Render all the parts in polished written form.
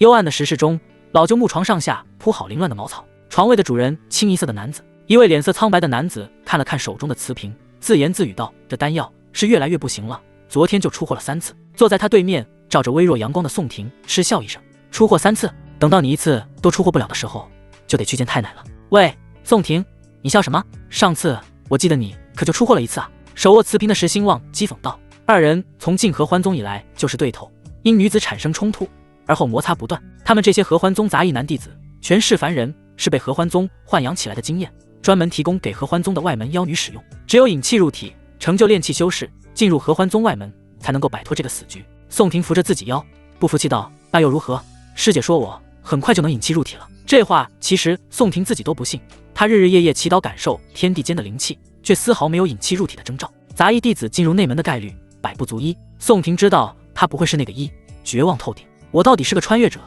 幽暗的石室中，老旧木床上下铺好凌乱的茅草，床位的主人清一色的男子。一位脸色苍白的男子看了看手中的瓷瓶，自言自语道：“这丹药是越来越不行了，昨天就出货了3次。”坐在他对面，照着微弱阳光的宋婷嗤笑一声：“出货3次，等到你1次都出货不了的时候，就得去见太奶了。”喂，宋婷，你笑什么？上次我记得你可就出货了1次啊！手握瓷瓶的石兴旺讥讽道。二人从进合欢宗以来就是对头，因女子产生冲突，而后摩擦不断。他们这些合欢宗杂役男弟子，全是凡人，是被合欢宗豢养起来的经验，专门提供给合欢宗的外门妖女使用。只有引气入体，成就炼气修士，进入合欢宗外门，才能够摆脱这个死局。宋婷扶着自己腰，不服气道：“那又如何？师姐说我很快就能引气入体了。”这话其实宋婷自己都不信，她日日夜夜祈祷感受天地间的灵气，却丝毫没有引气入体的征兆。杂役弟子进入内门的概率100不足1。宋婷知道他不会是那个1，绝望透顶。我到底是个穿越者，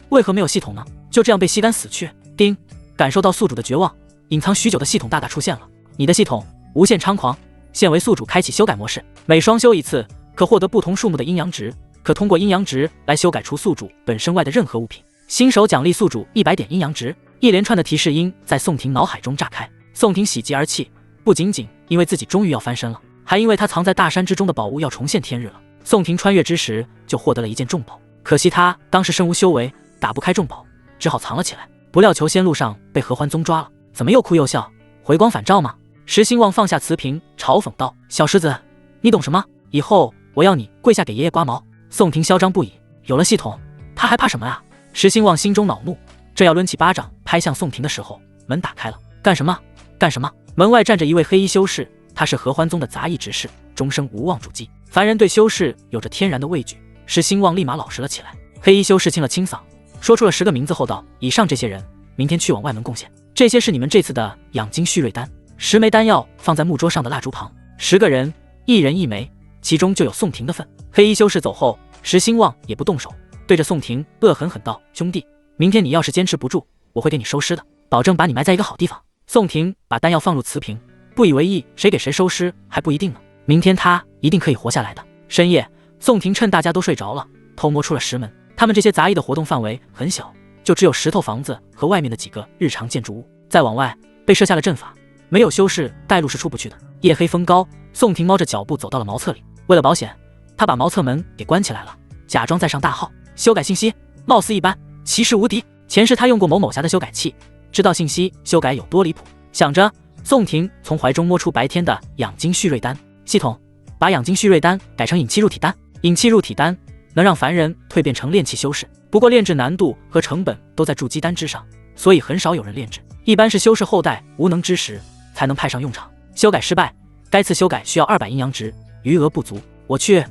为何没有系统呢？就这样被吸干死去？叮，感受到宿主的绝望，隐藏许久的系统大大出现了。你的系统无限猖狂，现为宿主开启修改模式，每双修1次，可获得不同数目的阴阳值，可通过阴阳值来修改除宿主本身外的任何物品。新手奖励宿主100点阴阳值。一连串的提示音在宋婷脑海中炸开，宋婷喜极而泣，不仅仅因为自己终于要翻身了，还因为他藏在大山之中的宝物要重现天日了。宋婷穿越之时就获得了一件重宝，可惜他当时身无修为，打不开重宝，只好藏了起来。不料求仙路上被合欢宗抓了，怎么又哭又笑，回光返照吗？石兴旺放下瓷瓶，嘲讽道：“小狮子，你懂什么？以后我要你跪下给爷爷刮毛。”宋婷嚣张不已，有了系统，他还怕什么啊？石兴旺心中恼怒，正要抡起巴掌拍向宋婷的时候，门打开了。干什么？干什么？门外站着一位黑衣修士，他是合欢宗的杂役执事，终生无望主祭。凡人对修士有着天然的畏惧，石兴旺立马老实了起来。黑衣修士清了清嗓，说出了10个名字后道：“以上这些人，明天去往外门贡献。这些是你们这次的养精蓄锐丹，10枚丹药放在木桌上的蜡烛旁，10个人，1人1枚，其中就有宋婷的份。”黑衣修士走后，石兴旺也不动手，对着宋婷恶狠狠道：“兄弟，明天你要是坚持不住，我会给你收尸的，保证把你埋在一个好地方。”宋婷把丹药放入瓷瓶，不以为意，谁给谁收尸还不一定呢，明天他一定可以活下来的。深夜，宋婷趁大家都睡着了，偷摸出了石门。他们这些杂役的活动范围很小，就只有石头房子和外面的几个日常建筑物，再往外被设下了阵法，没有修士带路是出不去的。夜黑风高，宋婷猫着脚步走到了茅厕里，为了保险，他把茅厕门给关起来了，假装在上大号修改信息，貌似一般，其实无敌。前世他用过某某匣的修改器，知道信息修改有多离谱。想着，宋婷从怀中摸出白天的养精蓄锐丹，系统把养精蓄锐丹改成引气入体丹。引气入体丹能让凡人蜕变成炼气修士，不过炼制难度和成本都在筑基丹之上，所以很少有人炼制，一般是修士后代无能之时才能派上用场。修改失败，该次修改需要200阴阳值，余额不足。我去，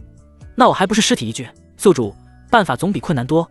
那我还不是尸体一具？宿主，办法总比困难多。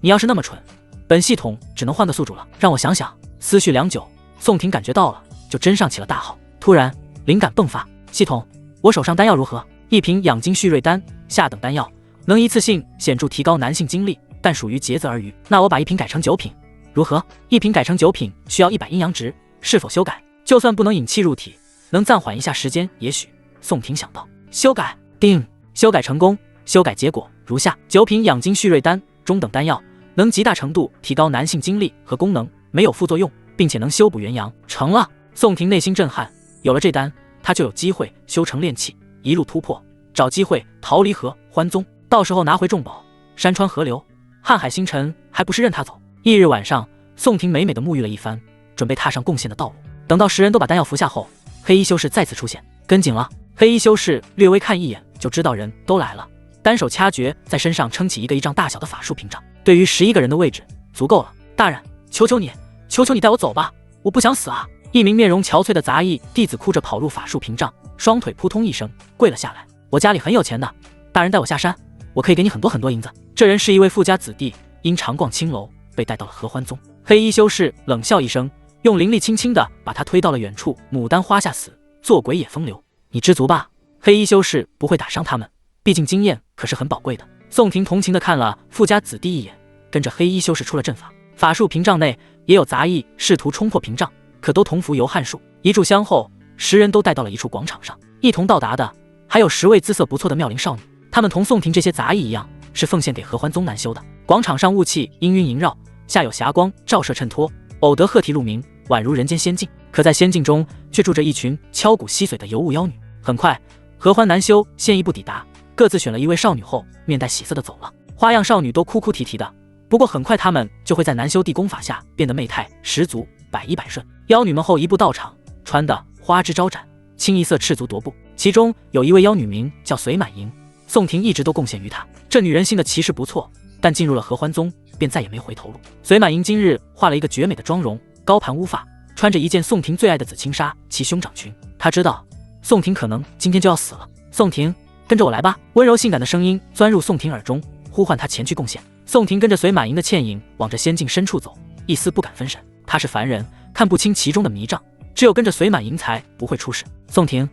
你要是那么蠢，本系统只能换个宿主了。让我想想。思绪良久，宋婷感觉到了，就真上起了大号。突然灵感迸发，系统，我手上丹药如何？1瓶养精蓄锐丹，下等丹药，能一次性显著提高男性精力，但属于竭泽而渔。那我把1瓶改成9品，如何？1瓶改成9品需要100阴阳值，是否修改？就算不能引气入体，能暂缓一下时间，也许。宋婷想到。修改，定，修改成功。修改结果如下：9品养精蓄锐丹，中等丹药，能极大程度提高男性精力和功能，没有副作用，并且能修补元阳。成了！宋婷内心震撼，有了这丹，他就有机会修成炼气，一路突破，找机会逃离合欢宗，到时候拿回重宝。山川河流，瀚海星辰，还不是任他走。翌日晚上，宋婷美美的沐浴了一番，准备踏上贡献的道路。等到10人都把丹药服下后，黑衣修士再次出现，跟紧了。黑衣修士略微看一眼就知道人都来了，单手掐诀在身上撑起一个1丈大小的法术屏障，对于11个人的位置足够了。大人，求求你，求求你带我走吧，我不想死啊！一名面容憔悴的杂役弟子哭着跑入法术屏障，双腿扑通一声跪了下来。我家里很有钱的，大人带我下山，我可以给你很多银子。这人是一位富家子弟，因常逛青楼被带到了合欢宗。黑衣修士冷笑一声，用灵力轻轻地把他推到了远处牡丹花下死，做鬼也风流。你知足吧。黑衣修士不会打伤他们，毕竟经验可是很宝贵的。宋婷同情地看了富家子弟一眼，跟着黑衣修士出了阵法。法术屏障内也有杂役试图冲破屏障，可都同服游汉术。一炷香后，10人都带到了一处广场上。一同到达的还有10位姿色不错的妙龄少女，她们同宋婷这些杂役一样，是奉献给合欢宗南修的。广场上雾气氤氲萦绕，下有霞光照射衬托，偶得鹤体鹿鸣，宛如人间仙境。可在仙境中，却住着一群敲鼓吸髓的尤物妖女。很快，合欢南修先一步抵达，各自选了一位少女后，面带喜色的走了。花样少女都哭哭啼啼的，不过很快她们就会在南修地功法下变得媚态十足，百依百顺。妖女们后一步到场，穿的花枝招展，清一色赤足踱步。其中有一位妖女名叫隋满莹，宋婷一直都贡献于她。这女人性的气势不错，但进入了合欢宗便再也没回头路。隋满莹今日化了一个绝美的妆容，高盘乌发，穿着一件宋婷最爱的紫青纱齐胸长裙。她知道宋婷可能今天就要死了。宋婷，跟着我来吧。温柔性感的声音钻入宋婷耳中，呼唤她前去贡献。宋婷跟着隋满莹的倩影往这仙境深处走，一丝不敢分神。她是凡人，看不清其中的迷障，只有跟着隋满莹才不会出事。宋婷，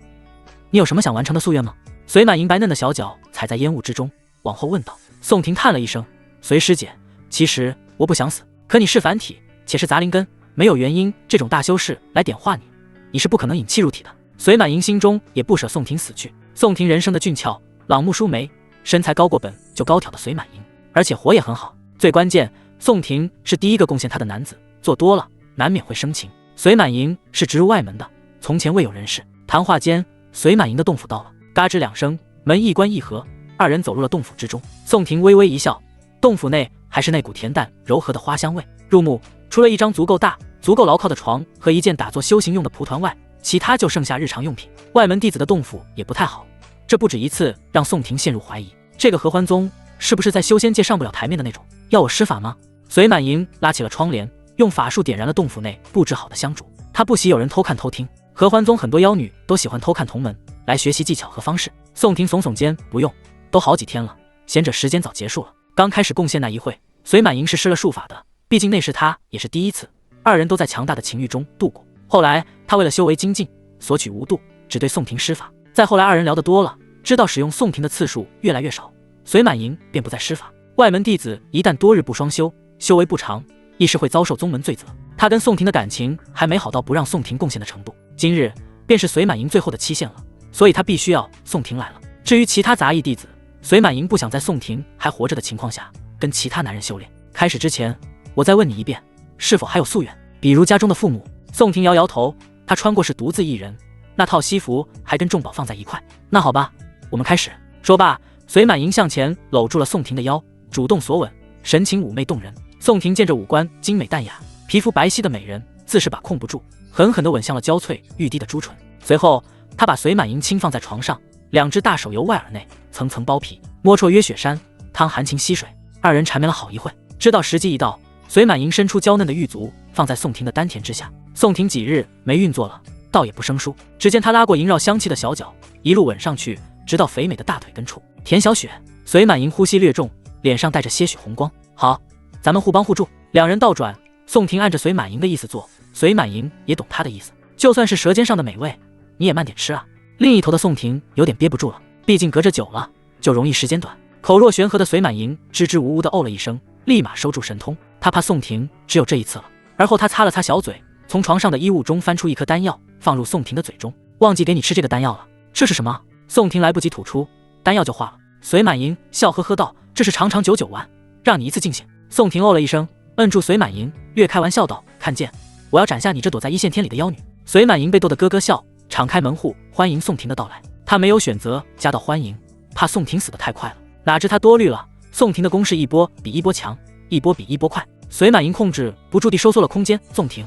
你有什么想完成的夙愿吗？隋满莹白嫩的小脚踩在烟雾之中，往后问道。宋婷叹了一声，隋师姐，其实我不想死，可你是凡体，且是杂灵根，没有元婴这种大修士来点化你，你是不可能引气入体的。隋满莹心中也不舍宋婷死去。宋婷人生的俊俏，朗目舒眉，身材高过本就高挑的隋满莹，而且活也很好。最关键，宋婷是第一个贡献她的男子，做多了难免会生情。隋满莹是直入外门的，从前未有人事。谈话间，隋满莹的洞府到了，嘎吱两声，门一关一合，二人走入了洞府之中。宋婷微微一笑，洞府内还是那股恬淡柔和的花香味。入目，除了一张足够大、足够牢靠的床和一件打作修行用的蒲团外，其他就剩下日常用品。外门弟子的洞府也不太好，这不止一次让宋婷陷入怀疑，这个合欢宗是不是在修仙界上不了台面的那种？要我施法吗？隋满莹拉起了窗帘，用法术点燃了洞府内布置好的香烛。她不喜有人偷看偷听，合欢宗很多妖女都喜欢偷看同门来学习技巧和方式。宋婷耸耸肩，不用，都好几天了，贤者时间早结束了。刚开始贡献那一会，隋满莹是施了术法的，毕竟那是她也是第一次，二人都在强大的情欲中度过。后来他为了修为精进，索取无度，只对宋婷施法。再后来二人聊得多了，知道使用宋婷的次数越来越少，隋满莹便不再施法。外门弟子一旦多日不双修，修为不长，亦是会遭受宗门罪责。他跟宋婷的感情还没好到不让宋婷贡献的程度。今日便是隋满莹最后的期限了，所以他必须要宋婷来了。至于其他杂役弟子，隋满莹不想在宋婷还活着的情况下跟其他男人修炼。开始之前，我再问你一遍，是否还有夙愿？比如家中的父母。宋婷摇摇头，她穿过是独自一人，那套西服还跟重宝放在一块。那好吧，我们开始。说罢，隋满莹向前搂住了宋婷的腰，主动索吻，神情妩媚动人。宋婷见着五官精美淡雅、皮肤白皙的美人，自是把控不住，狠狠地吻向了娇翠欲滴的朱唇。随后，她把隋满莹轻放在床上，两只大手由外而内层层剥皮，摸绰约雪山，汤含情溪水。二人缠绵了好一会，知道时机一到，隋满莹伸出娇嫩的玉足放在宋婷的丹田之下。宋婷几日没运作了，倒也不生疏。只见她拉过萦绕香气的小脚，一路吻上去，直到肥美的大腿根处。田小雪，隋满莹呼吸略重，脸上带着些许红光。好，咱们互帮互助。两人倒转，宋婷按着隋满莹的意思做，隋满莹也懂她的意思。就算是舌尖上的美味，你也慢点吃啊。另一头的宋婷有点憋不住了，毕竟隔着久了，就容易时间短。口若悬河的隋满莹支支吾吾的哦了一声，立马收住神通。她怕宋婷只有这一次了。而后她擦了擦小嘴，从床上的衣物中翻出一颗丹药，放入宋婷的嘴中。忘记给你吃这个丹药了。这是什么？宋婷来不及吐出，丹药就化了。隋满莹笑呵呵道：“这是长长久久丸，让你一次尽兴。”宋婷哦了一声，摁住隋满莹，略开玩笑道：“看见，我要斩下你这躲在一线天里的妖女。”隋满莹被逗得咯咯笑，敞开门户欢迎宋婷的到来。她没有选择加到欢迎，怕宋婷死得太快了。哪知她多虑了，宋婷的攻势一波比一波强，一波比一波快。隋满莹控制不住地收缩了空间。宋婷，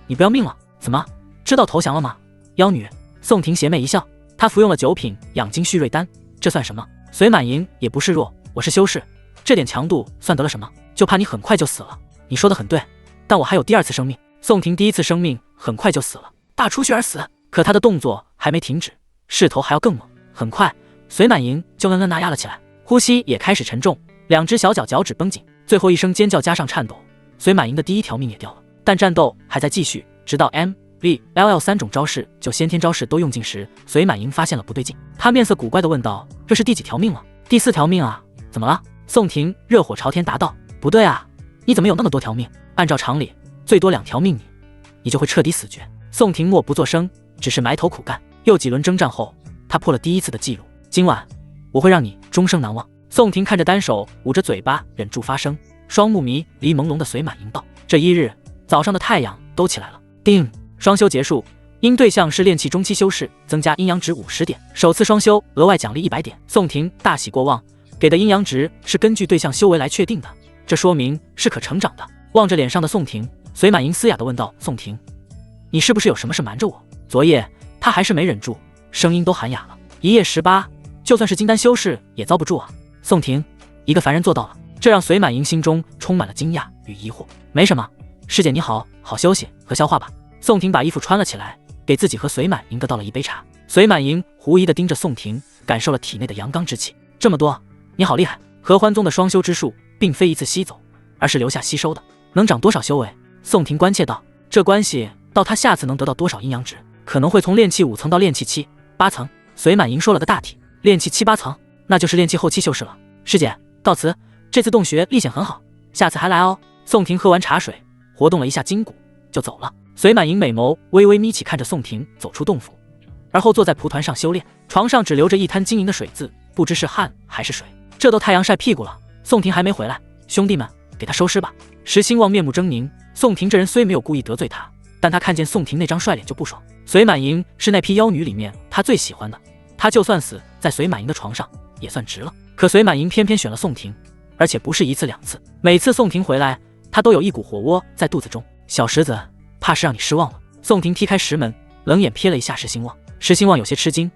你不要命了？怎么，知道投降了吗？妖女。宋婷邪魅一笑，她服用了9品养精蓄锐丹，这算什么？隋满莹也不示弱，我是修士，这点强度算得了什么？就怕你很快就死了。你说的很对，但我还有第二次生命。宋婷第一次生命很快就死了，大出血而死。可她的动作还没停止，势头还要更猛。很快，隋满莹就那压了起来，呼吸也开始沉重，两只小脚脚趾绷紧，最后一声尖叫加上颤抖，隋满莹的第一条命也掉了。但战斗还在继续，直到 M、V、LL 3种招式就先天招式都用尽时，隋满莹发现了不对劲，她面色古怪地问道：“这是第几条命了？”“第4条命啊，怎么了？”宋婷热火朝天答道：“不对啊，你怎么有那么多条命？按照常理，最多2条命你就会彻底死绝。”宋婷默不作声，只是埋头苦干。又几轮征战后，她破了第一次的记录。今晚我会让你终生难忘。宋婷看着单手捂着嘴巴忍住发声，双目迷离朦胧的隋满银道：这一日早上的太阳都起来了。定，双修结束，因对象是炼气中期修士，增加阴阳值50点，首次双修额外奖励100点。宋婷大喜过望，给的阴阳值是根据对象修为来确定的，这说明是可成长的。望着脸上的宋婷，隋满银嘶哑地问道：宋婷，你是不是有什么事瞒着我？昨夜他还是没忍住，声音都喊哑了。一夜18，就算是金丹修士也遭不住啊。宋婷，一个凡人做到了，这让隋满银心中充满了惊讶与疑惑。没什么，师姐你好好休息和消化吧。宋婷把衣服穿了起来，给自己和隋满银各倒了一杯茶。隋满银狐疑地盯着宋婷，感受了体内的阳刚之气。这么多，你好厉害！合欢宗的双修之术并非一次吸走，而是留下吸收的，能长多少修为？宋婷关切道。这关系到他下次能得到多少阴阳值，可能会从炼气5层到炼气7、8层。隋满银说了个大体，炼气7、8层，那就是炼气后期修士了。师姐，告辞，这次洞穴历险很好，下次还来哦。宋婷喝完茶水，活动了一下筋骨，就走了。隋满银美眸微微眯起，看着宋婷走出洞府，而后坐在蒲团上修炼。床上只留着一滩晶莹的水渍，不知是汗还是水。这都太阳晒屁股了，宋婷还没回来，兄弟们给他收尸吧。石兴旺面目狰狞，宋婷这人虽没有故意得罪他，但他看见宋婷那张帅脸就不爽。隋满银是那批妖女里面他最喜欢的，他就算死在隋满银的床上也算值了。可隋满银偏偏选了宋婷，而且不是1次2次，每次宋婷回来，他都有一股火窝在肚子中。小石子，怕是让你失望了。宋婷踢开石门，冷眼瞥了一下石兴旺。石兴旺有些吃惊，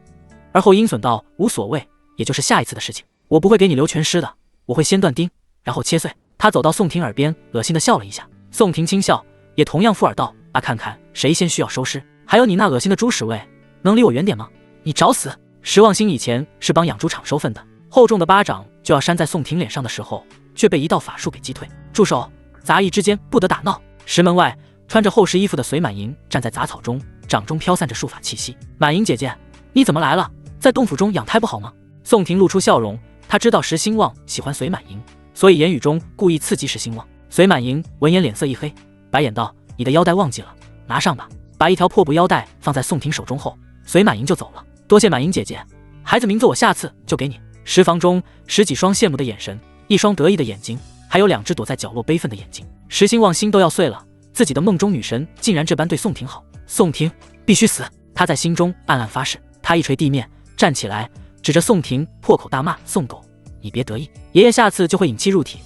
而后阴损道：无所谓，也就是下一次的事情，我不会给你留全尸的，我会先断钉，然后切碎。他走到宋婷耳边，恶心地笑了一下。宋婷轻笑，也同样附耳道：看看谁先需要收尸。还有你那恶心的猪屎味，能离我远点吗？你找死！石望星以前是帮养猪场收粪的，厚重的巴掌就要扇在宋婷脸上的时候，却被一道法术给击退。住手！杂役之间不得打闹。石门外，穿着厚实衣服的隋满银站在杂草中，掌中飘散着术法气息。满银姐姐，你怎么来了？在洞府中养胎不好吗？宋婷露出笑容，她知道石兴旺喜欢隋满银，所以言语中故意刺激石兴旺。隋满银闻言脸色一黑，白眼道：你的腰带忘记了，拿上吧。把一条破布腰带放在宋婷手中后，隋满银就走了。多谢满银姐姐，孩子名字我下次就给你。石房中10几双羡慕的眼神，一双得意的眼睛，还有2只躲在角落悲愤的眼睛。石兴旺心都要碎了，自己的梦中女神竟然这般对宋婷好，宋婷必须死！他在心中暗暗发誓。他一捶地面，站起来，指着宋婷破口大骂：宋狗，你别得意，爷爷下次就会引气入体，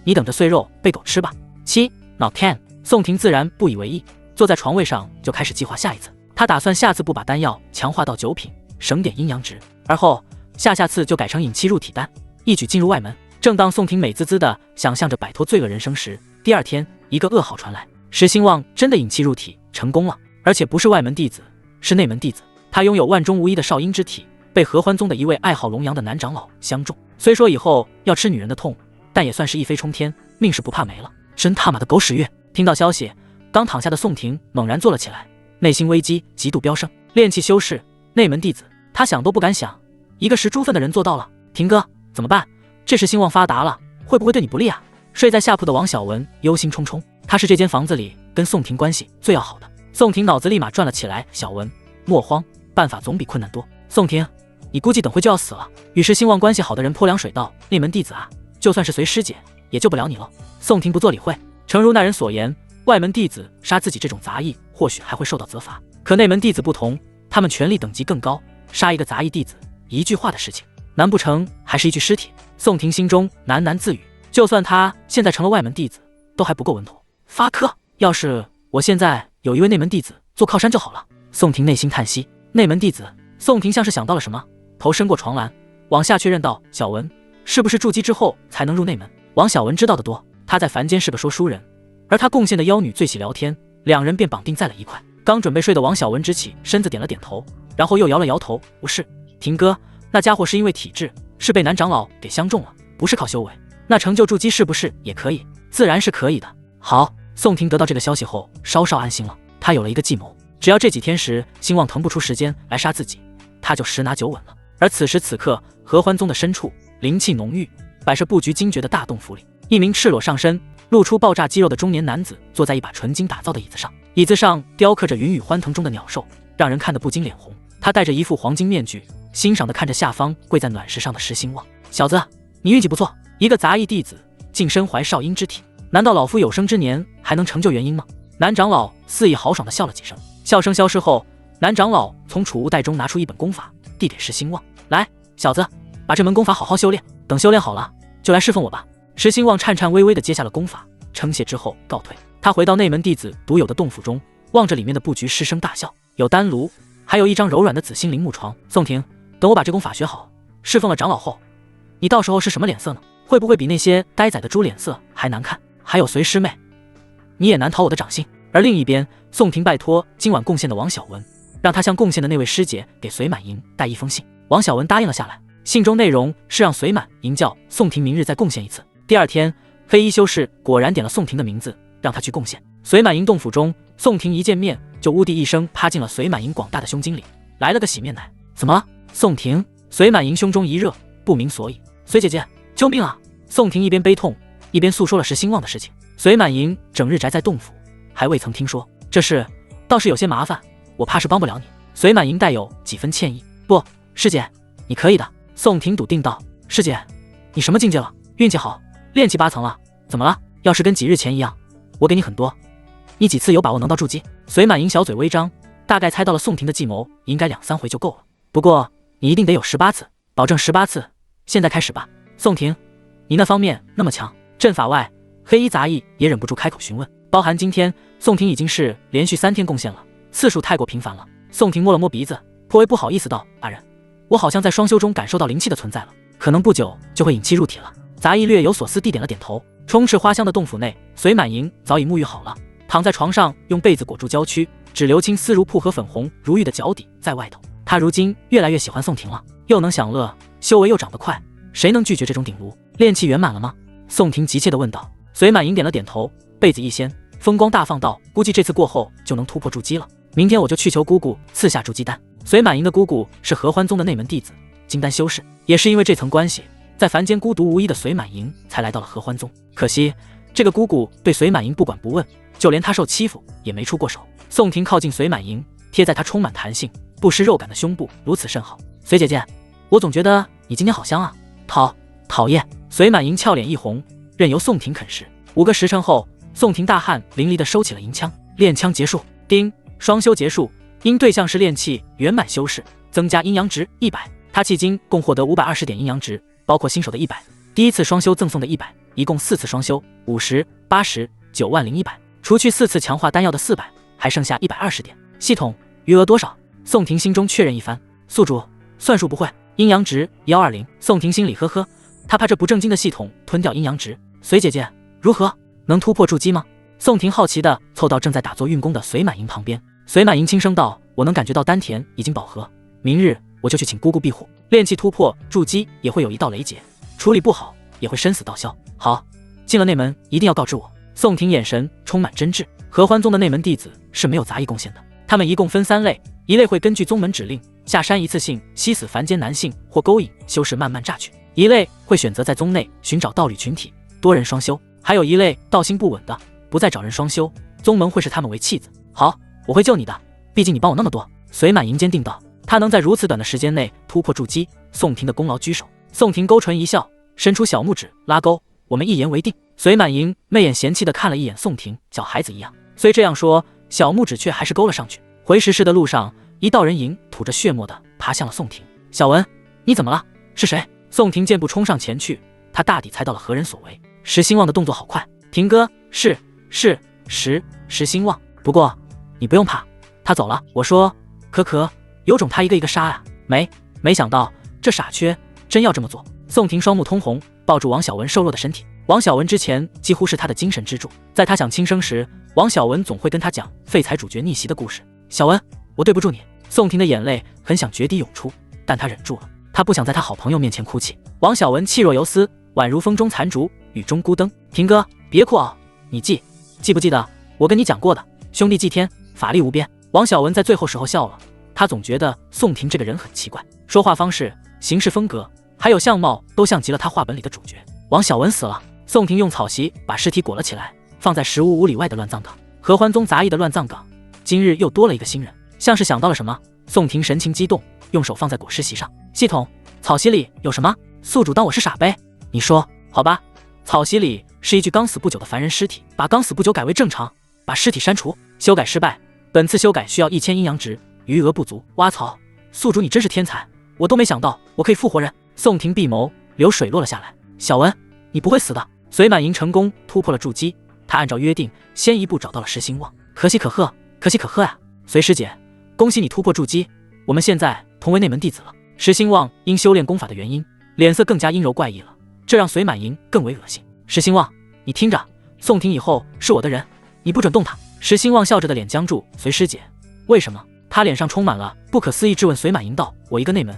你等着碎肉被狗吃吧。not can。宋婷自然不以为意，坐在床位上就开始计划下一次。他打算下次不把丹药强化到9品，省点阴阳值，而后下次就改成引气入体丹，一举进入外门。正当宋婷美滋滋的想象着摆脱罪恶人生时，第2天一个噩耗传来，石兴旺真的引气入体成功了，而且不是外门弟子，是内门弟子。他拥有万中无一的少阴之体，被合欢宗的一位爱好龙阳的男长老相中。虽说以后要吃女人的痛，但也算是一飞冲天，命是不怕没了。真他妈的狗屎运！听到消息，刚躺下的宋婷猛然坐了起来，内心危机极度飙升。炼气修士，内门弟子，他想都不敢想，一个食猪粪的人做到了。婷哥，怎么办？这时兴旺发达了，会不会对你不利啊？睡在下铺的王小文忧心忡忡，他是这间房子里跟宋婷关系最要好的。宋婷脑子立马转了起来，小文，莫慌，办法总比困难多。宋婷，你估计等会就要死了。与石兴旺关系好的人泼凉水道：内门弟子啊，就算是随师姐也救不了你了。宋婷不做理会，诚如那人所言，外门弟子杀自己这种杂役，或许还会受到责罚。可内门弟子不同，他们权力等级更高，杀一个杂役弟子，一句话的事情，难不成还是一具尸体？宋婷心中喃喃自语，就算他现在成了外门弟子，都还不够稳妥。发科，要是我现在有一位内门弟子做靠山就好了。宋婷内心叹息，内门弟子。宋婷像是想到了什么，头伸过床栏，往下确认道：小文，是不是筑基之后才能入内门？王小文知道的多，他在凡间是个说书人，而他贡献的妖女最喜聊天，2人便绑定在了一块。刚准备睡的王小文直起身子点了点头，然后又摇了摇头：不是，婷哥，那家伙是因为体质，是被男长老给相中了，不是靠修为。那成就筑基是不是也可以？自然是可以的。好，宋婷得到这个消息后稍稍安心了，他有了一个计谋，只要这几天时兴旺腾不出时间来杀自己，他就10拿9稳了。而此时此刻，合欢宗的深处灵气浓郁，摆设布局惊绝的大洞府里，一名赤裸上身露出爆炸肌肉的中年男子坐在一把纯金打造的椅子上，椅子上雕刻着云雨欢腾中的鸟兽，让人看得不禁脸红。他戴着一副黄金面具，欣赏地看着下方跪在暖石上的石兴旺。小子，你运气不错，一个杂役弟子竟身怀少婴之体，难道老夫有生之年还能成就元婴吗？男长老肆意豪爽地笑了几声，笑声消失后，男长老从储物袋中拿出一本功法，递给石兴旺：“来，小子，把这门功法好好修炼，等修炼好了，就来侍奉我吧。”石兴旺颤颤巍巍地接下了功法，称谢之后告退。他回到内门弟子独有的洞府中，望着里面的布局，失声大笑。有丹炉，还有一张柔软的紫心灵木床。宋婷，等我把这功法学好，侍奉了长老后，你到时候是什么脸色呢？会不会比那些呆仔的猪脸色还难看？还有随师妹，你也难逃我的掌心。而另一边，宋婷拜托今晚贡献的王小文，让他向贡献的那位师姐给隋满莹带一封信。王小文答应了下来，信中内容是让隋满莹叫宋婷明日再贡献一次。第二天，黑衣修士果然点了宋婷的名字，让他去贡献。隋满莹洞府中，宋婷一见面就呜地一声趴进了隋满莹广大的胸襟里，来了个洗面奶。怎么了？宋婷？隋满莹胸中一热，不明所以。隋姐姐，救命啊！宋婷一边悲痛，一边诉说了石兴旺的事情。隋满莹整日宅在洞府，还未曾听说这事，倒是有些麻烦，我怕是帮不了你。隋满莹带有几分歉意。不，师姐，你可以的。宋婷笃定道。师姐，你什么境界了？运气好，练气8层了。怎么了？要是跟几日前一样，我给你很多。你几次有把握能到筑基？隋满莹小嘴微张，大概猜到了宋婷的计谋，应该2、3回就够了。不过你一定得有18次，保证18次。现在开始吧。宋婷，你那方面那么强，阵法外，黑衣杂役也忍不住开口询问。包含今天，宋婷已经是连续3天贡献了，次数太过频繁了。宋婷摸了摸鼻子，颇为不好意思道：“阿人，我好像在双修中感受到灵气的存在了，可能不久就会引气入体了。”杂役略有所思地点了点头。充斥花香的洞府内，隋满莹早已沐浴好了，躺在床上，用被子裹住娇躯，只留青丝如瀑和粉红如玉的脚底在外头。她如今越来越喜欢宋婷了，又能享乐，修为又长得快，谁能拒绝这种顶炉？炼气圆满了吗？宋婷急切地问道。隋满莹点了点头，被子一掀，风光大放道：“估计这次过后就能突破筑基了。明天我就去求姑姑赐下筑基丹。”隋满莹的姑姑是合欢宗的内门弟子，金丹修士，也是因为这层关系，在凡间孤独无依的隋满莹才来到了合欢宗。可惜这个姑姑对隋满莹不管不问，就连她受欺负也没出过手。宋婷靠近隋满莹，贴在她充满弹性不失肉感的胸部，如此甚好。隋姐姐，我总觉得你今天好香啊。讨厌。隋满莹俏脸一红，任由宋婷啃食。5个时辰后，宋婷大汗淋漓地收起了银枪，练枪结束。丁，双修结束，因对象是炼气圆满修士，增加阴阳值100。他迄今共获得520点阴阳值，包括新手的100，第一次双修赠送的100，一共4次双修，50、80、9万零100，除去4次强化丹药的400，还剩下120点。系统余额多少？宋婷心中确认一番。宿主算术不会，阴阳值120。宋婷心里呵呵，她怕这不正经的系统吞掉阴阳值。隋姐姐如何？能突破筑基吗？宋婷好奇地凑到正在打坐运功的隋满莹旁边。隋满莹轻声道：“我能感觉到丹田已经饱和，明日我就去请姑姑庇护。炼气突破筑基也会有一道雷劫，处理不好也会生死道消。好，进了内门一定要告知我。”宋婷眼神充满真挚。合欢宗的内门弟子是没有杂役贡献的，他们一共分3类，一类会根据宗门指令下山一次性吸死凡间男性或勾引修士慢慢榨取，一类会选择在宗内寻找道侣群体多人双修，还有一类道心不稳的不再找人双修，宗门会视他们为弃子。好，我会救你的，毕竟你帮我那么多。隋满莹坚定道。他能在如此短的时间内突破筑基，宋婷的功劳居首。宋婷勾唇一笑，伸出小拇指拉钩，我们一言为定。隋满莹媚眼嫌弃地看了一眼宋婷，小孩子一样。虽这样说，小拇指却还是勾了上去。回石室的路上，一道人影吐着血沫地爬向了宋婷。小文，你怎么了？是谁？宋婷健步冲上前去，他大抵猜到了何人所为。石兴旺的动作好快。婷哥，是石兴旺。不过你不用怕，他走了。我说可有种他一个一个杀啊。没想到这傻缺真要这么做。宋婷双目通红，抱住王小文瘦弱的身体。王小文之前几乎是他的精神支柱，在他想轻生时，王小文总会跟他讲废材主角逆袭的故事。小文，我对不住你。宋婷的眼泪很想决堤涌出，但他忍住了，他不想在他好朋友面前哭泣。王小文气若游丝，宛如风中残烛，雨中孤灯。婷哥，别哭啊，你记不记得我跟你讲过的，兄弟祭天，法力无边。王小文在最后时候笑了，他总觉得宋婷这个人很奇怪，说话方式、行事风格还有相貌都像极了他画本里的主角。王小文死了，宋婷用草席把尸体裹了起来，放在15里外的乱葬岗。合欢宗杂役的乱葬岗今日又多了一个新人，像是想到了什么，宋婷神情激动，用手放在裹尸席上。系统，草席里有什么？宿主当我是傻呗？你说好吧？草席里是一具刚死不久的凡人尸体，把刚死不久改为正常，把尸体删除。修改失败，本次修改需要1000阴阳值，余额不足。挖槽，宿主你真是天才，我都没想到我可以复活人。宋婷闭眸，流水落了下来。小文，你不会死的。隋满银成功突破了筑基，他按照约定先一步找到了石兴旺。可喜可贺，可喜可贺啊！隋师姐，恭喜你突破筑基，我们现在同为内门弟子了。石兴旺因修炼功法的原因，脸色更加阴柔怪异了，这让隋满银更为恶心。石兴旺，你听着，宋婷以后是我的人，你不准动她。石兴旺笑着的脸僵住。隋师姐，为什么？他脸上充满了不可思议质问。隋满银道：我一个内门，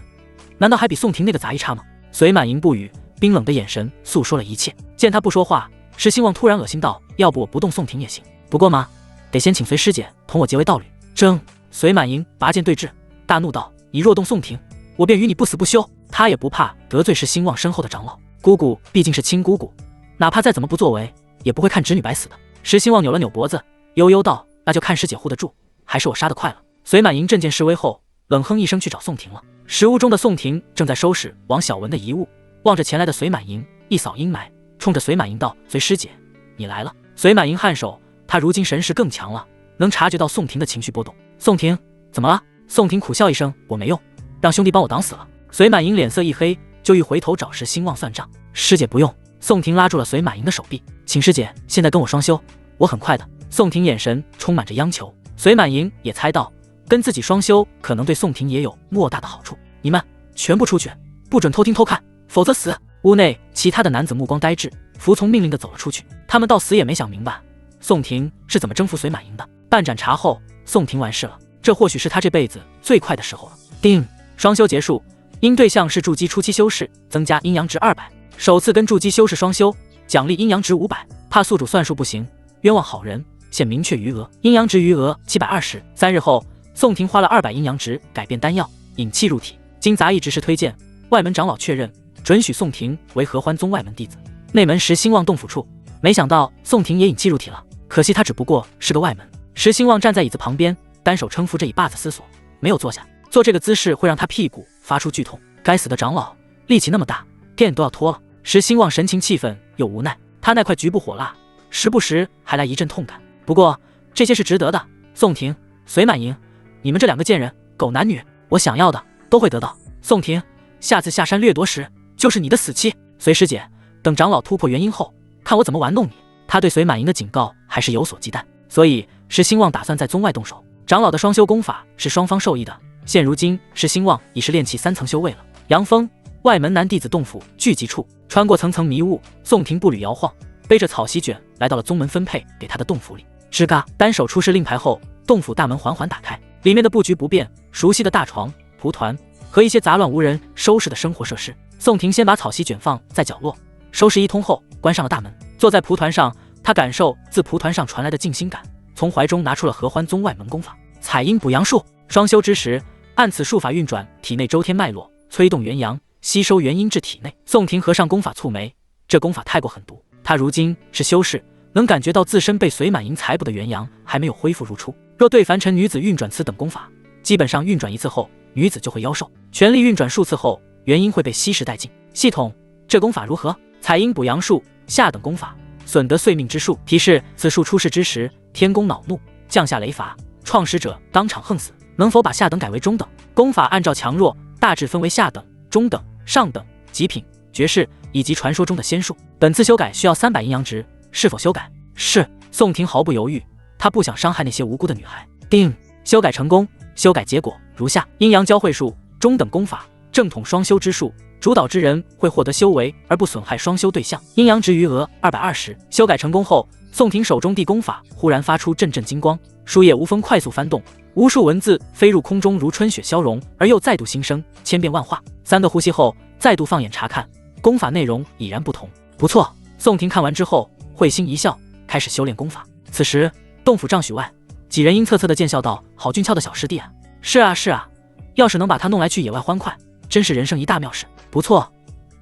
难道还比宋婷那个杂役差吗？隋满银不语，冰冷的眼神诉说了一切。见他不说话，石兴旺突然恶心道：要不我不动宋婷也行，不过嘛，得先请隋师姐同我结为道侣。争！隋满银拔剑对峙，大怒道：你若动宋婷，我便与你不死不休。他也不怕得罪石兴旺身后的长老，姑姑毕竟是亲姑姑，哪怕再怎么不作为，也不会看侄女白死的。石兴旺扭了扭脖子，悠悠道：那就看师姐护得住，还是我杀得快了。隋满银振见示威后，冷哼一声去找宋婷了。食屋中的宋婷正在收拾王小文的遗物，望着前来的隋满银，一扫阴霾，冲着隋满银道：隋师姐，你来了。隋满银颔首，他如今神识更强了，能察觉到宋婷的情绪波动。宋婷，怎么了？宋婷苦笑一声：我没用，让兄弟帮我挡死了。隋满银脸色一黑，就欲回头找石兴旺算账。师姐不用。宋婷拉住了隋满银的手臂，请师姐现在跟我双修，我很快的。宋婷眼神充满着央求。隋满银也猜到跟自己双修可能对宋婷也有莫大的好处。你们全部出去，不准偷听偷看，否则死。屋内其他的男子目光呆滞，服从命令的走了出去。他们到死也没想明白宋婷是怎么征服隋满银的。半盏茶后，宋婷完事了，这或许是他这辈子最快的时候了。叮，双修结束，因对象是筑基初期修士，增加阴阳值200。首次跟筑基修士双修，奖励阴阳值500。怕宿主算数不行，冤枉好人，现明确余额，阴阳值余额720。3日后，宋婷花了200阴阳值改变丹药，引气入体。经杂役执事推荐，外门长老确认，准许宋婷为合欢宗外门弟子。内门石兴旺洞府处，没想到宋婷也引气入体了，可惜他只不过是个外门。石兴旺站在椅子旁边，单手撑扶着椅把子思索，没有坐下。做这个姿势会让他屁股发出剧痛。该死的长老，力气那么大，电都要脱了。石兴旺神情气愤又无奈，他那块局部火辣，时不时还来一阵痛感。不过这些是值得的。宋婷、隋满银，你们这两个贱人，狗男女，我想要的都会得到。宋婷，下次下山掠夺时，就是你的死期。隋师姐，等长老突破元婴后，看我怎么玩弄你。他对隋满银的警告还是有所忌惮，所以石兴旺打算在宗外动手。长老的双修功法是双方受益的，现如今石兴旺已是炼气3层修为了。阳峰外门男弟子洞府聚集处，穿过层层迷雾，宋婷步履摇晃，背着草席卷来到了宗门分配给他的洞府里。吱嘎，单手出示令牌后，洞府大门缓缓打开，里面的布局不变，熟悉的大床、蒲团和一些杂乱无人收拾的生活设施。宋婷先把草席卷放在角落，收拾一通后，关上了大门，坐在蒲团上，他感受自蒲团上传来的静心感，从怀中拿出了合欢宗外门功法采阴补阳术。双修之时，按此术法运转体内周天脉络，催动元阳，吸收元阴至体内。宋婷合上功法蹙眉，这功法太过狠毒，他如今是修士，能感觉到自身被隋满银采补的元阳还没有恢复如初。若对凡尘女子运转此等功法，基本上运转一次后，女子就会夭寿。全力运转数次后，元阴会被吸食殆尽。系统，这功法如何？采阴补阳术，下等功法，损得岁命之术。提示：此术出世之时，天公恼怒，降下雷罚，创始者当场横死。能否把下等改为中等？功法按照强弱大致分为下等、中等、上等、极品、绝世以及传说中的仙术。本次修改需要300阴阳值，是否修改？是。宋婷毫不犹豫，他不想伤害那些无辜的女孩。叮，修改成功。修改结果如下：阴阳交汇术，中等功法，正统双修之术，主导之人会获得修为而不损害双修对象，阴阳值余额220。修改成功后，宋婷手中地功法忽然发出阵阵金光，树叶无风快速翻动，无数文字飞入空中，如春雪消融，而又再度新生，千变万化。3个呼吸后，再度放眼查看，功法内容已然不同。不错。宋婷看完之后会心一笑，开始修炼功法。此时洞府丈许外，几人阴恻恻地见笑道：好俊俏的小师弟啊！是啊是啊，要是能把他弄来去野外欢快，真是人生一大妙事。不错，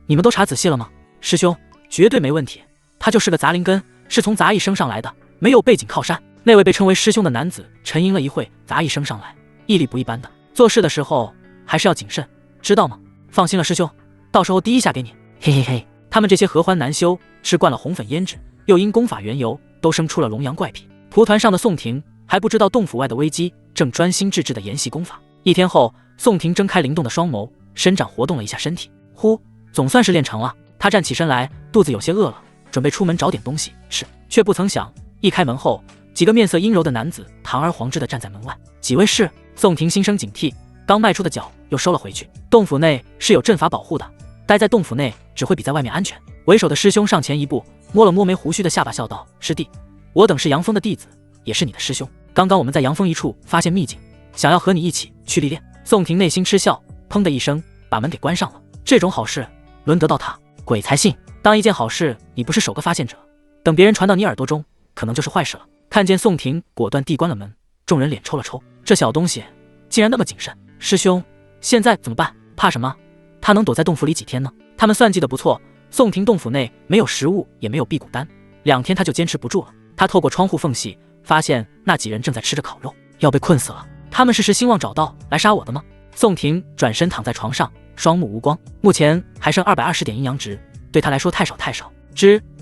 你们都查仔细了吗？师兄，绝对没问题，他就是个杂灵根，是从杂役升上来的，没有背景靠山。那位被称为师兄的男子沉吟了一会，杂役升上来，毅力不一般的，做事的时候还是要谨慎，知道吗？放心了师兄，到时候第一下给你。嘿嘿嘿。他们这些合欢男修吃惯了红粉胭脂，又因功法缘由，都生出了龙阳怪癖。蒲团上的宋婷还不知道洞府外的危机，正专心致志地研习功法。1天后，宋婷睁开灵动的双眸，伸展活动了一下身体，呼，总算是练成了。她站起身来，肚子有些饿了，准备出门找点东西吃，却不曾想，一开门后，几个面色阴柔的男子堂而皇之地站在门外。几位是？宋婷心生警惕，刚迈出的脚又收了回去。洞府内是有阵法保护的，待在洞府内只会比在外面安全。为首的师兄上前一步，摸了摸没胡须的下巴，笑道：“师弟，我等是杨峰的弟子，也是你的师兄。刚刚我们在杨峰一处发现秘境，想要和你一起去历练。”宋婷内心嗤笑，砰的一声把门给关上了。这种好事轮得到他？鬼才信！当一件好事你不是首个发现者，等别人传到你耳朵中，可能就是坏事了。看见宋婷果断地关了门，众人脸抽了抽，这小东西竟然那么谨慎。师兄，现在怎么办？怕什么？他能躲在洞府里几天呢？他们算计得不错，宋婷洞府内没有食物，也没有辟谷丹，2天他就坚持不住了。他透过窗户缝隙发现那几人正在吃着烤肉，要被困死了。他们是时兴旺找到来杀我的吗？宋婷转身躺在床上，双目无光，目前还剩220点阴阳值，对他来说太少太少。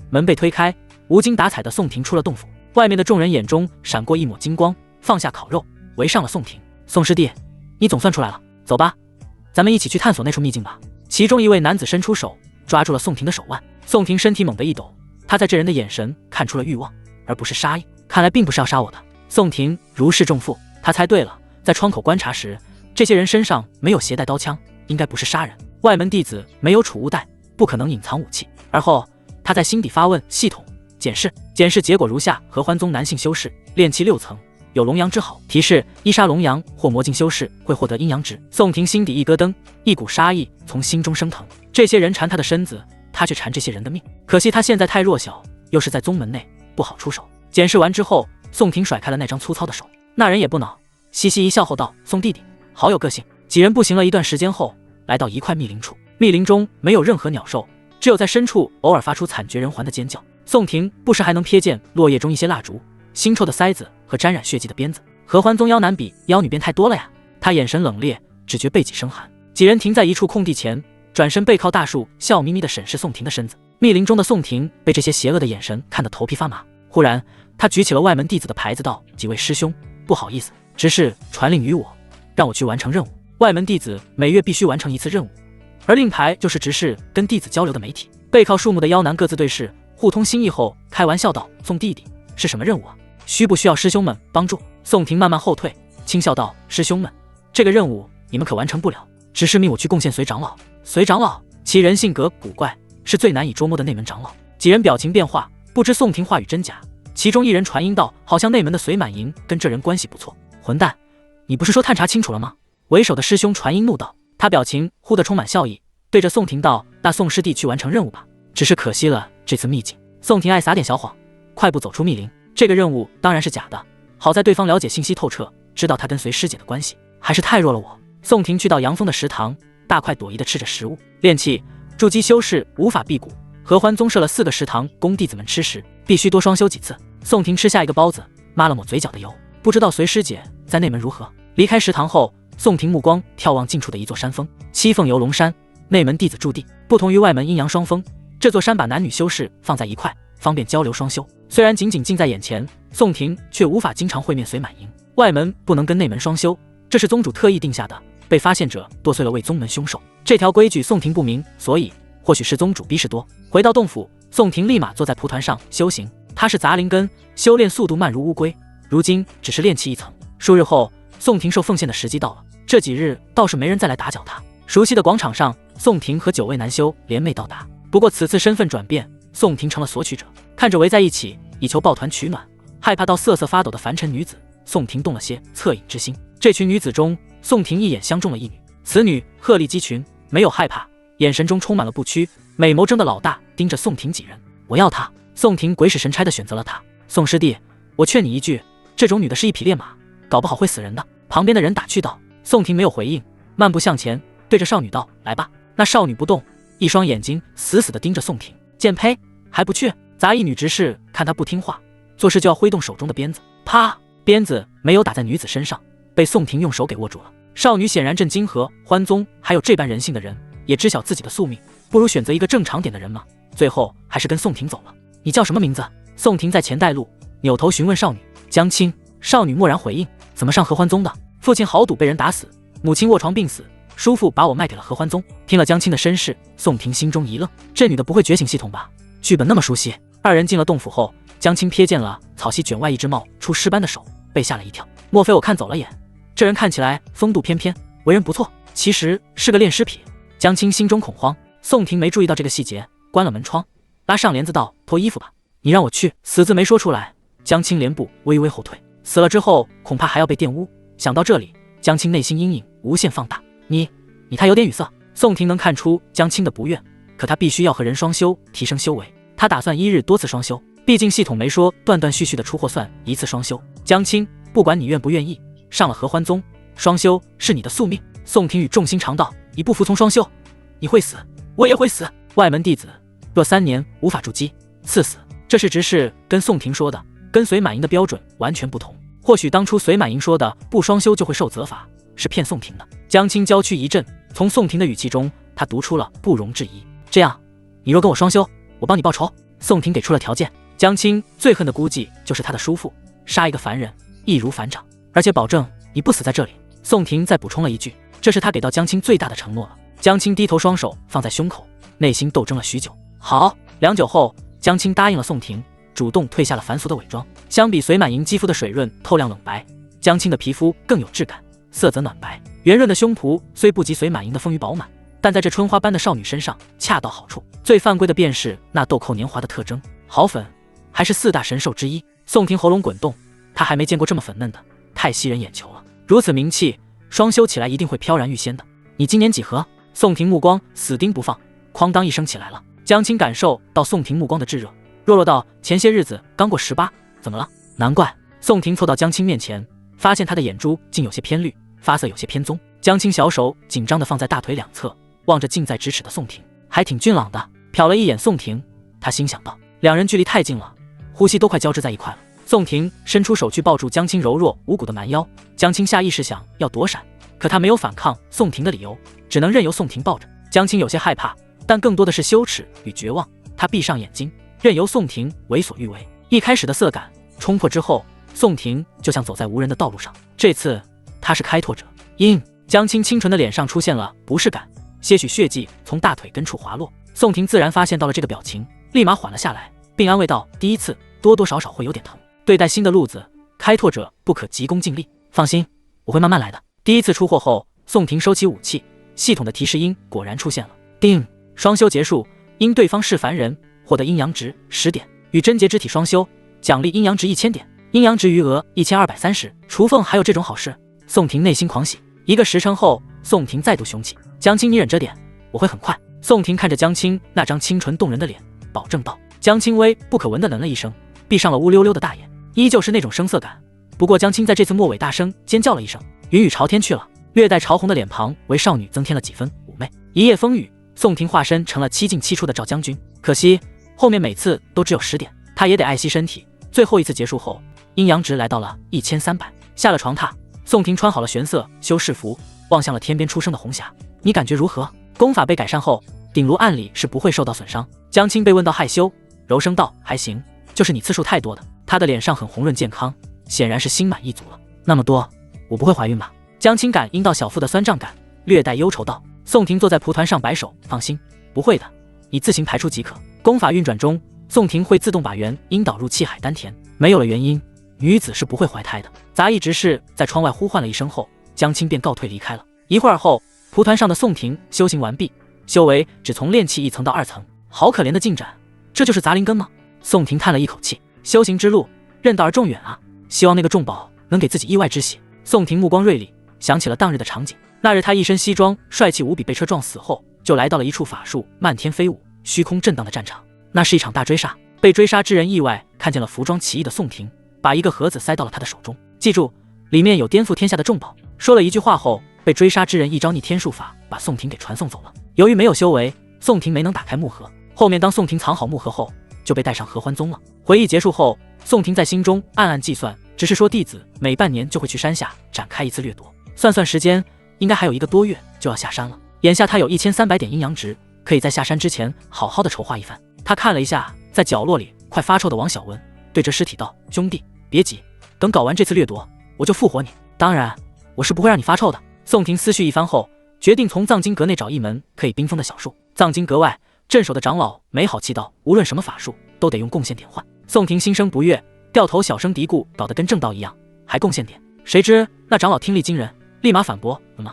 门被推开，无精打采的宋婷出了洞府。外面的众人眼中闪过一抹金光，放下烤肉，围上了宋婷。宋师弟，你总算出来了，走吧，咱们一起去探索那处秘境吧。其中一位男子伸出手抓住了宋婷的手腕，宋婷身体猛地一抖，他在这人的眼神看出了欲望，而不是杀意，看来并不是要杀我的。宋婷如释重负，他猜对了，在窗口观察时，这些人身上没有携带刀枪，应该不是杀人。外门弟子没有储物袋，不可能隐藏武器。而后他在心底发问：系统检视结果如下：合欢宗男性修士，炼气6层，有龙阳之好。提示：一杀龙阳或魔境修士会获得阴阳值。宋婷心底一咯噔，一股杀意从心中升腾。这些人缠他的身子，他却缠这些人的命。可惜他现在太弱小，又是在宗门内，不好出手。检视完之后，宋婷甩开了那张粗糙的手。那人也不恼，嘻嘻一笑后道：宋弟弟好有个性。几人步行了一段时间后，来到一块密林处。密林中没有任何鸟兽，只有在深处偶尔发出惨绝人寰的尖叫。宋婷不时还能瞥见落叶中一些蜡烛、腥臭的塞子和沾染血迹的鞭子。合欢宗妖男比妖女变态多了呀！他眼神冷冽，只觉背脊生寒。几人停在一处空地前，转身背靠大树，笑眯眯地审视宋婷的身子。密林中的宋婷被这些邪恶的眼神看得头皮发麻。忽然，他举起了外门弟子的牌子，道：几位师兄，不好意思，执事传令于我，让我去完成任务。外门弟子每月必须完成1次任务，而令牌就是执事跟弟子交流的媒体。背靠树木的妖男各自对视，互通心意后，开玩笑道：宋弟弟，是什么任务啊？需不需要师兄们帮助？宋婷慢慢后退，轻笑道：师兄们，这个任务你们可完成不了，执事命我去贡献随长老。随长老？其人性格古怪，是最难以捉摸的内门长老。几人表情变化，不知宋婷话语真假。其中一人传音道：好像内门的随满营跟这人关系不错。混蛋，你不是说探查清楚了吗？为首的师兄传音怒道。他表情忽地充满笑意，对着宋婷道：大宋师弟去完成任务吧，只是可惜了这次秘境。宋婷爱撒点小谎，快步走出密林。这个任务当然是假的，好在对方了解信息透彻，知道他跟随师姐的关系，还是太弱了我。宋婷去到杨峰的食堂，大快朵颐地吃着食物。炼气筑基修士无法辟谷，合欢宗设了4个食堂供弟子们吃食，必须多双休几次。宋婷吃下一个包子，抹了抹嘴角的油，不知道随师姐在内门如何。离开食堂后，宋婷目光眺望近处的一座山峰，七凤游龙山，内门弟子驻地。不同于外门阴阳双峰，这座山把男女修士放在一块，方便交流双修。虽然仅仅近在眼前，宋婷却无法经常会面随满营。外门不能跟内门双修，这是宗主特意定下的，被发现者剁碎了为宗门凶手。这条规矩宋婷不明，所以或许是宗主逼事多。回到洞府，宋婷立马坐在蒲团上修行。他是杂灵根，修炼速度慢如乌龟，如今只是炼气1层。数日后，宋婷受奉献的时机到了。这几日倒是没人再来打搅他。熟悉的广场上，宋婷和9位男修联袂到达。不过此次身份转变，宋婷成了索取者。看着围在一起以求抱团取暖，害怕到瑟瑟发抖的凡尘女子，宋婷动了些恻隐之心。这群女子中，宋婷一眼相中了一女，此女鹤立鸡群，没有害怕，眼神中充满了不屈，美眸睁得老大，盯着宋婷几人。我要她。宋婷鬼使神差地选择了她。宋师弟，我劝你一句，这种女的是一匹烈马，搞不好会死人的。旁边的人打趣道。宋婷没有回应，漫步向前，对着少女道：来吧。那少女不动，一双眼睛死死地盯着宋婷。贱胚，还不去？杂役女执事看她不听话，做事就要挥动手中的鞭子。啪！鞭子没有打在女子身上，被宋婷用手给握住了。少女显然震惊，合欢宗还有这般人性的人，也知晓自己的宿命，不如选择一个正常点的人吗？最后还是跟宋婷走了。你叫什么名字？宋婷在前带路，扭头询问少女。江青。少女默然回应。怎么上合欢宗的？父亲豪赌被人打死，母亲卧床病死，叔父把我卖给了合欢宗。听了江青的身世，宋婷心中一愣，这女的不会觉醒系统吧？剧本那么熟悉。二人进了洞府后，江青瞥见了草席卷外一只冒出尸般的手，被吓了一跳。莫非我看走了眼？这人看起来风度翩翩，为人不错，其实是个恋尸癖。江青心中恐慌。宋婷没注意到这个细节，关了门窗，拉上帘子道：脱衣服吧。你让我去。死字没说出来，江青连步微微后退。死了之后恐怕还要被玷污。想到这里，江青内心阴影无限放大。你他有点语塞。宋婷能看出江青的不愿，可他必须要和人双修，提升修为。他打算一日多次双修，毕竟系统没说断断续续的出货算一次双修。江青，不管你愿不愿意，上了合欢宗，双修是你的宿命。宋婷语重心长道：你不服从双修，你会死，我也会死。外门弟子若3年无法筑基，赐死。这是执事跟宋婷说的，跟随满盈的标准完全不同。或许当初随满盈说的不双修就会受责罚，是骗宋婷的。江青娇躯一震，从宋婷的语气中，他读出了不容置疑。这样，你若跟我双修，我帮你报仇。宋婷给出了条件。江青最恨的估计就是他的叔父，杀一个凡人易如反掌，而且保证你不死在这里。宋婷再补充了一句，这是他给到江青最大的承诺了。江青低头，双手放在胸口，内心斗争了许久。好，良久后，江青答应了宋婷，主动褪下了凡俗的伪装。相比隋满盈肌肤的水润透亮冷白，江青的皮肤更有质感，色泽暖白。圆润的胸脯虽不及隋满盈的丰腴饱满，但在这春花般的少女身上恰到好处。最犯规的便是那豆蔻年华的特征。好粉，还是4大神兽之一。宋婷喉咙滚动，她还没见过这么粉嫩的，太吸人眼球了。如此名气，双修起来一定会飘然欲仙的。你今年几何？宋婷目光死盯不放，哐当一声起来了。江青感受到宋婷目光的炙热，弱弱道：前些日子刚过18，怎么了？难怪。宋婷凑到江青面前，发现他的眼珠竟有些偏绿，发色有些偏棕。江青小手紧张地放在大腿两侧，望着近在咫尺的宋婷，还挺俊朗的。瞟了一眼宋婷，他心想到，两人距离太近了，呼吸都快交织在一块了。宋婷伸出手去抱住江青柔弱无骨的蛮腰，江青下意识想要躲闪，可他没有反抗宋婷的理由，只能任由宋婷抱着。江青有些害怕，但更多的是羞耻与绝望。他闭上眼睛，任由宋婷为所欲为。一开始的色感冲破之后，宋婷就像走在无人的道路上。这次他是开拓者。江青清纯的脸上出现了不适感，些许血迹从大腿根处滑落。宋婷自然发现到了这个表情，立马缓了下来，并安慰道：第一次多多少少会有点疼，对待新的路子，开拓者不可急功近利。放心，我会慢慢来的。第一次出货后，宋婷收起武器，系统的提示音果然出现了。叮，双修结束，因对方是凡人，获得阴阳值10点，与贞洁之体双修，奖励阴阳值1000点，阴阳值余额1230。雏凤还有这种好事，宋婷内心狂喜。1个时辰后，宋婷再度雄起。江青，你忍着点，我会很快。宋婷看着江青那张清纯动人的脸，保证道。江青微不可闻的冷了一声，闭上了乌溜溜的大眼，依旧是那种声色感。不过江青在这次末尾大声尖叫了一声，云雨朝天去了，略带潮红的脸庞为少女增添了几分妩媚。一夜风雨，宋婷化身成了7进7出的赵将军，可惜后面每次都只有10点，她也得爱惜身体。最后一次结束后，阴阳值来到了1300。下了床榻，宋婷穿好了玄色修饰服，望向了天边初升的红霞。你感觉如何？功法被改善后，鼎炉按理是不会受到损伤。江青被问到害羞，柔声道：还行，就是你次数太多的。他的脸上很红润健康，显然是心满意足了。那么多，我不会怀孕吧？江青感应到小腹的酸胀感，略带忧愁道。宋婷坐在蒲团上摆手，放心，不会的，你自行排出即可。功法运转中，宋婷会自动把元阴导入气海丹田，没有了元阴，女子是不会怀胎的。杂役执事在窗外呼唤了一声后，江青便告退离开了。一会儿后，蒲团上的宋婷修行完毕，修为只从炼气1层到2层，好可怜的进展，这就是杂灵根吗？宋婷叹了一口气，修行之路任道而重远啊，希望那个重宝能给自己意外之喜。宋婷目光锐利，想起了当日的场景。那日他一身西装，帅气无比，被车撞死后，就来到了一处法术漫天飞舞、虚空震荡的战场。那是一场大追杀，被追杀之人意外看见了服装奇异的宋婷，把一个盒子塞到了他的手中，记住，里面有颠覆天下的重宝。说了一句话后，被追杀之人一招逆天术法把宋婷给传送走了。由于没有修为，宋婷没能打开木盒。后面当宋婷藏好木盒后，就被带上合欢宗了。回忆结束后，宋婷在心中暗暗计算，只是说弟子每半年就会去山下展开一次掠夺，算算时间，应该还有1个多月就要下山了。眼下他有1300点阴阳值，可以在下山之前好好的筹划一番。他看了一下在角落里快发臭的王小文，对着尸体道：“兄弟，别急，等搞完这次掠夺，我就复活你。当然，我是不会让你发臭的。”宋婷思绪一番后，决定从藏经阁内找一门可以冰封的小术。藏经阁外镇守的长老没好气道：“无论什么法术，都得用贡献点换。”宋婷心生不悦，掉头小声嘀咕，搞得跟正道一样，还贡献点。谁知那长老听力惊人，立马反驳：“怎么，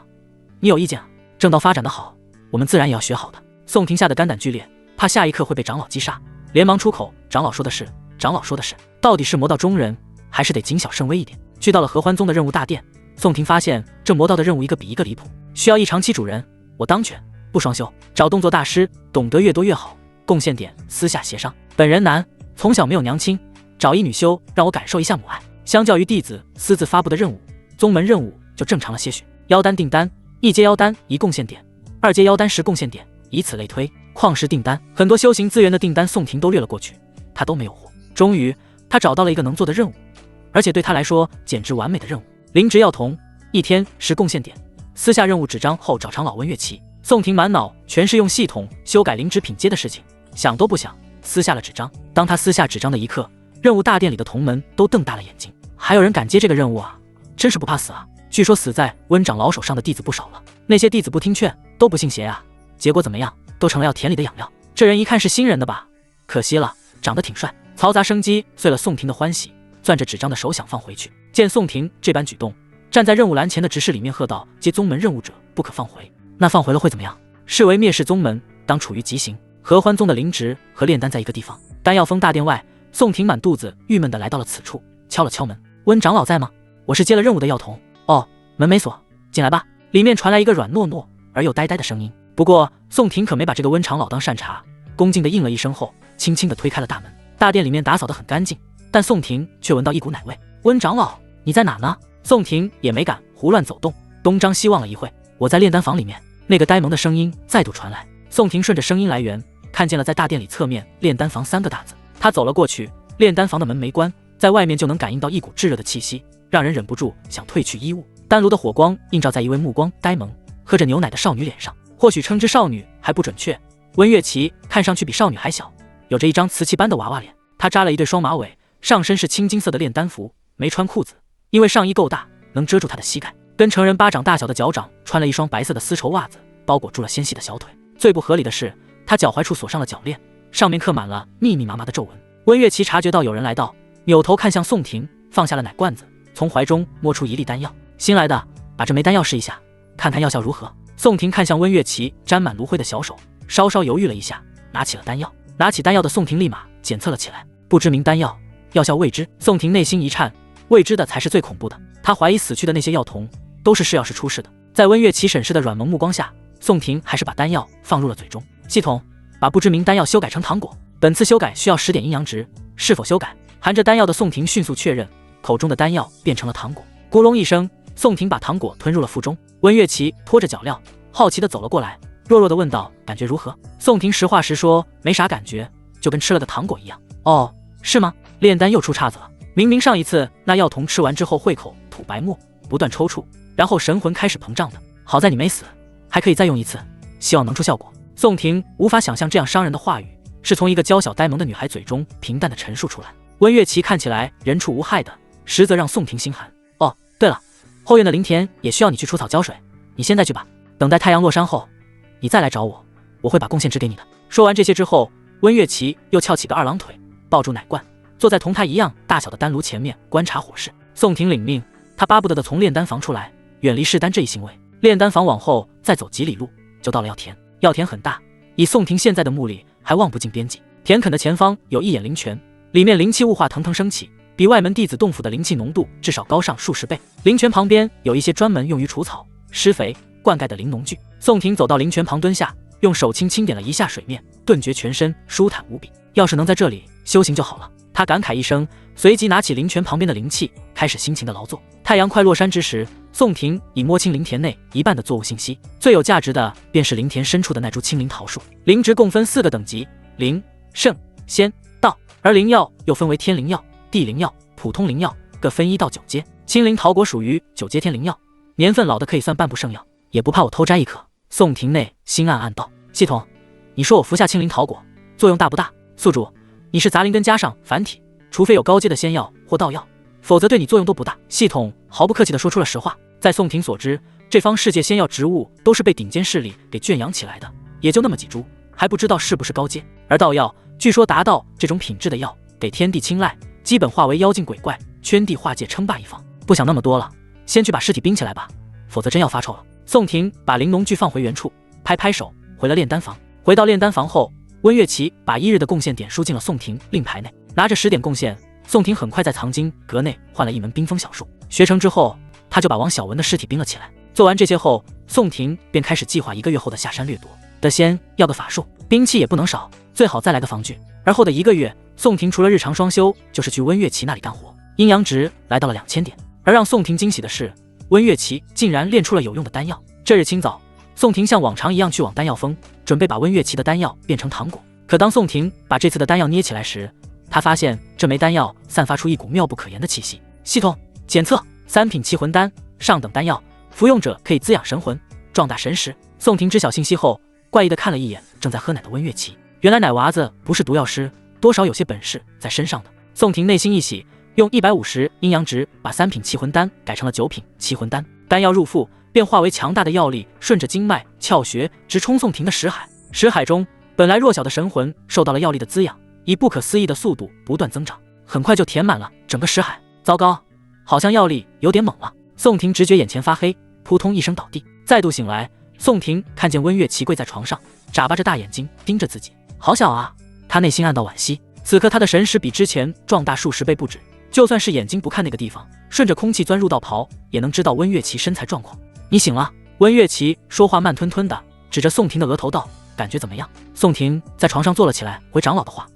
你有意见啊？正道发展的好，我们自然也要学好的。”宋婷吓得肝胆俱裂，怕下一刻会被长老击杀，连忙出口：“长老说的是，长老说的是，到底是魔道中人，还是得谨小慎微一点。”去到了合欢宗的任务大殿，宋婷发现这魔道的任务一个比一个离谱，需要一长期主人，我当权不双修，找动作大师，懂得越多越好，贡献点私下协商。本人男，从小没有娘亲，找一女修让我感受一下母爱。相较于弟子私自发布的任务，宗门任务就正常了些许。妖丹订单，一阶妖丹1贡献点，2阶妖丹10贡献点，以此类推。矿石订单，很多修行资源的订单宋婷都略了过去，他都没有货。终于他找到了一个能做的任务，而且对他来说简直完美的任务。灵植药童，1天10贡献点，撕下任务纸张后找长老温月琪。宋婷满脑全是用系统修改灵植品阶的事情，想都不想撕下了纸张。当他撕下纸张的一刻，任务大殿里的同门都瞪大了眼睛，还有人敢接这个任务啊？真是不怕死啊！据说死在温长老手上的弟子不少了，那些弟子不听劝，都不信邪啊，结果怎么样？都成了药田里的养料。这人一看是新人的吧？可惜了，长得挺帅。嘈杂生机碎了宋婷的欢喜，攥着纸张的手想放回去。见宋婷这般举动，站在任务栏前的执事里面喝道：“接宗门任务者不可放回。”那放回了会怎么样？视为蔑视宗门，当处于极刑。合欢宗的灵植和炼丹在一个地方，丹药峰大殿外，宋婷满肚子郁闷的来到了此处，敲了敲门：“温长老在吗？我是接了任务的药童。”“哦，门没锁，进来吧。”里面传来一个软糯糯而又呆呆的声音。不过宋婷可没把这个温长老当善茬，恭敬的应了一声后，轻轻的推开了大门。大殿里面打扫得很干净，但宋婷却闻到一股奶味。“温长老，你在哪呢？”宋婷也没敢胡乱走动，东张西望了一会：“我在炼丹房里面。”那个呆萌的声音再度传来。宋婷顺着声音来源，看见了在大殿里侧面炼丹房3个大字。他走了过去，炼丹房的门没关，在外面就能感应到一股炙热的气息，让人忍不住想褪去衣物。丹炉的火光映照在一位目光呆萌、喝着牛奶的少女脸上，或许称之少女还不准确。温月琪看上去比少女还小，有着一张瓷器般的娃娃脸。她扎了一对双马尾，上身是青金色的炼丹服，没穿裤子，因为上衣够大，能遮住她的膝盖。跟成人巴掌大小的脚掌穿了一双白色的丝绸袜子，包裹住了纤细的小腿。最不合理的是，她脚踝处锁上了脚链，上面刻满了密密麻麻的皱纹。温月琪察觉到有人来到，扭头看向宋婷，放下了奶罐子，从怀中摸出1粒丹药。“新来的，把这枚丹药试一下，看看药效如何。”宋婷看向温月琪沾满炉灰的小手，稍稍犹豫了一下，拿起了丹药。拿起丹药的宋婷立马检测了起来，不知名丹药，药效未知。宋婷内心一颤，未知的才是最恐怖的。她怀疑死去的那些药童都是试药时出事的。在温月琪审视的软萌目光下，宋婷还是把丹药放入了嘴中。系统把不知名丹药修改成糖果，本次修改需要10点阴阳值，是否修改？含着丹药的宋婷迅速确认，口中的丹药变成了糖果。咕隆一声，宋婷把糖果吞入了腹中。温月琪拖着脚镣，好奇地走了过来，弱弱地问道：“感觉如何？”宋婷实话实说：“没啥感觉，就跟吃了个糖果一样。”“哦，是吗？”炼丹又出岔子了。明明上一次那药童吃完之后会口吐白沫，不断抽搐，然后神魂开始膨胀的。好在你没死，还可以再用一次，希望能出效果。宋婷无法想象这样伤人的话语是从一个娇小呆萌的女孩嘴中平淡地陈述出来。温月琪看起来人畜无害的，实则让宋婷心寒。“哦，对了，后院的灵田也需要你去除草浇水，你现在去吧，等待太阳落山后，你再来找我，我会把贡献值给你的。”说完这些之后，温月琪又翘起个2郎腿，抱住奶罐，坐在同他一样大小的丹炉前面观察火势。宋婷领命，他巴不得从炼丹房出来，远离试丹这一行为。炼丹房往后再走几里路，就到了药田。药田很大，以宋婷现在的目力还望不尽边际。田埂的前方有一眼灵泉，里面灵气雾化腾腾升起，比外门弟子洞府的灵气浓度至少高上数十倍。灵泉旁边有一些专门用于除草、施肥、灌溉的灵农具。宋婷走到灵泉旁蹲下，用手轻轻点了一下水面，顿觉全身舒坦无比。要是能在这里修行就好了，他感慨一声，随即拿起灵泉旁边的灵气，开始辛勤的劳作。太阳快落山之时，宋婷已摸清灵田内一半的作物信息，最有价值的便是灵田深处的那株青灵桃树。灵植共分4个等级：灵、圣、仙、道，而灵药又分为天灵药、地灵药、普通灵药，各分1到9阶。青灵桃果属于9阶天灵药，年份老的可以算半部圣药，也不怕我偷摘一颗。宋婷内心暗暗道：“系统，你说我服下青灵桃果作用大不大？”宿主，你是杂灵根加上凡体，除非有高阶的仙药或道药，否则对你作用都不大。系统毫不客气地说出了实话。在宋婷所知，这方世界仙药植物都是被顶尖势力给圈养起来的，也就那么几株，还不知道是不是高阶。而道药，据说达到这种品质的药，得天地青睐，基本化为妖精鬼怪，圈地化界称霸一方。不想那么多了，先去把尸体冰起来吧，否则真要发臭了。宋婷把灵农具放回原处，拍拍手回了炼丹房。回到炼丹房后，温月琪把1日的贡献点输进了宋婷令牌内，拿着10点贡献，宋婷很快在藏经阁内换了一门冰封小术。学成之后，他就把王小文的尸体冰了起来。做完这些后，宋婷便开始计划1个月后的下山掠夺。得先要个法术，兵器也不能少，最好再来个防具。而后的1个月，宋婷除了日常双修，就是去温月琪那里干活，阴阳值来到了2000点。而让宋婷惊喜的是，温月琪竟然炼出了有用的丹药。这日清早，宋婷像往常一样去往丹药峰，准备把温月琪的丹药变成糖果。可当宋婷把这次的丹药捏起来时，她发现这枚丹药散发出一股妙不可言的气息。系统检测3品7魂丹，上等丹药，服用者可以滋养神魂，壮大神识。宋婷知晓信息后，怪异的看了一眼正在喝奶的温月琪，原来奶娃子不是毒药师，多少有些本事在身上的。宋婷内心一喜，用150阴阳值把3品7魂丹改成了9品7魂丹。丹药入腹，便化为强大的药力，顺着经脉窍穴直冲宋婷的识海。识海中本来弱小的神魂受到了药力的滋养，以不可思议的速度不断增长，很快就填满了整个识海。糟糕，好像药力有点猛了。宋婷直觉眼前发黑，扑通一声倒地。再度醒来，宋婷看见温月琪跪在床上，眨巴着大眼睛盯着自己，好小啊！她内心暗道惋惜。此刻她的神识比之前壮大数10倍不止，就算是眼睛不看那个地方，顺着空气钻入道袍，也能知道温月琪身材状况。你醒了。温月琪说话慢吞吞的，指着宋婷的额头道，感觉怎么样？宋婷在床上坐了起来，回长老的话，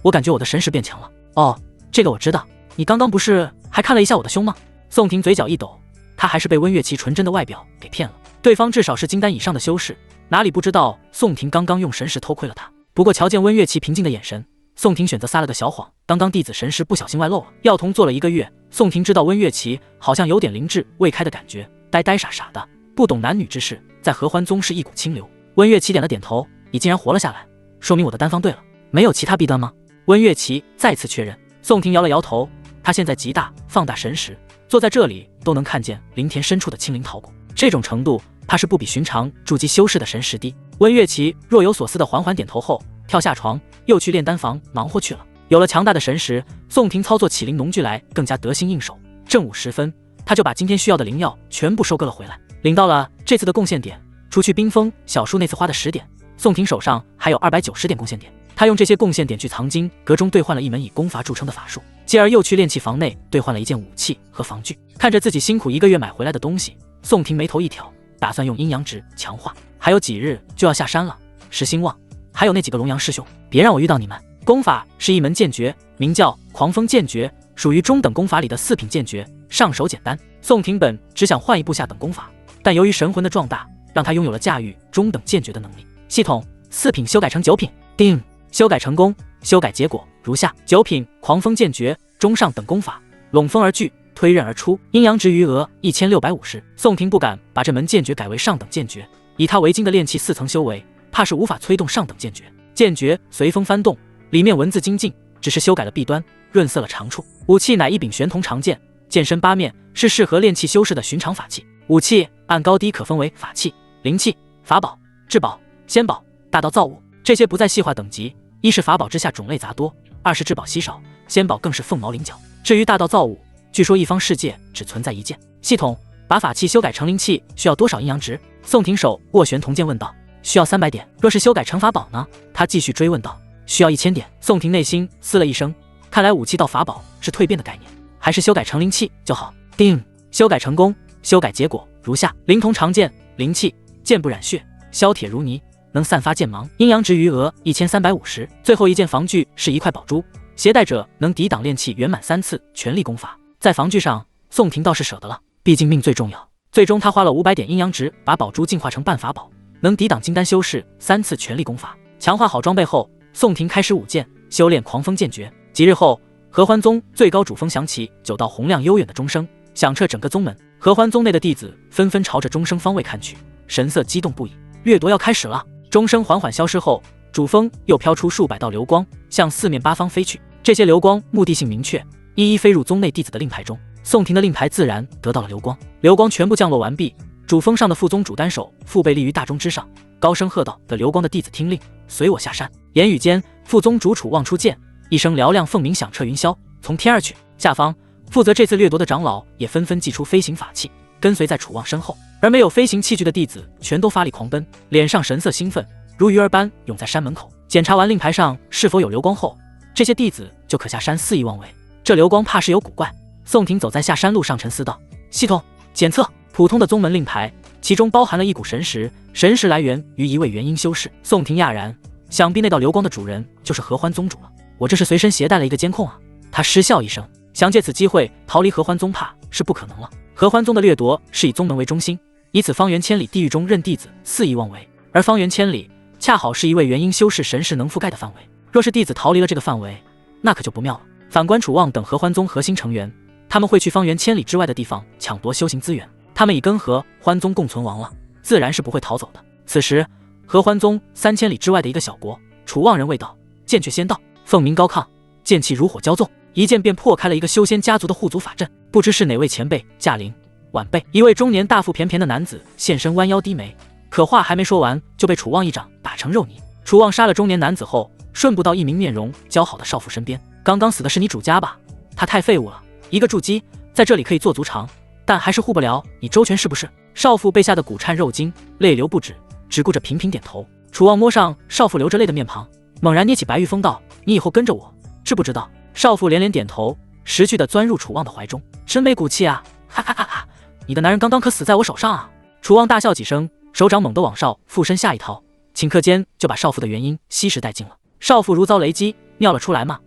我感觉我的神识变强了。哦，这个我知道，你刚刚不是还看了一下我的胸吗？宋婷嘴角一抖，她还是被温月琪纯真的外表给骗了。对方至少是金丹以上的修士，哪里不知道宋婷刚刚用神识偷窥了他。不过瞧见温月琪平静的眼神，宋婷选择撒了个小谎，刚刚弟子神识不小心外漏了。药童做了1个月，宋婷知道温月琪好像有点灵智未开的感觉，呆呆傻傻的，不懂男女之事，在合欢宗是一股清流。温月琪点了点头，你竟然活了下来，说明我的丹方对了。没有其他弊端吗？温月琪再次确认。宋婷摇了摇头，她现在极大放大神识，坐在这里都能看见灵田深处的青灵桃果，这种程度怕是不比寻常筑基修士的神识低。温月琪若有所思的缓缓点头后，跳下床又去炼丹房忙活去了。有了强大的神识，宋婷操作起灵农具来更加得心应手。正午时分，他就把今天需要的灵药全部收割了回来，领到了这次的贡献点。除去冰封小树那次花的10点，宋婷手上还有290点贡献点。他用这些贡献点去藏经阁中兑换了一门以功法著称的法术，继而又去炼器房内兑换了一件武器和防具。看着自己辛苦1个月买回来的东西，宋婷眉头一挑，打算用阴阳值强化。还有几日就要下山了，石兴旺还有那几个龙阳师兄，别让我遇到你们。功法是一门剑诀，名叫狂风剑诀，属于中等功法里的4品剑诀，上手简单。宋婷本只想换一部下等功法，但由于神魂的壮大，让他拥有了驾驭中等剑诀的能力。系统4品修改成9品，定修改成功，修改结果如下：9品狂风剑诀，中上等功法，拢风而聚，推刃而出，阴阳值余额1650。宋婷不敢把这门剑诀改为上等剑诀，以他为今的炼器4层修为，怕是无法催动上等剑诀。剑诀随风翻动，里面文字精进，只是修改了弊端，润色了长处。武器乃一柄玄铜长剑，剑身8面，是适合炼器修士的寻常法器。武器按高低可分为法器、灵器、法宝、至宝、仙宝、大道造物，这些不再细化等级。一是法宝之下种类杂多，二是至宝稀少，仙宝更是凤毛麟角。至于大道造物，据说一方世界只存在一件。系统把法器修改成灵器需要多少阴阳值？宋婷手握玄铜剑问道。需要300点。若是修改成法宝呢？他继续追问道。需要1000点。宋婷内心嘶了一声，看来武器到法宝是蜕变的概念，还是修改成灵器就好。定修改成功，修改结果如下：灵铜长剑，灵器，剑不染血，削铁如泥，能散发剑芒，阴阳值余额1350。最后一件防具是1块宝珠，携带者能抵挡炼器圆满3次全力功法。在防具上，宋婷倒是舍得了，毕竟命最重要。最终他花了500点阴阳值，把宝珠进化成半法宝，能抵挡金丹修士3次全力功法。强化好装备后，宋婷开始舞剑，修炼狂风剑诀。几日后，合欢宗最高主峰响起9道洪亮悠远的钟声，响彻整个宗门。合欢宗内的弟子纷纷朝着钟声方位看去，神色激动不已。掠夺要开始了。钟声缓缓消失后，主峰又飘出数百道流光，向四面八方飞去。这些流光目的性明确，一一飞入宗内弟子的令牌中。宋廷的令牌自然得到了流光。流光全部降落完毕，主峰上的副宗主单手腹背立于大钟之上，高声喝道：“得流光的弟子听令，随我下山。”言语间，副宗主楚望出剑，一声嘹亮凤鸣响彻云霄，从天而去。下方负责这次掠夺的长老也纷纷祭出飞行法器，跟随在楚望身后。而没有飞行器具的弟子全都发力狂奔，脸上神色兴奋，如鱼儿般涌在山门口。检查完令牌上是否有流光后，这些弟子就可下山肆意妄为。这流光怕是有古怪。宋廷走在下山路上沉思道：“系统检测，普通的宗门令牌，其中包含了一股神识，神识来源于一位元婴修士。”宋廷讶然，想必那道流光的主人就是合欢宗主了。我这是随身携带了一个监控啊！他失笑一声，想借此机会逃离合欢宗怕是不可能了。合欢宗的掠夺是以宗门为中心，以此方圆千里地域中任弟子肆意妄为，而方圆千里恰好是一位元婴修士神识能覆盖的范围。若是弟子逃离了这个范围，那可就不妙了。反观楚望等合欢宗核心成员，他们会去方圆千里之外的地方抢夺修行资源，他们已跟合欢宗共存亡了，自然是不会逃走的。此时合欢宗3000里之外的一个小国，楚望人未到，剑却先到，凤鸣高亢，剑气如火骄纵，一剑便破开了一个修仙家族的护族法阵。不知是哪位前辈驾临。晚辈一位中年大腹便便的男子现身，弯腰低眉，可话还没说完就被楚望一掌打成肉泥。楚望杀了中年男子后，顺步到一名面容姣好的少妇身边：“刚刚死的是你主家吧？他太废物了，一个筑基在这里可以做足长，但还是护不了你周全是不是？”少妇被吓得骨颤肉惊，泪流不止，只顾着频频点头。楚望摸上少妇流着泪的面庞，猛然捏起白玉峰道：“你以后跟着我，知不知道？”少妇连连点头，识趣地钻入楚望的怀中：“真没骨气啊！哈哈哈哈！你的男人刚刚可死在我手上啊！”楚望大笑几声，手掌猛地往少妇身下一掏，顷刻间就把少妇的元婴吸食殆尽了。少妇如遭雷击，尿了出来嘛，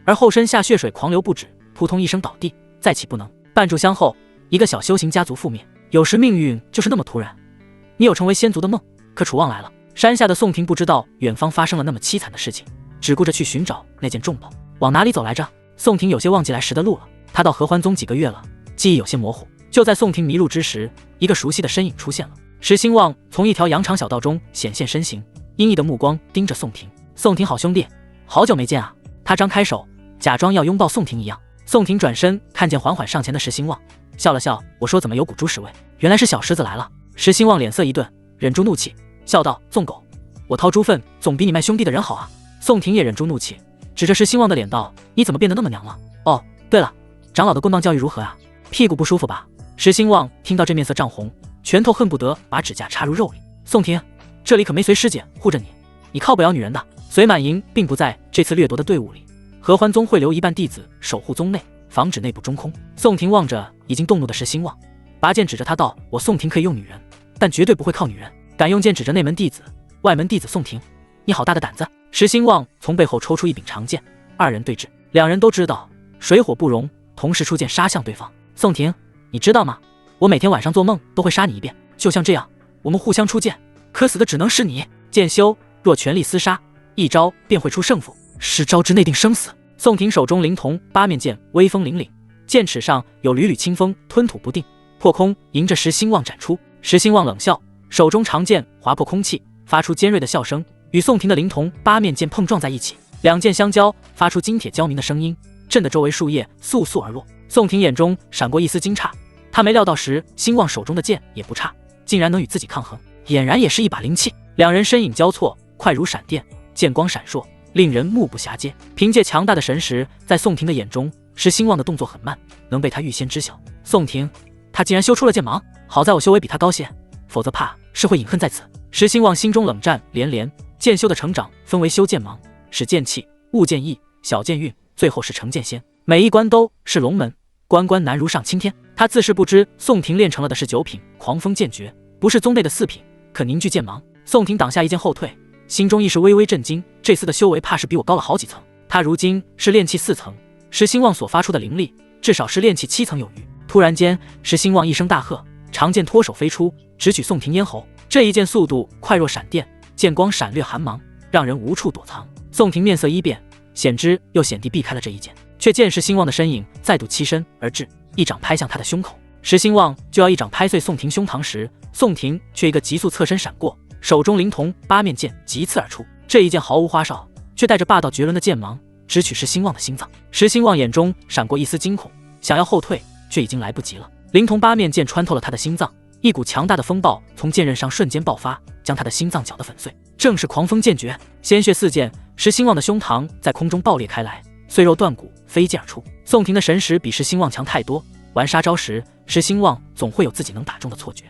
而后身下血水狂流不止，扑通一声倒地，再起不能。半炷香后，一个小修行家族覆灭。有时命运就是那么突然，你有成为仙族的梦，可楚望来了。山下的宋廷不知道远方发生了那么凄惨的事情，只顾着去寻找那件重宝。往哪里走来着？宋廷有些忘记来时的路了。他到合欢宗几个月了，记忆有些模糊。就在宋廷迷路之时，一个熟悉的身影出现了。石兴旺从一条羊肠小道中显现身形，阴翳的目光盯着宋廷。宋廷好兄弟，好久没见啊！他张开手，假装要拥抱宋廷一样。宋廷转身看见缓缓上前的石兴旺，笑了笑：“我说怎么有股猪屎味？原来是小狮子来了。”石兴旺脸色一顿，忍住怒气，笑道：“纵狗，我掏猪粪总比你卖兄弟的人好啊！”宋廷也忍住怒气，指着石兴旺的脸道：“你怎么变得那么娘了？哦，对了，长老的棍棒教育如何啊？屁股不舒服吧？”石兴旺听到这面色涨红，拳头恨不得把指甲插入肉里。宋廷，这里可没随师姐护着你，你靠不了女人的。隋满营并不在这次掠夺的队伍里，合欢宗会留一半弟子守护宗内，防止内部中空。宋廷望着已经动怒的石兴旺，拔剑指着他道：“我宋廷可以用女人，但绝对不会靠女人。敢用剑指着内门弟子、外门弟子宋廷，你好大的胆子！”石兴旺从背后抽出一柄长剑，二人对峙，两人都知道水火不容，同时出剑杀向对方。宋廷，你知道吗？我每天晚上做梦都会杀你一遍，就像这样，我们互相出剑，可死的只能是你。剑修若全力厮杀，一招便会出胜负，10招之内定生死。宋廷手中灵瞳八面剑威风凛凛，剑齿上有缕缕清风吞吐不定，破空迎着石兴旺斩出。石兴旺冷笑，手中长剑划破空气，发出尖锐的笑声，与宋廷的灵瞳八面剑碰撞在一起，两剑相交，发出金铁交鸣的声音，震得周围树叶簌簌而落。宋廷眼中闪过一丝惊诧，他没料到石兴旺手中的剑也不差，竟然能与自己抗衡，俨然也是一把灵气。两人身影交错，快如闪电，剑光闪烁，令人目不暇接。凭借强大的神识，在宋廷的眼中，石兴旺的动作很慢，能被他预先知晓。宋廷，他竟然修出了剑芒，好在我修为比他高些，否则怕是会饮恨在此。石兴旺心中冷战连连，剑修的成长分为修剑芒、使剑气、悟剑意、小剑运，最后是成剑仙，每一关都是龙门，关关难如上青天。他自是不知宋廷练成了的是9品狂风剑诀，不是宗内的4品，可凝聚剑芒。宋廷挡下一剑后退，心中亦是微微震惊，这厮的修为怕是比我高了好几层。他如今是炼气4层，石兴旺所发出的灵力至少是炼气7层有余。突然间，石兴旺一声大喝，长剑脱手飞出，直取宋廷咽喉。这一剑速度快若闪电，剑光闪掠寒芒，让人无处躲藏。宋廷面色一变，险之又险地避开了这一剑，却见石兴旺的身影再度栖身而至，一掌拍向他的胸口。石兴旺就要一掌拍碎宋廷胸膛时，宋廷却一个急速侧身闪过，手中灵瞳八面剑急刺而出。这一剑毫无花哨，却带着霸道绝伦的剑芒，直取石兴旺的心脏。石兴旺眼中闪过一丝惊恐，想要后退，却已经来不及了。灵童八面剑穿透了他的心脏，一股强大的风暴从剑刃上瞬间爆发，将他的心脏搅得粉碎。正是狂风剑诀，鲜血四溅，石兴旺的胸膛在空中爆裂开来，碎肉断骨，飞溅而出。宋婷的神识比石兴旺强太多，玩杀招时，石兴旺总会有自己能打中的错觉。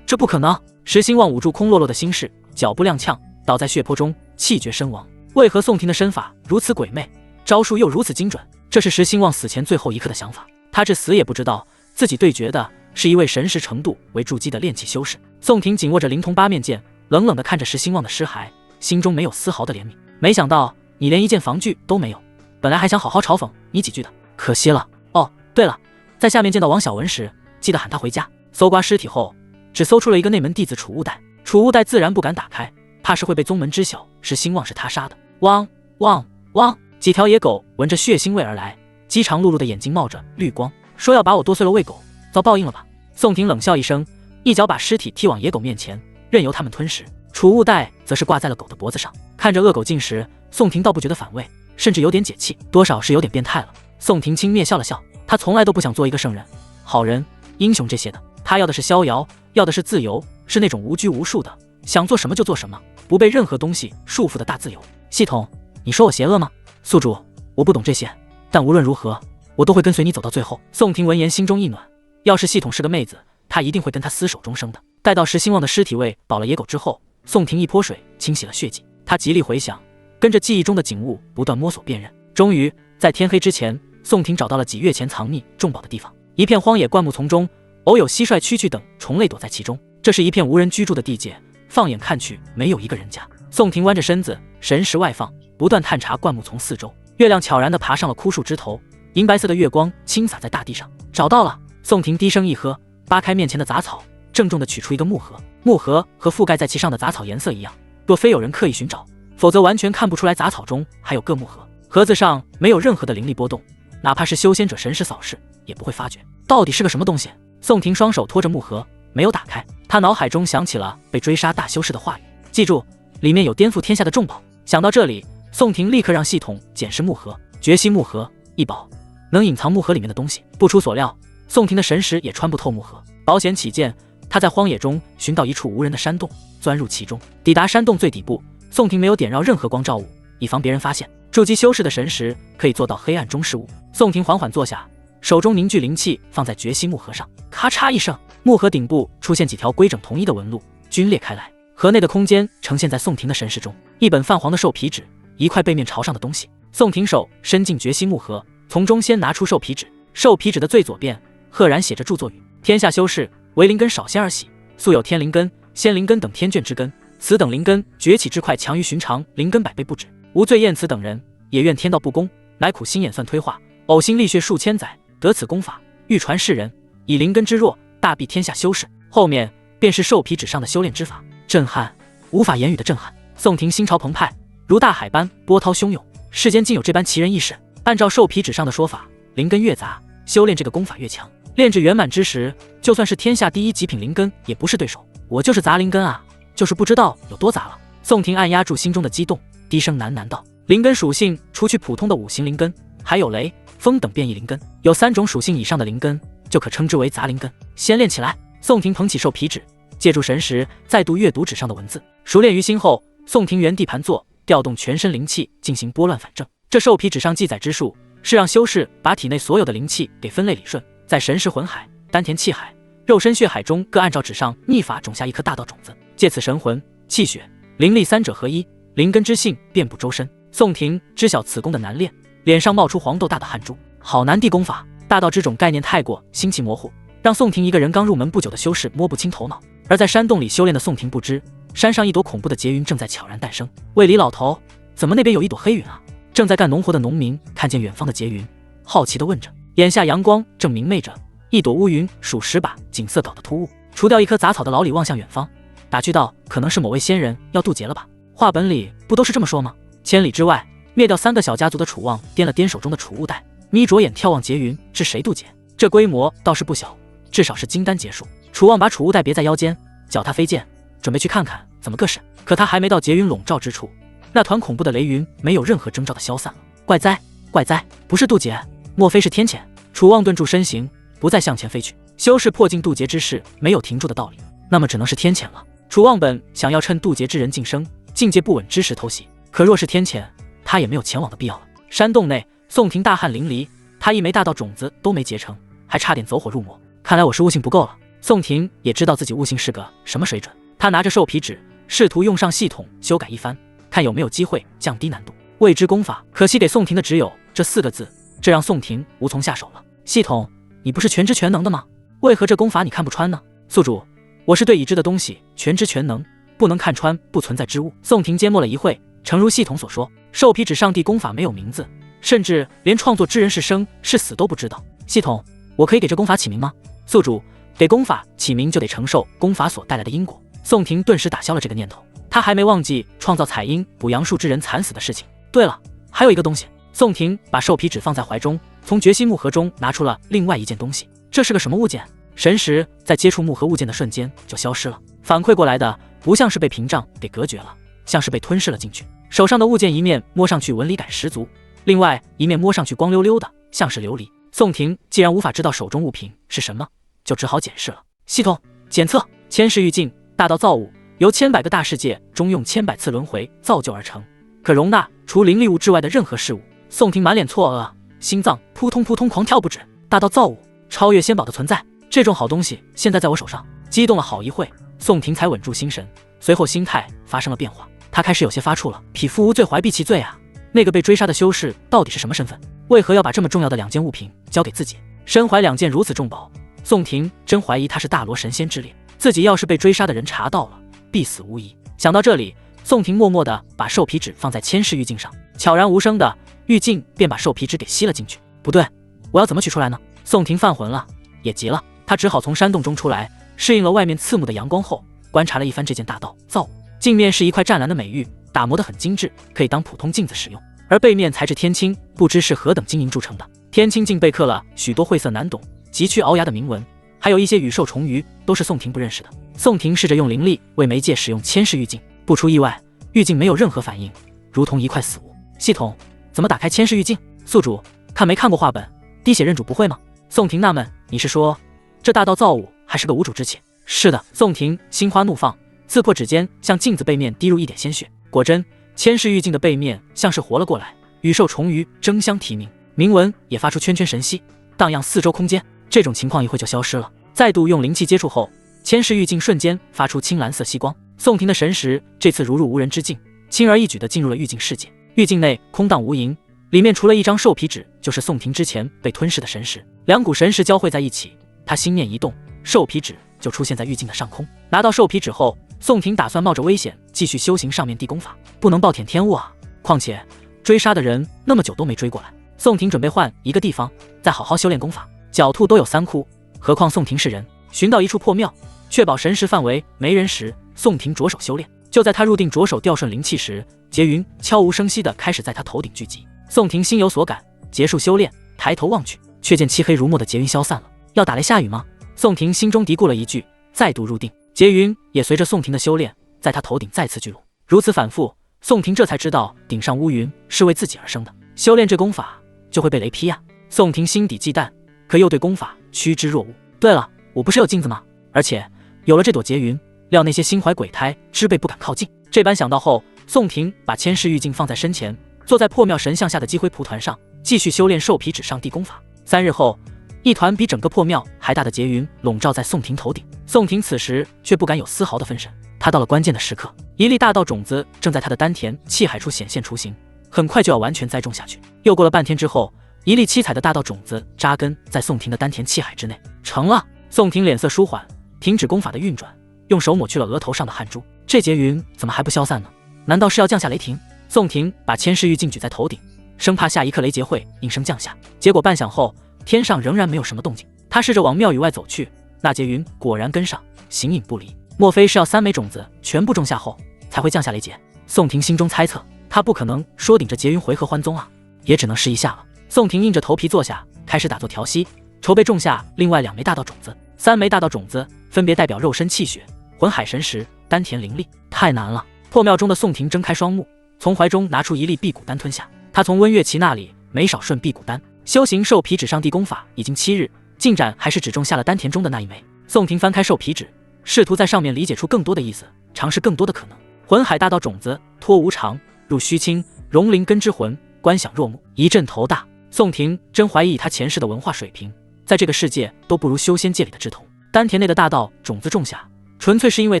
这不可能！石兴旺捂住空落落的心事，脚步踉跄，倒在血泊中，气绝身亡。为何宋婷的身法如此鬼魅，招数又如此精准？这是石兴旺死前最后一刻的想法。他至死也不知道，自己对决的是一位神识程度为筑基的炼气修士。宋婷紧握着灵童八面剑，冷冷地看着石兴旺的尸骸，心中没有丝毫的怜悯。没想到你连一件防具都没有，本来还想好好嘲讽你几句的，可惜了。哦，对了，在下面见到王小文时，记得喊他回家。搜刮尸体后，只搜出了一个内门弟子储物袋，储物袋自然不敢打开，怕是会被宗门知晓石兴旺是他杀的。汪汪汪！几条野狗闻着血腥味而来，饥肠辘辘的眼睛冒着绿光，说要把我剁碎了喂狗，遭报应了吧？宋婷冷笑一声，一脚把尸体踢往野狗面前，任由他们吞食。储物袋则是挂在了狗的脖子上，看着恶狗进食，宋婷倒不觉得反胃，甚至有点解气，多少是有点变态了。宋婷轻蔑笑了笑，她从来都不想做一个圣人、好人、英雄这些的，她要的是逍遥，要的是自由，是那种无拘无束的，想做什么就做什么，不被任何东西束缚的大自由。系统，你说我邪恶吗？宿主，我不懂这些，但无论如何，我都会跟随你走到最后。宋婷闻言心中一暖，要是系统是个妹子，她一定会跟他厮守终生的。待到石兴旺的尸体喂饱了野狗之后，宋婷一泼水清洗了血迹，她极力回想，跟着记忆中的景物不断摸索辨认，终于在天黑之前，宋婷找到了几月前藏匿重宝的地方，一片荒野灌木丛中，偶有蟋蟀、蛐蛐等虫类躲在其中。这是一片无人居住的地界，放眼看去没有一个人家。宋婷弯着身子，神识外放，不断探查灌木丛四周。月亮悄然地爬上了枯树枝头，银白色的月光倾洒在大地上。找到了！宋婷低声一喝，扒开面前的杂草，郑重地取出一个木盒。木盒和覆盖在其上的杂草颜色一样，若非有人刻意寻找，否则完全看不出来杂草中还有个木盒。盒子上没有任何的灵力波动，哪怕是修仙者神识扫视也不会发觉。到底是个什么东西？宋婷双手托着木盒，没有打开。她脑海中想起了被追杀大修士的话语，记住，里面有颠覆天下的重宝。想到这里，宋婷立刻让系统检视木盒。绝息木盒，一宝，能隐藏木盒里面的东西。不出所料，宋婷的神识也穿不透木盒。保险起见，她在荒野中寻到一处无人的山洞，钻入其中。抵达山洞最底部，宋婷没有点绕任何光照物，以防别人发现。筑基修士的神识可以做到黑暗中视物。宋婷缓缓坐下，手中凝聚灵气放在绝息木盒上，咔嚓一声，木盒顶部出现几条规整统一的纹路，皲裂开来。盒内的空间呈现在宋婷的神识中，一本泛黄的兽皮纸，一块背面朝上的东西。宋婷手伸进绝息木盒，从中先拿出兽皮纸。兽皮纸的最左边赫然写着著作语：天下修士为灵根少仙而喜，素有天灵根、仙灵根等天眷之根，此等灵根崛起之快，强于寻常灵根100倍不止。无罪验此等人，也愿天道不公，乃苦心演算推化，呕心沥血数千载，得此功法，欲传世人，以灵根之弱，大庇天下修士。后面便是兽皮纸上的修炼之法，震撼，无法言语的震撼。宋婷心潮澎湃，如大海般波涛汹涌。世间竟有这般奇人异事。按照兽皮纸上的说法，灵根越杂，修炼这个功法越强。炼至圆满之时，就算是天下第一极品灵根也不是对手。我就是杂灵根啊，就是不知道有多杂了。宋婷按压住心中的激动，低声喃喃道：灵根属性除去普通的5行灵根，还有雷、风等变异灵根，有3种属性以上的灵根就可称之为杂灵根。先练起来。宋婷捧起兽皮纸，借助神识再度阅读纸上的文字，熟练于心后，宋婷原地盘坐，调动全身灵气进行拨乱反正。这兽皮纸上记载之术，是让修士把体内所有的灵气给分类理顺，在神识魂海、丹田气海、肉身血海中各按照纸上秘法种下一颗大道种子，借此神魂、气血、灵力3者合一，灵根之性遍布周身。宋婷知晓此功的难练，脸上冒出黄豆大的汗珠。好难的功法，大道之种概念太过心气模糊，让宋婷一个人刚入门不久的修士摸不清头脑。而在山洞里修炼的宋婷不知，山上一朵恐怖的劫云正在悄然诞生。喂，李老头，怎么那边有一朵黑云啊？正在干农活的农民看见远方的劫云，好奇地问着。眼下阳光正明媚着，一朵乌云数10把，景色搞得突兀。除掉一棵杂草的老李望向远方，打趣道：可能是某位仙人要渡劫了吧？话本里不都是这么说吗？千里之外，灭掉3个小家族的楚望掂了掂手中的储物袋，眯着眼眺望劫云，是谁渡劫？这规模倒是不小，至少是金丹劫数。楚望把储物袋别在腰间，脚踏飞剑，准备去看看怎么个事。可他还没到劫云笼罩之处，那团恐怖的雷云没有任何征兆的消散了。怪哉，怪哉，不是渡劫，莫非是天谴？楚望顿住身形，不再向前飞去。修士破镜渡劫之事没有停住的道理，那么只能是天谴了。楚望本想要趁渡劫之人晋升、境界不稳之时偷袭，可若是天谴，他也没有前往的必要了。山洞内，宋婷大汗淋漓，他一枚大道种子都没结成，还差点走火入魔。看来我是悟性不够了。宋婷也知道自己悟性是个什么水准，他拿着兽皮纸，试图用上系统修改一番，看有没有机会降低难度。未知功法，可惜给宋婷的只有这4个字，这让宋婷无从下手了。系统，你不是全知全能的吗？为何这功法你看不穿呢？宿主，我是对已知的东西全知全能，不能看穿不存在之物。宋婷缄默了一会，诚如系统所说，兽皮纸上帝功法没有名字，甚至连创作之人是生是死都不知道。系统，我可以给这功法起名吗？宿主，给功法起名就得承受功法所带来的因果。宋婷顿时打消了这个念头，他还没忘记创造彩阴补阳术之人惨死的事情。对了，还有一个东西。宋婷把兽皮纸放在怀中，从决心木盒中拿出了另外一件东西。这是个什么物件？神识在接触木盒物件的瞬间就消失了，反馈过来的不像是被屏障给隔绝了，像是被吞噬了进去。手上的物件一面摸上去纹理感十足，另外一面摸上去光溜溜的，像是琉璃。宋婷既然无法知道手中物品是什么，就只好检视了。系统检测：千世玉镜，大道造物，由千百个大世界中用千百次轮回造就而成，可容纳除灵力物之外的任何事物。宋婷满脸错愕，心脏扑通扑通狂跳不止。大道造物，超越仙宝的存在，这种好东西现在在我手上。激动了好一会，宋婷才稳住心神，随后心态发生了变化，她开始有些发怵了。匹夫无罪，怀璧其罪啊！那个被追杀的修士到底是什么身份？为何要把这么重要的2件物品交给自己？身怀2件如此重宝，宋婷真怀疑他是大罗神仙之列，自己要是被追杀的人查到了，必死无疑。想到这里，宋婷默默地把兽皮纸放在千世玉镜上，悄然无声的玉镜便把兽皮纸给吸了进去。不对，我要怎么取出来呢？宋婷犯浑了，也急了，他只好从山洞中出来，适应了外面刺目的阳光后，观察了一番这件大道造物。镜面是一块湛蓝的美玉，打磨得很精致，可以当普通镜子使用，而背面材质天青，不知是何等晶莹铸成的。天青镜被刻了许多晦涩难懂、极具鳌牙的铭文，还有一些羽兽虫鱼，都是宋婷不认识的。宋婷试着用灵力为媒介使用千世玉镜，不出意外，玉镜没有任何反应，如同一块死物。系统，怎么打开千世玉镜？宿主，看没看过画本？滴血认主不会吗？宋婷纳闷，你是说这大道造物还是个无主之气？是的。宋婷心花怒放，刺破指尖向镜子背面滴入一点鲜血，果真千世玉镜的背面像是活了过来，羽兽虫鱼争相啼鸣，铭文也发出圈圈神息，荡漾四周空间。这种情况一会就消失了。再度用灵气接触后，千世玉镜瞬间发出青蓝色息光。宋婷的神识这次如入无人之境，轻而易举地进入了玉镜世界。玉镜内空荡无垠，里面除了一张兽皮纸，就是宋婷之前被吞噬的神识。2股神识交汇在一起，他心念一动，兽皮纸就出现在玉镜的上空。拿到兽皮纸后，宋婷打算冒着危险继续修行上面地功法，不能暴殄天物啊！况且追杀的人那么久都没追过来，宋婷准备换一个地方再好好修炼功法。狡兔都有3窟，何况宋婷是人。寻到一处破庙，确保神识范围没人时，宋婷着手修炼。就在他入定着手调顺灵气时，劫云悄无声息地开始在他头顶聚集。宋婷心有所感，结束修炼，抬头望去，却见漆黑如墨的劫云消散了。要打雷下雨吗？宋婷心中嘀咕了一句，再度入定。劫云也随着宋婷的修炼，在他头顶再次聚拢。如此反复，宋婷这才知道顶上乌云是为自己而生的。修炼这功法就会被雷劈啊！宋婷心底忌惮，可又对功法趋之若鹜。对了，我不是有镜子吗？而且有了这朵劫云，料那些心怀鬼胎之辈不敢靠近。这般想到后，宋婷把千世玉镜放在身前，坐在破庙神像下的积灰蒲团上，继续修炼兽皮纸上地功法。3日后，一团比整个破庙还大的劫云笼罩在宋婷头顶。宋婷此时却不敢有丝毫的分神，他到了关键的时刻，一粒大道种子正在他的丹田气海处显现雏形，很快就要完全栽种下去。又过了半天之后，一粒七彩的大道种子扎根在宋婷的丹田气海之内，成了。宋婷脸色舒缓，停止功法的运转，用手抹去了额头上的汗珠。这劫云怎么还不消散呢？难道是要降下雷霆？宋婷把千世玉镜举在头顶，生怕下一刻雷劫会应声降下。结果半晌后，天上仍然没有什么动静。他试着往庙宇外走去，那劫云果然跟上，形影不离。莫非是要3枚种子全部种下后才会降下雷劫？宋婷心中猜测，他不可能说顶着劫云回纥欢宗啊，也只能试一下了。宋婷硬着头皮坐下，开始打坐调息，筹备种下另外2枚大道种子。3枚大道种子分别代表肉身气血、魂海神识、丹田灵力。太难了。破庙中的宋婷睁开双目，从怀中拿出一粒辟谷丹吞下。他从温月琪那里没少顺辟谷丹，修行兽皮纸上地功法已经7日，进展还是只种下了丹田中的那一枚。宋婷翻开兽皮纸，试图在上面理解出更多的意思，尝试更多的可能。魂海大道种子，托无常，入虚清，融灵根之魂，观想若目，一阵头大。宋婷真怀疑他前世的文化水平，在这个世界都不如修仙界里的志同。丹田内的大道种子种下，纯粹是因为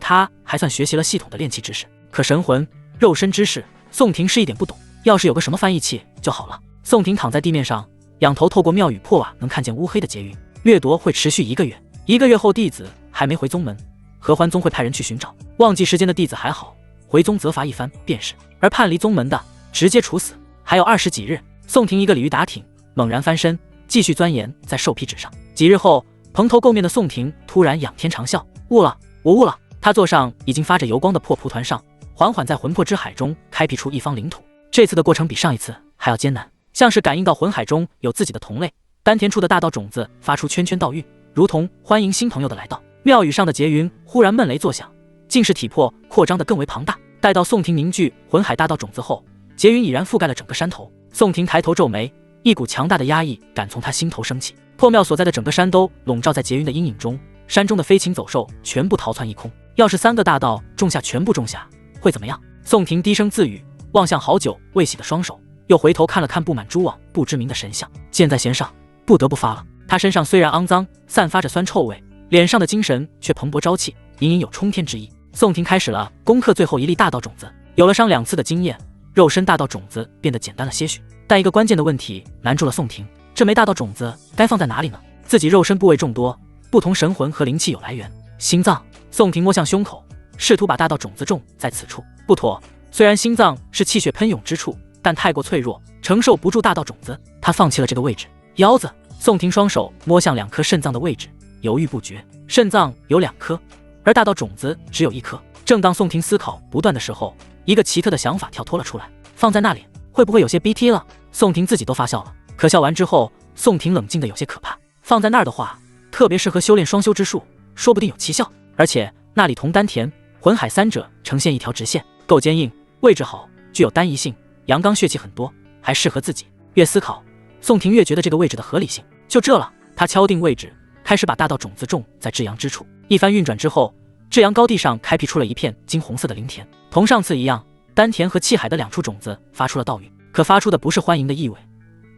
他还算学习了系统的炼气知识，可神魂、肉身之事，宋婷是一点不懂。要是有个什么翻译器就好了。宋婷躺在地面上，仰头透过庙宇破瓦能看见乌黑的劫云。掠夺会持续1个月，1个月后弟子还没回宗门，合欢宗会派人去寻找。忘记时间的弟子还好，回宗责罚一番便是，而叛离宗门的直接处死。还有20几日，宋婷一个鲤鱼打挺，猛然翻身，继续钻研在兽皮纸上。几日后，蓬头垢面的宋婷突然仰天长啸：“悟了，我悟了！”他坐上已经发着油光的破蒲团上，缓缓在魂魄之海中开辟出一方领土。这次的过程比上一次还要艰难，像是感应到魂海中有自己的同类，丹田处的大道种子发出圈圈道域，如同欢迎新朋友的来到。庙宇上的劫云忽然闷雷作响，竟是体魄扩张得更为庞大。待到宋婷凝聚魂海大道种子后，劫云已然覆盖了整个山头。宋婷抬头皱眉，一股强大的压抑感从他心头升起。破庙所在的整个山都笼罩在劫云的阴影中，山中的飞禽走兽全部逃窜一空。要是3个大道种下全部种下，会怎么样？宋婷低声自语，望向好久未洗的双手，又回头看了看布满蛛网不知名的神像，箭在弦上，不得不发了。他身上虽然肮脏，散发着酸臭味，脸上的精神却蓬勃朝气，隐隐有冲天之意。宋婷开始了攻克最后一粒大道种子，有了上2次的经验，肉身大道种子变得简单了些许。但一个关键的问题难住了宋婷，这枚大道种子该放在哪里呢？自己肉身部位众多，不同神魂和灵气有来源。心脏，宋婷摸向胸口，试图把大道种子种在此处。不妥，虽然心脏是气血喷涌之处，但太过脆弱，承受不住大道种子。他放弃了这个位置。腰子，宋婷双手摸向2颗肾脏的位置，犹豫不决。肾脏有2颗，而大道种子只有1颗。正当宋婷思考不断的时候，一个奇特的想法跳脱了出来：放在那里会不会有些 BT 了？宋婷自己都发笑了。可笑完之后，宋婷冷静的有些可怕。放在那儿的话，特别适合修炼双修之术，说不定有奇效。而且那里同丹田、魂海3者呈现一条直线，够坚硬，位置好，具有单一性，阳刚血气很多，还适合自己。越思考，宋婷越觉得这个位置的合理性。就这了，他敲定位置，开始把大道种子种在至阳之处。一番运转之后，至阳高地上开辟出了一片金红色的灵田，同上次一样，丹田和气海的2处种子发出了道语，可发出的不是欢迎的意味，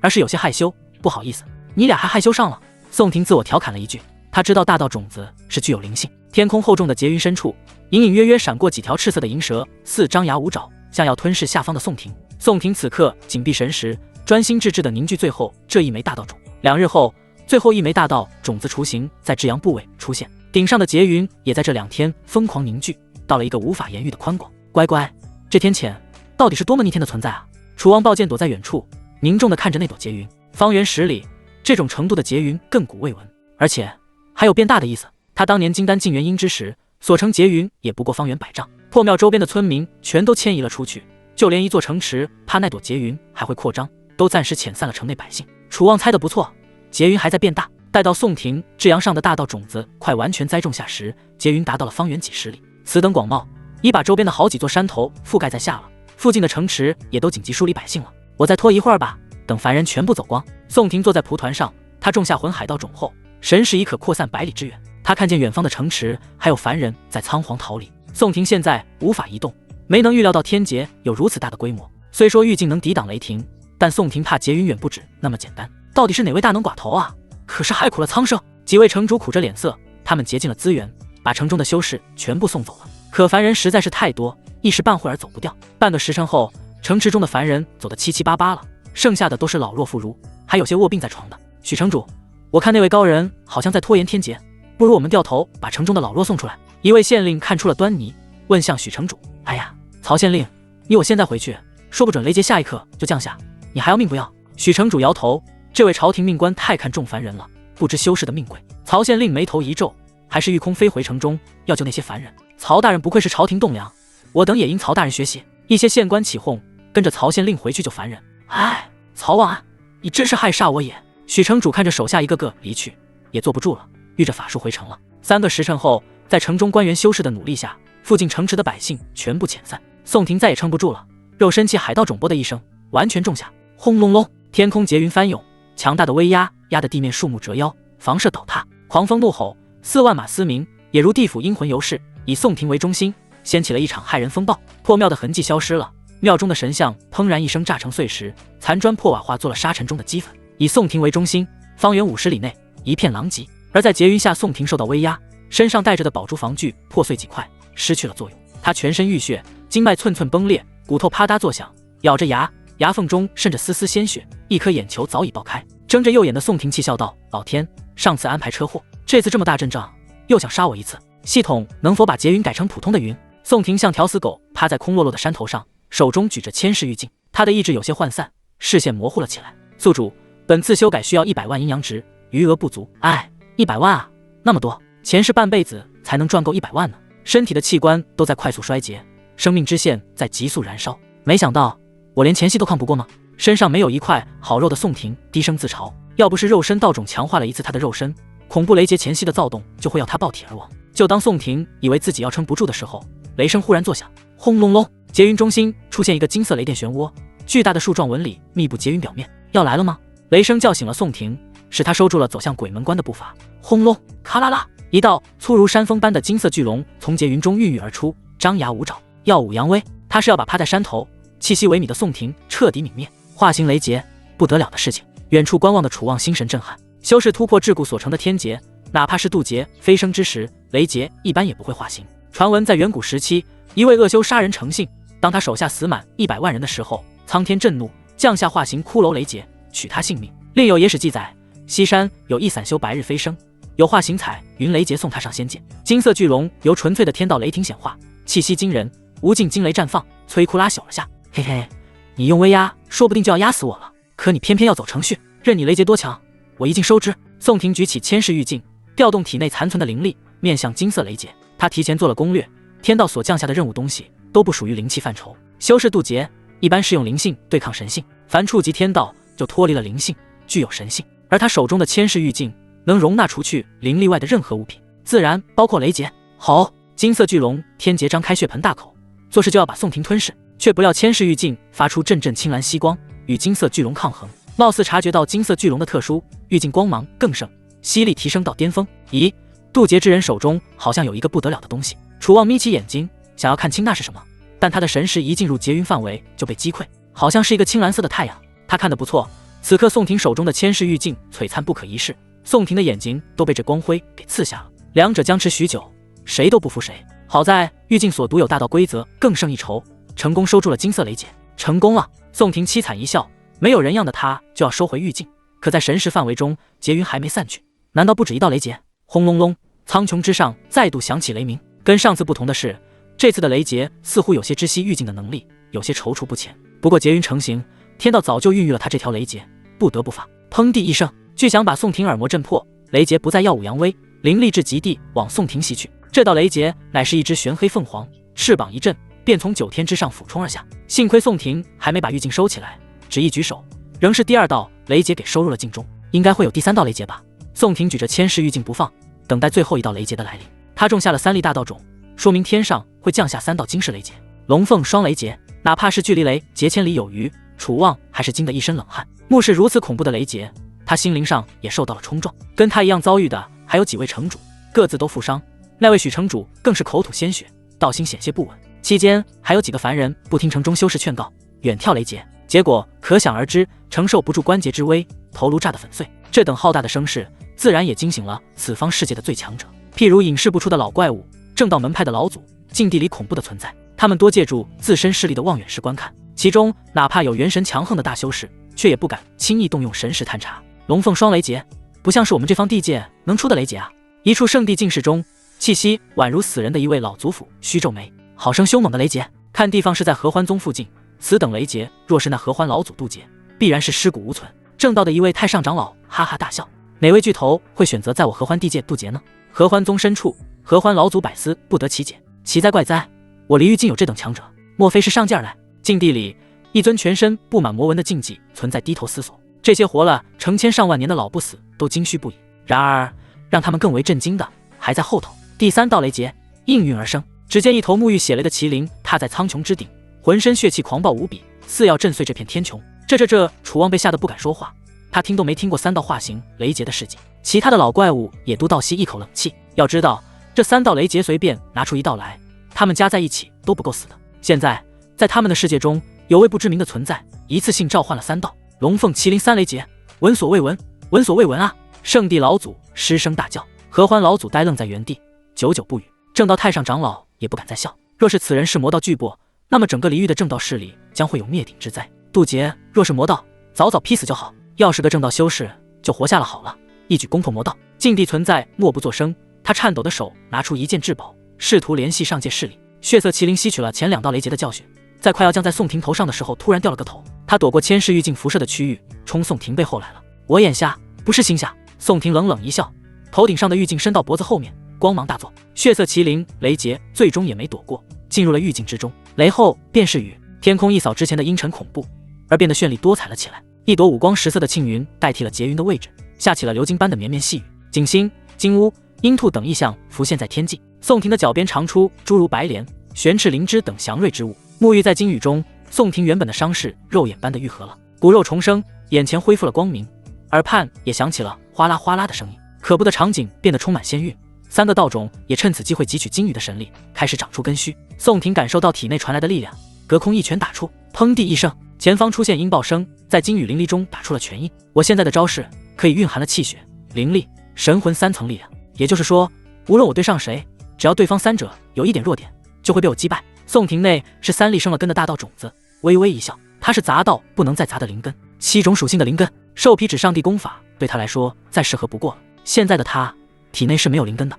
而是有些害羞。不好意思，你俩还害羞上了。宋婷自我调侃了一句。他知道大道种子是具有灵性。天空厚重的劫云深处，隐隐约约闪过几条赤色的银蛇，似张牙舞爪，像要吞噬下方的宋婷。宋婷此刻紧闭神识，专心致志地凝聚最后这一枚大道种。2日后，最后一枚大道种子雏形在至阳部位出现，顶上的劫云也在这2天疯狂凝聚，到了一个无法言喻的宽广。乖乖，这天谴到底是多么逆天的存在啊！楚王抱剑躲在远处，凝重地看着那朵劫云。方圆10里，这种程度的劫云亘古未闻，而且还有变大的意思。他当年金丹进元婴之时，所成劫云也不过方圆100丈。破庙周边的村民全都迁移了出去，就连一座城池怕那朵劫云还会扩张，都暂时遣散了城内百姓。楚望猜得不错，劫云还在变大。待到宋婷至阳上的大道种子快完全栽种下时，劫云达到了方圆几10里，此等广袤，已把周边的好几座山头覆盖在下了。附近的城池也都紧急疏离百姓了。我再拖一会儿吧，等凡人全部走光。宋婷坐在蒲团上，他种下魂海道种后，神识已可扩散100里之远。他看见远方的城池还有凡人在仓皇逃离。宋婷现在无法移动，没能预料到天劫有如此大的规模。虽说玉镜能抵挡雷霆，但宋婷怕劫云远不止那么简单。到底是哪位大能寡头啊？可是害苦了苍生。几位城主苦着脸色，他们竭尽了资源，把城中的修士全部送走了。可凡人实在是太多，一时半会儿走不掉。半个时辰后，城池中的凡人走得七七八八了，剩下的都是老弱妇孺，还有些卧病在床的。许城主，我看那位高人好像在拖延天劫，不如我们掉头把城中的老弱送出来。一位县令看出了端倪，问向许城主：哎呀，曹县令，你我现在回去，说不准雷劫下一刻就降下，你还要命不要？许城主摇头，这位朝廷命官太看重凡人了，不知修士的命贵。曹县令眉头一皱，还是御空飞回城中，要救那些凡人。曹大人不愧是朝廷栋梁，我等也因曹大人学习。一些县官起哄，跟着曹县令回去救凡人。哎，曹王啊，你真是害煞我也。许城主看着手下一个个离去，也坐不住了，御着法术回城了。3个时辰后，在城中官员修士的努力下，附近城池的百姓全部遣散。宋婷再也撑不住了，肉身气海盗种啵的一声，完全中下。轰隆隆，天空劫云翻涌，强大的威压压得地面树木折腰，房舍倒塌。狂风怒吼，4万马嘶鸣，也如地府阴魂游逝，以宋庭为中心，掀起了一场骇人风暴。破庙的痕迹消失了，庙中的神像砰然一声炸成碎石，残砖破瓦化作了沙尘中的齑粉。以宋庭为中心，方圆50里内一片狼藉。而在劫云下，宋庭受到威压，身上带着的宝珠防具破碎几块，失去了作用。他全身浴血，经脉寸寸崩裂，骨头啪嗒作响，咬着牙，牙缝中渗着丝丝鲜血，一颗眼球早已爆开。睁着右眼的宋庭气笑道：“老天，上次安排车祸，这次这么大阵仗，又想杀我一次。系统能否把劫云改成普通的云？”宋庭像条死狗趴在空落落的山头上，手中举着千世玉镜，他的意志有些涣散，视线模糊了起来。宿主，本次修改需要100万阴阳值，余额不足。哎，100万啊，那么多，前世半辈子才能赚够100万呢。身体的器官都在快速衰竭，生命之线在急速燃烧。没想到我连前戏都抗不过吗？身上没有一块好肉的宋庭低声自嘲，要不是肉身道种强化了一次他的肉身，恐怖雷劫前夕的躁动就会要他爆体而亡。就当宋庭以为自己要撑不住的时候，雷声忽然作响，轰隆隆，劫云中心出现一个金色雷电漩涡，巨大的树状纹理密布劫云表面。要来了吗？雷声叫醒了宋庭，使他收住了走向鬼门关的步伐。轰隆，咔啦啦，一道粗如山峰般的金色巨龙从劫云中孕育而出，张牙舞爪，耀武扬威。他是要把趴在山头气息萎靡的宋庭彻底泯灭。化形雷劫，不得了的事情。远处观望的楚望心神震撼，修士突破桎梏所成的天劫，哪怕是渡劫飞升之时，雷劫一般也不会化形。传闻在远古时期，一位恶修杀人成性，当他手下死满100万人的时候，苍天震怒，降下化形骷髅雷劫，取他性命。另有野史记载，西山有一散修白日飞升，有化形彩云雷劫送他上仙界。金色巨龙由纯粹的天道雷霆显化，气息惊人，无尽惊雷绽放，摧枯拉朽了下。嘿嘿，你用威压，说不定就要压死我了，可你偏偏要走程序，任你雷劫多强，我一镜收之。宋庭举起千世玉镜，调动体内残存的灵力，面向金色雷劫。他提前做了攻略，天道所降下的任务东西都不属于灵气范畴。修士渡劫一般是用灵性对抗神性，凡触及天道就脱离了灵性，具有神性。而他手中的千世玉镜能容纳除去灵力外的任何物品，自然包括雷劫。好，金色巨龙天劫张开血盆大口，做事就要把宋庭吞噬。却不料千世玉镜发出阵阵青蓝息光，与金色巨龙抗衡。貌似察觉到金色巨龙的特殊，玉镜光芒更盛，吸力提升到巅峰。咦，渡劫之人手中好像有一个不得了的东西。楚望眯起眼睛，想要看清那是什么，但他的神识一进入劫云范围就被击溃，好像是一个青蓝色的太阳。他看得不错，此刻宋庭手中的千世玉镜璀璨不可一世，宋庭的眼睛都被这光辉给刺瞎了。两者僵持许久，谁都不服谁。好在玉镜所独有大道规则更胜一筹，成功收住了金色雷劫。成功了！宋庭凄惨一笑，没有人样的他就要收回玉镜，可在神识范围中，劫云还没散去。难道不止一道雷劫？轰隆隆，苍穹之上再度响起雷鸣。跟上次不同的是，这次的雷劫似乎有些知悉玉镜的能力，有些踌躇不前。不过劫云成型，天道早就孕育了他这条雷劫，不得不发。砰地一声，巨响把宋庭耳膜震破，雷劫不再耀武扬威，灵力至极地往宋庭袭去。这道雷劫乃是一只玄黑凤凰，翅膀一震，便从9天之上俯冲而下。幸亏宋庭还没把玉镜收起来，只一举手，仍是第2道雷劫给收入了镜中。应该会有第3道雷劫吧？宋庭举着千世玉镜不放，等待最后一道雷劫的来临。他种下了3粒大道种，说明天上会降下3道金世雷劫。龙凤双雷劫，哪怕是距离雷劫千里有余，楚望还是惊得一身冷汗。目视如此恐怖的雷劫，他心灵上也受到了冲撞。跟他一样遭遇的还有几位城主，各自都负伤。那位许城主更是口吐鲜血，道心险些不稳。期间还有几个凡人不听城中修士劝告，远眺雷劫，结果可想而知，承受不住关节之威，头颅炸得粉碎。这等浩大的声势，自然也惊醒了此方世界的最强者，譬如隐世不出的老怪物，正道门派的老祖，境地里恐怖的存在。他们多借助自身势力的望远视观看，其中哪怕有元神强横的大修士，却也不敢轻易动用神识探查。龙凤双雷劫，不像是我们这方地界能出的雷劫啊！一处圣地境室中，气息宛如死人的一位老族府虚皱眉，好生凶猛的雷劫，看地方是在合欢宗附近。此等雷劫，若是那合欢老祖渡劫，必然是尸骨无存。正道的一位太上长老哈哈大笑，哪位巨头会选择在我合欢地界渡劫呢？合欢宗深处，合欢老祖百思不得其解，奇哉怪哉，我离域竟有这等强者，莫非是上界来？境地里，一尊全身布满魔纹的禁忌存在低头思索，这些活了成千上万年的老不死都惊虚不已。然而让他们更为震惊的还在后头。第3道雷劫应运而生，只见一头沐浴血雷的麒麟踏在苍穹之顶，浑身血气狂暴无比，似要震碎这片天穹。这，楚望被吓得不敢说话。他听都没听过3道化形雷劫的事迹，其他的老怪物也都倒吸一口冷气。要知道，这3道雷劫随便拿出1道来，他们加在一起都不够死的。现在，在他们的世界中，有位不知名的存在，一次性召唤了3道龙凤麒麟3雷劫，闻所未闻，闻所未闻啊！圣地老祖失声大叫，合欢老祖呆愣在原地，久久不语。正道太上长老也不敢再笑。若是此人是魔道巨擘，那么整个离域的正道势力将会有灭顶之灾。渡劫若是魔道，早早劈死就好；要是个正道修士，就活下了好了，一举攻破魔道。境地存在默不作声，他颤抖的手拿出一件至宝，试图联系上界势力。血色麒麟吸取了前2道雷劫的教训，在快要降在宋婷头上的时候，突然掉了个头。他躲过千世玉镜辐射的区域，冲宋婷背后来了。我眼瞎，不是心瞎。宋婷冷冷一笑，头顶上的玉镜伸到脖子后面，光芒大作。血色麒麟雷劫最终也没躲过，进入了玉镜之中。雷后便是雨，天空一扫之前的阴沉恐怖，而变得绚丽多彩了起来。一朵五光十色的庆云代替了劫云的位置，下起了流金般的绵绵细雨。锦星、金乌、鹰兔等异象浮现在天际。宋婷的脚边长出诸如白莲、玄翅灵芝等祥瑞之物，沐浴在金雨中。宋婷原本的伤势肉眼般的愈合了，骨肉重生，眼前恢复了光明，耳畔也响起了哗啦哗啦的声音。可怖的场景变得充满仙韵，3个道种也趁此机会汲取金鱼的神力，开始长出根须。宋婷感受到体内传来的力量，隔空一拳打出，砰地一声，前方出现音爆声，在金雨灵力中打出了拳印。我现在的招式可以蕴含了气血、灵力、神魂3层力量，也就是说，无论我对上谁，只要对方3者有一点弱点，就会被我击败。宋婷内是3粒生了根的大道种子，微微一笑，它是杂道不能再杂的灵根，7种属性的灵根，兽皮纸上帝功法对他来说再适合不过了。现在的他体内是没有灵根的，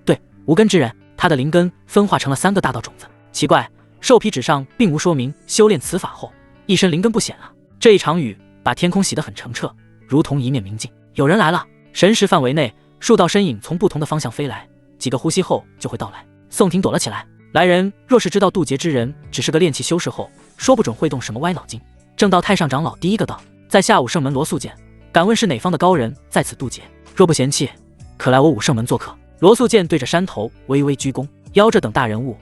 对，无根之人。他的灵根分化成了3个大道种子。奇怪，兽皮纸上并无说明修炼此法后一身灵根不显啊。这一场雨把天空洗得很澄澈，如同一面明镜。有人来了，神识范围内数道身影从不同的方向飞来，几个呼吸后就会到来。宋婷躲了起来。来人若是知道渡劫之人只是个炼气修士后，说不准会动什么歪脑筋。正道太上长老第一个到，在下武圣门罗素剑，敢问是哪方的高人在此渡劫？若不嫌弃，可来我武圣门做客。罗素剑对着山头微微鞠躬，邀着等大人物，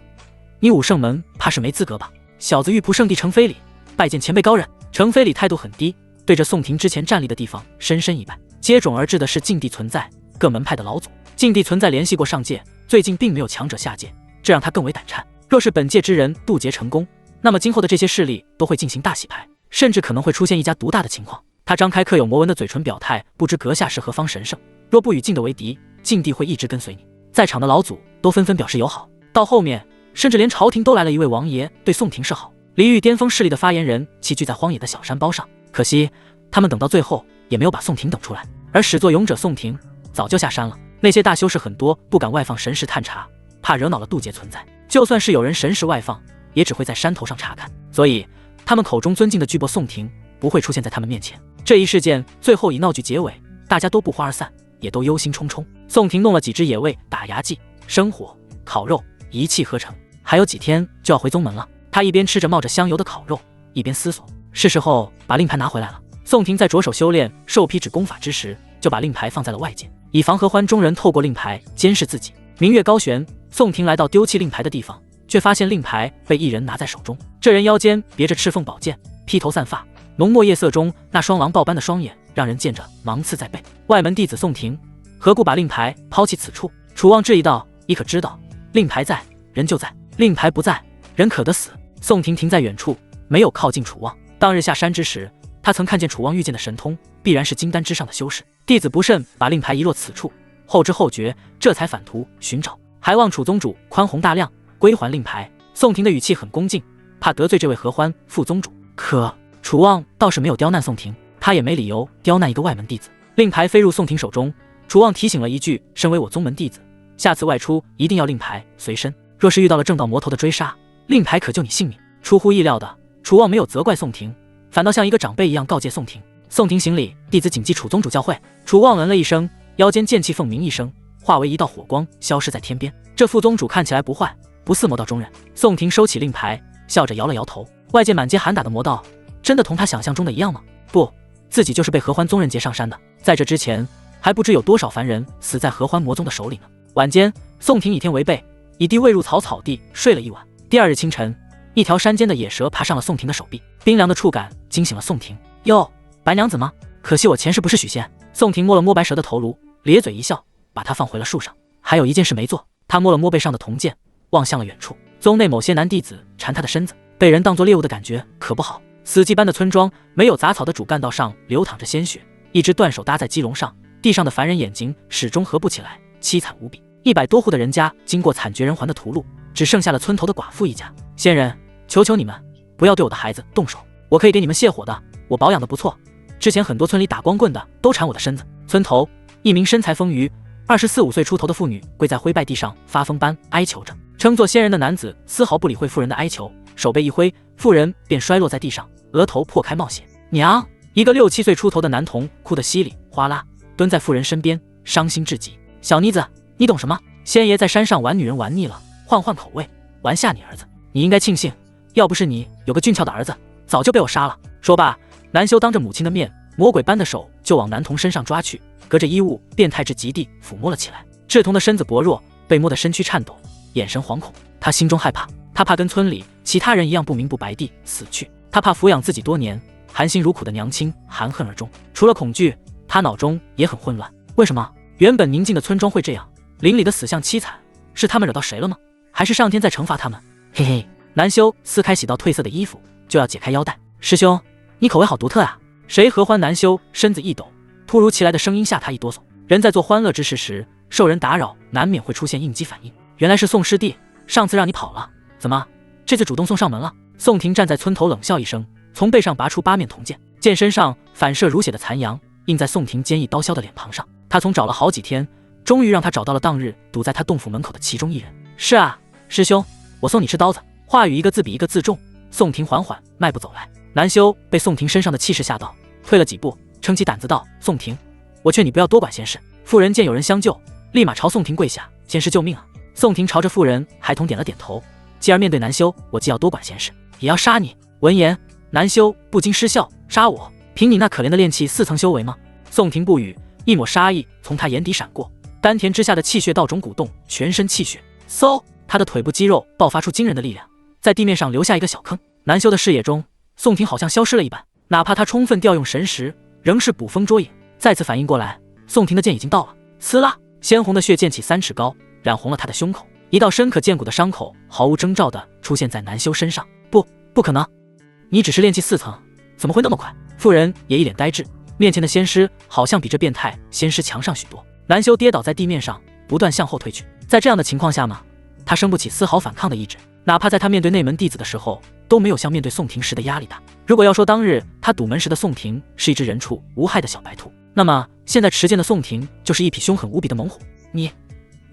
你武圣门怕是没资格吧？小子玉仆圣地程非礼，拜见前辈高人。程非礼态度很低，对着宋婷之前站立的地方深深一拜。接踵而至的是境地存在各门派的老祖。境地存在联系过上界，最近并没有强者下界，这让他更为胆颤。若是本界之人渡劫成功，那么今后的这些势力都会进行大洗牌，甚至可能会出现一家独大的情况。他张开刻有魔纹的嘴唇表态，不知阁下是何方神圣，若不与境的为敌，境地会一直跟随你。在场的老祖都纷纷表示友好，到后面甚至连朝廷都来了一位王爷对宋婷示好。离域巅峰势力的发言人齐聚在荒野的小山包上，可惜他们等到最后也没有把宋婷等出来，而始作俑者宋婷早就下山了。那些大修士很多不敢外放神识探查，怕惹恼了渡劫存在，就算是有人神识外放，也只会在山头上查看，所以他们口中尊敬的巨擘宋婷不会出现在他们面前。这一事件最后以闹剧结尾，大家都不欢而散，也都忧心忡忡。宋婷弄了几只野味打牙祭、生火、烤肉，一气呵成。还有几天就要回宗门了，他一边吃着冒着香油的烤肉，一边思索，是时候把令牌拿回来了。宋婷在着手修炼兽皮纸功法之时，就把令牌放在了外界，以防合欢中人透过令牌监视自己。明月高悬，宋婷来到丢弃令牌的地方，却发现令牌被一人拿在手中。这人腰间别着赤凤宝剑，披头散发，浓墨夜色中那双狼豹般的双眼让人见着芒刺在背。外门弟子宋婷何故把令牌抛弃此处？楚望质疑道：你可知道，令牌在，人就在；令牌不在，人可得死。宋婷停在远处，没有靠近楚望。当日下山之时，他曾看见楚望遇见的神通，必然是金丹之上的修士。弟子不慎把令牌遗落此处，后知后觉，这才返途寻找，还望楚宗主宽宏大量，归还令牌。宋婷的语气很恭敬，怕得罪这位合欢副宗主。可楚望倒是没有刁难宋婷，他也没理由刁难一个外门弟子。令牌飞入宋婷手中，楚望提醒了一句：身为我宗门弟子，下次外出一定要令牌随身，若是遇到了正道魔头的追杀，令牌可救你性命。出乎意料的，楚望没有责怪宋婷，反倒像一个长辈一样告诫宋婷。宋婷行礼，弟子谨记楚宗主教诲。楚望嗯了一声，腰间剑气凤鸣一声，化为一道火光，消失在天边。这副宗主看起来不坏，不似魔道中人。宋婷收起令牌，笑着摇了摇头。外界满街喊打的魔道，真的同他想象中的一样吗？不，自己就是被合欢宗人劫上山的。在这之前，还不知有多少凡人死在合欢魔宗的手里呢。晚间，宋婷以天为被，以地喂入草地睡了一晚。第二日清晨，一条山间的野蛇爬上了宋婷的手臂，冰凉的触感惊醒了宋婷。哟，白娘子吗？可惜我前世不是许仙。宋婷摸了摸白蛇的头颅，咧嘴一笑，把它放回了树上。还有一件事没做，她摸了摸背上的铜剑，望向了远处。宗内某些男弟子缠她的身子，被人当作猎物的感觉可不好。死寂般的村庄，没有杂草的主干道上流淌着鲜血，一只断手搭在鸡笼上，地上的凡人眼睛始终合不起来，凄惨无比。100多户的人家经过惨绝人寰的屠戮，只剩下了村头的寡妇一家。仙人，求求你们不要对我的孩子动手，我可以给你们泄火的，我保养的不错。之前很多村里打光棍的都缠我的身子。村头一名身材丰腴、24、25岁出头的妇女跪在灰败地上，发疯般哀求着。称作仙人的男子丝毫不理会妇人的哀求，手背一挥，妇人便摔落在地上，额头破开冒血。娘！一个6、7岁出头的男童哭得稀里哗啦，蹲在妇人身边，伤心至极。小妮子，你懂什么？仙爷在山上玩女人玩腻了，换换口味，玩下你儿子。你应该庆幸，要不是你有个俊俏的儿子，早就被我杀了。说罢，南修当着母亲的面，魔鬼般的手就往男童身上抓去，隔着衣物变态至极地抚摸了起来。志同的身子薄弱，被摸得身躯颤抖，眼神惶恐。他心中害怕，他怕跟村里其他人一样不明不白地死去，他怕抚养自己多年含辛茹苦的娘亲含恨而终。除了恐惧，他脑中也很混乱。为什么原本宁静的村庄会这样？邻里的死相凄惨，是他们惹到谁了吗？还是上天在惩罚他们？嘿嘿，南修撕开洗到褪色的衣服，就要解开腰带。师兄，你口味好独特啊！谁合欢？南修身子一抖，突如其来的声音吓他一哆嗦。人在做欢乐之事时，受人打扰，难免会出现应激反应。原来是宋师弟，上次让你跑了，怎么这次主动送上门了？宋婷站在村头冷笑一声，从背上拔出8面铜剑，剑身上反射如血的残阳映在宋婷坚毅刀削的脸庞上。他从找了好几天，终于让他找到了当日堵在他洞府门口的其中一人。是啊，师兄，我送你吃刀子。话语一个字比一个字重。宋婷缓缓迈步走来，南修被宋婷身上的气势吓到，退了几步，撑起胆子道：宋婷，我劝你不要多管闲事。妇人见有人相救，立马朝宋婷跪下：仙师救命啊！宋婷朝着妇人孩童点了点头，继而面对南修：我既要多管闲事，也要杀你。闻言，南修不禁失笑：杀我？凭你那可怜的炼气4层修为吗？宋婷不语，一抹杀意从他眼底闪过，丹田之下的气血道种鼓动，全身气血。嗖，他的腿部肌肉爆发出惊人的力量，在地面上留下一个小坑。南修的视野中，宋婷好像消失了一般，哪怕他充分调用神识，仍是捕风捉影。再次反应过来，宋婷的剑已经到了。呲啦，鲜红的血溅起3尺高，染红了他的胸口，一道深可见骨的伤口毫无征兆地出现在南修身上。不可能，你只是炼气4层，怎么会那么快？妇人也一脸呆滞，面前的仙师好像比这变态仙师强上许多。南修跌倒在地面上，不断向后退去。在这样的情况下嘛，他生不起丝毫反抗的意志，哪怕在他面对内门弟子的时候，都没有像面对宋婷时的压力大。如果要说当日他堵门时的宋婷是一只人畜无害的小白兔，那么现在持剑的宋婷就是一匹凶狠无比的猛虎。你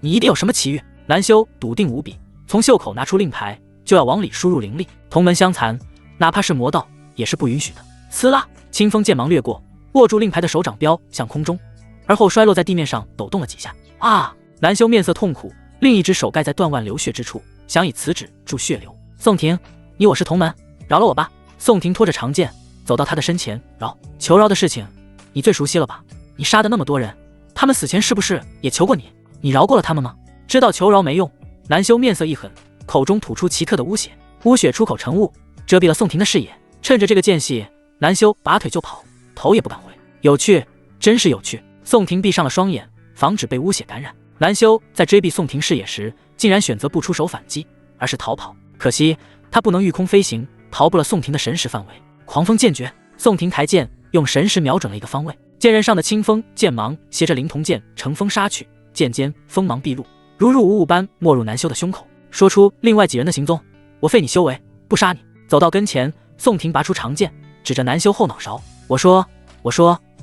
一定有什么奇遇。南修笃定无比，从袖口拿出令牌，就要往里输入灵力。同门相残，哪怕是魔道也是不允许的。呲啦，清风剑芒掠过，握住令牌的手掌飙向空中，而后摔落在地面上，抖动了几下。啊！南修面色痛苦，另一只手盖在断腕流血之处，想以此指助血流。宋婷，你我是同门，饶了我吧。宋婷拖着长剑走到他的身前，求饶的事情你最熟悉了吧？你杀的那么多人，他们死前是不是也求过你？你饶过了他们吗？知道求饶没用，南修面色一狠，口中吐出奇特的污血，污血出口成雾，遮蔽了宋婷的视野。趁着这个间隙，南修拔腿就跑，头也不敢回。有趣，真是有趣。宋婷闭上了双眼，防止被污血感染。南修在追避宋婷视野时，竟然选择不出手反击，而是逃跑。可惜他不能御空飞行，逃不了宋婷的神识范围。狂风剑诀，宋婷抬剑，用神识瞄准了一个方位，剑刃上的清风剑芒携着灵铜剑乘风杀去，剑尖锋芒毕露，如入无物般没入南修的胸口。说出另外几人的行踪，我废你修为，不杀你。走到跟前，宋婷拔出长剑，指着南修后脑勺：我说，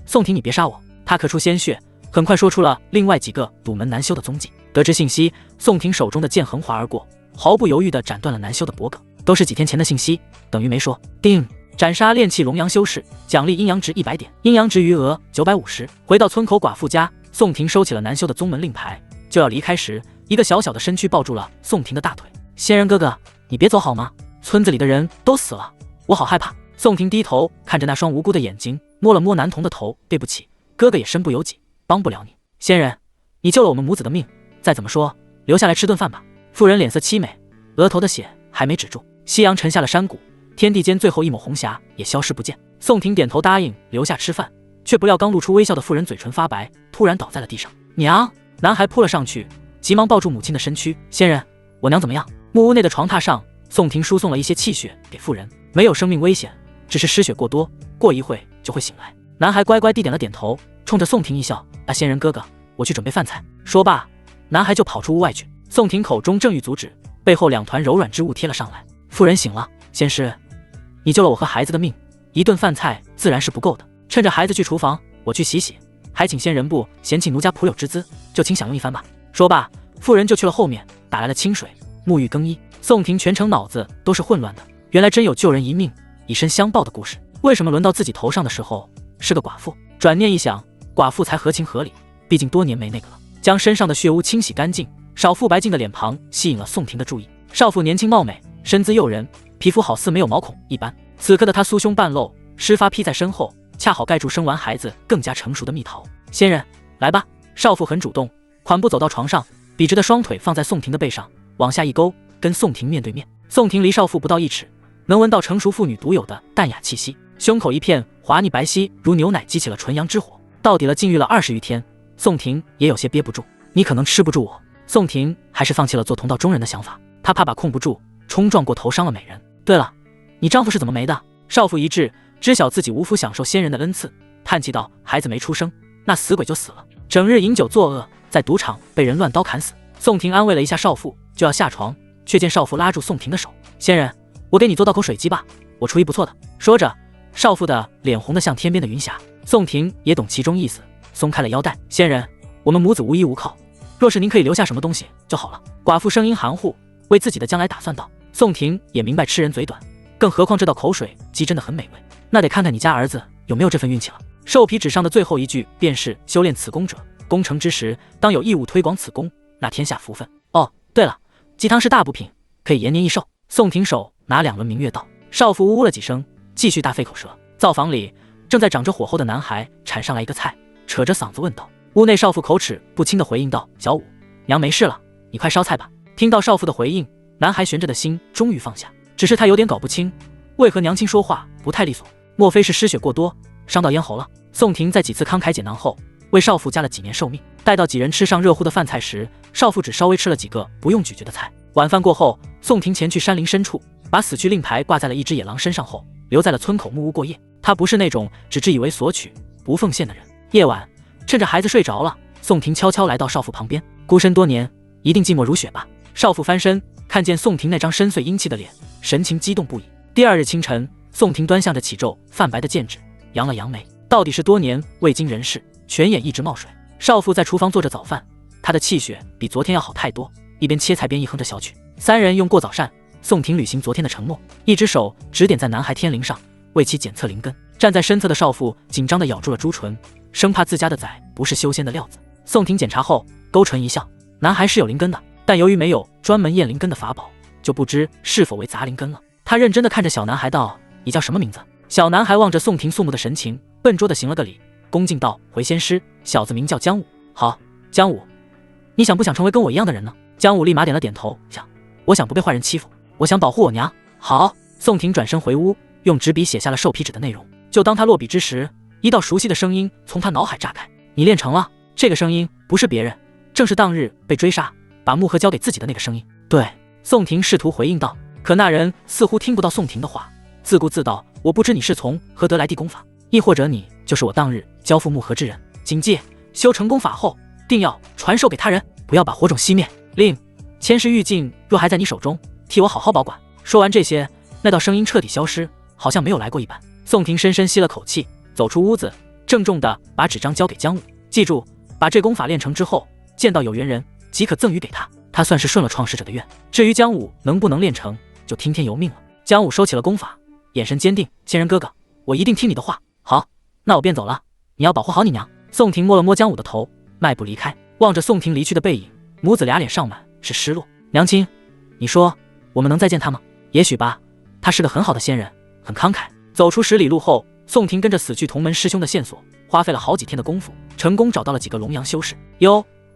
宋婷，你别杀我。他咳出鲜血，很快说出了另外几个堵门南修的踪迹。得知信息，宋婷手中的剑横划而过，毫不犹豫地斩断了南修的脖颈。都是几天前的信息，等于没说。定，斩杀炼气龙阳修士，奖励阴阳值100点，阴阳值余额950。回到村口寡妇家，宋婷收起了南修的宗门令牌，就要离开时，一个小小的身躯抱住了宋婷的大腿。仙人哥哥，你别走好吗？村子里的人都死了，我好害怕。宋婷低头看着那双无辜的眼睛，摸了摸男童的头，对不起，哥哥也身不由己，帮不了你。仙人，你救了我们母子的命，再怎么说留下来吃顿饭吧。妇人脸色凄美，额头的血还没止住。夕阳沉下了山谷，天地间最后一抹红霞也消失不见。宋婷点头答应留下吃饭，却不料刚露出微笑的妇人嘴唇发白，突然倒在了地上。娘！男孩扑了上去，急忙抱住母亲的身躯。仙人，我娘怎么样？木屋内的床榻上，宋婷输送了一些气血给妇人，没有生命危险，只是失血过多，过一会就会醒来。男孩乖乖地点了点头，冲着宋婷一笑：仙人哥哥，我去准备饭菜。说罢，男孩就跑出屋外去。宋婷口中正欲阻止，背后2团柔软之物贴了上来。妇人醒了，仙师，你救了我和孩子的命，一顿饭菜自然是不够的，趁着孩子去厨房，我去洗洗，还请仙人不嫌弃奴家仆柳之资，就请享用一番吧。说罢，妇人就去了后面打来了清水，沐浴更衣。宋婷全程脑子都是混乱的，原来真有救人一命以身相报的故事，为什么轮到自己头上的时候是个寡妇？转念一想，寡妇才合情合理，毕竟多年没那个了。将身上的血污清洗干净，少妇白净的脸庞吸引了宋婷的注意。少妇年轻貌美，身姿诱人，皮肤好似没有毛孔一般。此刻的她酥胸半露，湿发披在身后，恰好盖住生完孩子更加成熟的蜜桃。仙人，来吧。少妇很主动，款步走到床上，笔直的双腿放在宋婷的背上，往下一勾，跟宋婷面对面。宋婷离少妇不到1尺，能闻到成熟妇女独有的淡雅气息，胸口一片滑腻白皙如牛奶，激起了纯阳之火。到底了禁欲了20余天，宋婷也有些憋不住。你可能吃不住我。宋婷还是放弃了做同道中人的想法，她怕把控不住，冲撞过头伤了美人。对了，你丈夫是怎么没的？少妇一滞，知晓自己无福享受仙人的恩赐，叹气道：孩子没出生，那死鬼就死了，整日饮酒作恶，在赌场被人乱刀砍死。宋婷安慰了一下少妇，就要下床，却见少妇拉住宋婷的手：仙人，我给你做道口水鸡吧，我厨艺不错的。说着，少妇的脸红得像天边的云霞。宋婷也懂其中意思，松开了腰带。仙人，我们母子无依无靠，若是您可以留下什么东西就好了。寡妇声音含糊，为自己的将来打算道。宋婷也明白吃人嘴短，更何况这道口水鸡真的很美味，那得看看你家儿子有没有这份运气了。兽皮纸上的最后一句便是修炼此功者，功成之时当有义务推广此功，那天下福分。哦，对了，鸡汤是大补品，可以延年益寿。宋婷手拿2轮明月道。少妇呜呜了几声，继续大费口舌。灶房里正在长着火候的男孩铲上来一个菜，扯着嗓子问道。屋内少妇口齿不清地回应道：小五，娘没事了，你快烧菜吧。听到少妇的回应，男孩悬着的心终于放下，只是他有点搞不清，为何娘亲说话不太利索，莫非是失血过多，伤到咽喉了？宋婷在几次慷慨解囊后，为少妇加了几年寿命。待到几人吃上热乎的饭菜时，少妇只稍微吃了几个不用咀嚼的菜。晚饭过后，宋婷前去山林深处，把死去令牌挂在了一只野狼身上后，留在了村口木屋过夜。他不是那种只自以为索取不奉献的人。夜晚，趁着孩子睡着了，宋婷悄悄来到少妇旁边。孤身多年，一定寂寞如雪吧？少妇翻身，看见宋婷那张深邃英气的脸，神情激动不已。第2日清晨，宋婷端详着起皱泛白的剑指，扬了扬眉，到底是多年未经人事，泉眼一直冒水。少妇在厨房做着早饭，她的气血比昨天要好太多，一边切菜边一哼着小曲。3人用过早膳，宋婷履行昨天的承诺，一只手指点在男孩天灵上，为其检测灵根。站在身侧的少妇紧张地咬住了朱唇，生怕自家的崽不是修仙的料子。宋婷检查后勾唇一笑，男孩是有灵根的，但由于没有专门验灵根的法宝，就不知是否为杂灵根了。他认真地看着小男孩道：你叫什么名字？小男孩望着宋婷肃穆的神情，笨拙地行了个礼，恭敬道：回仙师，小子名叫姜武。好，姜武，你想不想成为跟我一样的人呢？姜武立马点了点头，想，我想不被坏人欺负，我想保护我娘。好。宋婷转身回屋，用纸笔写下了授皮纸的内容。就当他落笔之时，一道熟悉的声音从他脑海炸开：你练成了。这个声音不是别人，正是当日被追杀把木盒交给自己的那个声音。对。宋婷试图回应道，可那人似乎听不到宋婷的话，自顾自道：我不知你是从何得来地功法，亦或者你就是我当日交付木盒之人。谨记，修成功法后定要传授给他人，不要把火种熄灭。另千石玉镜若还在你手中，替我好好保管。说完这些，那道声音彻底消失，好像没有来过一般。宋婷深深吸了口气，走出屋子，郑重地把纸张交给姜武。记住，把这功法练成之后，见到有缘人即可赠予给他，他算是顺了创世者的愿。至于姜武能不能练成，就听天由命了。姜武收起了功法，眼神坚定：仙人哥哥，我一定听你的话。好，那我便走了，你要保护好你娘。宋婷摸了摸姜武的头，迈步离开。望着宋婷离去的背影，母子俩脸上满是失落。娘亲，你说我们能再见他吗？也许吧，他是个很好的仙人，很慷慨。走出10里路后，宋婷跟着死去同门师兄的线索，花费了好几天的功夫，成功找到了几个龙阳修士。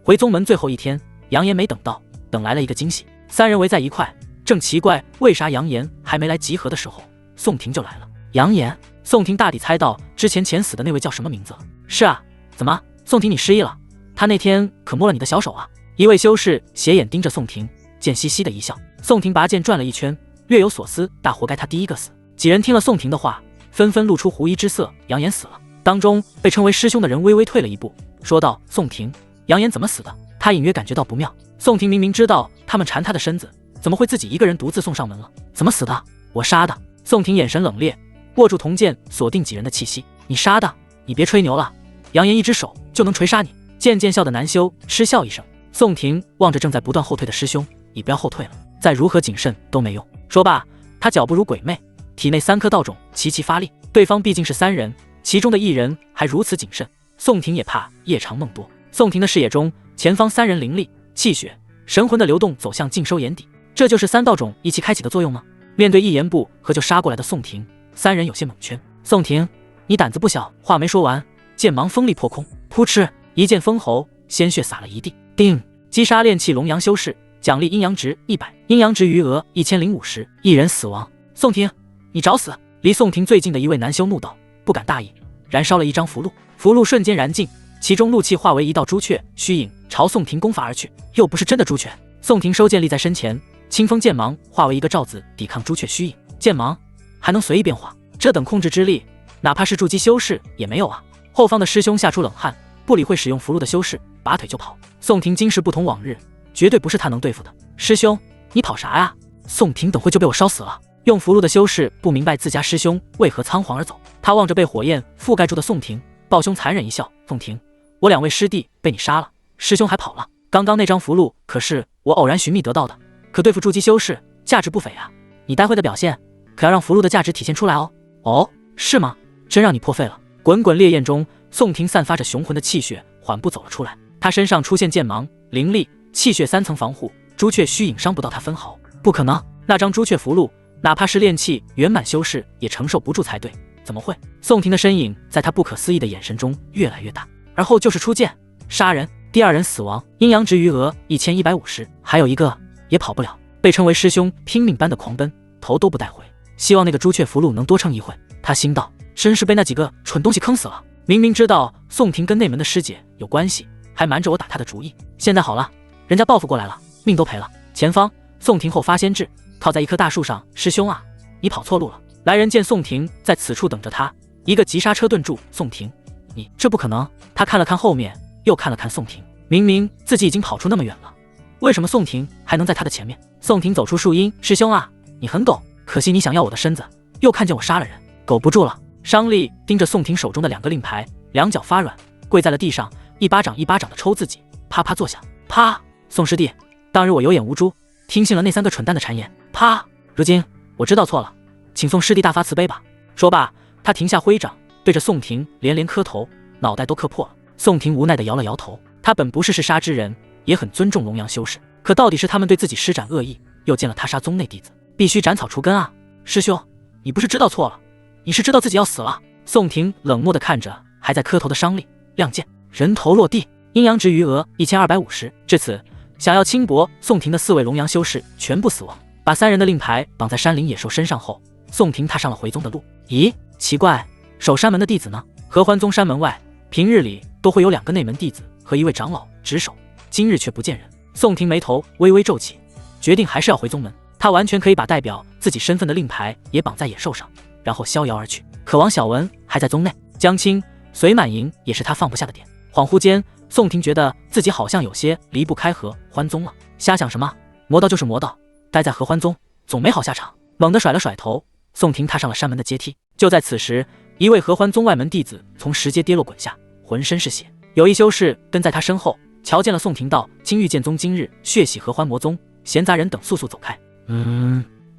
回宗门最后一天，杨言没等到，等来了一个惊喜。3人围在一块，正奇怪为啥杨岩还没来集合的时候，宋婷就来了。杨岩，宋婷大抵猜到之前前死的那位叫什么名字了。是啊，怎么，宋婷你失忆了？他那天可摸了你的小手啊？一位修士斜眼盯着宋婷，贱兮兮的一笑。宋婷拔剑转了一圈，略有所思，大活该他第一个死。几人听了宋婷的话，纷纷露出狐疑之色。杨岩死了。当中被称为师兄的人微微退了一步，说道：宋婷，杨岩怎么死的？他隐约感觉到不妙。宋婷明明知道他们缠他的身子，怎么会自己一个人独自送上门了？怎么死的？我杀的。宋婷眼神冷冽，握住铜剑，锁定几人的气息。你杀的？你别吹牛了，杨岩一只手就能锤杀你。渐渐笑的男修嗤笑一声。宋婷望着正在不断后退的师兄，你不要后退了，再如何谨慎都没用。说罢，他脚步如鬼魅，体内3颗道种齐齐发力。对方毕竟是3人，其中的1人还如此谨慎，宋婷也怕夜长梦多。宋婷的视野中，前方3人灵力、气血、神魂的流动走向尽收眼底，这就是3道种一起开启的作用吗？面对一言不合就杀过来的宋婷，3人有些懵圈。宋婷，你胆子不小。话没说完，剑芒锋利破空，扑哧一剑封喉，鲜血洒了一地。定，击杀炼气龙阳修士，奖励阴阳值100，阴阳值余额1050，一人死亡。宋婷，你找死！离宋婷最近的一位男修怒道，不敢大意，燃烧了一张符箓，符箓瞬间燃尽，其中怒气化为一道朱雀虚影，朝宋婷攻伐而去。又不是真的朱雀。宋婷收剑立在身前，清风剑芒化为一个罩子，抵抗朱雀虚影。剑芒还能随意变化，这等控制之力，哪怕是筑基修士也没有啊！后方的师兄吓出冷汗，不理会使用符箓的修士，拔腿就跑。宋婷今时不同往日，绝对不是他能对付的。师兄，你跑啥呀？宋婷等会就被我烧死了。用符箓的修士不明白自家师兄为何仓皇而走，他望着被火焰覆盖住的宋婷，抱胸残忍一笑。宋婷，我2位师弟被你杀了，师兄还跑了。刚刚那张符箓可是我偶然寻觅得到的，可对付筑基修士价值不菲啊！你待会的表现可要让符箓的价值体现出来哦。哦，是吗？真让你破费了。滚滚烈焰中，宋婷散发着雄浑的气血，缓步走了出来。他身上出现剑芒、灵力、气血3层防护，朱雀虚影伤不到他分毫。不可能，那张朱雀符箓，哪怕是炼气圆满修士也承受不住才对。怎么会？宋婷的身影在他不可思议的眼神中越来越大，而后就是出剑杀人。第2人死亡，阴阳值余额1150，还有一个也跑不了。被称为师兄，拼命般的狂奔，头都不带回，希望那个朱雀符箓能多撑一会。他心道，真是被那几个蠢东西坑死了。明明知道宋婷跟内门的师姐有关系，还瞒着我打他的主意。现在好了，人家报复过来了，命都赔了。前方，宋婷后发先至，靠在一棵大树上。师兄啊，你跑错路了。来人见宋婷在此处等着他，一个急刹车顿住。宋婷，你这不可能。他看了看后面，又看了看宋婷，明明自己已经跑出那么远了，为什么宋婷还能在他的前面？宋婷走出树荫，师兄啊，你很狗，可惜你想要我的身子，又看见我杀了人，苟不住了。商力盯着宋婷手中的2个令牌，两脚发软，跪在了地上，一巴掌一巴掌的抽自己，啪啪作响。啪！宋师弟，当日我有眼无珠，听信了那3个蠢蛋的谗言。啪！如今我知道错了，请宋师弟大发慈悲吧。说罢，他停下挥掌，对着宋婷连连磕头，脑袋都磕破了。宋婷无奈地摇了摇头，他本不是嗜杀之人，也很尊重龙阳修士，可到底是他们对自己施展恶意，又见了他杀宗内弟子，必须斩草除根啊！师兄，你不是知道错了，你是知道自己要死了。宋婷冷漠地看着还在磕头的商力，亮剑，人头落地，阴阳值余额1250。至此，想要轻薄宋婷的4位龙阳修士全部死亡。把3人的令牌绑在山林野兽身上后，宋婷踏上了回宗的路。咦，奇怪，守山门的弟子呢？合欢宗山门外，平日里都会有2个内门弟子和1位长老值守，今日却不见人。宋婷眉头微微皱起，决定还是要回宗门。他完全可以把代表自己身份的令牌也绑在野兽上，然后逍遥而去。可王小文还在宗内，江青、隋满莹也是他放不下的点。恍惚间，宋婷觉得自己好像有些离不开合欢宗了。瞎想什么？魔道就是魔道，待在合欢宗总没好下场。猛地甩了甩头，宋婷踏上了山门的阶梯。就在此时，一位合欢宗外门弟子从石阶跌落滚下，浑身是血。有一修士跟在他身后，瞧见了宋婷，道：金玉剑宗今日血洗合欢魔宗，闲杂人等速速走开。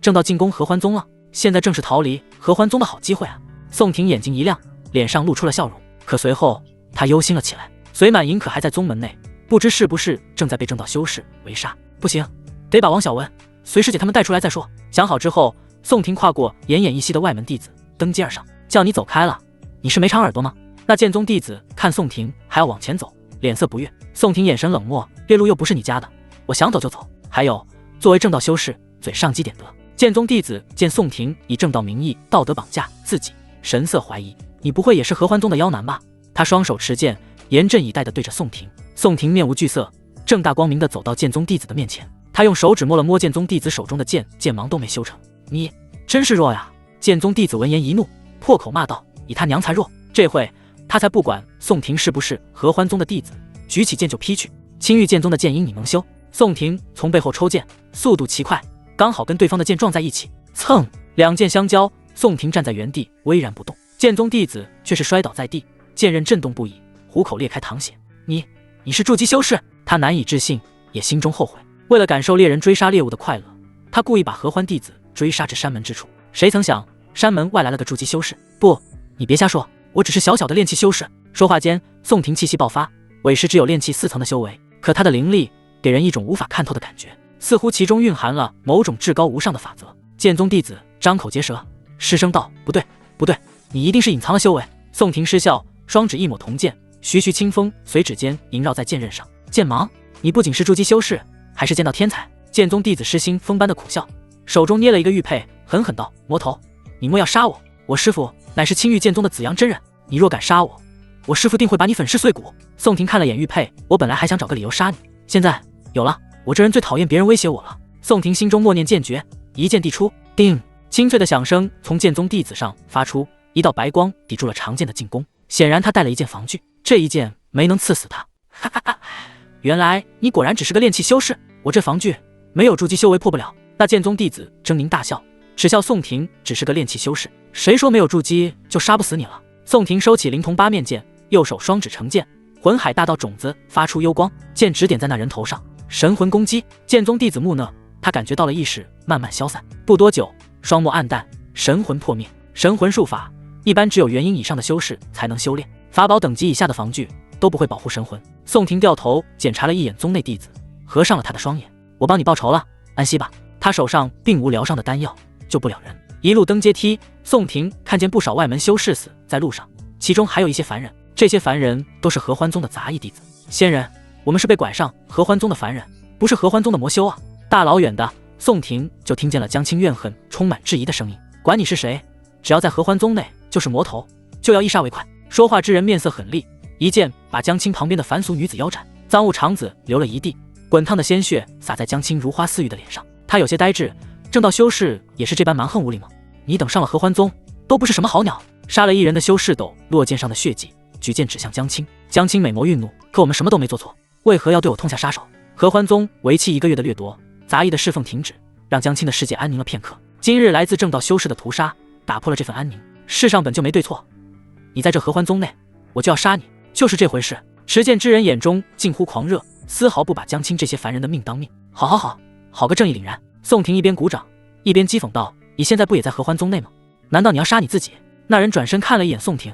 正到进攻合欢宗了，现在正是逃离合欢宗的好机会啊！宋婷眼睛一亮，脸上露出了笑容。可随后他忧心了起来，隋满莹可还在宗门内，不知是不是正在被正道修士围杀。不行，得把王小文、隋师姐他们带出来再说。想好之后，宋婷跨过奄奄一息的外门弟子，登阶而上，叫你走开了，你是没长耳朵吗？那剑宗弟子看宋婷还要往前走，脸色不悦。宋婷眼神冷漠，列路又不是你家的，我想走就走。还有，作为正道修士，嘴上激点得。剑宗弟子见宋廷以正道名义道德绑架自己，神色怀疑：“你不会也是合欢宗的妖男吧？”他双手持剑，严阵以待地对着宋廷。宋廷面无惧色，正大光明地走到剑宗弟子的面前。他用手指摸了摸剑宗弟子手中的剑，剑芒都没修成。“你真是弱呀！”剑宗弟子闻言一怒，破口骂道：“以他娘才弱！”这会他才不管宋廷是不是合欢宗的弟子，举起剑就劈去。青玉剑宗的剑因你能修？宋廷从背后抽剑，速度奇快，刚好跟对方的剑撞在一起，蹭，两剑相交。宋廷站在原地巍然不动，剑宗弟子却是摔倒在地，剑刃震动不已，虎口裂开淌血。你是筑基修士？他难以置信，也心中后悔。为了感受猎人追杀猎物的快乐，他故意把合欢弟子追杀至山门之处。谁曾想山门外来了个筑基修士。不，你别瞎说，我只是小小的炼气修士。说话间，宋廷气息爆发，委实只有炼气4层的修为，可他的灵力给人一种无法看透的感觉，似乎其中蕴含了某种至高无上的法则。剑宗弟子张口结舌，失声道：“不对，你一定是隐藏了修为。”宋廷失笑，双指一抹铜剑，徐徐清风随指间萦绕在剑刃上。剑芒，你不仅是筑基修士，还是剑道天才。剑宗弟子失心疯般的苦笑，手中捏了一个玉佩，狠狠道：“魔头，你莫要杀我！我师父乃是青玉剑宗的紫阳真人，你若敢杀我，我师父定会把你粉饰碎骨。”宋廷看了眼玉佩，我本来还想找个理由杀你，现在有了，我这人最讨厌别人威胁我了。宋廷心中默念剑诀，一剑递出，叮，清脆的响声从剑宗弟子上发出，一道白光抵住了长剑的进攻。显然他带了一剑防具，这一剑没能刺死他。哈哈哈，原来你果然只是个炼气修士，我这防具没有筑基修为破不了。那剑宗弟子狰狞大笑，耻笑宋廷只是个炼气修士，谁说没有筑基就杀不死你了？宋廷收起灵童八面剑，右手双指成剑，魂海大道种子发出幽光，剑指点在那人头上，神魂攻击。剑宗弟子木讷，他感觉到了意识慢慢消散，不多久，双目暗淡，神魂破灭。神魂术法一般只有元婴以上的修士才能修炼，法宝等级以下的防具都不会保护神魂。宋廷掉头检查了一眼宗内弟子，合上了他的双眼：“我帮你报仇了，安息吧。”他手上并无疗伤的丹药，救不了人。一路登阶梯，宋廷看见不少外门修士死在路上，其中还有一些凡人，这些凡人都是合欢宗的杂役弟子。仙人，我们是被拐上合欢宗的凡人，不是合欢宗的魔修啊！大老远的，宋廷就听见了江青怨恨、充满质疑的声音：“管你是谁，只要在合欢宗内就是魔头，就要一杀为快。”说话之人面色狠厉，一剑把江青旁边的凡俗女子腰斩，赃物肠子流了一地，滚烫的鲜血洒在江青如花似玉的脸上。他有些呆滞，正道修士也是这般蛮横无理吗？你等上了合欢宗，都不是什么好鸟。杀了一人的修士斗落剑上的血迹，举剑指向江青。江青美眸愠怒，可我们什么都没做错，为何要对我痛下杀手？合欢宗为期1个月的掠夺，杂役的侍奉停止，让江青的世界安宁了片刻。今日来自正道修士的屠杀，打破了这份安宁。世上本就没对错，你在这合欢宗内，我就要杀你，就是这回事。持剑之人眼中近乎狂热，丝毫不把江青这些凡人的命当命。好个正义凛然！宋廷一边鼓掌，一边讥讽道：“你现在不也在合欢宗内吗？难道你要杀你自己？”那人转身看了一眼宋廷：“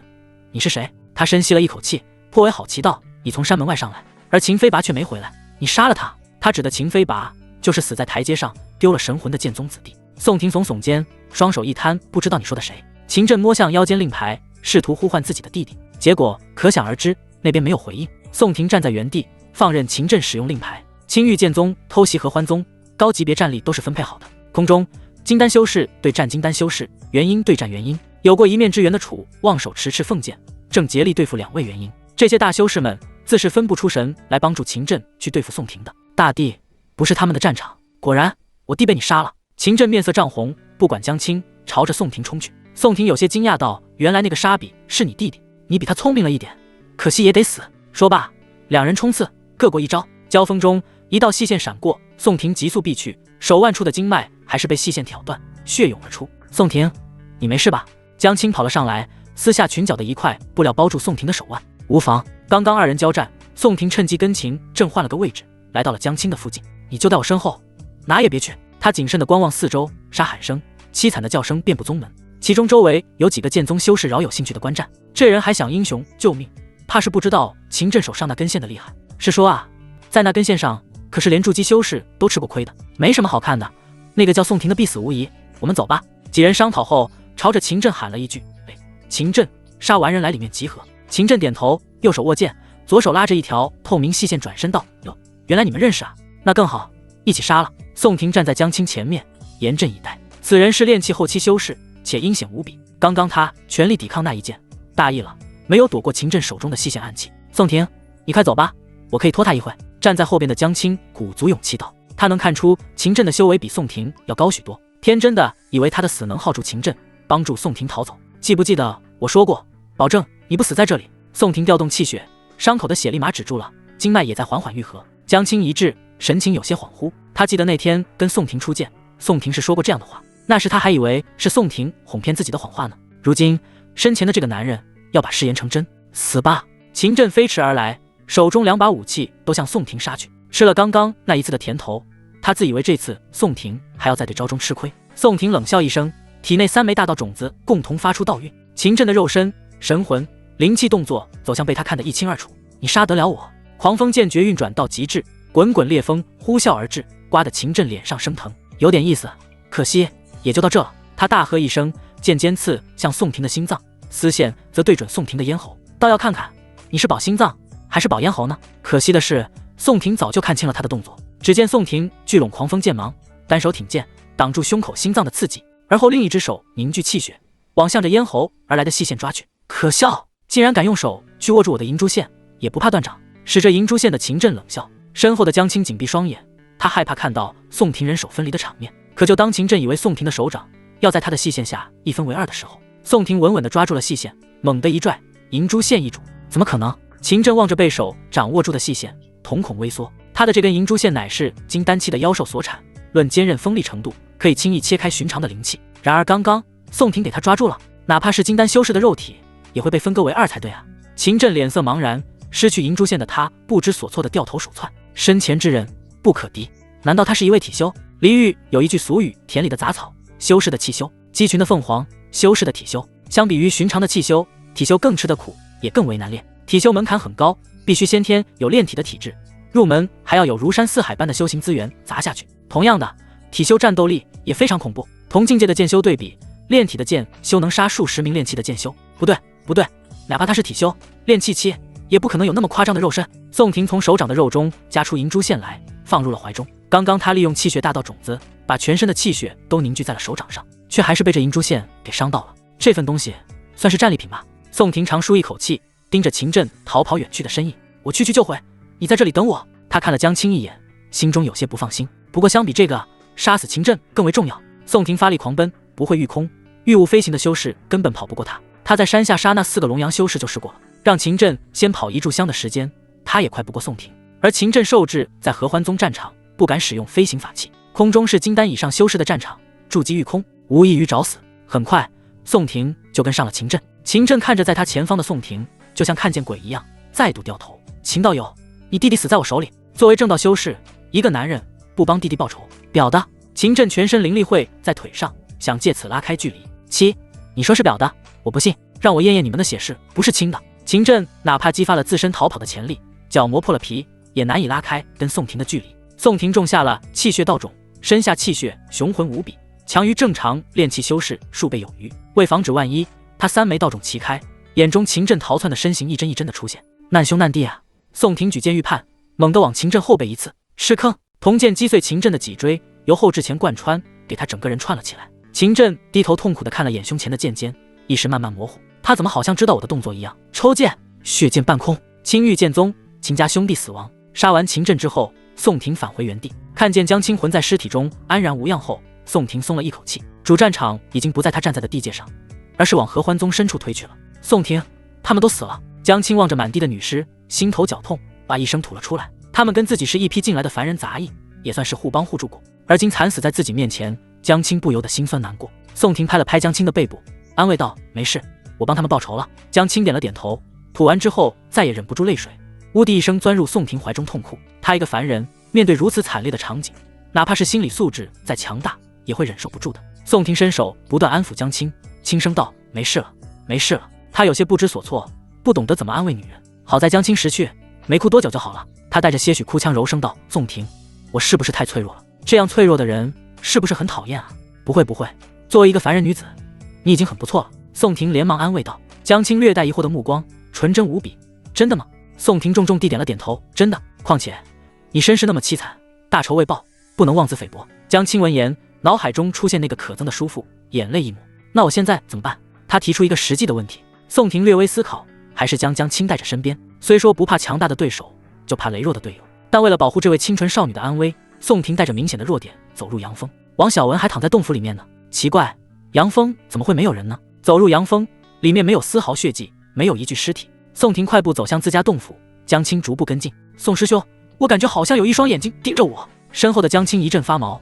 你是谁？”他深吸了一口气，颇为好奇道：“你从山门外上来，而秦飞拔却没回来，你杀了他。”他指的秦飞拔就是死在台阶上丢了神魂的剑宗子弟。宋廷耸耸肩，双手一摊：“不知道你说的谁？”秦震摸向腰间令牌，试图呼唤自己的弟弟，结果可想而知，那边没有回应。宋廷站在原地，放任秦震使用令牌。青玉剑宗偷袭合欢宗，高级别战力都是分配好的。空中，金丹修士对战金丹修士，元婴对战元婴。有过一面之缘的楚望手持凤剑，正竭力对付2位元婴。这些大修士们自是分不出神来帮助秦震去对付宋廷的。大帝，不是他们的战场。果然，我弟被你杀了。秦震面色涨红，不管江青，朝着宋廷冲去。宋廷有些惊讶道：“原来那个沙比是你弟弟，你比他聪明了一点，可惜也得死。”说罢，两人冲刺，各过一招。交锋中，一道细线闪过，宋廷急速避去，手腕处的经脉还是被细线挑断，血涌而出。宋廷，你没事吧？江青跑了上来，撕下裙角的一块布料包住宋廷的手腕。无妨。刚刚二人交战，宋廷趁机跟秦震换了个位置，来到了江青的附近。你就在我身后，哪也别去。他谨慎地观望四周，杀喊声、凄惨的叫声遍布宗门，其中周围有几个剑宗修士饶有兴趣的观战。这人还想英雄救命，怕是不知道秦震手上那根线的厉害。是说啊，在那根线上可是连筑基修士都吃过亏的，没什么好看的。那个叫宋廷的必死无疑，我们走吧。几人商讨后，朝着秦震喊了一句：“秦震，杀完人来里面集合。”秦震点头，右手握剑，左手拉着一条透明细线，转身道：“哟，原来你们认识啊，那更好，一起杀了。”宋廷站在江青前面，严阵以待。此人是炼气后期修士，且阴险无比。刚刚他全力抵抗那一剑，大意了，没有躲过秦震手中的细线暗器。宋婷，你快走吧，我可以拖他一会。站在后边的江青鼓足勇气道。他能看出秦震的修为比宋婷要高许多，天真的以为他的死能耗住秦震，帮助宋婷逃走。记不记得我说过，保证你不死在这里？宋婷调动气血，伤口的血立马止住了，经脉也在缓缓愈合。江青一滞，神情有些恍惚。他记得那天跟宋婷初见，宋婷是说过这样的话，那时他还以为是宋婷哄骗自己的谎话呢。如今身前的这个男人要把誓言成真，死吧！秦震飞驰而来，手中2把武器都向宋婷杀去。吃了刚刚那一次的甜头，他自以为这次宋婷还要在对招中吃亏。宋婷冷笑一声，体内3枚大道种子共同发出道运。秦震的肉身、神魂、灵气动作走向被他看得一清二楚。你杀得了我？狂风剑诀运转到极致，滚滚烈风呼啸而至，刮得秦震脸上生疼。有点意思，可惜也就到这了。他大喝一声，剑尖刺向宋婷的心脏，丝线则对准宋婷的咽喉，倒要看看你是保心脏还是保咽喉呢？可惜的是，宋婷早就看清了他的动作。只见宋婷聚拢狂风剑芒，单手挺剑，挡住胸口心脏的刺激，而后另一只手凝聚气血，往向着咽喉而来的细线抓去。可笑，竟然敢用手去握住我的银珠线，也不怕断掌。使着银珠线的秦震冷笑，身后的江青紧闭双眼，他害怕看到宋婷人手分离的场面。可就当秦震以为宋婷的手掌要在他的细线下一分为二的时候，宋婷稳稳地抓住了细线，猛地一拽，银珠线一拄。怎么可能？秦震望着被手掌握住的细线，瞳孔微缩。他的这根银珠线乃是金丹期的妖兽所产，论坚韧锋利程度，可以轻易切开寻常的灵气。然而刚刚宋婷给他抓住了，哪怕是金丹修士的肉体，也会被分割为二才对啊！秦震脸色茫然，失去银珠线的他不知所措地掉头鼠窜。身前之人不可敌，难道他是一位体修？离域有一句俗语：田里的杂草，修士的气修；鸡群的凤凰，修士的体修。相比于寻常的气修，体修更吃得苦，也更为难练。体修门槛很高，必须先天有炼体的体质，入门还要有如山似海般的修行资源砸下去。同样的，体修战斗力也非常恐怖。同境界的剑修对比，炼体的剑修能杀数十名炼气的剑修。不对，哪怕他是体修，炼气期也不可能有那么夸张的肉身。宋婷从手掌的肉中夹出银珠线来，放入了怀中。刚刚他利用气血大道种子，把全身的气血都凝聚在了手掌上，却还是被这银珠线给伤到了。这份东西算是战利品吧。宋婷长舒一口气，盯着秦震逃跑远去的身影。我去就回，你在这里等我。他看了江青一眼，心中有些不放心。不过相比这个，杀死秦震更为重要。宋婷发力狂奔，不会御空，御物飞行的修士根本跑不过他。他在山下杀那4个龙阳修士就试过了，让秦震先跑一炷香的时间，他也快不过宋婷。而秦震受制在合欢宗战场，不敢使用飞行法器，空中是金丹以上修士的战场，筑基御空无异于找死。很快，宋婷就跟上了秦震。秦震看着在他前方的宋婷，就像看见鬼一样，再度掉头。秦道友，你弟弟死在我手里，作为正道修士，一个男人不帮弟弟报仇，婊的！秦震全身灵力会在腿上，想借此拉开距离。你说是婊的，我不信，让我验验你们的血誓不是亲的。秦震哪怕激发了自身逃跑的潜力，脚磨破了皮，也难以拉开跟宋婷的距离。宋婷种下了气血道种，身下气血雄浑无比，强于正常炼气修士数倍有余。为防止万一，他3枚道种齐开，眼中秦震逃窜的身形一帧一帧的出现。难兄难弟啊！宋婷举剑预判，猛地往秦震后背一刺，吃坑！铜剑击碎秦震的脊椎，由后至前贯穿，给他整个人串了起来。秦震低头痛苦地看了眼胸前的剑尖，意识慢慢模糊。他怎么好像知道我的动作一样？抽剑，血溅半空。青玉剑宗秦家兄弟死亡。杀完秦震之后，宋婷返回原地，看见江青魂在尸体中安然无恙后，宋婷松了一口气。主战场已经不在他站在的地界上，而是往合欢宗深处推去了。宋婷，他们都死了。江青望着满地的女尸，心头绞痛，把一声吐了出来。他们跟自己是一批进来的凡人杂役，也算是互帮互助过，而今惨死在自己面前，江青不由得心酸难过。宋婷拍了拍江青的背部，安慰道：没事，我帮他们报仇了。江青点了点头，吐完之后再也忍不住泪水，呜的一声钻入宋婷怀中痛哭。他一个凡人，面对如此惨烈的场景，哪怕是心理素质再强大，也会忍受不住的。宋婷伸手不断安抚江青，轻声道：没事了，没事了。他有些不知所措，不懂得怎么安慰女人。好在江青识趣，没哭多久就好了。他带着些许哭腔柔声道：宋婷，我是不是太脆弱了？这样脆弱的人是不是很讨厌啊？不会，作为一个凡人女子，你已经很不错了。宋婷连忙安慰道。江青略带疑惑的目光纯真无比。真的吗？宋婷重重地点了点头。真的，况且你身世那么凄惨，大仇未报，不能妄自菲薄。江青闻言脑海中出现那个可憎的叔父，眼泪一抹。那我现在怎么办？他提出一个实际的问题。宋婷略微思考，还是将江青带着身边。虽说不怕强大的对手，就怕羸弱的队友，但为了保护这位清纯少女的安危，宋婷带着明显的弱点走入阳峰。王小文还躺在洞府里面呢，奇怪，阳峰怎么会没有人呢？走入阳峰，里面没有丝毫血迹，没有一具尸体。宋婷快步走向自家洞府，江青逐步跟进。宋师兄，我感觉好像有一双眼睛盯着我。身后的江青一阵发毛，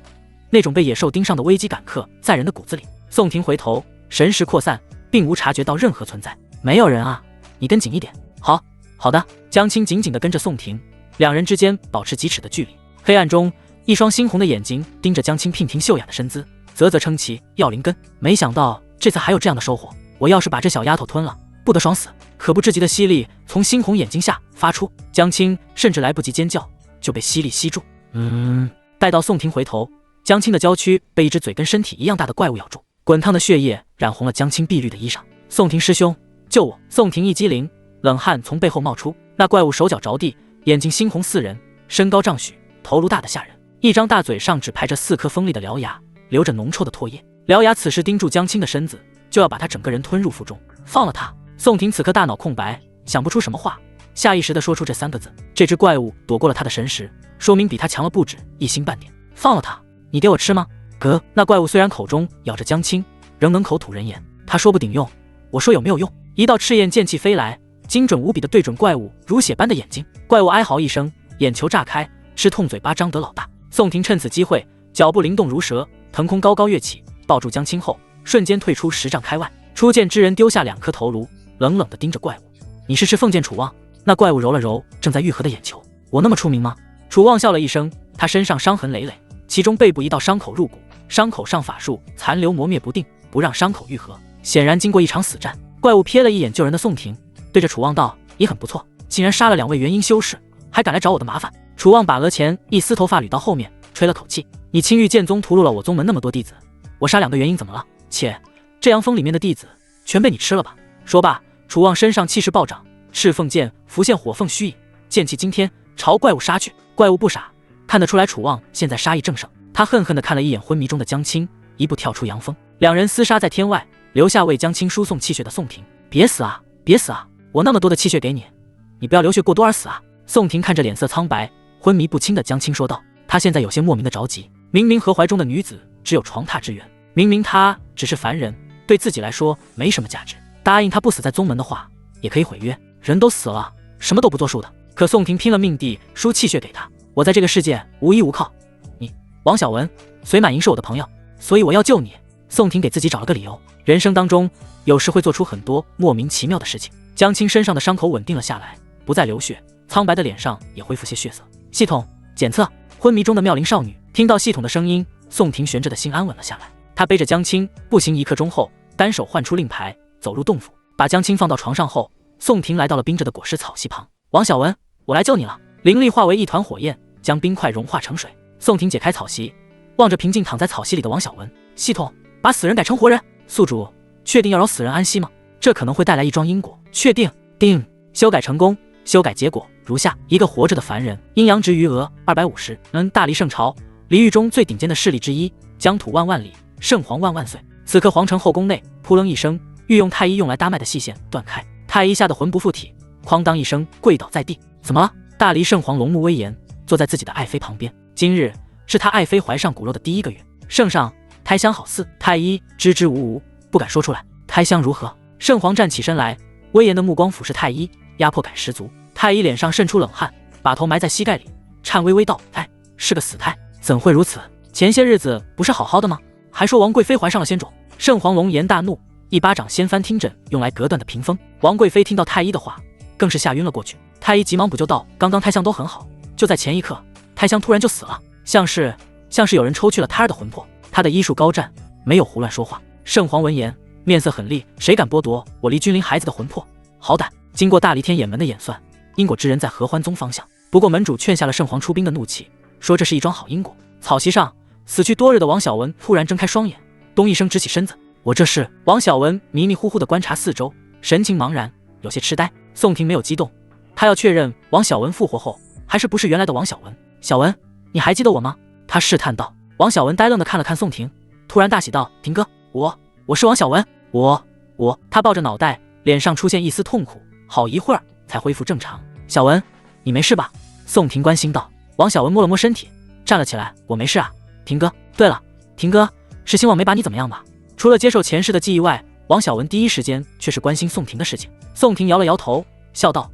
那种被野兽盯上的危机感刻在人的骨子里。宋婷回头，神识扩散，并无察觉到任何存在。没有人啊，你跟紧一点。好的。江青紧紧地跟着宋婷，两人之间保持几尺的距离。黑暗中，一双猩红的眼睛盯着江青娉婷秀雅的身姿，啧啧称奇，要灵根。没想到这次还有这样的收获，我要是把这小丫头吞了，不得爽死！可不至极的吸力从猩红眼睛下发出，江青甚至来不及尖叫，就被吸力吸住。待到宋婷回头，江青的娇躯被一只嘴跟身体一样大的怪物咬住，滚烫的血液染红了江青碧绿的衣裳。宋婷师兄，救我！宋婷一激灵，冷汗从背后冒出。那怪物手脚着地，眼睛猩红似人，身高丈许，头颅大得吓人，一张大嘴上只排着4颗锋利的獠牙，流着浓臭的唾液。獠牙此时盯住江青的身子，就要把他整个人吞入腹中。放了他！宋婷此刻大脑空白，想不出什么话，下意识地说出这3个字。这只怪物躲过了他的神识，说明比他强了不止一星半点。放了他！你给我吃吗？哥，那怪物虽然口中咬着江青，仍能口吐人言。他说不顶用，我说有没有用？一道赤焰剑气飞来，精准无比的对准怪物如血般的眼睛。怪物哀嚎一声，眼球炸开，吃痛嘴巴张得老大。宋婷趁此机会，脚步灵动如蛇，腾空高高跃起，抱住江青后，瞬间退出10丈开外。初见之人丢下2颗头颅，冷冷地盯着怪物。你是奉剑楚望？那怪物揉了揉正在愈合的眼球。我那么出名吗？楚望笑了一声，他身上伤痕累累，其中背部一道伤口入骨，伤口上法术残留磨灭不定，不让伤口愈合，显然经过一场死战。怪物瞥了一眼救人的宋婷，对着楚望道：也很不错，竟然杀了2位元婴修士，还敢来找我的麻烦。楚望把额前一丝头发捋到后面，吹了口气：你青玉剑宗屠戮了我宗门那么多弟子，我杀2个元婴怎么了？且这阳峰里面的弟子全被你吃了吧？说罢，楚望身上气势暴涨，赤凤剑浮现火凤虚影，剑气惊天，朝怪物杀去。怪物不傻，看得出来楚望现在杀意正盛，他恨恨地看了一眼昏迷中的江青，一步跳出阳峰。2人厮杀在天外，留下为江青输送气血的宋婷。别死啊，别死啊，我那么多的气血给你，你不要流血过多而死啊！宋婷看着脸色苍白昏迷不清的江青说道。她现在有些莫名的着急，明明和怀中的女子只有床榻之缘，明明她只是凡人，对自己来说没什么价值，答应他不死在宗门的话也可以毁约，人都死了，什么都不作数的。可宋婷拼了命地输气血给他。我在这个世界无依无靠，你王小文，隋满银是我的朋友，所以我要救你。宋婷给自己找了个理由。人生当中有时会做出很多莫名其妙的事情。江青身上的伤口稳定了下来，不再流血，苍白的脸上也恢复些血色。系统检测昏迷中的妙龄少女。听到系统的声音，宋婷悬着的心安稳了下来。她背着江青步行1刻钟后，单手唤出令牌，走入洞府，把江青放到床上后，宋婷来到了冰着的果实草席旁。王小文，我来救你了。灵力化为一团火焰，将冰块融化成水。宋婷解开草席，望着平静躺在草席里的王小文，系统把死人改成活人。宿主确定要饶死人安息吗？这可能会带来一桩因果。确定。定。修改成功。修改结果如下：一个活着的凡人，阴阳值余额250。大黎圣朝黎域中最顶尖的势力之一，疆土万万里，圣皇万万岁。此刻皇城后宫内扑棱一声，御用太医用来搭脉的细线断开，太医吓得魂不附体，哐当一声跪倒在地。怎么了？大黎圣皇龙目威严，坐在自己的爱妃旁边。今日是他爱妃怀上骨肉的第1个月，圣上胎香好似。太医支支吾吾不敢说出来。胎香如何？圣皇站起身来，威严的目光俯视太医，压迫感十足。太医脸上渗出冷汗，把头埋在膝盖里，颤巍巍道：哎，是个死胎，怎会如此？前些日子不是好好的吗？还说王贵妃怀上了仙种。圣皇龙颜大怒，一巴掌掀翻听诊用来隔断的屏风。王贵妃听到太医的话，更是吓晕了过去。太医急忙补救道：刚刚胎香都很好，就在前一刻，胎香突然就死了，像是有人抽去了胎儿的魂魄。他的医术高湛，没有胡乱说话。圣皇闻言面色狠厉，谁敢剥夺我离君临孩子的魂魄？好胆！经过大黎天眼门的演算，因果之人在合欢宗方向。不过门主劝下了圣皇出兵的怒气，说这是一桩好因果。草席上死去多日的王小文突然睁开双眼，咚一声直起身子。我这是……王小文迷迷糊糊地观察四周，神情茫然，有些痴呆。宋婷没有激动，他要确认王小文复活后还是不是原来的王小文。小文，你还记得我吗？他试探道。王小文呆愣地看了看宋婷，突然大喜道：“婷哥，我是王小文，我。”他抱着脑袋，脸上出现一丝痛苦，好一会儿才恢复正常。小文，你没事吧？宋婷关心道。王小文摸了摸身体，站了起来：“我没事啊，婷哥。对了，婷哥，是兴旺没把你怎么样吧？”除了接受前世的记忆外，王小文第一时间却是关心宋婷的事情。宋婷摇了摇头，笑道：“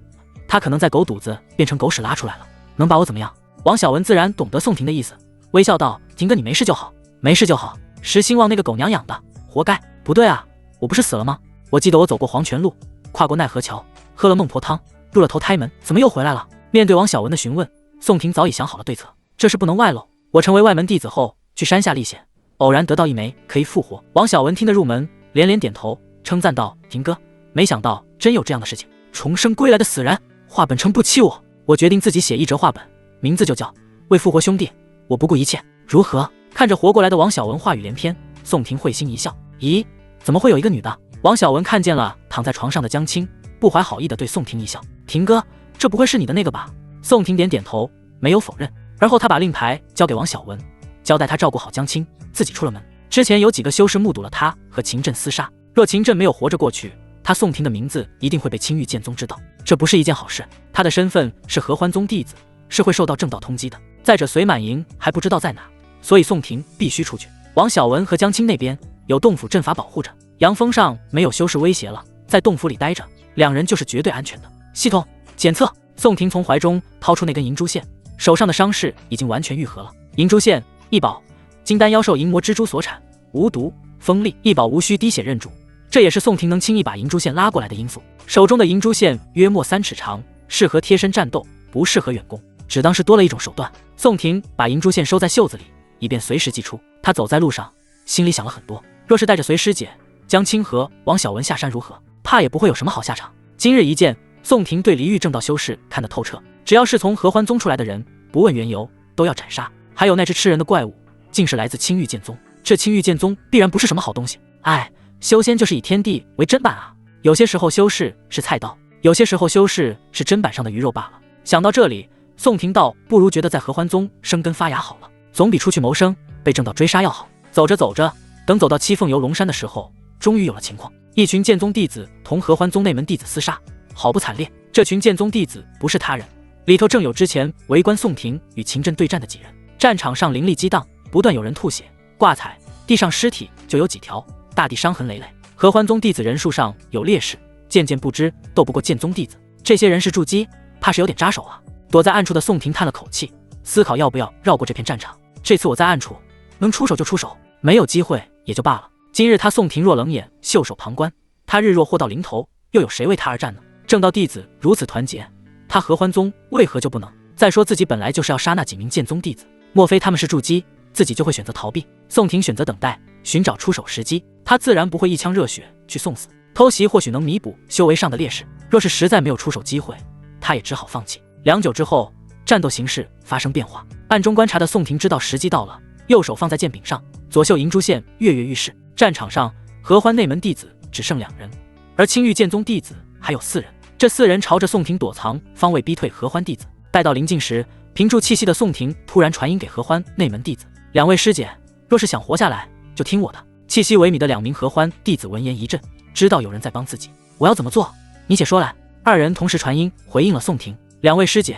他可能在狗肚子变成狗屎拉出来了，能把我怎么样？”王小文自然懂得宋婷的意思，微笑道：“婷哥，你没事就好，没事就好。是兴旺那个狗娘养的，活该。不对啊，我不是死了吗？我记得我走过黄泉路，跨过奈何桥，喝了孟婆汤，入了投胎门，怎么又回来了？”面对王小文的询问，宋婷早已想好了对策，这事不能外露。我成为外门弟子后，去山下历险，偶然得到一枚可以复活。王小文听得入门，连连点头，称赞道：“婷哥，没想到真有这样的事情。重生归来的死人，画本称不欺我决定自己写一折画本，名字就叫为复活兄弟，我不顾一切，如何？”看着活过来的王小文，话语连篇。宋婷会心一笑：“咦，怎么会有一个女的？”王小文看见了躺在床上的江青，不怀好意地对宋婷一笑：“婷哥，这不会是你的那个吧？”宋婷点点头，没有否认。而后他把令牌交给王小文，交代他照顾好江青，自己出了门。之前有几个修士目睹了他和秦震厮杀，若秦震没有活着过去，他宋婷的名字一定会被青玉剑宗知道，这不是一件好事。他的身份是合欢宗弟子，是会受到正道通缉的。再者，隋满营还不知道在哪，所以宋婷必须出去。王小文和江青那边有洞府阵法保护着，阳峰上没有修士威胁了，在洞府里待着，两人就是绝对安全的。系统检测，宋婷从怀中掏出那根银珠线，手上的伤势已经完全愈合了。银珠线一宝，金丹妖兽银魔蜘蛛所产，无毒锋利，一宝无需滴血认主，这也是宋婷能轻易把银珠线拉过来的因素。手中的银珠线约莫3尺长，适合贴身战斗，不适合远攻，只当是多了一种手段。宋婷把银珠线收在袖子里，以便随时祭出。他走在路上，心里想了很多，若是带着隋师姐、江青和王小文下山如何？怕也不会有什么好下场。今日一见，宋婷对离域正道修士看得透彻，只要是从合欢宗出来的人，不问缘由都要斩杀。还有那只吃人的怪物，竟是来自青玉剑宗，这青玉剑宗必然不是什么好东西。哎，修仙就是以天地为砧板啊，有些时候修士是菜刀，有些时候修士是砧板上的鱼肉罢了。想到这里，宋婷道：“不如觉得在合欢宗生根发芽好了，总比出去谋生被正道追杀要好。”走着走着，等走到七凤游龙山的时候，终于有了情况。一群剑宗弟子同合欢宗内门弟子厮杀，好不惨烈。这群剑宗弟子不是他人，里头正有之前围观宋婷与秦震对战的几人。战场上灵力激荡，不断有人吐血挂彩，地上尸体就有几条，大地伤痕累累。合欢宗弟子人数上有劣势，渐渐不知斗不过剑宗弟子。这些人是筑基，怕是有点扎手啊。躲在暗处的宋婷叹了口气，思考要不要绕过这片战场。这次我在暗处，能出手就出手，没有机会也就罢了。今日他宋婷若冷眼袖手旁观，他日若祸到临头，又有谁为他而战呢？正道弟子如此团结，他合欢宗为何就不能？再说自己本来就是要杀那几名剑宗弟子，莫非他们是筑基，自己就会选择逃避？宋婷选择等待，寻找出手时机。他自然不会一腔热血去送死，偷袭或许能弥补修为上的劣势，若是实在没有出手机会，他也只好放弃。良久之后，战斗形势发生变化，暗中观察的宋婷知道时机到了，右手放在剑柄上，左袖银珠线跃跃欲试。战场上，合欢内门弟子只剩2人，而青玉剑宗弟子还有4人。这4人朝着宋婷躲藏方位逼退合欢弟子。待到临近时，屏住气息的宋婷突然传音给合欢内门弟子：“2位师姐，若是想活下来，就听我的。”气息萎靡的2名合欢弟子闻言一震，知道有人在帮自己。我要怎么做？你且说来。2人同时传音回应了宋婷：“2位师姐，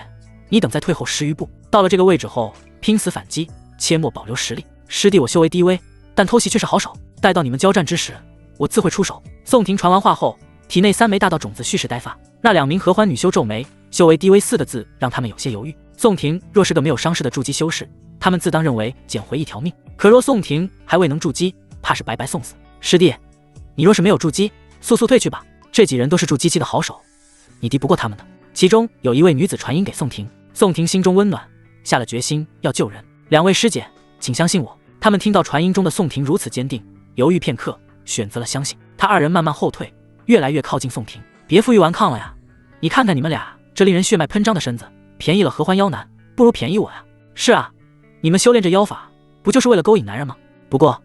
你等再退后10余步，到了这个位置后，拼死反击，切莫保留实力。师弟我修为低微，但偷袭却是好手，待到你们交战之时，我自会出手。”宋婷传完话后，体内3枚大道种子蓄势待发。那2名合欢女修皱眉，修为低微4个字让他们有些犹豫。宋婷若是个没有伤势的筑基修士，他们自当认为捡回一条命，可若宋婷还未能筑基，怕是白白送死。师弟，你若是没有筑基，速速退去吧，这几人都是筑基期的好手，你敌不过他们的。其中有一位女子传音给宋婷，宋婷心中温暖，下了决心要救人。2位师姐，请相信我。他们听到传音中的宋婷如此坚定，犹豫片刻，选择了相信。他2人慢慢后退，越来越靠近宋婷。别负隅顽抗了呀，你看看你们俩这令人血脉喷张的身子，便宜了合欢妖男，不如便宜我呀。是啊，你们修炼这妖法，不就是为了勾引男人吗？不过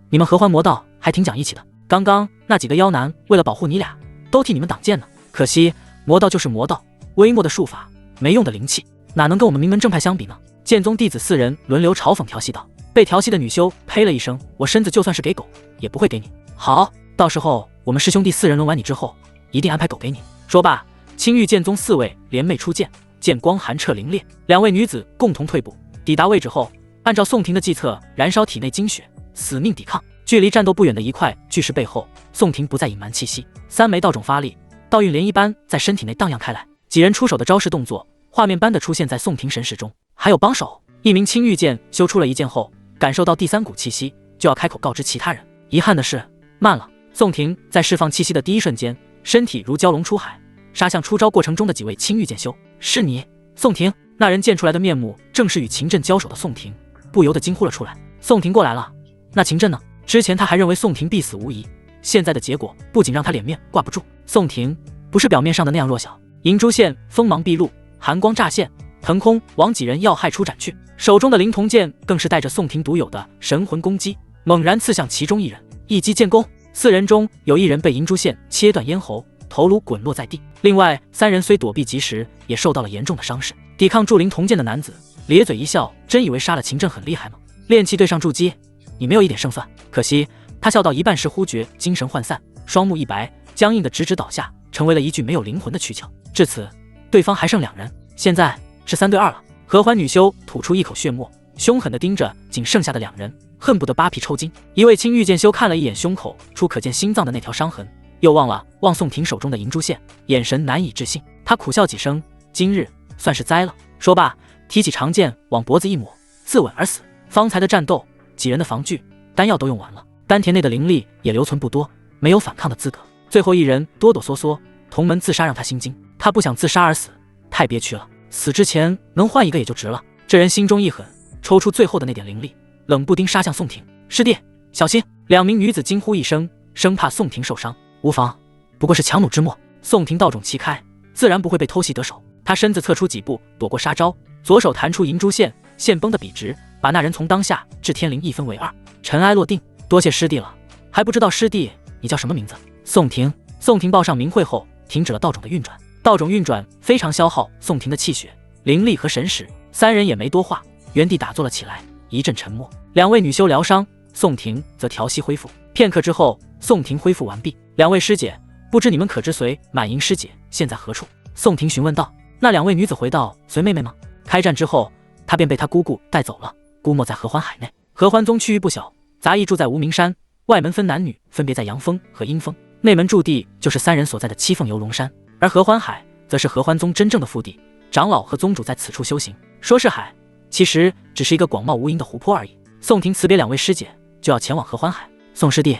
你们合欢魔道还挺讲义气的，刚刚那几个妖男为了保护你俩，都替你们挡箭呢。可惜魔道就是魔道，微末的术法，没用的灵气，哪能跟我们名门正派相比呢？剑宗弟子4人轮流嘲讽调戏道。被调戏的女修呸了一声：“我身子就算是给狗，也不会给你。好，到时候我们师兄弟4人轮完你之后，一定安排狗给你。”说罢，青玉剑宗4位联袂出剑，剑光寒彻凌冽。2位女子共同退步，抵达位置后，按照宋婷的计策，燃烧体内精血，死命抵抗。距离战斗不远的一块巨石背后，宋婷不再隐瞒气息，3枚道种发力，道运涟漪般在身体内荡漾开来。几人出手的招式动作，画面般的出现在宋婷神识中。还有帮手，一名青玉剑修出了一剑后，感受到第3股气息，就要开口告知其他人。遗憾的是，慢了。宋婷在释放气息的第一瞬间，身体如蛟龙出海，杀向出招过程中的几位青玉剑修。是你，宋婷？那人见出来的面目，正是与秦震交手的宋婷，不由得惊呼了出来。宋婷过来了，那秦震呢？之前他还认为宋婷必死无疑，现在的结果不仅让他脸面挂不住。宋婷不是表面上的那样弱小。银珠线锋芒毕露，寒光乍现，腾空往几人要害处斩去，手中的灵瞳剑更是带着宋婷独有的神魂攻击，猛然刺向其中一人，一击建功。4人中有1人被银珠线切断咽喉，头颅滚落在地，另外3人虽躲避及时，也受到了严重的伤势。抵抗住灵瞳剑的男子咧嘴一笑，真以为杀了秦震很厉害吗？炼气对上筑基，你没有一点胜算。可惜他笑到一半时忽觉精神涣散，双目一白，僵硬的直直倒下，成为了一具没有灵魂的躯壳。至此，对方还剩2人，现在是3对2了。合欢女修吐出一口血沫，凶狠地盯着仅剩下的2人，恨不得扒皮抽筋。一位青玉剑修看了一眼胸口处可见心脏的那条伤痕，又望宋婷手中的银珠线，眼神难以置信。他苦笑几声，今日算是栽了。说罢，提起长剑往脖子一抹，自刎而死。方才的战斗，几人的防具、丹药都用完了，丹田内的灵力也留存不多，没有反抗的资格。最后一人哆哆嗦嗦，同门自杀让他心惊。他不想自杀而死，太憋屈了，死之前能换一个也就值了。这人心中一狠，抽出最后的那点灵力，冷不丁杀向宋婷。师弟，小心！2名女子惊呼一声，生怕宋婷受伤。无妨，不过是强弩之末。宋婷道种齐开，自然不会被偷袭得手。他身子侧出几步，躲过杀招，左手弹出银珠线，线绷得笔直，把那人从当下至天灵一分为2。尘埃落定，多谢师弟了。还不知道师弟你叫什么名字？宋婷。宋婷报上名讳后，停止了道种的运转。道种运转非常消耗宋婷的气血、灵力和神识，3人也没多话，原地打坐了起来。一阵沉默，2位女修疗伤，宋婷则调息恢复。片刻之后，宋婷恢复完毕。2位师姐，不知你们可知随满盈师姐现在何处？宋婷询问道。那2位女子回道：随妹妹吗？开战之后，她便被她姑姑带走了，估没在合欢海内。合欢宗区域不小，杂役住在无名山，外门分男女，分别在阳峰和阴峰。内门驻地就是3人所在的七凤游龙山，而合欢海则是合欢宗真正的腹地，长老和宗主在此处修行。说是海，其实只是一个广袤无垠的湖泊而已。宋婷辞别2位师姐，就要前往合欢海。宋师弟，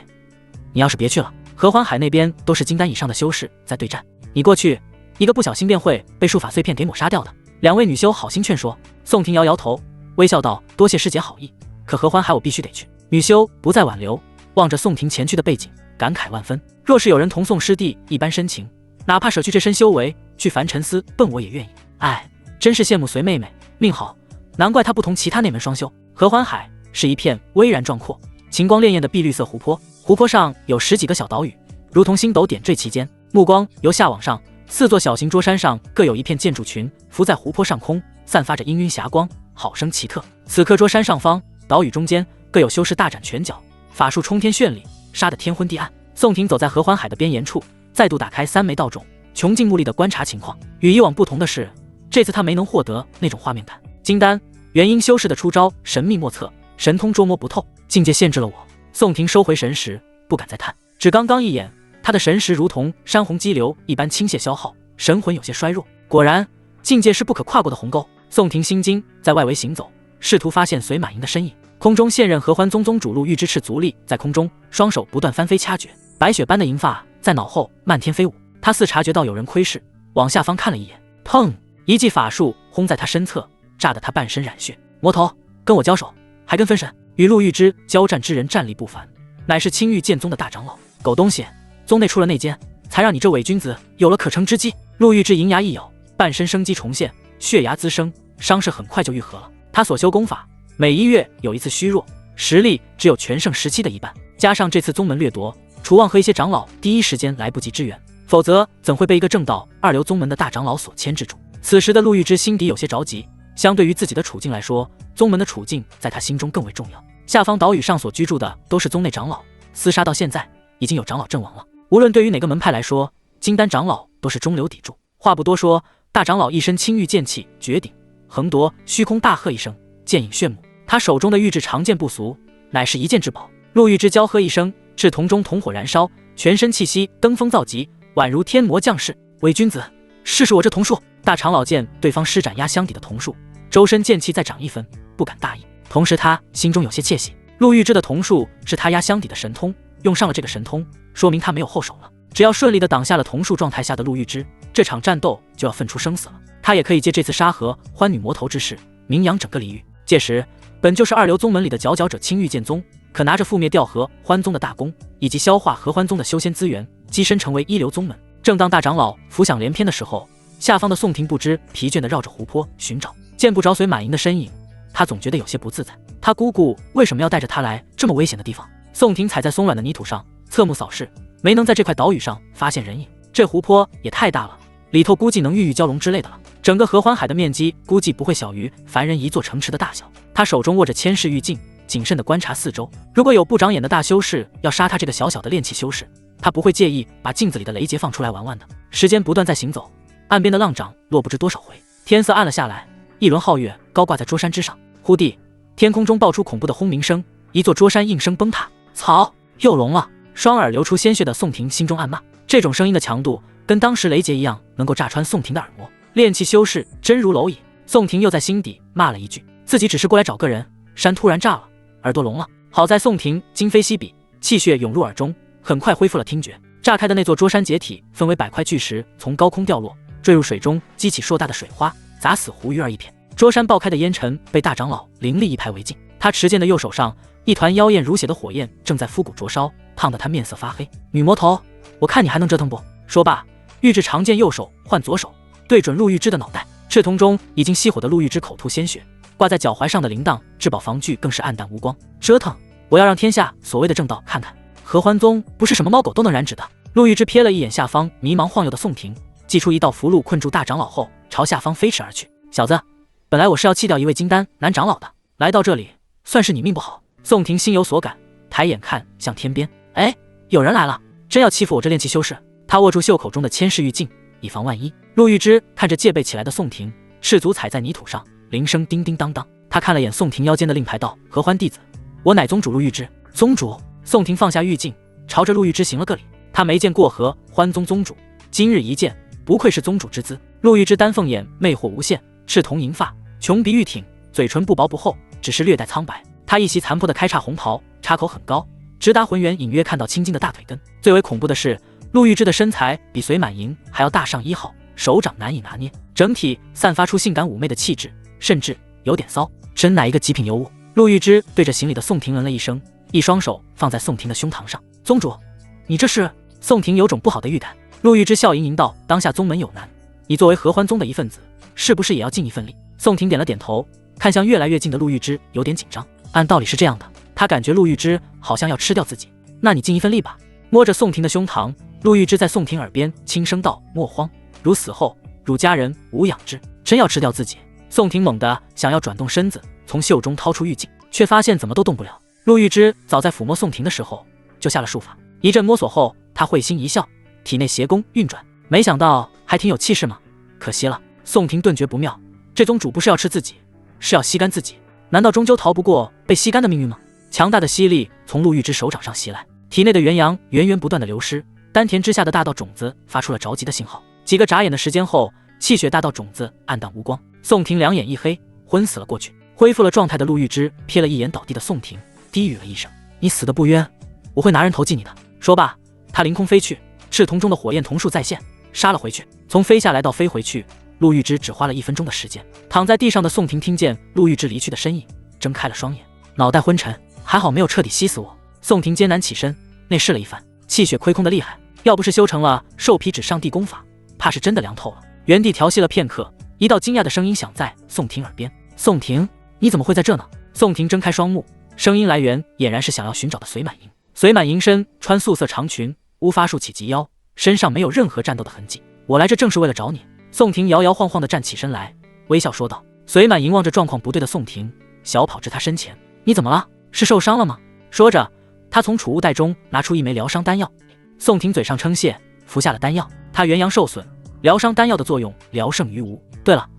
你要是别去了，合欢海那边都是金丹以上的修士在对战，你过去一个不小心便会被术法碎片给抹杀掉的。2位女修好心劝说，宋婷摇摇头，微笑道：多谢师姐好意，可合欢海我必须得去。女修不再挽留，望着宋婷前去的背景，感慨万分。若是有人同宋师弟一般深情，哪怕舍去这身修为，去凡尘丝奔我也愿意。哎，真是羡慕随妹妹命好，难怪她不同其他内门双修。合欢海是一片巍然壮阔、晴光潋滟的碧绿色湖泊，湖泊上有10几个小岛屿，如同星斗点缀其间。目光由下往上，4座小型桌山上各有一片建筑群浮在湖泊上空，散发着氤氲霞光，好生奇特。此刻桌山上方、岛屿中间各有修士大展拳脚，法术冲天绚丽，杀得天昏地暗。宋婷走在合欢海的边沿处，再度打开3枚道种，穷尽目力地观察情况。与以往不同的是，这次他没能获得那种画面感。金丹元婴修士的出招神秘莫测，神通捉摸不透，境界限制了我。宋婷收回神识，不敢再探，只刚刚一眼，他的神识如同山洪激流一般倾泻消耗，神魂有些衰弱。果然，境界是不可跨过的鸿沟。宋婷心惊，在外围行走，试图发现随满盈的身影。空中现任合欢宗宗主陆玉之赤足立在空中，双手不断翻飞掐诀，白雪般的银发在脑后漫天飞舞。他似察觉到有人窥视，往下方看了一眼，砰！一记法术轰在他身侧，炸得他半身染血。魔头，跟我交手，还跟分神？与陆玉之交战之人战力不凡，乃是青玉剑宗的大长老。狗东西，宗内出了内奸，才让你这伪君子有了可乘之机。陆玉之银牙一咬，半身生机重现，血牙滋生，伤势很快就愈合了。他所修功法，每1月有一次虚弱，实力只有全盛时期的一半，加上这次宗门掠夺，楚望和一些长老第一时间来不及支援，否则怎会被一个正道2流宗门的大长老所牵制住？此时的陆玉之心底有些着急，相对于自己的处境来说，宗门的处境在他心中更为重要。下方岛屿上所居住的都是宗内长老，厮杀到现在，已经有长老阵亡了。无论对于哪个门派来说，金丹长老都是中流砥柱。话不多说，大长老一身青玉剑气绝顶，横夺虚空，大喝一声，剑影炫目。他手中的玉质长剑不俗，乃是一剑至宝。陆玉之娇喝一声，至瞳中瞳火燃烧，全身气息登峰造极，宛如天魔降世。伪君子，试试我这瞳术！大长老见对方施展压箱底的瞳术，周身剑气再长一分，不敢大意。同时他心中有些窃喜，陆玉之的瞳术是他压箱底的神通，用上了这个神通，说明他没有后手了。只要顺利地挡下了瞳术状态下的陆玉之，这场战斗就要分出生死了。他也可以借这次沙河欢女魔头之事，名扬整个离域。届时，本就是二流宗门里的佼佼者青玉剑宗，可拿着覆灭掉合欢宗的大功，以及消化合欢宗的修仙资源，跻身成为一流宗门。正当大长老浮想联翩的时候，下方的宋婷不知疲倦地绕着湖泊寻找，见不着随满盈的身影，他总觉得有些不自在。他姑姑为什么要带着他来这么危险的地方？宋婷踩在松软的泥土上，侧目扫视，没能在这块岛屿上发现人影。这湖泊也太大了，里头估计能孕育蛟龙之类的了。整个合欢海的面积估计不会小于凡人一座城池的大小。他手中握着千世玉镜，谨慎地观察四周。如果有不长眼的大修士要杀他这个小小的炼气修士，他不会介意把镜子里的雷劫放出来玩玩的。时间不断在行走，岸边的浪涨落不知多少回，天色暗了下来，一轮皓月高挂在桌山之上。忽地，天空中爆出恐怖的轰鸣声，一座桌山应声崩塌。草，又聋了！双耳流出鲜血的宋婷心中暗骂，这种声音的强度跟当时雷劫一样，能够炸穿宋婷的耳膜。炼气修士真如蝼蚁。宋婷又在心底骂了一句，自己只是过来找个人，山突然炸了，耳朵聋了。好在宋婷今非昔比，气血涌入耳中，很快恢复了听觉。炸开的那座桌山解体，分为100块巨石，从高空掉落，坠入水中，激起硕大的水花，砸死胡鱼儿一片。桌山爆开的烟尘被大长老凌厉一拍为净。他持剑的右手上，一团妖艳如血的火焰正在枯骨灼烧，烫得他面色发黑。女魔头，我看你还能折腾不？说罢，玉质长剑右手换左手，对准陆玉之的脑袋。赤瞳中已经熄火的陆玉之口吐鲜血，挂在脚踝上的铃铛至宝防具更是暗淡无光。折腾！我要让天下所谓的正道看看，合欢宗不是什么猫狗都能染指的。陆玉之瞥了一眼下方迷茫晃悠的宋婷，祭出一道符箓困住大长老后，朝下方飞驰而去。小子，本来我是要弃掉一位金丹男长老的，来到这里算是你命不好。宋婷心有所感，抬眼看向天边，哎，有人来了，真要欺负我这炼气修士。他握住袖口中的千世玉镜，以防万一。陆玉之看着戒备起来的宋婷，赤足踩在泥土上，铃声叮叮当当。他看了眼宋婷腰间的令牌，道：合欢弟子，我乃宗主陆玉之。宗主。宋婷放下玉镜，朝着陆玉之行了个礼。他没见过合欢宗宗主，今日一见，不愧是宗主之姿。陆玉之丹凤眼魅惑无限，赤瞳银发，琼鼻玉挺，嘴唇不薄不厚，只是略带苍白。他一袭残破的开叉红袍，叉口很高，直达浑圆，隐约看到青筋的大腿根。最为恐怖的是，陆玉之的身材比隋满盈还要大上1号，手掌难以拿捏，整体散发出性感妩媚的气质，甚至有点骚，真乃一个极品尤物。陆玉之对着行礼的宋婷嗯了一声，一双手放在宋婷的胸膛上。宗主，你这是？宋婷有种不好的预感。陆玉之笑盈盈道：当下宗门有难，你作为合欢宗的一份子，是不是也要尽一份力？宋婷点了点头，看向越来越近的陆玉之，有点紧张。按道理是这样的，他感觉陆玉之好像要吃掉自己。那你尽一份力吧。摸着宋婷的胸膛，陆玉之在宋婷耳边轻声道：莫慌，汝死后，汝家人无养之，真要吃掉自己。宋婷猛地想要转动身子，从袖中掏出玉镜，却发现怎么都动不了。陆玉之早在抚摸宋婷的时候就下了术法，一阵摸索后，他会心一笑，体内邪功运转，没想到还挺有气势嘛。可惜了。宋婷顿觉不妙，这宗主不是要吃自己，是要吸干自己，难道终究逃不过被吸干的命运吗？强大的吸力从陆玉之手掌上袭来，体内的元阳源源不断的流失，丹田之下的大道种子发出了着急的信号。几个眨眼的时间后，气血大道种子暗淡无光，宋婷两眼一黑，昏死了过去。恢复了状态的陆玉之瞥了一眼倒地的宋婷，低语了一声：你死的不冤，我会拿人头祭你的。说罢，他凌空飞去，赤瞳中的火焰瞳术再现，杀了回去。从飞下来到飞回去，陆玉之只花了1分钟的时间。躺在地上的宋婷听见陆玉之离去的身影，睁开了双眼，脑袋昏沉，还好没有彻底吸死我。宋婷艰难起身，内视了一番，气血亏空的厉害，要不是修成了兽皮纸上帝功法，怕是真的凉透了。原地调息了片刻，一道惊讶的声音响在宋婷耳边：宋婷，你怎么会在这呢？宋婷睁开双目，声音来源俨然是想要寻找的隋满盈。隋满盈身穿素色长裙，乌发竖起及腰，身上没有任何战斗的痕迹。我来这正是为了找你。宋婷摇摇晃晃地站起身来，微笑说道：隋满银望着状况不对的宋婷，小跑至他身前：“你怎么了？是受伤了吗？”说着，他从储物袋中拿出一枚疗伤丹药。宋婷嘴上称谢，服下了丹药。他元阳受损，疗伤丹药的作用聊胜于无。对了，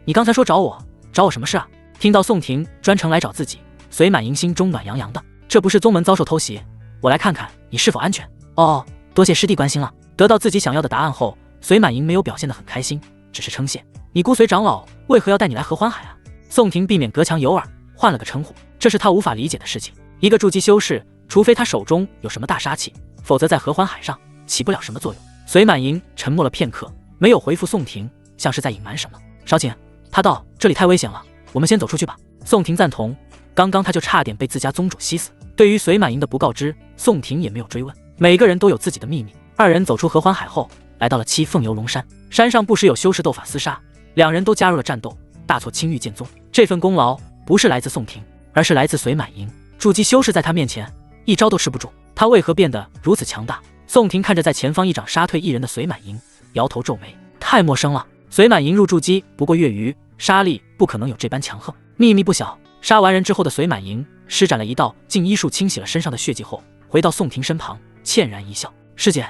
你刚才说找我什么事啊？听到宋婷专程来找自己，隋满银心中暖洋洋的。这不是宗门遭受偷袭，我来看看你是否安全。哦，多谢师弟关心了。得到自己想要的答案后，隋满银没有表现得很开心，只是称谢。你姑随长老为何要带你来合欢海啊？宋婷避免隔墙有耳，换了个称呼。这是他无法理解的事情。一个筑基修士，除非他手中有什么大杀器，否则在合欢海上起不了什么作用。隋满银沉默了片刻，没有回复宋婷，像是在隐瞒什么。少顷，他道：“这里太危险了，我们先走出去吧。”宋婷赞同。刚刚他就差点被自家宗主吸死。对于隋满银的不告知，宋婷也没有追问。每个人都有自己的秘密。二人走出合欢海后，来到了七凤游龙山。山上不时有修士斗法厮杀，两人都加入了战斗，大挫青玉剑宗。这份功劳不是来自宋婷，而是来自隋满银。筑基修士在他面前一招都吃不住，他为何变得如此强大？宋婷看着在前方一掌杀退一人的隋满银，摇头皱眉，太陌生了。隋满银入筑基不过月余，杀力不可能有这般强横。秘密不小。杀完人之后的隋满银施展了一道净医术，清洗了身上的血迹后，回到宋婷身旁，歉然一笑：“师姐，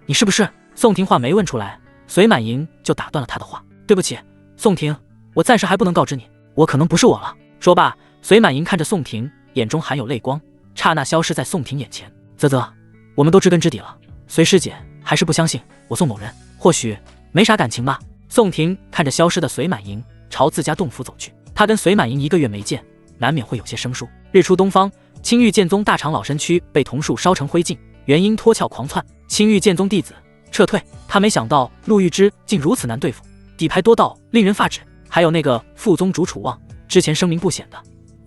你是不是？”宋婷话没问出来，隋满银就打断了他的话：“对不起，宋婷，我暂时还不能告知你，我可能不是我了。”说罢，隋满银看着宋婷，眼中含有泪光，刹那消失在宋婷眼前。啧啧，我们都知根知底了，隋师姐还是不相信我宋某人，或许没啥感情吧。宋婷看着消失的隋满银，朝自家洞府走去。他跟隋满银1个月没见，难免会有些生疏。日出东方，青玉剑宗大长老身躯被桐树烧成灰烬，元婴脱壳狂窜。青玉剑宗弟子撤退。他没想到陆玉之竟如此难对付，底牌多到令人发指。还有那个副宗主楚望，之前声名不显的，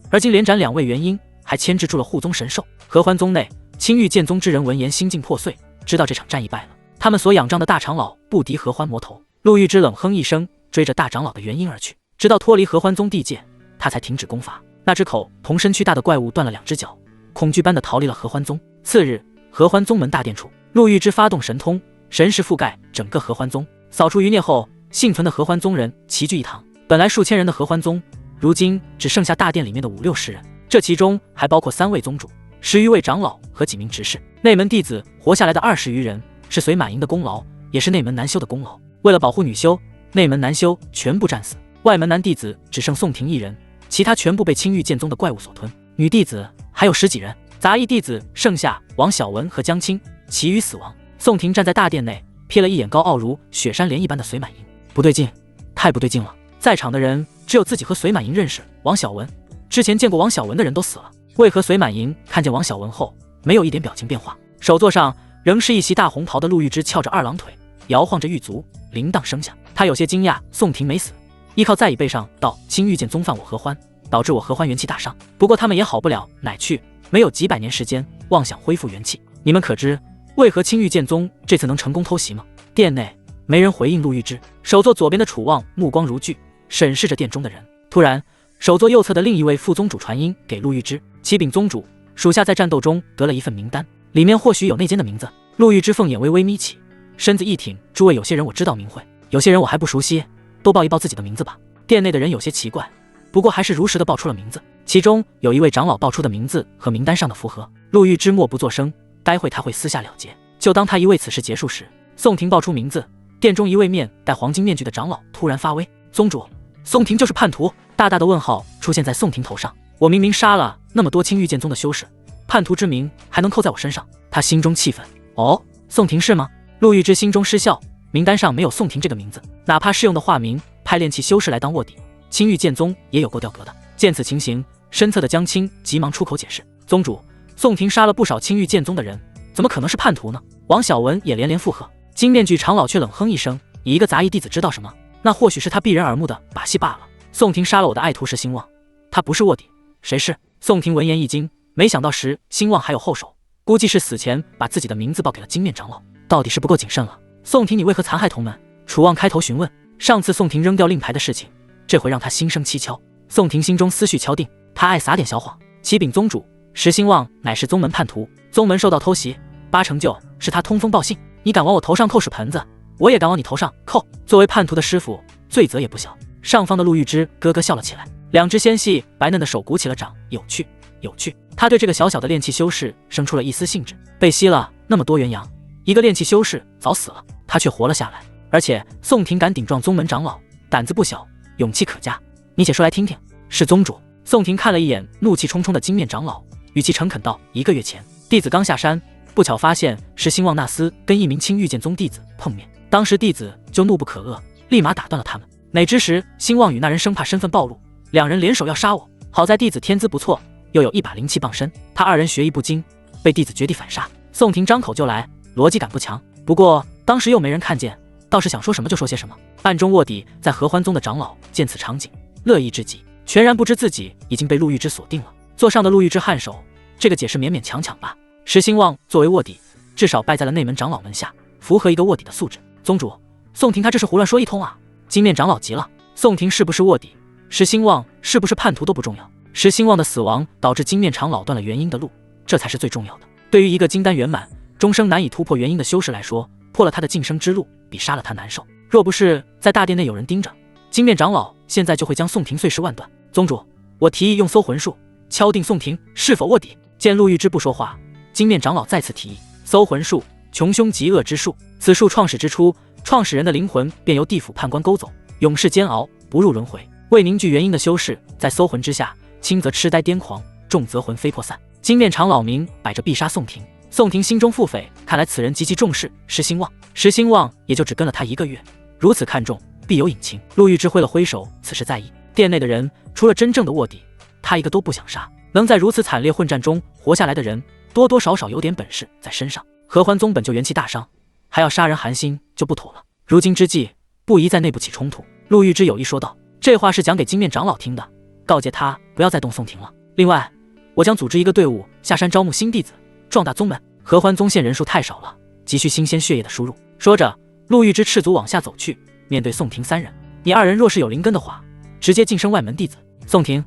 而今连斩2位元婴，还牵制住了护宗神兽。合欢宗内，青玉剑宗之人闻言心境破碎，知道这场战役败了。他们所仰仗的大长老不敌合欢魔头。陆玉之冷哼一声，追着大长老的元婴而去。直到脱离合欢宗地界，他才停止攻伐。那只口同身躯大的怪物断了2只脚，恐惧般的逃离了合欢宗。次日，合欢宗门大殿处，陆玉之发动神通，神识覆盖整个合欢宗，扫除余孽后，幸存的合欢宗人齐聚一堂。本来数千人的合欢宗，如今只剩下大殿里面的50、60人，这其中还包括3位宗主、10余位长老和几名执事。内门弟子活下来的20余人，是隋满银的功劳，也是内门男修的功劳。为了保护女修，内门男修全部战死，外门男弟子只剩宋婷一人，其他全部被青玉剑宗的怪物所吞。女弟子还有10几人，杂役弟子剩下王小文和江青，其余死亡。宋婷站在大殿内，瞥了一眼高傲如雪山莲一般的隋满银，不对劲，太不对劲了。在场的人只有自己和隋满银认识王小文，之前见过王小文的人都死了。为何隋满银看见王小文后没有一点表情变化？首座上仍是一袭大红袍的陆玉之翘着2郎腿，摇晃着玉足，铃铛声响。他有些惊讶宋婷没死，依靠在椅背上道青玉剑宗犯我合欢，导致我合欢元气大伤。不过他们也好不了奶去，没有几百年时间，妄想恢复元气。你们可知为何青玉剑宗这次能成功偷袭吗？殿内没人回应陆玉之。首座左边的楚望目光如炬，审视着殿中的人。突然，首座右侧的另一位副宗主传音给陆玉之：启禀宗主，属下在战斗中得了一份名单，里面或许有内奸的名字。陆玉之凤眼微微眯起，身子一挺：诸位，有些人我知道名讳，有些人我还不熟悉，都报一报自己的名字吧。殿内的人有些奇怪，不过还是如实的报出了名字。其中有一位长老报出的名字和名单上的符合。陆玉之默不作声，待会他会私下了结。就当他以为此事结束时，宋婷报出名字，殿中一位面戴黄金面具的长老突然发威：宗主，宋婷就是叛徒！大大的问号出现在宋婷头上。我明明杀了那么多青玉剑宗的修士，叛徒之名还能扣在我身上？他心中气愤。哦，宋婷是吗？陆玉之心中失笑，名单上没有宋婷这个名字，哪怕是用的化名派炼气修士来当卧底，青玉剑宗也有够掉格的。见此情形，身侧的江青急忙出口解释：宗主，宋婷杀了不少青玉剑宗的人，怎么可能是叛徒呢？王小文也连连附和。金面具长老却冷哼一声：以一个杂役弟子知道什么？那或许是他避人耳目的把戏罢了。宋婷杀了我的爱徒石兴旺，他不是卧底，谁是？宋婷闻言一惊，没想到石兴旺还有后手，估计是死前把自己的名字报给了金面长老，到底是不够谨慎了。宋婷，你为何残害同门？楚望开头询问。上次宋婷扔掉令牌的事情，这回让他心生蹊跷。宋婷心中思绪敲定，他爱撒点小谎。启禀宗主，石兴旺乃是宗门叛徒，宗门受到偷袭，8成就是他通风报信。你敢往我头上扣屎盆子，我也敢往你头上扣。作为叛徒的师傅，罪责也不小。上方的陆玉芝咯咯笑了起来，两只纤细白嫩的手鼓起了掌，有趣，有趣。他对这个小小的炼气修士生出了一丝兴致。被吸了那么多元阳，一个炼气修士早死了，他却活了下来。而且宋婷敢顶撞宗门长老，胆子不小，勇气可嘉。你且说来听听。是宗主。宋婷看了一眼怒气冲冲的金面长老，语气诚恳道：1个月前，弟子刚下山，不巧发现是兴旺那厮跟一名青玉剑宗弟子碰面，当时弟子就怒不可遏，立马打断了他们。哪知时兴旺与那人生怕身份暴露，两人联手要杀我，好在弟子天资不错，又有一把灵气傍身，他二人学艺不精，被弟子绝地反杀。宋婷张口就来，逻辑感不强，不过当时又没人看见，倒是想说什么就说些什么。暗中卧底在合欢宗的长老见此场景，乐意至极，全然不知自己已经被陆玉芝锁定了。座上的陆玉芝颔首，这个解释勉勉强强吧。石兴旺作为卧底，至少拜在了内门长老门下，符合一个卧底的素质。宗主，宋婷他这是胡乱说一通啊！金面长老急了，宋婷是不是卧底，石兴旺是不是叛徒都不重要，石兴旺的死亡导致金面长老断了元婴的路，这才是最重要的。对于一个金丹圆满、终生难以突破元婴的修士来说，破了他的晋升之路比杀了他难受。若不是在大殿内有人盯着，金面长老现在就会将宋婷碎尸万段。宗主，我提议用搜魂术敲定宋婷是否卧底。见陆玉芝不说话，金面长老再次提议：搜魂术，穷凶极恶之术。此术创始之初，创始人的灵魂便由地府判官勾走，永世煎熬，不入轮回。未凝聚元婴的修士，在搜魂之下，轻则痴呆癫狂，重则魂飞魄散。金面长老明摆着必杀宋婷。宋婷心中腹诽，看来此人极其重视石兴旺，石兴旺也就只跟了他1个月，如此看重，必有隐情。陆玉芝挥了挥手，此事在意。殿内的人，除了真正的卧底，他一个都不想杀。能在如此惨烈混战中活下来的人，多多少少有点本事在身上。合欢宗本就元气大伤，还要杀人寒心就不妥了。如今之计，不宜在内部起冲突。陆玉芝有意说道，这话是讲给金面长老听的，告诫他不要再动宋婷了。另外，我将组织一个队伍下山招募新弟子，壮大宗门。合欢宗现人数太少了，急需新鲜血液的输入。说着，陆玉芝赤足往下走去，面对宋婷3人：你2人若是有灵根的话，直接晋升外门弟子。宋婷，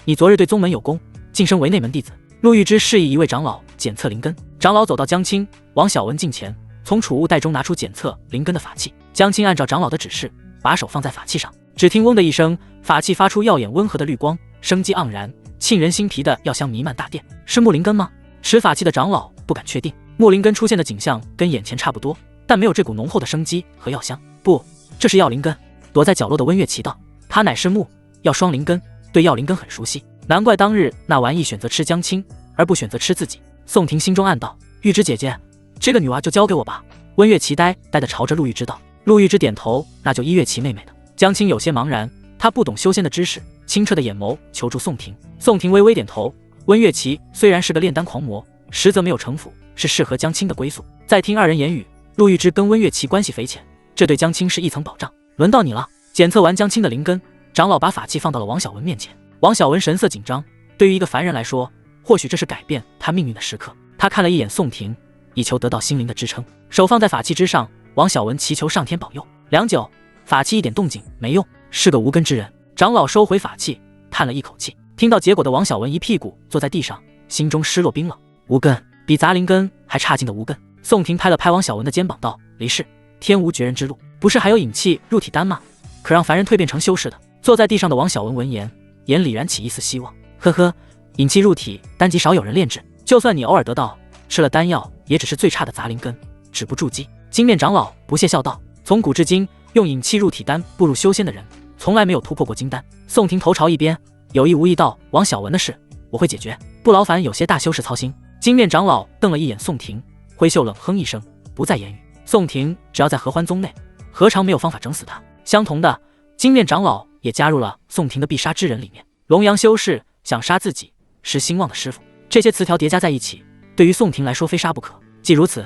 你昨日对宗门有功，晋升为内门弟子。陆玉芝示意一位长老检测灵根。长老走到江青、王小文近前，从储物袋中拿出检测灵根的法器。江青按照长老的指示，把手放在法器上，只听嗡的一声，法器发出耀眼温和的绿光，生机盎然，沁人心脾的药香弥漫大殿。是木灵根吗？持法器的长老不敢确定。木灵根出现的景象跟眼前差不多，但没有这股浓厚的生机和药香。不，这是药灵根。躲在角落的温月奇道，他乃是木药双灵根，对药灵根很熟悉，难怪当日那玩意选择吃江青，而不选择吃自己。宋婷心中暗道，玉芝姐姐，这个女娃就交给我吧。温月奇呆呆地朝着陆玉芝道。陆玉芝点头，那就依月奇妹妹的。江青有些茫然，他不懂修仙的知识，清澈的眼眸求助宋婷。宋婷微微点头。温月奇虽然是个炼丹狂魔，实则没有城府，是适合江青的归宿。再听2人言语，陆玉芝跟温月奇关系匪浅，这对江青是一层保障。轮到你了。检测完江青的灵根，长老把法器放到了王小文面前。王小文神色紧张，对于一个凡人来说，或许这是改变他命运的时刻。他看了一眼宋婷，以求得到心灵的支撑，手放在法器之上。王小文祈求上天保佑。良久，法器一点动静没用，是个无根之人。长老收回法器，叹了一口气。听到结果的王小文一屁股坐在地上，心中湿落冰冷。无根，比杂灵根还差劲的无根。宋婷拍了拍王小文的肩膀道：离世，天无绝人之路，不是还有引气入体丹吗？可让凡人蜕变成修士的。坐在地上的王小文闻言，眼里燃起一丝希望。呵呵，引气入体丹极少有人炼制，就算你偶尔得到，吃了丹药也只是最差的杂灵根，止不住机。金面长老不屑笑道，从古至今，用引气入体丹步入修仙的人，从来没有突破过金丹。宋婷头朝一边，有意无意道：王小文的事我会解决，不劳烦有些大修士操心。金面长老瞪了一眼宋婷，挥袖冷哼一声，不再言语。宋婷只要在合欢宗内，何尝没有方法整死他？相同的，金面长老也加入了宋婷的必杀之人里面。龙阳修士想杀自己，是兴旺的师傅。这些词条叠加在一起，对于宋婷来说非杀不可。既如此，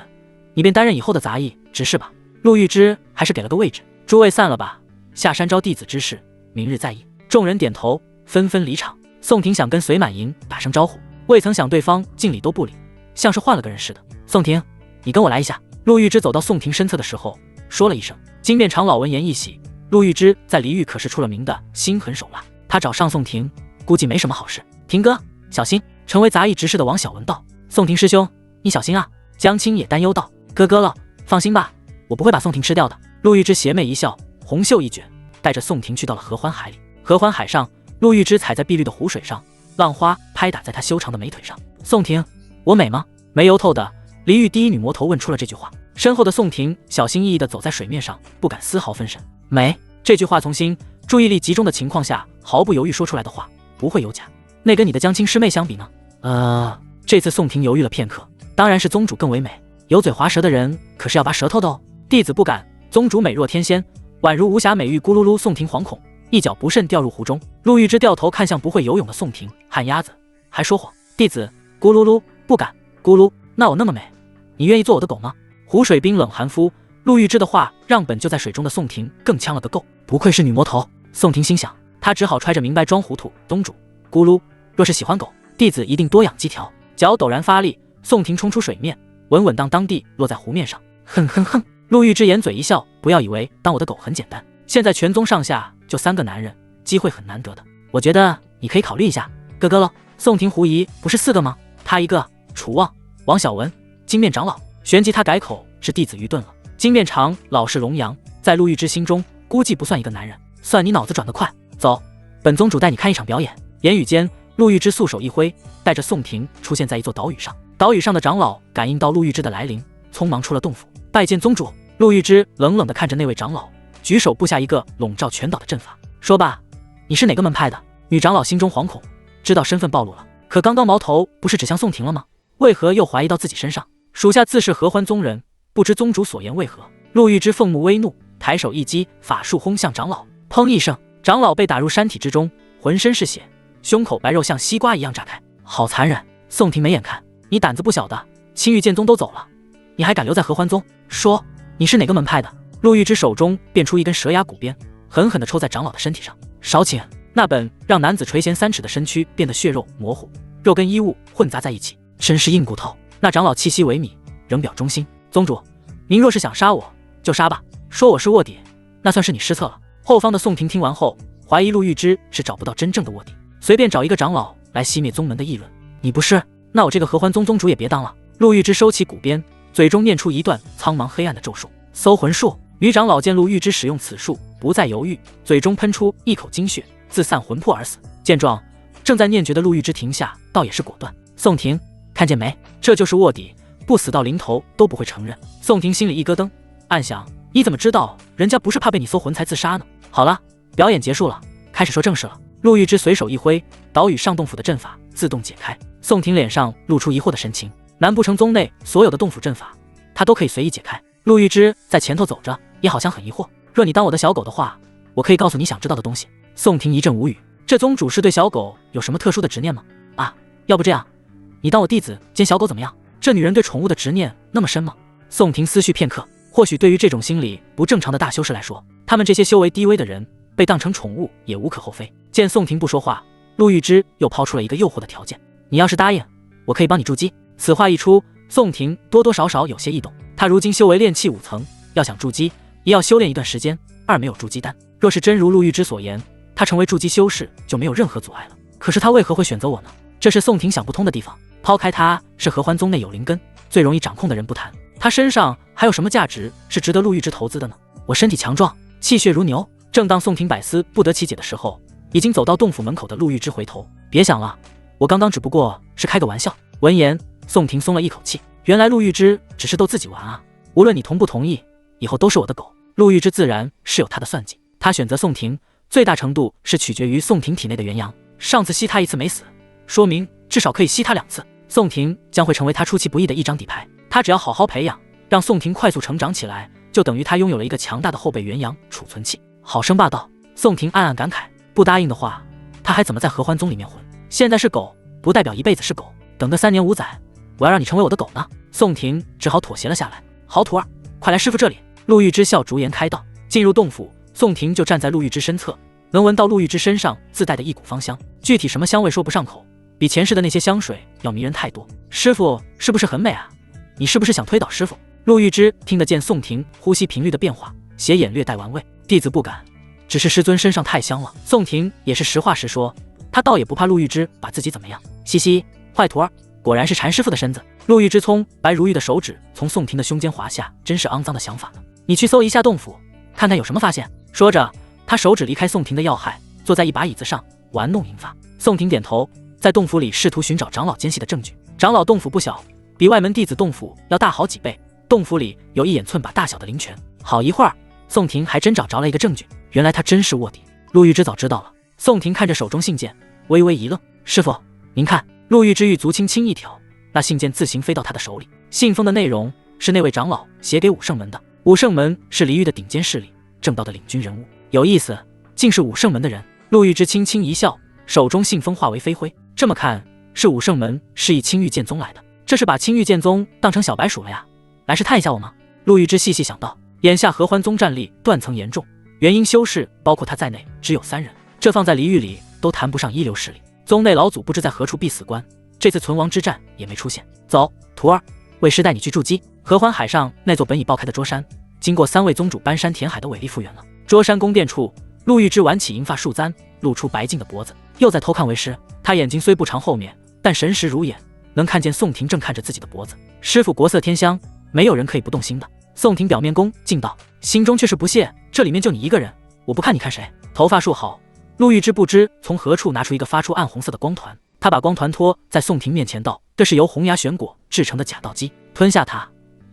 你便担任以后的杂役执事吧。陆玉芝还是给了个位置。诸位散了吧，下山招弟子之事，明日再议。众人点头，纷纷离场。宋婷想跟隋满银打声招呼，未曾想对方竟理都不理，像是换了个人似的。宋婷，你跟我来一下。陆玉芝走到宋婷身侧的时候，说了一声。金面长老闻言一喜，陆玉芝在离域可是出了名的心狠手辣，他找上宋婷，估计没什么好事。婷哥，小心！成为杂役执事的王小文道。宋婷师兄，你小心啊！江青也担忧道。哥哥了，放心吧，我不会把宋婷吃掉的。陆玉芝邪魅一笑，红袖一卷，带着宋婷去到了合欢海里。合欢海上，陆玉芝踩在碧绿的湖水上，浪花拍打在她修长的美腿上。宋婷，我美吗？没由头的离域第一女魔头问出了这句话。身后的宋婷小心翼翼地走在水面上，不敢丝毫分神。美，这句话从心注意力集中的情况下毫不犹豫说出来的话，不会有假。那跟你的江青师妹相比呢？这次宋婷犹豫了片刻，当然是宗主更为美。油嘴滑舌的人可是要拔舌头的哦。弟子不敢。宗主美若天仙，宛如无瑕美玉。咕噜噜，宋婷惶恐，一脚不慎掉入湖中。陆玉芝掉头看向不会游泳的宋婷，旱鸭子还说谎。弟子咕噜噜不敢。咕噜，那我那么美，你愿意做我的狗吗？湖水冰冷寒肤，陆玉芝的话让本就在水中的宋婷更呛了个够。不愧是女魔头，宋婷心想，她只好揣着明白装糊涂。宗主，咕噜，若是喜欢狗，弟子一定多养几条。脚陡然发力，宋婷冲出水面，稳稳当当地落在湖面上。哼哼哼，陆玉芝掩嘴一笑，不要以为当我的狗很简单，现在全宗上下就3个男人，机会很难得的，我觉得你可以考虑一下。哥哥了。宋婷狐疑，不是4个吗？他一个，楚望、王小文、金面长老。旋即他改口，是弟子愚钝了。金面长老是龙阳，在陆玉芝心中估计不算一个男人。算你脑子转得快，走，本宗主带你看一场表演。言语间，陆玉芝素手一挥，带着宋婷出现在一座岛屿上。岛屿上的长老感应到陆玉芝的来临，匆忙出了洞府，拜见宗主。陆玉芝冷冷地看着那位长老，举手布下一个笼罩全岛的阵法。说吧，你是哪个门派的？女长老心中惶恐，知道身份暴露了，可刚刚矛头不是指向宋婷了吗？为何又怀疑到自己身上？属下自是合欢宗人，不知宗主所言为何？陆玉芝愤怒微怒，抬手一击，法术轰向长老。砰一声，长老被打入山体之中，浑身是血，胸口白肉像西瓜一样炸开，好残忍！宋婷没眼看，你胆子不小的，青玉剑宗都走了，你还敢留在合欢宗？说你是哪个门派的？陆玉芝手中变出一根蛇牙骨鞭，狠狠地抽在长老的身体上。少顷，那本让男子垂涎3尺的身躯变得血肉模糊，肉跟衣物混杂在一起，真是硬骨头。那长老气息萎靡，仍表忠心。宗主，您若是想杀我，就杀吧。说我是卧底，那算是你失策了。后方的宋婷听完后，怀疑陆玉芝是找不到真正的卧底，随便找一个长老来熄灭宗门的议论。你不是，那我这个合欢宗宗主也别当了。陆玉芝收起骨鞭，嘴中念出一段苍茫黑暗的咒术，搜魂术。女长老见陆玉芝使用此术，不再犹豫，嘴中喷出一口精血，自散魂魄而死。见状，正在念诀的陆玉芝停下，倒也是果断。宋婷，看见没？这就是卧底，不死到临头都不会承认。宋婷心里一咯噔，暗想：你怎么知道人家不是怕被你搜魂才自杀呢？好了，表演结束了，开始说正事了。陆玉芝随手一挥，岛屿上洞府的阵法自动解开。宋婷脸上露出疑惑的神情，难不成宗内所有的洞府阵法，她都可以随意解开？陆玉芝在前头走着，也好像很疑惑。若你当我的小狗的话，我可以告诉你想知道的东西。宋婷一阵无语，这宗主是对小狗有什么特殊的执念吗？啊，要不这样，你当我弟子兼小狗怎么样？这女人对宠物的执念那么深吗？宋婷思绪片刻，或许对于这种心理不正常的大修士来说，他们这些修为低微的人被当成宠物也无可厚非。见宋婷不说话，陆玉芝又抛出了一个诱惑的条件：你要是答应，我可以帮你筑基。此话一出，宋婷多多少少有些异动。她如今修为炼气5层，要想筑基，也要修炼一段时间。没有筑基丹，若是真如陆玉芝所言，她成为筑基修士就没有任何阻碍了。可是她为何会选择我呢？这是宋婷想不通的地方。抛开她是合欢宗内有灵根、最容易掌控的人不谈，她身上还有什么价值是值得陆玉芝投资的呢？我身体强壮，气血如牛。正当宋婷百思不得其解的时候，已经走到洞府门口的陆玉芝回头：别想了，我刚刚只不过是开个玩笑。闻言，宋婷松了一口气，原来陆玉芝只是逗自己玩啊。无论你同不同意，以后都是我的狗。陆玉芝自然是有她的算计，她选择宋婷最大程度是取决于宋婷体内的元阳。上次吸她1次没死，说明至少可以吸她2次。宋婷将会成为她出其不意的一张底牌，她只要好好培养，让宋婷快速成长起来，就等于她拥有了一个强大的后备元阳储存器。好生霸道！宋婷暗暗感慨，不答应的话，她还怎么在合欢宗里面混？现在是狗，不代表一辈子是狗。等个3年5载，我要让你成为我的狗呢。宋婷只好妥协了下来。好徒儿，快来师傅这里。陆玉芝笑逐颜开道。进入洞府，宋婷就站在陆玉芝身侧，能闻到陆玉芝身上自带的一股芳香，具体什么香味说不上口，比前世的那些香水要迷人太多。师傅是不是很美啊？你是不是想推倒师傅？陆玉芝听得见宋婷呼吸频率的变化，斜眼略带玩味。弟子不敢，只是师尊身上太香了。宋婷也是实话实说，她倒也不怕陆玉芝把自己怎么样。嘻嘻，坏徒儿，果然是禅师傅的身子。陆玉芝葱白如玉的手指从宋婷的胸间滑下，真是肮脏的想法呢。你去搜一下洞府，看看有什么发现。说着，他手指离开宋婷的要害，坐在一把椅子上玩弄银发。宋婷点头，在洞府里试图寻找长老奸细的证据。长老洞府不小，比外门弟子洞府要大好几倍。洞府里有一眼寸把大小的灵泉。好一会儿，宋婷还真找着了一个证据，原来他真是卧底。陆玉芝早知道了。宋婷看着手中信件，微微一愣：“师傅，您看。”陆玉芝玉足轻轻一挑，那信件自行飞到他的手里。信封的内容是那位长老写给武圣门的。武圣门是离域的顶尖势力，正道的领军人物。有意思，竟是武圣门的人。陆玉芝轻轻一笑，手中信封化为飞灰。这么看，是武圣门示意青玉剑宗来的。这是把青玉剑宗当成小白鼠了呀？来是探一下我吗？陆玉芝细细想到，眼下合欢宗战力断层严重，元婴修士包括他在内只有3人，这放在离域里都谈不上一流势力。宗内老祖不知在何处闭死关，这次存亡之战也没出现。走，徒儿，为师带你去筑基。合欢海上那座本已爆开的桌山，经过3位宗主搬山填海的伟力复原了。桌山宫殿处，陆玉芝挽起银发束簪，露出白净的脖子，又在偷看为师。他眼睛虽不长后面，但神识如眼，能看见宋婷正看着自己的脖子。师傅国色天香，没有人可以不动心的。宋婷表面恭敬道，心中却是不屑，这里面就你一个人，我不看你看谁？头发束好，陆玉芝不知从何处拿出一个发出暗红色的光团，他把光团托在宋婷面前道，这是由红芽玄果制成的假道基，吞下它，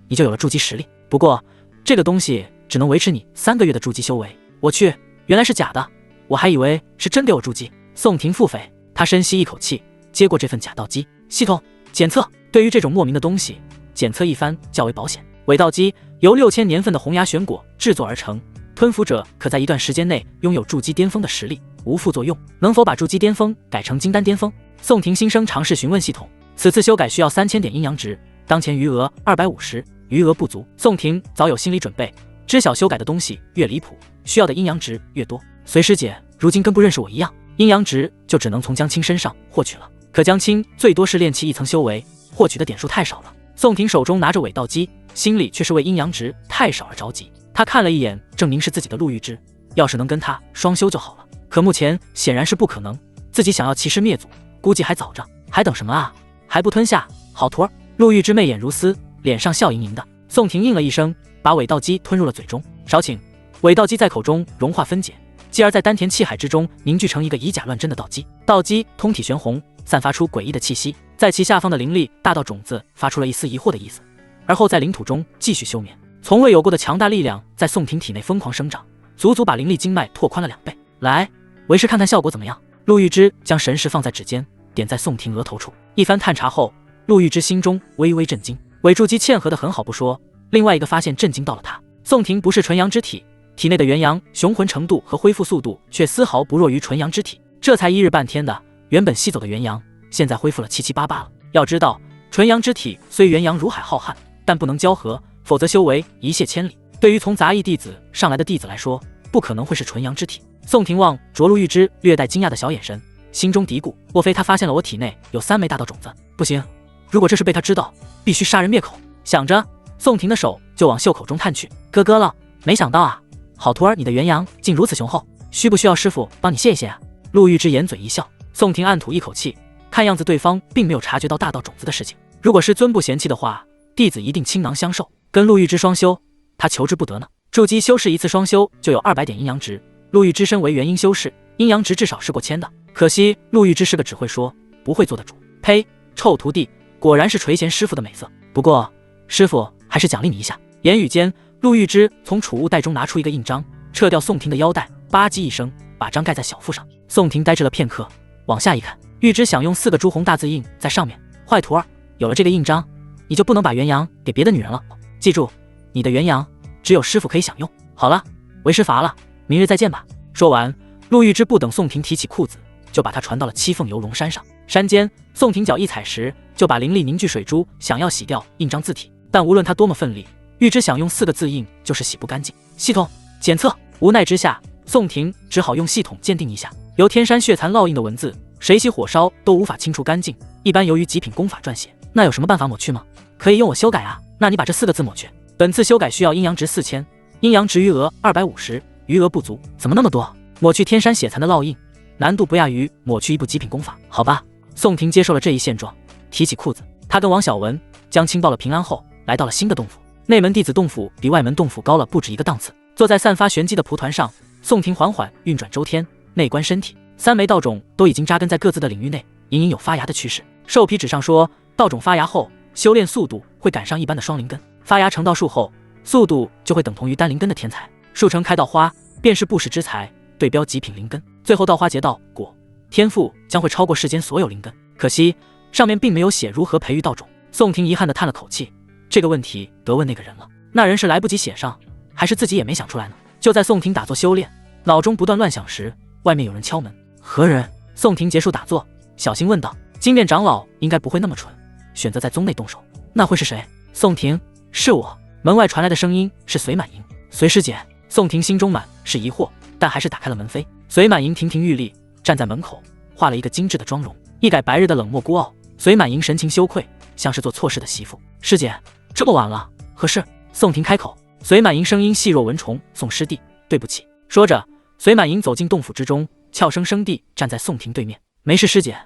你就有了筑基实力。不过这个东西只能维持你3个月的筑基修为。我去，原来是假的，我还以为是真给我筑基。宋婷腹诽，他深吸一口气，接过这份假道基。系统检测，对于这种莫名的东西，检测一番较为保险。伪道基由6000年份的红芽玄果制作而成，吞服者可在一段时间内拥有筑基巅峰的实力，无副作用。能否把筑基巅峰改成金丹巅峰？宋婷心生尝试询问系统。此次修改需要3000点阴阳值，当前余额250，余额不足。宋婷早有心理准备，知晓修改的东西越离谱，需要的阴阳值越多。随师姐如今跟不认识我一样，阴阳值就只能从江青身上获取了。可江青最多是练其1层修为，获取的点数太少了。宋婷手中拿着伪道基，心里却是为阴阳值太少而着急。他看了一眼正凝视自己的陆玉芝，要是能跟他双修就好了。可目前显然是不可能，自己想要骑师灭祖，估计还早着。还等什么啊？还不吞下？好徒儿！陆玉芝媚眼如丝，脸上笑盈盈的。宋婷应了一声，把伪道基吞入了嘴中。少请。伪道基在口中融化分解，继而在丹田气海之中凝聚成一个以假乱真的道基。道基通体玄红，散发出诡异的气息，在其下方的灵力大到种子发出了一丝疑惑的意思，而后在灵土中继续休眠。从未有过的强大力量在宋婷体内疯狂生长，足足把灵力经脉拓宽了2倍。来，为师看看效果怎么样。陆玉芝将神识放在指尖，点在宋婷额头处，一番探查后，陆玉芝心中微微震惊。伪筑基嵌合的很好不说，另外一个发现震惊到了他。宋婷不是纯阳之体，体内的元阳雄浑程度和恢复速度却丝毫不弱于纯阳之体，这才1日半天的，原本吸走的元阳现在恢复了7七8八了。要知道，纯阳之体虽元阳如海浩瀚，但不能交合，否则修为一泻千里。对于从杂役弟子上来的弟子来说，不可能会是纯阳之体。宋婷望着陆玉芝略带惊讶的小眼神，心中嘀咕：莫非他发现了我体内有3枚大道种子？不行，如果这是被他知道，必须杀人灭口。想着，宋婷的手就往袖口中探去。咯咯了，没想到啊，好徒儿，你的元阳竟如此雄厚，需不需要师傅帮你谢一谢啊？陆玉芝掩嘴一笑。宋婷暗吐一口气，看样子对方并没有察觉到大道种子的事情。如果师尊不嫌弃的话，弟子一定倾囊相授，跟陆玉芝双修，他求之不得呢。筑基修士一次双修就有200点阴阳值，陆玉芝身为元婴修士，阴阳值至少是过1000的。可惜陆玉芝是个只会说不会做的主。呸，臭徒弟，果然是垂涎师傅的美色。不过师傅还是奖励你一下。言语间，陆玉芝从储物袋中拿出一个印章，撤掉宋婷的腰带，吧唧一声把章盖在小腹上。宋婷呆滞了片刻，往下一看，玉芝想用4个朱红大字印在上面。坏徒儿，有了这个印章，你就不能把元阳给别的女人了。记住，你的元阳只有师傅可以享用。好了，为师乏了，明日再见吧。说完，陆玉芝不等宋婷提起裤子，就把她传到了七凤游龙山上。山间，宋婷脚一踩时，就把灵力凝聚水珠，想要洗掉印章字体，但无论她多么奋力，玉芝想用4个字印就是洗不干净。系统检测，无奈之下，宋婷只好用系统鉴定一下，由天山血残烙印的文字，谁洗火烧都无法清除干净。一般由于极品功法撰写，那有什么办法抹去吗？可以用我修改啊。那你把这4个字抹去。本次修改需要阴阳值4000，阴阳值余额250，余额不足。怎么那么多？抹去天山血残的烙印，难度不亚于抹去一部极品功法。好吧，宋婷接受了这一现状，提起裤子。他跟王小文、江青报了平安后，来到了新的洞府。内门弟子洞府比外门洞府高了不止一个档次。坐在散发玄机的蒲团上，宋婷缓缓运转周天，内观身体，3枚道种都已经扎根在各自的领域内，隐隐有发芽的趋势。兽皮纸上说，道种发芽后，修炼速度会赶上一般的双灵根，发芽成道树后，速度就会等同于单灵根的天才。树成开道花，便是不世之才，对标极品灵根。最后道花结道果，天赋将会超过世间所有灵根。可惜上面并没有写如何培育道种。宋婷遗憾地叹了口气，这个问题得问那个人了。那人是来不及写上，还是自己也没想出来呢？就在宋婷打坐修炼，脑中不断乱想时，外面有人敲门。何人？宋婷结束打坐，小心问道。金殿长老应该不会那么蠢，选择在宗内动手。那会是谁？宋婷，是我。门外传来的声音是隋满盈。隋师姐。宋婷心中满是疑惑，但还是打开了门扉。隋满盈亭亭玉立站在门口，画了一个精致的妆容，一改白日的冷漠孤傲。隋满盈神情羞愧，像是做错事的媳妇。师姐，这么晚了，何事？宋婷开口。隋满盈声音细若蚊虫，宋师弟，对不起。说着，隋满盈走进洞府之中，俏声声地站在宋婷对面。没事，师姐，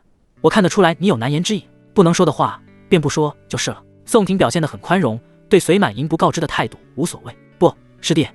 我看得出来你有难言之隐，不能说的话便不说就是了。宋婷表现得很宽容，对隋满盈不告知的态度无所谓。不，师弟，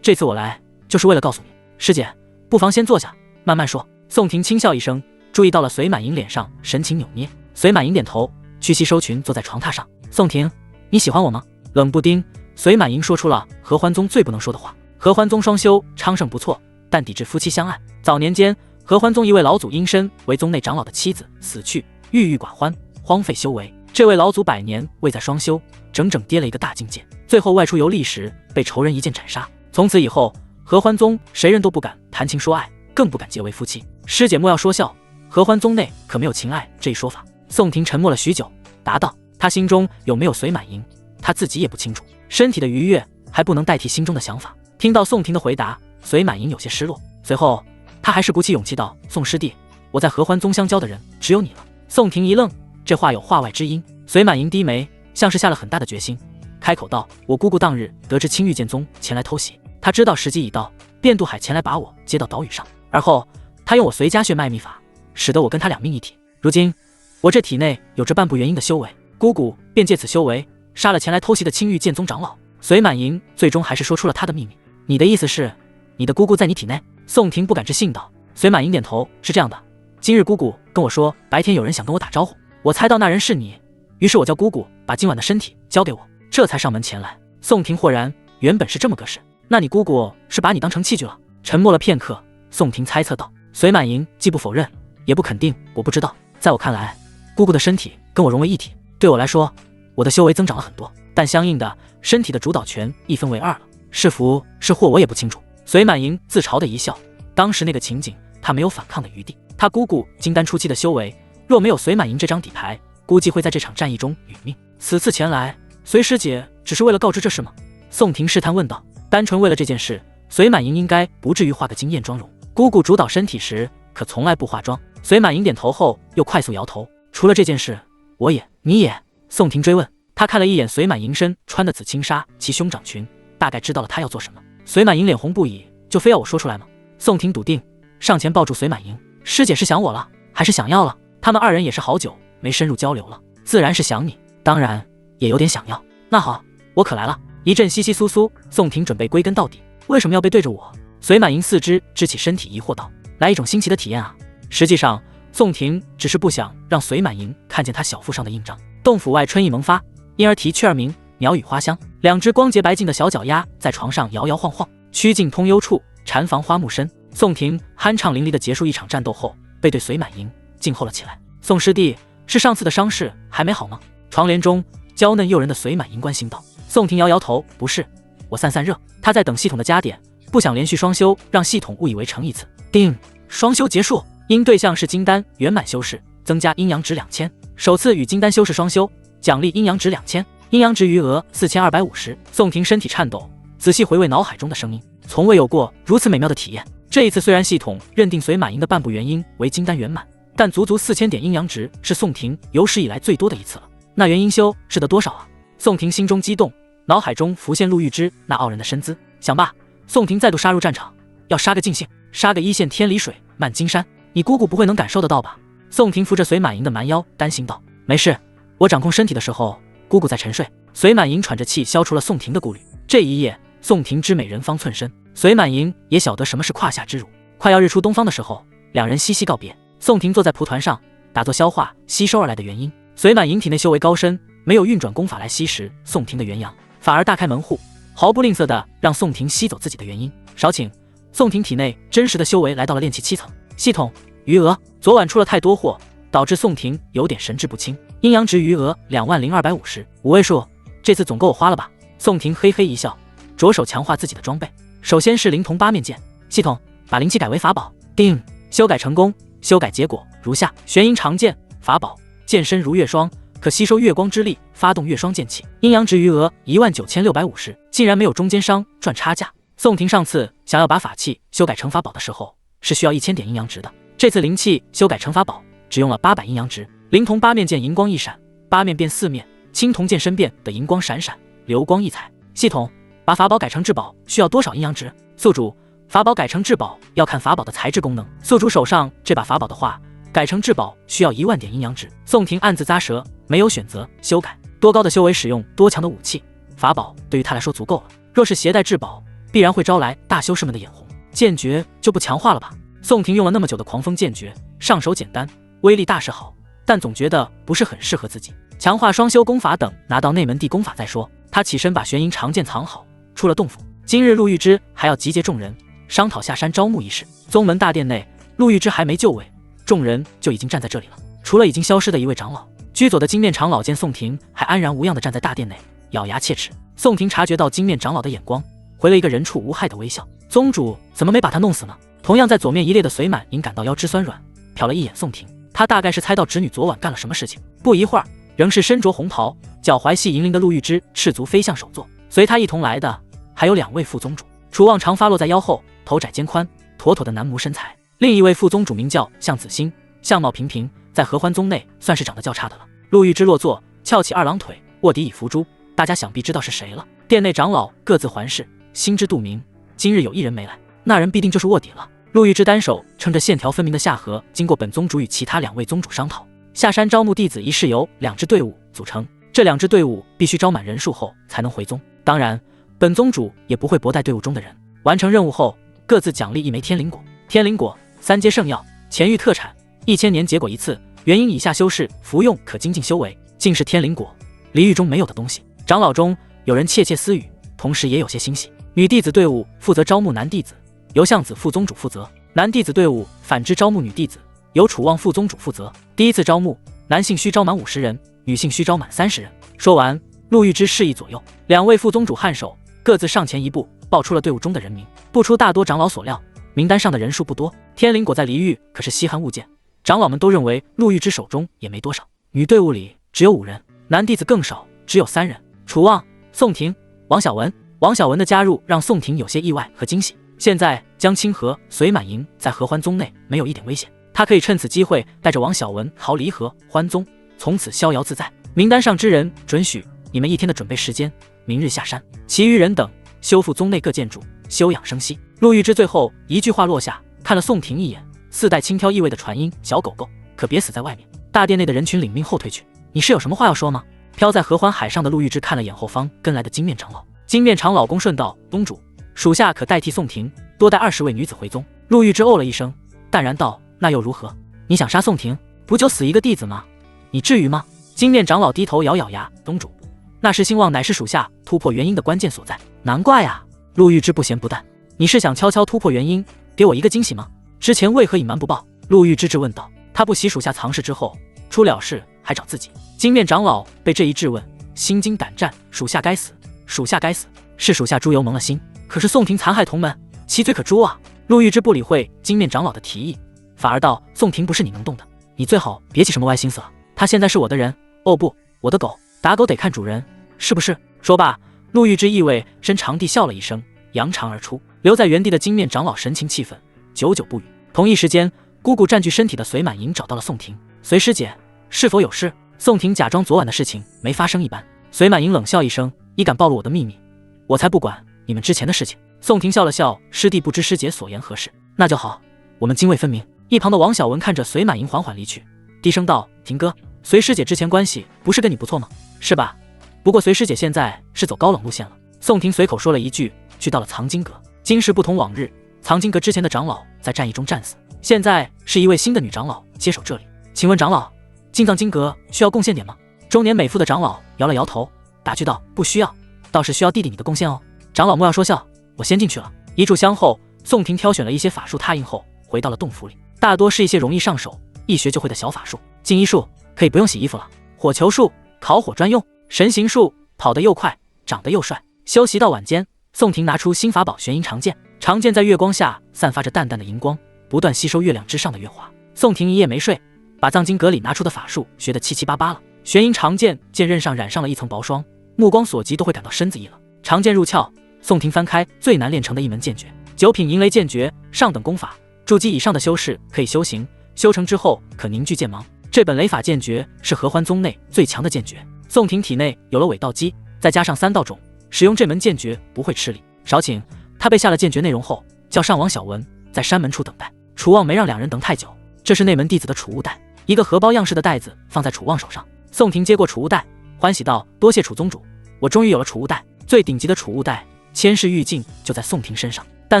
这次我来就是为了告诉你。师姐，不妨先坐下，慢慢说。宋婷轻笑一声，注意到了隋满盈脸上神情扭捏。隋满盈点头，屈膝收裙坐在床榻上。宋婷，你喜欢我吗？冷不丁，隋满盈说出了合欢宗最不能说的话。合欢宗双修昌盛不错，但抵制夫妻相爱。早年间，合欢宗一位老祖因身为宗内长老的妻子死去，郁郁寡欢，荒废修为。这位老祖百年未在双修，整整跌了一个大境界，最后外出游历时被仇人一剑斩杀。从此以后，合欢宗谁人都不敢谈情说爱，更不敢结为夫妻。师姐莫要说笑，合欢宗内可没有情爱这一说法。宋婷沉默了许久，答道：他心中有没有隋满盈，他自己也不清楚。身体的愉悦还不能代替心中的想法。听到宋婷的回答，隋满盈有些失落，随后他还是鼓起勇气道：宋师弟，我在合欢宗相交的人只有你了。宋婷一愣，这话有话外之音。隋满盈低眉，像是下了很大的决心，开口道：我姑姑当日得知青玉剑宗前来偷袭，他知道时机已到，便渡海前来把我接到岛屿上，而后他用我隋家血脉秘法，使得我跟他两命一体。如今我这体内有着半步元婴的修为，姑姑便借此修为杀了前来偷袭的青玉剑宗长老。隋满盈最终还是说出了他的秘密。你的意思是，你的姑姑在你体内？宋婷不敢置信道。隋满盈点头，是这样的，今日姑姑跟我说，白天有人想跟我打招呼，我猜到那人是你，于是我叫姑姑把今晚的身体交给我，这才上门前来。宋婷豁然，原本是这么个事，那你姑姑是把你当成器具了？沉默了片刻，宋婷猜测道。隋满盈既不否认，也不肯定，我不知道。在我看来，姑姑的身体跟我融为一体，对我来说，我的修为增长了很多，但相应的，身体的主导权一分为二了，是福是祸我也不清楚。隋满盈自嘲的一笑，当时那个情景，他没有反抗的余地。他姑姑金丹初期的修为，若没有隋满盈这张底牌，估计会在这场战役中殒命。此次前来，隋师姐只是为了告知这事吗？宋婷试探问道。单纯为了这件事，隋满盈应该不至于化个惊艳妆容。姑姑主导身体时，可从来不化妆。隋满盈点头后，又快速摇头。除了这件事，我也，你也？宋婷追问。他看了一眼隋满盈身穿的紫青纱其胸长裙，大概知道了他要做什么。隋满盈脸红不已，就非要我说出来吗？宋婷笃定，上前抱住隋满盈。师姐是想我了，还是想要了？他们二人也是好久没深入交流了，自然是想你，当然也有点想要。那好，我可来了。一阵窸窸窣窣，宋婷准备归根到底，为什么要背对着我？隋满盈四肢支起身体，疑惑道：来一种新奇的体验啊！实际上，宋婷只是不想让隋满盈看见他小腹上的印章。洞府外春意萌发，因儿啼，雀儿鸣，鸟语花香。两只光洁白净的小脚丫在床上摇摇晃晃，曲径通幽处，禅房花木深。宋婷酣畅淋漓地结束一场战斗后，背对隋满盈静候了起来。宋师弟，是上次的伤势还没好吗？床帘中娇嫩诱人的隋满盈关心道。宋婷摇摇头，不是，我散散热。他在等系统的加点，不想连续双修让系统误以为成一次。定，双修结束，因对象是金丹圆满修士，增加阴阳值2000。首次与金丹修士双修，奖励阴阳值2000，阴阳值余额4250。宋婷身体颤抖，仔细回味脑海中的声音，从未有过如此美妙的体验。这一次虽然系统认定隋满盈的半部元婴为金丹圆满，但足足4000点阴阳值是宋婷有史以来最多的一次了。那元婴修是得多少啊？宋婷心中激动，脑海中浮现陆玉芝那傲人的身姿。想罢，宋婷再度杀入战场，要杀个尽兴，杀个一线天理水漫金山。你姑姑不会能感受得到吧？宋婷扶着隋满盈的蛮腰，担心道。没事，我掌控身体的时候，姑姑在沉睡。隋满盈喘着气消除了宋婷的顾虑。这一夜，宋婷之美人方寸身，隋满银也晓得什么是胯下之辱。快要日出东方的时候，两人西告别。宋婷坐在蒲团上，打坐消化吸收而来的元婴。隋满银体内修为高深，没有运转功法来吸食宋婷的元阳，反而大开门户，毫不吝啬的让宋婷吸走自己的元婴。少顷，宋婷体内真实的修为来到了炼气7层。系统余额，昨晚出了太多货，导致宋婷有点神志不清。阴阳值余额20250，5位数，这次总够我花了吧？宋婷嘿嘿一笑，着手强化自己的装备。首先是灵童8面剑，系统把灵气改为法宝。定，修改成功。修改结果如下：玄阴长剑，法宝，剑身如月霜，可吸收月光之力，发动月霜剑气。阴阳值余额19650，竟然没有中间商赚差价。宋婷上次想要把法器修改成法宝的时候，是需要1000点阴阳值的，这次灵气修改成法宝，只用了800阴阳值。灵童8面剑银光一闪，8面变4面，青铜剑身变的银光闪闪，流光溢彩。系统把法宝改成至宝需要多少阴阳值？宿主法宝改成至宝要看法宝的材质功能，宿主手上这把法宝的话，改成至宝需要10000点阴阳值。宋婷暗自咂舌，没有选择修改。多高的修为使用多强的武器法宝对于他来说足够了，若是携带至宝，必然会招来大修士们的眼红。剑诀就不强化了吧？宋婷用了那么久的狂风剑诀，上手简单，威力大是好，但总觉得不是很适合自己。强化双修功法等，拿到内门地功法再说。他起身把玄银长剑藏好，出了洞府。今日陆玉芝还要集结众人商讨下山招募一事。宗门大殿内，陆玉芝还没就位，众人就已经站在这里了。除了已经消失的一位长老，居左的金面长老见宋婷还安然无恙地站在大殿内，咬牙切齿。宋婷察觉到金面长老的眼光，回了一个人畜无害的微笑。宗主怎么没把他弄死呢？同样在左面一列的隋满银感到腰肢酸软，瞟了一眼宋婷，他大概是猜到侄女昨晚干了什么事情。不一会儿，仍是身着红袍，脚踝系银铃的陆玉芝赤足飞向首座，随他一同来的还有2位副宗主。楚望长发落在腰后，头窄肩宽，妥妥的男模身材。另一位副宗主名叫向子欣，相貌平平，在合欢宗内算是长得较差的了。陆玉芝落座，翘起2郎腿，卧底以伏诛，大家想必知道是谁了。殿内长老各自环视，心知肚明，今日有一人没来，那人必定就是卧底了。陆玉芝单手撑着线条分明的下颌，经过本宗主与其他2位宗主商讨，下山招募弟子一事由2支队伍组成，这2支队伍必须招满人数后才能回宗。当然，本宗主也不会薄待队伍中的人。完成任务后，各自奖励1枚天灵果。天灵果3阶圣药，前域特产，1000年结果1次，元婴以下修士服用可精进修为，竟是天灵果，离域中没有的东西。长老中有人窃窃私语，同时也有些欣喜。女弟子队伍负责招募男弟子，由向子副宗主负责；男弟子队伍反之招募女弟子，由楚望副宗主负责。第一次招募，男性需招满50人，女性需招满30人。说完，陆玉芝示意左右2位副宗主颔首，各自上前一步，报出了队伍中的人名。不出大多长老所料，名单上的人数不多。天灵果在离域可是稀罕物件，长老们都认为陆玉芝手中也没多少。女队伍里只有5人，男弟子更少，只有3人：楚望、宋婷、王小文。王小文的加入让宋婷有些意外和惊喜。现在江清河、隋满银在合欢宗内没有一点危险，他可以趁此机会带着王小文逃离合欢宗，从此逍遥自在。名单上之人准许你们1天的准备时间，明日下山。其余人等修复宗内各建筑，休养生息。陆玉芝最后一句话落下，看了宋婷一眼，似带轻佻意味的传音：小狗狗，可别死在外面。大殿内的人群领命后退去。你是有什么话要说吗？飘在合欢海上的陆玉芝看了眼后方跟来的金面长老。金面长老恭顺道：宗主，属下可代替宋婷多带20位女子回宗。陆玉芝哦了一声，淡然道：那又如何？你想杀宋婷，不就死一个弟子吗？你至于吗？金面长老低头咬咬牙：宗主，那是兴旺乃是属下突破元婴的关键所在。难怪啊！陆玉芝不咸不淡，你是想悄悄突破元婴，给我一个惊喜吗？之前为何隐瞒不报？陆玉芝质问道。他不喜属下藏事之后出了事还找自己。金面长老被这一质问，心惊胆战：属下该死，属下该死，是属下猪油蒙了心。可是宋婷残害同门，其罪可诛啊！陆玉芝不理会金面长老的提议，反而道：宋婷不是你能动的，你最好别起什么歪心思了。他现在是我的人，哦不，我的狗。打狗得看主人，是不是？说罢，陆玉芝意味深长地笑了一声，扬长而出。留在原地的金面长老神情气愤，久久不语。同一时间，姑姑占据身体的隋满银找到了宋婷。隋师姐，是否有事？宋婷假装昨晚的事情没发生一般。隋满银冷笑一声：你敢暴露我的秘密，我才不管你们之前的事情。宋婷笑了笑：师弟不知师姐所言何事？那就好，我们泾渭分明。一旁的王小文看着隋满银缓缓离去，低声道：婷哥，隋师姐之前关系不是跟你不错吗？是吧？不过隋师姐现在是走高冷路线了。宋婷随口说了一句，去到了藏经阁。今时不同往日，藏经阁之前的长老在战役中战死，现在是一位新的女长老接手这里。请问长老，进藏经阁需要贡献点吗？中年美妇的长老摇了摇头，打趣道：“不需要，倒是需要弟弟你的贡献哦。”长老莫要说笑，我先进去了。一炷香后，宋婷挑选了一些法术拓印后，回到了洞府里，大多是一些容易上手、一学就会的小法术。静衣术可以不用洗衣服了，火球术烤火专用，神行术跑得又快，长得又帅。休息到晚间，宋婷拿出新法宝玄银长剑，长剑在月光下散发着淡淡的银光，不断吸收月亮之上的月华。宋婷一夜没睡，把藏经阁里拿出的法术学得七七八八了。玄银长剑剑刃上染上了一层薄霜，目光所及都会感到身子一冷。长剑入鞘，宋婷翻开最难练成的一门剑诀——九品银雷剑诀，上等功法，筑基以上的修士可以修行，修成之后可凝聚剑芒。这本雷法剑诀是合欢宗内最强的剑诀。宋婷体内有了伪道基，再加上3道种，使用这门剑诀不会吃力。少顷，他背下了剑诀内容后，叫上王小文在山门处等待。楚望没让两人等太久，这是内门弟子的储物袋，一个荷包样式的袋子放在楚望手上。宋婷接过储物袋，欢喜道：“多谢楚宗主，我终于有了储物袋。”最顶级的储物袋，千世玉镜就在宋婷身上，但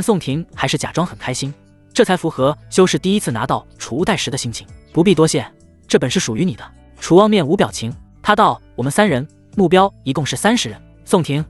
宋婷还是假装很开心，这才符合修士第一次拿到储物袋时的心情。不必多谢，这本是属于你的。楚望面无表情，他道：“我们3人，目标一共是30人。宋婷，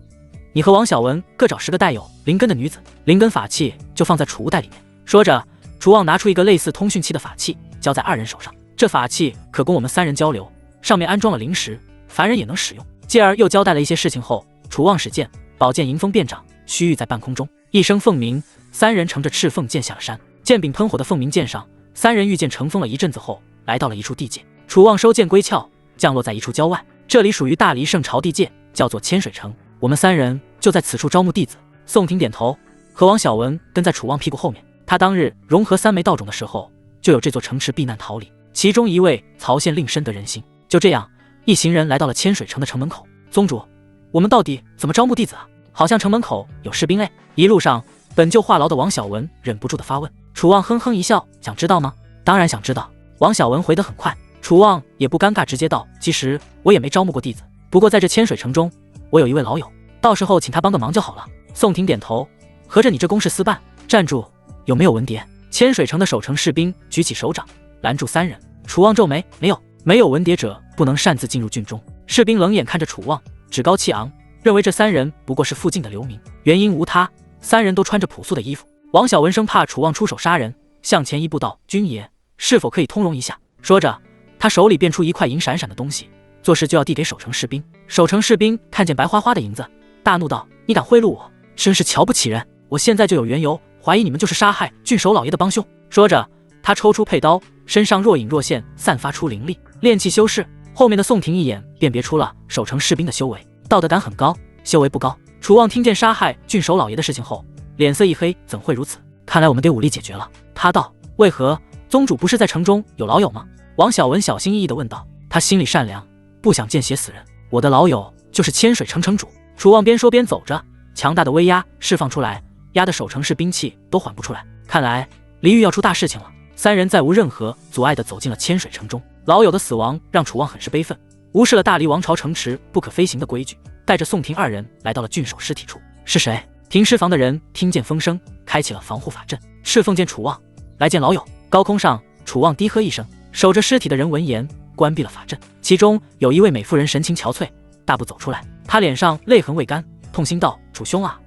你和王小文各找10个带有灵根的女子，灵根法器就放在储物袋里面。”说着，楚望拿出一个类似通讯器的法器，交在2人手上。这法器可供我们3人交流，上面安装了灵石，凡人也能使用。继而又交代了一些事情后，楚望使剑，宝剑迎风便掌，须臾在半空中，一声凤鸣，3人乘着赤凤剑下了山。剑柄喷火的凤鸣剑上，3人御剑乘风了一阵子后，来到了一处地界。楚望收剑归鞘，降落在一处郊外，这里属于大黎圣朝地界，叫做千水城。我们3人就在此处招募弟子。宋婷点头，和王小文跟在楚望屁股后面。他当日融合3枚道种的时候，就有这座城池避难逃离，其中一位曹县令深得人心。就这样，一行人来到了千水城的城门口。宗主，我们到底怎么招募弟子啊？好像城门口有士兵哎。一路上，本就话痨的王小文忍不住的发问。楚望哼哼一笑，想知道吗？当然想知道。王小文回得很快，楚望也不尴尬，直接道：其实我也没招募过弟子，不过在这千水城中，我有一位老友，到时候请他帮个忙就好了。宋婷点头，合着你这公事私办。站住，有没有文牒？千水城的守城士兵举起手掌，拦住3人。楚望皱眉，没有文牒者不能擅自进入郡中。士兵冷眼看着楚望，趾高气昂，认为这3人不过是附近的流民，原因无他，3人都穿着朴素的衣服。王小文生怕楚望出手杀人，向前一步道：君爷，是否可以通融一下？说着，他手里变出一块银闪闪的东西，做事就要递给守城士兵。守城士兵看见白花花的银子，大怒道：你敢贿赂我，真是瞧不起人！我现在就有缘由怀疑你们就是杀害郡守老爷的帮凶。说着，他抽出佩刀，身上若隐若现散发出灵力，炼气修士。后面的宋婷一眼辨别出了守城士兵的修为，道德感很高，修为不高。楚望听见杀害郡守老爷的事情后，脸色一黑，怎会如此？看来我们得武力解决了。他道：为何？宗主不是在城中有老友吗？王小文小心翼翼地问道。他心里善良，不想见血死人。我的老友就是千水城城主。楚望边说边走着，强大的威压释放出来，压得守城士兵气都缓不出来。看来黎玉要出大事情了。3人再无任何阻碍地走进了千水城中。老友的死亡让楚望很是悲愤，无视了大黎王朝城池不可飞行的规矩，带着宋婷2人来到了郡守尸体处。是谁？停尸房的人听见风声，开启了防护法阵。赤凤见楚望，来见老友。高空上，楚望低喝一声，守着尸体的人闻言关闭了法阵。其中有一位美妇人神情憔悴，大步走出来，她脸上泪痕未干，痛心道：楚兄啊，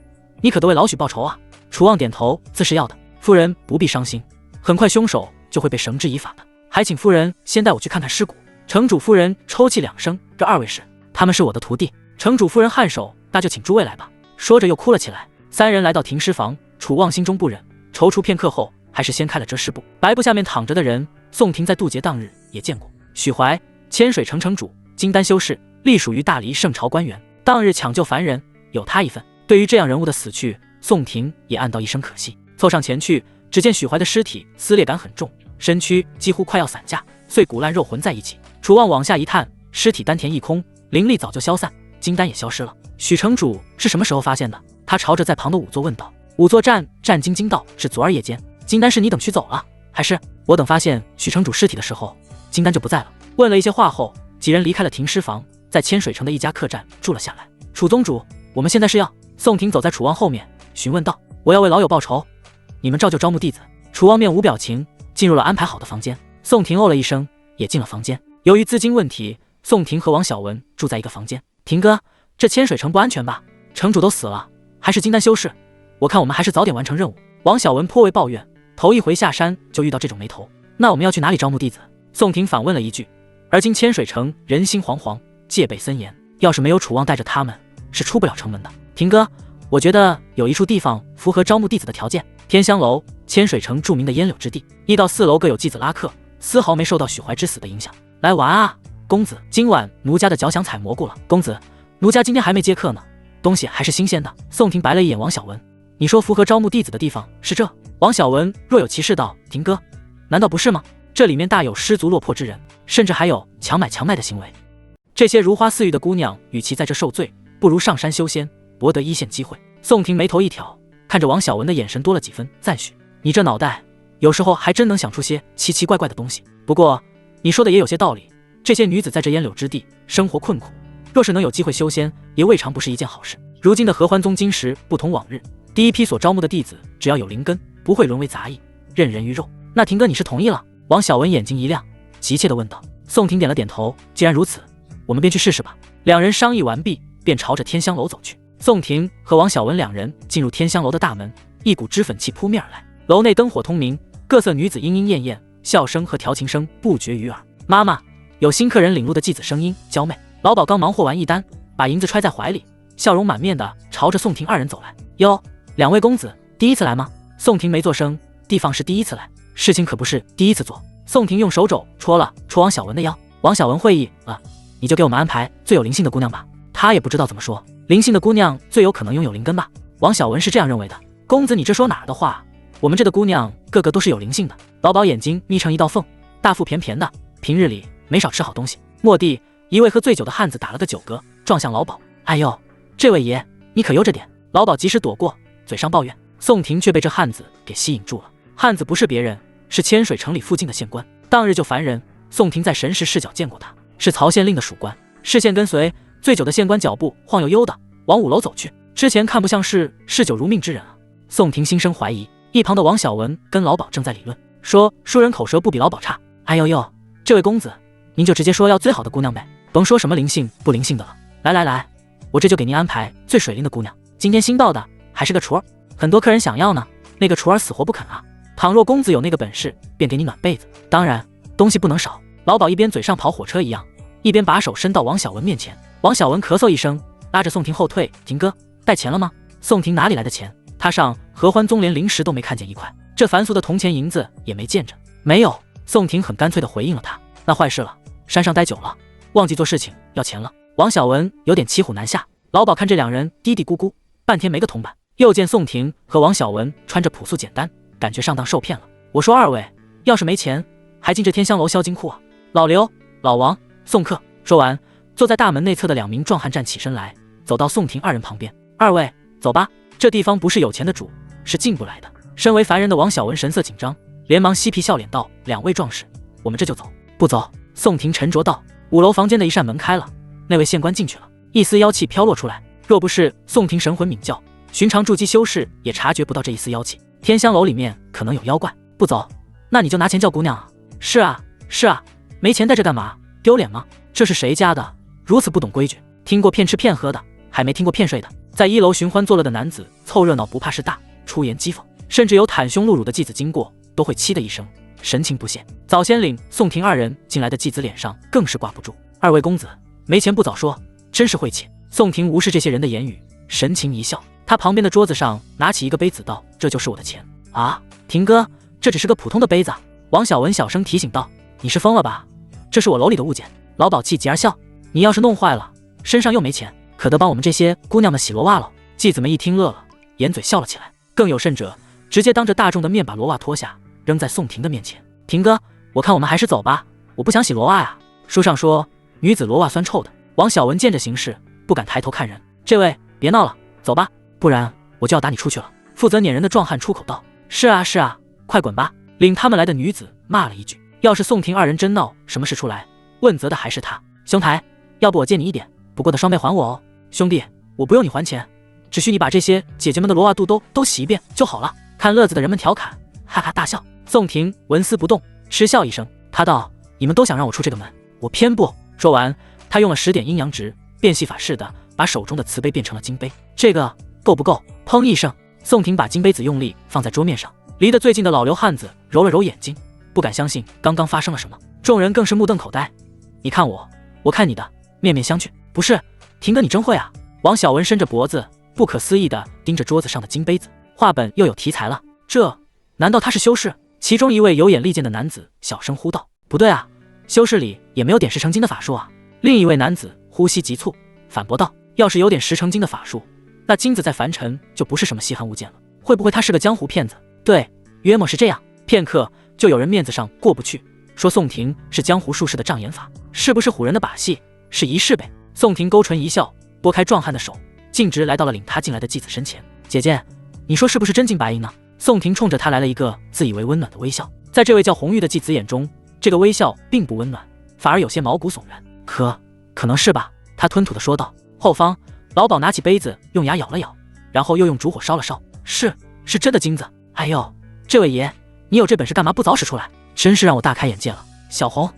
你可得为老许报仇啊！楚望点头，自是要的。夫人不必伤心，很快凶手就会被绳之以法的，还请夫人先带我去看看尸骨。城主夫人抽泣2声，这2位是？他们是我的徒弟。城主夫人颔首，那就请诸位来吧。说着又哭了起来。3人来到停尸房，楚望心中不忍，踌躇片刻后，还是掀开了遮尸布。白布下面躺着的人，宋婷在渡劫当日也见过。许怀，千水城城主，金丹修士，隶属于大黎圣朝官员，当日抢救凡人，有他一份。对于这样人物的死去，宋婷也暗道一声可惜。凑上前去，只见许怀的尸体撕裂感很重，身躯几乎快要散架，碎骨烂肉混在一起。楚望往下一探，尸体丹田一空，灵力早就消散，金丹也消失了。许城主是什么时候发现的？他朝着在旁的仵作问道。仵作战兢兢道：是昨儿夜间。金丹是你等取走了，还是我等发现许城主尸体的时候，金丹就不在了？问了一些话后，几人离开了停尸房，在千水城的一家客栈住了下来。楚宗主，我们现在是要……宋婷走在楚望后面询问道。我要为老友报仇，你们照旧招募弟子。楚王面无表情，进入了安排好的房间。宋婷哦了一声，也进了房间。由于资金问题，宋婷和王小文住在一个房间。婷哥，这千水城不安全吧？城主都死了，还是金丹修士，我看我们还是早点完成任务。王小文颇为抱怨，头一回下山就遇到这种霉头。那我们要去哪里招募弟子？宋婷反问了一句。而今千水城人心惶惶，戒备森严，要是没有楚王带着他们，是出不了城门的。婷哥，我觉得有一处地方符合招募弟子的条件。天香楼，千水城著名的烟柳之地，1到4楼各有继子拉客，丝毫没受到许怀之死的影响。来玩啊，公子！今晚奴家的脚想采蘑菇了。公子，奴家今天还没接客呢，东西还是新鲜的。宋婷白了一眼王小文，你说符合招募弟子的地方是这？王小文若有其事道，婷哥，难道不是吗？这里面大有失足落魄之人，甚至还有强买强卖的行为。这些如花似玉的姑娘，与其在这受罪，不如上山修仙，博得一线机会。宋婷眉头一挑，看着王小文的眼神多了几分赞许。你这脑袋，有时候还真能想出些奇奇怪怪的东西。不过，你说的也有些道理。这些女子在这烟柳之地生活困苦，若是能有机会修仙，也未尝不是一件好事。如今的合欢宗今时不同往日，第一批所招募的弟子，只要有灵根，不会沦为杂役，任人鱼肉。那婷哥你是同意了？王小文眼睛一亮，急切地问道。宋婷点了点头，既然如此，我们便去试试吧。两人商议完毕，便朝着天香楼走去。宋婷和王小文两人进入天香楼的大门，一股脂粉气扑面而来。楼内灯火通明，各色女子莺莺燕燕，笑声和调情声不绝于耳。妈妈，有新客人领路的继子声音，娇媚。老鸨刚忙活完一单，把银子揣在怀里，笑容满面的朝着宋婷二人走来。哟，两位公子第一次来吗？宋婷没做声，地方是第一次来，事情可不是第一次做。宋婷用手肘戳了戳王小文的腰。王小文会意了，你就给我们安排最有灵性的姑娘吧。他也不知道怎么说，灵性的姑娘最有可能拥有灵根吧。王小文是这样认为的。公子你这说哪儿的话？我们这的姑娘个个都是有灵性的。老鸨眼睛眯成一道缝，大腹便便的，平日里没少吃好东西。蓦地，一位喝醉酒的汉子打了个酒嗝，撞向老鸨。哎呦，这位爷，你可悠着点！老鸨及时躲过，嘴上抱怨。宋婷却被这汉子给吸引住了。汉子不是别人，是千水城里附近的县官。当日就凡人，宋婷在神识视角见过他，是曹县令的属官。视线跟随醉酒的县官脚步晃悠悠的往5楼走去，之前看不像是嗜酒如命之人啊。宋婷心生怀疑。一旁的王小文跟老鸨正在理论，说书人口舌不比老鸨差。哎呦呦，这位公子，您就直接说要最好的姑娘呗，甭说什么灵性不灵性的了。来来来，我这就给您安排最水灵的姑娘。今天新到的还是个雏儿，很多客人想要呢，那个雏儿死活不肯啊。倘若公子有那个本事，便给你暖被子，当然东西不能少。老鸨一边嘴上跑火车一样，一边把手伸到王小文面前。王小文咳嗽一声，拉着宋婷后退。婷哥，带钱了吗？宋婷哪里来的钱？他上合欢宗连灵石都没看见一块，这凡俗的铜钱银子也没见着。没有。宋婷很干脆地回应了他。那坏事了，山上待久了，忘记做事情要钱了。王小文有点骑虎难下。老鸨看这两人嘀嘀咕咕，半天没个铜板。又见宋婷和王小文穿着朴素简单，感觉上当受骗了。我说二位，要是没钱，还进这天香楼销金库啊？老刘、老王、宋克。说完，坐在大门内侧的2名壮汉站起身来，走到宋婷二人旁边。二位，走吧，这地方不是有钱的主，是进不来的。身为凡人的王小文神色紧张，连忙嬉皮笑脸道：两位壮士，我们这就走。不走。宋婷沉着道。5楼房间的一扇门开了，那位县官进去了，一丝妖气飘落出来。若不是宋婷神魂敏教，寻常筑基修士也察觉不到这一丝妖气。天香楼里面可能有妖怪。不走，那你就拿钱叫姑娘啊。是啊，是啊，没钱带这干嘛？丢脸吗？这是谁家的？如此不懂规矩。听过骗吃骗喝的，还没听过骗睡的。在1楼寻欢作乐的男子凑热闹不怕事大，出言讥讽，甚至有袒胸露乳的继子经过，都会气的一声，神情不屑。早先领宋婷二人进来的继子脸上更是挂不住。二位公子，没钱不早说，真是晦气。宋婷无视这些人的言语，神情一笑。他旁边的桌子上拿起一个杯子道：这就是我的钱啊。婷哥，这只是个普通的杯子。王小文小声提醒道：你是疯了吧？这是我楼里的物件。老鸨气急而笑：你要是弄坏了，身上又没钱，可得帮我们这些姑娘们洗罗袜了。继子们一听乐了，掩嘴笑了起来。更有甚者，直接当着大众的面把罗袜脱下，扔在宋婷的面前。婷哥，我看我们还是走吧，我不想洗罗袜呀。书上说女子罗袜酸臭的。王小文见着形势，不敢抬头看人。这位别闹了，走吧，不然我就要打你出去了。负责撵人的壮汉出口道：是啊是啊，快滚吧。领他们来的女子骂了一句。要是宋婷二人真闹什么事出来，问责的还是他。兄台，要不我借你一点，不过的双倍还我哦。兄弟，我不用你还钱，只需你把这些姐姐们的罗袜肚都洗一遍就好了。看乐子的人们调侃，哈哈大笑。宋婷纹丝不动，嗤笑一声，他道：你们都想让我出这个门，我偏不。说完，他用了10点阴阳值，变戏法似的把手中的瓷杯变成了金杯。这个够不够？砰一声，宋婷把金杯子用力放在桌面上。离得最近的老刘汉子揉了揉眼睛，不敢相信刚刚发生了什么。众人更是目瞪口呆。你看我，我看你的，面面相觑。不是，婷哥你真会啊！王小文伸着脖子，不可思议地盯着桌子上的金杯子。画本又有题材了，这难道他是修士？其中一位有眼力见的男子小声呼道：不对啊，修士里也没有点石成金的法术啊。另一位男子呼吸急促，反驳道：要是有点石成金的法术，那金子在凡尘就不是什么稀罕物件了。会不会他是个江湖骗子？对，约莫是这样。片刻，就有人面子上过不去，说宋婷是江湖术士的障眼法，是不是唬人的把戏？是一试呗。宋婷勾唇一笑，拨开壮汉的手，径直来到了领他进来的继子身前。姐姐，你说是不是真金白银呢？宋婷冲着他来了一个自以为温暖的微笑。在这位叫红玉的继子眼中，这个微笑并不温暖，反而有些毛骨悚然。可能是吧，他吞吐地说道。后方，老鸨拿起杯子，用牙咬了咬，然后又用烛火烧了烧。是真的金子。哎呦，这位爷，你有这本事干嘛不早使出来？真是让我大开眼界了。小红，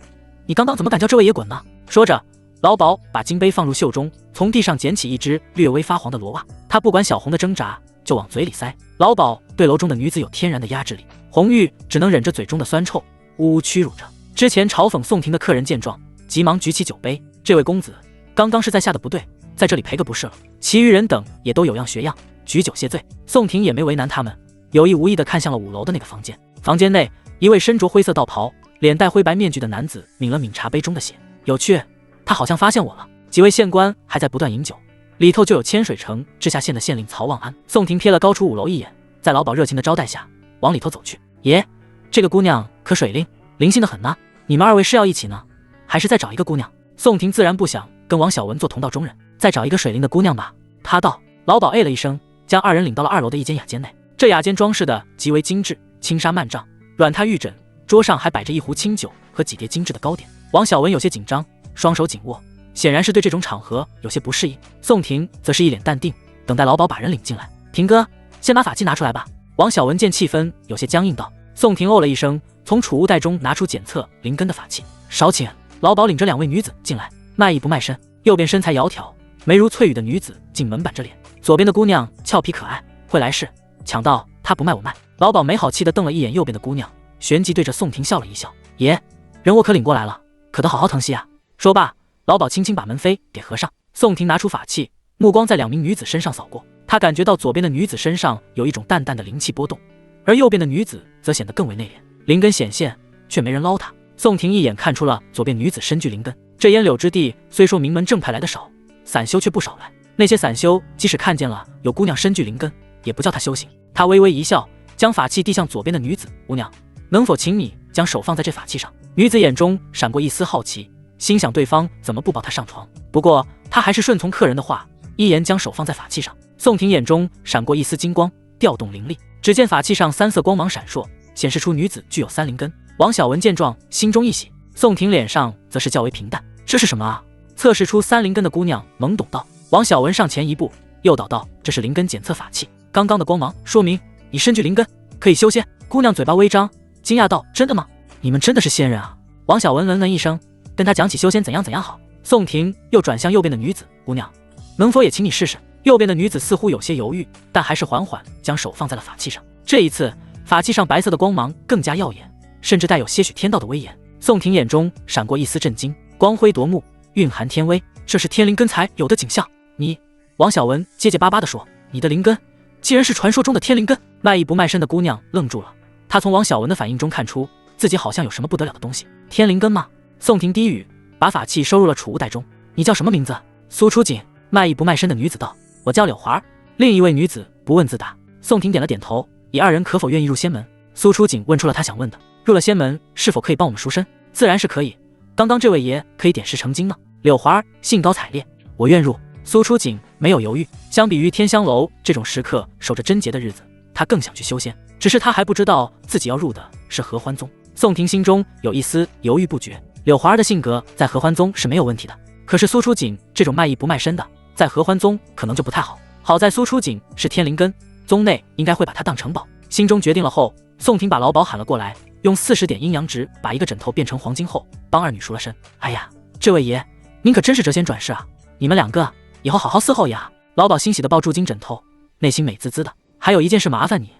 你刚刚怎么敢叫这位爷滚呢？说着，老鸨把金杯放入袖中，从地上捡起一只略微发黄的罗袜，他不管小红的挣扎，就往嘴里塞。老鸨对楼中的女子有天然的压制力，红玉只能忍着嘴中的酸臭，呜呜屈辱着。之前嘲讽宋婷的客人见状，急忙举起酒杯：这位公子，刚刚是在下的不对，在这里赔个不是了。其余人等也都有样学样，举酒谢罪。宋婷也没为难他们，有意无意地看向了5楼的那个房间。房间内，一位身着灰色道袍、脸戴灰白面具的男子抿了抿茶杯中的血。有趣，他好像发现我了。几位县官还在不断饮酒，里头就有千水城治下县的县令曹望安。宋婷瞥了高出5楼一眼，在老鸨热情的招待下，往里头走去。爷，这个姑娘可水灵，灵性的很呢。你们2位是要一起呢，还是再找一个姑娘？宋婷自然不想跟王小文做同道中人，再找一个水灵的姑娘吧。他道。老鸨了一声，将2人领到了2楼的一间雅间内。这雅间装饰的极为精致，轻纱幔帐，软榻玉枕，桌上还摆着一壶清酒和几碟精致的糕点。王小文有些紧张，双手紧握，显然是对这种场合有些不适应。宋婷则是一脸淡定，等待老鸨把人领进来。婷哥，先把法器拿出来吧。王小文见气氛有些僵硬道。宋婷哦了一声，从储物袋中拿出检测灵根的法器。少请。老鸨领着2位女子进来，迈一不迈身。右边身材窈窕，眉如翠羽的女子竟门板着脸，左边的姑娘俏皮可爱，会来事，抢到她不卖我卖。老鸨没好气地瞪了一眼右边的姑娘，旋即对着宋婷笑了一笑。爷，人我可领过来了，可得好好疼惜啊。说罢，老鸨轻轻把门扉给合上。宋婷拿出法器，目光在2名女子身上扫过，她感觉到左边的女子身上有一种淡淡的灵气波动，而右边的女子则显得更为内敛，灵根显现，却没人捞她。宋婷一眼看出了左边女子身具灵根，这烟柳之地虽说名门正派来的少，散修却不少来。那些散修即使看见了有姑娘身具灵根，也不叫她修行。她微微一笑，将法器递向左边的女子。姑娘，能否请你将手放在这法器上？女子眼中闪过一丝好奇，心想对方怎么不抱她上床。不过她还是顺从客人的话，一言将手放在法器上。宋婷眼中闪过一丝金光，调动灵力，只见法器上3色光芒闪烁，显示出女子具有3灵根。王小文见状，心中一喜。宋婷脸上则是较为平淡。这是什么啊？测试出3灵根的姑娘懵懂道。王小文上前一步，诱导道：这是灵根检测法器，刚刚的光芒说明你身具灵根，可以修仙。姑娘嘴巴微张，惊讶道：真的吗？你们真的是仙人啊！王小文冷一声，跟他讲起修仙怎样好。宋婷又转向右边的女子：姑娘，能否也请你试试？右边的女子似乎有些犹豫，但还是缓缓将手放在了法器上。这一次，法器上白色的光芒更加耀眼，甚至带有些许天道的威严。宋婷眼中闪过一丝震惊，光辉夺目，蕴含天威，这是天灵根才有的景象。你，王小文结结巴巴地说，你的灵根竟然是传说中的天灵根。迈一不迈身的姑娘愣住了，她从王小文的反应中看出自己好像有什么不得了的东西。天灵根吗？宋婷低语，把法器收入了储物袋中。你叫什么名字？苏初锦。迈一不迈身的女子道。我叫柳华。另一位女子不问自答。宋婷点了点头，以2人可否愿意入仙门。苏初锦问出了他想问的，入了仙门是否可以帮我们赎身？自然是可以，刚刚这位爷可以点石成金呢。柳华兴高采烈，我愿入。苏初锦没有犹豫，相比于天香楼这种时刻守着贞洁的日子，他更想去修仙，只是他还不知道自己要入的是合欢宗。宋婷心中有一丝犹豫不决，柳华儿的性格在合欢宗是没有问题的，可是苏初锦这种卖艺不卖身的，在合欢宗可能就不太好。好在苏初锦是天灵根，宗内应该会把他当成宝。心中决定了后，宋婷把老鸨喊了过来，用40点阴阳值把一个枕头变成黄金后，帮二女赎了身。哎呀，这位爷，您可真是谪仙转世啊！你们两个以后好好伺候呀。老鸨欣喜地抱住金枕头，内心美滋滋的。还有一件事麻烦你，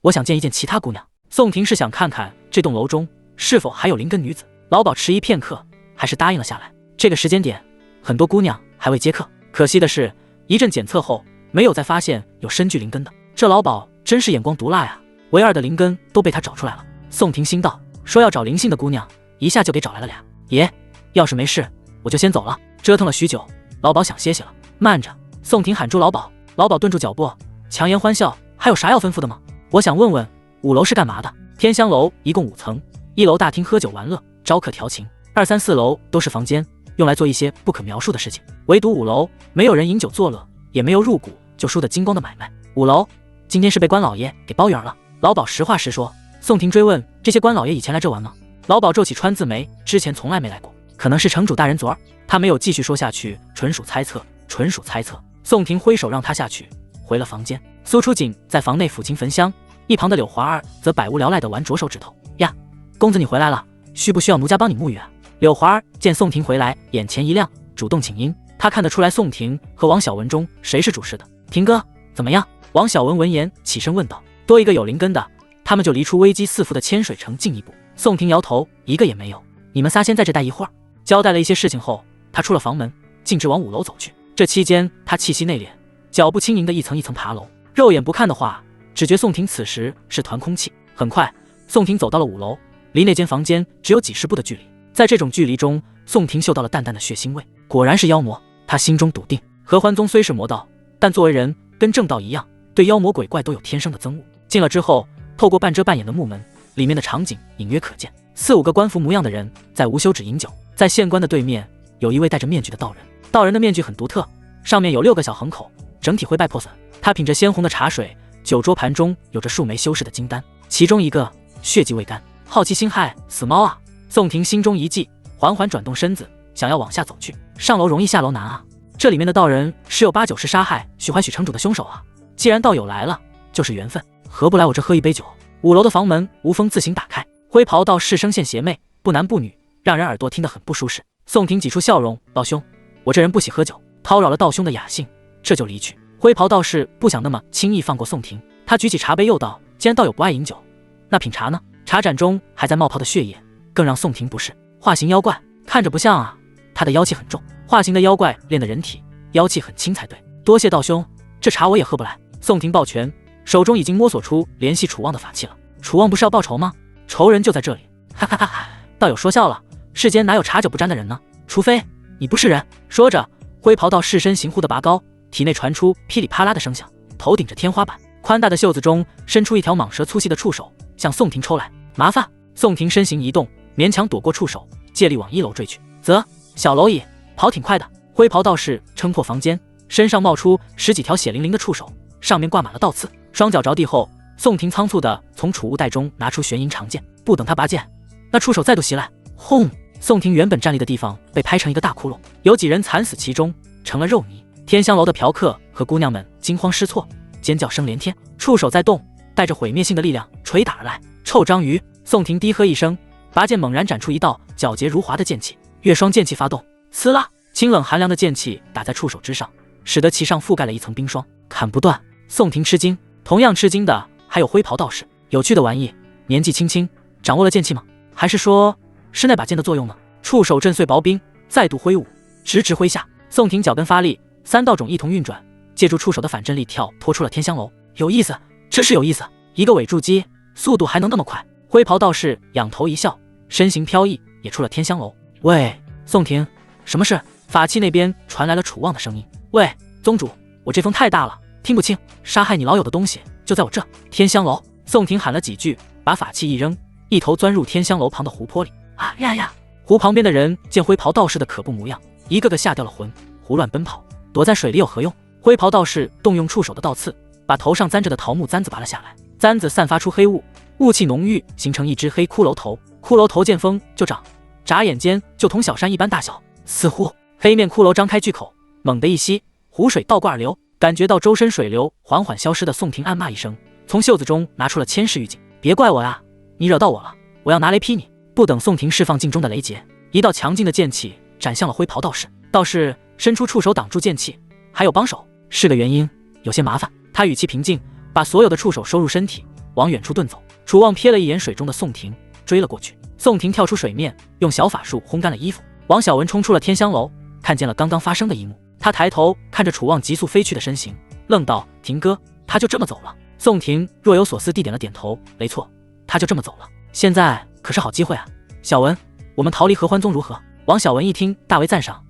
我想见一见其他姑娘。宋婷是想看看这栋楼中是否还有灵根女子。老鸨迟疑片刻，还是答应了下来。这个时间点，很多姑娘还未接客。可惜的是，一阵检测后，没有再发现有身具灵根的。这老鸨真是眼光毒辣呀！唯二的灵根都被他找出来了。宋婷心道，说要找灵性的姑娘，一下就给找来了俩。爷，要是没事，我就先走了。折腾了许久，老鸨想歇歇了。慢着！宋婷喊住老鸨。老鸨顿住脚步，强颜欢笑：“还有啥要吩咐的吗？我想问问，5楼是干嘛的？”天香楼一共5层，1楼大厅喝酒玩乐、招客调情，2、3、4楼都是房间，用来做一些不可描述的事情。唯独5楼，没有人饮酒作乐，也没有入股就输得精光的买卖。5楼今天是被关老爷给包圆了。老鸨实话实说。宋婷追问：“这些关老爷以前来这玩吗？”老鸨皱起川字眉：“之前从来没来过，可能是城主大人昨儿。”他没有继续说下去，纯属猜测，纯属猜测。宋婷挥手让他下去，回了房间。苏初锦在房内抚琴焚香，一旁的柳华儿则百无聊赖地玩着手指头。呀，公子你回来了，需不需要奴家帮你沐浴啊？柳华儿见宋婷回来，眼前一亮，主动请缨。他看得出来宋婷和王小文中谁是主事的。婷哥怎么样？王小文闻言起身问道。多一个有灵根的，他们就离出危机四伏的千水城近一步。宋婷摇头，一个也没有。你们仨先在这待一会儿。交代了一些事情后，他出了房门，径直往5楼走去。这期间他气息内敛，脚步轻盈的一层一层爬楼。肉眼不看的话，只觉宋婷此时是团空气。很快，宋婷走到了5楼，离那间房间只有几十步的距离。在这种距离中，宋婷嗅到了淡淡的血腥味，果然是妖魔。他心中笃定，合欢宗虽是魔道，但作为人跟正道一样，对妖魔鬼怪都有天生的憎恶。进了之后，透过半遮半掩的木门，里面的场景隐约可见，4、5个官服模样的人在无休止饮酒。在县官的对面，有一位戴着面具的道人。道人的面具很独特，上面有6个小横口，整体灰败破损。他品着鲜红的茶水，酒桌盘中有着数枚修饰的金丹，其中一个血迹未干。好奇心害死猫啊！宋婷心中一悸，缓缓转动身子，想要往下走去。上楼容易下楼难啊！这里面的道人十有8、9是杀害许怀许城主的凶手啊！既然道友来了，就是缘分，何不来我这喝一杯酒？5楼的房门无风自行打开，灰袍道士声线邪魅，不男不女，让人耳朵听得很不舒适。宋婷挤出笑容：“道兄，我这人不喜喝酒。”叨扰了道兄的雅兴，这就离去。灰袍道士不想那么轻易放过宋婷，他举起茶杯又道：“既然道友不爱饮酒，那品茶呢？”茶盏中还在冒泡的血液，更让宋婷不适。化形妖怪看着不像啊，他的妖气很重。化形的妖怪练的人体妖气很轻才对。多谢道兄，这茶我也喝不来。宋婷抱拳，手中已经摸索出联系楚望的法器了。楚望不是要报仇吗？仇人就在这里。哈哈哈哈！道友说笑了，世间哪有茶酒不沾的人呢？除非你不是人。说着，灰袍道士身形忽地拔高，体内传出噼里啪啦的声响，头顶着天花板，宽大的袖子中伸出一条蟒蛇粗细的触手，向宋婷抽来。麻烦！宋婷身形一动，勉强躲过触手，借力往1楼坠去。啧，小蝼蚁，跑挺快的。灰袍道士撑破房间，身上冒出10几条血淋淋的触手，上面挂满了倒刺。双脚着地后，宋婷仓促地从储物袋中拿出玄银长剑，不等他拔剑，那触手再度袭来，轰！宋婷原本站立的地方被拍成一个大窟窿，有几人惨死其中，成了肉泥。天香楼的嫖客和姑娘们惊慌失措，尖叫声连天。触手在动，带着毁灭性的力量捶打而来。臭章鱼！宋婷低喝一声，拔剑猛然斩出一道皎洁如滑的剑气。月霜剑气发动，呲啦！清冷寒凉的剑气打在触手之上，使得其上覆盖了一层冰霜，砍不断。宋婷吃惊，同样吃惊的还有灰袍道士。有趣的玩意，年纪轻轻掌握了剑气吗？还是说是那把剑的作用呢？触手震碎薄冰，再度挥舞，直直挥下。宋婷脚跟发力，3道种一同运转，借助触手的反震力跳脱出了天香楼。有意思，这是有意思。一个尾筑基，速度还能那么快？灰袍道士仰头一笑，身形飘逸，也出了天香楼。喂，宋婷，什么事？法器那边传来了楚望的声音。喂，宗主，我这风太大了，听不清。杀害你老友的东西就在我这天香楼。宋婷喊了几句，把法器一扔，一头钻入天香楼旁的湖泊里。啊呀呀！湖旁边的人见灰袍道士的可怖模样，一个个吓掉了魂，胡乱奔跑。躲在水里有何用？灰袍道士动用触手的倒刺，把头上簪着的桃木簪子拔了下来。簪子散发出黑雾，雾气浓郁，形成一只黑骷髅头。骷髅头见风就长，眨眼间就同小山一般大小。似乎黑面骷髅张开巨口，猛地一吸，湖水倒灌而流，感觉到周身水流缓缓消失的宋婷暗骂一声，从袖子中拿出了千世玉镜。别怪我呀，你惹到我了，我要拿雷劈你！不等宋婷释放镜中的雷劫，一道强劲的剑气斩向了灰袍道士。道士伸出触手挡住剑气，还有帮手，是个原因，有些麻烦。他语气平静，把所有的触手收入身体，往远处遁走。楚望瞥了一眼水中的宋婷，追了过去。宋婷跳出水面，用小法术烘干了衣服。王小文冲出了天香楼，看见了刚刚发生的一幕。他抬头看着楚望急速飞去的身形，愣道：“婷哥，他就这么走了？”宋婷若有所思地点了点头：“没错，他就这么走了。现在可是好机会啊！小文，我们逃离合欢宗如何？”王小文一听，大为赞赏：“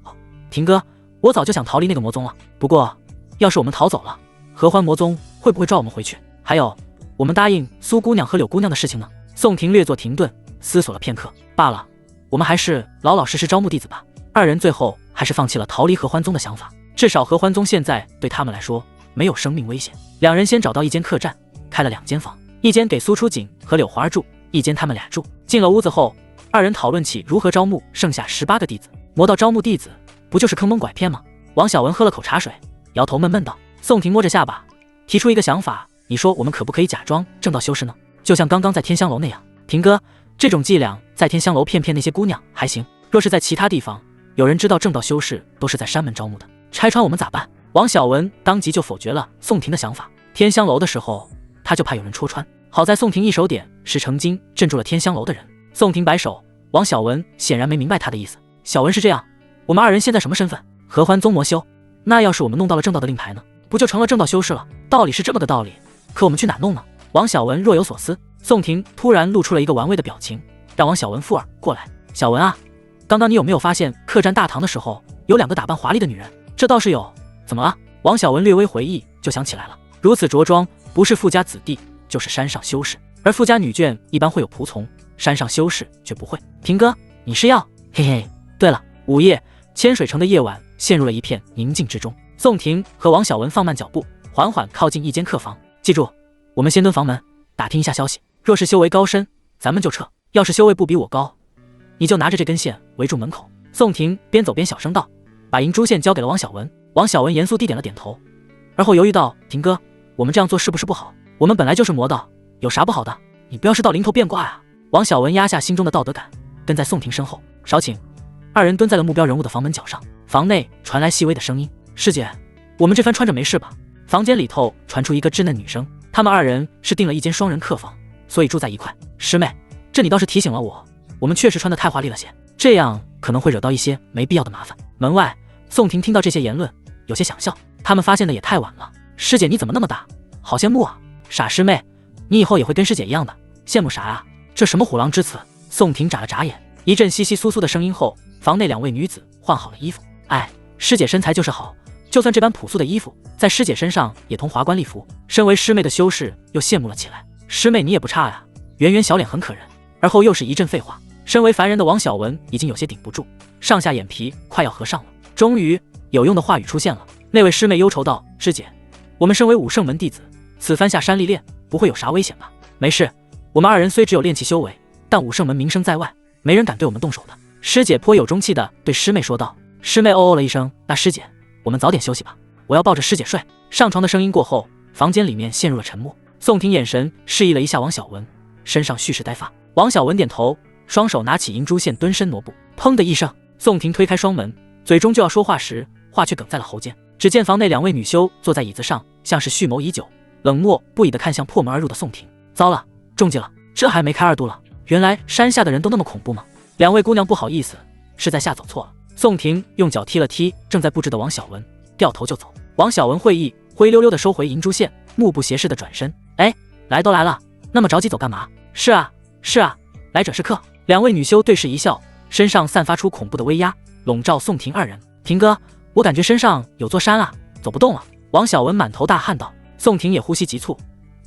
婷哥，我早就想逃离那个魔宗了。不过，要是我们逃走了，合欢魔宗会不会抓我们回去？还有，我们答应苏姑娘和柳姑娘的事情呢？”宋婷略作停顿，思索了片刻：“罢了，我们还是老老实实招募弟子吧。”二人最后还是放弃了逃离合欢宗的想法，至少合欢宗现在对他们来说没有生命危险。两人先找到一间客栈，开了2间房，一间给苏初锦和柳华儿住，一间他们俩住。进了屋子后，二人讨论起如何招募剩下18个弟子。魔道招募弟子不就是坑蒙拐骗吗？王小文喝了口茶水，摇头闷闷道。宋婷摸着下巴，提出一个想法：“你说我们可不可以假装正道修士呢？就像刚刚在天香楼那样。”婷哥，这种伎俩在天香楼骗那些姑娘还行，若是在其他地方，有人知道正道修士都是在山门招募的，拆穿我们咋办？王小文当即就否决了宋婷的想法。天香楼的时候，他就怕有人戳穿，好在宋婷一手点石成金镇住了天香楼的人。宋婷摆手，王小文显然没明白他的意思。小文是这样，我们二人现在什么身份？合欢宗魔修。那要是我们弄到了正道的令牌呢？不就成了正道修士了？道理是这么个道理，可我们去哪弄呢？王小文若有所思。宋婷突然露出了一个玩味的表情，让王小文附耳过来。小文啊，刚刚你有没有发现客栈大堂的时候有2个打扮华丽的女人？这倒是有，怎么了？王小文略微回忆就想起来了，如此着装不是富家子弟就是山上修士，而富家女眷一般会有仆从，山上修士却不会。婷哥，你是要……嘿嘿，对了。午夜，千水城的夜晚陷入了一片宁静之中。宋婷和王小文放慢脚步，缓缓靠近一间客房。记住，我们先蹲房门，打听一下消息，若是修为高深，咱们就撤；要是修为不比我高，你就拿着这根线围住门口。宋婷边走边小声道，把银珠线交给了王小文。王小文严肃地点了点头，而后犹豫道：“婷哥，我们这样做是不是不好？我们本来就是魔道，有啥不好的？你不要是到临头变卦啊！”王小文压下心中的道德感，跟在宋婷身后。少请。二人蹲在了目标人物的房门角上，房内传来细微的声音：“师姐，我们这番穿着没事吧？”房间里头传出一个稚嫩女声：“他们二人是订了一间双人客房，所以住在一块。师妹，这你倒是提醒了我，我们确实穿得太华丽了些，这样可能会惹到一些没必要的麻烦。”门外，宋婷听到这些言论，有些想笑。他们发现的也太晚了。师姐你怎么那么大，好羡慕啊！傻师妹，你以后也会跟师姐一样的，羡慕啥啊？这什么虎狼之词？宋婷眨了眨眼，一阵窸窸窣窣的声音后，房内2位女子换好了衣服。哎，师姐身材就是好，就算这般朴素的衣服，在师姐身上也同华冠丽服。身为师妹的修士又羡慕了起来。师妹你也不差呀，圆圆小脸很可人。而后又是一阵废话。身为凡人的王小文已经有些顶不住，上下眼皮快要合上了。终于有用的话语出现了。那位师妹忧愁道：“师姐，我们身为武圣门弟子，此番下山历练，不会有啥危险吧？”“没事，我们二人虽只有练气修为，但武圣门名声在外，没人敢对我们动手的。”师姐颇有中气地对师妹说道。师妹哦了一声：“那师姐，我们早点休息吧，我要抱着师姐睡。”上床的声音过后，房间里面陷入了沉默。宋婷眼神示意了一下王小文，身上蓄势待发。王小文点头，双手拿起银珠线，蹲身挪步。砰的一声，宋婷推开双门，嘴中就要说话时，话却哽在了喉间。只见房内2位女修坐在椅子上，像是蓄谋已久，冷漠不已地看向破门而入的宋婷。糟了，中计了，这还没开2度了。原来山下的人都那么恐怖吗？2位姑娘不好意思，是在下走错了。宋婷用脚踢了踢正在布置的王小文，掉头就走。王小文会意，灰溜溜地收回银珠线，目不斜视地转身：“哎，来都来了，那么着急走干嘛？”“是啊，是啊，来者是客。”2位女修对视一笑，身上散发出恐怖的威压，笼罩宋婷二人。“婷哥，我感觉身上有座山啊，走不动了。”王小文满头大汗道。宋婷也呼吸急促，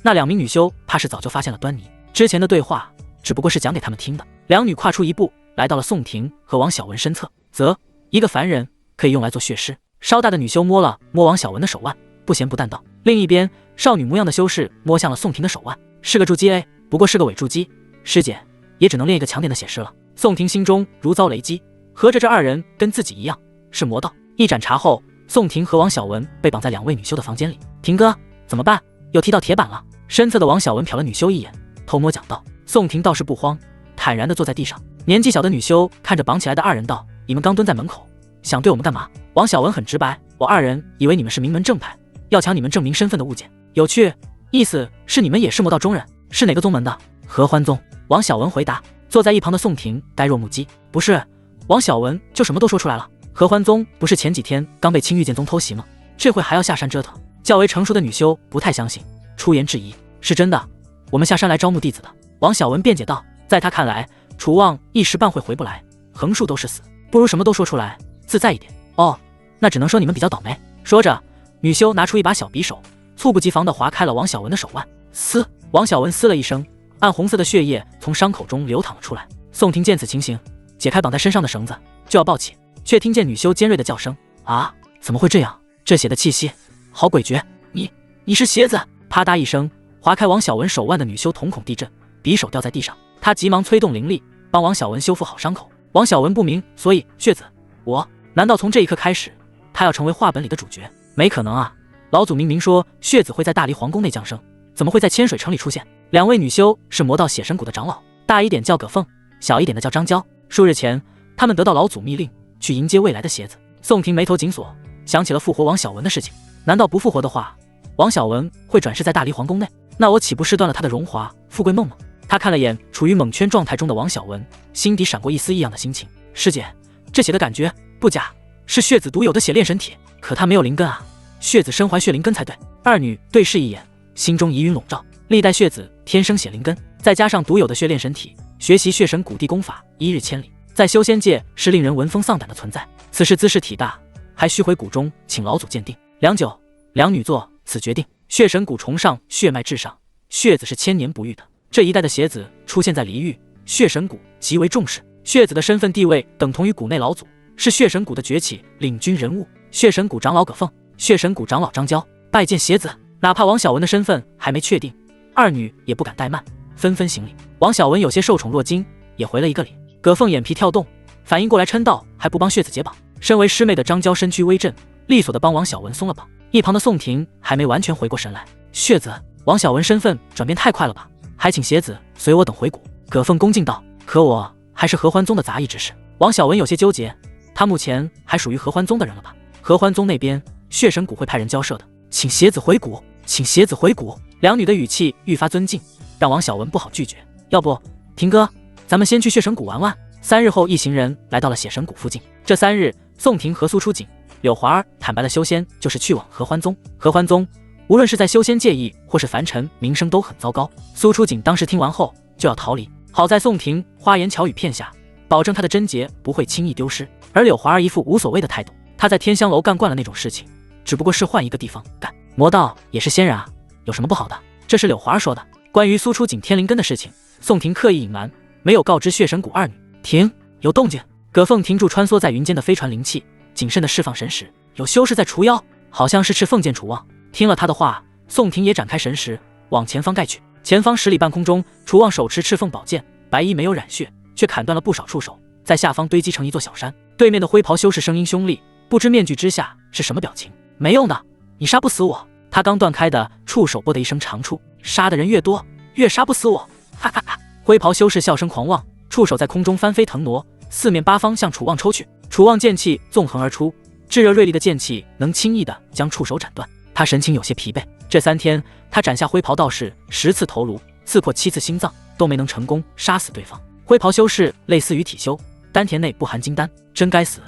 那2名女修怕是早就发现了端倪，之前的对话只不过是讲给他们听的。2女跨出一步，来到了宋婷和王小文身侧。则一个凡人可以用来做血尸。稍大的女修摸了摸王小文的手腕，不咸不淡道。另一边，少女模样的修士摸向了宋婷的手腕，是个筑基 A， 不过是个伪筑基，师姐也只能练一个强点的血尸了。宋婷心中如遭雷击，合着这2人跟自己一样是魔道。一盏茶后，宋婷和王小文被绑在2位女修的房间里。婷哥，怎么办？又踢到铁板了。身侧的王小文瞟了女修一眼，偷摸讲道。宋婷倒是不慌，坦然地坐在地上。年纪小的女修看着绑起来的2人道：你们刚蹲在门口，想对我们干嘛？王小文很直白，我2人以为你们是名门正派，要抢你们证明身份的物件。有趣，意思是你们也是魔道中人，是哪个宗门的？合欢宗。王小文回答。坐在一旁的宋婷呆若木鸡。不是，王小文就什么都说出来了。合欢宗不是前几天刚被青玉剑宗偷袭吗？这会还要下山折腾？较为成熟的女修不太相信，出言质疑。是真的，我们下山来招募弟子的。王小文辩解道。在他看来，楚望一时半会回不来，横竖都是死，不如什么都说出来，自在一点。哦，那只能说你们比较倒霉。说着，女修拿出一把小匕首，猝不及防地划开了王小文的手腕。嘶！王小文嘶了一声，暗红色的血液从伤口中流淌了出来。宋婷见此情形，解开绑在身上的绳子，就要抱起，却听见女修尖锐的叫声：啊！怎么会这样？这血的气息好诡谲！你是邪子！啪嗒一声，划开王小文手腕的女修瞳孔地震，匕首掉在地上。她急忙催动灵力，帮王小文修复好伤口。王小文不明所以，血子，难道从这一刻开始，他要成为画本里的主角？没可能啊！老祖明明说血子会在大离皇宫内降生，怎么会在千水城里出现？2位女修是魔道血神谷的长老，大一点叫葛凤，小一点的叫张娇。数日前，他们得到老祖密令，去迎接未来的邪子。宋婷眉头紧锁，想起了复活王小文的事情。难道不复活的话，王小文会转世在大离皇宫内？那我岂不是断了他的荣华富贵梦吗？他看了眼处于猛圈状态中的王小文，心底闪过一丝异样的心情。师姐，这血的感觉不假，是血子独有的血炼神体，可他没有灵根啊，血子身怀血灵根才对。2女对视一眼，心中疑云笼罩。历代血子天生血灵根，再加上独有的血炼神体，学习血神谷地功法1日千里，在修仙界是令人闻风丧胆的存在。此事姿势体大，还需回谷中请老祖鉴定。良久，2女做此决定。血神谷崇尚血脉至上，血子是千年不遇的。这一代的邪子出现在离域，血神谷极为重视。血子的身份地位等同于谷内老祖，是血神谷的崛起领军人物。血神谷长老葛凤，血神谷长老张娇拜见邪子。哪怕王小文的身份还没确定，2女也不敢怠慢，纷纷行礼。王小文有些受宠若惊，也回了一个礼。葛凤眼皮跳动，反应过来嗔道：还不帮血子解绑？身为师妹的张娇身居微阵，利索地帮王小文松了绑。一旁的宋婷还没完全回过神来，血子，王小文身份转变太快了吧？还请邪子随我等回谷。葛凤恭敬道：可我还是合欢宗的杂役之士。王小文有些纠结，他目前还属于合欢宗的人了吧？合欢宗那边血神谷会派人交涉的。请邪子回谷，请邪子回谷。2女的语气愈发尊敬，让王小文不好拒绝。要不，婷哥，咱们先去血神谷玩玩。3日后，一行人来到了血神谷附近。这3日，宋婷和苏初锦、柳华儿坦白了修仙就是去往合欢宗。合欢宗无论是在修仙界役或是凡尘，名声都很糟糕。苏初锦当时听完后就要逃离，好在宋婷花言巧语骗下，保证他的贞洁不会轻易丢失。而柳华儿一副无所谓的态度，他在天香楼干惯了那种事情，只不过是换一个地方干。魔道也是仙人啊，有什么不好的？这是柳华儿说的。关于苏初锦天灵根的事情，宋婷刻意隐瞒，没有告知血神谷2女。停，有动静！葛凤停住穿梭在云间的飞船灵气，谨慎地释放神识。有修士在除妖，好像是赤凤剑楚望。听了他的话，宋婷也展开神识，往前方盖去。前方10里半空中，楚望手持赤凤宝剑，白衣没有染血，却砍断了不少触手，在下方堆积成一座小山。对面的灰袍修士声音凶厉，不知面具之下是什么表情。没用的，你杀不死我。他刚断开的触手啵的一声长出，杀的人越多，越杀不死我。哈哈哈！灰袍修士笑声狂妄，触手在空中翻飞腾挪，四面八方向楚望抽去。楚望剑气纵横而出，炙热锐利的剑气能轻易地将触手斩断。他神情有些疲惫，这3天他斩下灰袍道士10次头颅，刺破7次心脏，都没能成功杀死对方。灰袍修士类似于体修，丹田内不含金丹，真该死！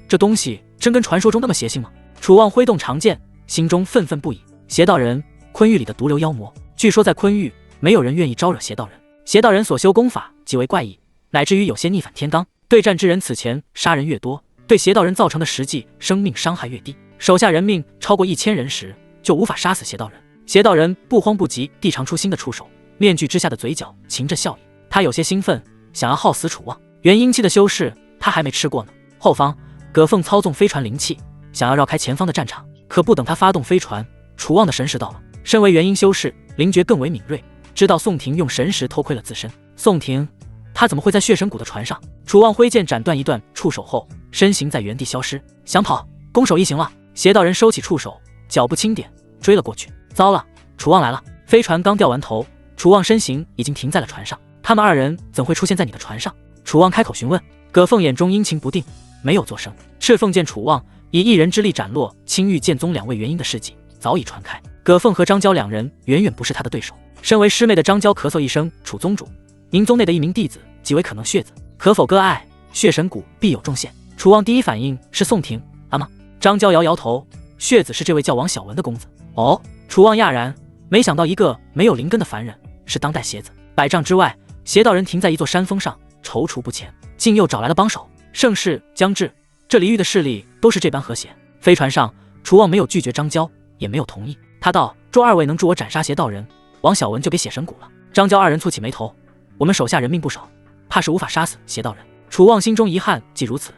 这东西真跟传说中那么邪性吗？楚望挥动长剑，心中愤愤不已。邪道人，昆域里的毒瘤妖魔，据说在昆域没有人愿意招惹邪道人。邪道人所修功法极为怪异，乃至于有些逆反天罡。对战之人此前杀人越多，对邪道人造成的实际生命伤害越低。手下人命超过1000人时，就无法杀死邪道人。邪道人不慌不急地长出新的触手，面具之下的嘴角噙着笑意。他有些兴奋，想要耗死楚望。元婴期的修士他还没吃过呢。后方葛凤操纵飞船灵气，想要绕开前方的战场，可不等他发动飞船，楚望的神识到了。身为元婴修士，灵觉更为敏锐，知道宋婷用神识偷窥了自身。宋婷，他怎么会在血神谷的船上？楚望挥剑斩断一段触手后，身形在原地消失。想跑，攻守一行了。邪道人收起触手，脚步轻点，追了过去。糟了，楚望来了！飞船刚掉完头，楚望身形已经停在了船上。他们二人怎会出现在你的船上？楚望开口询问。葛凤眼中阴晴不定，没有作声。赤凤见楚望以一人之力斩落青玉剑宗2位元婴的事迹早已传开，葛凤和张娇2人远远不是他的对手。身为师妹的张娇咳嗽一声：“楚宗主，您宗内的一名弟子极为可能血子，可否割爱？血神谷必有重献。”楚望第一反应是宋婷啊吗？张娇摇摇头，血子是这位叫王小文的公子。哦，楚望讶然，没想到一个没有灵根的凡人是当代邪子。100丈之外，邪道人停在一座山峰上，踌躇不前，竟又找来了帮手。盛世将至，这离域的势力都是这般和谐。飞船上，楚望没有拒绝张娇，也没有同意。他道：“若2位能助我斩杀邪道人，王小文就给血神谷了。”张娇2人蹙起眉头，我们手下人命不少，怕是无法杀死邪道人。楚望心中一汗，既如此，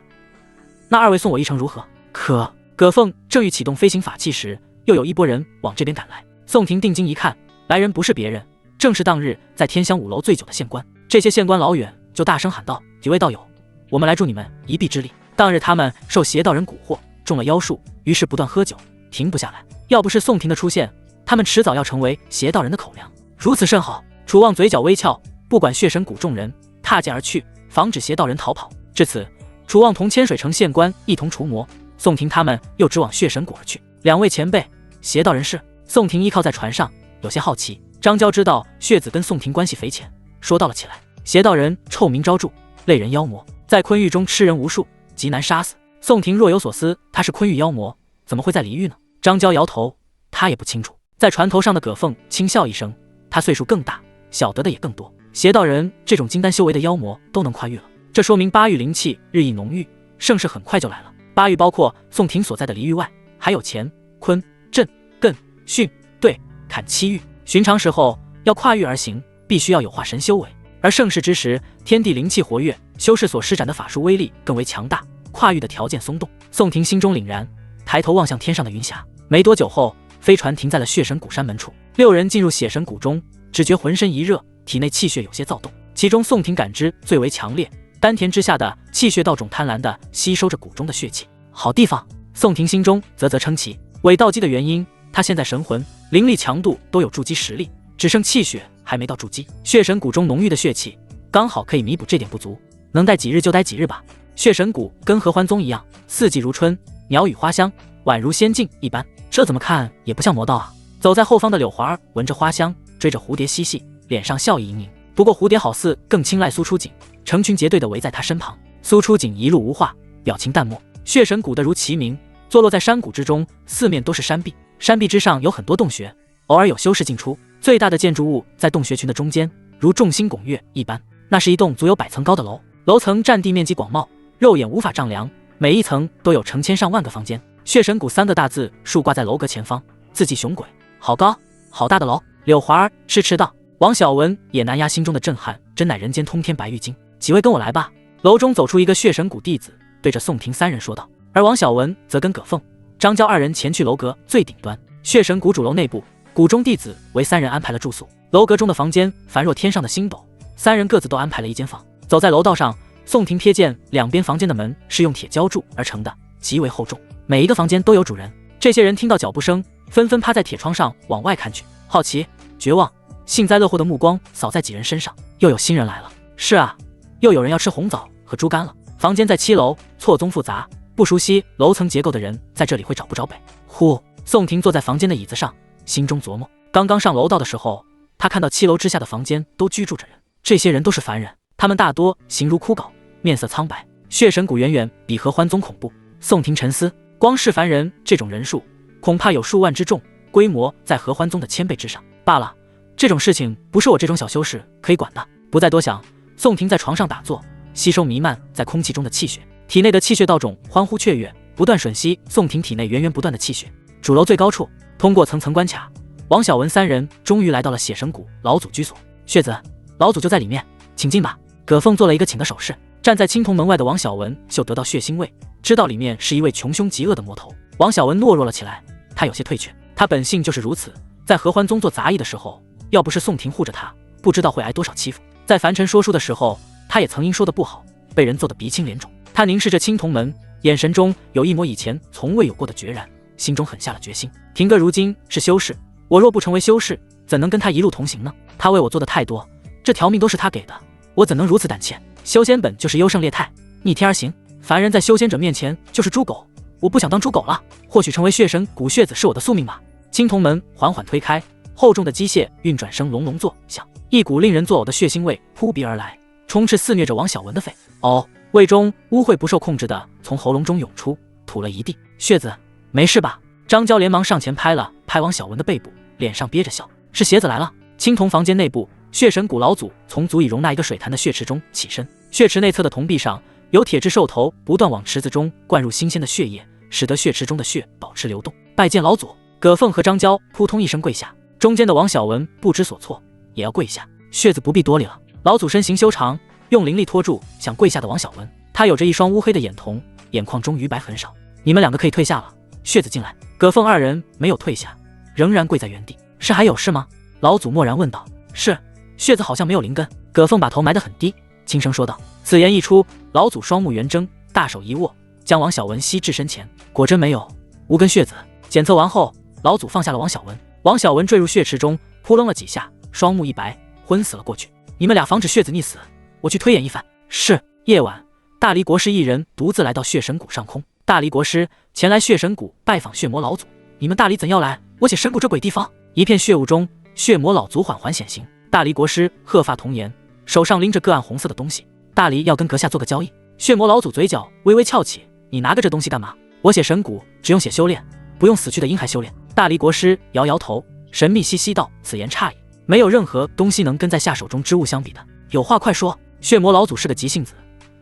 那2位送我一程如何？可葛凤正欲启动飞行法器时，又有一拨人往这边赶来。宋婷定睛一看，来人不是别人，正是当日在天香5楼醉酒的县官。这些县官老远就大声喊道：“几位道友，我们来助你们一臂之力。”当日他们受邪道人蛊惑，中了妖术，于是不断喝酒，停不下来。要不是宋婷的出现，他们迟早要成为邪道人的口粮。如此甚好。楚望嘴角微翘，不管血神谷众人，踏剑而去，防止邪道人逃跑。至此，楚望同千水城县官一同除魔，宋婷他们又直往血神谷而去。2位前辈，邪道人是？宋婷依靠在船上，有些好奇。张娇知道血子跟宋婷关系匪浅，说到了起来。邪道人臭名昭著，类人妖魔，在昆域中吃人无数，极难杀死。宋婷若有所思，他是昆域妖魔，怎么会在离域呢？张娇摇头，他也不清楚。在船头上的葛凤轻笑一声，他岁数更大，晓得的也更多。邪道人这种金丹修为的妖魔都能跨域了，这说明8域灵气日益浓郁，盛世很快就来了。8域包括宋婷所在的离域外，还有乾、坤、震、艮、巽、兑、坎7域。寻常时候要跨域而行，必须要有化神修为，而盛世之时，天地灵气活跃，修士所施展的法术威力更为强大，跨域的条件松动。宋婷心中凛然，抬头望向天上的云霞。没多久后，飞船停在了血神谷山门处。6人进入血神谷中，只觉浑身一热，体内气血有些躁动。其中宋婷感知最为强烈，丹田之下的气血道种贪婪地吸收着谷中的血气。好地方！宋婷心中啧啧称奇。伪道基的原因，他现在神魂、灵力强度都有筑基实力，只剩气血还没到筑基。血神谷中浓郁的血气，刚好可以弥补这点不足。能待几日就待几日吧。血神谷跟合欢宗一样，四季如春，鸟语花香，宛如仙境一般。这怎么看也不像魔道啊！走在后方的柳华闻着花香，追着蝴蝶嬉戏，脸上笑意盈盈。不过蝴蝶好似更青睐苏初锦，成群结队地围在他身旁。苏初锦一路无话，表情淡漠。血神谷的如其名，坐落在山谷之中，四面都是山壁，山壁之上有很多洞穴，偶尔有修士进出。最大的建筑物在洞穴群的中间，如众星拱月一般。那是一栋足有100层高的楼，楼层占地面积广袤，肉眼无法丈量，每一层都有成千上万个房间。血神谷3个大字竖挂在楼阁前方，字迹雄诡。好高好大的楼！柳华儿痴痴道。王小文也难压心中的震撼，真乃人间通天白玉京。几位跟我来吧。楼中走出一个血神谷弟子，对着宋婷3人说道。而王小文则跟葛凤、张娇2人前去楼阁最顶端。血神谷主楼内部，谷中弟子为3人安排了住宿。楼阁中的房间繁若天上的星斗，3人各自都安排了一间房。走在楼道上，宋婷瞥见两边房间的门是用铁浇筑而成的，极为厚重，每一个房间都有主人。这些人听到脚步声，纷纷趴在铁窗上往外看去，好奇、绝望、幸灾乐祸的目光扫在几人身上。又有新人来了。是啊，又有人要吃红枣和猪肝了。房间在7楼，错综复杂，不熟悉楼层结构的人在这里会找不着北。呼，宋婷坐在房间的椅子上，心中琢磨。刚刚上楼道的时候，他看到7楼之下的房间都居住着人，这些人都是凡人，他们大多形如枯槁，面色苍白。血神谷远远比合欢宗恐怖。宋婷沉思，光是凡人这种人数，恐怕有数万之众，规模在合欢宗的1000倍之上。罢了，这种事情不是我这种小修士可以管的。不再多想，宋婷在床上打坐，吸收弥漫在空气中的气血，体内的气血道种欢呼雀跃，不断吮吸宋婷体内源源不断的气血。主楼最高处，通过层层关卡，王小文3人终于来到了血神谷老祖居所。血子，老祖就在里面，请进吧。葛凤做了一个请的手势。站在青铜门外的王小文嗅得到血腥味，知道里面是一位穷凶极恶的魔头。王小文懦弱了起来，他有些退却。他本性就是如此，在合欢宗做杂役的时候，要不是宋婷护着他，不知道会挨多少欺负。在凡尘说书的时候，他也曾因说的不好，被人揍得鼻青脸肿。他凝视着青铜门，眼神中有一抹以前从未有过的决然。心中狠下了决心。平哥如今是修士，我若不成为修士，怎能跟他一路同行呢？他为我做的太多，这条命都是他给的，我怎能如此胆怯？修仙本就是优胜劣汰，逆天而行。凡人在修仙者面前就是猪狗，我不想当猪狗了。或许成为血神古血子是我的宿命吧。青铜门缓缓推开，厚重的机械运转声隆隆作响，一股令人作呕的血腥味扑鼻而来，充斥肆虐着王小文的肺。哦，胃中污秽不受控制的从喉咙中涌出，吐了一地。血子，没事吧？张娇连忙上前拍了拍王小文的背部，脸上憋着笑。是邪子来了。青铜房间内部，血神谷老祖从足以容纳一个水潭的血池中起身，血池内侧的铜壁上有铁质兽头不断往池子中灌入新鲜的血液，使得血池中的血保持流动。拜见老祖。葛凤和张娇扑通一声跪下，中间的王小文不知所措，也要跪下。血子不必多礼了。老祖身形修长，用灵力拖住想跪下的王小文。他有着一双乌黑的眼瞳，眼眶中余白很少。你们两个可以退下了。血子进来。葛凤二人没有退下，仍然跪在原地。是还有事吗？老祖默然问道。是。血子好像没有灵根。葛凤把头埋得很低，轻声说道。此言一出，老祖双目圆睁，大手一握，将王小文吸至身前。果真没有无根血子。检测完后，老祖放下了王小文。王小文坠入血池中，扑棱了几下，双目一白，昏死了过去。你们俩防止血子溺死，我去推演一番。是。夜晚，大离国师一人独自来到血神谷上空。大离国师前来血神谷拜访血魔老祖。你们大离怎要来我血神谷这鬼地方？一片血雾中，血魔老祖缓缓显形。大离国师鹤发童颜，手上拎着个暗红色的东西。大离要跟阁下做个交易。血魔老祖嘴角微微翘起，你拿个这东西干嘛？我血神谷只用血修炼，不用死去的婴孩修炼。大离国师摇摇头，神秘兮兮道：此言差矣，没有任何东西能跟在下手中之物相比的。有话快说。血魔老祖是个急性子，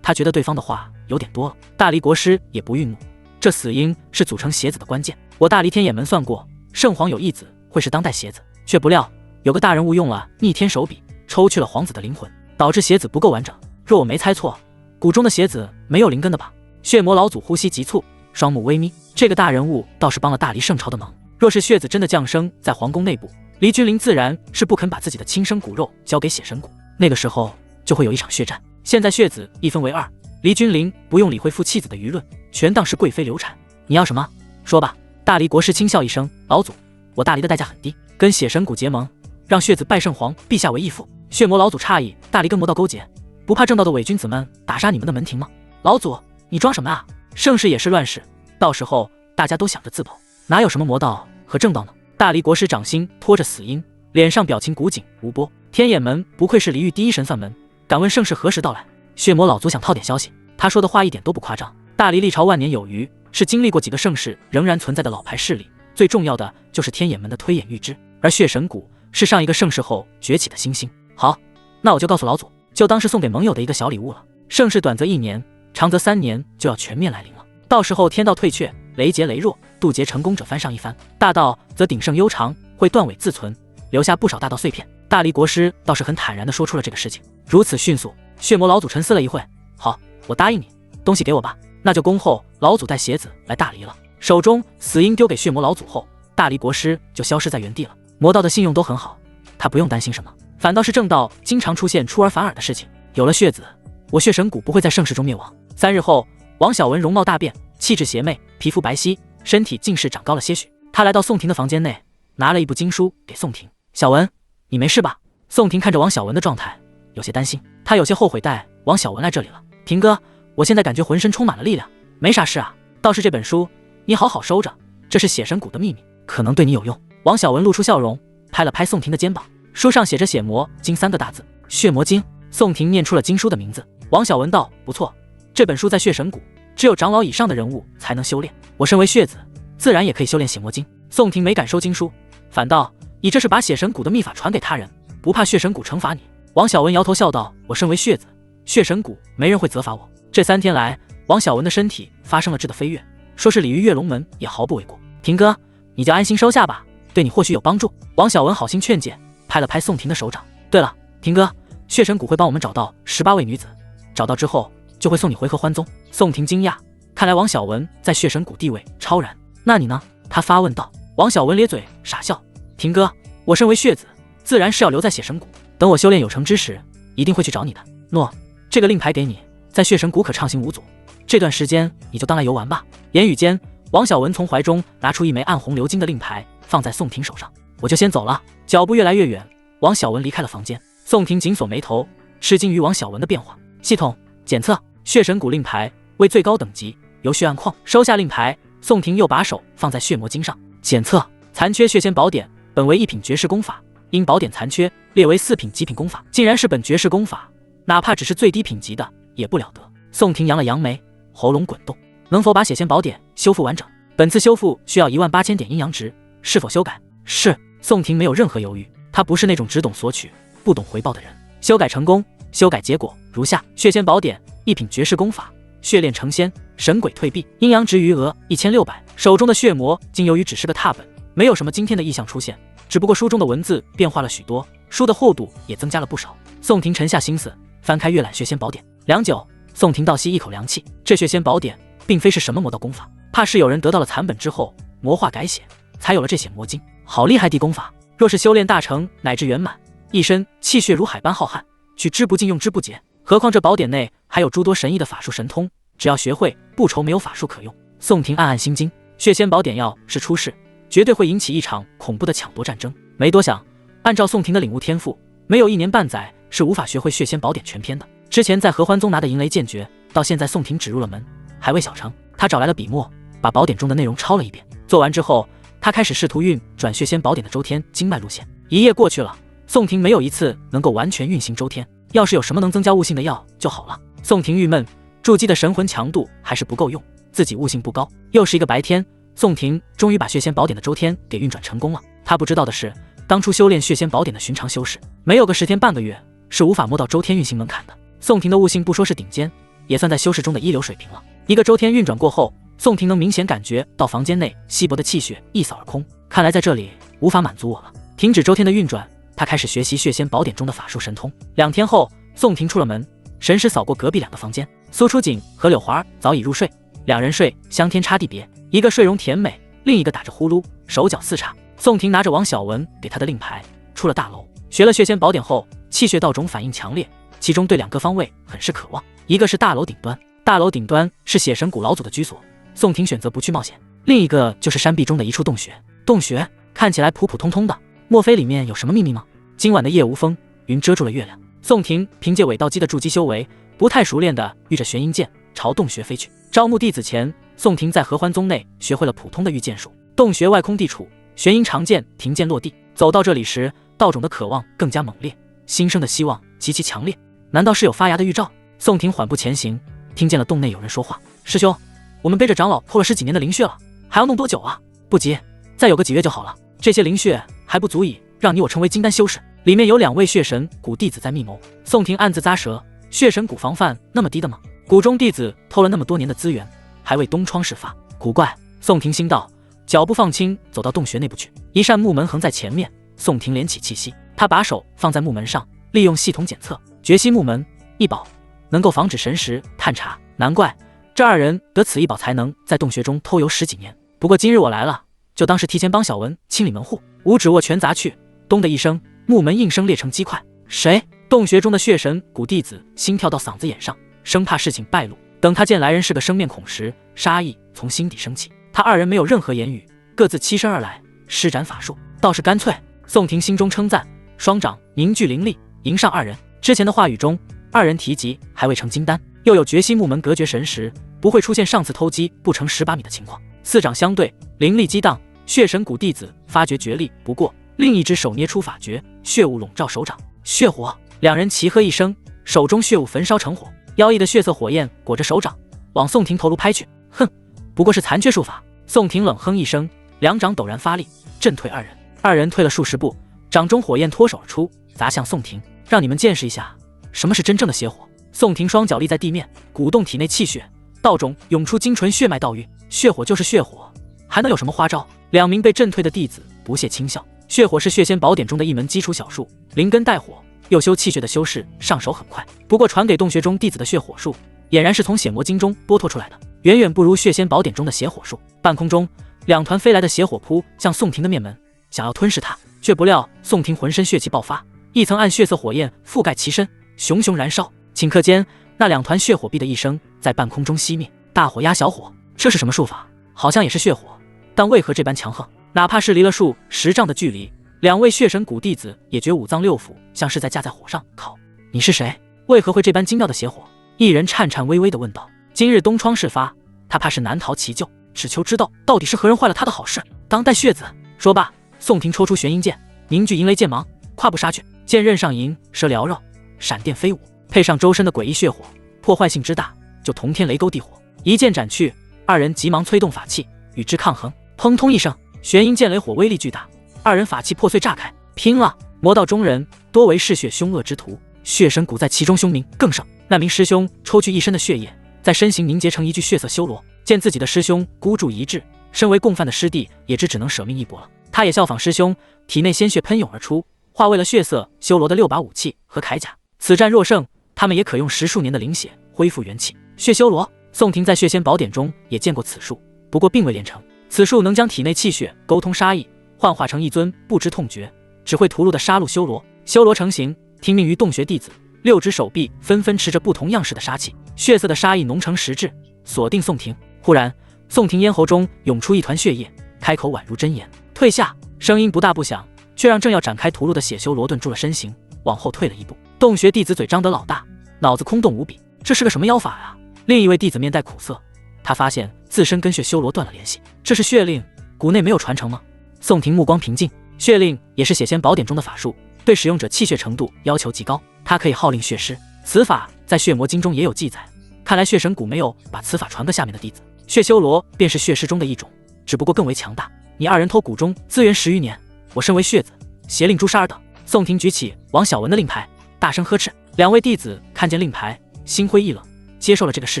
他觉得对方的话有点多了。大离国师也不愠怒，这死因是组成邪子的关键。我大离天眼门算过，圣皇有一子会是当代邪子，却不料有个大人物用了逆天手笔，抽去了皇子的灵魂，导致邪子不够完整。若我没猜错，谷中的邪子没有灵根的吧？血魔老祖呼吸急促，双目微眯。这个大人物倒是帮了大离圣朝的忙。若是血子真的降生在皇宫内部，离君临自然是不肯把自己的亲生骨肉交给血神谷，那个时候就会有一场血战。现在血子一分为二，离君临不用理会负弃子的舆论，全当是贵妃流产。你要什么？说吧。大离国师轻笑一声，老祖，我大离的代价很低，跟血神谷结盟，让血子拜圣皇陛下为义父。血魔老祖诧异，大离跟魔道勾结，不怕正道的伪君子们打杀你们的门庭吗？老祖，你装什么啊？盛世也是乱世，到时候大家都想着自保，哪有什么魔道和正道呢？大离国师掌心托着死婴，脸上表情古井无波。天眼门不愧是离域第一神算门，敢问盛世何时到来？血魔老祖想套点消息，他说的话一点都不夸张。大离历朝万年有余，是经历过几个盛世仍然存在的老牌势力，最重要的就是天眼门的推演预知，而血神谷是上一个盛世后崛起的新星。好，那我就告诉老祖，就当是送给盟友的一个小礼物了。盛世短则1年，长则3年就要全面来临了，到时候天道退却，雷劫羸弱，渡劫成功者翻上一番，大道则鼎盛悠长，会断尾自存，留下不少大道碎片。大离国师倒是很坦然地说出了这个事情。如此迅速，血魔老祖沉思了一会，好，我答应你，东西给我吧。那就恭候老祖带邪子来大离了。手中死婴丢给血魔老祖后，大离国师就消失在原地了。魔道的信用都很好，他不用担心什么，反倒是正道经常出现出尔反尔的事情。有了血子，我血神谷不会在盛世中灭亡。3日后，王小文容貌大变，气质邪魅，皮肤白皙，身体竟是长高了些许。他来到宋婷的房间内，拿了一部经书给宋婷。小文，你没事吧？宋婷看着王小文的状态，有些担心，他有些后悔带王小文来这里了。婷哥，我现在感觉浑身充满了力量，没啥事啊。倒是这本书，你好好收着，这是血神谷的秘密，可能对你有用。王小文露出笑容，拍了拍宋婷的肩膀，书上写着血魔经3个大字，血魔经。宋婷念出了经书的名字。王小文道，不错，这本书在血神谷，只有长老以上的人物才能修炼，我身为血子，自然也可以修炼血魔经。宋婷没敢收经书，反倒你这是把血神谷的秘法传给他人，不怕血神谷惩罚你？王小文摇头笑道，我身为血子，血神谷没人会责罚我。这3天来，王小文的身体发生了质的飞跃，说是鲤鱼跃龙门也毫不为过。婷哥，你就安心收下吧，对你或许有帮助。王小文好心劝解，拍了拍宋婷的手掌。对了，婷哥，血神谷会帮我们找到18位女子，找到之后就会送你回合欢宗。宋婷惊讶，看来王小文在血神谷地位超然。那你呢？他发问道。王小文咧嘴傻笑，婷哥，我身为血子，自然是要留在血神谷，等我修炼有成之时，一定会去找你的。诺，这个令牌给你，在血神谷可畅行无阻，这段时间你就当来游玩吧。言语间，王小文从怀中拿出一枚暗红鎏金的令牌，放在宋婷手上。我就先走了。脚步越来越远，王小文离开了房间。宋婷紧锁眉头，吃惊于王小文的变化。系统检测血神骨令牌为最高等级，由血暗矿。收下令牌，宋婷又把手放在血魔晶上。检测残缺血仙宝典，本为一品绝世功法，因宝典残缺，列为4品极品功法。竟然是本绝世功法，哪怕只是最低品级的也不了得。宋婷扬了扬眉，喉咙滚动。能否把血仙宝典修复完整？本次修复需要18000点阴阳值，是否修改？是。宋婷没有任何犹豫，她不是那种只懂索取不懂回报的人。修改成功，修改结果如下：血仙宝典一品绝世功法，血炼成仙，神鬼退避，阴阳值余额1600。手中的血魔竟由于只是个踏本，没有什么惊天的异象出现，只不过书中的文字变化了许多，书的厚度也增加了不少。宋婷沉下心思，翻开阅览血仙宝典。良久，宋婷倒吸一口凉气。这血仙宝典并非是什么魔道功法，怕是有人得到了残本之后魔化改写，才有了这血魔经。好厉害的功法！若是修炼大成乃至圆满，一身气血如海般浩瀚，取之不尽用之不竭。何况这宝典内还有诸多神异的法术神通，只要学会，不愁没有法术可用。宋婷暗暗心惊，血仙宝典要是出世，绝对会引起一场恐怖的抢夺战争。没多想，按照宋婷的领悟天赋，没有1年半载是无法学会血仙宝典全篇的。之前在合欢宗拿的银雷剑诀，到现在宋婷只入了门，还未小成。他找来了笔墨，把宝典中的内容抄了一遍。做完之后，他开始试图运转血仙宝典的周天经脉路线。1夜过去了，宋婷没有一次能够完全运行周天，要是有什么能增加悟性的药就好了。宋婷郁闷，筑基的神魂强度还是不够用，自己悟性不高。又是一个白天，宋婷终于把血仙宝典的周天给运转成功了。他不知道的是，当初修炼血仙宝典的寻常修士，没有个10天半个月是无法摸到周天运行门槛的。宋婷的悟性不说是顶尖，也算在修士中的一流水平了。一个周天运转过后，宋婷能明显感觉到房间内稀薄的气血一扫而空，看来在这里无法满足我了。停止周天的运转，他开始学习血仙宝典中的法术神通。2天后，宋婷出了门，神识扫过隔壁2个房间，苏初锦和柳华早已入睡，两人睡相天差地别，一个睡容甜美，另一个打着呼噜，手脚四叉。宋婷拿着王小文给他的令牌，出了大楼。学了血仙宝典后，气血道种反应强烈，其中对2个方位很是渴望。一个是大楼顶端，大楼顶端是血神谷老祖的居所，宋婷选择不去冒险。另一个就是山壁中的一处洞穴，洞穴看起来普普通通的，莫非里面有什么秘密吗？今晚的夜无风，云遮住了月亮。宋婷凭借伪道基的筑基修为，不太熟练的御着玄阴剑朝洞穴飞去。招募弟子前，宋婷在合欢宗内学会了普通的御剑术。洞穴外空地处，玄阴长剑停剑落地。走到这里时，道种的渴望更加猛烈，新生的希望极其强烈。难道是有发芽的预兆？宋婷缓步前行，听见了洞内有人说话：“师兄，我们背着长老偷了10几年的灵血了，还要弄多久啊？不急，再有个几月就好了。这些灵血还不足以让你我成为金丹修士。里面有2位血神谷弟子在密谋。”宋婷暗自咂舌，血神谷防范那么低的吗？谷中弟子偷了那么多年的资源，还未东窗事发，古怪。宋婷心道，脚步放轻，走到洞穴内部去。一扇木门横在前面，宋婷敛起气息，他把手放在木门上，利用系统检测，绝息木门一宝，能够防止神识探查。难怪这2人得此一宝，才能在洞穴中偷游10几年。不过今日我来了，就当是提前帮小文清理门户。五指握拳砸去，咚的一声，木门应声裂成鸡块。谁？洞穴中的血神谷弟子心跳到嗓子眼上，生怕事情败露。等他见来人是个生面孔时，杀意从心底升起。他2人没有任何言语，各自欺身而来，施展法术，倒是干脆。宋婷心中称赞，双掌凝聚灵力，迎上2人。之前的话语中，2人提及还未成金丹，又有绝息木门隔绝神识，不会出现上次偷鸡不成18米的情况。4掌相对，灵力激荡，血神谷弟子发觉绝力不过，另一只手捏出法诀，血雾笼罩手掌。血火，2人齐喝一声，手中血雾焚烧成火，妖异的血色火焰裹着手掌，往宋婷头颅拍去。哼，不过是残缺术法。宋婷冷哼一声，2掌陡然发力，震退2人。2人退了数十步，掌中火焰脱手而出，砸向宋婷，让你们见识一下什么是真正的邪火。宋婷双脚立在地面，鼓动体内气血，道中涌出精纯血脉道运。血火就是血火，还能有什么花招？2名被震退的弟子不屑轻笑。血火是血仙宝典中的一门基础小术，灵根带火，又修气血的修士上手很快。不过传给洞穴中弟子的血火术，俨然是从血魔经中剥脱出来的，远远不如血仙宝典中的血火术。半空中，2团飞来的血火扑向宋婷的面门，想要吞噬他，却不料宋婷浑身血气爆发，一层暗血色火焰覆盖其身，熊熊燃烧。顷刻间，那2团血火“哔”的一声在半空中熄灭。大火压小火，这是什么术法？好像也是血火，但为何这般强横？哪怕是离了数10丈的距离，两位血神谷弟子也觉五脏六腑像是在架在火上烤。你是谁？为何会这般精妙的邪火？一人颤颤巍巍地问道。今日东窗事发，他怕是难逃其咎，只求知道到底是何人坏了他的好事，当代血子。说罢，宋廷抽出玄银剑，凝聚银雷剑芒，跨步杀去。剑刃上银蛇缭绕，闪电飞舞，配上周身的诡异血火，破坏性之大，就同天雷勾地火。一剑斩去，二人急忙催动法器与之抗衡。砰通一声，玄银剑雷火威力巨大，二人法器破碎炸开。拼了！魔道中人多为嗜血凶恶之徒，血神谷在其中凶名更盛。那名师兄抽去一身的血液，在身形凝结成一具血色修罗。见自己的师兄孤注一掷，身为共犯的师弟也只能舍命一搏了。他也效仿师兄，体内鲜血喷涌而出，化为了血色修罗的6把武器和铠甲。此战若胜，他们也可用10数年的灵血恢复元气。血修罗，宋廷在血仙宝典中也见过此术，不过并未练成。此术能将体内气血沟通杀意，幻化成一尊不知痛觉、只会屠戮的杀戮修罗。修罗成形，听命于洞穴弟子，6只手臂纷纷持着不同样式的杀气，血色的杀意浓成实质，锁定宋廷。忽然，宋廷咽喉中涌出一团血液，开口宛如真言：“退下！”声音不大不响，却让正要展开屠戮的血修罗顿住了身形，往后退了一步。洞穴弟子嘴张得老大，脑子空洞无比，这是个什么妖法啊？另一位弟子面带苦涩，他发现自身跟血修罗断了联系，这是血令，谷内没有传承吗？宋廷目光平静，血令也是血仙宝典中的法术，对使用者气血程度要求极高，它可以号令血尸。此法在血魔经中也有记载，看来血神谷没有把此法传给下面的弟子。血修罗便是血尸中的一种，只不过更为强大。你二人偷谷中资源10余年，我身为血子，邪令诛杀尔等。宋廷举起王小文的令牌，大声呵斥。两位弟子看见令牌，心灰意冷，接受了这个事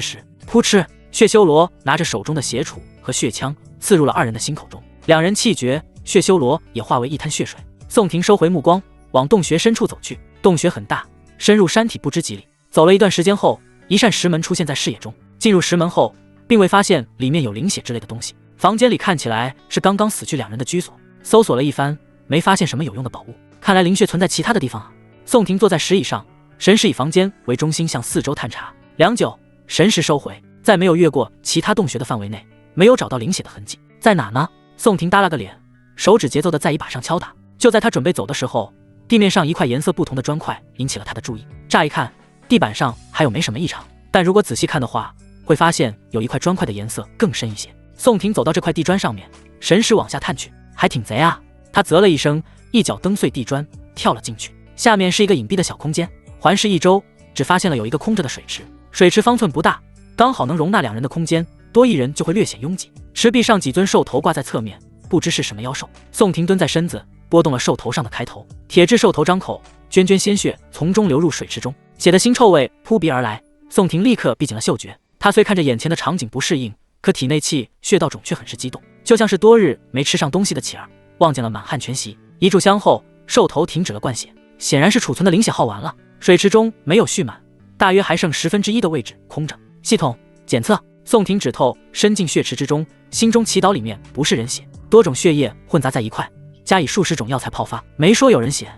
实。噗嗤，血修罗拿着手中的血杵和血枪刺入了二人的心口中，两人气绝，血修罗也化为一滩血水。宋廷收回目光，往洞穴深处走去。洞穴很大，深入山体不知几里。走了一段时间后，一扇石门出现在视野中。进入石门后，并未发现里面有灵血之类的东西。房间里看起来是刚刚死去两人的居所。搜索了一番，没发现什么有用的宝物，看来灵血存在其他的地方啊。宋廷坐在石椅上，神识以房间为中心向四周探查。良久，神识收回，再没有越过其他洞穴的范围内，没有找到灵血的痕迹。在哪呢？宋廷耷拉个脸，手指节奏的在椅把上敲打。就在他准备走的时候，地面上一块颜色不同的砖块引起了他的注意。乍一看，地板上还有没什么异常，但如果仔细看的话，会发现有一块砖块的颜色更深一些。宋廷走到这块地砖上面，神识往下探去，还挺贼啊！他啧了一声，一脚蹬碎地砖，跳了进去。下面是一个隐蔽的小空间，环视一周，只发现了有一个空着的水池。水池方寸不大，刚好能容纳两人的空间，多一人就会略显拥挤。池壁上几尊兽头挂在侧面，不知是什么妖兽。宋廷蹲在身子，拨动了兽头上的开头，铁质兽头张口，涓涓鲜血从中流入水池中，血的腥臭味扑鼻而来。宋廷立刻闭紧了嗅觉，他虽看着眼前的场景不适应，可体内气血道种却很是激动，就像是多日没吃上东西的乞儿，望见了满汉全席。一炷香后，兽头停止了灌血，显然是储存的灵血耗完了。水池中没有蓄满，大约还剩1/10的位置空着。系统检测。宋廷指头伸进血池之中，心中祈祷里面不是人血，多种血液混杂在一块，加以数十种药材泡发，没说有人血，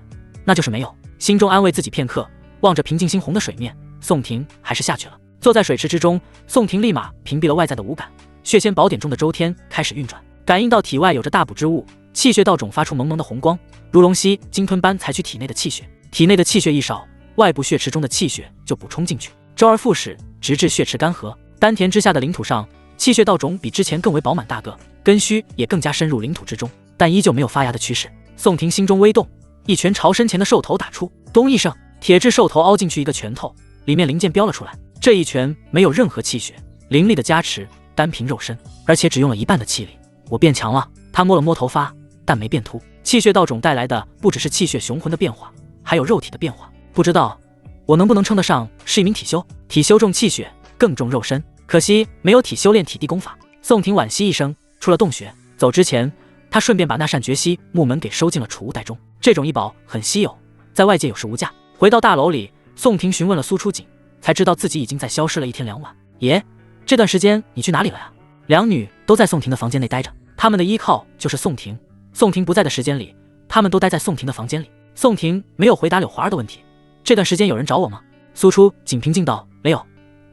那就是没有。心中安慰自己片刻，望着平静猩红的水面，宋廷还是下去了。坐在水池之中，宋廷立马屏蔽了外在的五感。血仙宝典中的周天开始运转，感应到体外有着大补之物，气血道种发出蒙蒙的红光，如龙息鲸吞般采取体内的气血。体内的气血一少，外部血池中的气血就补充进去，周而复始，直至血池干涸。丹田之下的领土上，气血道种比之前更为饱满大个，根须也更加深入领土之中，但依旧没有发芽的趋势。宋廷心中微动，一拳朝身前的兽头打出，咚一声，铁质兽头凹进去一个拳头，里面灵剑飙了出来。这一拳没有任何气血灵力的加持，单凭肉身，而且只用了一半的气力。我变强了。他摸了摸头发，但没变秃。气血道种带来的不只是气血雄浑的变化，还有肉体的变化。不知道我能不能称得上是一名体修？体修重气血，更重肉身，可惜没有体修炼体地功法。宋廷惋惜一声，出了洞穴。走之前，他顺便把那扇绝息木门给收进了储物袋中。这种异宝很稀有，在外界有时无价。回到大楼里，宋廷询问了苏初锦，才知道自己已经在消失了1天2晚。爷，这段时间你去哪里了呀？两女都在宋廷的房间内待着，他们的依靠就是宋廷。宋廷不在的时间里，他们都待在宋廷的房间里。宋廷没有回答柳华儿的问题。这段时间有人找我吗？苏初锦平静道：没有，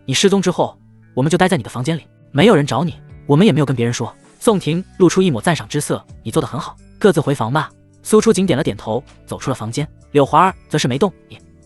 你失踪之后，我们就待在你的房间里，没有人找你。我们也没有跟别人说。宋婷露出一抹赞赏之色，你做得很好，各自回房吧。苏初锦点了点头，走出了房间。柳华儿则是没动，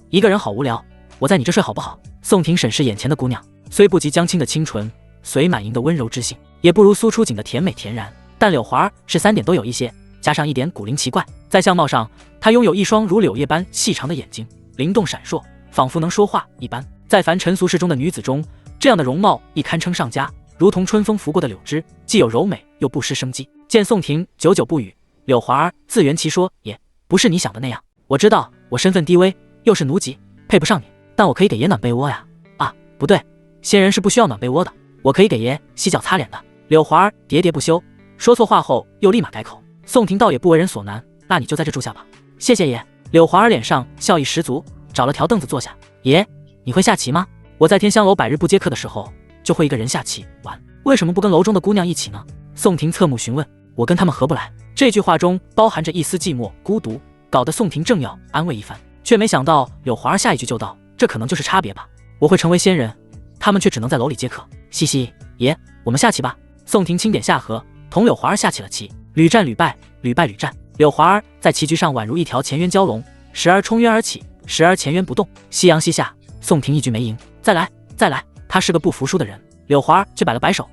一个人好无聊，我在你这睡好不好？宋婷审视眼前的姑娘，虽不及江青的清纯，随满盈的温柔之性，也不如苏初锦的甜美恬然，但柳华儿是3点都有一些，加上一点古灵奇怪。在相貌上，她拥有一双如柳叶般细长的眼睛，灵动闪烁，仿佛能说话一般。在凡尘俗世中的女子中，这样的容貌亦堪称上佳，如同春风拂过的柳枝，既有柔美又不失生机。见宋婷久久不语，柳华儿自圆其说，也不是你想的那样。我知道我身份低微，又是奴籍，配不上你，但我可以给爷暖被窝呀。啊，不对，仙人是不需要暖被窝的，我可以给爷洗脚擦脸的。柳华儿喋喋不休，说错话后又立马改口。宋婷倒也不为人所难，那你就在这住下吧。谢谢爷。柳华儿脸上笑意十足，找了条凳子坐下。爷，你会下棋吗？我在天香楼百日不接客的时候，就会一个人下棋玩，为什么不跟楼中的姑娘一起呢？宋婷侧目询问。我跟他们合不来。这句话中包含着一丝寂寞孤独，搞得宋婷正要安慰一番，却没想到柳华儿下一句就道，这可能就是差别吧，我会成为仙人，他们却只能在楼里接客。嘻嘻，爷，我们下棋吧。宋婷轻点下颌，同柳华儿下起了棋，屡战屡败，屡败屡战。柳华儿在棋局上宛如一条前渊蛟龙，时而冲渊而起，时而前渊不动，夕阳西下。宋婷一局没赢，再来再来。他是个不服输的人。柳华儿却摆了摆手，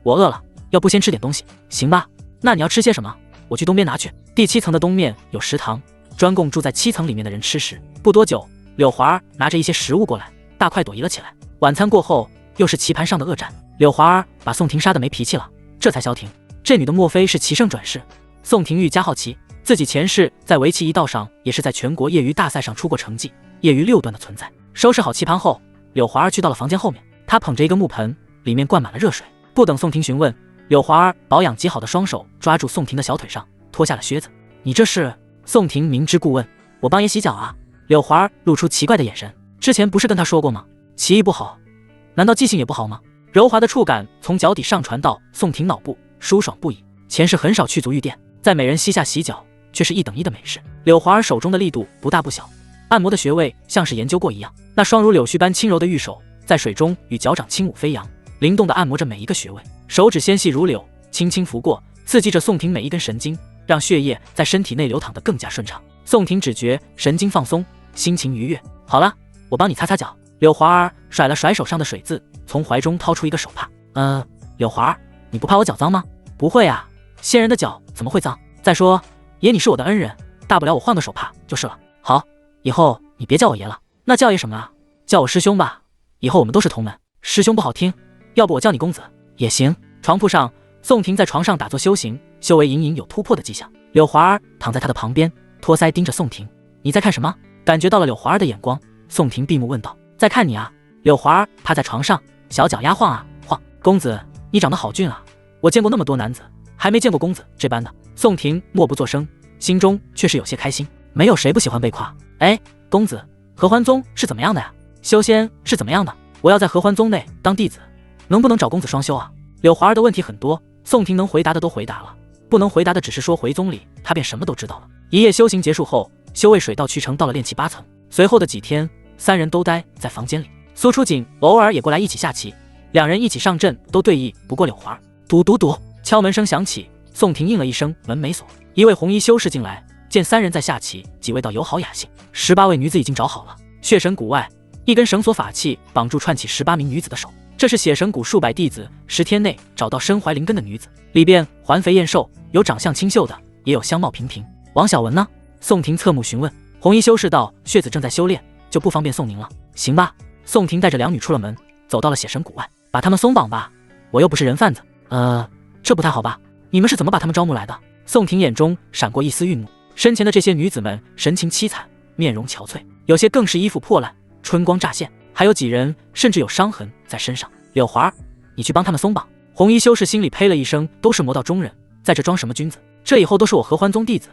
我饿了，要不先吃点东西？行吧，那你要吃些什么？我去东边拿去。第7层的东面有食堂，专供住在7层里面的人吃食。不多久，柳华儿拿着一些食物过来，大快朵颐了起来。晚餐过后，又是棋盘上的恶战。柳华儿把宋婷杀得没脾气了，这才消停。这女的莫非是棋圣转世？宋婷愈加好奇，自己前世在围棋一道上也是在全国业余大赛上出过成绩，业余6段的存在。收拾好棋盘后，柳华儿去到了房间后面，她捧着一个木盆，里面灌满了热水。不等宋婷询问，柳华儿保养极好的双手抓住宋婷的小腿上，脱下了靴子。你这是？宋婷明知故问。我帮爷洗脚啊。柳华儿露出奇怪的眼神，之前不是跟他说过吗？棋艺不好，难道记性也不好吗？柔滑的触感从脚底上传到宋婷脑部，舒爽不已。前世很少去足浴店，在美人膝下洗脚却是1等1的美事。柳华儿手中的力度不大不小，按摩的穴位像是研究过一样，那双如柳絮般轻柔的玉手在水中与脚掌轻舞飞扬，灵动地按摩着每一个穴位，手指纤细如柳，轻轻拂过，刺激着宋婷每一根神经，让血液在身体内流淌得更加顺畅。宋婷只觉神经放松，心情愉悦。好了，我帮你擦擦脚。柳华儿甩了甩手上的水渍，从怀中掏出一个手帕。柳华儿，你不怕我脚脏吗？不会啊，仙人的脚怎么会脏？再说爷你是我的恩人，大不了我换个手帕就是了。好，以后你别叫我爷了，那叫爷什么啊？叫我师兄吧，以后我们都是同门。师兄不好听，要不我叫你公子也行。床铺上，宋婷在床上打坐修行，修为隐隐有突破的迹象。柳华儿躺在他的旁边，托腮盯着宋婷。你在看什么？感觉到了柳华儿的眼光，宋婷闭目问道。在看你啊。柳华儿趴在床上，小脚丫晃啊晃。公子，你长得好俊啊，我见过那么多男子，还没见过公子这般的。宋婷默不作声，心中却是有些开心。没有谁不喜欢被夸。哎，公子，合欢宗是怎么样的呀？修仙是怎么样的？我要在合欢宗内当弟子，能不能找公子双修啊？柳华儿的问题很多，宋婷能回答的都回答了，不能回答的只是说回宗里他便什么都知道了。一夜修行结束后，修为水到渠成，到了炼气8层。随后的几天，3人都待在房间里。苏初锦偶尔也过来一起下棋，两人一起上阵都对弈不过柳华儿。嘟嘟嘟，敲门声响起，宋婷应了一声，门没锁。一位红衣修士进来，见3人在下棋，几位倒友好雅兴。18位女子已经找好了。血神谷外，一根绳索法器绑住串起18名女子的手，这是血神谷数百弟子10天内找到身怀灵根的女子，里边环肥燕瘦，有长相清秀的，也有相貌平平。王小文呢？宋婷侧目询问。红衣修士道：血子正在修炼，就不方便送您了。行吧。宋婷带着两女出了门，走到了血神谷外。把他们松绑吧，我又不是人贩子。这不太好吧？你们是怎么把他们招募来的？宋婷眼中闪过一丝愠怒。身前的这些女子们神情凄惨，面容憔悴，有些更是衣服破烂，春光乍现，还有几人甚至有伤痕在身上。柳华儿，你去帮他们松绑。红衣修士心里呸了一声，都是魔道中人，在这装什么君子？这以后都是我合欢宗弟子，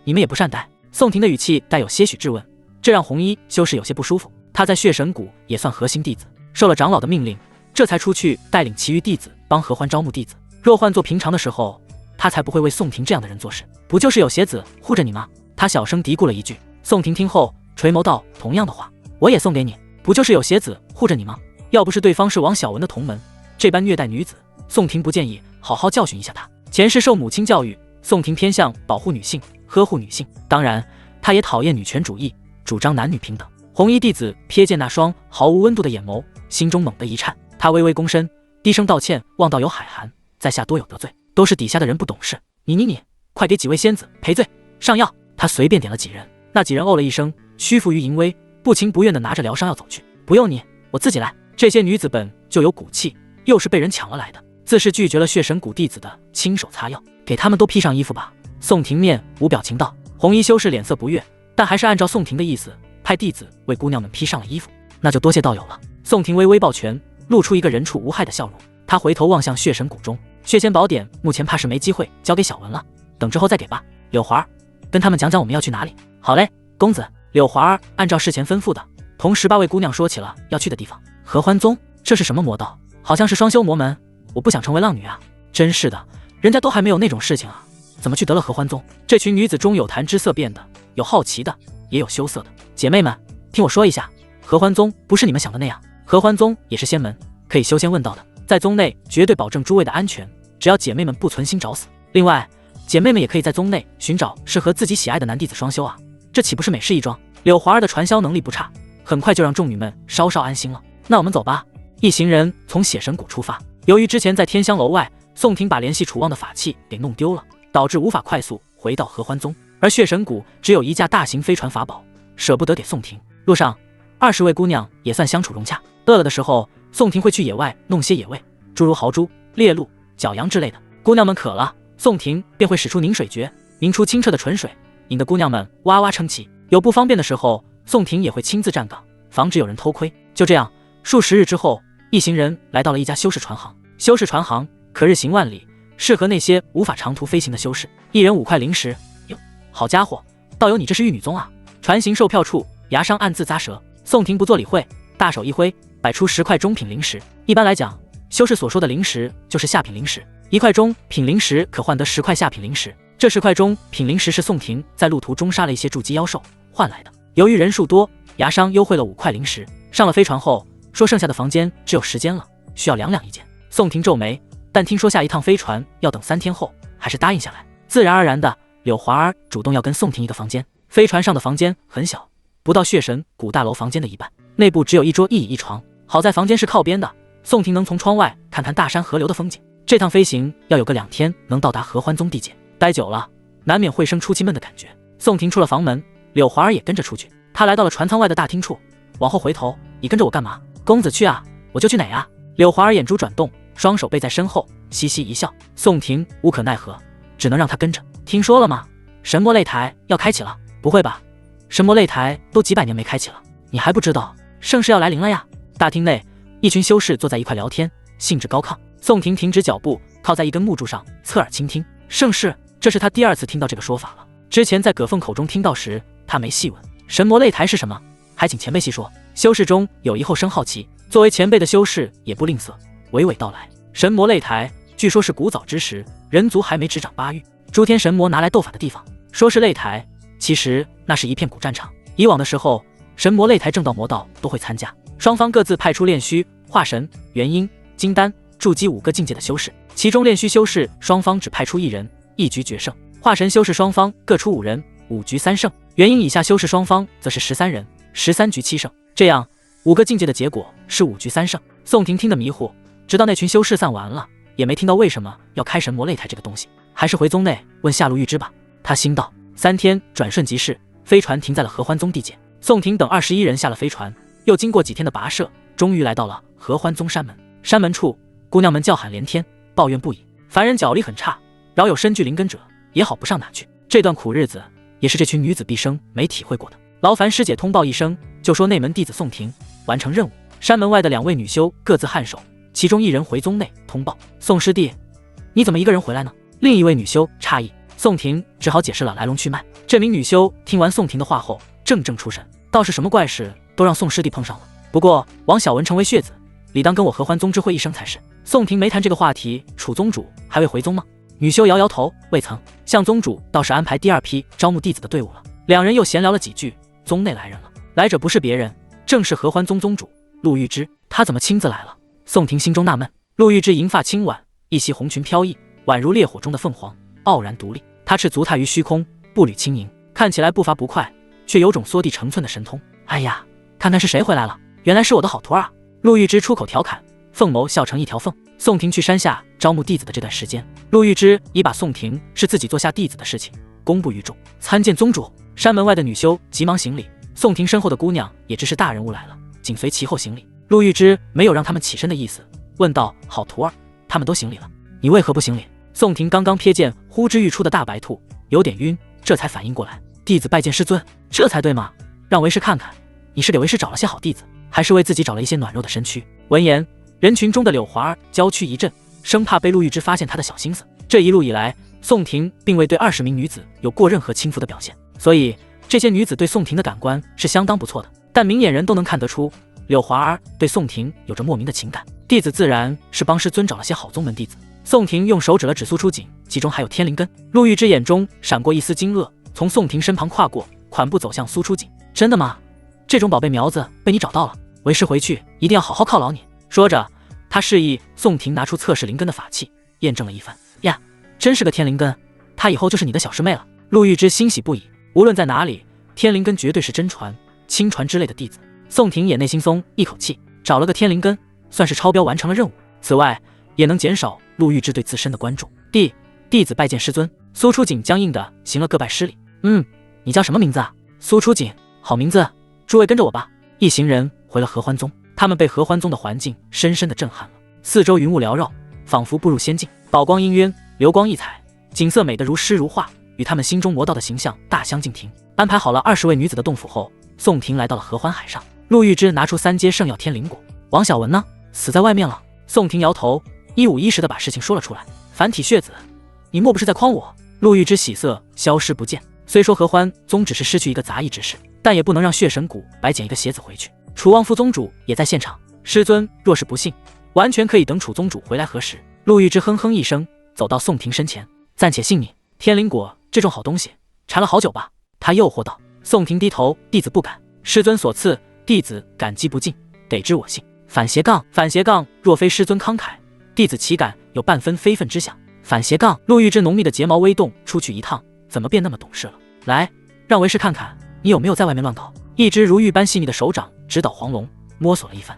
你们也不善待。宋婷的语气带有些许质问，这让红衣修士有些不舒服。他在血神谷也算核心弟子，受了长老的命令，这才出去带领其余弟子帮合欢招募弟子。若换做平常的时候，他才不会为宋婷这样的人做事。不就是有邪子护着你吗？他小声嘀咕了一句。宋婷听后垂眸道：同样的话我也送给你。不就是有邪子护着你吗？要不是对方是王小文的同门，这般虐待女子，宋婷不建议好好教训一下他。前世受母亲教育，宋婷偏向保护女性、呵护女性，当然，她也讨厌女权主义，主张男女平等。红衣弟子瞥见那双毫无温度的眼眸，心中猛地一颤。他微微躬身，低声道歉：“望道有海涵，在下多有得罪，都是底下的人不懂事。你，快给几位仙子赔罪，上药。”他随便点了几人，那几人哦了一声，屈服于淫威，不情不愿地拿着疗伤药走去。不用你，我自己来。这些女子本就有骨气，又是被人抢了来的，自是拒绝了血神谷弟子的亲手擦药。给他们都披上衣服吧。宋婷面无表情道。红衣修士脸色不悦，但还是按照宋婷的意思，派弟子为姑娘们披上了衣服。那就多谢道友了。宋婷微微抱拳，露出一个人畜无害的笑容。他回头望向血神谷中，血仙宝典目前怕是没机会交给小文了，等之后再给吧。柳华儿，跟他们讲讲我们要去哪里。好嘞，公子。柳华儿按照事前吩咐的，同18位姑娘说起了要去的地方。合欢宗，这是什么魔道？好像是双修魔门。我不想成为浪女啊！真是的，人家都还没有那种事情啊，怎么去得了合欢宗？这群女子中有谈之色变的，有好奇的，也有羞涩的。姐妹们，听我说一下，合欢宗不是你们想的那样，合欢宗也是仙门，可以修仙问道的，在宗内绝对保证诸位的安全，只要姐妹们不存心找死。另外，姐妹们也可以在宗内寻找适合自己喜爱的男弟子双修啊，这岂不是美事一桩？柳华儿的传销能力不差，很快就让众女们稍稍安心了。那我们走吧。一行人从血神谷出发。由于之前在天香楼外，宋婷把联系楚望的法器给弄丢了，导致无法快速回到合欢宗，而血神谷只有一架大型飞船法宝，舍不得给宋婷。路上20位姑娘也算相处融洽。饿了的时候，宋婷会去野外弄些野味，诸如豪猪、猎鹿、角羊之类的。姑娘们渴了，宋婷便会使出凝水诀，凝出清澈的纯水，引得姑娘们哇哇称奇。有不方便的时候，宋婷也会亲自站岗，防止有人偷窥。就这样，数十日之后，一行人来到了一家修士船行。修士船行可日行万里，适合那些无法长途飞行的修士。一人5块灵石。哟，好家伙，道友你这是玉女宗啊！船行售票处，牙商暗自咂舌。宋婷不做理会，大手一挥，摆出10块中品灵石。一般来讲，修士所说的灵石就是下品灵石，1块中品灵石可换得10块下品灵石。这10块中品灵石是宋婷在路途中杀了一些筑基妖兽换来的。由于人数多，牙商优惠了5块灵石。上了飞船后，说剩下的房间只有10间了，需要2两一间。宋婷皱眉，但听说下一趟飞船要等3天后，还是答应下来。自然而然的，柳华儿主动要跟宋婷一个房间。飞船上的房间很小，不到血神谷大楼房间的一半，内部只有1桌1椅1床。好在房间是靠边的，宋婷能从窗外看大山河流的风景。这趟飞行要有个2天能到达合欢宗地界，待久了难免会生出气闷的感觉。宋婷出了房门，柳华儿也跟着出去。她来到了船舱外的大厅处，往后回头：“你跟着我干嘛？”“公子去啊，我就去哪呀？”柳华儿眼珠转动，双手背在身后，嘻嘻一笑。宋婷无可奈何，只能让他跟着。听说了吗？神魔擂台要开启了。不会吧？神魔擂台都几百年没开启了，你还不知道盛世要来临了呀？大厅内，一群修士坐在一块聊天，兴致高亢。宋婷停止脚步，靠在一根木柱上，侧耳倾听。盛世，这是他第2次听到这个说法了。之前在葛凤口中听到时，他没细问。神魔擂台是什么？还请前辈细说。修士中有一后生好奇，作为前辈的修士也不吝啬，娓娓道来。神魔擂台据说是古早之时，人族还没执掌8域，诸天神魔拿来斗法的地方。说是擂台，其实那是一片古战场。以往的时候，神魔擂台正道魔道都会参加，双方各自派出炼虚、化神、元婴、金丹、筑基5个境界的修士，其中炼虚修士双方只派出1人，1局决胜；化神修士双方各出5人，5局3胜；元婴以下修士双方则是13人，13局7胜。这样5个境界的结果是5局3胜。宋婷听得迷糊，直到那群修士散完了，也没听到为什么要开神魔擂台这个东西，还是回宗内问下路预知吧。他心道：3天转瞬即逝，飞船停在了合欢宗地界。宋婷等21人下了飞船，又经过几天的跋涉，终于来到了合欢宗山门。山门处，姑娘们叫喊连天，抱怨不已。凡人脚力很差，饶有身具灵根者，也好不上哪去。这段苦日子，也是这群女子毕生没体会过的。劳烦师姐通报一声，就说内门弟子宋婷完成任务。山门外的2位女修各自颔首，其中1人回宗内通报：“宋师弟，你怎么一个人回来呢？”另一位女修诧异，宋婷只好解释了来龙去脉。这名女修听完宋婷的话后，怔怔出神，倒是什么怪事都让宋师弟碰上了。不过王小文成为血子，理当跟我合欢宗知会一声才是。宋婷没谈这个话题，楚宗主还未回宗吗？女修摇摇头，未曾。向宗主倒是安排第2批招募弟子的队伍了。2人又闲聊了几句，宗内来人了。来者不是别人，正是合欢宗宗主陆玉之。他怎么亲自来了？宋婷心中纳闷。陆玉之银发轻挽，一袭红裙飘逸，宛如烈火中的凤凰，傲然独立。她赤足踏于虚空，步履轻盈，看起来步伐不快，却有种缩地成寸的神通。哎呀，看看是谁回来了，原来是我的好徒儿啊！陆玉芝出口调侃，凤眸笑成一条凤。宋婷去山下招募弟子的这段时间，陆玉芝已把宋婷是自己做下弟子的事情公布于众。参见宗主。山门外的女修急忙行礼，宋婷身后的姑娘也知是大人物来了，紧随其后行礼。陆玉芝没有让他们起身的意思，问道：好徒儿，他们都行礼了，你为何不行礼？宋婷刚刚瞥见呼之欲出的大白兔，有点晕，这才反应过来，弟子拜见师尊，这才对嘛。让为师看看，你是给为师找了些好弟子，还是为自己找了一些暖肉的身躯？闻言，人群中的柳华儿娇躯一震，生怕被陆玉芝发现她的小心思。这一路以来，宋婷并未对20名女子有过任何轻浮的表现，所以这些女子对宋婷的感官是相当不错的。但明眼人都能看得出，柳华儿对宋婷有着莫名的情感。弟子自然是帮师尊找了些好宗门弟子。宋婷用手指了指苏出锦，其中还有天灵根。陆玉芝眼中闪过一丝惊愕，从宋婷身旁跨过，款步走向苏出锦。真的吗？这种宝贝苗子被你找到了，为师回去一定要好好犒劳你。说着，他示意宋婷拿出测试灵根的法器，验证了一番。呀，真是个天灵根，她以后就是你的小师妹了。陆玉芝欣喜不已，无论在哪里，天灵根绝对是真传、亲传之类的弟子。宋婷也内心松一口气，找了个天灵根，算是超标完成了任务。此外，也能减少陆玉芝对自身的关注。弟子拜见师尊。苏出锦僵硬的行了个拜师礼。你叫什么名字啊？苏出锦，好名字，诸位跟着我吧。一行人回了合欢宗，他们被合欢宗的环境深深的震撼了。四周云雾缭绕，仿佛步入仙境，宝光氤氲，流光溢彩，景色美得如诗如画，与他们心中魔道的形象大相径庭。安排好了20位女子的洞府后，宋婷来到了合欢海上。陆玉芝拿出3阶圣药天灵果。王小文呢？死在外面了。宋婷摇头，一五一十的把事情说了出来。繁体血子，你莫不是在诓我？陆玉芝喜色消失不见。虽说合欢宗只是失去一个杂役之士，但也不能让血神谷白捡一个邪子回去。楚望副宗主也在现场，师尊若是不信，完全可以等楚宗主回来核实。陆玉芝哼哼一声，走到宋婷身前，暂且信你，天灵果这种好东西馋了好久吧？他诱惑道。宋婷低头，弟子不敢，师尊所赐，弟子感激不尽，得知我幸。反斜杠，若非师尊慷慨，弟子岂敢有半分非分之想。反斜杠，陆玉芝浓密的睫毛微动，出去一趟，怎么变那么懂事了？来，让为师看看你有没有在外面乱搞。一只如玉般细腻的手掌直捣黄龙，摸索了一番。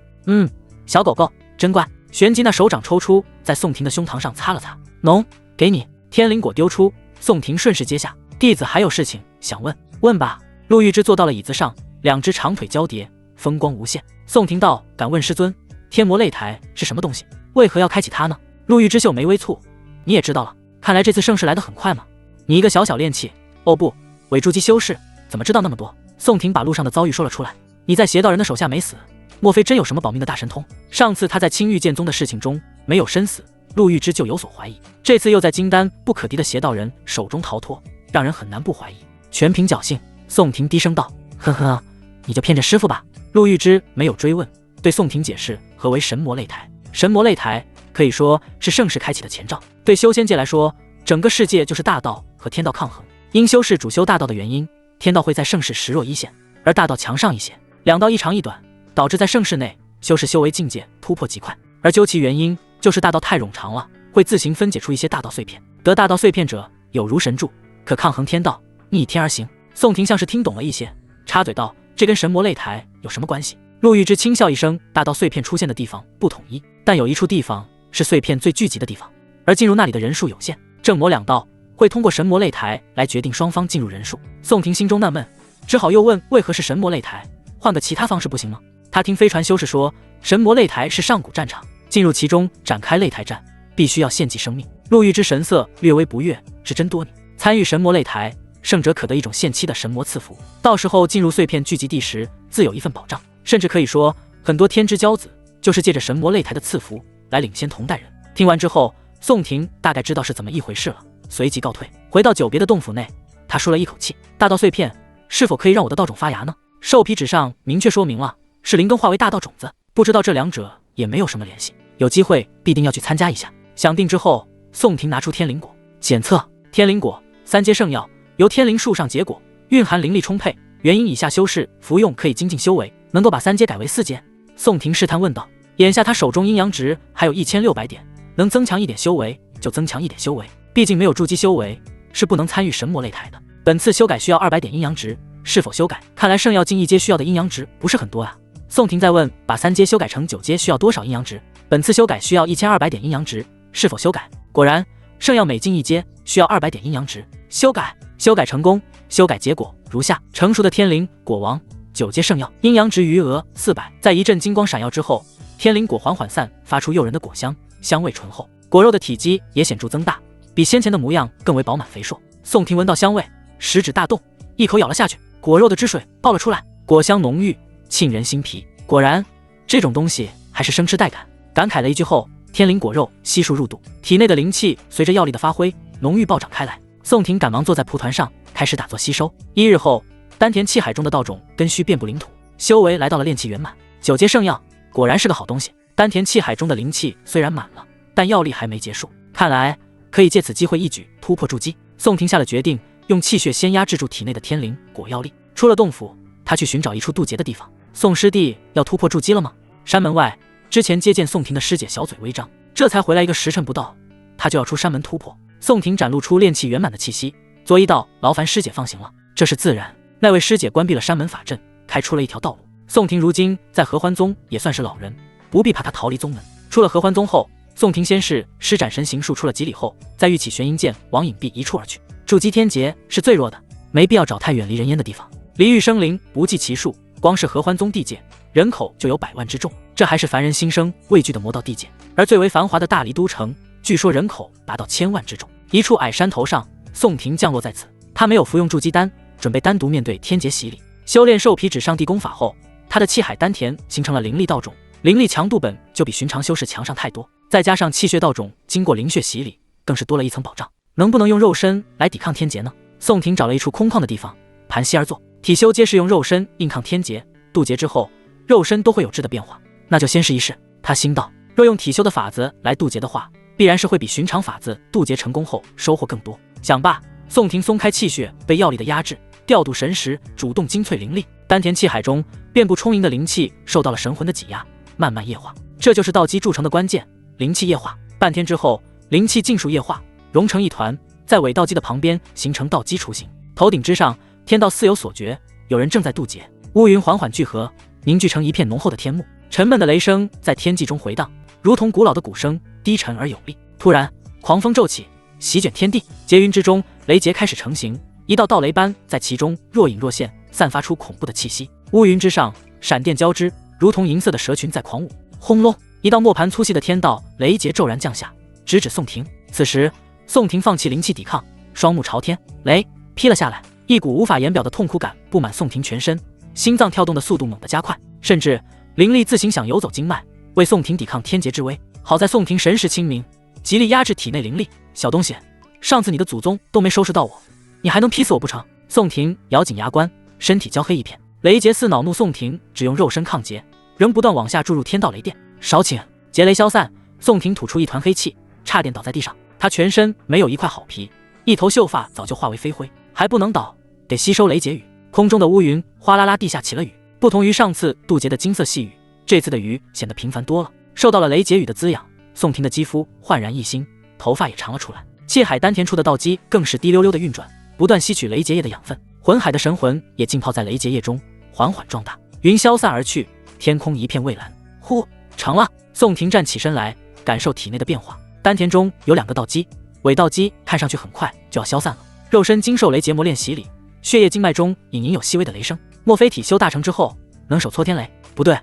小狗狗真乖。旋即那手掌抽出，在宋婷的胸膛上擦了擦。喏，给你。天灵果丢出，宋婷顺势接下。弟子还有事情想问。问吧。陆玉芝坐到了椅子上，2只长腿交叠，风光无限。宋婷道：敢问师尊，天魔擂台是什么东西？为何要开启它呢？陆玉芝秀眉微蹙，你也知道了，看来这次盛世来得很快嘛。你一个小炼器，哦不，伪筑基修士，怎么知道那么多？宋婷把路上的遭遇说了出来。你在邪道人的手下没死，莫非真有什么保命的大神通？上次他在青玉剑宗的事情中没有身死，陆玉芝就有所怀疑，这次又在金丹不可敌的邪道人手中逃脱，让人很难不怀疑。全凭侥幸。宋婷低声道：呵呵，你就骗着师傅吧。陆玉芝没有追问，对宋婷解释何为神魔擂台。神魔擂台可以说是盛世开启的前兆，对修仙界来说，整个世界就是大道和天道抗衡。因修士主修大道的原因，天道会在盛世时弱一线，而大道强上一些，两道一长一短，导致在盛世内修士修为境界突破极快。而究其原因，就是大道太冗长了，会自行分解出一些大道碎片，得大道碎片者有如神助，可抗衡天道，逆天而行。宋婷像是听懂了一些，插嘴道：这跟神魔擂台有什么关系？陆玉芝轻笑一声，大道碎片出现的地方不统一，但有一处地方是碎片最聚集的地方，而进入那里的人数有限，正魔两道会通过神魔擂台来决定双方进入人数。宋婷心中纳闷，只好又问为何是神魔擂台，换个其他方式不行吗？他听飞船修士说，神魔擂台是上古战场，进入其中展开擂台战，必须要献祭生命。陆玉芝神色略微不悦，是真多你。参与神魔擂台，胜者可得一种限期的神魔赐福，到时候进入碎片聚集地时，自有一份保障。甚至可以说，很多天之骄子就是借着神魔擂台的赐福来领先同代人。听完之后，宋婷大概知道是怎么一回事了，随即告退，回到久别的洞府内。他舒了一口气，大道碎片是否可以让我的道种发芽呢？兽皮纸上明确说明了，是灵根化为大道种子，不知道这两者也没有什么联系。有机会必定要去参加一下。想定之后，宋婷拿出天灵果检测。天灵果3阶圣药，由天灵树上结果，蕴含灵力充沛，原因以下修士服用可以精进修为，能够把3阶改为4阶。宋婷试探问道。眼下他手中阴阳值还有1600点，能增强一点修为就增强一点修为，毕竟没有筑基修为是不能参与神魔擂台的。本次修改需要200点阴阳值，是否修改？看来圣药境1阶需要的阴阳值不是很多啊。宋婷再问，把3阶修改成9阶需要多少阴阳值？本次修改需要1200点阴阳值，是否修改？果然，圣药每进1阶需要200点阴阳值。修改成功。修改结果如下：成熟的天灵果王9阶圣药，阴阳值余额400。在一阵金光闪耀之后，天灵果缓缓散发出诱人的果香，香味醇厚，果肉的体积也显著增大，比先前的模样更为饱满肥硕。宋婷闻到香味，食指大动，一口咬了下去，果肉的汁水爆了出来，果香浓郁，沁人心脾。果然，这种东西还是生吃带感。感慨了一句后，天灵果肉悉数入肚，体内的灵气随着药力的发挥，浓郁暴涨开来。宋婷赶忙坐在蒲团上，开始打坐吸收。1日后，丹田气海中的道种根须遍布领土，修为来到了炼气圆满。9阶圣药果然是个好东西。丹田气海中的灵气虽然满了，但药力还没结束，看来可以借此机会一举突破筑基。宋婷下了决定，用气血先压制住体内的天灵果药力。出了洞府，他去寻找一处渡劫的地方。宋师弟要突破筑基了吗？山门外，之前接见宋婷的师姐小嘴微张，这才回来1个时辰不到，他就要出山门突破。宋婷展露出炼气圆满的气息，作揖道：“劳烦师姐放行了。”这是自然。那位师姐关闭了山门法阵，开出了一条道路。宋婷如今在合欢宗也算是老人，不必怕他逃离宗门。出了合欢宗后，宋婷先是施展神行术出了几里后，再御起玄银剑往隐蔽一处而去。筑基天劫是最弱的，没必要找太远离人烟的地方。离域生灵不计其数，光是合欢宗地界人口就有100万之众，这还是凡人心生畏惧的魔道地界。而最为繁华的大离都城，据说人口达到1000万之众。一处矮山头上，宋婷降落在此。他没有服用筑基丹，准备单独面对天劫洗礼。修炼兽皮纸上帝功法后，他的气海丹田形成了灵力道种，灵力强度本就比寻常修士强上太多，再加上气血道种经过灵血洗礼，更是多了一层保障。能不能用肉身来抵抗天劫呢？宋婷找了一处空旷的地方，盘膝而坐。体修皆是用肉身硬抗天劫，渡劫之后，肉身都会有质的变化，那就先试一试。他心道，若用体修的法子来渡劫的话，必然是会比寻常法子渡劫成功后收获更多。想罢，宋婷松开气血被药力的压制，调度神识，主动精粹灵力，丹田气海中遍布充盈的灵气受到了神魂的挤压，慢慢液化。这就是道基铸成的关键，灵气液化。半天之后，灵气尽数液化，融成一团，在伪道基的旁边形成道基雏形。头顶之上，天道似有所觉，有人正在渡劫。乌云缓缓聚合，凝聚成一片浓厚的天幕。沉闷的雷声在天际中回荡，如同古老的鼓声，低沉而有力。突然，狂风骤起，席卷天地。劫云之中，雷劫开始成型，一道道雷斑在其中若隐若现，散发出恐怖的气息。乌云之上，闪电交织，如同银色的蛇群在狂舞。轰隆！一道磨盘粗细的天道雷劫骤然降下，直指宋婷。此时，宋婷放弃灵气抵抗，双目朝天，雷劈了下来。一股无法言表的痛苦感布满宋婷全身，心脏跳动的速度猛地加快，甚至灵力自行想游走经脉，为宋婷抵抗天劫之威。好在宋婷神识清明，极力压制体内灵力。小东西，上次你的祖宗都没收拾到我，你还能劈死我不成？宋婷咬紧牙关，身体焦黑一片。雷劫似恼怒宋婷只用肉身抗劫，仍不断往下注入天道雷电。少顷，劫雷消散，宋婷吐出一团黑气，差点倒在地上。她全身没有一块好皮，一头秀发早就化为飞灰，还不能倒，得吸收雷劫雨。空中的乌云哗啦啦地下起了雨，不同于上次渡劫的金色细雨，这次的雨显得频繁多了。受到了雷劫雨的滋养，宋婷的肌肤焕然一新，头发也长了出来。气海丹田处的道基更是滴溜溜的运转，不断吸取雷劫液的养分。魂海的神魂也浸泡在雷劫液中，缓缓壮大。云消散而去，天空一片蔚蓝。呼，成了！宋婷站起身来，感受体内的变化。丹田中有2个道基，伪道基看上去很快就要消散了。肉身经受雷劫磨练洗礼，血液经脉中隐隐有细微的雷声。莫非体修大成之后能手搓天雷？不对，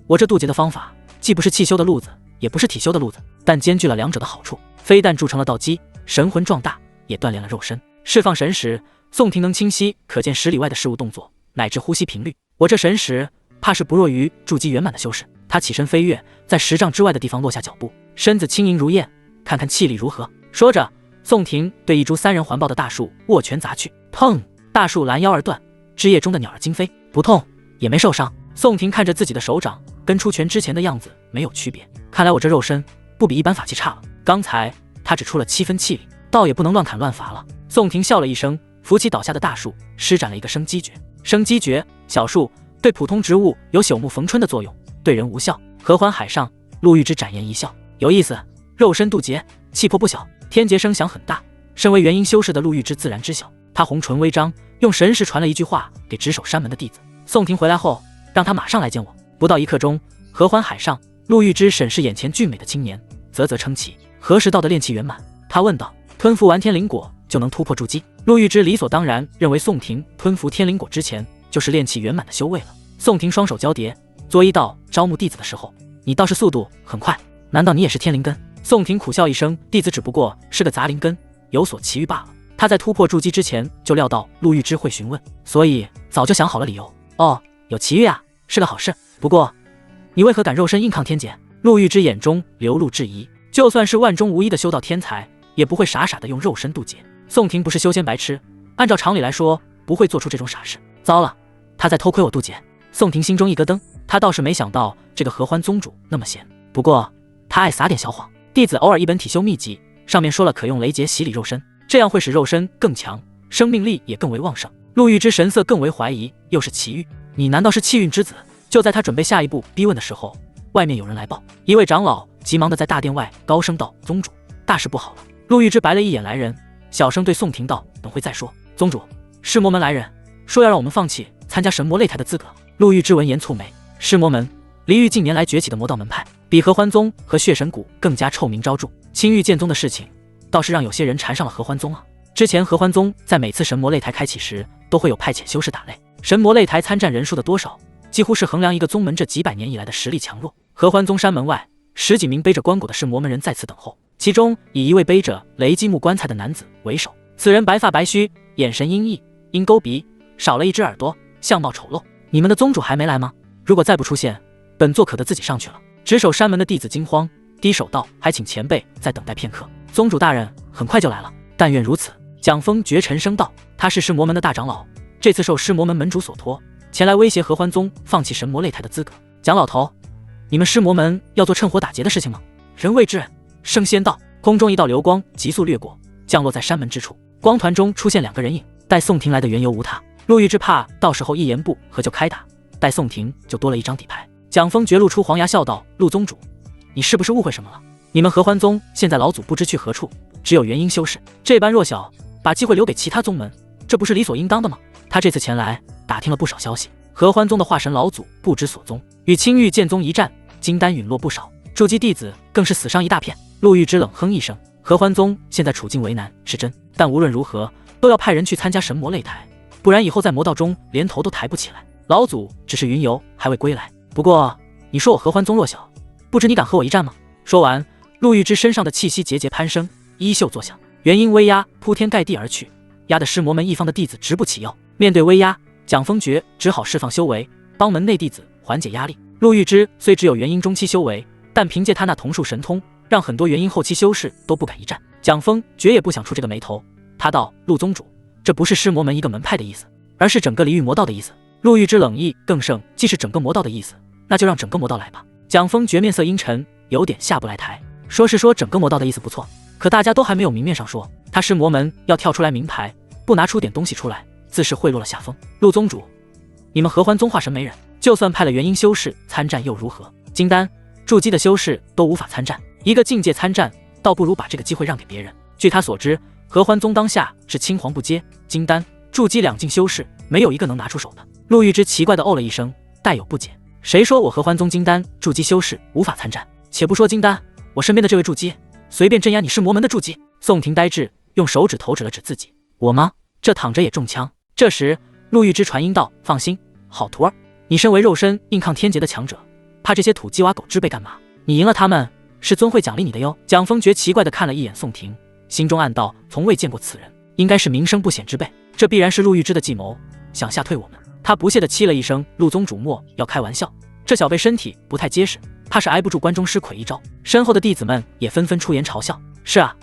我这渡劫的方法既不是气修的路子，也不是体修的路子，但兼具了2者的好处。非但铸成了道基，神魂壮大，也锻炼了肉身。释放神识，宋婷能清晰可见10里外的事物动作，乃至呼吸频率。我这神识怕是不弱于筑基圆满的修士。他起身飞跃，在10丈之外的地方落下脚步，身子轻盈如燕，看看气力如何。说着，宋婷对一株3人环抱的大树握拳砸去，砰！大树拦腰而断，枝叶中的鸟儿惊飞，不痛也没受伤。宋婷看着自己的手掌，跟出拳之前的样子没有区别。看来我这肉身不比一般法器差了。刚才他只出了7分气力，倒也不能乱砍乱伐了。宋婷笑了一声，扶起倒下的大树，施展了一个生机诀。生机诀，小树对普通植物有朽木逢春的作用，对人无效。合欢海上，陆玉之展颜一笑，有意思。肉身渡劫，气魄不小，天劫声响很大。身为元婴修士的陆玉之自然知晓，他红唇微张，用神识传了一句话给值守山门的弟子。宋婷回来后，让他马上来见我。不到1刻钟，合欢海上，陆玉之审视眼前俊美的青年，啧啧称奇。何时到的炼气圆满？他问道。吞服完天灵果就能突破筑基。陆玉之理所当然认为宋婷吞服天灵果之前就是炼气圆满的修为了。宋婷双手交叠，作揖道：招募弟子的时候，你倒是速度很快，难道你也是天灵根？宋婷苦笑一声，弟子只不过是个杂灵根，有所奇遇罢了。他在突破筑基之前就料到陆玉之会询问，所以早就想好了理由。哦，有奇遇啊，是个好事。不过你为何敢肉身硬抗天劫？陆玉之眼中流露质疑。就算是万中无一的修道天才，也不会傻傻的用肉身渡劫。宋婷不是修仙白痴，按照常理来说不会做出这种傻事。糟了，他在偷窥我渡劫。宋婷心中一咯噔，他倒是没想到这个合欢宗主那么闲。不过他爱撒点小谎。弟子偶尔一本体修秘籍，上面说了可用雷劫洗礼肉身，这样会使肉身更强，生命力也更为旺盛。陆玉之神色更为怀疑，又是奇遇，你难道是气运之子？就在他准备下一步逼问的时候，外面有人来报，一位长老急忙的在大殿外高声道：宗主，大事不好了。陆玉之白了一眼来人，小声对宋婷道：等会再说。宗主，尸魔门来人，说要让我们放弃参加神魔擂台的资格。陆玉之闻言蹙眉，尸魔门，离域近年来崛起的魔道门派，比合欢宗和血神谷更加臭名昭著。青玉剑宗的事情倒是让有些人缠上了合欢宗啊。之前合欢宗在每次神魔擂台开启时，都会有派遣修士打擂，神魔擂台参战人数的多少几乎是衡量一个宗门这几百年以来的实力强弱。合欢宗山门外10几名背着棺椁的尸魔门人在此等候，其中以一位背着雷击木棺材的男子为首。此人白发白须，眼神阴翳，鹰钩鼻，少了一只耳朵，相貌丑陋。你们的宗主还没来吗？如果再不出现，本座可得自己上去了。值守山门的弟子惊慌，低手道：还请前辈再等待片刻，宗主大人很快就来了。但愿如此。蒋风绝沉声道：他是尸魔门的大长老，这次受尸魔门门主所托，前来威胁合欢宗放弃神魔擂台的资格。蒋老头，你们尸魔门要做趁火打劫的事情吗？人未至，升仙道。空中一道流光急速掠过，降落在山门之处，光团中出现2个人影。待宋婷来的缘由无他，陆玉之怕到时候一言不合就开打，待宋婷就多了一张底牌。蒋风绝露出黄牙笑道：陆宗主，你是不是误会什么了？你们合欢宗现在老祖不知去何处，只有元婴修士，这般弱小，把机会留给其他宗门，这不是理所应当的吗？他这次前来打听了不少消息，合欢宗的化神老祖不知所踪，与青玉剑宗一战，金丹陨落不少，筑基弟子更是死伤一大片。陆玉之冷哼一声，合欢宗现在处境为难是真，但无论如何都要派人去参加神魔擂台，不然以后在魔道中连头都抬不起来。老祖只是云游，还未归来。不过你说我合欢宗弱小，不知你敢和我一战吗？说完，陆玉之身上的气息节节攀升，衣袖作响，元婴威压铺天盖地而去，压得尸魔门一方的弟子直不起腰。面对威压，蒋风觉只好释放修为，帮门内弟子缓解压力。陆玉之虽只有元婴中期修为，但凭借他那瞳术神通，让很多元婴后期修士都不敢一战。蒋风绝也不想出这个眉头，他道：陆宗主，这不是尸魔门一个门派的意思，而是整个离域魔道的意思。陆玉之冷意更盛，既是整个魔道的意思，那就让整个魔道来吧。蒋风觉面色阴沉，有点下不来台。说是说整个魔道的意思不错，可大家都还没有明面上说，他尸魔门要跳出来名牌，不拿出点东西出来，自是贿赂了下风。陆宗主，你们合欢宗化神没人，就算派了元婴修士参战又如何？金丹、筑基的修士都无法参战，一个境界参战，倒不如把这个机会让给别人。据他所知，合欢宗当下是青黄不接，金丹、筑基2境修士没有一个能拿出手的。陆玉之奇怪地哦了一声，带有不解。谁说我合欢宗金丹、筑基修士无法参战？且不说金丹，我身边的这位筑基，随便镇压你尸魔门的筑基。宋婷呆滞，用手指头指了指自己。我吗？这躺着也中枪。这时陆玉之传音道：放心，好徒儿，你身为肉身硬抗天劫的强者，怕这些土鸡瓦狗之辈干嘛？你赢了他们，师尊会奖励你的哟。蒋风觉奇怪地看了一眼宋婷，心中暗道：从未见过此人，应该是名声不显之辈，这必然是陆玉之的计谋，想吓退我们。他不屑地凄了一声：陆宗主莫要开玩笑，这小辈身体不太结实，怕是挨不住关中尸魁一招。身后的弟子们也纷纷出言嘲笑。是啊，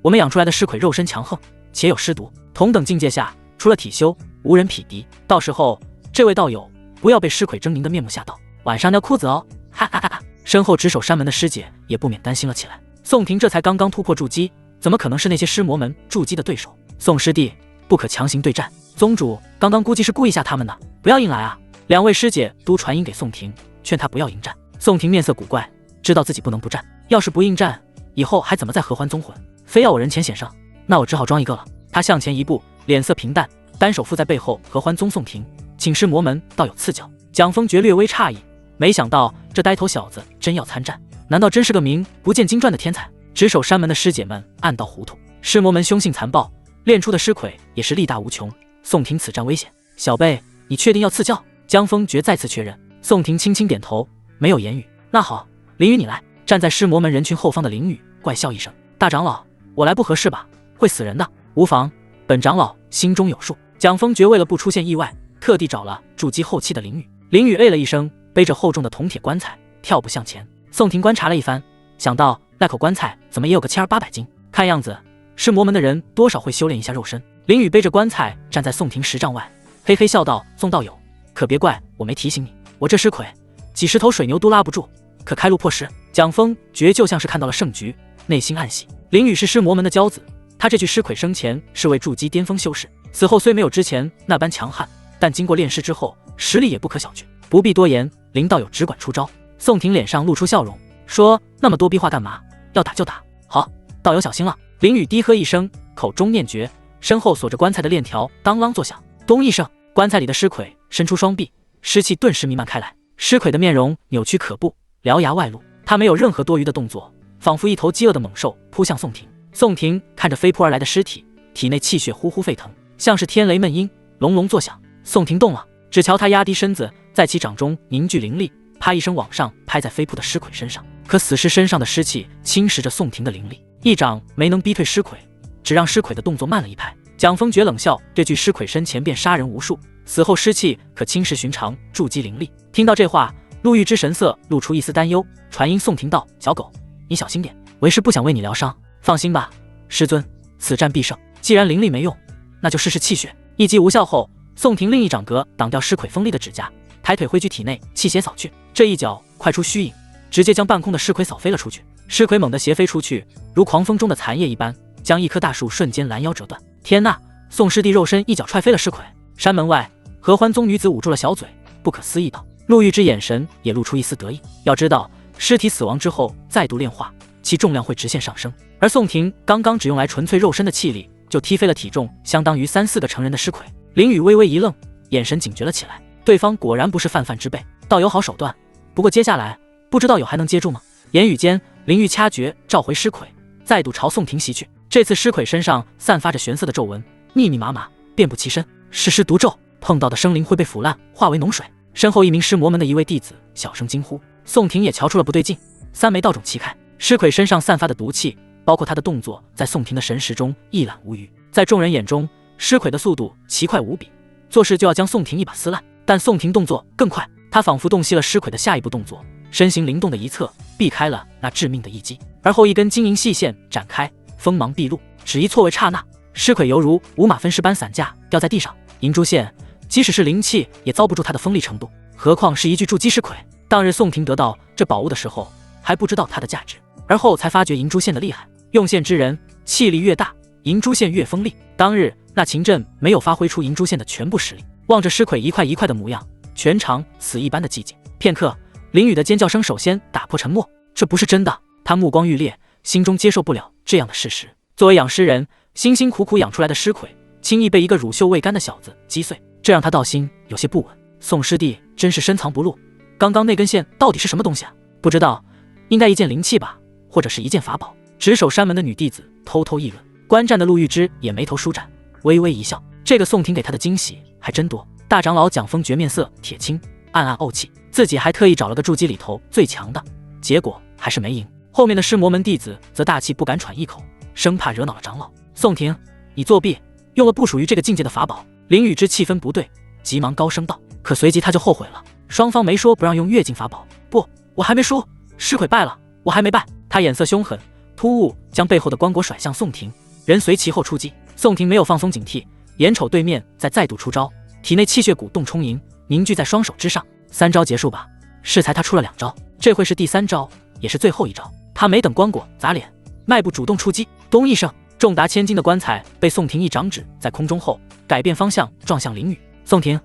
我们养出来的尸魁肉身强横，且有尸毒，同等境界下，除了体修，无人匹敌。到时候这位道友不要被尸魁狰狞的面目吓到，晚上尿裤子哦！哈哈哈哈！身后值守山门的师姐也不免担心了起来。宋婷这才刚刚突破筑基，怎么可能是那些尸魔门筑基的对手？宋师弟，不可强行对战。宗主刚刚估计是故意吓他们的，不要硬来啊！2位师姐都传音给宋婷，劝他不要迎战。宋婷面色古怪，知道自己不能不战，要是不应战，以后还怎么在合欢宗混？非要我人前显上，那我只好装一个了。他向前一步，脸色平淡，单手附在背后。合欢宗宋庭，请师魔门倒有赐教。蒋风觉略微诧异，没想到这呆头小子真要参战，难道真是个名不见经传的天才？值守山门的师姐们暗道糊涂，师魔门凶性残暴，练出的尸魁也是力大无穷。宋庭此战危险，小辈，你确定要赐教？江风觉再次确认。宋庭轻轻点头，没有言语。那好，林宇你来。站在师魔门人群后方的林宇怪笑一声：大长老，我来不合适吧？会死人的。无妨，本长老心中有数。蒋风觉为了不出现意外，特地找了筑基后期的林宇。林宇哎了一声，背着厚重的铜铁棺材跳步向前。宋庭观察了一番，想到那口棺材怎么也有个700-800斤，看样子师魔门的人多少会修炼一下肉身。林宇背着棺材站在宋庭10丈外，嘿嘿笑道：宋道友，可别怪我没提醒你，我这尸魁几十头水牛都拉不住，可开路破石。蒋风觉就像是看到了胜局，内心暗喜。林宇是师魔门的骄子，他这具尸魁生前是位筑基巅峰修士，死后虽没有之前那般强悍，但经过炼尸之后，实力也不可小觑。不必多言，林道友只管出招。宋庭脸上露出笑容，说：那么多逼话干嘛？要打就打。好，道友小心了。林宇低喝一声，口中念诀，身后锁着棺材的链条当啷作响，咚一声，棺材里的尸魁伸出双臂，尸气顿时弥漫开来。尸魁的面容扭曲可怖，獠牙外露，他没有任何多余的动作，仿佛一头饥饿的猛兽扑向宋庭。宋庭看着飞扑而来的尸体，体内气血呼呼沸腾，像是天雷闷音，隆隆作响。宋庭动了，只瞧他压低身子，在其掌中凝聚灵力，啪一声往上拍在飞扑的尸魁身上。可死尸身上的尸气侵蚀着宋庭的灵力，一掌没能逼退尸魁，只让尸魁的动作慢了一拍。蒋风觉冷笑，这具尸魁身前便杀人无数，死后尸气可侵蚀寻常筑基灵力。听到这话，陆玉之神色露出一丝担忧，传音宋庭道：小狗，你小心点，为师不想为你疗伤。放心吧，师尊，此战必胜。既然灵力没用，那就试试气血。一击无效后，宋庭另一掌格挡掉尸魁锋利的指甲，抬腿挥举体内气血扫去，这一脚快出虚影，直接将半空的尸魁扫飞了出去。尸魁猛地斜飞出去，如狂风中的残叶一般，将一棵大树瞬间拦腰折断。天呐！宋师弟肉身一脚踹飞了尸魁。山门外，合欢宗女子捂住了小嘴，不可思议道。陆玉之眼神也露出一丝得意。要知道，尸体死亡之后再度炼化，其重量会直线上升，而宋庭刚刚只用来纯粹肉身的气力，就踢飞了体重相当于3-4个成人的尸魁。林宇微微一愣，眼神警觉了起来，对方果然不是泛泛之辈，倒有好手段。不过接下来不知道有还能接住吗？言语间，林玉掐诀召回尸魁，再度朝宋庭袭去。这次尸魁身上散发着玄色的皱纹，密密麻麻，遍布其身，是尸毒咒，碰到的生灵会被腐烂，化为脓水。身后一名尸魔门的一位弟子小声惊呼，宋庭也瞧出了不对劲，三枚道种齐开。尸魁身上散发的毒气，包括他的动作，在宋庭的神识中一览无余。在众人眼中，尸魁的速度奇快无比，做事就要将宋庭一把撕烂。但宋庭动作更快，他仿佛洞悉了尸魁的下一步动作，身形灵动的一侧，避开了那致命的一击。而后一根金银细线展开，锋芒毕露，只一错位刹那，尸魁犹如五马分尸般散架掉在地上。银珠线即使是灵气也遭不住他的锋利程度，何况是一具筑基尸魁。当日宋庭得到这宝物的时候，还不知道它的价值，而后才发觉银珠线的厉害。用线之人，气力越大，银珠线越锋利。当日那秦阵没有发挥出银珠线的全部实力，望着尸魁一块一块的模样，全场死一般的寂静。片刻，林宇的尖叫声首先打破沉默，这不是真的。他目光欲裂，心中接受不了这样的事实。作为养尸人，辛辛苦苦养出来的尸魁，轻易被一个乳臭未干的小子击碎，这让他道心有些不稳。宋师弟真是深藏不露，刚刚那根线到底是什么东西啊？不知道，应该一件灵器吧，或者是一件法宝。值守山门的女弟子偷偷议论，观战的陆玉之也眉头舒展，微微一笑。这个宋庭给他的惊喜还真多。大长老蒋风绝面色铁青，暗暗怄气，自己还特意找了个筑基里头最强的，结果还是没赢。后面的尸魔门弟子则大气不敢喘一口，生怕惹恼了长老。宋庭，你作弊，用了不属于这个境界的法宝。林宇之气氛不对，急忙高声道。可随即他就后悔了，双方没说不让用越境法宝。不，我还没输，尸魁败了，我还没败。他眼色凶狠，突兀将背后的棺椁甩向宋庭，人随其后出击。宋庭没有放松警惕，眼瞅对面再度出招，体内气血鼓动充盈，凝聚在双手之上。3招结束吧。适才他出了2招，这会是第3招，也是最后一招。他没等棺椁砸脸，迈步主动出击，咚一声，重达千斤的棺材被宋庭一掌指在空中后，改变方向撞向林宇。宋庭，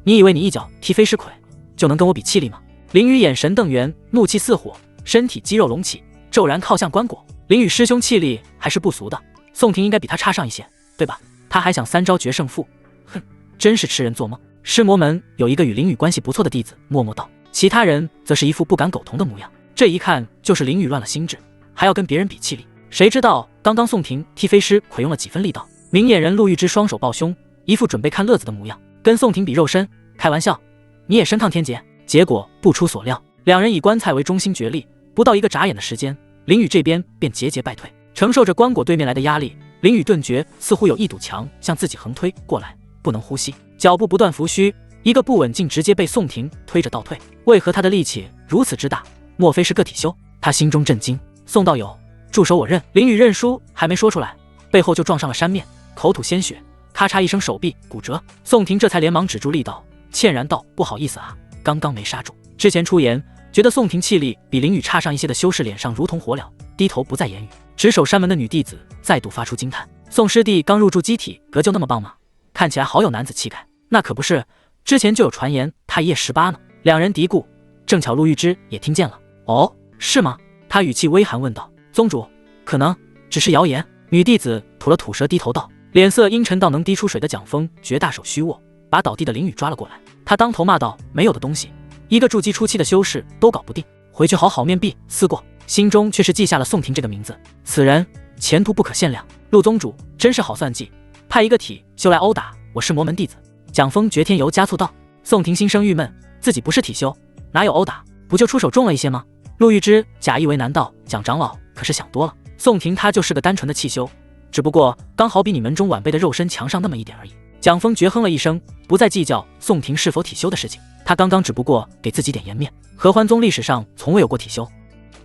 你以为你一脚踢飞尸魁就能跟我比气力吗？林宇眼神瞪圆，怒气似火，身体肌肉隆起，骤然靠向棺椁。林宇师兄气力还是不俗的，宋婷应该比他差上一些，对吧？他还想3招决胜负，哼，真是痴人做梦。尸魔门有一个与林宇关系不错的弟子默默道，其他人则是一副不敢苟同的模样。这一看就是林宇乱了心智，还要跟别人比气力。谁知道刚刚宋婷踢飞狮魁用了几分力道，明眼人陆玉之双手抱胸，一副准备看乐子的模样，跟宋婷比肉身，开玩笑，你也身抗天劫？结果不出所料，两人以棺材为中心角力，不到一个眨眼的时间，林宇这边便节节败退。承受着棺椁对面来的压力，林宇顿觉似乎有一堵墙向自己横推过来，不能呼吸，脚步不断浮虚，一个不稳竟直接被宋婷推着倒退。为何他的力气如此之大？莫非是个体修？他心中震惊。宋道友，住手！我认！林宇认输还没说出来，背后就撞上了山面，口吐鲜血，咔嚓一声手臂骨折。宋婷这才连忙止住力道，歉然道：“不好意思啊，刚刚没刹住。”之前出言觉得宋婷气力比林宇差上一些的修士脸上如同火燎，低头不再言语。值守山门的女弟子再度发出惊叹：“宋师弟刚入住机体，格就那么棒吗？看起来好有男子气概。”那可不是，之前就有传言他一夜18呢。两人嘀咕，正巧陆玉之也听见了。哦，是吗？他语气微寒问道。宗主，可能只是谣言。女弟子吐了吐舌，低头道，脸色阴沉到能滴出水的蒋峰绝大手虚握，把倒地的林宇抓了过来。他当头骂道：“没有的东西，一个筑基初期的修士都搞不定，回去好好面壁思过。”心中却是记下了宋婷这个名字，此人前途不可限量。陆宗主真是好算计，派一个体修来殴打我是魔门弟子。蒋峰绝添油加醋道。宋婷心生郁闷，自己不是体修，哪有殴打？不就出手重了一些吗？陆玉之假意为难道：“蒋长老可是想多了，宋婷她就是个单纯的气修，只不过刚好比你门中晚辈的肉身强上那么一点而已。”蒋峰绝哼了一声，不再计较宋婷是否体修的事情。他刚刚只不过给自己点颜面，合欢宗历史上从未有过体修。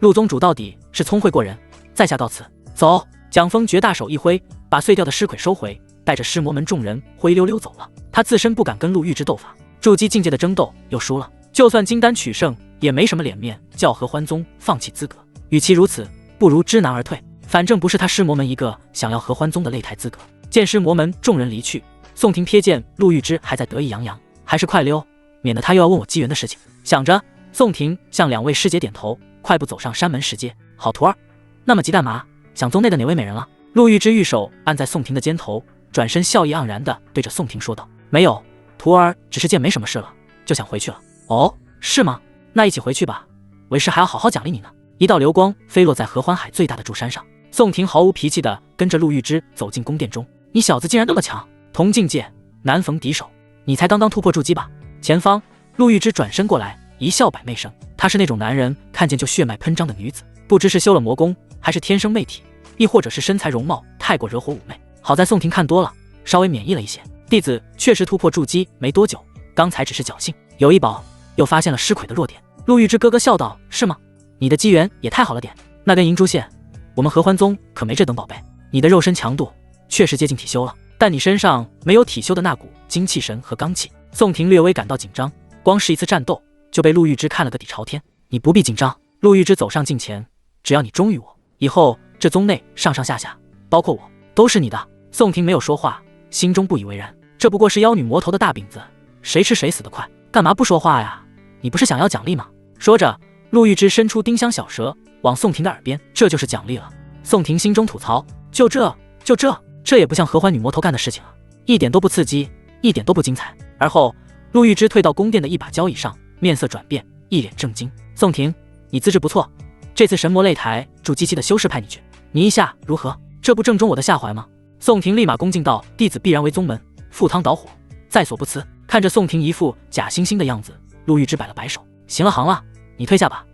陆宗主到底是聪慧过人，在下告辞。走！蒋峰绝大手一挥，把碎掉的尸魁收回，带着尸魔门众人灰溜溜走了。他自身不敢跟陆玉之斗法，筑基境界的争斗又输了，就算金丹取胜，也没什么脸面叫合欢宗放弃资格。与其如此，不如知难而退。反正不是他尸魔门一个想要合欢宗的擂台资格。见尸魔门众人离去，宋婷瞥见陆玉之还在得意洋洋，还是快溜，免得他又要问我机缘的事情。想着，宋婷向两位师姐点头，快步走上山门石阶。好徒儿，那么急干嘛？想宗内的哪位美人了？陆玉之玉手按在宋婷的肩头，转身笑意盎然地对着宋婷说道：“没有，徒儿只是见没什么事了，就想回去了。”哦，是吗？那一起回去吧，为师还要好好奖励你呢。一道流光飞落在合欢海最大的柱山上，宋婷毫无脾气地跟着陆玉之走进宫殿中。你小子竟然那么强，同境界难逢敌手，你才刚刚突破筑基吧？前方，陆玉之转身过来，一笑百媚生。她是那种男人看见就血脉喷张的女子，不知是修了魔功，还是天生媚体，亦或者是身材容貌太过惹火妩媚。好在宋婷看多了，稍微免疫了一些。弟子确实突破筑基没多久，刚才只是侥幸，有一宝又发现了尸魁的弱点。陆玉之咯咯笑道：“是吗？你的机缘也太好了点。那根银珠线，我们合欢宗可没这等宝贝。你的肉身强度确实接近体修了，但你身上没有体修的那股精气神和刚气。”宋婷略微感到紧张，光是一次战斗就被陆玉之看了个底朝天。你不必紧张。陆玉之走上近前，只要你忠于我，以后这宗内上上下下，包括我，都是你的。宋婷没有说话，心中不以为然，这不过是妖女魔头的大饼子，谁吃谁死得快，干嘛不说话呀？你不是想要奖励吗？说着，陆玉之伸出丁香小舌往宋婷的耳边，这就是奖励了。宋婷心中吐槽：就这也不像合欢女魔头干的事情啊，一点都不刺激，一点都不精彩。而后，陆玉之退到宫殿的一把交椅上，面色转变，一脸震惊：宋婷，你资质不错，这次神魔擂台筑基期的修士派你去，你意下如何？这不正中我的下怀吗？宋婷立马恭敬道：弟子必然为宗门赴汤蹈火，在所不辞。看着宋婷一副假惺惺的样子，陆玉之摆了摆手：行了行了，你退下吧，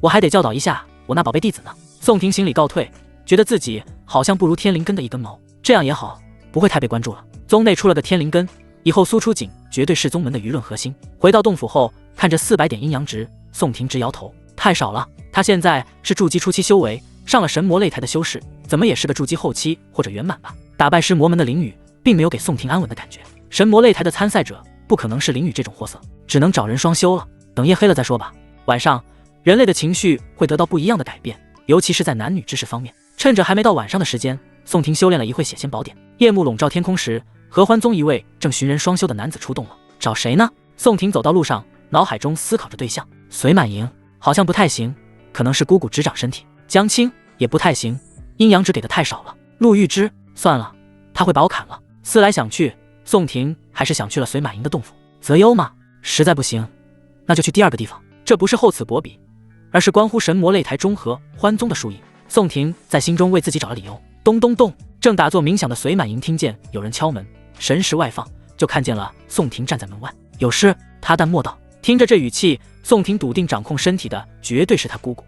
我还得教导一下我那宝贝弟子呢。宋婷行礼告退，觉得自己好像不如天灵根的一根毛，这样也好，不会太被关注了。宗内出了个天灵根，以后苏出景绝对是宗门的舆论核心。回到洞府后，看着400点阴阳值，宋婷直摇头，太少了。他现在是筑基初期修为，上了神魔擂台的修士，怎么也是个筑基后期或者圆满吧。打败尸魔门的林宇，并没有给宋婷安稳的感觉。神魔擂台的参赛者不可能是林宇这种货色，只能找人双修了。等夜黑了再说吧。晚上，人类的情绪会得到不一样的改变，尤其是在男女之事方面。趁着还没到晚上的时间，宋婷修炼了一会血仙宝典。夜幕笼罩天空时，合欢宗一位正寻人双修的男子出动了。找谁呢？宋婷走到路上，脑海中思考着对象。隋满莹好像不太行，可能是姑姑执掌身体。江青也不太行，阴阳值给的太少了。陆玉芝，算了，他会把我砍了。思来想去，宋婷还是想去了随满营的洞府。择优吗？实在不行，那就去第二个地方。这不是厚此薄彼，而是关乎神魔擂台中和欢宗的输赢。宋婷在心中为自己找了理由。咚咚咚，正打坐冥想的随满营听见有人敲门，神识外放，就看见了宋婷站在门外。有事？他淡漠道。听着这语气，宋婷笃定掌控身体的绝对是他姑姑。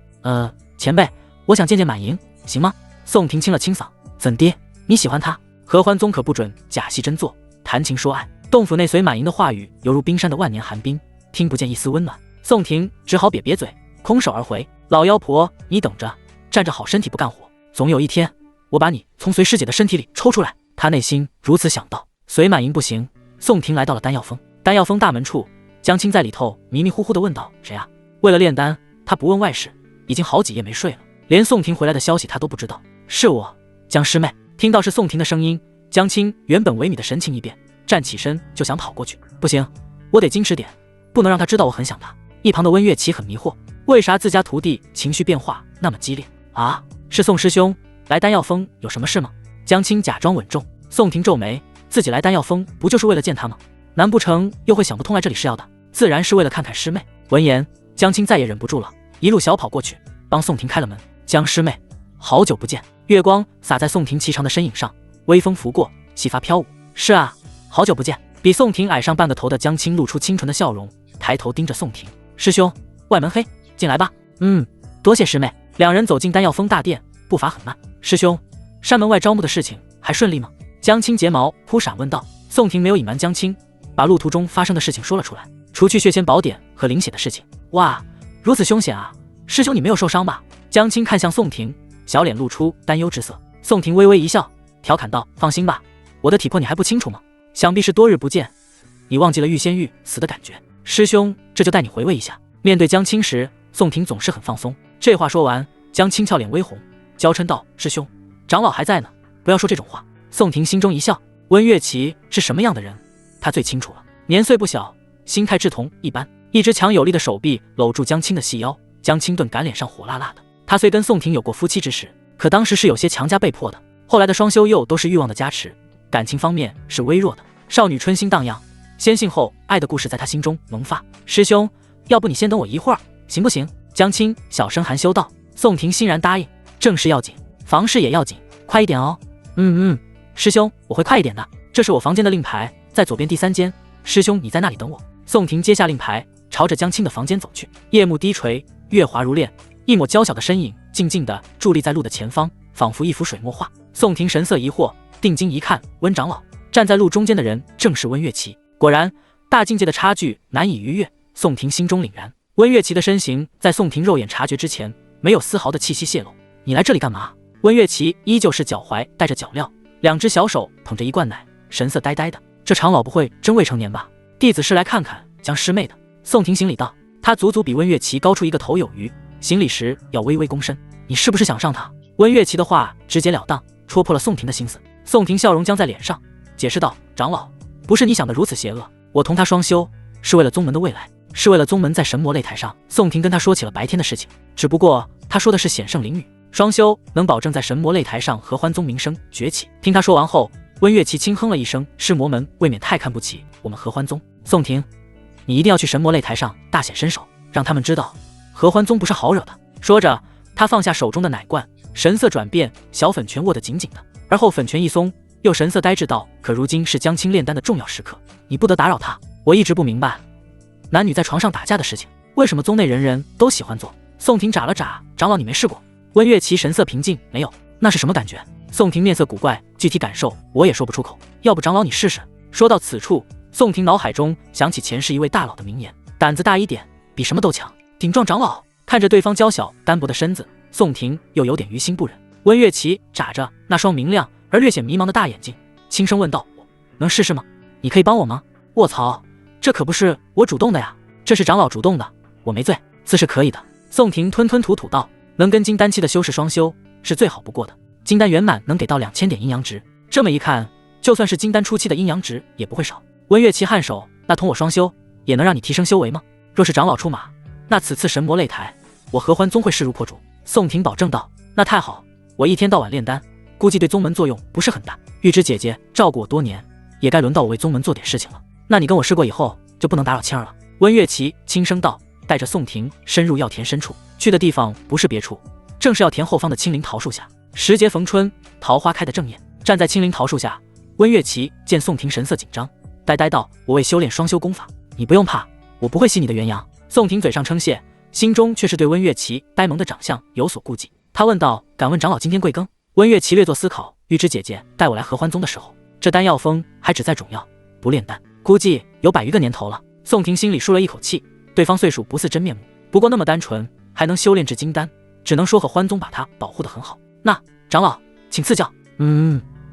前辈，我想见见满营，行吗？宋婷清了清嗓。怎地？你喜欢他？合欢宗可不准假戏真做，谈情说爱。洞府内随满营的话语犹如冰山的万年寒冰，听不见一丝温暖。宋婷只好瘪瘪嘴，空手而回。老妖婆，你等着，站着好身体不干活，总有一天我把你从随师姐的身体里抽出来。他内心如此想到。随满营不行，宋婷来到了丹药峰。丹药峰大门处，江青在里头迷迷糊糊地问道：谁啊？为了炼丹，他不问外事，已经好几夜没睡了，连宋婷回来的消息他都不知道。是我，江师妹。听到是宋婷的声音，江青原本萎靡的神情一变，站起身就想跑过去。不行，我得矜持点，不能让他知道我很想他。一旁的温月琪很迷惑，为啥自家徒弟情绪变化那么激烈啊？是宋师兄来丹药峰有什么事吗？江青假装稳重。宋婷皱眉，自己来丹药峰不就是为了见他吗？难不成又会想不通来这里是要的？自然是为了看看师妹。闻言，江青再也忍不住了，一路小跑过去，帮宋婷开了门。江师妹，好久不见。月光洒在宋婷颀长的身影上，微风拂过，细发飘舞。是啊，好久不见。比宋婷矮上半个头的江青露出清纯的笑容，抬头盯着宋婷。师兄，外门黑，进来吧。多谢师妹。两人走进丹药峰大殿，步伐很慢。师兄，山门外招募的事情还顺利吗？江青睫毛扑闪问道。宋婷没有隐瞒江青，把路途中发生的事情说了出来，除去血仙宝典和灵血的事情。哇，如此凶险啊！师兄你没有受伤吧？江青看向宋婷，小脸露出担忧之色。宋婷微微一笑，调侃道：放心吧，我的体魄你还不清楚吗？想必是多日不见，你忘记了玉仙玉死的感觉。师兄这就带你回味一下。面对江青时，宋婷总是很放松。这话说完，江青俏脸微红，娇嗔道：师兄，长老还在呢，不要说这种话。宋婷心中一笑，温月琪是什么样的人，他最清楚了。年岁不小，心态志同一般。一只强有力的手臂搂住江青的细腰，江青顿感脸上火辣辣的。他虽跟宋婷有过夫妻之事，可当时是有些强加被迫的。后来的双修又都是欲望的加持，感情方面是微弱的。少女春心荡漾，先性后爱的故事在他心中萌发。师兄，要不你先等我一会儿，行不行？江青小声含羞道。宋婷欣然答应。正事要紧，房事也要紧，快一点哦。师兄，我会快一点的。这是我房间的令牌，在左边第3间，师兄你在那里等我。宋婷接下令牌，朝着江青的房间走去。夜幕低垂，月华如练，一抹娇小的身影静静地伫立在路的前方，仿佛一幅水墨画。宋婷神色疑惑，定睛一看，温长老站在路中间的人正是温月琪。果然，大境界的差距难以逾越。宋婷心中凛然。温月琪的身形在宋婷肉眼察觉之前，没有丝毫的气息泄露。你来这里干嘛？温月琪依旧是脚踝带着脚镣，两只小手捧着一罐奶，神色呆呆的。这长老不会真未成年吧？弟子是来看看江师妹的。宋婷行礼道。他足足比温月琪高出一个头有余，行礼时要微微躬身。你是不是想上他？温月琪的话直截了当，戳破了宋婷的心思。宋婷笑容僵在脸上，解释道：长老，不是你想的如此邪恶，我同他双修是为了宗门的未来，是为了宗门在神魔擂台上。宋婷跟他说起了白天的事情，只不过他说的是显圣灵语，双修能保证在神魔擂台上合欢宗名声崛起。听他说完后，温月琪轻哼了一声，尸魔门未免太看不起我们合欢宗。宋婷，你一定要去神魔擂台上大显身手，让他们知道合欢宗不是好惹的。说着，他放下手中的奶罐，神色转变，小粉拳握得紧紧的，而后粉拳一松，又神色呆滞道：可如今是江青炼丹的重要时刻，你不得打扰他。我一直不明白，男女在床上打架的事情，为什么宗内人人都喜欢做？宋婷眨了眨，长老你没试过？温月琪神色平静，没有。那是什么感觉？宋婷面色古怪，具体感受我也说不出口，要不长老你试试。说到此处，宋婷脑海中想起前世一位大佬的名言：胆子大一点，比什么都强。顶撞长老，看着对方娇小单薄的身子，宋婷又有点于心不忍。温月琪眨着那双明亮而略显迷茫的大眼睛，轻声问道：我能试试吗？你可以帮我吗？卧槽，这可不是我主动的呀，这是长老主动的，我没罪，自是可以的。宋婷吞吞吐吐道：能跟金丹期的修士双修是最好不过的，金丹圆满能给到2000点阴阳值，这么一看，就算是金丹初期的阴阳值也不会少。温月琪颔首，那同我双修也能让你提升修为吗？若是长老出马，那此次神魔擂台我合欢宗会势如破竹。宋婷保证道：那太好，我一天到晚炼丹，估计对宗门作用不是很大。玉芝姐姐照顾我多年，也该轮到我为宗门做点事情了。那你跟我试过以后，就不能打扰青儿了。温月琪轻声道，带着宋婷深入药田深处，去的地方不是别处，正是药田后方的青灵桃树下。时节逢春，桃花开得正艳。站在青灵桃树下，温月琪见宋婷神色紧张，呆呆道：“我为修炼双修功法，你不用怕，我不会吸你的元阳。”宋婷嘴上称谢，心中却是对温月琪呆萌的长相有所顾忌。他问道：“敢问长老今天贵庚？”温月琪略作思考，玉芝姐姐带我来合欢宗的时候，这丹药风还只在种药，不炼丹，估计有100余个年头了。宋婷心里舒了一口气，对方岁数不似真面目，不过那么单纯，还能修炼至金丹，只能说合欢宗把他保护得很好。那长老，请赐教。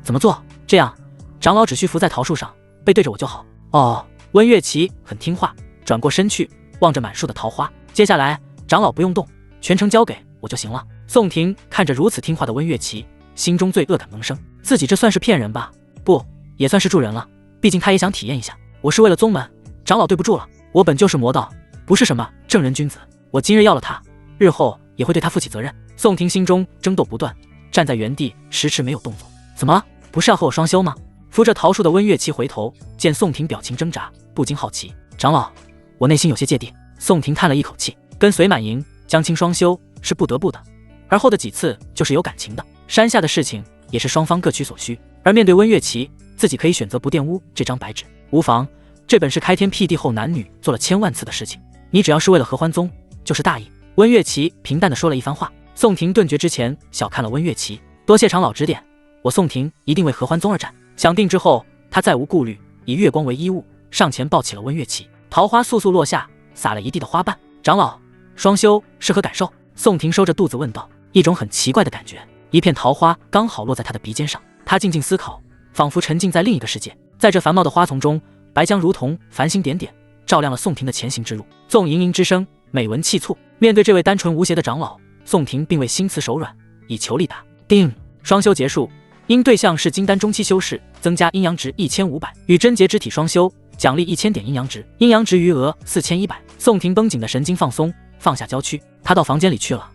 怎么做？这样，长老只需伏在桃树上，背对着我就好。哦，温月琪很听话，转过身去，望着满树的桃花。接下来，长老不用动，全程交给我就行了。宋婷看着如此听话的温月琪，心中罪恶感萌生，自己这算是骗人吧？不，也算是助人了。毕竟他也想体验一下。我是为了宗门，长老对不住了。我本就是魔道，不是什么正人君子。我今日要了他，日后也会对他负起责任。宋婷心中争斗不断，站在原地迟迟没有动作。怎么了？不是要和我双修吗？扶着桃树的温月琪回头见宋婷表情挣扎，不禁好奇。长老，我内心有些芥蒂。宋婷叹了一口气，跟随满盈、江青双修是不得不的，而后的几次就是有感情的。山下的事情也是双方各取所需，而面对温月琪，自己可以选择不玷污这张白纸。无妨，这本是开天辟地后男女做了1000万次的事情，你只要是为了合欢宗，就是大义。温月琪平淡地说了一番话。宋婷顿觉之前小看了温月琪，多谢长老指点，我宋婷一定为合欢宗而战。想定之后，他再无顾虑，以月光为衣物，上前抱起了温月琪。桃花簌簌落下，洒了一地的花瓣。长老，双修是何感受？宋婷收着肚子问道。一种很奇怪的感觉，一片桃花刚好落在他的鼻尖上，他静静思考，仿佛沉浸在另一个世界。在这繁茂的花丛中，白江如同繁星点点，照亮了宋婷的前行之路。纵盈盈之声，美文气促。面对这位单纯无邪的长老，宋婷并未心慈手软，以求力达。定，双修结束，因对象是金丹中期修士，增加阴阳值1500，与贞洁之体双修，奖励1000点阴阳值，阴阳值余额4100。宋婷绷紧的神经放松，放下娇躯，他到房间里去了。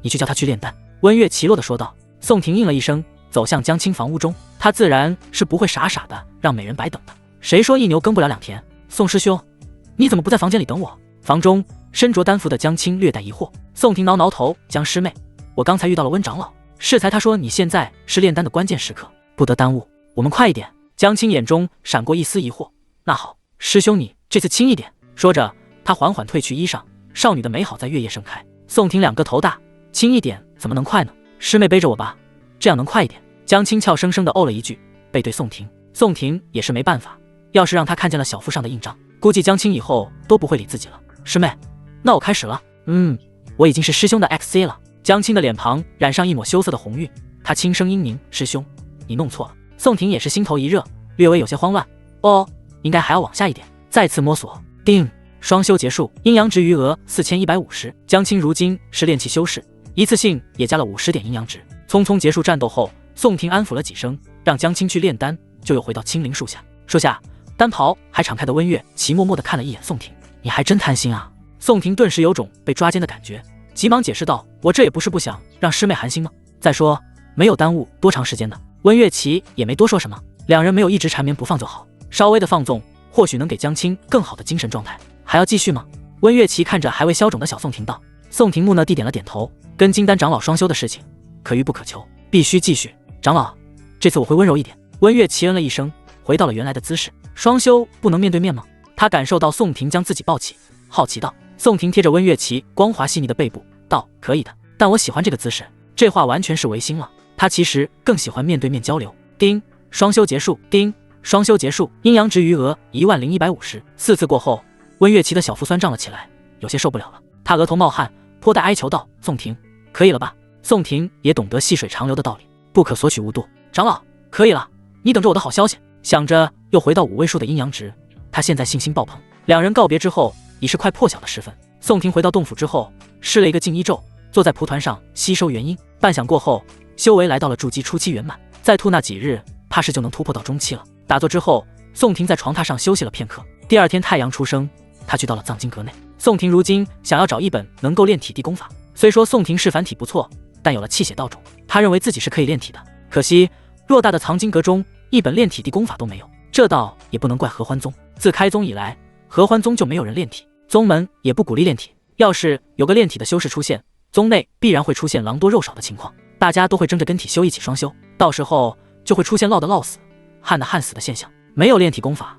你去叫他去炼丹。温月琪落地说道。宋婷应了一声，走向江青房屋中。他自然是不会傻傻的让美人白等的，谁说一牛耕不了2天？宋师兄，你怎么不在房间里等我？房中身着丹服的江青略带疑惑。宋婷挠挠头，江师妹，我刚才遇到了温长老，适才他说你现在是炼丹的关键时刻，不得耽误，我们快一点。江青眼中闪过一丝疑惑。那好，师兄你这次轻一点。说着，他缓缓褪去衣裳，少女的美好在月夜盛开。宋婷2个头大，轻一点怎么能快呢？师妹背着我吧，这样能快一点。江青俏生生地哦了一句，背对宋婷。宋婷也是没办法，要是让他看见了小腹上的印章，估计江青以后都不会理自己了。师妹，那我开始了。我已经是师兄的 XC 了。江青的脸庞染上一抹羞涩的红晕，他轻声嘤咛：“师兄，你弄错了。”宋婷也是心头一热，略微有些慌乱。哦，应该还要往下一点。再次摸索，定，双修结束，阴阳值余额4150。江青如今是炼气修士，一次性也加了50点阴阳值。匆匆结束战斗后，宋婷安抚了几声，让江青去炼丹，就又回到青灵树下。树下，丹袍还敞开的温月琪默默地看了一眼宋婷：“你还真贪心啊！”宋婷顿时有种被抓奸的感觉，急忙解释道：“我这也不是不想让师妹寒心吗？再说没有耽误多长时间的。”温月琪也没多说什么，两人没有一直缠绵不放就好，稍微的放纵或许能给江青更好的精神状态。还要继续吗？温月琪看着还未消肿的小宋婷道。宋婷木讷地点了点头，跟金丹长老双修的事情可遇不可求，必须继续。长老，这次我会温柔一点。温月琪嗯了一声，回到了原来的姿势。双修不能面对面吗？他感受到宋婷将自己抱起，好奇道。宋婷贴着温月琪光滑细腻的背部道：“可以的，但我喜欢这个姿势。”这话完全是违心了，他其实更喜欢面对面交流。丁，双修结束。丁，双修结束。阴阳值余额10150。4次过后，温月琪的小腹酸胀了起来，有些受不了了。他额头冒汗，颇带哀求道：“宋婷，可以了吧？”宋婷也懂得细水长流的道理，不可索取无度。长老，可以了，你等着我的好消息。想着又回到5位数的阴阳值，他现在信心爆棚。两人告别之后，已是快破晓的时分。宋婷回到洞府之后，施了一个静一咒，坐在蒲团上吸收元阴。半晌过后，修为来到了筑基初期圆满，再吐那几日，怕是就能突破到中期了。打坐之后，宋婷在床榻上休息了片刻。第二天太阳初升，他去到了藏经阁内。宋婷如今想要找一本能够炼体地功法，虽说宋婷是凡体不错，但有了气血道种，他认为自己是可以炼体的。可惜偌大的藏经阁中，一本炼体地功法都没有。这倒也不能怪合欢宗，自开宗以来，合欢宗就没有人炼体，宗门也不鼓励炼体。要是有个炼体的修士出现，宗内必然会出现狼多肉少的情况，大家都会争着跟体修一起双修，到时候就会出现涝的涝死、旱的旱死的现象。没有炼体功法，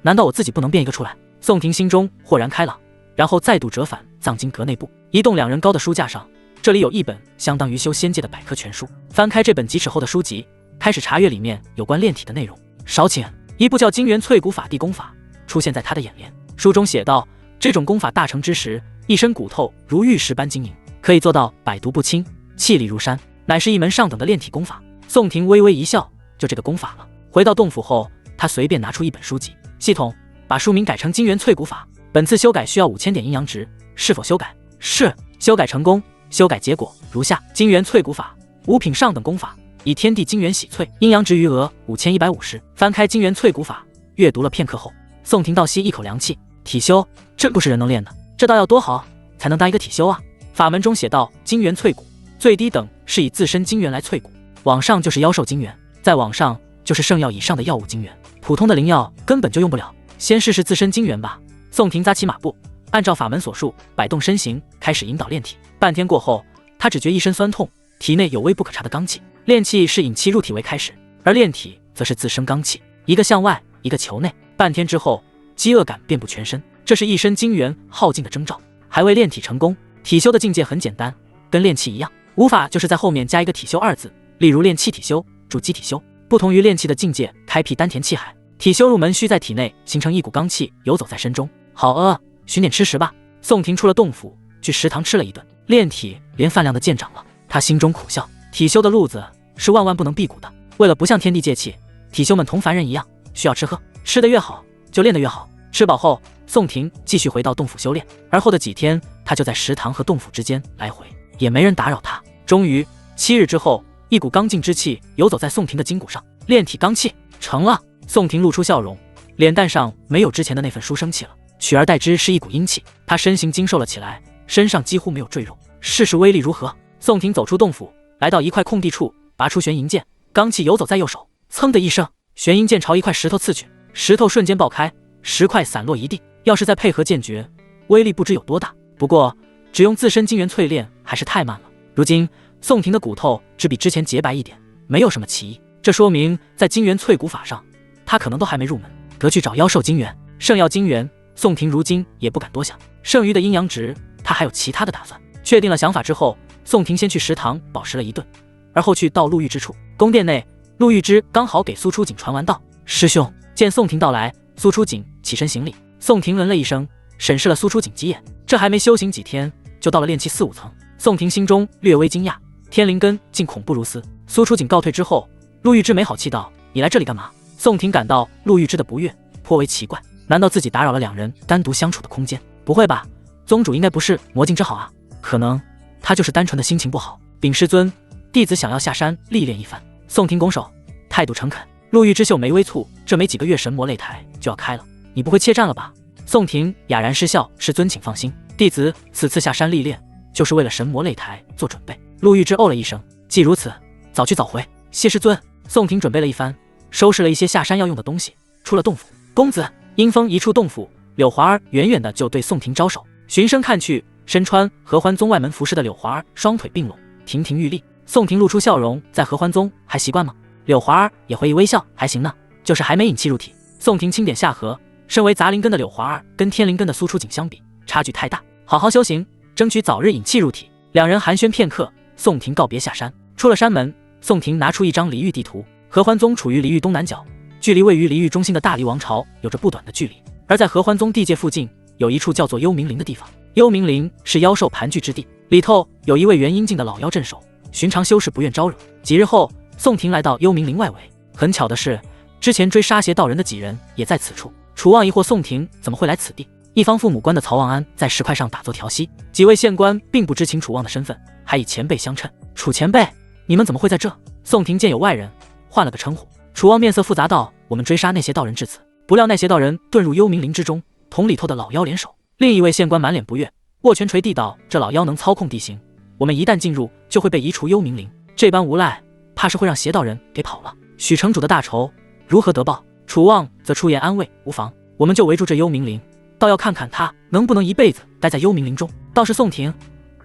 难道我自己不能变一个出来？宋廷心中豁然开朗，然后再度折返藏经阁内部，移动2人高的书架上，这里有一本相当于修仙界的百科全书。翻开这本几尺厚的书籍，开始查阅里面有关炼体的内容。少顷，一部叫《金元淬骨法地功法》出现在他的眼帘。书中写道，这种功法大成之时，一身骨头如玉石般晶莹，可以做到百毒不侵，气力如山，乃是一门上等的炼体功法。宋廷微微一笑，就这个功法了。回到洞府后，他随便拿出一本书籍，系统把书名改成《金元淬骨法》。本次修改需要5000点阴阳值，是否修改？是。修改成功。修改结果如下：金元淬骨法，5品上等功法，以天地精元洗淬，阴阳值余额5150。翻开金元淬骨法，阅读了片刻后，宋廷倒吸一口凉气。体修，这不是人能练的，这道要多好才能当一个体修啊？法门中写道，金元淬骨最低等是以自身精元来淬骨，往上就是妖兽精元，再往上就是圣药以上的药物精元，普通的灵药根本就用不了，先试试自身精元吧。宋廷扎起马步，按照法门所述摆动身形，开始引导炼体。半天过后，他只觉一身酸痛，体内有微不可察的罡气。炼气是引气入体为开始，而炼体则是自身罡气，一个向外，一个求内。半天之后，饥饿感遍布全身，这是一身精元耗尽的征兆。还未炼体成功，体修的境界很简单，跟炼气一样，无法就是在后面加一个体修2字，例如炼气体修、筑基体修。不同于炼气的境界，开辟丹田气海，体修入门需在体内形成一股罡气，游走在身中。好饿，寻点吃食吧。宋廷出了洞府，去食堂吃了一顿。炼体连饭量的见长了，他心中苦笑。体修的路子是万万不能避谷的，为了不向天地借气，体修们同凡人一样，需要吃喝，吃得越好，就练得越好。吃饱后，宋廷继续回到洞府修炼。而后的几天，他就在食堂和洞府之间来回，也没人打扰他。终于7日之后，一股刚劲之气游走在宋廷的筋骨上，炼体罡气成了。宋廷露出笑容，脸蛋上没有之前的那份书生气了，取而代之是一股阴气。他身形精瘦了起来，身上几乎没有赘肉。试试威力如何？宋廷走出洞府，来到一块空地处，拔出玄银剑，罡气游走在右手，噌的一声，玄银剑朝一块石头刺去，石头瞬间爆开，石块散落一地。要是再配合剑诀，威力不知有多大。不过只用自身精元淬炼还是太慢了。如今宋廷的骨头只比之前洁白一点，没有什么奇异，这说明在金元淬骨法上，他可能都还没入门。得去找妖兽精元、圣药精元。宋廷如今也不敢多想，剩余的阴阳值，他还有其他的打算。确定了想法之后，宋廷先去食堂饱食了一顿，而后去到陆玉之处。宫殿内，陆玉之刚好给苏初锦传完道。师兄。见宋廷到来，苏初锦起身行礼。宋廷了一声，审视了苏初锦几眼。这还没修行几天，就到了炼气4、5层。宋廷心中略微惊讶，天灵根竟恐怖如斯。苏初锦告退之后，陆玉之没好气道：“你来这里干嘛？”宋廷感到陆玉之的不悦颇为奇怪，难道自己打扰了2人单独相处的空间？不会吧，宗主应该不是魔镜之好啊，可能他就是单纯的心情不好。禀师尊，弟子想要下山历练一番。宋廷拱手，态度诚恳。陆玉之秀眉微蹙，这没几个月神魔擂台就要开了，你不会怯战了吧？宋廷哑然失笑，师尊请放心，弟子此次下山历练，就是为了神魔擂台做准备。陆玉之哦了一声，既如此，早去早回。谢师尊。宋廷准备了一番，收拾了一些下山要用的东西，出了洞府。公子。阴风一触洞府，柳华儿远远的就对宋廷招手。循声看去，身穿合欢宗外门服饰的柳华儿双腿并拢，亭亭玉立。宋廷露出笑容，在合欢宗还习惯吗？柳华儿也回忆微笑，还行呢，就是还没引气入体。宋廷轻点下颌，身为杂灵根的柳华儿跟天灵根的苏初锦相比，差距太大，好好修行，争取早日引气入体。2人寒暄片刻，宋廷告别下山。出了山门，宋廷拿出一张离域地图。合欢宗处于离域东南角，距离位于离域中心的大离王朝有着不短的距离。而在合欢宗地界附近，有一处叫做幽冥林的地方。幽冥林是妖兽盘踞之地，里头有一位元阴境的老妖镇守，寻常修士不愿招惹。几日后，宋廷来到幽冥林外围。很巧的是，之前追杀邪道人的几人也在此处。楚望疑惑宋廷怎么会来此地，一方父母官的曹望安在石块上打坐调息。几位县官并不知情楚望的身份，还以前辈相称。楚前辈，你们怎么会在这？宋廷见有外人，换了个称呼。楚望面色复杂道：我们追杀那邪道人至此，不料那邪道人遁入幽冥林之中，同里头的老妖联手。另一位县官满脸不悦，握拳捶地道：这老妖能操控地形，我们一旦进入，就会被移除幽冥灵，这般无赖，怕是会让邪道人给跑了。许城主的大仇如何得报？楚望则出言安慰：无妨，我们就围住这幽冥灵，倒要看看他能不能一辈子待在幽冥灵中。倒是宋婷，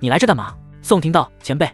你来这干嘛？宋婷道：前辈，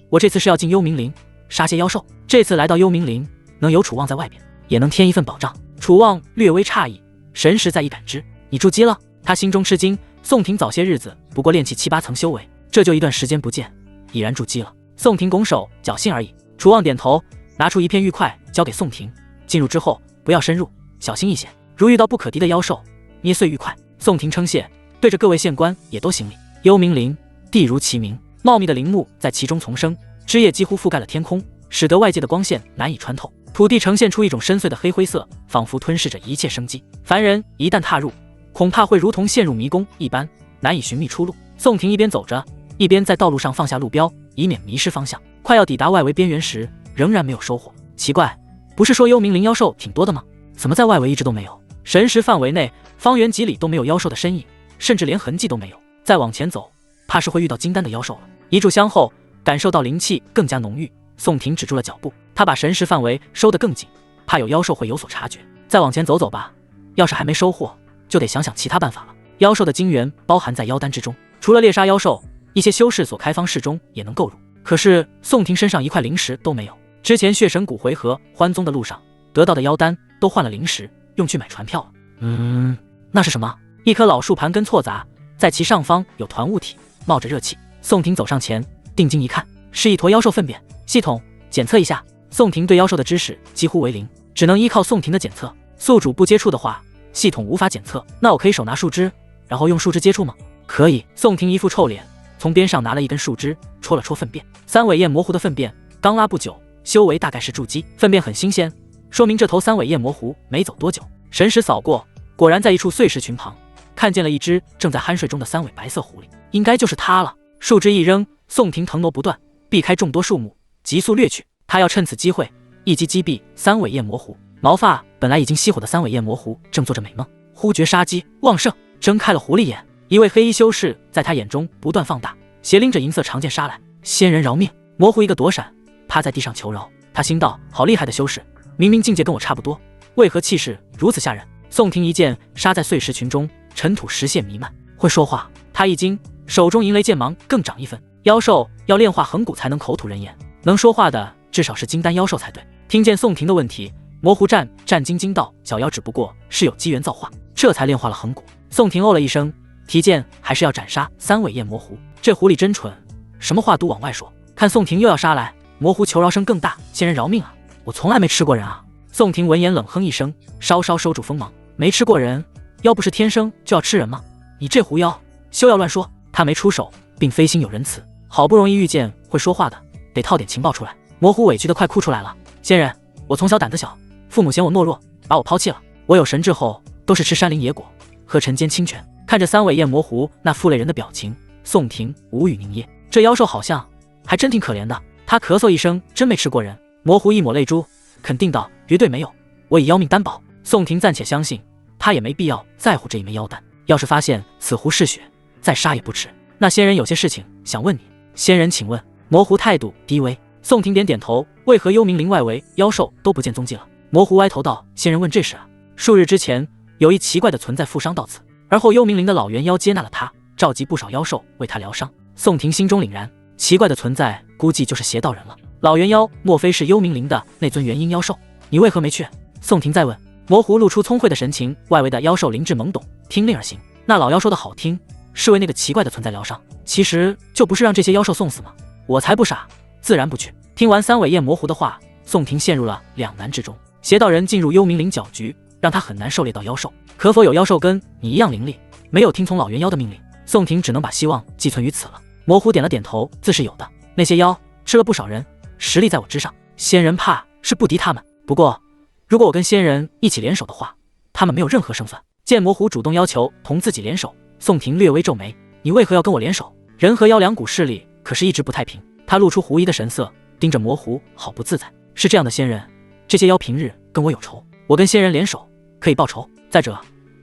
我这次是要进幽冥灵，杀些妖兽。这次来到幽冥灵，能有楚望在外边，也能添一份保障。楚望略微诧异，神识在意感知，你筑基了？他心中吃惊，宋婷早些日子不过炼气7、8层修为，这就一段时间不见，已然筑基了。宋婷拱手侥幸而已。楚望点头，拿出一片玉块交给宋婷，进入之后不要深入，小心一些，如遇到不可敌的妖兽，捏碎玉块。宋婷称谢，对着各位县官也都行礼。幽冥灵，地如其名，茂密的林木在其中丛生，枝叶几乎覆盖了天空，使得外界的光线难以穿透。土地呈现出一种深邃的黑灰色，仿佛吞噬着一切生机。凡人一旦踏入，恐怕会如同陷入迷宫一般，难以寻觅出路。宋婷一边走着，一边在道路上放下路标，以免迷失方向。快要抵达外围边缘时，仍然没有收获。奇怪，不是说幽冥灵妖兽挺多的吗？怎么在外围一直都没有？神识范围内，方圆几里都没有妖兽的身影，甚至连痕迹都没有。再往前走，怕是会遇到金丹的妖兽了。一炷香后，感受到灵气更加浓郁，宋婷止住了脚步。他把神识范围收得更紧，怕有妖兽会有所察觉。再往前走走吧，要是还没收获，就得想想其他办法了。妖兽的精元包含在妖丹之中，除了猎杀妖兽，一些修士所开方室中也能购入。可是宋婷身上一块灵石都没有，之前血神谷回纥欢宗的路上得到的妖丹都换了灵石，用去买船票了。那是什么？一棵老树盘根错杂，在其上方有团物体，冒着热气。宋婷走上前，定睛一看，是一坨妖兽粪便。系统检测一下。宋婷对妖兽的知识几乎为零，只能依靠宋婷的检测。宿主不接触的话，系统无法检测。那我可以手拿树枝，然后用树枝接触吗？可以。宋婷一副臭脸，从边上拿了一根树枝，戳了戳粪便。三尾焰魔狐的粪便刚拉不久，修为大概是筑基，粪便很新鲜，说明这头三尾焰魔狐没走多久。神识扫过，果然在一处碎石群旁看见了一只正在酣睡中的三尾白色狐狸，应该就是它了。树枝一扔，宋婷腾挪不断，避开众多树木，急速掠去。他要趁此机会一击击毙三尾焰魔狐。毛发本来已经熄火的三尾焰魔狐正做着美梦，忽觉杀机旺盛，睁开了狐狸眼。一位黑衣修士在他眼中不断放大，斜拎着银色长剑杀来。仙人饶命！魔狐一个躲闪，趴在地上求饶。他心道：好厉害的修士，明明境界跟我差不多，为何气势如此吓人？宋婷一剑杀在碎石群中，尘土石屑弥漫。会说话？他一惊，手中银雷剑芒更长一分。妖兽要炼化横骨才能口吐人言，能说话的至少是金丹妖兽才对。听见宋婷的问题，魔狐战兢兢道：小妖只不过是有机缘造化，这才炼化了横骨。宋婷哦了一声，提剑还是要斩杀三尾焰魔狐。这狐狸真蠢，什么话都往外说。看宋婷又要杀来，魔狐求饶声更大：仙人饶命啊，我从来没吃过人啊。宋婷闻言冷哼一声，稍稍收住锋芒。没吃过人，妖不是天生就要吃人吗？你这狐妖，休要乱说。他没出手，并非心有仁慈，好不容易遇见会说话的，得套点情报出来。魔狐委屈的快哭出来了：仙人，我从小胆子小，父母嫌我懦弱，把我抛弃了。我有神智后，都是吃山林野果，喝晨间清泉。看着三尾焰魔狐那负累人的表情，宋婷无语凝噎。这妖兽好像还真挺可怜的。他咳嗽一声，真没吃过人。魔狐一抹泪珠，肯定道：绝对没有，我以妖命担保。宋婷暂且相信，他也没必要在乎这一枚妖丹。要是发现此狐嗜血，再杀也不迟。那仙人有些事情想问你。仙人请问。魔狐态度低微。宋婷点点头，为何幽冥灵外围妖兽都不见踪迹了？魔狐歪头道：仙人问这事啊，数日之前有一奇怪的存在负伤到此，而后幽冥灵的老元妖接纳了他，召集不少妖兽为他疗伤。宋婷心中凛然，奇怪的存在估计就是邪道人了。老元妖莫非是幽冥灵的那尊元婴妖兽？你为何没去？宋婷再问。魔狐露出聪慧的神情，外围的妖兽灵智懵懂，听令而行。那老妖说的好听，是为那个奇怪的存在疗伤，其实就不是让这些妖兽送死吗？我才不傻，自然不去。听完三尾焰魔狐的话，宋婷陷入了两难之中。邪道人进入幽冥灵搅局，让他很难狩猎到妖兽，可否有妖兽跟你一样灵力，没有听从老元妖的命令？宋婷只能把希望寄存于此了。魔狐点了点头，自是有的。那些妖吃了不少人，实力在我之上，仙人怕是不敌他们。不过如果我跟仙人一起联手的话，他们没有任何胜算。见魔狐主动要求同自己联手，宋婷略微皱眉：你为何要跟我联手？人和妖两股势力可是一直不太平。他露出狐疑的神色，盯着魔狐，好不自在。是这样的，仙人，这些妖平日跟我有仇，我跟仙人联手可以报仇。再者，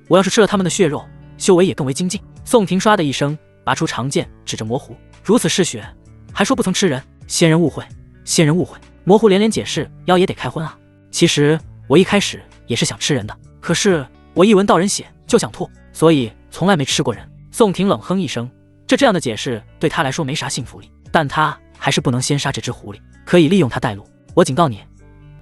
我要是吃了他们的血肉，修为也更为精进。宋婷唰的一声拔出长剑，指着魔狐：如此嗜血，还说不曾吃人？仙人误会，仙人误会。模糊连连解释，妖也得开荤啊。其实我一开始也是想吃人的，可是我一闻到人血就想吐，所以从来没吃过人。宋婷冷哼一声，这样的解释对他来说没啥信服力，但他还是不能先杀这只狐狸，可以利用他带路。我警告你，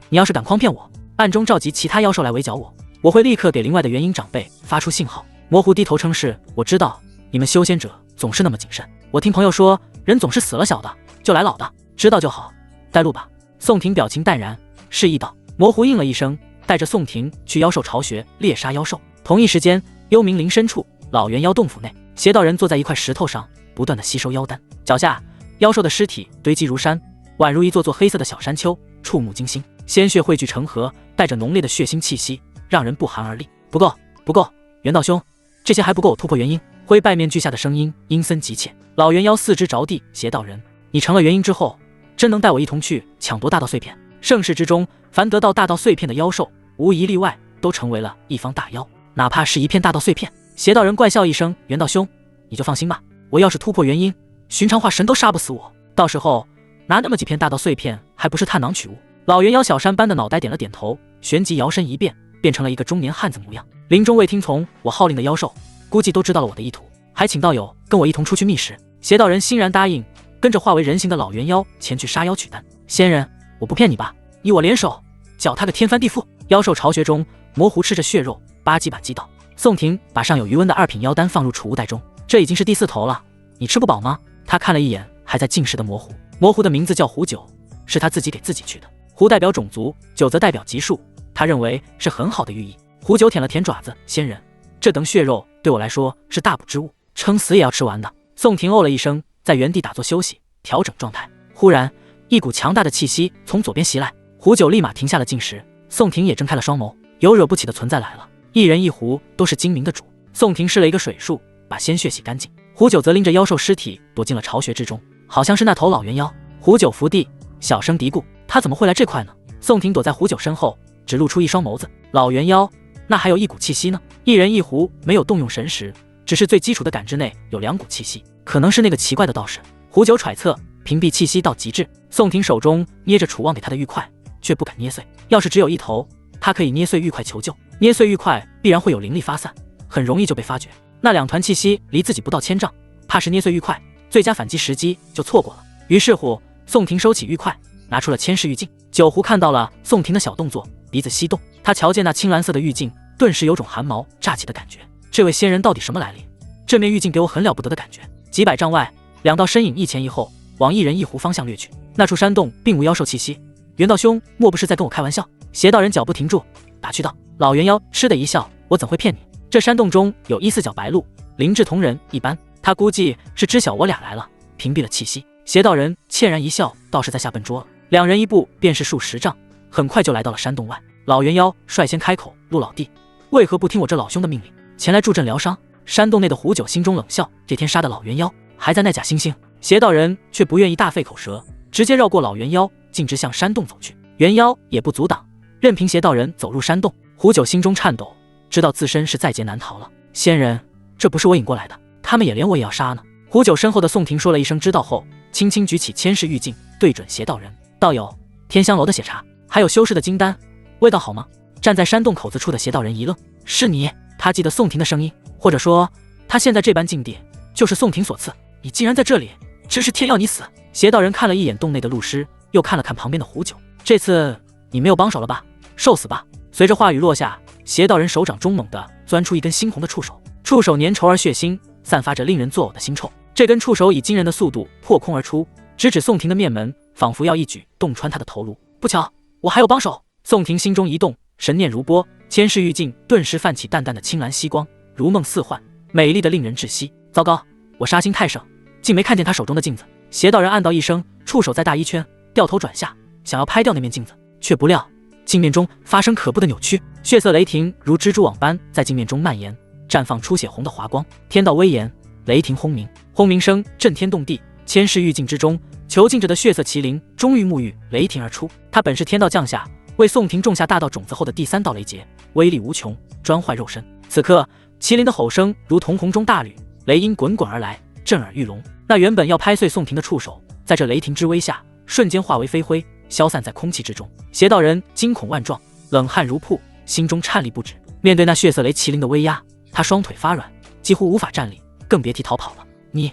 你要是敢诓骗我，暗中召集其他妖兽来围剿我，我会立刻给灵外的元婴长辈发出信号。模糊低头称是，我知道你们修仙者总是那么谨慎，我听朋友说人总是死了小的就来老的，知道就好，带路吧。宋婷表情淡然，示意道。模糊应了一声，带着宋婷去妖兽巢穴猎杀妖兽。同一时间，幽冥林深处，老猿妖洞府内，邪道人坐在一块石头上，不断的吸收妖丹。脚下，妖兽的尸体堆积如山，宛如一座座黑色的小山丘，触目惊心。鲜血汇聚成河，带着浓烈的血腥气息，让人不寒而栗。不够，不够，袁道兄，这些还不够我突破元婴。灰拜面具下的声音阴森急切。老猿妖四肢着地，邪道人，你成了元婴之后，真能带我一同去抢夺大道碎片？盛世之中，凡得到大道碎片的妖兽，无一例外都成为了一方大妖，哪怕是一片大道碎片。邪道人怪笑一声，袁道兄，你就放心吧，我要是突破元婴，寻常化神都杀不死我，到时候拿那么几片大道碎片，还不是探囊取物？老猿妖小山般的脑袋点了点头，旋即摇身一变，变成了一个中年汉子模样。林中未听从我号令的妖兽，估计都知道了我的意图，还请道友跟我一同出去觅食。邪道人欣然答应，跟着化为人形的老猿妖前去杀妖取丹。仙人，我不骗你吧，以我联手，搅他个天翻地覆。妖兽巢穴中，模糊吃着血肉，吧唧吧唧道。宋婷把尚有余温的2品妖丹放入储物袋中，这已经是第4头了，你吃不饱吗？他看了一眼还在进食的模糊，模糊的名字叫胡九，是他自己给自己取的。胡代表种族，九则代表级数，他认为是很好的寓意。胡九舔了舔爪子，仙人，这等血肉对我来说是大补之物，撑死也要吃完的。宋婷哦了一声，在原地打坐休息，调整状态。忽然，一股强大的气息从左边袭来，胡九立马停下了进食。宋婷也睁开了双眸，有惹不起的存在来了。一人一壶都是精明的主。宋婷施了一个水术，把鲜血洗干净。胡九则拎着妖兽尸体躲进了巢穴之中，好像是那头老猿妖。胡九伏地，小声嘀咕：“他怎么会来这块呢？”宋婷躲在胡九身后，只露出一双眸子。老猿妖，那还有一股气息呢？一人一壶没有动用神识，只是最基础的感知内有2股气息，可能是那个奇怪的道士。胡九揣测，屏蔽气息到极致。宋婷手中捏着楚望给他的玉块，却不敢捏碎。要是只有一头，他可以捏碎玉块求救，捏碎玉块必然会有灵力发散，很容易就被发觉。那2团气息离自己不到1000丈，怕是捏碎玉块，最佳反击时机就错过了。于是乎，宋婷收起玉块，拿出了千世玉镜。九狐看到了宋婷的小动作，鼻子翕动。他瞧见那青蓝色的玉镜，顿时有种汗毛炸起的感觉。这位仙人到底什么来历？这面玉镜给我很了不得的感觉。几百丈外，2道身影一前一后，往一人一狐方向掠去。那处山洞并无妖兽气息。袁道兄莫不是在跟我开玩笑？邪道人脚步停住，打趣道。老猿妖嗤的一笑，我怎会骗你？这山洞中有1/4角白鹿，灵智同人一般，他估计是知晓我俩来了，屏蔽了气息。邪道人歉然一笑，倒是在下笨拙了。2人一步便是数10丈，很快就来到了山洞外。老猿妖率先开口：“陆老弟，为何不听我这老兄的命令，前来助阵疗伤？”山洞内的胡九心中冷笑，这天杀的老猿妖还在那假惺惺。邪道人却不愿意大费口舌，直接绕过老猿妖，径直向山洞走去。猿妖也不阻挡，任凭邪道人走入山洞。胡九心中颤抖，知道自身是在劫难逃了。仙人，这不是我引过来的，他们也连我也要杀呢。胡九身后的宋婷说了一声知道后，轻轻举起千世玉镜，对准邪道人：“道友，天香楼的血茶，还有修士的金丹，味道好吗？”站在山洞口子处的邪道人一愣：“是你？”他记得宋婷的声音，或者说他现在这般境地就是宋婷所赐。你竟然在这里，真是天要你死！邪道人看了一眼洞内的路尸，又看了看旁边的胡九，这次你没有帮手了吧？受死吧！随着话语落下，邪道人手掌中猛地钻出一根猩红的触手，触手粘稠而血腥，散发着令人作呕的腥臭。这根触手以惊人的速度破空而出，直指宋婷的面门，仿佛要一举洞穿她的头颅。不巧，我还有帮手！宋婷心中一动，神念如波，千世玉镜顿时泛起淡淡的青蓝曦光，如梦似幻，美丽的令人窒息。糟糕，我杀心太盛，竟没看见他手中的镜子。邪道人暗道一声，触手在大衣圈，掉头转下，想要拍掉那面镜子，却不料镜面中发生可怖的扭曲，血色雷霆如蜘蛛网般在镜面中蔓延，绽放出血红的华光。天道威严，雷霆轰鸣，轰鸣声震天动地。千世玉镜之中，囚禁着的血色麒麟终于沐浴雷霆而出。他本是天道降下，为宋婷种下大道种子后的第3道雷劫，威力无穷，专坏肉身。此刻，麒麟的吼声如同洪中大雨，雷音滚滚而来，震耳欲聋。那原本要拍碎宋婷的触手，在这雷霆之威下，瞬间化为飞灰，消散在空气之中。邪道人惊恐万状，冷汗如瀑，心中颤栗不止。面对那血色雷麒麟的威压，他双腿发软，几乎无法站立，更别提逃跑了。你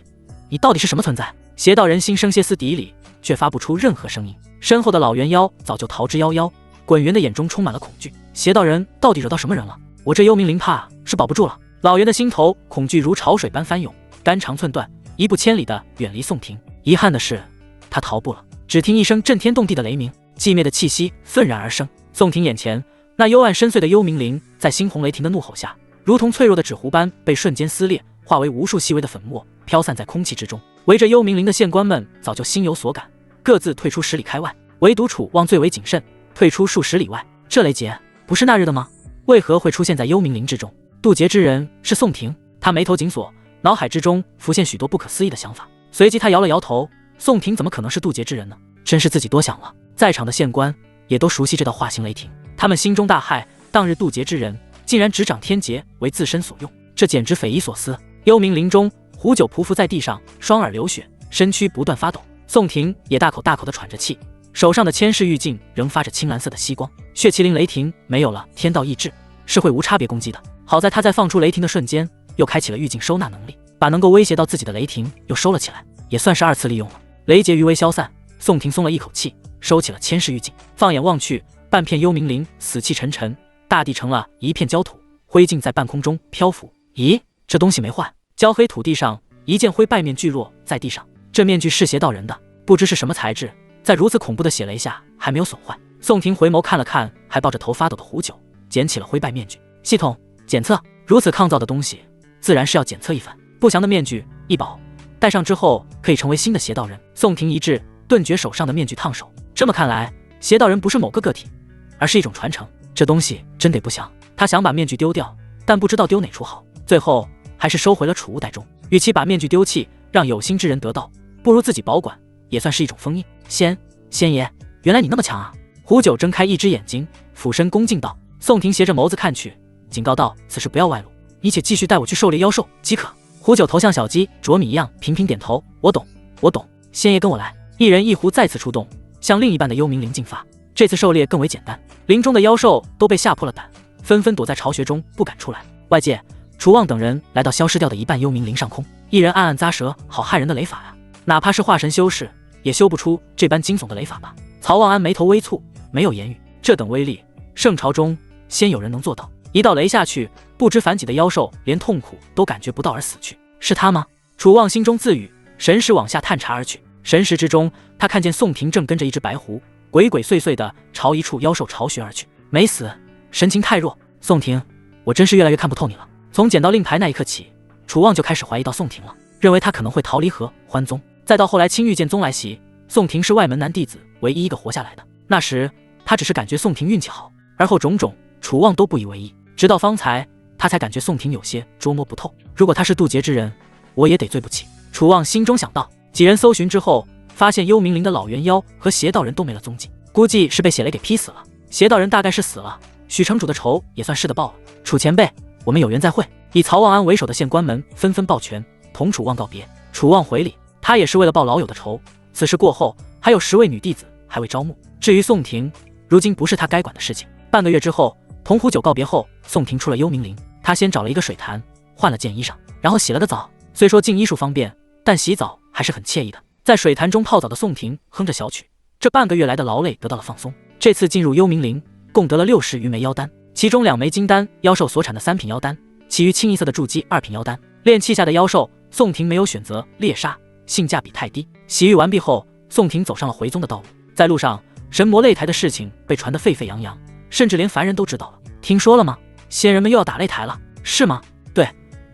到底是什么存在？邪道人心生歇斯底里，却发不出任何声音。身后的老猿妖早就逃之夭夭，滚圆的眼中充满了恐惧。邪道人到底惹到什么人了？我这幽冥灵怕是保不住了。老猿的心头恐惧如潮水般翻涌，肝肠寸断，一步千里的远离宋庭。遗憾的是，他逃不了。只听一声震天动地的雷鸣，寂灭的气息愤然而生。宋庭眼前那幽暗深邃的幽冥灵，在猩红雷霆的怒吼下，如同脆弱的纸糊般被瞬间撕裂，化为无数细微的粉末，飘散在空气之中。围着幽冥灵的县官们早就心有所感，各自退出10里开外，唯独楚望最为谨慎，退出数十里外。这雷劫不是那日的吗？为何会出现在幽冥灵之中？渡劫之人是宋庭。他眉头紧锁，脑海之中浮现许多不可思议的想法。随即他摇了摇头，宋庭怎么可能是渡劫之人呢？真是自己多想了。在场的县官也都熟悉这道化形雷霆，他们心中大骇，当日渡劫之人竟然执掌天劫为自身所用，这简直匪夷所思。幽冥灵中，胡九匍匐在地上，双耳流血，身躯不断发抖。宋庭也大口大口地喘着气，手上的千世玉镜仍发着青蓝色的息光。血麒麟雷霆没有了天道意志，是会无差别攻击的。好在他在放出雷霆的瞬间，又开启了玉镜收纳能力，把能够威胁到自己的雷霆又收了起来，也算是2次利用了。雷劫余威消散，宋庭松了一口气，收起了千世玉镜。放眼望去，半片幽冥灵死气沉沉，大地成了一片焦土，灰烬在半空中漂浮。咦，这东西没坏。焦黑土地上，一件灰败面具落在地上。这面具是邪道人的，不知是什么材质，在如此恐怖的血雷下还没有损坏。宋庭回眸看了看还抱着头发抖的胡九，捡起了灰败面具。系统检测，如此抗造的东西，自然是要检测一番。不祥的面具一宝，戴上之后可以成为新的邪道人。宋庭一滞，顿觉手上的面具烫手。这么看来，邪道人不是某个个体，而是一种传承。这东西真得不祥。他想把面具丢掉，但不知道丢哪处好，最后还是收回了储物袋中。与其把面具丢弃，让有心之人得到，不如自己保管，也算是一种封印。仙爷，原来你那么强啊！胡九睁开一只眼睛，俯身恭敬道。宋庭斜着眸子看去，警告道：此事不要外露，你且继续带我去狩猎妖兽即可。胡九头像小鸡啄米一样频频点头，我懂。仙爷跟我来。一人一狐再次出动，向另一半的幽冥灵进发。这次狩猎更为简单，林中的妖兽都被吓破了胆，纷纷躲在巢穴中不敢出来。外界，楚望等人来到消失掉的一半幽冥灵上空，一人暗暗咂舌，好害人的雷法啊！哪怕是化神修士，也修不出这般惊悚的雷法吧？曹望安眉头微蹙，没有言语。这等威力，圣朝中鲜有人能做到。一道雷下去，不知凡几的妖兽连痛苦都感觉不到而死去。是他吗？楚望心中自语，神识往下探查而去。神识之中，他看见宋庭正跟着一只白狐，鬼鬼祟祟地朝一处妖兽巢穴而去。没死，神情太弱。宋庭，我真是越来越看不透你了。从捡到令牌那一刻起，楚望就开始怀疑到宋庭了，认为他可能会逃离合欢宗。再到后来青玉剑宗来袭，宋庭是外门男弟子唯一一个活下来的。那时他只是感觉宋庭运气好，而后种种楚望都不以为意。直到方才，他才感觉宋庭有些捉摸不透。如果他是渡劫之人，我也得罪不起。楚望心中想到。几人搜寻之后，发现幽冥灵的老猿妖和邪道人都没了踪迹，估计是被血雷给劈死了。邪道人大概是死了，许城主的仇也算是的报了。楚前辈，我们有缘再会。以曹望安为首的县官们纷纷抱拳，同楚望告别。楚望回礼，他也是为了报老友的仇。此事过后，还有10位女弟子还未招募。至于宋庭，如今不是他该管的事情。半个月之后，同胡九告别后，宋庭出了幽冥灵。他先找了一个水潭，换了件衣裳，然后洗了个澡。虽说净衣术方便，但洗澡还是很惬意的。在水潭中泡澡的宋庭哼着小曲，这半个月来的劳累得到了放松。这次进入幽冥灵，共得了60余枚妖丹，其中2枚金丹，妖兽所产的3品妖丹，其余清一色的筑基2品妖丹。炼器下的妖兽，宋庭没有选择猎杀，性价比太低。洗浴完毕后，宋庭走上了回宗的道路。在路上，神魔擂台的事情被传得沸沸扬扬，甚至连凡人都知道了。听说了吗？仙人们又要打擂台了，是吗？对，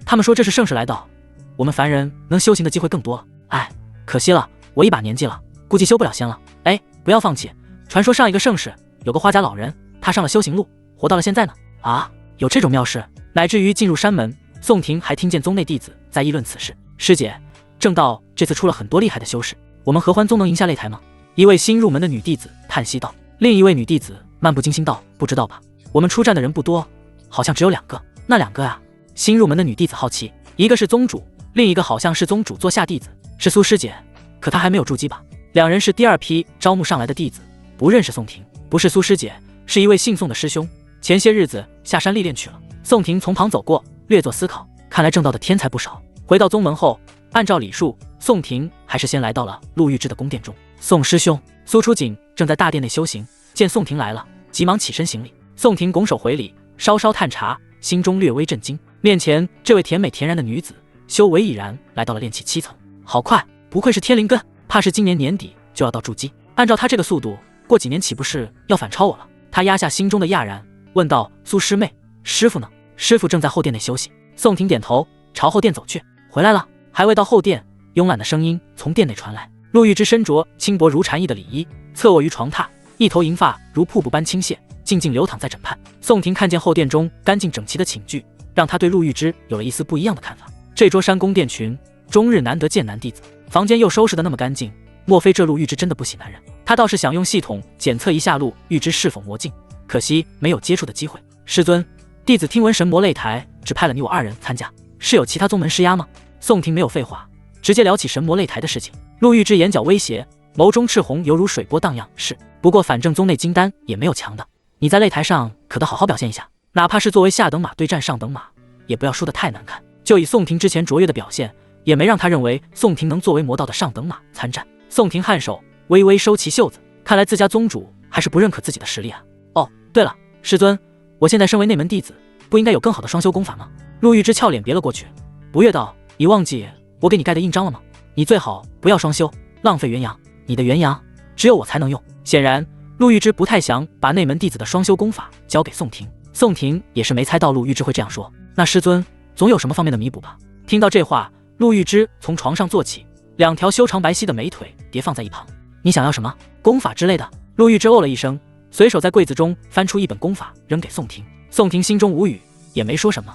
他们说这是盛世来到，我们凡人能修行的机会更多了。哎，可惜了，我一把年纪了，估计修不了仙了。哎，不要放弃，传说上一个盛世有个花甲老人，踏上了修行路，活到了现在呢。啊，有这种妙事？乃至于进入山门，宋庭还听见宗内弟子在议论此事。师姐，正道这次出了很多厉害的修士，我们合欢宗能赢下擂台吗？一位新入门的女弟子叹息道。另一位女弟子漫不经心道，不知道吧，我们出战的人不多，好像只有2个。那2个啊？新入门的女弟子好奇，一个是宗主，另一个好像是宗主座下弟子，是苏师姐，可她还没有筑基吧？两人是第二批招募上来的弟子，不认识宋婷，不是苏师姐，是一位姓宋的师兄，前些日子下山历练去了。宋婷从旁走过，略作思考，看来正道的天才不少。回到宗门后，按照礼数，宋婷还是先来到了陆玉芝的宫殿中。宋师兄，苏初锦正在大殿内修行，见宋婷来了，急忙起身行礼。宋婷拱手回礼，稍稍探查，心中略微震惊。面前这位甜美恬然的女子，修为已然来到了炼气7层，好快，不愧是天灵根，怕是今年年底就要到筑基。按照她这个速度，过几年岂不是要反超我了？她压下心中的讶然，问道：“苏师妹，师傅呢？”师傅正在后殿内休息。宋婷点头，朝后殿走去。回来了。还未到后殿，慵懒的声音从殿内传来。陆玉芝身着轻薄如蝉翼的里衣，侧卧于床榻，一头银发如瀑布般倾泻，静静流淌在枕畔。宋婷看见后殿中干净整齐的寝具，让她对陆玉芝有了一丝不一样的看法。这桌山宫殿群，终日难得见男弟子，房间又收拾得那么干净，莫非这陆玉芝真的不喜男人？他倒是想用系统检测一下陆玉芝是否魔镜，可惜没有接触的机会。师尊，弟子听闻神魔擂台只派了你我2人参加，是有其他宗门施压吗？宋婷没有废话，直接聊起神魔擂台的事情。陆玉芝眼角微斜，眸中赤红犹如水波荡漾。是，不过反正宗内金丹也没有强的，你在擂台上可得好好表现一下，哪怕是作为下等马对战上等马，也不要输得太难看。就以宋婷之前卓越的表现，也没让他认为宋婷能作为魔道的上等马参战。宋婷颔首，微微收起袖子，看来自家宗主还是不认可自己的实力啊。哦，对了，师尊，我现在身为内门弟子，不应该有更好的双修功法吗？陆玉芝俏脸别了过去，不悦道：“你忘记我给你盖的印章了吗？你最好不要双修，浪费元阳。你的元阳只有我才能用。”显然，陆玉芝不太想把内门弟子的双修功法交给宋婷。宋婷也是没猜到陆玉芝会这样说。那师尊总有什么方面的弥补吧？听到这话，陆玉芝从床上坐起，两条修长白皙的美腿叠放在一旁。你想要什么功法之类的？陆玉芝哦了一声，随手在柜子中翻出一本功法扔给宋婷。宋婷心中无语，也没说什么，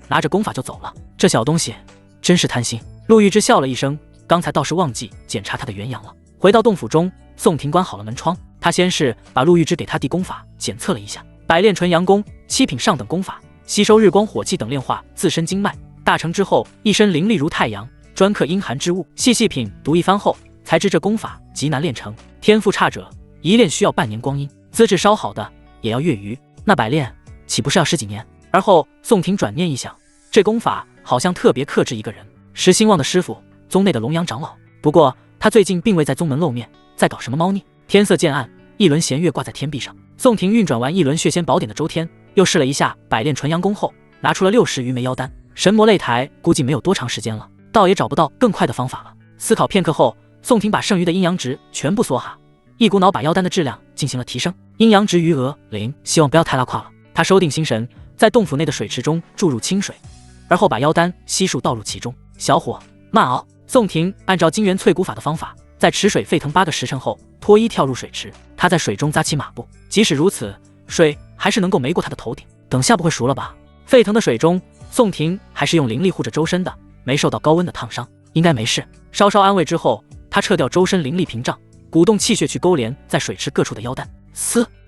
拿着功法就走了。这小东西真是贪心。陆玉芝笑了一声，刚才倒是忘记检查他的元阳了。回到洞府中，宋婷关好了门窗，他先是把陆玉芝给他弟功法检测了一下，百炼纯阳功7品上等功法，吸收日光火气等炼化自身经脉，大成之后一身灵力如太阳，专克阴寒之物。细品读一番后，才知这功法极难炼成，天赋差者一炼需要半年光阴，资质稍好的也要月余，那百炼岂不是要10几年？而后宋婷转念一想，这功法好像特别克制一个人，石兴旺的师傅，宗内的龙阳长老。不过他最近并未在宗门露面，在搞什么猫腻？天色渐暗，一轮弦月挂在天壁上。宋婷运转完一轮血仙宝典的周天，又试了一下百炼纯阳功后，拿出了60余枚妖丹。神魔擂台估计没有多长时间了，倒也找不到更快的方法了。思考片刻后，宋婷把剩余的阴阳值全部缩哈，一股脑把妖丹的质量进行了提升。阴阳值余额0，希望不要太拉胯了。他收定心神，在洞府内的水池中注入清水，而后把妖丹悉数倒入其中，小火慢熬。宋婷按照金元淬骨法的方法，在池水沸腾8个时辰后脱衣跳入水池。他在水中扎起马步，即使如此，水还是能够没过他的头顶。等下不会熟了吧？沸腾的水中，宋婷还是用灵力护着周身的，没受到高温的烫伤，应该没事。稍稍安慰之后，他撤掉周身灵力屏障，鼓动气血去勾连在水池各处的妖丹。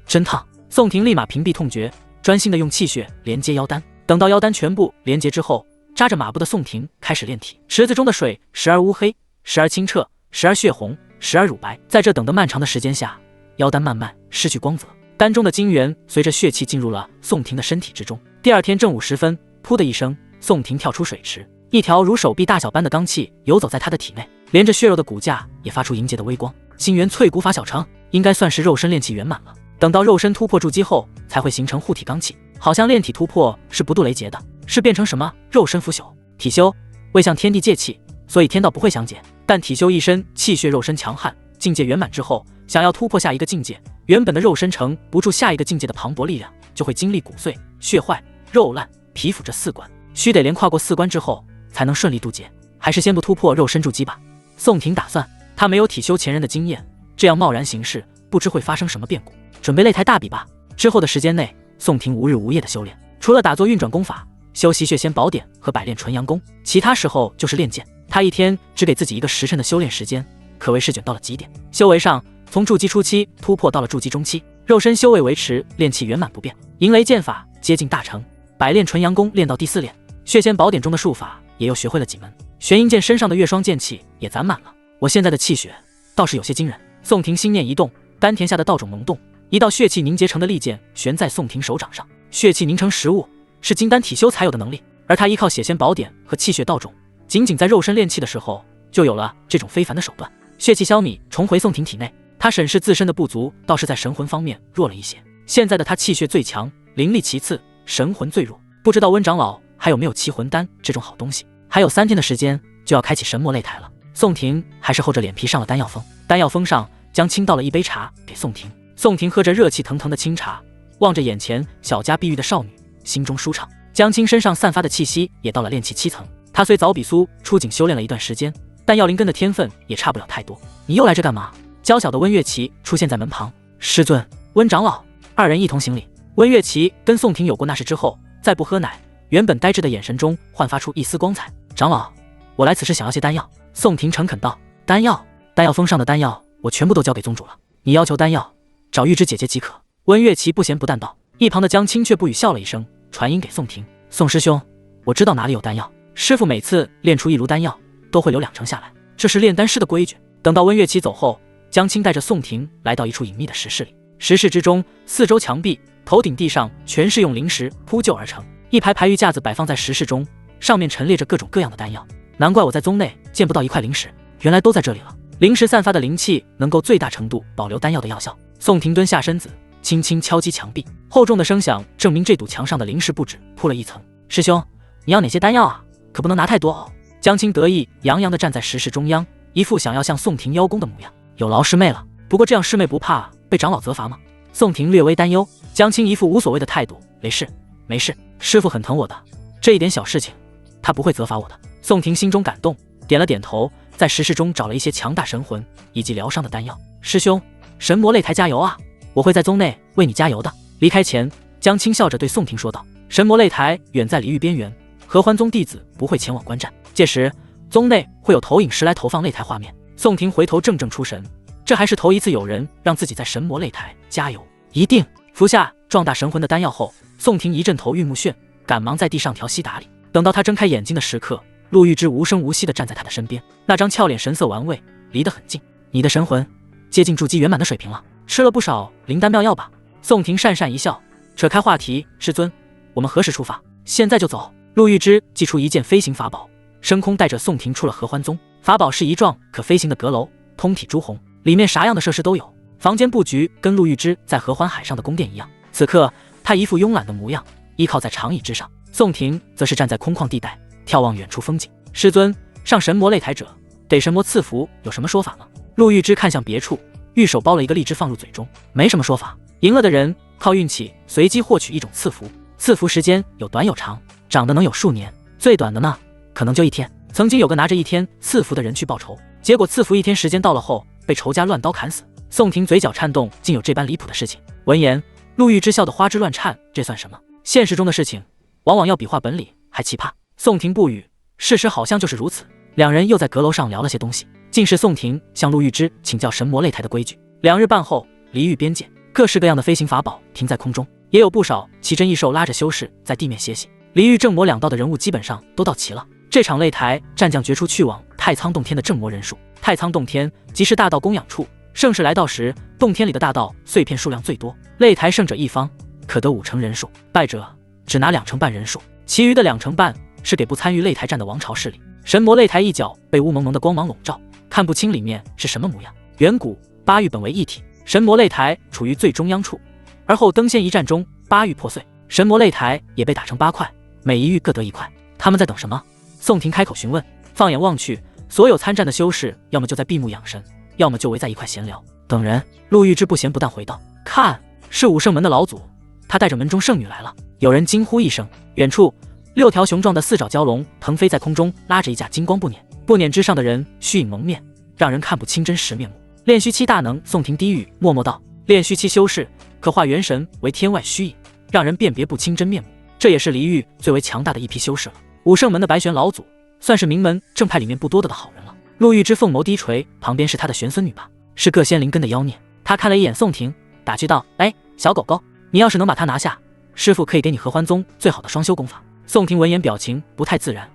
真烫！宋婷立马屏蔽痛觉，专心的用气血连接妖丹。等到妖丹全部连接之后，扎着马步的宋婷开始炼体。池子中的水时而乌黑，时而清澈，时而血红，时而乳白。在这等得漫长的时间下，妖丹慢慢失去光泽，丹中的精元随着血气进入了宋婷的身体之中。第二天正午时分，噗的一声，宋婷跳出水池，一条如手臂大小般的罡气游走在她的体内，连着血肉的骨架也发出莹洁的微光。金元淬骨法小成，应该算是肉身炼气圆满了。等到肉身突破筑基后，才会形成护体罡气。好像炼体突破是不渡雷劫的，是变成什么肉身腐朽。体修未向天地借气，所以天道不会相解。但体修一身气血肉身强悍，境界圆满之后，想要突破下一个境界，原本的肉身承不住下一个境界的磅礴力量，就会经历骨碎、血坏、肉烂、皮腐这4关，须得连跨过4关之后，才能顺利渡劫。还是先不突破肉身筑基吧。宋婷打算，他没有体修前人的经验，这样贸然行事，不知会发生什么变故。准备擂台大比吧。之后的时间内，宋婷无日无夜的修炼，除了打坐运转功法，修习血仙宝典和百炼纯阳功，其他时候就是练剑。他一天只给自己1个时辰的修炼时间，可谓是卷到了极点。修为上，从筑基初期突破到了筑基中期，肉身修为维持炼气圆满不变。银雷剑法接近大成，百炼纯阳功练到第4炼，血仙宝典中的术法也又学会了几门。玄阴剑身上的月霜剑气也攒满了，我现在的气血倒是有些惊人。宋婷心念一动，丹田下的道种萌动，一道血气凝结成的利剑悬在宋婷手掌上。血气凝成实物，是金丹体修才有的能力，而他依靠血仙宝典和气血道种，仅仅在肉身炼气的时候，就有了这种非凡的手段。血气消弭，重回宋婷体内，他审视自身的不足，倒是在神魂方面弱了一些。现在的他气血最强，灵力其次，神魂最弱。不知道温长老还有没有七魂丹这种好东西？还有3天的时间就要开启神魔擂台了。宋婷还是厚着脸皮上了丹药峰。丹药峰上，江青倒了一杯茶给宋婷。宋婷喝着热气腾腾的清茶，望着眼前小家碧玉的少女，心中舒畅。江青身上散发的气息也到了炼气7层。他虽早比苏出井修炼了一段时间，但药灵根的天分也差不了太多。你又来这干嘛？娇小的温月琪出现在门旁。师尊，温长老。2人一同行礼。温月琪跟宋婷有过那事之后，再不喝奶，原本呆滞的眼神中焕发出一丝光彩。长老，我来此是想要些丹药。宋婷诚恳道。丹药？丹药峰上的丹药我全部都交给宗主了，你要求丹药，找玉芝姐姐即可。温月琪不咸不淡道。一旁的江青却不语笑了一声，传音给宋婷。宋师兄，我知道哪里有丹药，师傅每次炼出1炉丹药都会留2成下来，这是炼丹师的规矩。等到温月琪走后，江青带着宋婷来到一处隐秘的石室里。石室之中，四周墙壁、头顶地上全是用灵石铺就而成，一排排玉架子摆放在石室中，上面陈列着各种各样的丹药。难怪我在宗内见不到一块灵石，原来都在这里了。灵石散发的灵气能够最大程度保留丹药的药效。宋婷蹲下身子，轻轻敲击墙壁，厚重的声响证明这堵墙上的灵石不止铺了1层。师兄，你要哪些丹药啊？可不能拿太多哦。江青得意洋洋地站在石室中央，一副想要向宋婷邀功的模样。有劳师妹了，不过这样师妹不怕被长老责罚吗？宋婷略微担忧。江青一副无所谓的态度，没事没事，师父很疼我的，这一点小事情他不会责罚我的。宋婷心中感动，点了点头，在石室中找了一些强大神魂以及疗伤的丹药。师兄，神魔擂台加油啊，我会在宗内为你加油的。离开前，江青笑着对宋婷说道。神魔擂台远在离域边缘，合欢宗弟子不会前往观战，届时宗内会有投影石来投放擂台画面。宋婷回头怔怔出神，这还是头一次有人让自己在神魔擂台加油。一定。服下壮大神魂的丹药后，宋婷一阵头晕目眩，赶忙在地上调息打理。等到他睁开眼睛的时刻，陆玉芝无声无息地站在他的身边，那张俏脸神色玩味，离得很近。你的神魂接近筑基圆满的水平了，吃了不少灵丹妙药吧？宋婷讪讪一笑，扯开话题。师尊，我们何时出发？现在就走。陆玉芝祭出一件飞行法宝，升空带着宋婷出了合欢宗。法宝是一幢可飞行的阁楼，通体朱红，里面啥样的设施都有。房间布局跟陆玉芝在合欢海上的宫殿一样。此刻他一副慵懒的模样，依靠在长椅之上。宋婷则是站在空旷地带，眺望远处风景。师尊，上神魔擂台者得神魔赐福，有什么说法吗？陆玉芝看向别处，玉手包了一个荔枝放入嘴中。没什么说法，赢了的人靠运气随机获取一种赐福，赐福时间有短有长，长的能有数年，最短的呢可能就1天。曾经有个拿着1天赐福的人去报仇，结果赐福1天时间到了后被仇家乱刀砍死。宋婷嘴角颤动，竟有这般离谱的事情。闻言，陆玉芝笑得花枝乱颤，这算什么？现实中的事情往往要比画本里还奇葩。宋婷不语，事实好像就是如此。两人又在阁楼上聊了些东西，竟是宋婷向陆玉芝请教神魔擂台的规矩。2日半后，离域边界，各式各样的飞行法宝停在空中，也有不少奇珍异兽拉着修士在地面歇息。离域正魔2道的人物基本上都到齐了。这场擂台战将决出去往太仓洞天的正魔人数。太仓洞天即是大道供养处，盛世来到时，洞天里的大道碎片数量最多，擂台胜者一方可得5成人数，败者只拿2成半人数，其余的2成半是给不参与擂台战的王朝势力。神魔擂台一角被乌蒙蒙的光芒笼罩，看不清里面是什么模样。远古8域本为一体，神魔擂台处于最中央处，而后登仙一战中8域破碎，神魔擂台也被打成8块，每一域各得1块。他们在等什么？宋婷开口询问。放眼望去，所有参战的修士要么就在闭目养神，要么就围在一块闲聊。等人。陆玉芝不咸不淡回道。看，是武圣门的老祖，他带着门中圣女来了。有人惊呼一声，远处6条雄壮的4爪蛟龙腾飞在空中，拉着一架金光步辇，步辇之上的人虚影蒙面，让人看不清真实面目。炼虚期大能。宋婷低语默默道，炼虚期修士可化元神为天外虚影，让人辨别不清真面目，这也是离域最为强大的一批修士了。武圣门的白玄老祖算是名门正派里面不多的好人了。陆玉芝凤眸低垂，旁边是他的玄孙女吧，是各仙灵根的妖孽。他看了一眼宋婷，打趣道，哎，小狗狗，你要是能把他拿下，师父可以给你合欢宗最好的双修功法。宋婷闻言表情不太自然，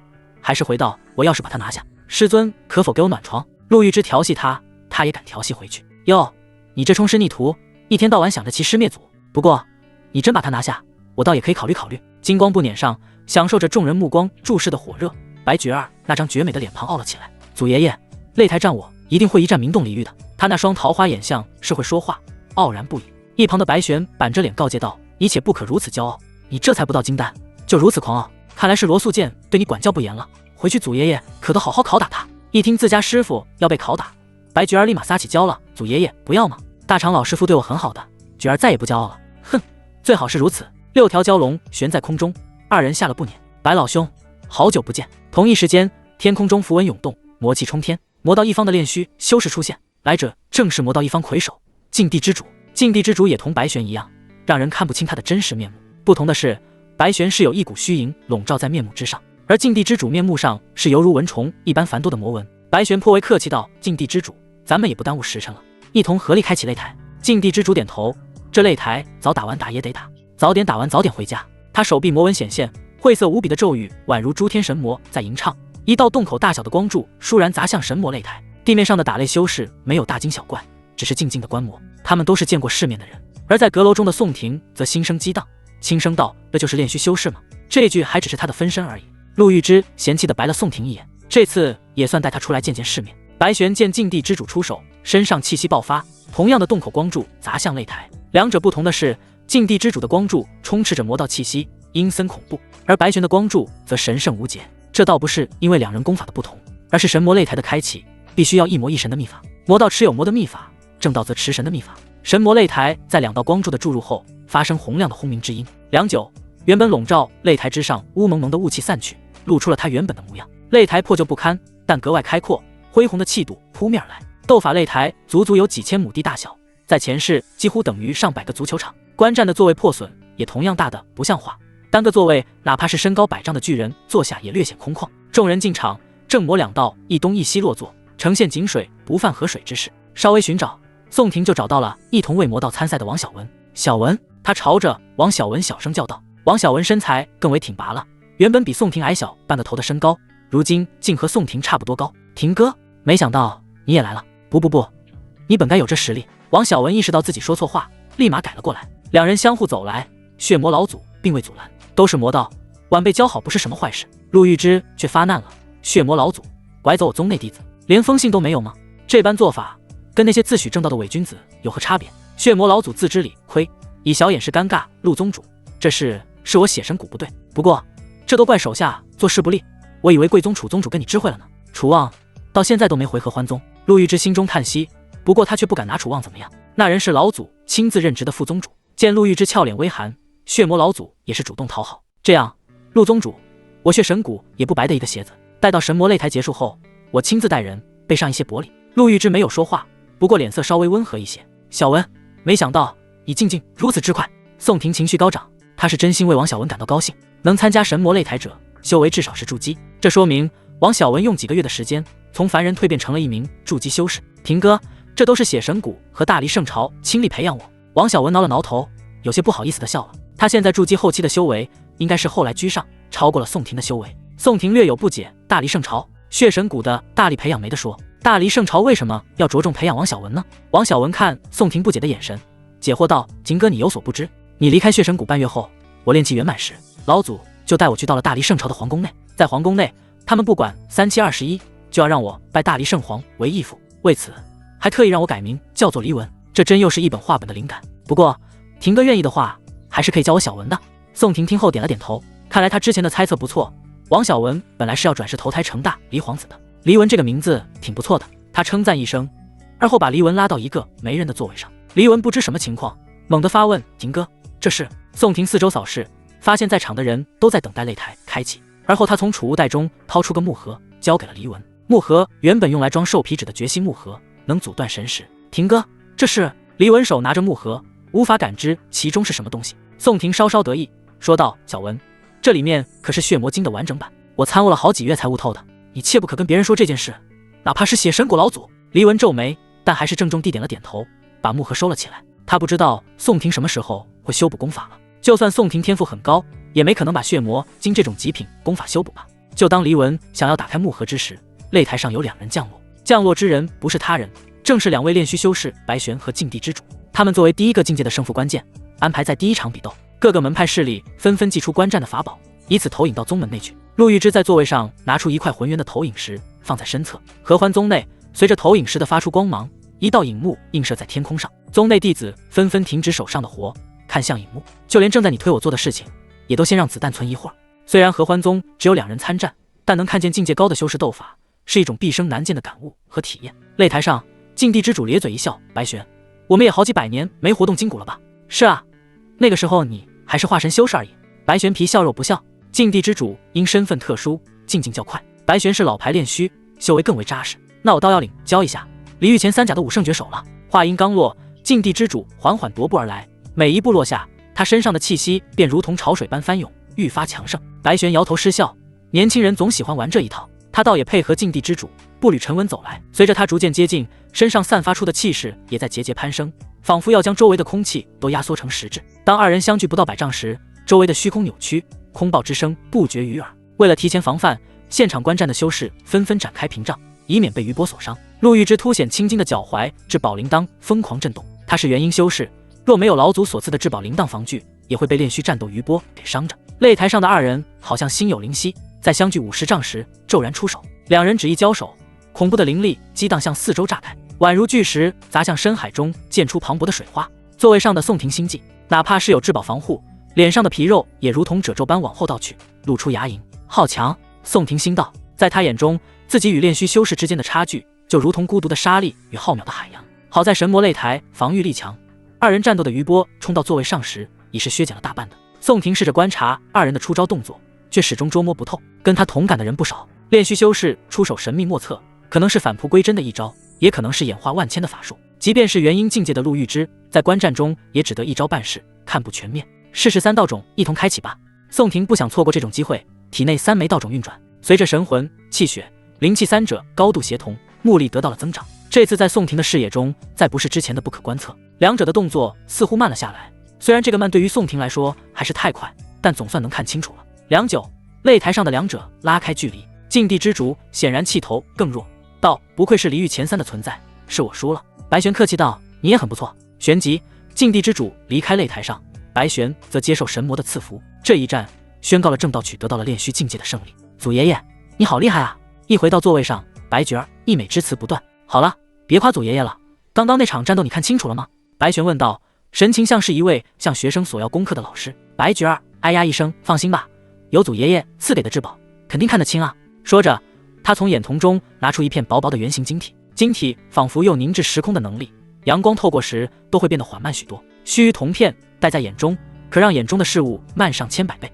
还是回道，我要是把他拿下，师尊可否给我暖床？陆玉芝调戏他他也敢调戏回去？哟，你这充实逆徒，一天到晚想着欺师灭祖。不过，你真把他拿下，我倒也可以考虑考虑。金光不撵上，享受着众人目光注视的火热，白菊儿那张绝美的脸庞傲了起来。祖爷爷，擂台战我一定会一战名动李煜的。他那双桃花眼相是会说话，傲然不已。一旁的白玄板着脸告诫道：“你且不可如此骄傲，你这才不到金丹，就如此狂傲，看来是罗素剑对你管教不严了。回去祖爷爷可得好好拷打他。”一听自家师傅要被拷打，白菊儿立马撒起娇了：“祖爷爷不要嘛，大长老师傅对我很好的，菊儿再也不骄傲了。”哼，最好是如此。6条蛟龙悬在空中，二人下了不撵。白老兄，好久不见。同一时间，天空中符文涌动，魔气冲天，魔道一方的炼虚修士出现，来者正是魔道一方魁首禁地之主。禁地之主也同白玄一样，让人看不清他的真实面目。不同的是，白玄是有一股虚影笼罩在面目之上，而禁地之主面目上是犹如蚊虫一般繁多的魔纹。白玄颇为客气道：“禁地之主，咱们也不耽误时辰了，一同合力开启擂台。”禁地之主点头，这擂台早打完打也得打，早点打完早点回家。他手臂魔纹显现，晦涩无比的咒语宛如诸天神魔在吟唱，一道洞口大小的光柱倏然砸向神魔擂台。地面上的打擂修士没有大惊小怪，只是静静的观摩，他们都是见过世面的人。而在阁楼中的宋婷则心生激荡，轻声道：“这就是炼虚修士吗？”这句还只是他的分身而已。陆玉之嫌弃地白了宋婷一眼，这次也算带他出来见见世面。白玄见禁地之主出手，身上气息爆发，同样的洞口光柱砸向擂台。两者不同的是，禁地之主的光柱充斥着魔道气息，阴森恐怖，而白玄的光柱则神圣无解。这倒不是因为两人功法的不同，而是神魔擂台的开启必须要一魔一神的秘法。魔道持有魔的秘法，正道则持神的秘法。神魔擂台在两道光柱的注入后，发生洪亮的轰鸣之音。良久，原本笼罩擂台之上乌蒙蒙的雾气散去，露出了它原本的模样。擂台破旧不堪，但格外开阔，恢宏的气度扑面而来。斗法擂台足足有几千亩地大小，在前世几乎等于上百个足球场。观战的座位破损也同样大的不像话，单个座位哪怕是身高100丈的巨人坐下也略显空旷。众人进场，正魔两道一东一西落座，呈现井水不犯河水之势。稍微寻找，宋婷就找到了一同为魔道参赛的王小文。小文，他朝着王小文小声叫道。王小文身材更为挺拔了，原本比宋婷矮小半个头的身高，如今竟和宋婷差不多高。婷哥，没想到你也来了。不，你本该有这实力。王小文意识到自己说错话，立马改了过来。两人相互走来，血魔老祖并未阻拦，都是魔道，晚辈交好不是什么坏事。陆玉之却发难了，血魔老祖拐走我宗内弟子，连封信都没有吗？这般做法跟那些自诩正道的伪君子有何差别？血魔老祖自知理亏，以小掩饰尴尬。陆宗主，这事是我血神谷不对，不过这都怪手下做事不力，我以为贵宗楚宗主跟你知会了呢。楚望到现在都没回合欢宗。陆玉之心中叹息，不过他却不敢拿楚望怎么样，那人是老祖亲自任职的副宗主。见陆玉之俏脸微寒，血魔老祖也是主动讨好。这样，陆宗主，我血神谷也不白的一个鞋子，待到神魔擂台结束后，我亲自带人备上一些薄礼。陆玉之没有说话，不过脸色稍微温和一些。小文，没想到你进境如此之快。宋婷情绪高涨，他是真心为王小文感到高兴。能参加神魔擂台者，修为至少是筑基，这说明王小文用几个月的时间，从凡人蜕变成了一名筑基修士。婷哥，这都是血神谷和大黎圣朝倾力培养我。王小文挠了挠头，有些不好意思的笑了。他现在筑基后期的修为，应该是后来居上，超过了宋婷的修为。宋婷略有不解，大黎圣朝血神谷的大力培养没得说，大黎圣朝为什么要着重培养王小文呢？王小文看宋婷不解的眼神，解惑道：婷哥，你有所不知，你离开血神谷半月后，我炼气圆满时，老祖就带我去到了大黎圣朝的皇宫内。在皇宫内，他们不管3721，就要让我拜大黎圣皇为义父，为此还特意让我改名叫做黎文。这真又是一本画本的灵感。不过婷哥愿意的话，还是可以叫我小文的。宋婷听后点了点头，看来他之前的猜测不错，王小文本来是要转世投胎成大黎皇子的。黎文这个名字挺不错的，他称赞一声，而后把黎文拉到一个没人的座位上。黎文不知什么情况，猛地发问：婷哥，这是？宋婷四周扫视，发现在场的人都在等待擂台开启，而后他从储物袋中掏出个木盒，交给了黎文。木盒原本用来装兽皮纸的绝心木盒，能阻断神识。婷哥，这是？黎文手拿着木盒，无法感知其中是什么东西。宋婷稍稍得意，说道：小文，这里面可是血魔经的完整版，我参悟了好几月才悟透的，你切不可跟别人说这件事，哪怕是血神谷老祖。黎文皱眉，但还是郑重地点了点头，把木盒收了起来。他不知道宋婷什么时候会修补功法了，就算宋婷天赋很高，也没可能把血魔经这种极品功法修补吧。就当黎文想要打开木盒之时，擂台上有2人降落，降落之人不是他人，正是2位炼虚修士白玄和禁地之主。他们作为第1个境界的胜负关键，安排在第1场比斗。各个门派势力纷纷祭出观战的法宝，以此投影到宗门内去。陆玉之在座位上拿出一块浑圆的投影石，放在身侧。合欢宗内，随着投影石的发出光芒，一道影幕映射在天空上。宗内弟子纷纷停止手上的活，看向影幕。就连正在你推我做的事情，也都先让子弹存一会儿。虽然合欢宗只有2人参战，但能看见境界高的修士斗法，是一种毕生难见的感悟和体验。擂台上，禁地之主咧嘴一笑：“白玄，我们也好几百年没活动筋骨了吧？”“是啊，那个时候你还是化神修士而已。”白玄皮笑肉不笑。禁地之主因身份特殊，进境较快。白玄是老牌炼虚，修为更为扎实。那我倒要领教一下李玉前3甲的武圣绝手了。话音刚落，禁地之主缓缓踱步而来，每一步落下，他身上的气息便如同潮水般翻涌，愈发强盛。白玄摇头失笑，年轻人总喜欢玩这一套，他倒也配合禁地之主步履沉稳走来。随着他逐渐接近，身上散发出的气势也在节节攀升，仿佛要将周围的空气都压缩成实质。当2人相距不到100丈时，周围的虚空扭曲，空爆之声不绝于耳。为了提前防范，现场观战的修士纷纷展开屏障，以免被余波所伤。陆玉之凸显青筋的脚踝至宝铃铛疯狂震动，他是元婴修士，若没有老祖所赐的至宝铃铛防具，也会被炼虚战斗余波给伤着。擂台上的2人好像心有灵犀，在相距50丈时骤然出手，2人只一交手，恐怖的灵力激荡向四周炸开，宛如巨石砸向深海中溅出磅礴的水花。座位上的宋婷心悸，哪怕是有至宝防护，脸上的皮肉也如同褶皱般往后倒去，露出牙龈。好强！宋婷心道，在他眼中，自己与炼虚修士之间的差距就如同孤独的沙粒与浩渺的海洋。好在神魔擂台防御力强，2人战斗的余波冲到座位上时，已是削减了大半的。宋婷试着观察2人的出招动作，却始终捉摸不透。跟他同感的人不少，炼虚修士出手神秘莫测，可能是返璞归真的一招，也可能是演化万千的法术。即便是元婴境界的陆玉之，在观战中也只得一招半式，看不全面。试试3道种一同开启吧。宋婷不想错过这种机会，体内3枚道种运转，随着神魂、气血、灵气3者高度协同，目力得到了增长。这次在宋婷的视野中，再不是之前的不可观测，2者的动作似乎慢了下来。虽然这个慢对于宋婷来说还是太快，但总算能看清楚了。良久，擂台上的2者拉开距离，禁地之主显然气头更弱，道：“不愧是离域前3的存在，是我输了。”白玄客气道：“你也很不错。”旋即，禁地之主离开擂台上，白玄则接受神魔的赐福。这一战宣告了正道曲得到了炼虚境界的胜利。祖爷爷，你好厉害啊！一回到座位上，白觉儿溢美之词不断。好了，别夸祖爷爷了，刚刚那场战斗你看清楚了吗？白玄问道，神情像是一位向学生索要功课的老师。白觉儿哎呀一声，放心吧，有祖爷爷赐给的至宝，肯定看得清啊。说着，他从眼瞳中拿出一片薄薄的圆形晶体，晶体仿佛有凝滞时空的能力，阳光透过时都会变得缓慢许多。须臾铜片戴在眼中，可让眼中的事物慢上千百倍。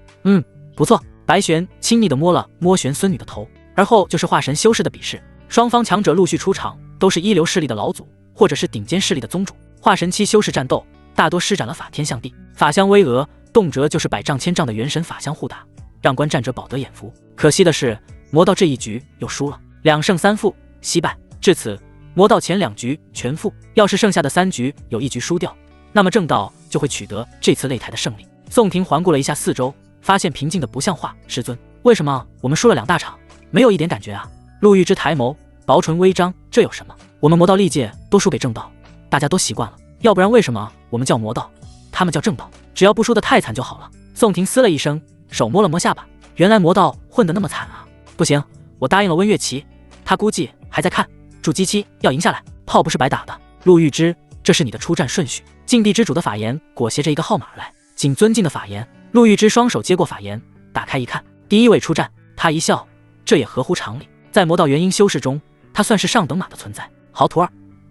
不错。白玄亲昵地摸了摸玄孙女的头，而后就是化神修士的比试。双方强者陆续出场，都是一流势力的老祖，或者是顶尖势力的宗主。化神期修士战斗大多施展了法天象地，法相巍峨，动辄就是100丈千丈的元神法相互打，让观战者饱得眼福。可惜的是，魔道这一局又输了，2胜3负，惜败。至此，魔道前2局全负，要是剩下的3局有1局输掉，那么正道就会取得这次擂台的胜利。宋婷环顾了一下四周，发现平静的不像话。师尊，为什么我们输了2大场，没有一点感觉啊？陆玉之抬眸，薄唇微张，这有什么？我们魔道历届都输给正道，大家都习惯了，要不然为什么我们叫魔道，他们叫正道？只要不输得太惨就好了。宋婷嘶了一声，手摸了摸下巴，原来魔道混得那么惨啊！不行，我答应了温月琪，他估计还在看，祝姬妻要赢下来，炮不是白打的。陆玉之，这是你的出战顺序。禁地之主的法言裹挟着一个号码来，谨尊敬的法言。陆玉之双手接过法言，打开一看，第1位出战。他一笑，这也合乎常理，在魔道元婴修士中，他算是上等马的存在。好，徒儿，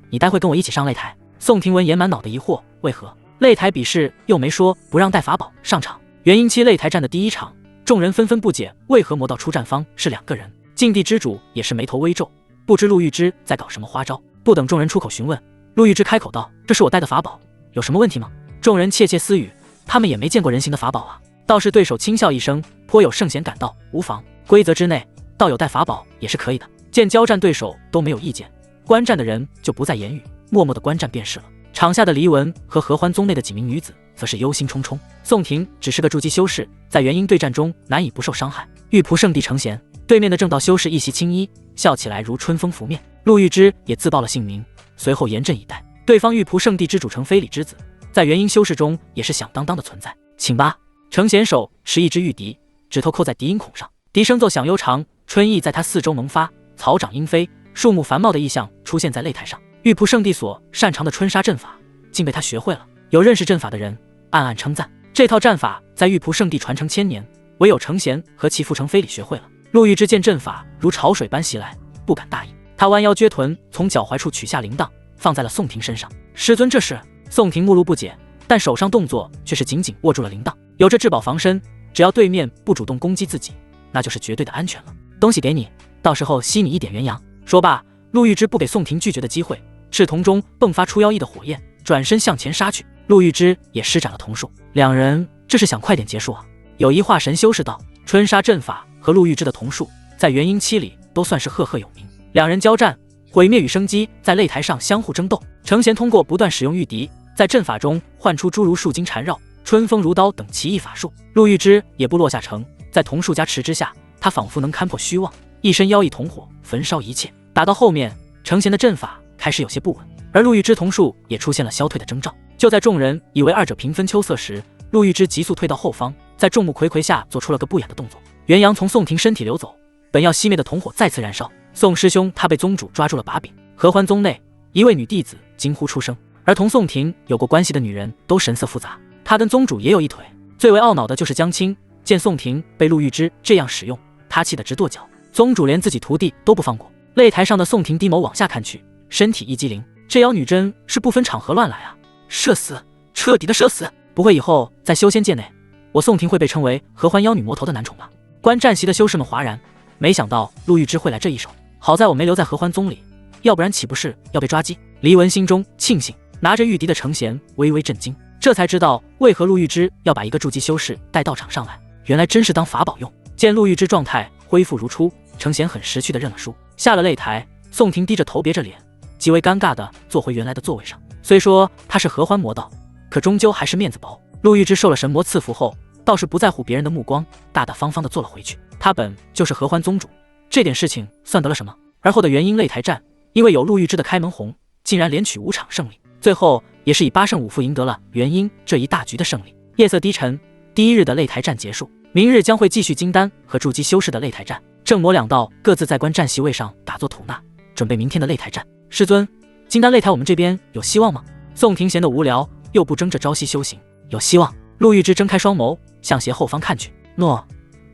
你待会跟我一起上擂台。宋廷闻言满脑的疑惑，为何擂台比试又没说不让带法宝上场？元婴期擂台战的第1场，众人纷纷不解为何魔道出战方是2个人。禁地之主也是眉头微皱，不知陆玉之在搞什么花招。不等众人出口询问，陆玉之开口道：“这是我带的法宝，有什么问题吗？”众人窃窃私语，他们也没见过人形的法宝啊。道士对手轻笑一声，颇有圣贤感道：“无妨，规则之内，道友带法宝也是可以的。”见交战对手都没有意见，观战的人就不再言语，默默的观战便是了。场下的黎文和合欢宗内的几名女子则是忧心忡忡。宋婷只是个筑基修士，在元婴对战中难以不受伤害。玉仆圣地成贤，对面的正道修士一袭青衣，笑起来如春风拂面。陆玉之也自报了姓名，随后严阵以待。对方玉仆圣地之主程非礼之子，在元婴修士中也是响当当的存在。请吧。程贤手持一支玉笛，指头扣在笛音孔上，笛声奏响悠长，春意在他四周萌发，草长莺飞，树木繁茂的意象出现在擂台上。玉仆圣地所擅长的春杀阵法，竟被他学会了。有认识阵法的人暗暗称赞，这套战法在玉仆圣地传承千年，唯有程贤和其父程非礼学会了。陆玉之见阵法如潮水般袭来，不敢大意，他弯腰撅臀，从脚踝处取下铃铛，放在了宋婷身上。师尊，这是？宋婷目露不解，但手上动作却是紧紧握住了铃铛。有这至宝防身，只要对面不主动攻击自己，那就是绝对的安全了。东西给你，到时候吸你一点元阳。说罢，陆玉之不给宋婷拒绝的机会，赤瞳中迸发出妖异的火焰，转身向前杀去。陆玉之也施展了瞳术，两人这是想快点结束啊。有一化神修士道，春杀阵法和陆玉之的瞳术在元婴期里都算是赫赫有名。两人交战，毁灭与生机在擂台上相互争斗。程贤通过不断使用玉笛，在阵法中唤出诸如树精缠绕、春风如刀等奇异法术。陆玉之也不落下城，在瞳术加持之下，他仿佛能看破虚妄，一身妖异瞳火焚烧一切。打到后面，程贤的阵法开始有些不稳，而陆玉之瞳术也出现了消退的征兆。就在众人以为二者平分秋色时，陆玉之急速退到后方，在众目睽睽下做出了个不雅的动作。元阳从宋婷身体流走，本要熄灭的瞳火再次燃烧。宋师兄他被宗主抓住了把柄。合欢宗内一位女弟子惊呼出声，而同宋婷有过关系的女人都神色复杂。她跟宗主也有一腿。最为懊恼的就是江青，见宋婷被陆玉之这样使用，他气得直跺脚。宗主连自己徒弟都不放过。擂台上的宋婷低眸往下看去，身体一激灵，这妖女真是不分场合乱来啊！射死，彻底的射死！不会以后在修仙界内，我宋婷会被称为合欢妖女魔头的男宠吧？观战席的修士们哗然，没想到陆玉之会来这一手。好在我没留在合欢宗里，要不然岂不是要被抓鸡？黎文心中庆幸，拿着玉笛的程贤微微震惊，这才知道为何陆玉之要把一个筑基修士带到场上来，原来真是当法宝用。见陆玉之状态恢复如初，程贤很识趣的认了输。下了擂台，宋婷低着头别着脸，极为尴尬的坐回原来的座位上。虽说他是合欢魔道，可终究还是面子薄。陆玉之受了神魔赐福后，倒是不在乎别人的目光，大大方方的坐了回去。他本就是合欢宗主，这点事情算得了什么？而后的元婴擂台战，因为有陆玉之的开门红，竟然连取5场胜利，最后也是以8胜5负赢得了元婴这一大局的胜利。夜色低沉，第一日的擂台战结束，明日将会继续金丹和筑基修士的擂台战。正魔两道各自在观战席位上打坐吐纳，准备明天的擂台战。师尊，金丹擂台我们这边有希望吗？宋婷闲得无聊，又不争着朝夕修行，有希望。陆玉之睁开双眸，向斜后方看去。诺，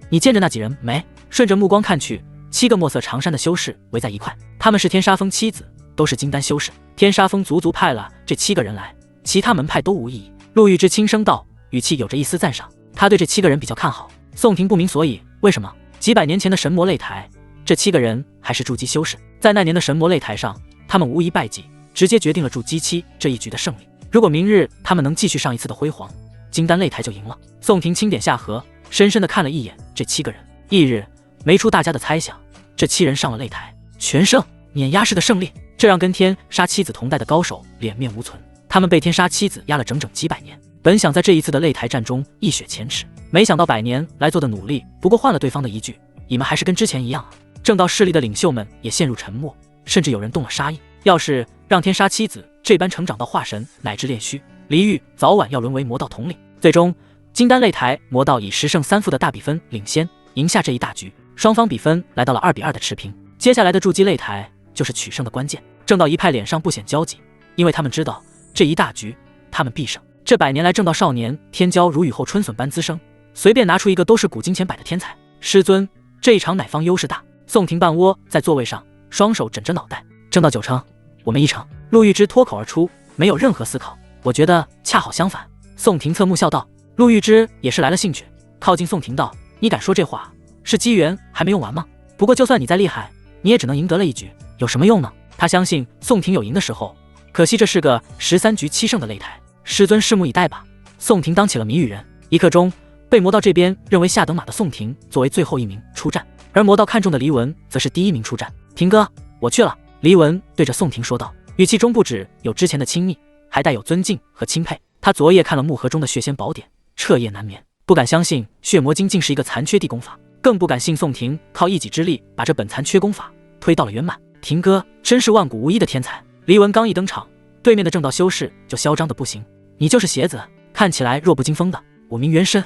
你见着那几人没？顺着目光看去，7个墨色长衫的修士围在一块，他们是天杀峰妻子，都是金丹修士。天杀峰足足派了这7个人来，其他门派都无异议。陆玉之轻声道，语气有着一丝赞赏，他对这7个人比较看好。宋婷不明所以，为什么？几百年前的神魔擂台，这7个人还是筑基修士，在那年的神魔擂台上，他们无疑败绩，直接决定了筑基期这一局的胜利。如果明日他们能继续上一次的辉煌，金丹擂台就赢了。宋婷轻点下颌，深深地看了一眼这7个人。翌日，没出大家的猜想，这7人上了擂台，全胜，碾压式的胜利，这让跟天杀妻子同代的高手脸面无存。他们被天杀妻子压了整整几百年，本想在这一次的擂台战中一雪前耻，没想到100年来做的努力，不过换了对方的一句，你们还是跟之前一样啊。正道势力的领袖们也陷入沉默，甚至有人动了杀意。要是让天杀妻子这般成长到化神乃至炼虚，黎玉早晚要沦为魔道统领。最终金丹擂台，魔道以10胜3负的大比分领先，赢下这一大局，双方比分来到了2比2的持平。接下来的筑基擂台就是取胜的关键。正道一派脸上不显焦急，因为他们知道这一大局他们必胜。这100年来正道少年天骄如雨后春笋般滋生，随便拿出一个都是古今前百的天才。师尊，这一场哪方优势大？宋婷半窝在座位上，双手枕着脑袋。正道9成，我们1成。陆玉之脱口而出，没有任何思考。我觉得恰好相反。宋婷侧目笑道。陆玉之也是来了兴趣，靠近宋婷道，你敢说这话？是机缘还没用完吗？不过就算你再厉害，你也只能赢得了1局，有什么用呢？他相信宋婷有赢的时候，可惜这是个13局7胜的擂台。师尊拭目以待吧。宋婷当起了谜语人。一刻钟，被魔道这边认为下等马的宋婷作为最后1名出战，而魔道看中的黎文则是第1名出战。婷哥，我去了。黎文对着宋婷说道，语气中不止有之前的亲密，还带有尊敬和钦佩。他昨夜看了木盒中的血仙宝典，彻夜难眠，不敢相信血魔经竟是一个残缺地功法，更不敢信宋婷靠一己之力把这本残缺功法推到了圆满。婷哥真是万古无一的天才。黎文刚一登场，对面的正道修士就嚣张的不行：“你就是邪子，看起来弱不禁风的。我名袁深，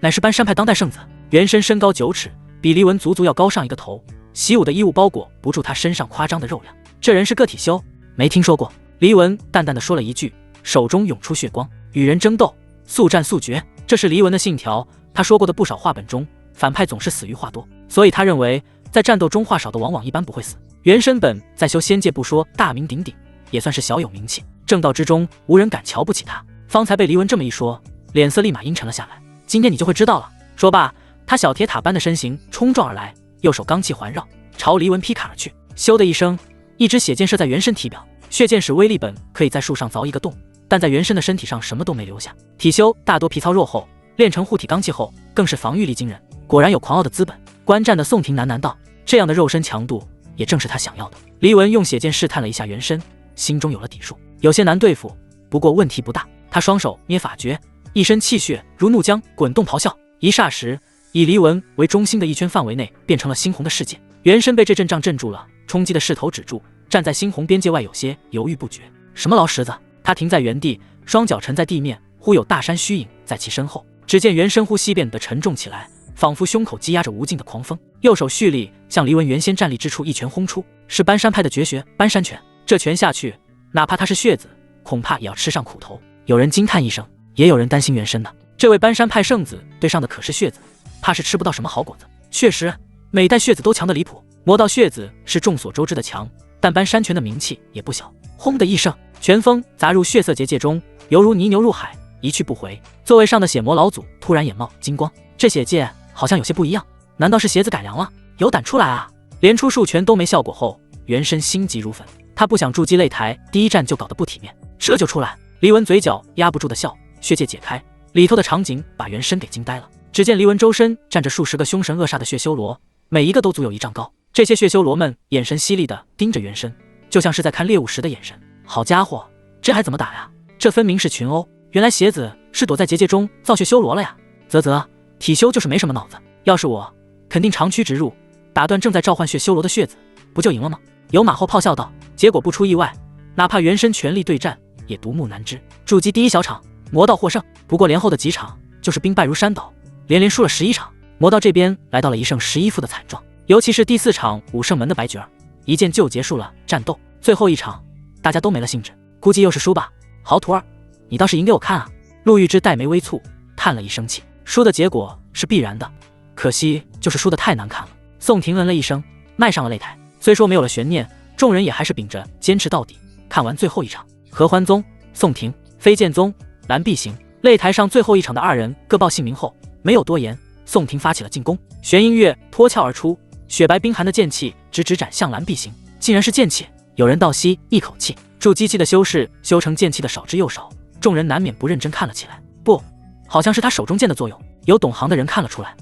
乃是搬山派当代圣子。”袁深身高9尺，比黎文足足要高上一个头，习武的衣物包裹不住他身上夸张的肉量。这人是个体修，没听说过。黎文淡淡的说了一句，手中涌出血光。与人争斗，速战速决，这是黎文的信条。他说过的不少话本中，反派总是死于话多，所以他认为在战斗中话少的往往一般不会死。袁深本在修仙界不说大名鼎鼎，也算是小有名气，正道之中无人敢瞧不起他。方才被黎文这么一说，脸色立马阴沉了下来。今天你就会知道了。说罢，他小铁塔般的身形冲撞而来，右手罡气环绕，朝黎文劈砍而去。咻的一声，一支血箭射在袁深体表，血箭使威力本可以在树上凿一个洞，但在袁深的身体上什么都没留下。体修大多皮糙肉厚，练成护体罡气后更是防御力惊人，果然有狂傲的资本。观战的宋婷喃喃道：“这样的肉身强度，也正是他想要的。”黎文用血箭试探了一下袁深，心中有了底数，有些难对付，不过问题不大。他双手捏法诀，一身气血如怒江滚动咆哮，一霎时，以黎文为中心的一圈范围内变成了猩红的世界。袁深被这阵仗镇住了，冲击的势头止住，站在猩红边界外有些犹豫不决。什么老石子？他停在原地，双脚沉在地面，忽有大山虚影在其身后。只见袁深呼吸变得沉重起来，仿佛胸口积压着无尽的狂风，右手蓄力向黎文原先站立之处一拳轰出，是搬山派的绝学搬山拳。这拳下去，哪怕他是血子，恐怕也要吃上苦头。有人惊叹一声，也有人担心袁深呢。这位搬山派圣子对上的可是血子，怕是吃不到什么好果子。确实，每代血子都强得离谱。魔道血子是众所周知的强，但搬山拳的名气也不小。轰的一声，拳风砸入血色结界中，犹如泥牛入海，一去不回。座位上的血魔老祖突然眼冒金光，这血界好像有些不一样，难道是邪子改良了？有胆出来啊！连出数拳都没效果后，袁深心急如焚，他不想筑基擂台，第一战就搞得不体面，这就出来。黎文嘴角压不住的笑，血界解开，里头的场景把袁深给惊呆了。只见黎文周身站着数十个凶神恶煞的血修罗，每一个都足有1丈高。这些血修罗们眼神犀利地盯着袁深，就像是在看猎物时的眼神。好家伙，这还怎么打呀？这分明是群殴！原来邪子是躲在结界中造血修罗了呀！啧，体修就是没什么脑子，要是我，肯定长驱直入，打断正在召唤血修罗的血子，不就赢了吗？有马后炮笑道。结果不出意外，哪怕袁深全力对战，也独木难支。筑基第一小场，魔道获胜。不过连后的几场就是兵败如山倒，连输了11场。魔道这边来到了1胜11负的惨状，尤其是第4场武圣门的白角，一剑就结束了战斗。最后一场，大家都没了兴致，估计又是输吧。好徒儿，你倒是赢给我看啊！陆玉之黛眉微蹙，叹了一声气。输的结果是必然的，可惜就是输得太难看了。宋婷嗯了一声，迈上了擂台。虽说没有了悬念，众人也还是秉着坚持到底。看完最后一场，合欢宗、宋婷、飞剑宗、蓝碧行擂台上最后一场的2人各报姓名后，没有多言。宋婷发起了进攻，弦音乐脱壳而出，雪白冰寒的剑气直斩向蓝碧行，竟然是剑气！有人倒吸一口气，筑基期的修士修成剑气的少之又少，众人难免不认真看了起来。不，好像是他手中剑的作用。有懂行的人看了出来，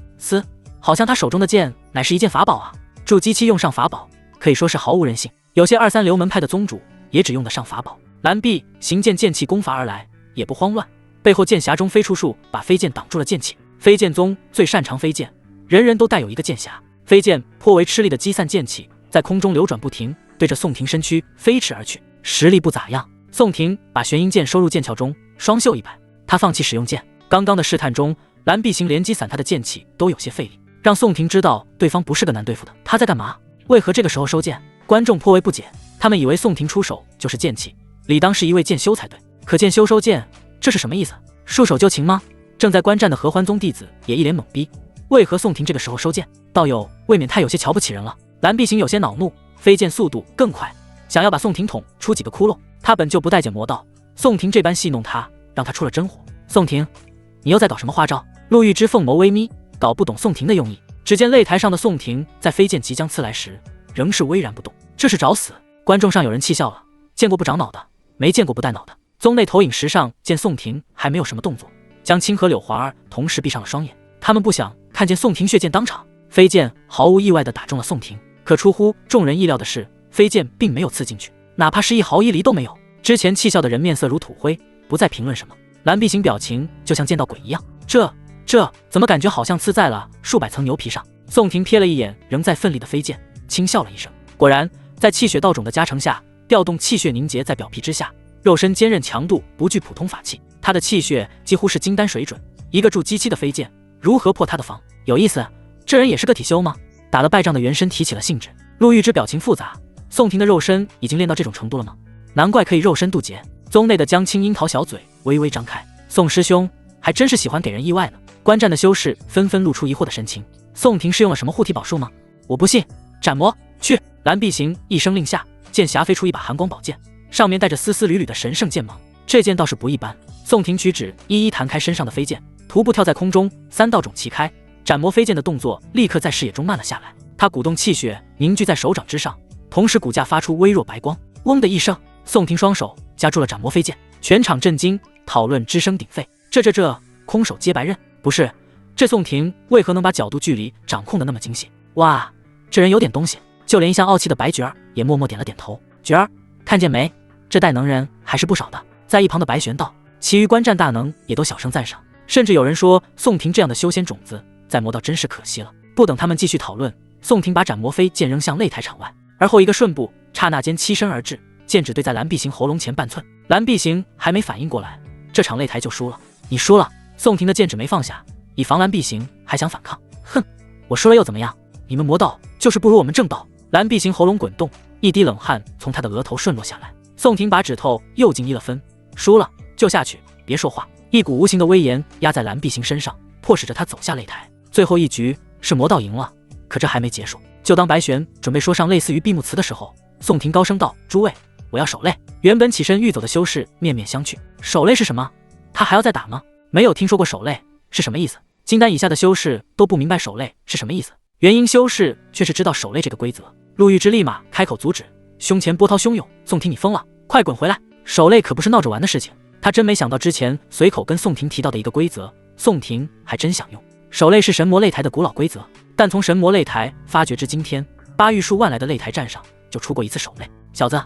好像他手中的剑乃是一件法宝啊！筑基期用上法宝，可以说是毫无人性。有些2、3流门派的宗主也只用得上法宝。蓝碧行剑剑气攻伐而来，也不慌乱，背后剑匣中飞出术把飞剑挡住了剑气。飞剑宗最擅长飞剑，人人都带有一个剑匣，飞剑颇为吃力的击散剑气，在空中流转不停，对着宋婷身躯飞驰而去，实力不咋样。宋婷把玄阴剑收入剑鞘中，双袖一摆，他放弃使用剑。刚刚的试探中，蓝碧行连击散他的剑气都有些费力，让宋婷知道对方不是个难对付的。他在干嘛？为何这个时候收剑？观众颇为不解，他们以为宋婷出手就是剑气，理当是一位剑修才对。可见修收剑，这是什么意思？束手就擒吗？正在观战的合欢宗弟子也一脸懵逼，为何宋婷这个时候收剑？道友未免太有些瞧不起人了。蓝碧行有些恼怒，飞剑速度更快，想要把宋婷捅出几个窟窿。他本就不待见魔道，宋婷这般戏弄他，让他出了真火。宋婷，你又在搞什么花招？陆玉之凤眸微眯，搞不懂宋婷的用意。只见擂台上的宋婷在飞剑即将刺来时，仍是巍然不动，这是找死！观众上有人气笑了，见过不长脑的，没见过不带脑的。宗内投影石上见宋婷还没有什么动作，将清和柳华儿同时闭上了双眼，他们不想看见宋婷血剑当场。飞剑毫无意外地打中了宋婷，可出乎众人意料的是，飞剑并没有刺进去，哪怕是1毫1厘都没有。之前气笑的人面色如土灰，不再评论什么。蓝碧行表情就像见到鬼一样，这怎么感觉好像刺在了数百层牛皮上？宋婷瞥了一眼仍在奋力的飞剑，轻笑了一声。果然，在气血道种的加成下，调动气血凝结在表皮之下，肉身坚韧强度不惧普通法器。他的气血几乎是金丹水准，一个筑基期的飞剑如何破他的防？有意思，这人也是个体修吗？打了败仗的元身提起了兴致。陆玉之表情复杂，宋婷的肉身已经练到这种程度了吗？难怪可以肉身渡劫。宗内的江青樱桃小嘴微微张开，宋师兄还真是喜欢给人意外呢。观战的修士纷纷露出疑惑的神情。宋婷是用了什么护体宝术吗？我不信。斩魔去！蓝碧行一声令下，剑匣飞出一把寒光宝剑，上面带着丝丝缕缕的神圣剑芒。这剑倒是不一般。宋婷举指一一弹开身上的飞剑，徒步跳在空中，3道踵齐开，斩魔飞剑的动作立刻在视野中慢了下来。他鼓动气血凝聚在手掌之上，同时骨架发出微弱白光。嗡的一声，宋婷双手夹住了斩魔飞剑，全场震惊，讨论之声鼎沸。这空手接白刃，不是，这宋婷为何能把角度距离掌控的那么精细？哇，这人有点东西。就连一向傲气的白菊儿也默默点了点头。菊儿，看见没？这代能人还是不少的。在一旁的白玄道，其余观战大能也都小声赞赏，甚至有人说宋婷这样的修仙种子再磨到真是可惜了。不等他们继续讨论，宋婷把斩魔飞剑扔向擂台场外，而后一个瞬步，刹那间欺身而至，剑指对在蓝碧行喉咙前半寸。蓝碧行还没反应过来，这场擂台就输了。你输了。宋婷的剑指没放下，以防蓝碧行还想反抗。哼，我输了又怎么样？你们魔道就是不如我们正道。蓝碧行喉咙滚动，一滴冷汗从他的额头顺落下来。宋婷把指头又进1了分，输了就下去，别说话。一股无形的威严压在蓝碧行身上，迫使着他走下擂台。最后一局是魔道赢了，可这还没结束。就当白玄准备说上类似于闭幕词的时候，宋婷高声道：“诸位，我要守擂。”原本起身欲走的修士面面相觑，守擂是什么？他还要再打吗？没有听说过守擂是什么意思。金丹以下的修士都不明白守擂是什么意思，元婴修士却是知道守擂这个规则。陆玉之立马开口阻止，胸前波涛汹涌：“宋婷，你疯了，快滚回来！守擂可不是闹着玩的事情。”他真没想到之前随口跟宋婷提到的一个规则，宋婷还真想用。守擂是神魔擂台的古老规则，但从神魔擂台发掘至今天，8玉数万来的擂台战上就出过一次守擂。小子，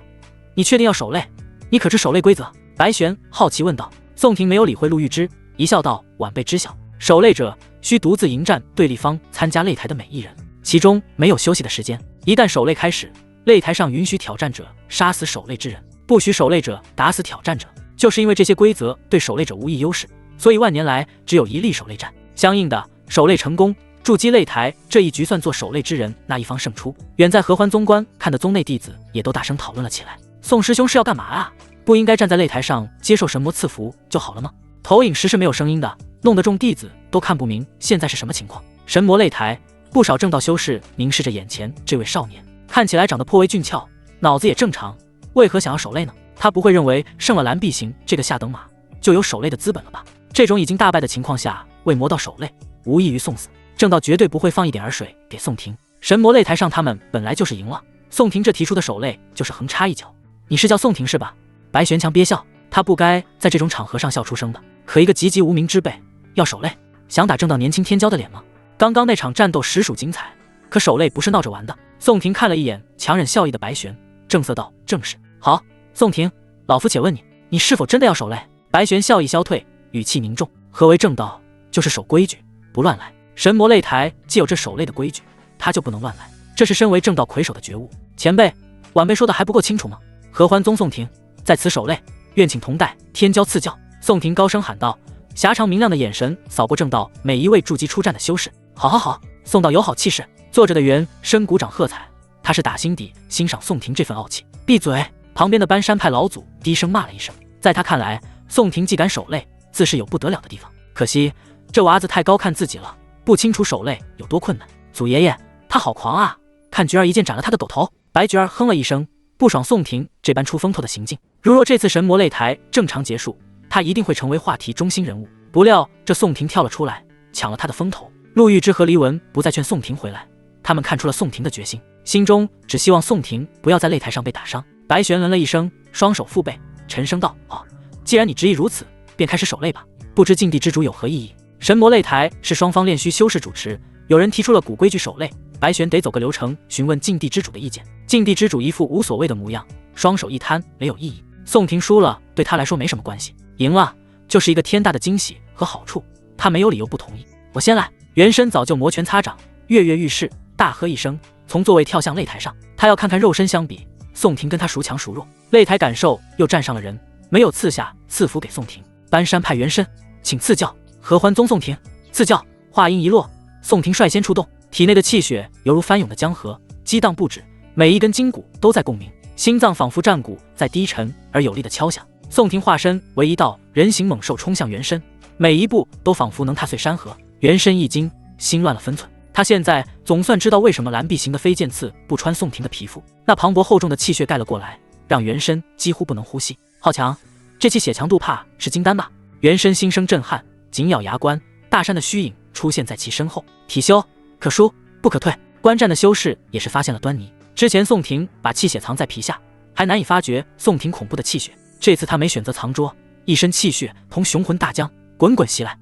你确定要守擂？你可知守擂规则？白玄好奇问道。宋婷没有理会陆玉之，一笑道：“晚辈知晓，守擂者需独自迎战对立方参加擂台的每一人，其中没有休息的时间。一旦守擂开始，擂台上允许挑战者杀死守擂之人，不许守擂者打死挑战者。就是因为这些规则对守擂者无益优势，所以万年来只有一例守擂战。相应的，守擂成功，筑基擂台这一局算作守擂之人那一方胜出。远在合欢宗观看的宗内弟子也都大声讨论了起来。宋师兄是要干嘛啊？不应该站在擂台上接受神魔赐福就好了吗？投影时是没有声音的，弄得众弟子都看不明现在是什么情况。神魔擂台，不少正道修士凝视着眼前这位少年，看起来长得颇为俊俏，脑子也正常，为何想要守擂呢？他不会认为胜了蓝碧行这个下等马就有守擂的资本了吧？这种已经大败的情况下为魔道守擂，无异于送死。正道绝对不会放一点儿水给宋婷。神魔擂台上他们本来就是赢了，宋婷这提出的守擂就是横插一脚。你是叫宋婷是吧？白玄强憋笑，他不该在这种场合上笑出声的。可一个籍籍无名之辈要守擂，想打正道年轻天骄的脸吗？刚刚那场战斗实属精彩，可守擂不是闹着玩的。宋婷看了一眼强忍笑意的白玄，正色道：“正是。好，宋婷，老夫且问你，你是否真的要守擂？”白玄笑意消退，语气凝重：“何为正道？就是守规矩，不乱来。神魔擂台既有这守擂的规矩，他就不能乱来，这是身为正道魁首的觉悟。前辈，晚辈说的还不够清楚吗？”合欢宗宋婷在此守擂，愿请同代天骄赐教。宋婷高声喊道，狭长明亮的眼神扫过正道每一位筑基出战的修士。好好好，宋道有好气势。坐着的元深鼓掌喝彩，他是打心底欣赏宋婷这份傲气。闭嘴！旁边的搬山派老祖低声骂了一声。在他看来，宋婷既敢守擂，自是有不得了的地方。可惜这娃子太高看自己了，不清楚守擂有多困难。祖爷爷，他好狂啊！看菊儿一剑斩了他的狗头。白菊儿哼了一声，不爽宋婷这般出风头的行径。如若这次神魔擂台正常结束，他一定会成为话题中心人物。不料这宋婷跳了出来，抢了他的风头。陆玉之和黎文不再劝宋婷回来，他们看出了宋婷的决心，心中只希望宋婷不要在擂台上被打伤。白玄了一声，双手负背，沉声道：“哦，既然你执意如此，便开始守擂吧。不知禁地之主有何异议？”神魔擂台是双方炼虚修士主持，有人提出了古规矩守擂，白玄得走个流程询问禁地之主的意见。禁地之主一副无所谓的模样，双手一摊，没有异议。宋婷输了对他来说没什么关系，赢了就是一个天大的惊喜和好处，他没有理由不同意。我先来。元身早就摩拳擦掌，跃跃欲试，大喝一声，从座位跳向擂台上。他要看看肉身相比宋婷跟他孰强孰弱。擂台感受又站上了人，没有赐下赐福给宋婷。搬山派原身，请赐教。合欢宗宋婷赐教。话音一落，宋婷率先出动，体内的气血犹如翻涌的江河，激荡不止，每一根筋骨都在共鸣，心脏仿佛战鼓在低沉而有力的敲响。宋婷化身为一道人形猛兽冲向原身，每一步都仿佛能踏碎山河。原身一惊，心乱了分寸。他现在总算知道为什么蓝碧行的飞剑刺不穿宋婷的皮肤，那磅礴厚重的气血盖了过来，让原身几乎不能呼吸。好强，这气血强度怕是金丹吧？原身心生震撼，紧咬牙关，大山的虚影出现在其身后。体修可输不可退。观战的修士也是发现了端倪。之前宋婷把气血藏在皮下，还难以发觉宋婷恐怖的气血，这次他没选择藏拙，一身气血同雄浑大江滚滚袭来。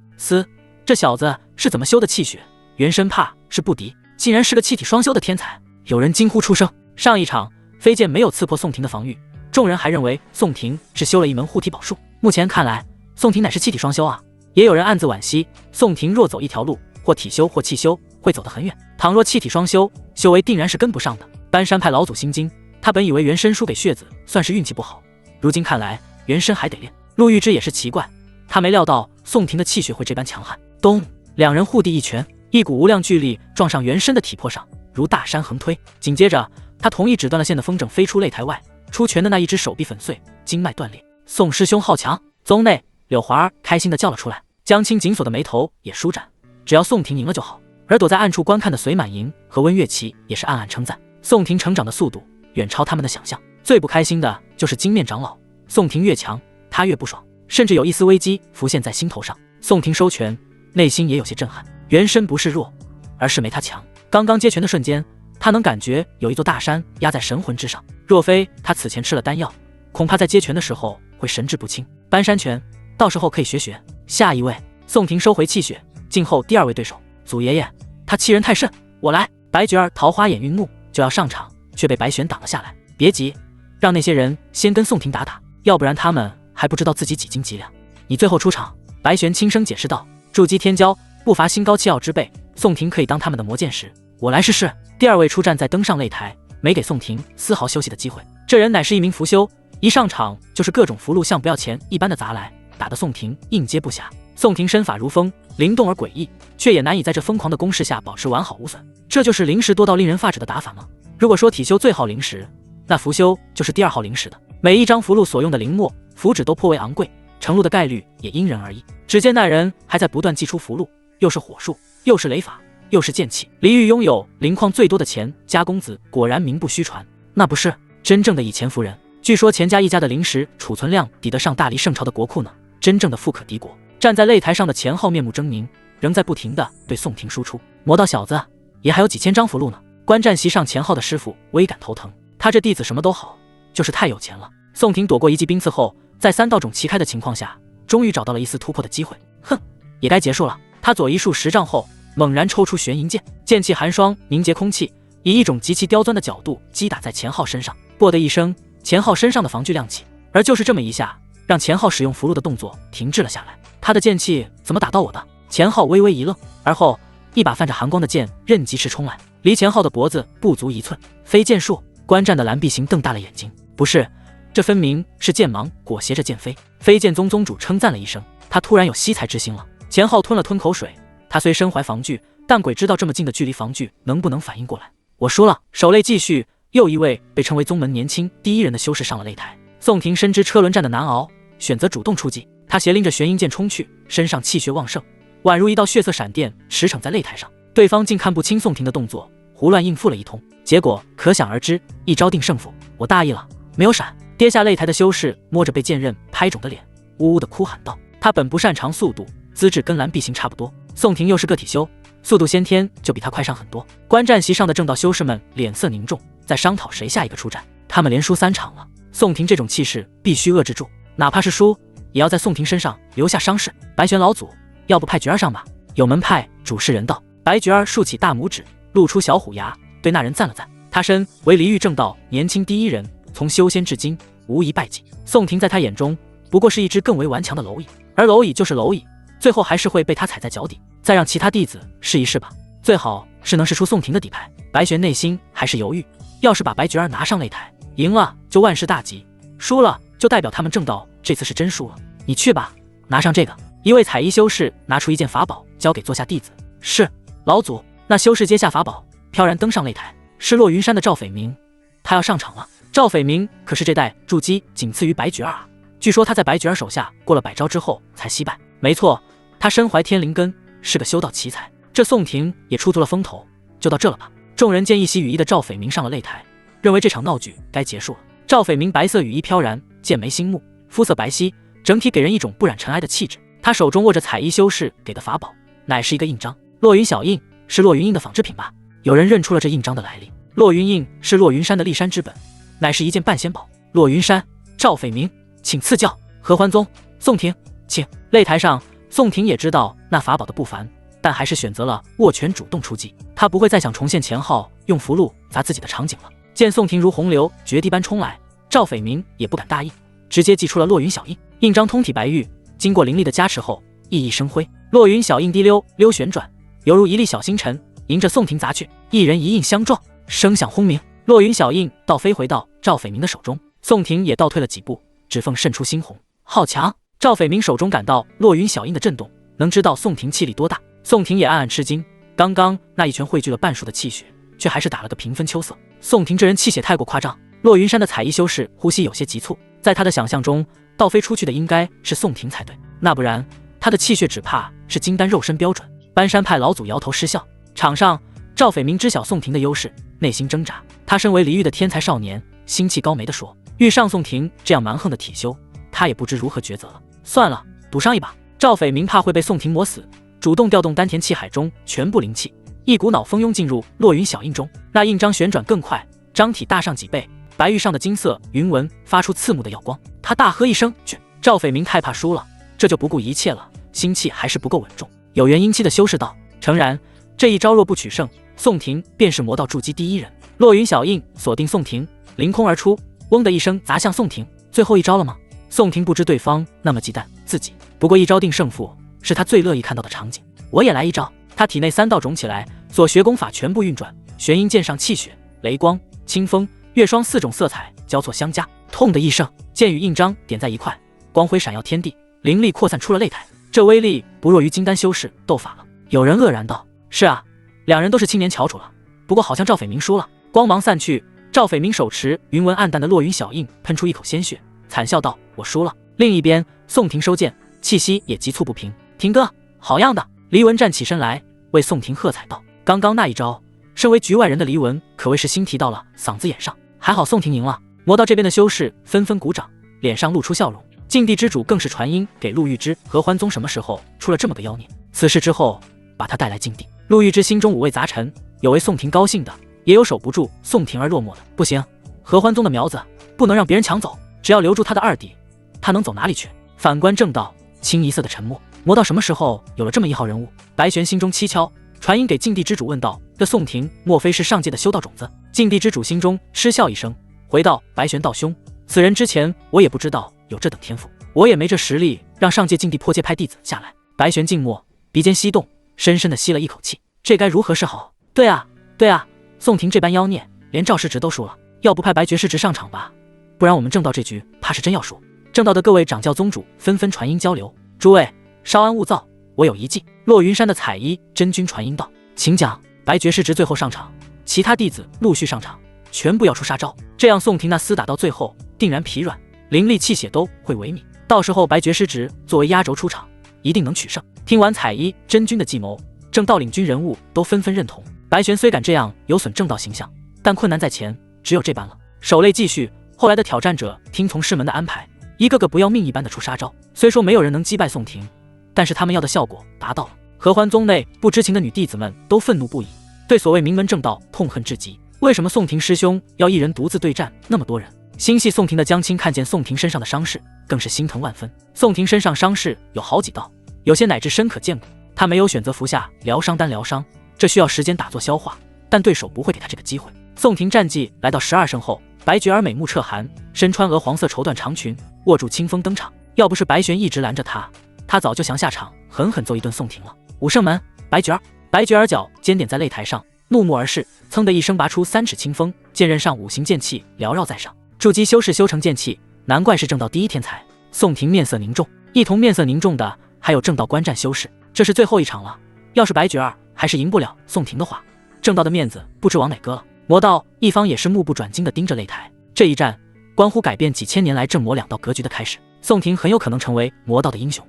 这小子是怎么修的气血？原身怕是不敌，竟然是个气体双修的天才。有人惊呼出声。上一场飞剑没有刺破宋婷的防御，众人还认为宋婷是修了一门护体宝术，目前看来宋婷乃是气体双修啊。也有人暗自惋惜，宋婷若走一条路，或体修或气修，会走得很远，倘若气体双修，修为定然是跟不上的。搬山派老祖心惊，他本以为原身输给血子算是运气不好，如今看来原身还得练。陆玉之也是奇怪，他没料到宋婷的气血会这般强悍。咚，两人互递一拳，一股无量巨力撞上原身的体魄上，如大山横推。紧接着他同一指断了线的风筝飞出擂台外，出拳的那一只手臂粉碎，经脉断裂。宋师兄好强！宗内柳华儿开心地叫了出来，江青紧锁的眉头也舒展，只要宋婷赢了就好。而躲在暗处观看的隋满莹和温月琪也是暗暗称赞宋婷成长的速度远超他们的想象。最不开心的就是金面长老，宋婷越强他越不爽，甚至有一丝危机浮现在心头上。宋婷收拳，内心也有些震撼，原身不是弱，而是没他强。刚刚接拳的瞬间，他能感觉有一座大山压在神魂之上，若非他此前吃了丹药，恐怕在接拳的时候会神志不清。搬山拳到时候可以学学。下一位，宋婷收回气血，静候第二位对手。祖爷爷，他欺人太甚，我来。白菊儿桃花眼晕目，就要上场，却被白玄挡了下来。别急，让那些人先跟宋婷打打，要不然他们还不知道自己几斤几两。你最后出场。白玄轻声解释道，筑基天骄不乏心高气傲之辈，宋婷可以当他们的磨剑石，我来试试。第二位出战再登上擂台，没给宋婷丝毫休息的机会。这人乃是一名符修，一上场就是各种符箓像不要钱一般的砸来，打得宋婷应接不暇。宋婷身法如风，灵动而诡异，却也难以在这疯狂的攻势下保持完好无损。这就是灵石多到令人发指的打法吗？如果说体修最好灵石，那符修就是第二号灵石的。每一张符箓所用的灵墨、符纸都颇为昂贵，成路的概率也因人而异。只见那人还在不断祭出符箓，又是火术，又是雷法，又是剑气。离域拥有灵矿最多的钱家公子果然名不虚传，那不是真正的以钱服人。据说钱家一家的灵石储存量抵得上大黎圣朝的国库呢，真正的富可敌国。站在擂台上的钱浩面目狰狞，仍在不停地对宋婷输出。魔道小子，也还有几千张符箓呢。观战席上钱浩的师傅微感头疼，他这弟子什么都好，就是太有钱了。宋婷躲过一记冰刺后，在3道种齐开的情况下，终于找到了一丝突破的机会。哼，也该结束了。他左移数10丈后，猛然抽出玄银剑，剑气寒霜凝结空气，以一种极其刁钻的角度击打在钱浩身上。啵的一声，钱浩身上的防具亮起，而就是这么一下，让钱浩使用符箓的动作停滞了下来。他的剑气怎么打到我的？钱浩微微一愣，而后一把泛着寒光的剑刃疾驰冲来，离钱浩的脖子不足1寸。飞剑术！观战的蓝碧行瞪大了眼睛，不是，这分明是剑芒裹挟着剑飞。飞剑宗宗主称赞了一声，他突然有惜才之心了。钱浩吞了吞口水，他虽身怀防具，但鬼知道这么近的距离防具能不能反应过来。我输了。手擂继续，又一位被称为宗门年轻第一人的修士上了擂台。宋婷深知车轮战的难熬，选择主动出击。他斜拎着玄银剑冲去，身上气血旺盛，宛如一道血色闪电驰骋在擂台上。对方竟看不清宋婷的动作，胡乱应付了一通，结果可想而知，一招定胜负。我大意了，没有闪。跌下擂台的修士摸着被剑刃拍肿的脸，呜呜地哭喊道：他本不擅长速度，资质跟蓝碧行差不多，宋婷又是个体修，速度先天就比他快上很多。观战席上的正道修士们脸色凝重，在商讨谁下一个出战。他们连输3场了，宋婷这种气势必须遏制住，哪怕是输，也要在宋婷身上留下伤势。白玄老祖，要不派菊儿上吧？有门派主事人道。白菊儿竖起大拇指，露出小虎牙，对那人赞了赞。他身为离域正道年轻第一人，从修仙至今无疑败绩。宋婷在他眼中不过是一只更为顽强的蝼蚁，而蝼蚁就是蝼蚁，最后还是会被他踩在脚底。再让其他弟子试一试吧，最好是能试出宋婷的底牌。白玄内心还是犹豫，要是把白菊儿拿上擂台，赢了就万事大吉，输了就代表他们正道这次是真输了。你去吧，拿上这个。一位彩衣修士拿出一件法宝，交给座下弟子。是，老祖。那修士接下法宝，飘然登上擂台。是落云山的赵斐明，他要上场了。赵斐明可是这代筑基仅次于白菊儿啊！据说他在白菊儿手下过了100招之后才惜败。没错，他身怀天灵根，是个修道奇才。这宋廷也出足了风头。就到这了吧？众人见一袭羽衣的赵斐明上了擂台，认为这场闹剧该结束了。赵斐明白色羽衣飘然，剑眉星目，肤色白皙，整体给人一种不染尘埃的气质。他手中握着彩衣修士给的法宝，乃是一个印章，落云小印，是落云印的仿制品吧？有人认出了这印章的来历。落云印是落云山的立山之本，乃是一件半仙宝。落云山，赵斐明，请赐教。合欢宗，宋廷，请。擂台上，宋廷也知道那法宝的不凡，但还是选择了握拳主动出击。他不会再想重现前号用符箓砸自己的场景了。见宋廷如洪流决堤般冲来，赵斐明也不敢大意，直接祭出了落云小印。印章通体白玉，经过灵力的加持后熠熠生辉。落云小印滴溜溜旋转，犹如一粒小星辰，迎着宋廷砸去。一人一印相撞，声响轰鸣。落云小印倒飞回到赵斐明的手中，宋廷也倒退了几步，指缝渗出猩红。好强！赵斐明手中感到落云小印的震动，能知道宋廷气力多大。宋廷也暗暗吃惊，刚刚那一拳汇聚了半数的气血，却还是打了个平分秋色。宋廷这人气血太过夸张。落云山的彩衣修士呼吸有些急促，在他的想象中，倒飞出去的应该是宋廷才对，那不然他的气血只怕是金丹肉身标准。搬山派老祖摇头失笑。场上，赵斐明知晓宋廷的优势，内心挣扎。他身为离域的天才少年，心气高眉地说：“遇上宋廷这样蛮横的体修，他也不知如何抉择了。算了，赌上一把。”赵斐明怕会被宋廷磨死，主动调动丹田气海中全部灵气，一股脑蜂拥进入落云小印中。那印章旋转更快，张体大上几倍，白玉上的金色云纹发出刺目的耀光。他大喝一声：“去！”赵斐明太怕输了，这就不顾一切了，心气还是不够稳重。有元阴期的修士道：“诚然，这一招若不取胜，宋廷便是魔道筑基第1人。”落云小印锁定宋廷，凌空而出，嗡的一声砸向宋廷。最后一招了吗？宋廷不知对方那么忌惮自己，不过一招定胜负是他最乐意看到的场景。我也来一招。他体内3道肿起来，所学功法全部运转，玄阴剑上气血、雷光、清风、月霜4种色彩交错相加，痛的一声，剑与印章点在一块，光辉闪耀天地，灵力扩散出了擂台。这威力不弱于金丹修士斗法了。有人愕然道：“是啊，两人都是青年翘楚了，不过好像赵斐明输了。”光芒散去，赵斐明手持云纹暗淡的落云小印，喷出一口鲜血，惨笑道：“我输了。”另一边，宋廷收剑，气息也急促不平。“廷哥，好样的！”黎文站起身来，为宋廷喝彩道：“刚刚那一招，身为局外人的黎文可谓是心提到了嗓子眼上。还好宋廷赢了。”魔道这边的修士纷纷鼓掌，脸上露出笑容。禁地之主更是传音给陆玉之，合欢宗什么时候出了这么个妖孽？此事之后，把他带来禁地。陆玉之心中五味杂陈，有为宋廷高兴的，也有守不住宋廷而落寞的。不行，合欢宗的苗子不能让别人抢走，只要留住他的二弟，他能走哪里去？反观正道，清一色的沉默。魔道什么时候有了这么一号人物？白玄心中蹊跷，传音给禁地之主问道：“这宋廷莫非是上界的修道种子？”禁地之主心中嗤笑一声，回道：“白玄道兄，此人之前我也不知道有这等天赋，我也没这实力让上界禁地破界派弟子下来。”白玄静默，鼻尖翕动，深深的吸了一口气，这该如何是好？对啊，宋廷这般妖孽，连赵世直都输了，要不派白绝世直上场吧，不然我们正道这局怕是真要输。正道的各位掌教宗主纷纷传音交流：“诸位稍安勿躁，我有一计。”落云山的彩衣真君传音道：“请讲。”白绝世直最后上场，其他弟子陆续上场，全部要出杀招，这样宋廷那厮打到最后定然疲软，灵力气血都会萎靡，到时候白绝师直作为压轴出场，一定能取胜。听完彩衣真君的计谋，正道领军人物都纷纷认同。白玄虽敢这样有损正道形象，但困难在前，只有这般了。手擂继续，后来的挑战者听从师门的安排，一个个不要命一般的出杀招。虽说没有人能击败宋廷，但是他们要的效果达到了。合欢宗内不知情的女弟子们都愤怒不已，对所谓名门正道痛恨至极。为什么宋廷师兄要一人独自对战那么多人？心系宋廷的江青看见宋廷身上的伤势，更是心疼万分。宋廷身上伤势有好几道，有些乃至深可见骨，他没有选择服下疗伤丹疗伤，这需要时间打作消化，但对手不会给他这个机会。宋廷战绩来到12胜后，白绝儿美目彻寒，身穿鹅黄色绸缎长裙，握住清风登场。要不是白玄一直拦着他早就想下场狠狠揍一顿宋廷了。武圣门，白绝儿脚尖点在擂台上，怒目而视，噌的一声拔出3尺清风，剑刃上5行剑气缭绕在上。筑基修士修成剑气，难怪是正道第一天才。宋婷面色凝重，一同面色凝重的还有正道观战修士。这是最后一场了，要是白绝儿还是赢不了宋婷的话，正道的面子不知往哪搁了。魔道一方也是目不转睛地盯着擂台，这一战关乎改变几千年来正魔两道格局的开始。宋婷很有可能成为魔道的英雄。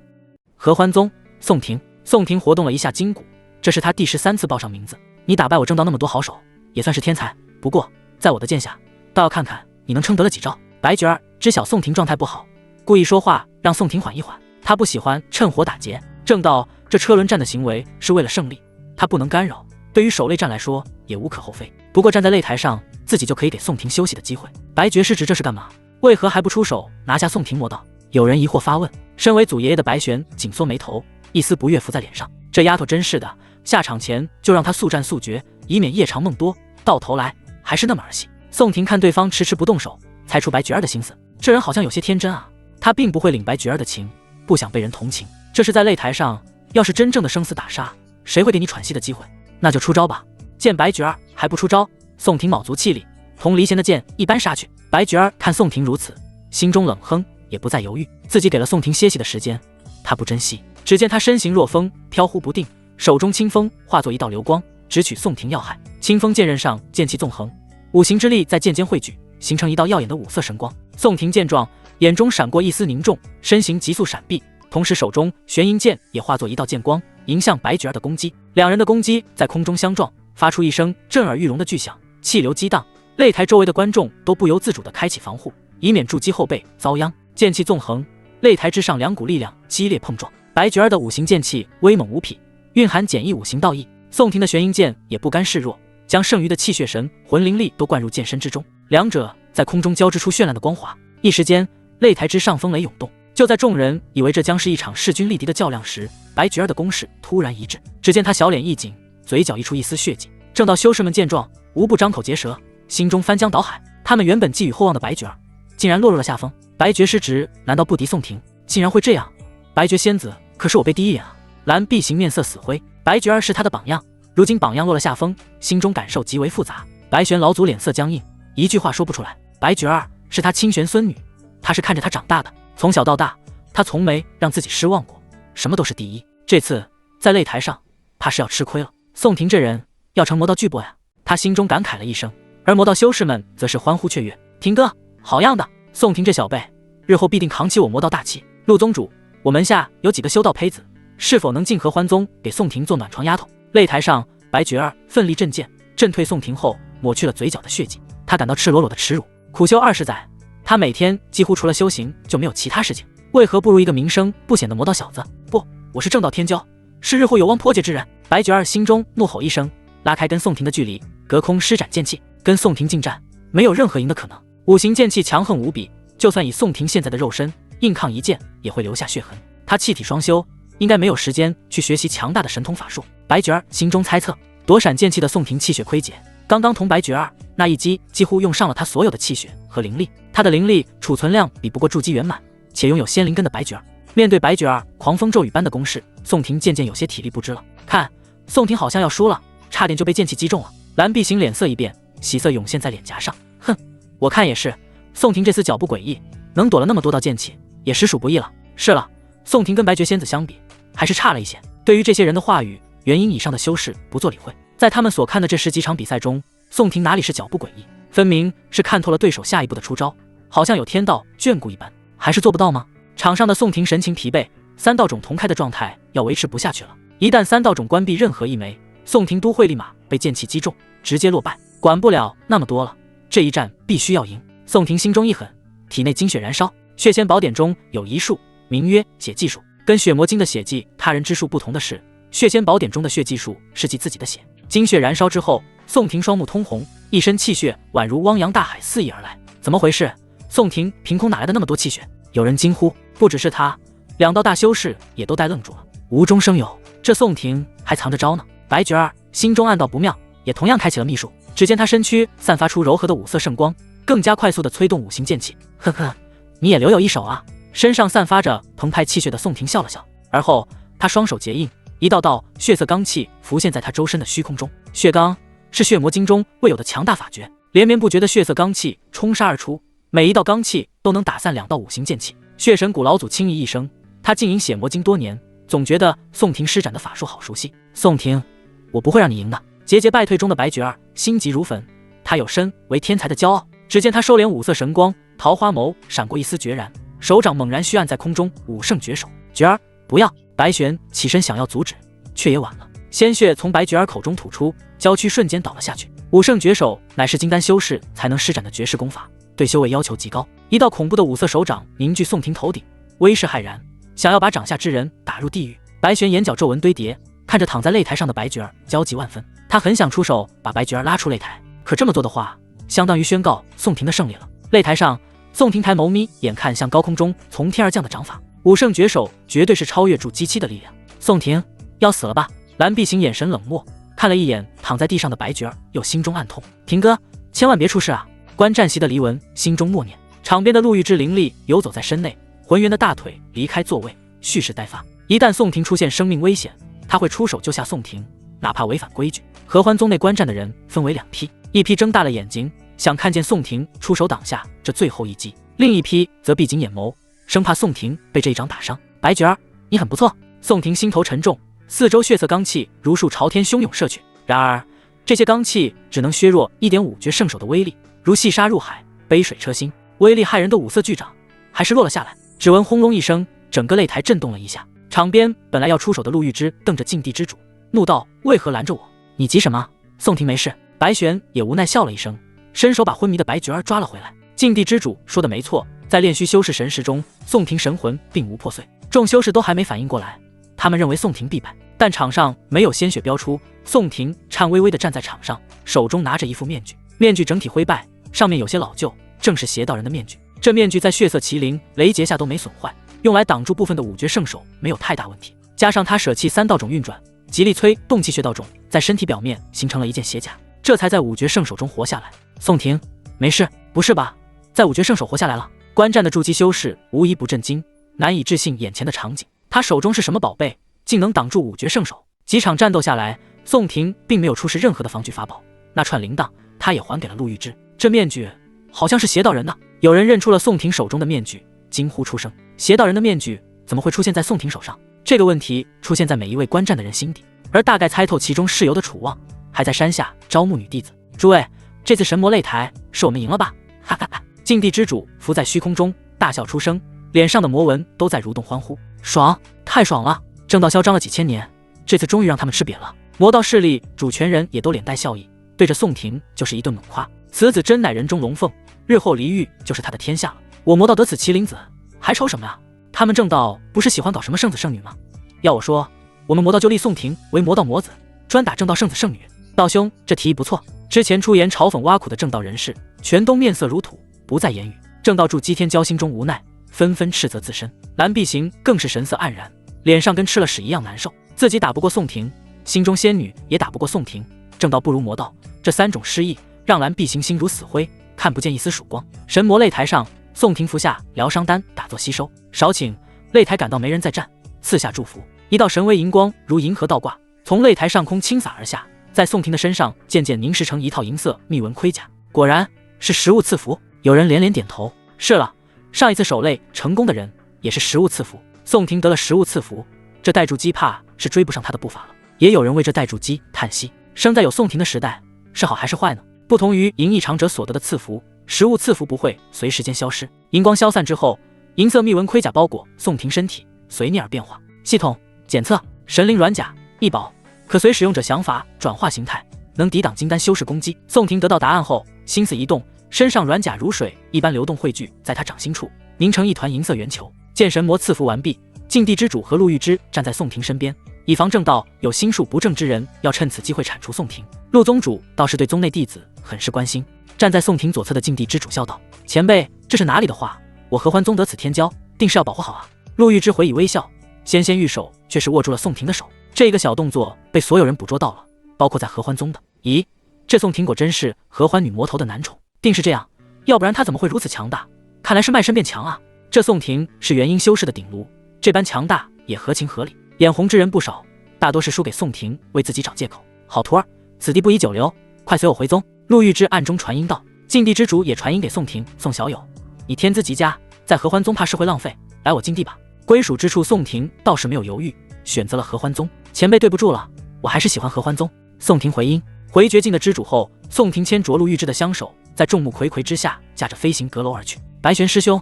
合欢宗，宋婷。宋婷活动了一下筋骨，这是他第13次报上名字。你打败我正道那么多好手，也算是天才。不过在我的剑下，倒要看看你能撑得了几招。白绝儿知晓宋婷状态不好，故意说话让宋婷缓一缓。他不喜欢趁火打劫，正道这车轮战的行为是为了胜利，他不能干扰。对于手擂战来说也无可厚非。不过站在擂台上，自己就可以给宋婷休息的机会。白绝师侄这是干嘛？为何还不出手拿下宋婷魔道？有人疑惑发问。身为祖爷爷的白玄紧缩眉头，一丝不悦浮在脸上。这丫头真是的，下场前就让她速战速决，以免夜长梦多，到头来还是那么儿戏。宋婷看对方迟迟不动手，猜出白绝儿的心思。这人好像有些天真啊，他并不会领白绝儿的情，不想被人同情。这是在擂台上，要是真正的生死打杀，谁会给你喘息的机会？那就出招吧。见白绝儿还不出招，宋婷卯足气力，同离弦的箭一般杀去。白绝儿看宋婷如此，心中冷哼，也不再犹豫，自己给了宋婷歇息的时间，他不珍惜。只见他身形若风，飘忽不定，手中清风化作一道流光，直取宋婷要害。清风剑刃上剑气纵横，五行之力在剑间汇聚，形成一道耀眼的五色神光。宋婷见状，眼中闪过一丝凝重，身形急速闪避，同时手中玄银剑也化作一道剑光，迎向白绝儿的攻击。两人的攻击在空中相撞，发出一声震耳欲聋的巨响，气流激荡，擂台周围的观众都不由自主地开启防护，以免筑基后辈遭殃。剑气纵横，擂台之上两股力量激烈碰撞。白绝儿的五行剑气威猛无匹，蕴含简易五行道义。宋婷的玄银剑也不甘示弱，将剩余的气血神魂灵力都灌入剑身之中，两者在空中交织出绚烂的光华。一时间，擂台之上风雷涌动。就在众人以为这将是一场势均力敌的较量时，白绝儿的攻势突然一滞。只见他小脸一紧，嘴角溢出一丝血迹。正道修士们见状，无不张口结舌，心中翻江倒海。他们原本寄予厚望的白绝儿，竟然落入了下风。白绝师侄难道不敌宋婷？竟然会这样？白绝仙子可是我辈第一眼啊！蓝碧行面色死灰，白绝儿是他的榜样，如今榜样落了下风，心中感受极为复杂。白玄老祖脸色僵硬，一句话说不出来。白绝儿是他亲玄孙女，他是看着她长大的，从小到大，他从没让自己失望过，什么都是第一。这次在擂台上，怕是要吃亏了。宋婷这人要成魔道巨擘呀！他心中感慨了一声，而魔道修士们则是欢呼雀跃。婷哥，好样的！宋婷这小辈，日后必定扛起我魔道大旗。陆宗主，我门下有几个修道胚子，是否能进合欢宗给宋婷做暖床丫头？擂台上，白绝儿奋力震剑，震退宋婷后，抹去了嘴角的血迹。他感到赤裸裸的耻辱。苦修20载，他每天几乎除了修行就没有其他事情，为何不如一个名声不显的魔道小子？不，我是正道天骄，是日后有望破解之人。白绝儿心中怒吼一声，拉开跟宋婷的距离，隔空施展剑气，跟宋婷近战，没有任何赢的可能。五行剑气强横无比，就算以宋婷现在的肉身，硬抗一剑也会留下血痕。他气体双修，应该没有时间去学习强大的神通法术。白绝儿心中猜测，躲闪剑气的宋婷气血亏竭，刚刚同白绝儿那一击几乎用上了他所有的气血和灵力，他的灵力储存量比不过筑基圆满且拥有仙灵根的白绝儿。面对白绝儿狂风骤雨般的攻势，宋婷渐渐有些体力不支了。看，宋婷好像要输了，差点就被剑气击中了。蓝碧行脸色一变，喜色涌现在脸颊上。哼，我看也是，宋婷这次脚步诡异，能躲了那么多道剑气，也实属不易了。是了，宋婷跟白绝仙子相比，还是差了一些。对于这些人的话语，元婴以上的修士不做理会。在他们所看的这10几场比赛中，宋婷哪里是脚步诡异，分明是看透了对手下一步的出招，好像有天道眷顾一般。还是做不到吗？场上的宋婷神情疲惫，3道种同开的状态要维持不下去了。一旦3道种关闭任何一枚，宋婷都会立马被剑气击中，直接落败。管不了那么多了，这一战必须要赢。宋婷心中一狠，体内精血燃烧。血仙宝典中有一术，名曰血技术。跟血魔经的血迹他人之术不同的是，血仙宝典中的血技术是祭自己的血。精血燃烧之后，宋婷双目通红，一身气血宛如汪洋大海肆意而来。怎么回事？宋婷凭空哪来的那么多气血？有人惊呼。不只是他，2道大修士也都呆愣住了，无中生有，这宋婷还藏着招呢。白绝儿心中暗道不妙，也同样开启了秘术。只见他身躯散发出柔和的五色圣光，更加快速地催动五行剑气。呵呵，你也留有一手啊！身上散发着澎湃气血的宋婷笑了笑，而后他双手结印，一道道血色罡气浮现在他周身的虚空中。血罡是血魔经中未有的强大法诀，连绵不绝的血色罡气冲杀而出，每一道罡气都能打散2道5行剑气。血神谷老祖轻咦一声，他经营血魔经多年，总觉得宋婷施展的法术好熟悉。宋婷，我不会让你赢的。节节败退中的白绝儿心急如焚，他有身为天才的骄傲。只见他收敛5色神光，桃花眸闪过一丝决然，手掌猛然虚按在空中，5圣绝手。绝儿，不要！白玄起身想要阻止，却也晚了。鲜血从白绝儿口中吐出，娇躯瞬间倒了下去。5圣绝手乃是金丹修士才能施展的绝世功法，对修为要求极高。一道恐怖的5色手掌凝聚宋婷头顶，威势骇然，想要把掌下之人打入地狱。白玄眼角皱纹堆叠，看着躺在擂台上的白绝儿，焦急万分。他很想出手把白绝儿拉出擂台，可这么做的话，相当于宣告宋婷的胜利了。擂台上，宋婷抬眸眯，眼看向高空中从天而降的掌法，5圣绝手绝对是超越筑基期的力量。宋婷要死了吧？蓝碧行眼神冷漠，看了一眼躺在地上的白绝儿，又心中暗痛。婷哥，千万别出事啊！观战席的黎文心中默念。场边的陆玉之灵力游走在身内，浑圆的大腿离开座位，蓄势待发。一旦宋婷出现生命危险，他会出手救下宋婷，哪怕违反规矩。合欢宗内观战的人分为2批，一批睁大了眼睛，想看见宋婷出手挡下这最后一击，另一批则闭紧眼眸，生怕宋婷被这一掌打伤。白绝儿，你很不错。宋婷心头沉重，四周血色罡气如数朝天汹涌射去。然而这些罡气只能削弱1.5绝圣手的威力，如细沙入海，杯水车薪。威力骇人的5色巨掌还是落了下来，只闻轰隆一声，整个擂台震动了一下。场边本来要出手的陆玉之瞪着禁地之主，怒道：为何拦着我？你急什么？宋婷没事。白玄也无奈笑了一声，伸手把昏迷的白绝儿抓了回来。禁地之主说的没错，在炼虚修士神识中，宋婷神魂并无破碎。众修士都还没反应过来，他们认为宋婷必败，但场上没有鲜血飙出。宋婷颤巍巍地站在场上，手中拿着一副面具，面具整体灰败，上面有些老旧，正是邪道人的面具。这面具在血色麒麟雷劫下都没损坏，用来挡住部分的5绝圣手没有太大问题。加上他舍弃3道种运转，极力催动气血道种在身体表面形成了一件邪甲，这才在5绝圣手中活下来。宋婷，没事？不是吧？在5绝圣手活下来了？观战的筑基修士无一不震惊，难以置信眼前的场景。他手中是什么宝贝，竟能挡住5绝圣手？几场战斗下来，宋婷并没有出示任何的防具法宝，那串铃铛他也还给了陆玉之。这面具好像是邪道人的。有人认出了宋婷手中的面具，惊呼出声。邪道人的面具怎么会出现在宋婷手上？这个问题出现在每一位观战的人心底，而大概猜透其中事由的楚望还在山下招募女弟子。诸位，这次神魔擂台是我们赢了吧？哈哈哈！禁地之主浮在虚空中大笑出声，脸上的魔纹都在蠕动欢呼。爽，太爽了！正道嚣张了几千年，这次终于让他们吃瘪了。魔道势力主权人也都脸带笑意，对着宋婷就是一顿猛夸。此子真乃人中龙凤，日后离域就是他的天下了。我魔道得此麒麟子，还愁什么呀？他们正道不是喜欢搞什么圣子圣女吗？要我说，我们魔道就立宋婷为魔道魔子，专打正道圣子圣女。道兄，这提议不错。之前出言嘲讽挖苦的正道人士，全都面色如土，不再言语。正道助姬天骄心中无奈，纷纷斥责自身。蓝碧行更是神色黯然，脸上跟吃了屎一样难受。自己打不过宋婷，心中仙女也打不过宋婷，正道不如魔道，这3种失意让蓝碧行心如死灰，看不见一丝曙光。神魔擂台上，宋婷服下疗伤丹，打作吸收。少顷，擂台感到没人再战，赐下祝福。一道神威银光如银河倒挂，从擂台上空倾洒而下，在宋婷的身上渐渐凝实成一套银色密纹盔甲。果然是食物赐福。有人连连点头。是了，上一次守擂成功的人也是食物赐福。宋婷得了食物赐福，这代筑基怕是追不上他的步伐了。也有人为这代筑基叹息，生在有宋婷的时代是好还是坏呢？不同于银翼长者所得的赐福，食物赐福不会随时间消失。银光消散之后，银色密纹盔甲包裹宋婷身体，随逆而变化。系统检测神灵软甲一宝，可随使用者想法转化形态，能抵挡金丹修士攻击。宋婷得到答案后，心思一动，身上软甲如水一般流动汇聚在他掌心处，凝成一团银色圆球。见神魔赐福完毕，禁地之主和陆玉之站在宋婷身边，以防正道有心术不正之人要趁此机会铲除宋婷。陆宗主倒是对宗内弟子很是关心，站在宋婷左侧的禁地之主笑道：前辈，这是哪里的话？我合欢宗得此天骄，定是要保护好啊。陆玉之回以微笑，纤纤玉手却是握住了宋婷的手。这个小动作被所有人捕捉到了，包括在合欢宗的。咦，这宋婷果真是合欢女魔头的男宠，定是这样，要不然她怎么会如此强大？看来是卖身变强啊。这宋婷是元婴修士的顶炉，这般强大也合情合理。眼红之人不少，大多是输给宋婷为自己找借口。好徒儿，此地不宜久留，快随我回宗。陆玉之暗中传音道。禁地之主也传音给宋婷：宋小友，你天资极佳，在合欢宗怕是会浪费，来我禁地吧。归属之处，宋婷倒是没有犹豫，选择了合欢宗。前辈对不住了，我还是喜欢合欢宗。宋婷回音。回绝境的之主后，宋婷牵着陆玉之的香手，在众目睽睽之下，驾着飞行阁楼而去。白玄师兄，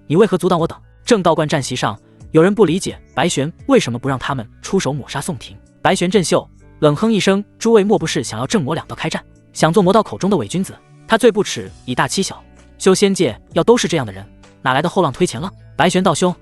你为何阻挡我等？正道观战席上，有人不理解白玄为什么不让他们出手抹杀宋婷。白玄震袖，冷哼一声：“诸位莫不是想要正魔两道开战，想做魔道口中的伪君子？他最不耻以大欺小，修仙界要都是这样的人，哪来的后浪推前浪？”白玄道兄，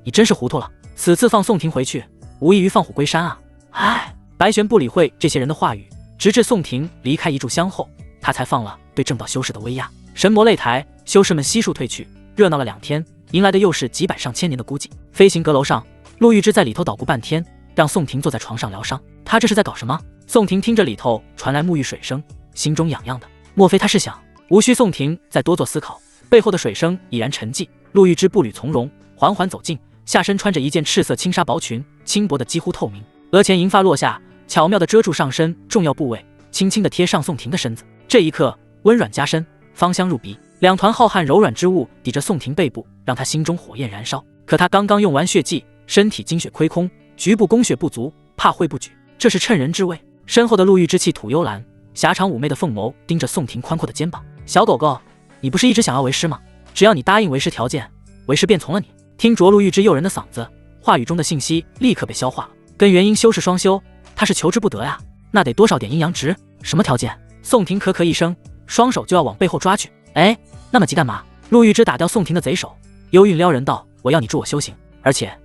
你真是糊涂了。此次放宋婷回去，无异于放虎归山啊！唉，白玄不理会这些人的话语。直至宋婷离开一炷香后，他才放了对正道修士的威压。神魔擂台，修士们悉数退去，热闹了2天，迎来的又是几百上千年的孤寂。飞行阁楼上，陆玉之在里头捣鼓半天，让宋婷坐在床上疗伤。他这是在搞什么？宋婷听着里头传来沐浴水声，心中痒痒的。莫非他是想……无需宋婷再多做思考，背后的水声已然沉寂。陆玉之步履从容，缓缓走近，下身穿着一件赤色轻纱薄裙，轻薄的几乎透明，额前银发落下，巧妙地遮住上身重要部位，轻轻地贴上宋婷的身子。这一刻，温软加深，芳香入鼻。2团浩瀚柔软之物抵着宋婷背部，让她心中火焰燃烧。可她刚刚用完血迹，身体精血亏空，局部供血不足，怕会不举。这是趁人之危。身后的陆玉之气吐幽兰，狭长妩媚的凤眸盯着宋婷宽阔的肩膀。小狗狗，你不是一直想要为师吗？只要你答应为师条件，为师便从了你。听着陆玉之诱人的嗓子，话语中的信息立刻被消化了。跟元婴修士双修，他是求之不得呀，那得多少点阴阳值？什么条件？宋婷咳咳一声，双手就要往背后抓去。哎，那么急干嘛？陆玉之打掉宋婷的贼手，幽韵撩人道：“我要你助我修行，而且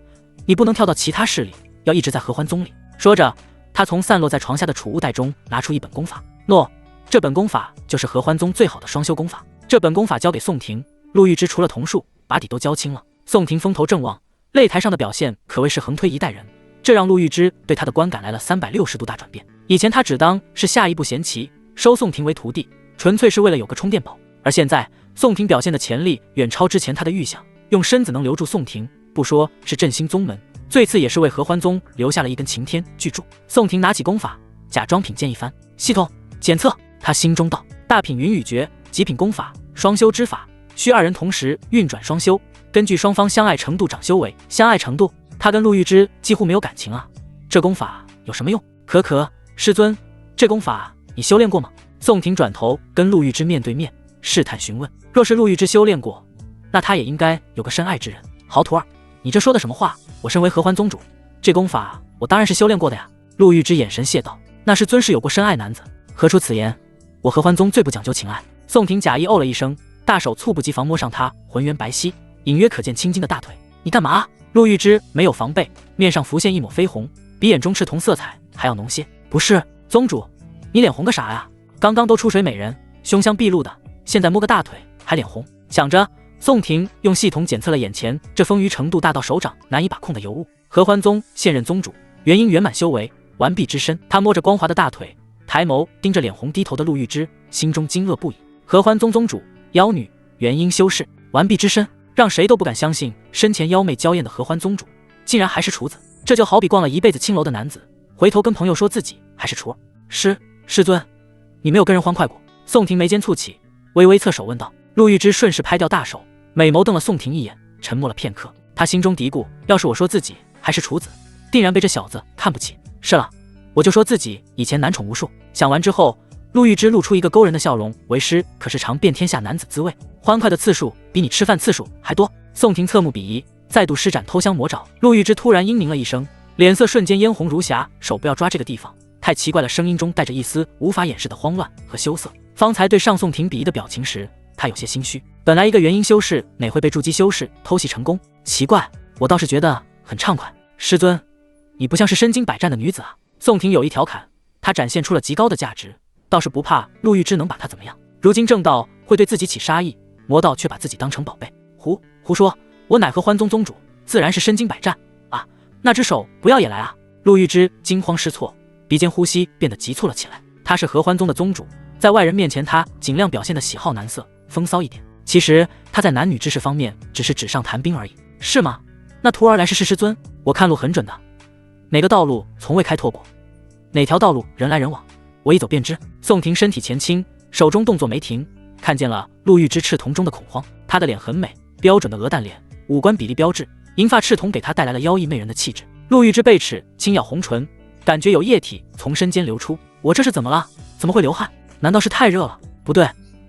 你不能跳到其他势力，要一直在合欢宗里。”说着，他从散落在床下的储物袋中拿出一本功法。诺，这本功法就是合欢宗最好的双修功法。这本功法交给宋婷，陆玉之除了瞳术，把底都交清了。宋婷风头正旺，擂台上的表现可谓是横推一代人。这让陆玉之对他的观感来了360度大转变。以前他只当是下一步贤棋，收宋婷为徒弟，纯粹是为了有个充电宝。而现在，宋婷表现的潜力远超之前他的预想，用身子能留住宋婷，不说是振兴宗门，最次也是为合欢宗留下了一根擎天巨柱。宋婷拿起功法，假装品鉴一番，系统检测。他心中道：大品云雨诀，极品功法，双修之法，需2人同时运转双修，根据双方相爱程度长修为。相爱程度？他跟陆玉之几乎没有感情啊，这功法有什么用？可，师尊，这功法你修炼过吗？宋婷转头跟陆玉之面对面试探询问。若是陆玉之修炼过，那他也应该有个深爱之人。好徒儿，你这说的什么话？我身为合欢宗主，这功法我当然是修炼过的呀。陆玉之眼神谢道：那是尊师有过深爱男子，何出此言？我合欢宗最不讲究情爱。宋婷假意哦了一声，大手猝不及防摸上他浑圆白皙、隐约可见青筋的大腿。你干嘛？陆玉之没有防备，面上浮现一抹绯红，比眼中赤铜色彩还要浓些。不是，宗主，你脸红个啥呀？刚刚都出水美人，凶香毕露的，现在摸个大腿还脸红？想着，宋婷用系统检测了眼前这丰腴程度大到手掌难以把控的尤物。合欢宗现任宗主，元婴圆满修为，完璧之身。他摸着光滑的大腿，抬眸盯着脸红低头的陆玉之，心中惊愕不已。合欢宗宗主，妖女，元婴修士，完璧之身。让谁都不敢相信，身前妖媚娇艳的合欢宗主，竟然还是厨子。这就好比逛了一辈子青楼的男子，回头跟朋友说自己还是厨儿。师尊，你没有跟人欢快过？宋婷眉间蹙起，微微侧手问道。陆玉之顺势拍掉大手，美眸瞪了宋婷一眼，沉默了片刻。他心中嘀咕：要是我说自己还是厨子，定然被这小子看不起。是了，我就说自己以前男宠无数。想完之后，陆玉之露出一个勾人的笑容：为师可是尝遍天下男子滋味，欢快的次数比你吃饭次数还多。宋婷侧目鄙夷，再度施展偷香魔爪。陆玉之突然嘤咛了一声，脸色瞬间嫣红如霞，手不要抓这个地方，太奇怪了。声音中带着一丝无法掩饰的慌乱和羞涩。方才对上宋婷鄙夷的表情时，他有些心虚。本来一个元婴修士哪会被筑基修士偷袭成功？奇怪，我倒是觉得很畅快。师尊，你不像是身经百战的女子啊。宋婷有意调侃，她展现出了极高的价值，倒是不怕陆玉之能把她怎么样。如今正道会对自己起杀意，魔道却把自己当成宝贝。胡说，我乃合欢宗宗主，自然是身经百战啊！那只手不要也来啊！陆玉之惊慌失措，鼻尖呼吸变得急促了起来。他是合欢宗的宗主，在外人面前他尽量表现的喜好男色，风骚一点。其实他在男女之事方面只是纸上谈兵而已，是吗？那徒儿来是师尊，我看路很准的，哪个道路从未开拓过，哪条道路人来人往，我一走便知。宋婷身体前倾，手中动作没停，看见了陆玉之赤瞳中的恐慌。她的脸很美，标准的鹅蛋脸，五官比例标致，银发赤瞳给她带来了妖异媚人的气质。陆玉芝贝齿轻咬红唇，感觉有液体从身间流出。我这是怎么了？怎么会流汗？难道是太热了？不对，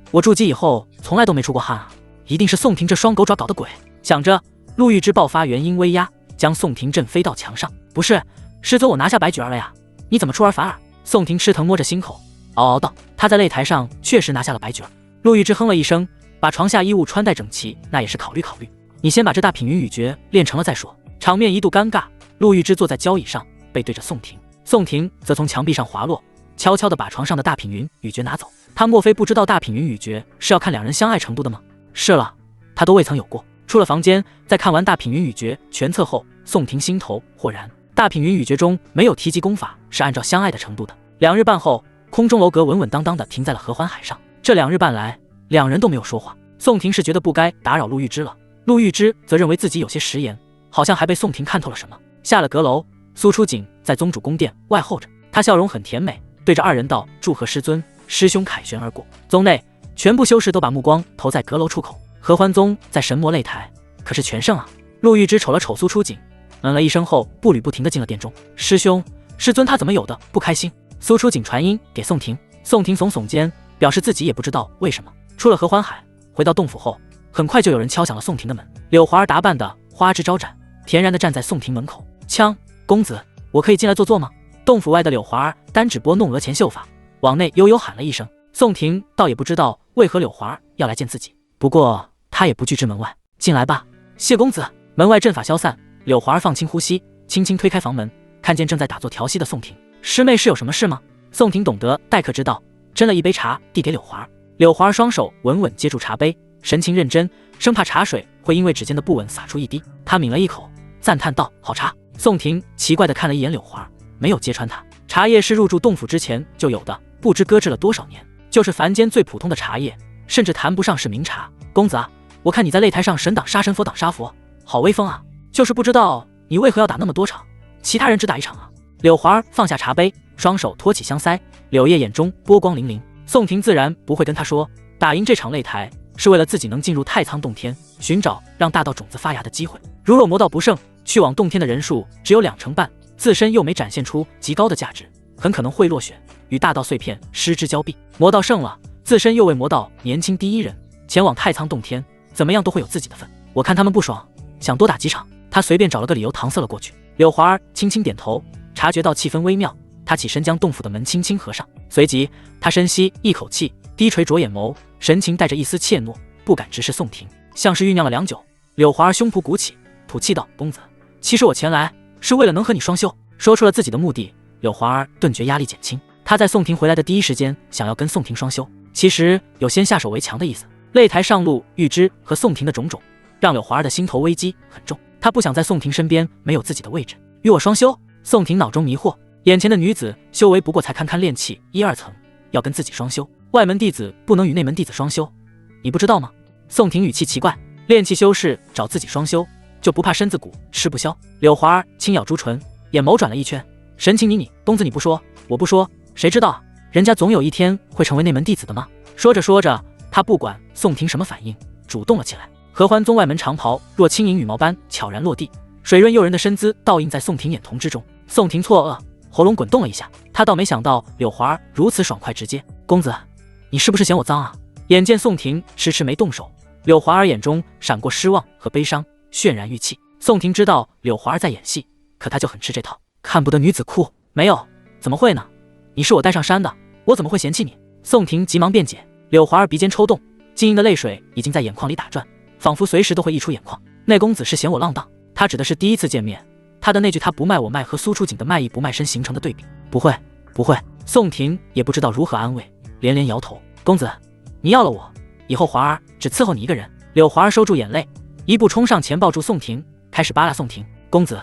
我筑基以后从来都没出过汗啊！一定是宋婷这双狗爪搞的鬼。想着，陆玉芝爆发元婴威压，将宋婷震飞到墙上。不是，师尊，我拿下白举儿了呀！你怎么出尔反尔？宋婷吃疼摸着心口，嗷嗷道：“他在擂台上确实拿下了白举儿。”陆玉芝哼了一声，把床下衣物穿戴整齐，那也是考虑考虑。你先把这大品云雨诀练成了再说。场面一度尴尬，陆玉芝坐在交椅上，背对着宋婷，宋婷则从墙壁上滑落，悄悄地把床上的大品云雨诀拿走。他莫非不知道大品云雨诀是要看两人相爱程度的吗？是了，他都未曾有过。出了房间，在看完大品云雨诀全册后，宋婷心头豁然。大品云雨诀中没有提及功法是按照相爱的程度的。2日半后，空中楼阁稳稳当当地停在了合欢海上。这2日半来，两人都没有说话。宋婷是觉得不该打扰陆玉芝了，陆玉芝则认为自己有些食言，好像还被宋婷看透了什么。下了阁楼，苏初锦在宗主宫殿外候着，他笑容很甜美，对着2人道：“祝贺师尊，师兄凯旋而过。”宗内全部修士都把目光投在阁楼出口。合欢宗在神魔擂台可是全胜啊！陆玉芝瞅了瞅苏初锦，了一声后，步履不停地进了殿中。师兄，师尊他怎么有的不开心？苏初锦传音给宋婷，宋婷耸耸肩，表示自己也不知道为什么。出了合欢海，回到洞府后，很快就有人敲响了宋婷的门。柳华儿打扮的花枝招展，恬然地站在宋婷门口。枪公子，我可以进来坐坐吗？洞府外的柳华儿单指拨弄额前秀发，往内悠悠喊了一声。宋婷倒也不知道为何柳华儿要来见自己，不过她也不拒之门外。进来吧，谢公子。门外阵法消散，柳华儿放轻呼吸，轻轻推开房门，看见正在打坐调息的宋婷。师妹是有什么事吗？宋婷懂得待客之道，斟了一杯茶递给柳华儿。柳华儿双手稳稳接住茶杯，神情认真，生怕茶水会因为指尖的不稳洒出一滴。他抿了一口，赞叹道：“好茶。”宋婷奇怪地看了一眼柳华儿，没有揭穿他。茶叶是入住洞府之前就有的，不知搁置了多少年，就是凡间最普通的茶叶，甚至谈不上是名茶。公子啊，我看你在擂台上神挡杀神，佛挡杀佛，好威风啊！就是不知道你为何要打那么多场，其他人只打1场啊？柳华儿放下茶杯，双手托起香腮，柳叶眼中波光粼粼。宋婷自然不会跟他说，打赢这场擂台是为了自己能进入太仓洞天，寻找让大道种子发芽的机会。如若魔道不胜，去往洞天的人数只有2成半，自身又没展现出极高的价值，很可能会落选，与大道碎片失之交臂。魔道胜了，自身又为魔道年轻第1人，前往太仓洞天，怎么样都会有自己的份。我看他们不爽，想多打几场，他随便找了个理由搪塞了过去。柳华儿轻轻点头，察觉到气氛微妙，他起身将洞府的门轻轻合上，随即他深吸一口气，低垂着眼眸，神情带着一丝怯懦，不敢直视宋婷，像是酝酿了良久。柳华儿胸脯鼓起，吐气道：“公子，其实我前来是为了能和你双修。”说出了自己的目的，柳华儿顿觉压力减轻。他在宋婷回来的第一时间想要跟宋婷双修，其实有先下手为强的意思。擂台上陆玉芝和宋婷的种种，让柳华儿的心头危机很重。他不想在宋婷身边没有自己的位置。与我双修？宋婷脑中迷惑，眼前的女子修为不过才堪堪炼气1、2层，要跟自己双修，外门弟子不能与内门弟子双修，你不知道吗？宋婷语气奇怪，炼气修士找自己双修，就不怕身子骨吃不消？柳华儿轻咬朱唇，眼眸转了一圈，神情你公子你不说，我不说，谁知道啊？人家总有一天会成为内门弟子的吗？说着说着，他不管宋婷什么反应，主动了起来。合欢宗外门长袍若轻盈羽毛般悄然落地，水润诱人的身姿倒映在宋婷眼瞳之中。宋婷错愕，喉咙滚动了一下，他倒没想到柳华儿如此爽快直接。公子，你是不是嫌我脏啊？眼见宋婷迟迟没动手，柳华儿眼中闪过失望和悲伤，渲然欲泣。宋婷知道柳华儿在演戏，可他就很吃这套，看不得女子哭。没有，怎么会呢？你是我带上山的，我怎么会嫌弃你？宋婷急忙辩解。柳华儿鼻尖抽动，晶莹的泪水已经在眼眶里打转，仿佛随时都会溢出眼眶。内公子是嫌我浪荡，他指的是第一次见面，他的那句他不卖我卖和苏初锦的卖艺不卖身形成的对比。不会不会，宋婷也不知道如何安慰，连连摇头。公子，你要了我，以后华儿只伺候你一个人。柳华儿收住眼泪，一步冲上前抱住宋婷，开始扒拉宋婷。公子，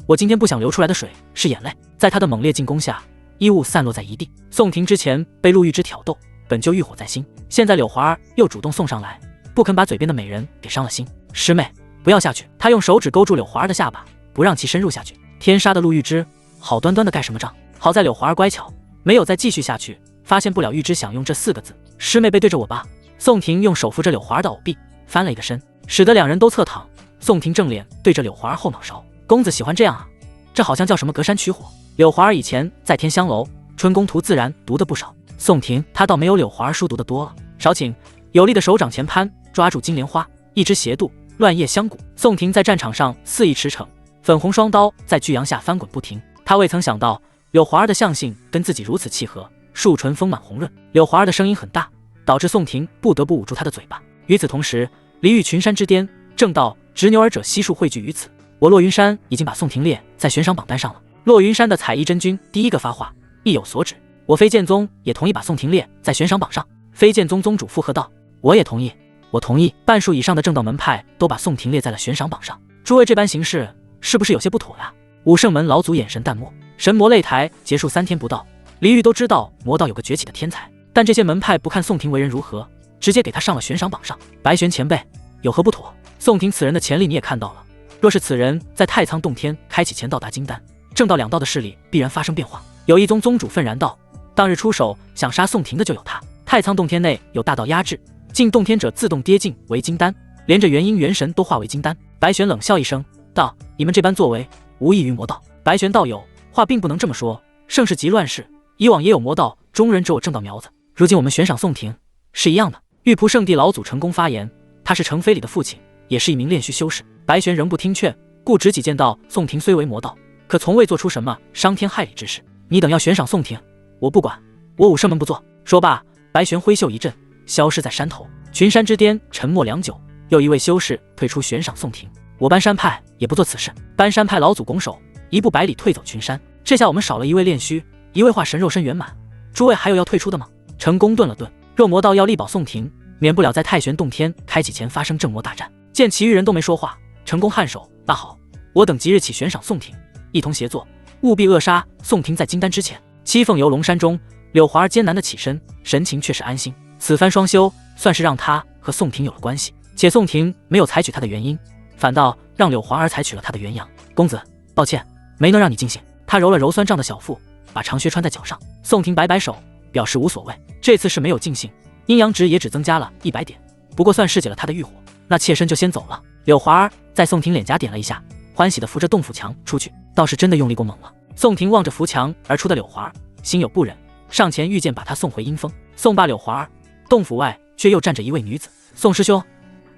我今天不想流出来的水是眼泪。在他的猛烈进攻下，衣物散落在一地。宋婷之前被陆玉芝挑逗，本就欲火在心，现在柳华儿又主动送上来，不肯把嘴边的美人给伤了心。师妹，不要下去。他用手指勾住柳华儿的下巴，不让其深入下去。天杀的陆玉芝，好端端的盖什么章？好在柳华儿乖巧，没有再继续下去，发现不了玉芝想用这4个字。师妹背对着我吧。宋婷用手扶着柳华儿的藕臂，翻了一个身，使得两人都侧躺。宋婷正脸对着柳华儿后脑勺，公子喜欢这样啊？这好像叫什么隔山取火。柳华儿以前在天香楼《春宫图》自然读得不少，宋婷她倒没有柳华儿书读得多了。少顷，有力的手掌前攀，抓住金莲花，一只斜度，乱叶香骨。宋婷在战场上肆意驰骋，粉红双刀在巨阳下翻滚不停。她未曾想到柳华儿的相性跟自己如此契合，树唇丰满红润。柳华儿的声音很大，导致宋婷不得不捂住她的嘴巴。与此同时，离玉群山之巅，正道执牛耳者悉数汇聚于此。我骆云山已经把宋婷列在悬赏榜单上了。骆云山的彩衣真君第一个发话，意有所指。我飞剑宗也同意把宋婷列在悬赏榜上。飞剑宗宗主附和道：我也同意，我同意。半数以上的正道门派都把宋婷列在了悬赏榜上。诸位这般行事，是不是有些不妥呀？武圣门老祖眼神淡漠。神魔擂台结束3天不到，离玉都知道魔道有个崛起的天才，但这些门派不看宋婷为人如何，直接给他上了悬赏榜上。白玄前辈，有何不妥？宋婷此人的潜力你也看到了，若是此人在太仓洞天开启前到达金丹，正道两道的势力必然发生变化。有一宗宗主愤然道：当日出手想杀宋婷的就有他。太仓洞天内有大道压制，进洞天者自动跌进为金丹，连着元婴元神都化为金丹。白玄冷笑一声道：你们这般作为无异于魔道。白玄道友，话并不能这么说，盛世即乱世，以往也有魔道中人，只有正道苗子。如今我们悬赏宋婷是一样的。玉仆圣地老祖成功发言，他是程非礼的父亲，也是一名炼虚修士。白玄仍不听劝，固执己见道：宋婷虽为魔道，可从未做出什么伤天害理之事。你等要悬赏宋婷，我不管，我武圣门不做。说罢，白玄挥袖一震，消失在山头。群山之巅沉默良久，又一位修士退出悬赏宋婷。我搬山派也不做此事。搬山派老祖拱手，1步100里退走群山。这下我们少了一位炼虚，一位化神肉身圆满。诸位还有要退出的吗？成功顿了顿，若魔道要力保宋婷，免不了在太玄洞天开启前发生正魔大战。见其余人都没说话，成功颔首：那好，我等即日起悬赏宋婷，一同协作，务必扼杀宋婷在金丹之前。七凤游龙山中，柳华儿艰难的起身，神情却是安心。此番双修算是让他和宋婷有了关系，且宋婷没有采取他的原因，反倒让柳华儿采取了他的原样。公子，抱歉，没能让你尽兴。他揉了揉酸胀的小腹，把长靴穿在脚上。宋婷摆摆手，表示无所谓，这次是没有尽兴，阴阳值也只增加了100点，不过算释解了他的欲火。那妾身就先走了。柳华儿在宋婷脸颊点了一下，欢喜地扶着洞府墙出去，倒是真的用力过猛了。宋婷望着扶墙而出的柳华儿，心有不忍，上前御剑把他送回阴峰。送罢柳华儿，洞府外却又站着一位女子。宋师兄，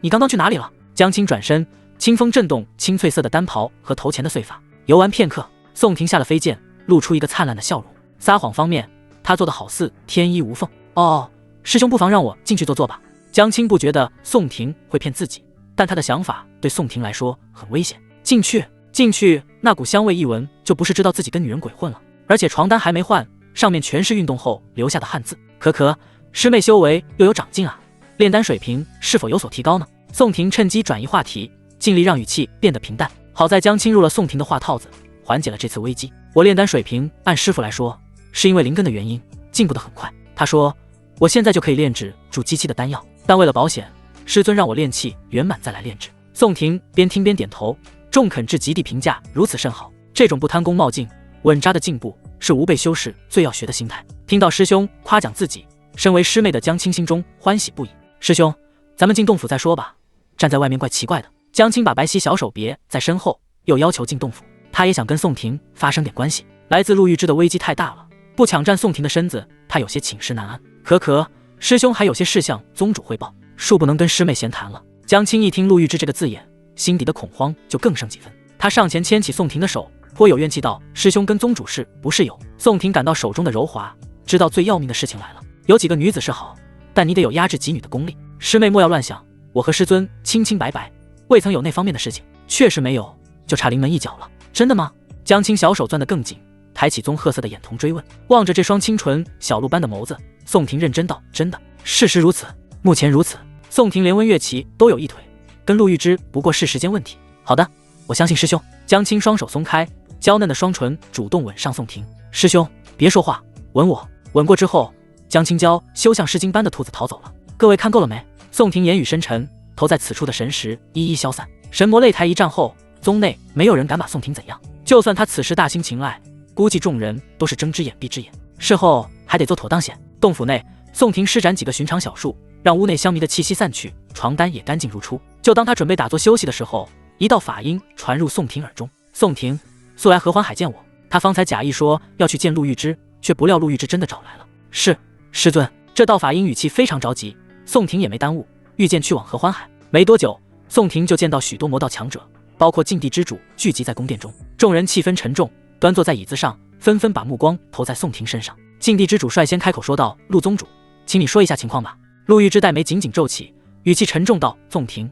你刚刚去哪里了？江青转身，清风震动青翠色的单袍和头前的碎发。游玩片刻，宋婷下了飞剑，露出一个灿烂的笑容。撒谎方面，他做得好似天衣无缝。哦，师兄不妨让我进去坐坐吧。江青不觉得宋婷会骗自己，但他的想法对宋婷来说很危险。进去，那股香味一闻就不是知道自己跟女人鬼混了，而且床单还没换，上面全是运动后留下的汗渍。可，师妹修为又有长进啊，炼丹水平是否有所提高呢？宋婷趁机转移话题，尽力让语气变得平淡。好在江青入了宋婷的话套子，缓解了这次危机。我炼丹水平按师傅来说，是因为灵根的原因，进步得很快。他说我现在就可以炼制助机器的丹药，但为了保险，师尊让我炼气圆满再来炼制。宋婷边听边点头，众肯至极地评价如此甚好。这种不贪功冒进、稳扎的进步，是无辈修士最要学的心态。听到师兄夸奖自己，身为师妹的江青心中欢喜不已。师兄，咱们进洞府再说吧，站在外面怪奇怪的。江青把白皙小手别在身后，又要求进洞府。他也想跟宋婷发生点关系。来自陆玉芝的危机太大了，不抢占宋婷的身子，他有些寝食难安。可，师兄还有些事向宗主汇报，恕不能跟师妹闲谈了。江青一听陆玉芝这个字眼，心底的恐慌就更胜几分。他上前牵起宋婷的手，颇有怨气道：师兄跟宗主是不是有？宋婷感到手中的柔滑，知道最要命的事情来了。有几个女子是好，但你得有压制几女的功力。师妹莫要乱想，我和师尊清清白白，未曾有那方面的事情。确实没有，就差临门一脚了。真的吗？江青小手攥得更紧，抬起棕褐色的眼瞳追问。望着这双清纯小鹿般的眸子，宋婷认真道：真的，事实如此，目前如此。宋婷连温月琪都有一腿，跟陆玉芝不过是时间问题。好的，我相信师兄。江青双手松开，娇嫩的双唇主动吻上宋婷。师兄别说话，吻我。吻过之后，江青娇羞像失精般的兔子逃走了。各位看够了没？宋婷言语深沉，投在此处的神识一一消散。神魔擂台一战后，宗内没有人敢把宋婷怎样，就算他此时大兴情爱，估计众人都是睁只眼闭只眼，事后还得做妥当险。洞府内，宋婷施展几个寻常小术，让屋内香迷的气息散去，床单也干净如初。就当他准备打坐休息的时候，一道法音传入宋婷耳中：“宋婷，速来合欢海见我。”他方才假意说要去见陆玉芝，却不料陆玉芝真的找来了。是，师尊。这道法音语气非常着急，宋婷也没耽误，御剑去往合欢海。没多久，宋婷就见到许多魔道强者，包括禁地之主聚集在宫殿中，众人气氛沉重，端坐在椅子上，纷纷把目光投在宋婷身上。禁地之主率先开口说道：“陆宗主，请你说一下情况吧。”陆玉芝黛眉紧紧皱起，语气沉重道：“宋婷，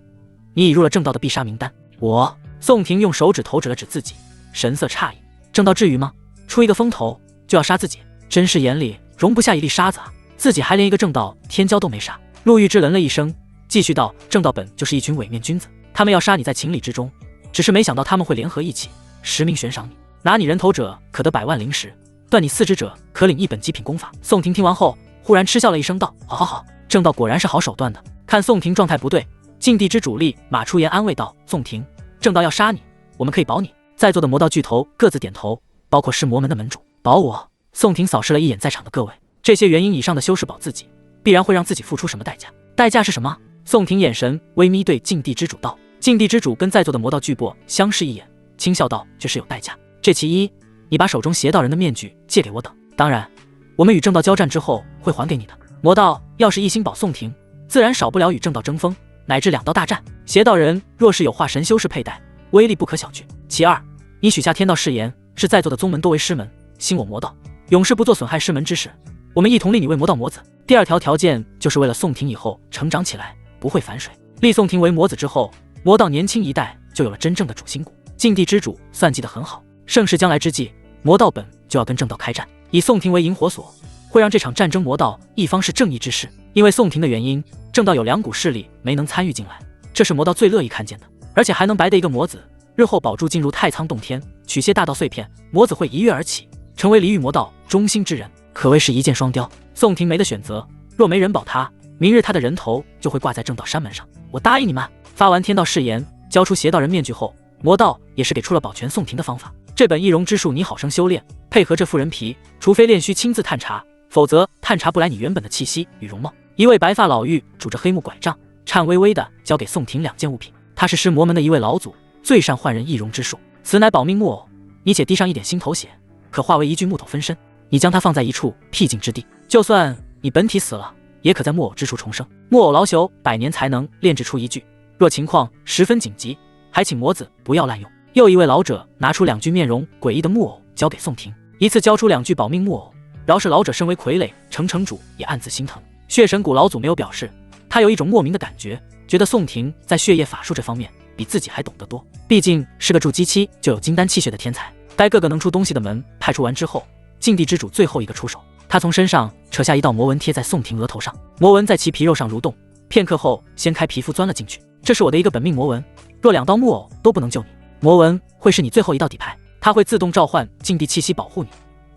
你已入了正道的必杀名单。”我。宋婷用手指头指了指自己，神色诧异：“正道至于吗？出一个风头就要杀自己，真是眼里容不下一粒沙子啊！自己还连一个正道天骄都没杀。”陆玉芝冷了一声，继续道：“正道本就是一群伪面君子，他们要杀你在情理之中，只是没想到他们会联合一起，实名悬赏你，拿你人头者可得100万灵石，断你4肢者可领一本极品功法。”宋婷听完后忽然嗤笑了一声道：“好好好，正道果然是好手段的。”看宋婷状态不对，禁地之主立马出言安慰道：“宋婷，正道要杀你，我们可以保你。”在座的魔道巨头各自点头，包括是魔门的门主。保我？宋婷扫视了一眼在场的各位，这些元婴以上的修士保自己，必然会让自己付出什么代价？代价是什么？宋婷眼神微眯，对禁地之主道。禁地之主跟在座的魔道巨擘相视一眼，轻笑道：“这是有代价。这其一，你把手中邪道人的面具借给我等，当然，我们与正道交战之后会还给你的。魔道要是一心保宋婷，自然少不了与正道争锋，乃至2道大战。邪道人若是有化神修士佩戴，威力不可小觑。其二，你许下天道誓言，是在座的宗门多为师门，兴我魔道，永世不做损害师门之事。我们一同立你为魔道魔子。第2条条件就是为了宋婷以后成长起来不会反水，立宋婷为魔子之后，魔道年轻一代就有了真正的主心骨。禁地之主算计得很好，盛世将来之际，魔道本就要跟正道开战，以宋婷为引火索，会让这场战争魔道一方是正义之士。因为宋婷的原因，正道有2股势力没能参与进来，这是魔道最乐意看见的，而且还能白得一个魔子，日后保住进入太仓洞天，取些大道碎片，魔子会一跃而起，成为离域魔道中心之人，可谓是一箭双雕。宋婷没得选择，若没人保他，明日他的人头就会挂在正道山门上。我答应你们。发完天道誓言，交出邪道人面具后，魔道也是给出了保全宋婷的方法。这本易容之术你好生修炼，配合这副人皮，除非炼虚亲自探查，否则探查不来你原本的气息与容貌。一位白发老妪拄着黑木拐杖，颤巍巍地交给宋婷2件物品。他是狮魔门的一位老祖，最善换人易容之术，此乃保命木偶，你且滴上一点心头血，可化为一具木头分身。你将它放在一处僻静之地，就算你本体死了，也可在木偶之处重生。木偶老朽100年才能炼制出一具，若情况十分紧急，还请魔子不要滥用。又一位老者拿出2具面容诡异的木偶交给宋婷，一次交出2具保命木偶，饶是老者身为傀儡程城主也暗自心疼。血神谷老祖没有表示，他有一种莫名的感觉，觉得宋婷在血液法术这方面比自己还懂得多，毕竟是个筑基期就有金丹气血的天才。待各个能出东西的门派出完之后，禁地之主最后一个出手，他从身上扯下一道魔纹贴在宋婷额头上，魔纹在其皮肉上蠕动，片刻后掀开皮肤钻了进去。这是我的一个本命魔纹，若2道木偶都不能救你，魔纹会是你最后一道底牌，它会自动召唤禁地气息保护你，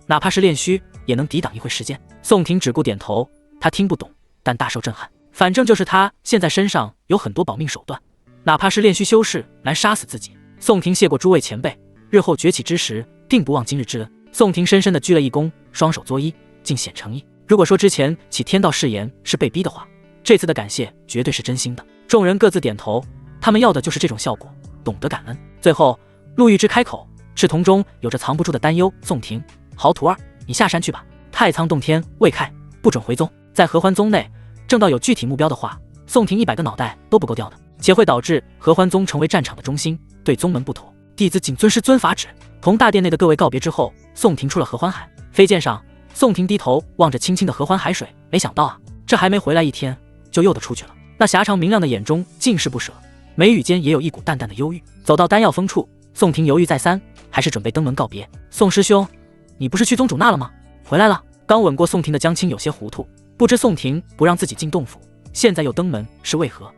哪怕是炼虚也能抵挡一会时间。宋婷只顾点头，他听不懂，但大受震撼。反正就是他现在身上有很多保命手段，哪怕是炼虚修士难杀死自己。宋婷谢过诸位前辈，日后崛起之时，定不忘今日之恩。宋婷深深地鞠了一躬，双手作揖，尽显诚意。如果说之前起天道誓言是被逼的话，这次的感谢绝对是真心的。众人各自点头，他们要的就是这种效果，懂得感恩。最后，陆玉芝开口，赤瞳中有着藏不住的担忧：“宋婷，好徒儿，你下山去吧。太仓洞天未开，不准回宗。在合欢宗内，正道有具体目标的话，宋婷100个脑袋都不够掉的，且会导致合欢宗成为战场的中心，对宗门不妥。弟子谨遵师尊法旨。”同大殿内的各位告别之后，宋婷出了合欢海。飞剑上，宋婷低头望着清清的合欢海水，没想到啊，这还没回来1天，就又得出去了。那狭长明亮的眼中尽是不舍，眉宇间也有一股淡淡的忧郁。走到丹药峰处，宋婷犹豫再三，还是准备登门告别。宋师兄，你不是去宗主那了吗？回来了。刚吻过宋婷的江青有些糊涂，不知宋婷不让自己进洞府，现在又登门是为何？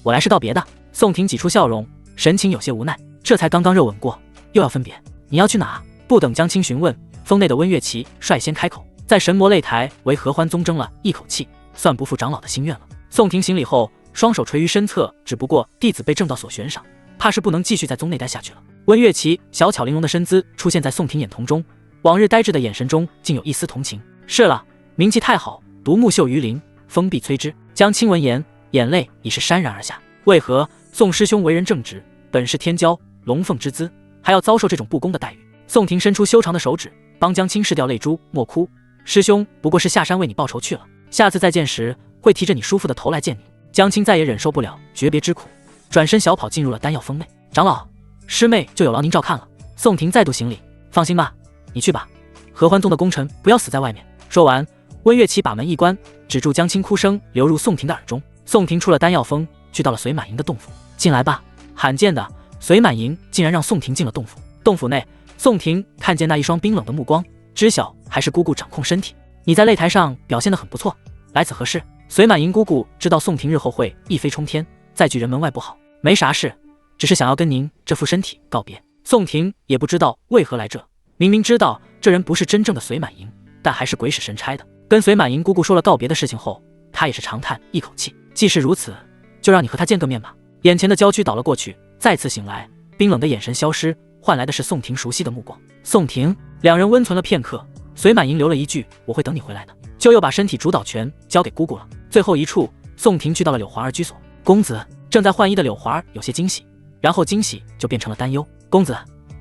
我来是告别的。宋婷挤出笑容，神情有些无奈。这才刚刚热吻过，又要分别，你要去哪？不等江青询问，峰内的温月琪率先开口，在神魔擂台为合欢宗争了一口气，算不负长老的心愿了。宋婷行礼后，双手垂于身侧，只不过弟子被正道所悬赏，怕是不能继续在宗内待下去了。温月琪小巧玲珑的身姿出现在宋婷眼瞳中，往日呆滞的眼神中竟有一丝同情。是了，名气太好，独木秀于林，风必摧之。江青闻言，眼泪已是潸然而下。为何宋师兄为人正直，本是天骄龙凤之姿，还要遭受这种不公的待遇？宋婷伸出修长的手指，帮江青拭掉泪珠，莫哭，师兄不过是下山为你报仇去了，下次再见时会提着你叔父的头来见你。江青再也忍受不了诀别之苦，转身小跑进入了丹药峰内。长老，师妹就有劳您照看了。宋婷再度行礼，放心吧，你去吧，合欢宗的功臣不要死在外面。说完，温月琪把门一关，止住江青哭声流入宋婷的耳中。宋婷出了丹药峰，去到了隋满营的洞府。进来吧。罕见的，隋满营竟然让宋婷进了洞府。洞府内，宋婷看见那一双冰冷的目光，知晓还是姑姑掌控身体。你在擂台上表现得很不错，来此何事？隋满营姑姑知道宋婷日后会一飞冲天，再拒人门外不好，没啥事，只是想要跟您这副身体告别。宋婷也不知道为何来这，明明知道这人不是真正的隋满营，但还是鬼使神差的跟隋满营姑姑说了告别的事情后，她也是长叹一口气。既是如此，就让你和他见个面吧。眼前的娇躯倒了过去，再次醒来，冰冷的眼神消失，换来的是宋婷熟悉的目光。宋婷，两人温存了片刻，隋满营留了一句我会等你回来的，就又把身体主导权交给姑姑了。最后一处，宋婷去到了柳华儿居所。公子。正在换衣的柳华儿有些惊喜，然后惊喜就变成了担忧。公子，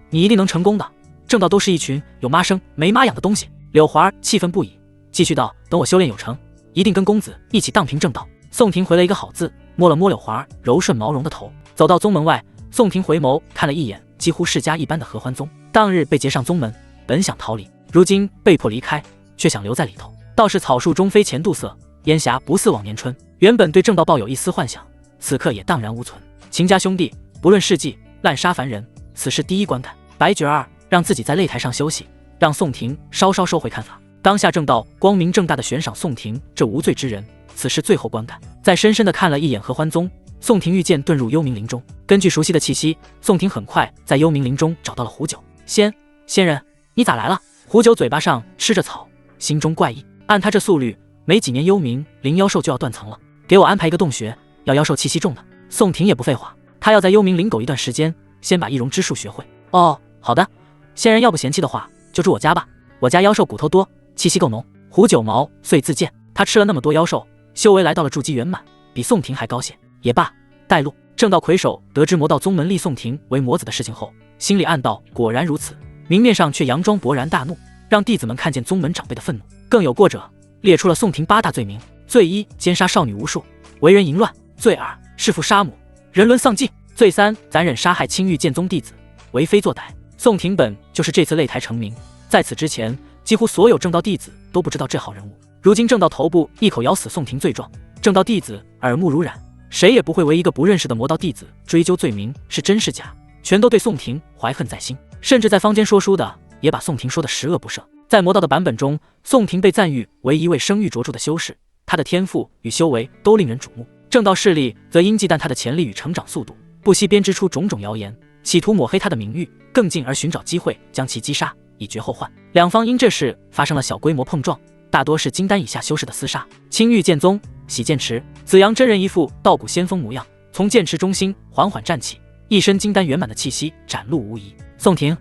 你一定能成功的，正道都是一群有妈生没妈养的东西。柳华儿气愤不已，继续道，等我修炼有成，一定跟公子一起荡平正道。宋婷回了一个好字，摸了摸柳华儿柔顺毛绒的头。走到宗门外，宋婷回眸看了一眼几乎世家一般的合欢宗，当日被劫上宗门，本想逃离，如今被迫离开，却想留在里头。倒是草树中飞前度色，烟霞不似往年春。原本对正道抱有一丝幻想，此刻也荡然无存。秦家兄弟不论事迹，滥杀凡人，此事第一观感。白绝儿让自己在擂台上休息，让宋婷稍稍收回看法。当下正道光明正大的悬赏宋婷这无罪之人，此事最后观感。再深深地看了一眼合欢宗，宋婷御剑遁入幽冥林中。根据熟悉的气息，宋婷很快在幽冥林中找到了胡九。仙人，你咋来了？胡九嘴巴上吃着草，心中怪异。按他这速率，没几年幽冥灵妖兽就要断层了。给我安排一个洞穴，要妖兽气息重的。宋婷也不废话，他要在幽冥林苟一段时间，先把易容之术学会。哦，好的，仙人要不嫌弃的话，就住我家吧。我家妖兽骨头多，气息够浓。胡九毛遂自荐，他吃了那么多妖兽，修为来到了筑基圆满，比宋婷还高些。也罢，带路。正道魁首得知魔道宗门立宋婷为魔子的事情后，心里暗道果然如此，明面上却佯装勃然大怒，让弟子们看见宗门长辈的愤怒。更有过者，列出了宋婷8大罪名：罪1，奸杀少女无数，为人淫乱；罪2，弑父杀母，人伦丧尽；罪3，残忍杀害青玉剑宗弟子，为非作歹。宋婷本就是这次擂台成名，在此之前，几乎所有正道弟子都不知道这号人物。如今正道头部一口咬死宋婷罪状，正道弟子耳目如染，谁也不会为一个不认识的魔道弟子追究罪名是真是假，全都对宋婷怀恨在心。甚至在坊间说书的也把宋婷说的十恶不赦。在魔道的版本中，宋婷被赞誉为一位声誉卓著的修士，她的天赋与修为都令人瞩目。正道势力则因忌惮她的潜力与成长速度，不惜编织出种种谣言，企图抹黑她的名誉，更进而寻找机会将其击杀，以绝后患。两方因这事发生了小规模碰撞，大多是金丹以下修士的厮杀。青玉剑宗洗剑池，紫阳真人一副道骨仙风模样，从剑池中心缓缓站起，一身金丹圆满的气息展露无遗。宋婷，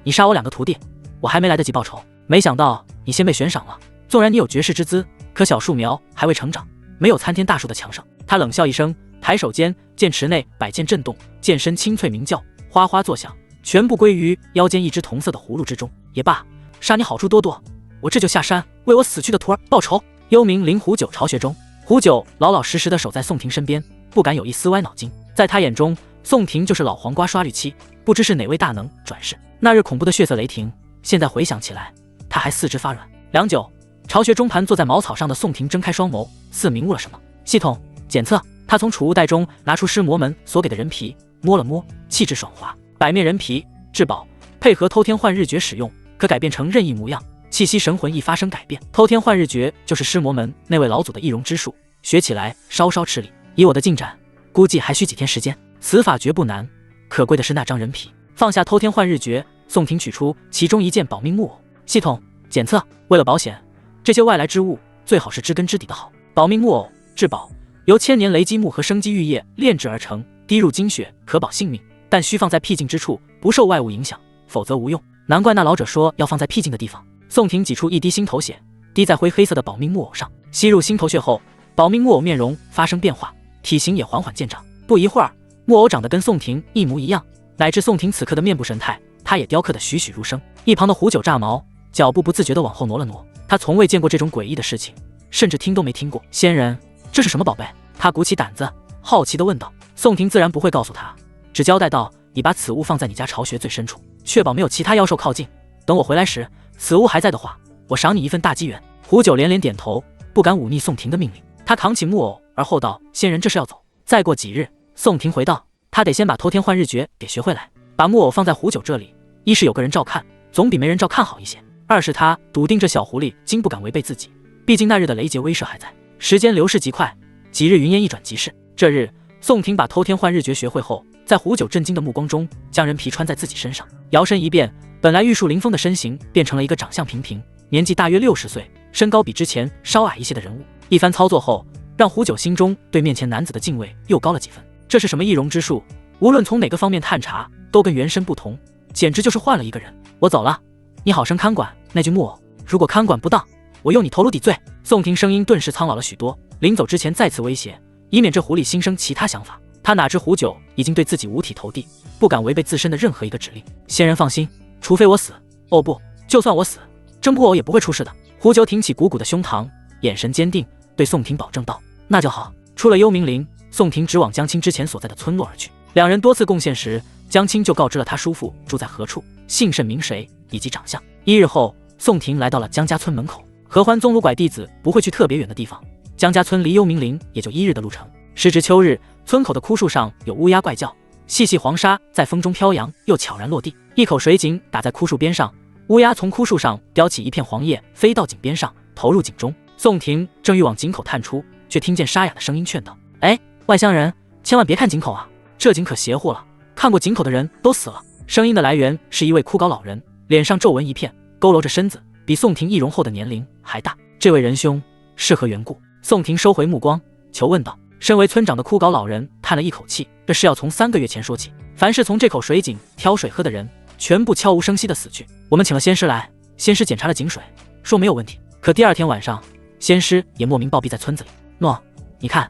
你杀我2个徒弟，我还没来得及报仇，没想到你先被悬赏了。纵然你有绝世之姿，可小树苗还未成长，没有参天大树的强盛。他冷笑一声，抬手间，剑池内百剑震动，剑身清脆鸣叫，哗哗作响，全部归于腰间一只铜色的葫芦之中。也罢，杀你好处多多，我这就下山为我死去的徒儿报仇。幽冥灵胡九巢穴中，胡九老老实实地守在宋婷身边，不敢有一丝歪脑筋。在他眼中，宋婷就是老黄瓜刷绿漆，不知是哪位大能转世。那日恐怖的血色雷霆，现在回想起来，他还四肢发软。良久，巢穴中盘坐在茅草上的宋婷睁开双眸，似明悟了什么。系统检测，他从储物袋中拿出尸魔门所给的人皮，摸了摸，气质爽滑。百面人皮至宝，配合偷天换日诀使用，可改变成任意模样，气息神魂亦发生改变。偷天换日诀就是尸魔门那位老祖的易容之术，学起来稍稍吃力，以我的进展，估计还需几天时间。此法绝不难，可贵的是那张人皮。放下偷天换日诀，宋婷取出其中一件保命木偶。系统检测，为了保险，这些外来之物最好是知根知底的好。保命木偶至宝，由千年雷击木和生机玉叶炼制而成，滴入精血可保性命，但需放在僻静之处，不受外物影响，否则无用。难怪那老者说要放在僻静的地方。宋婷挤出一滴心头血，滴在灰黑色的保命木偶上，吸入心头血后，保命木偶面容发生变化，体型也缓缓见长。不一会儿，木偶长得跟宋婷一模一样，乃至宋婷此刻的面部神态，他也雕刻得栩栩如生。一旁的胡九炸毛，脚步不自觉地往后挪了挪。他从未见过这种诡异的事情，甚至听都没听过。仙人，这是什么宝贝？他鼓起胆子，好奇地问道。宋婷自然不会告诉他，只交代道：已把此物放在你家巢穴最深处，确保没有其他妖兽靠近。等我回来时，此物还在的话，我赏你一份大机缘。胡九连连点头，不敢忤逆宋婷的命令。他扛起木偶，而后道：仙人这是要走？再过几日。宋婷回道：他得先把偷天换日诀给学会来。把木偶放在胡九这里，一是有个人照看，总比没人照看好一些；二是他笃定这小狐狸竟不敢违背自己，毕竟那日的雷劫威慑还在。时间流逝极快，几日云烟一转即逝。这日，宋婷把偷天换日诀学会后，在胡九震惊的目光中，将人皮穿在自己身上，摇身一变，本来玉树临风的身形变成了一个长相平平、年纪大约60岁、身高比之前稍矮一些的人物。一番操作后，让胡九心中对面前男子的敬畏又高了几分。这是什么易容之术？无论从哪个方面探查，都跟原身不同，简直就是换了一个人。我走了，你好生看管那具木偶，如果看管不当，我用你头颅抵罪。宋婷声音顿时苍老了许多，临走之前再次威胁，以免这狐狸心生其他想法。他哪知胡九已经对自己五体投地，不敢违背自身的任何一个指令。仙人放心，除非我死，哦不，就算我死，这木偶也不会出事的。胡九挺起鼓鼓的胸膛，眼神坚定，对宋婷保证道：那就好。出了幽冥林，宋婷直往江青之前所在的村落而去。两人多次共线时，江青就告知了他叔父住在何处、姓甚名谁以及长相。1日后，宋婷来到了江家村门口。合欢宗鲁拐弟子不会去特别远的地方，江家村离幽冥林也就1日的路程。时值秋日，村口的枯树上有乌鸦怪叫，细细黄沙在风中飘扬，又悄然落地。一口水井打在枯树边上，乌鸦从枯树上叼起一片黄叶，飞到井边上，投入井中。宋婷正欲往井口探出，却听见沙哑的声音劝道：哎，外乡人，千万别看井口啊，这井可邪乎了，看过井口的人都死了。声音的来源是一位枯槁老人，脸上皱纹一片，佝偻着身子，比宋婷易容后的年龄还大。这位仁兄是何缘故？宋婷收回目光，求问道。身为村长的枯槁老人叹了一口气，这事要从3个月前说起。凡是从这口水井挑水喝的人，全部悄无声息的死去。我们请了仙师来，仙师检查了井水，说没有问题。可第2天晚上，仙师也莫名暴毙在村子里。喏，你看，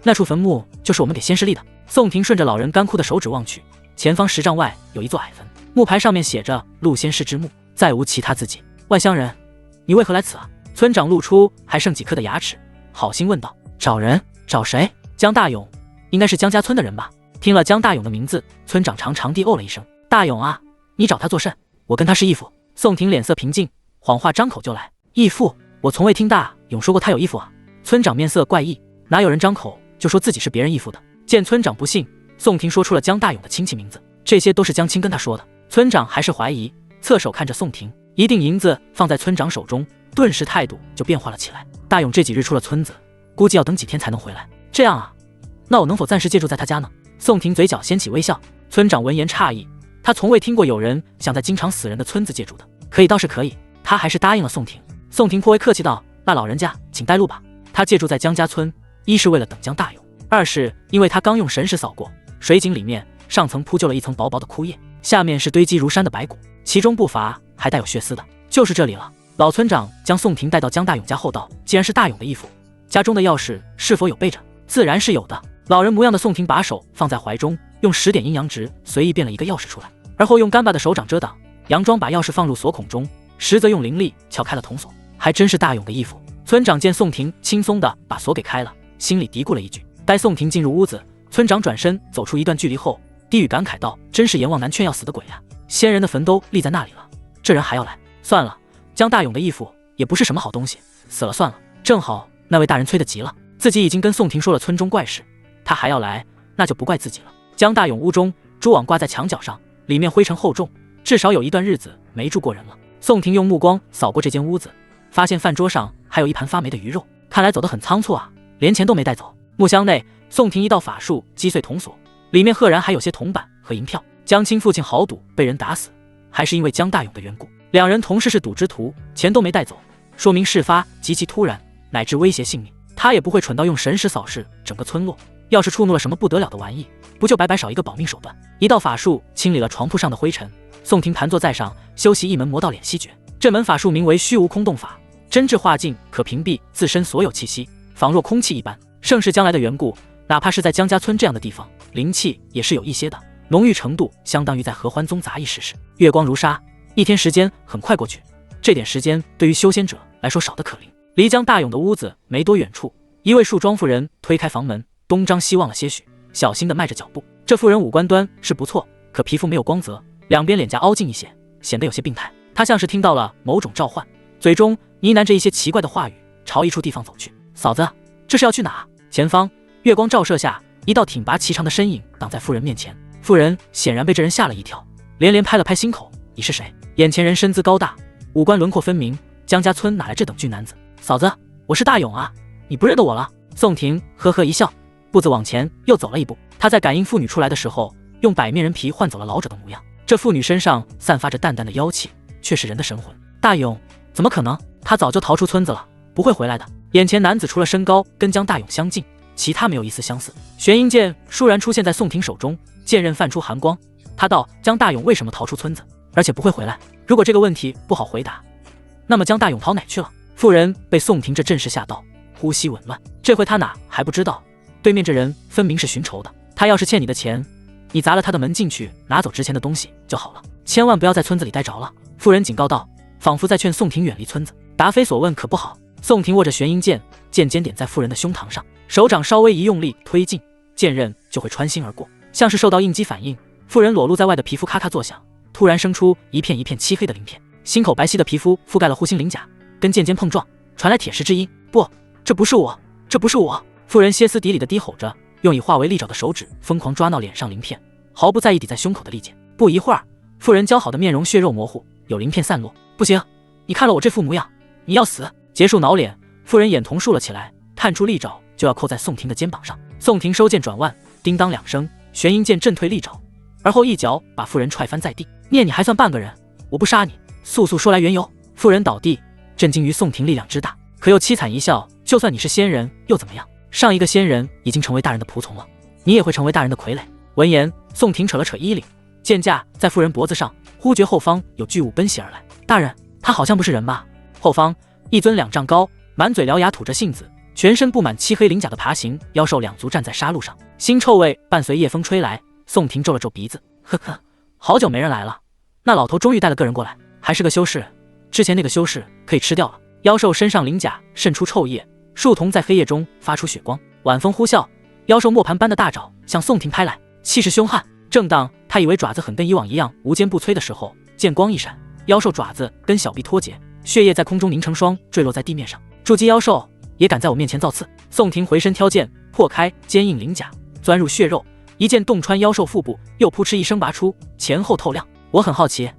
那处坟墓就是我们给仙师立的。宋婷顺着老人干枯的手指望去，前方10丈外有一座矮坟，木牌上面写着陆仙师之墓，再无其他字迹。外乡人，你为何来此啊？村长露出还剩几颗的牙齿，好心问道。找人？找谁？江大勇，应该是江家村的人吧？听了江大勇的名字，村长长长地哦了一声。大勇啊，你找他做甚？我跟他是义父。宋婷脸色平静，谎话张口就来。义父？我从未听大勇说过他有义父啊。村长面色怪异，哪有人张口就说自己是别人义父的？见村长不信，宋婷说出了江大勇的亲戚名字，这些都是江青跟他说的。村长还是怀疑，侧手看着宋婷，一锭银子放在村长手中，顿时态度就变化了起来。大勇这几日出了村子，估计要等几天才能回来。这样啊，那我能否暂时借住在他家呢？宋婷嘴角掀起微笑。村长闻言诧异，他从未听过有人想在经常死人的村子借住的。可以倒是可以，他还是答应了宋婷。宋婷颇为客气道：那老人家请带路吧。他借住在江家村，一是为了等江大勇，二是因为他刚用神识扫过水井里面上层铺就了一层薄薄的枯叶，下面是堆积如山的白骨，其中不乏还带有血丝的，就是这里了。老村长将宋婷带到江大勇家后道：既然是大勇的义父，家中的钥匙是否有备着？自然是有的。老人模样的宋婷把手放在怀中，用10点阴阳值随意变了一个钥匙出来，而后用干巴的手掌遮挡，佯装把钥匙放入锁孔中，实则用灵力撬开了铜锁。还真是大勇的义父。村长见宋婷轻松地把锁给开了，心里嘀咕了一句。待宋婷进入屋子，村长转身走出一段距离后，低语感慨道：真是阎王难劝要死的鬼啊，仙人的坟都立在那里了，这人还要来？算了，江大勇的义父也不是什么好东西，死了算了。正好那位大人催得急了，自己已经跟宋婷说了村中怪事，他还要来，那就不怪自己了。江大勇屋中蛛网挂在墙角上，里面灰尘厚重，至少有一段日子没住过人了。宋婷用目光扫过这间屋子，发现饭桌上还有一盘发霉的鱼肉，看来走得很仓促啊，连钱都没带走。木箱内，宋婷一道法术击碎铜锁，里面赫然还有些铜板和银票。江青父亲豪赌被人打死，还是因为江大勇的缘故。两人同时是赌之徒，钱都没带走，说明事发极其突然，乃至威胁性命。他也不会蠢到用神识扫视整个村落，要是触怒了什么不得了的玩意，不就白白少一个保命手段。一道法术清理了床铺上的灰尘，宋婷盘坐在上，修习一门魔道敛息诀。这门法术名为虚无空洞法，真挚化境，可屏蔽自身所有气息，仿若空气一般。盛世将来的缘故，哪怕是在江家村这样的地方，灵气也是有一些的，浓郁程度相当于在合欢宗杂役试试。月光如沙，一天时间很快过去，这点时间对于修仙者来说少得可怜。离江大勇的屋子没多远处，一位树庄妇人推开房门，东张西望了些许，小心地迈着脚步。这妇人五官端是不错，可皮肤没有光泽，两边脸颊凹进一些，显得有些病态。她像是听到了某种召唤，嘴中呢喃着一些奇怪的话语，朝一处地方走去。嫂子，这是要去哪？前方月光照射下，一道挺拔颀长的身影挡在妇人面前。妇人显然被这人吓了一跳，连连拍了拍心口：“你是谁？”眼前人身姿高大，五官轮廓分明，江家村哪来这等俊男子？嫂子，我是大勇啊，你不认得我了？宋婷呵呵一笑，步子往前又走了一步。他在感应妇女出来的时候，用百面人皮换走了老者的模样。这妇女身上散发着淡淡的妖气，却是人的神魂。大勇，怎么可能？他早就逃出村子了，不会回来的。眼前男子除了身高跟江大勇相近，其他没有一丝相似。玄阴剑倏然出现在宋婷手中，剑刃泛出寒光。他道：江大勇为什么逃出村子，而且不会回来？如果这个问题不好回答，那么江大勇逃哪去了？妇人被宋婷这阵势吓到，呼吸紊乱。这回他哪还不知道，对面这人分明是寻仇的。他要是欠你的钱，你砸了他的门进去，拿走值钱的东西就好了，千万不要在村子里待着了。妇人警告道，仿佛在劝宋婷远离村子。答非所问可不好。宋婷握着玄阴剑，剑尖点在妇人的胸膛上，手掌稍微一用力推进，剑刃就会穿心而过，像是受到应激反应。妇人裸露在外的皮肤咔咔作响，突然生出一片一片漆黑的鳞片，心口白皙的皮肤覆盖了护心鳞甲，跟剑尖碰撞，传来铁石之音。不，这不是我，这不是我！妇人歇斯底里地低吼着，用以化为利爪的手指疯狂抓挠脸上鳞片，毫不在意抵在胸口的利剑。不一会儿，妇人姣好的面容血肉模糊，有鳞片散落。不行，你看了我这副模样，你要死！结束挠脸，妇人眼瞳竖了起来，探出利爪就要扣在宋婷的肩膀上。宋婷收剑转腕，叮当两声，玄阴剑震退利爪，而后一脚把妇人踹翻在地。念你还算半个人，我不杀你，速速说来缘由。妇人倒地，震惊于宋婷力量之大，可又凄惨一笑，就算你是仙人又怎么样？上一个仙人已经成为大人的仆从了，你也会成为大人的傀儡。闻言，宋婷扯了扯衣领，剑架在妇人脖子上，忽觉后方有巨物奔袭而来。大人，他好像不是人吧？后方一尊2丈高，满嘴獠牙吐着信子，全身布满漆黑鳞甲的爬行妖兽两足站在沙路上，腥臭味伴随夜风吹来。宋婷皱了皱鼻子，呵呵，好久没人来了，那老头终于带了个人过来，还是个修士，之前那个修士可以吃掉了。妖兽身上鳞甲渗出臭液，树瞳在黑夜中发出血光，晚风呼啸，妖兽磨盘般的大爪向宋婷拍来，气势凶悍。正当他以为爪子很跟以往一样无坚不摧的时候，剑光一闪，妖兽爪子跟小臂脱节，血液在空中凝成霜，坠落在地面上。筑基妖兽也敢在我面前造次！宋婷回身挑剑，破开坚硬鳞甲，钻入血肉，一剑洞穿妖兽腹部，又扑哧一声拔出，前后透亮。我很好奇，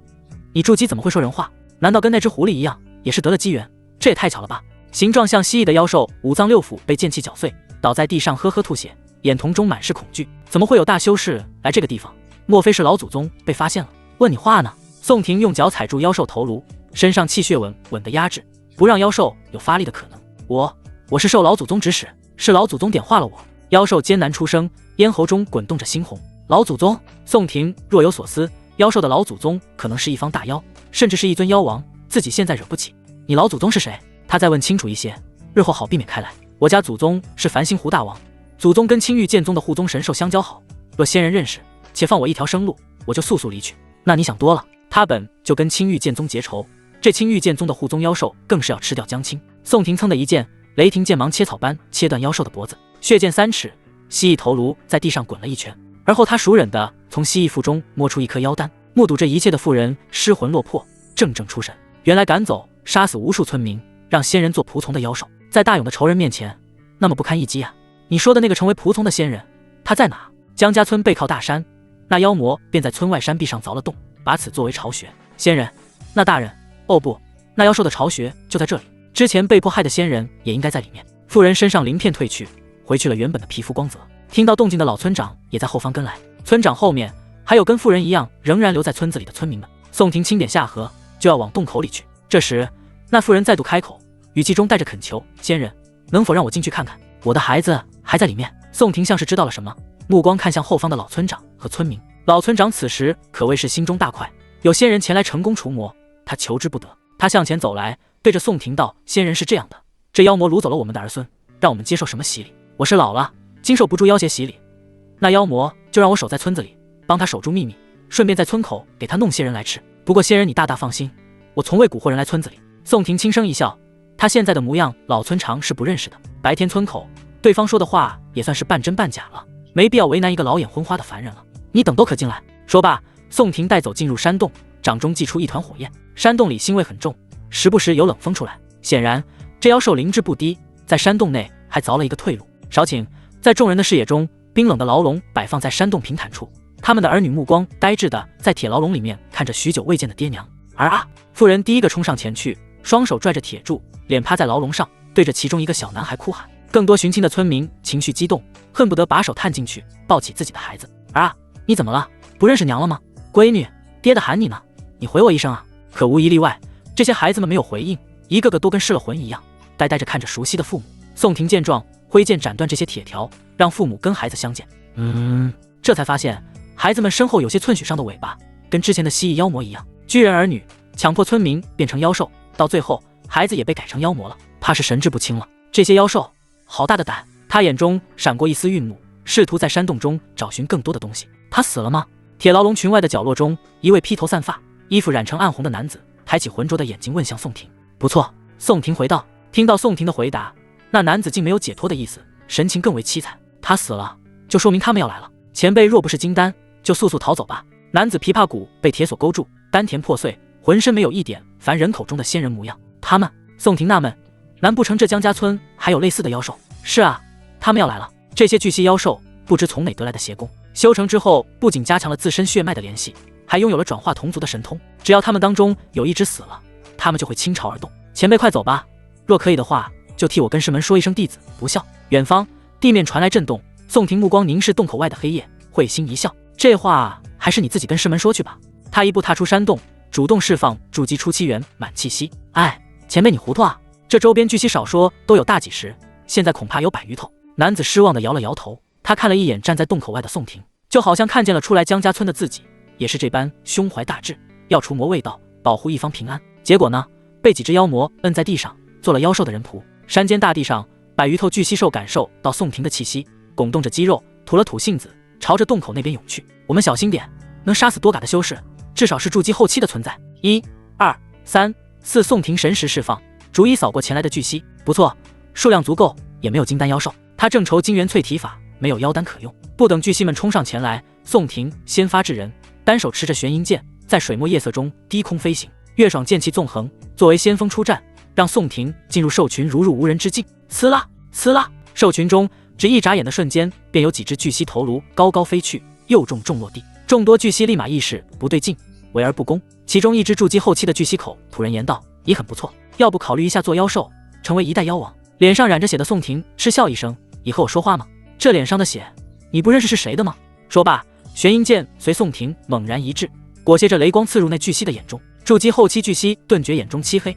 你筑基怎么会说人话？难道跟那只狐狸一样，也是得了机缘？这也太巧了吧！形状像蜥蜴的妖兽五脏六腑被剑气搅碎，倒在地上呵呵吐血，眼瞳中满是恐惧。怎么会有大修士来这个地方？莫非是老祖宗被发现了？问你话呢！宋婷用脚踩住妖兽头颅，身上气血稳地压制，不让妖兽有发力的可能。我是受老祖宗指使，是老祖宗点化了我。妖兽艰难出声，咽喉中滚动着猩红。老祖宗？宋婷若有所思，妖兽的老祖宗可能是一方大妖，甚至是一尊妖王，自己现在惹不起。你老祖宗是谁？他再问清楚一些，日后好避免开来。我家祖宗是繁星湖大王，祖宗跟青玉剑宗的护宗神兽相交好，若仙人认识，且放我一条生路，我就速速离去。那你想多了，他本就跟青玉剑宗结仇，这青玉剑宗的护宗妖兽更是要吃掉江青。宋婷噌的一剑，雷霆剑芒切草般切断妖兽的脖子，血溅3尺，蜥蜴头颅在地上滚了一圈，而后他熟忍地从蜥蜴腹中摸出一颗妖丹。目睹这一切的妇人失魂落魄，怔怔出神。原来赶走杀死无数村民，让仙人做仆从的妖兽，在大勇的仇人面前那么不堪一击啊！你说的那个成为仆从的仙人，他在哪？江家村背靠大山，那妖魔便在村外山壁上凿了洞，把此作为巢穴。仙人？那大人？哦不，那妖兽的巢穴就在这里，之前被迫害的仙人也应该在里面。妇人身上鳞片褪去，回去了原本的皮肤光泽。听到动静的老村长也在后方跟来，村长后面还有跟妇人一样仍然留在村子里的村民们。宋婷轻点下颌，就要往洞口里去。这时那妇人再度开口，语气中带着恳求：仙人，能否让我进去看看？我的孩子还在里面。宋婷像是知道了什么，目光看向后方的老村长和村民。老村长此时可谓是心中大快，有仙人前来成功除魔，他求之不得。他向前走来，对着宋婷道：仙人是这样的，这妖魔掳走了我们的儿孙，让我们接受什么洗礼？我是老了，经受不住妖邪洗礼，那妖魔就让我守在村子里，帮他守住秘密，顺便在村口给他弄些人来吃。不过仙人你大大放心，我从未蛊惑人来村子里。宋婷轻声一笑，他现在的模样老村长是不认识的。白天村口对方说的话也算是半真半假了，没必要为难一个老眼昏花的凡人了。你等都可进来。说罢，宋婷带走进入山洞，掌中祭出一团火焰。山洞里腥味很重，时不时有冷风出来，显然这妖兽灵智不低，在山洞内还凿了一个退路。少顷，在众人的视野中，冰冷的牢笼摆放在山洞平坦处，他们的儿女目光呆滞的在铁牢笼里面看着许久未见的爹娘。妇人第一个冲上前去，双手拽着铁柱，脸趴在牢笼上，对着其中一个小男孩哭喊。更多寻亲的村民情绪激动，恨不得把手探进去抱起自己的孩子。你怎么了？不认识娘了吗？闺女，爹的喊你呢，你回我一声啊！可无一例外，这些孩子们没有回应，一个个都跟失了魂一样，呆呆着看着熟悉的父母。宋婷见状，挥剑斩断这些铁条，让父母跟孩子相见。这才发现孩子们身后有些寸许上的尾巴，跟之前的蜥蜴妖魔一样。拒人儿女，强迫村民变成妖兽，到最后孩子也被改成妖魔了，怕是神志不清了。这些妖兽好大的胆！他眼中闪过一丝愠怒，试图在山洞中找寻更多的东西。他死了吗？铁牢笼群外的角落中，一位披头散发、衣服染成暗红的男子抬起浑浊的眼睛问向宋婷。不错，宋婷回道。听到宋婷的回答，那男子竟没有解脱的意思，神情更为凄惨。他死了，就说明他们要来了。前辈若不是金丹，就速速逃走吧。男子琵琶骨被铁锁勾住，丹田破碎，浑身没有一点凡人口中的仙人模样。他们？宋婷纳闷，难不成这江家村还有类似的妖兽？是啊，他们要来了。这些巨蜥妖兽不知从哪得来的邪功，修成之后不仅加强了自身血脉的联系，还拥有了转化同族的神通。只要他们当中有一只死了，他们就会倾巢而动。前辈快走吧，若可以的话，就替我跟师门说一声弟子不孝。远方地面传来震动，宋婷目光凝视洞口外的黑夜，会心一笑。这话还是你自己跟师门说去吧。他一步踏出山洞，主动释放筑基初期元满气息。前辈你糊涂啊，这周边巨蜥少说都有大几十，现在恐怕有100余头。男子失望地摇了摇头，他看了一眼站在洞口外的宋婷，就好像看见了初来江家村的自己，也是这般胸怀大志，要除魔卫道，保护一方平安。结果呢，被几只妖魔摁在地上，做了妖兽的人仆。山间大地上100余头巨蜥兽感受到宋婷的气息，拱动着肌肉，吐了吐信子，朝着洞口那边涌去。我们小心点，能杀死多嘎的修士，至少是筑基后期的存在。1、2、3、4，宋婷神识释放，逐一扫过前来的巨蜥。不错，数量足够，也没有金丹妖兽。他正愁金元淬体法没有妖丹可用，不等巨蜥们冲上前来，宋婷先发制人，单手持着玄银剑，在水墨夜色中低空飞行，月爽剑气纵横，作为先锋出战，让宋婷进入兽群如入无人之境。呲啦呲啦，兽群中只一眨眼的瞬间，便有几只巨蜥头颅高高飞去，又重重落地。众多巨蜥立马意识不对劲，围而不攻。其中一只筑基后期的巨蜥口突然言道：“也很不错，要不考虑一下做妖兽，成为一代妖王？”脸上染着血的宋婷嗤笑一声：“你和我说话吗？这脸上的血，你不认识是谁的吗？”说罢，玄银剑随宋婷猛然一掷，裹挟着雷光刺入那巨蜥的眼中。筑基后期巨蜥顿觉眼中漆黑，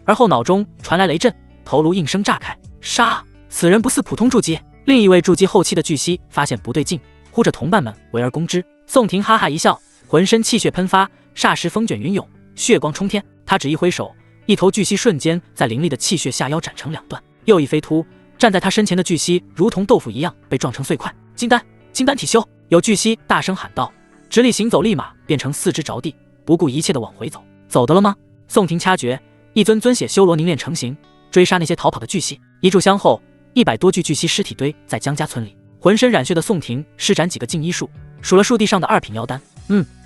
而后脑中传来雷震，头颅应声炸开。杀！此人不似普通筑基。另一位筑基后期的巨蜥发现不对劲，呼着同伴们围而攻之。宋婷哈哈一笑，浑身气血喷发，霎时风卷云涌，血光冲天。他只一挥手，一头巨蜥瞬间在凌厉的气血下腰斩成2段。又一飞突，站在他身前的巨蜥如同豆腐一样被撞成碎块。金丹体修！有巨蜥大声喊道，直立行走，立马变成4肢着地，不顾一切的往回走。走的了吗？宋婷掐诀，一尊尊血修罗凝练成型，追杀那些逃跑的巨蜥。一炷香后，100多具巨蜥尸体堆在江家村里。浑身染血的宋婷施展几个静医术，数了数地上的2品妖丹。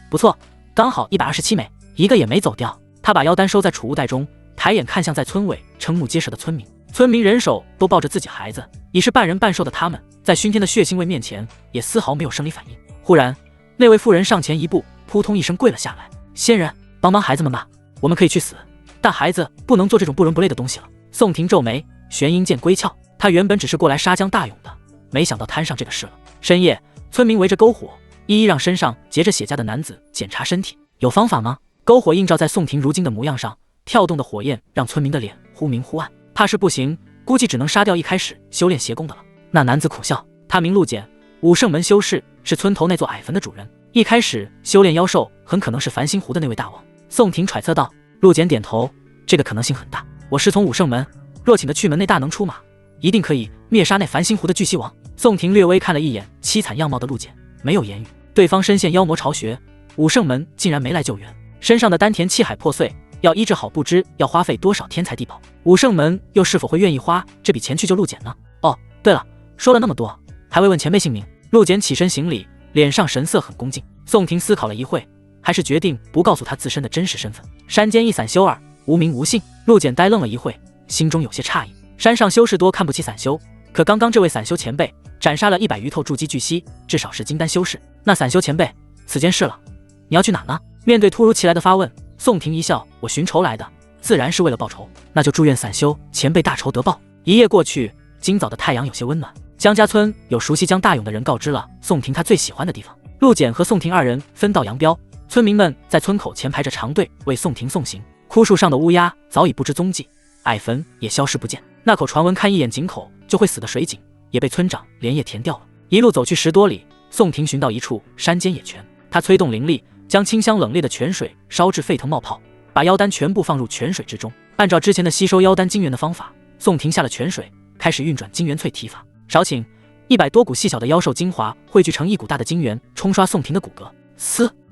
不错，刚好127枚，一个也没走掉。他把妖丹收在储物袋中，抬眼看向在村尾瞠目结舌的村民。村民人手都抱着自己孩子，已是半人半兽的他们，在熏天的血腥味面前，也丝毫没有生理反应。忽然，那位妇人上前一步，扑通一声跪了下来：“仙人，帮帮孩子们吧，我们可以去死，但孩子不能做这种不伦不类的东西了。”宋婷皱眉，玄阴剑归鞘。他原本只是过来杀江大勇的，没想到摊上这个事了。深夜，村民围着篝火，一一让身上结着血痂的男子检查身体。有方法吗？篝火映照在宋婷如今的模样上，跳动的火焰让村民的脸忽明忽暗。怕是不行，估计只能杀掉一开始修炼邪功的了。那男子苦笑，他名陆简，武圣门修士，是村头那座矮坟的主人。一开始修炼妖兽，很可能是繁星湖的那位大王。宋婷揣测道。陆简点头，这个可能性很大。我师从武圣门，若请的去门内大能出马，一定可以灭杀那繁星湖的巨蜥王。宋婷略微看了一眼凄惨样貌的陆简，没有言语。对方身陷妖魔巢穴，武圣门竟然没来救援，身上的丹田气海破碎，要医治好不知要花费多少天才地宝。武圣门又是否会愿意花这笔钱去救陆简呢？哦，对了，说了那么多，还未问前辈姓名。陆简起身行礼，脸上神色很恭敬。宋婷思考了一会，还是决定不告诉他自身的真实身份。山间一散修儿，无名无姓。陆简呆愣了一会，心中有些诧异。山上修士多看不起散修，可刚刚这位散修前辈斩杀了100余头筑基巨蜥，至少是金丹修士。那散修前辈，此间事了，你要去哪呢？面对突如其来的发问，宋婷一笑，我寻仇来的，自然是为了报仇，那就祝愿散修前辈大仇得报。一夜过去，今早的太阳有些温暖。江家村有熟悉江大勇的人告知了宋婷他最喜欢的地方。陆简和宋婷二人分道扬镳，村民们在村口前排着长队为宋婷送行。枯树上的乌鸦早已不知踪迹，矮坟也消失不见。那口传闻看一眼井口就会死的水井，也被村长连夜填掉了。一路走去10多里，宋婷寻到一处山间野泉，他催动灵力，将清香冷冽的泉水烧至沸腾冒泡，把妖丹全部放入泉水之中。按照之前的吸收妖丹精元的方法，宋婷下了泉水，开始运转精元淬体法。少顷，100多股细小的妖兽精华汇聚成一股大的精元，冲刷宋婷的骨骼。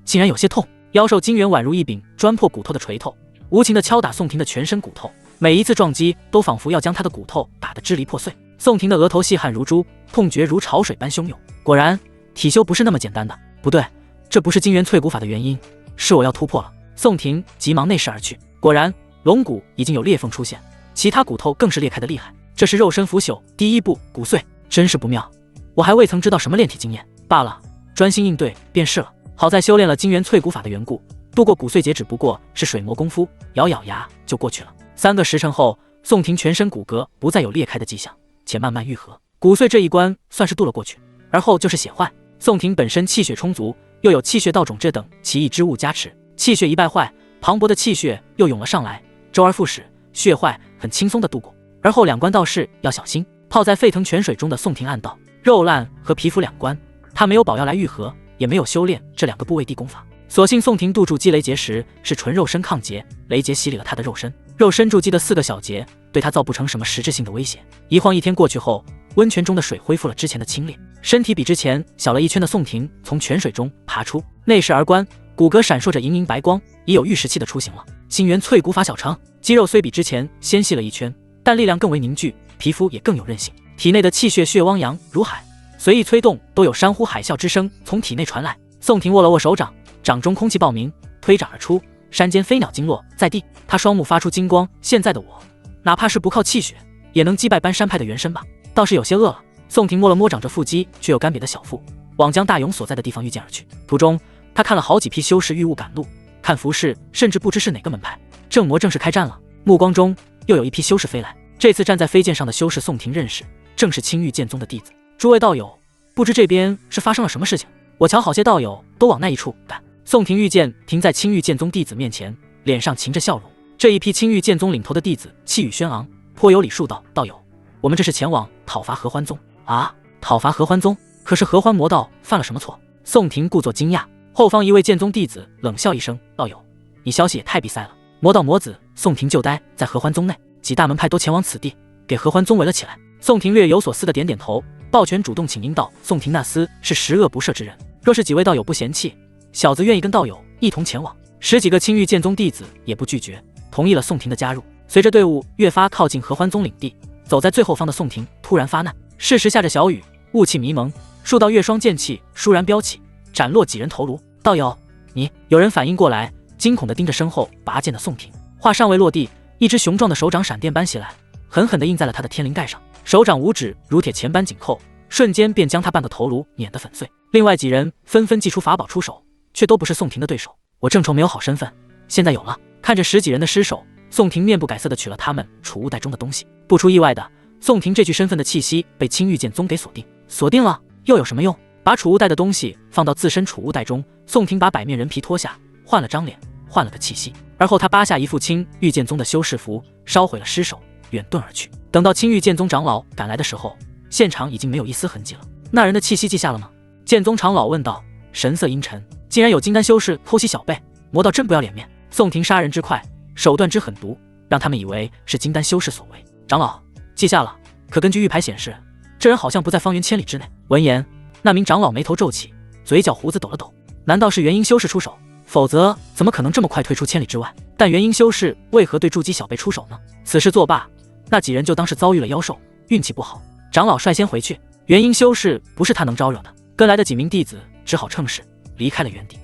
竟然有些痛。妖兽精元宛如一柄钻破骨头的锤头，无情地敲打宋婷的全身骨头，每一次撞击都仿佛要将她的骨头打得支离破碎。宋婷的额头细汗如珠，痛觉如潮水般汹涌。果然，体修不是那么简单的。不对，这不是精元淬骨法的原因，是我要突破了。宋婷急忙内视而去，果然龙骨已经有裂缝出现，其他骨头更是裂开的厉害。这是肉身腐朽，第一步骨碎，真是不妙。我还未曾知道什么炼体经验罢了，专心应对便是了。好在修炼了精元淬骨法的缘故，度过骨碎节只不过是水磨功夫，咬牙就过去了。3个时辰后，宋婷全身骨骼不再有裂开的迹象，且慢慢愈合，骨碎这一关算是渡了过去。而后就是血坏。宋婷本身气血充足，又有气血道种这等奇异之物加持，气血一败坏，磅礴的气血又涌了上来，周而复始，血坏很轻松的度过。而后2关倒是要小心。泡在沸腾泉水中的宋婷暗道，肉烂和皮肤2关，他没有宝药来愈合，也没有修炼这2个部位地功法。所幸宋婷渡住积雷劫时是纯肉身抗劫，雷劫洗礼了他的肉身，肉身筑基的4个小劫对他造不成什么实质性的威胁。一晃1天过去后，温泉中的水恢复了之前的清冽，身体比之前小了1圈的宋婷从泉水中爬出，内视而观，骨骼闪烁着莹莹白光，已有玉石气的雏形了。精元淬骨法小成，肌肉虽比之前纤细了1圈，但力量更为凝聚，皮肤也更有韧性。体内的气血血汪洋如海，随意催动都有山呼海啸之声从体内传来。宋婷握了握手掌，掌中空气爆鸣，推掌而出，山间飞鸟惊落在地。他双目发出金光，现在的我哪怕是不靠气血也能击败搬山派的元神吧。倒是有些饿了。宋婷摸了摸长着腹肌却又干瘪的小腹，往江大勇所在的地方御剑而去。途中他看了好几批修士御物赶路，看服饰甚至不知是哪个门派。正魔正式开战了，目光中又有一批修士飞来。这次站在飞剑上的修士宋婷认识，正是青玉剑宗的弟子。诸位道友，不知这边是发生了什么事情？我瞧好些道友都往那一处赶。宋婷御剑停在青玉剑宗弟子面前，脸上噙着笑容。这一批青玉剑宗领头的弟子气宇轩昂，颇有礼数道：道友，我们这是前往讨伐合欢宗。啊，讨伐合欢宗？可是合欢魔道犯了什么错？宋婷故作惊讶。后方一位剑宗弟子冷笑一声：道友，你消息也太闭塞了。魔道魔子宋婷就待在合欢宗内，几大门派都前往此地，给合欢宗围了起来。宋婷略有所思的点点头，抱拳主动请缨道：宋婷那厮是十恶不赦之人，若是几位道友不嫌弃，小子愿意跟道友一同前往。10几个青玉剑宗弟子也不拒绝，同意了宋婷的加入。随着队伍越发靠近合欢宗领地，走在最后方的宋婷突然发难。适时下着小雨，雾气迷蒙，数道月霜剑气倏然飙起，斩落几人头颅。道友，你！有人反应过来，惊恐地盯着身后拔剑的宋婷。话尚未落地，一只雄壮的手掌闪电般袭来，狠狠地印在了他的天灵盖上。手掌五指如铁钳般紧扣，瞬间便将他半个头颅碾得粉碎。另外几人纷纷祭出法宝出手，却都不是宋婷的对手。我正愁没有好身份，现在有了。看着10几人的尸首，宋婷面不改色地取了他们储物袋中的东西。不出意外的，宋婷这具身份的气息被青玉剑宗给锁定。锁定了又有什么用？把储物袋的东西放到自身储物袋中，宋婷把百面人皮脱下，换了张脸，换了个气息。而后他扒下一副青玉剑宗的修士服，烧毁了尸首，远遁而去。等到青玉剑宗长老赶来的时候，现场已经没有一丝痕迹了。那人的气息记下了吗？剑宗长老问道，神色阴沉。竟然有金丹修士偷袭小辈，魔道真不要脸面。宋婷杀人之快，手段之狠毒，让他们以为是金丹修士所为。长老记下了，可根据玉牌显示，这人好像不在方圆千里之内。闻言，那名长老眉头皱起，嘴角胡子抖了抖。难道是元婴修士出手？否则怎么可能这么快退出千里之外？但元婴修士为何对筑基小辈出手呢？此事作罢，那几人就当是遭遇了妖兽，运气不好。长老率先回去，元婴修士不是他能招惹的。跟来的几名弟子只好趁势离开了原地。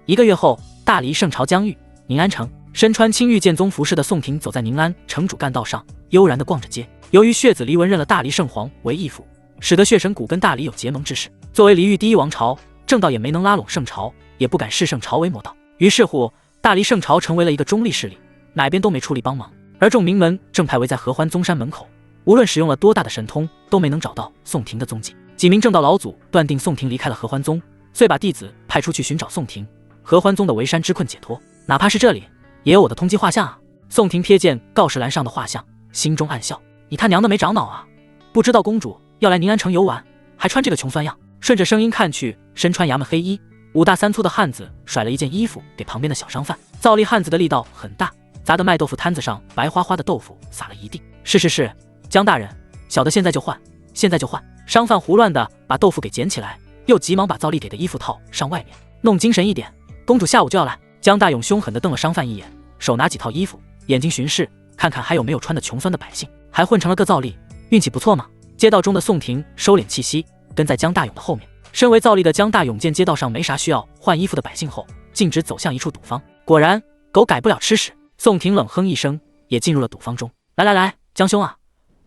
1个月后，大黎圣朝疆域，宁安城，身穿青玉剑宗服饰的宋廷走在宁安城主干道上，悠然地逛着街。由于血子黎文认了大黎圣皇为义父，使得血神谷跟大黎有结盟之势。作为黎域第一王朝，正道也没能拉拢圣朝，也不敢视圣朝为魔道。于是乎，大黎圣朝成为了一个中立势力，哪边都没出力帮忙。而众名门正派围在合欢宗山门口，无论使用了多大的神通，都没能找到宋廷的踪迹。几名正道老祖断定宋廷离开了合欢宗，遂把弟子派出去寻找宋廷。合欢宗的围山之困解脱，哪怕是这里，也有我的通缉画像啊！宋廷瞥见告示栏上的画像，心中暗笑：你他娘的没长脑啊！不知道公主要来宁安城游玩，还穿这个穷酸样。顺着声音看去，身穿衙门黑衣、5大3粗的汉子甩了一件衣服给旁边的小商贩。造力汉子的力道很大，砸得卖豆腐摊子上白花花的豆腐撒了一地。是，江大人，小的现在就换。商贩胡乱的把豆腐给捡起来，又急忙把造力给的衣服套上外面。弄精神一点，公主下午就要来。江大勇凶狠地瞪了商贩一眼，手拿几套衣服，眼睛巡视，看看还有没有穿的穷酸的百姓，还混成了个造力，运气不错嘛。街道中的宋廷收敛气息，跟在江大勇的后面。身为造力的江大勇见街道上没啥需要换衣服的百姓后，径直走向一处赌坊。果然，狗改不了吃屎。宋廷冷哼一声，也进入了赌坊中。来，江兄啊，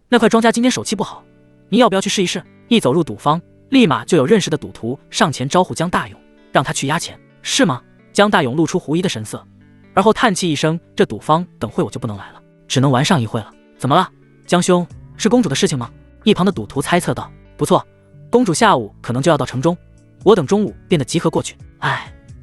那块庄稼今天手气不好，你要不要去试一试？一走入赌坊，立马就有认识的赌徒上前招呼江大勇，让他去押钱，是吗？江大勇露出狐疑的神色，而后叹气一声：这赌坊等会我就不能来了，只能玩上一会了。怎么了，江兄？是公主的事情吗？一旁的赌徒猜测道。不错，公主下午可能就要到城中，我等中午便得集合过去。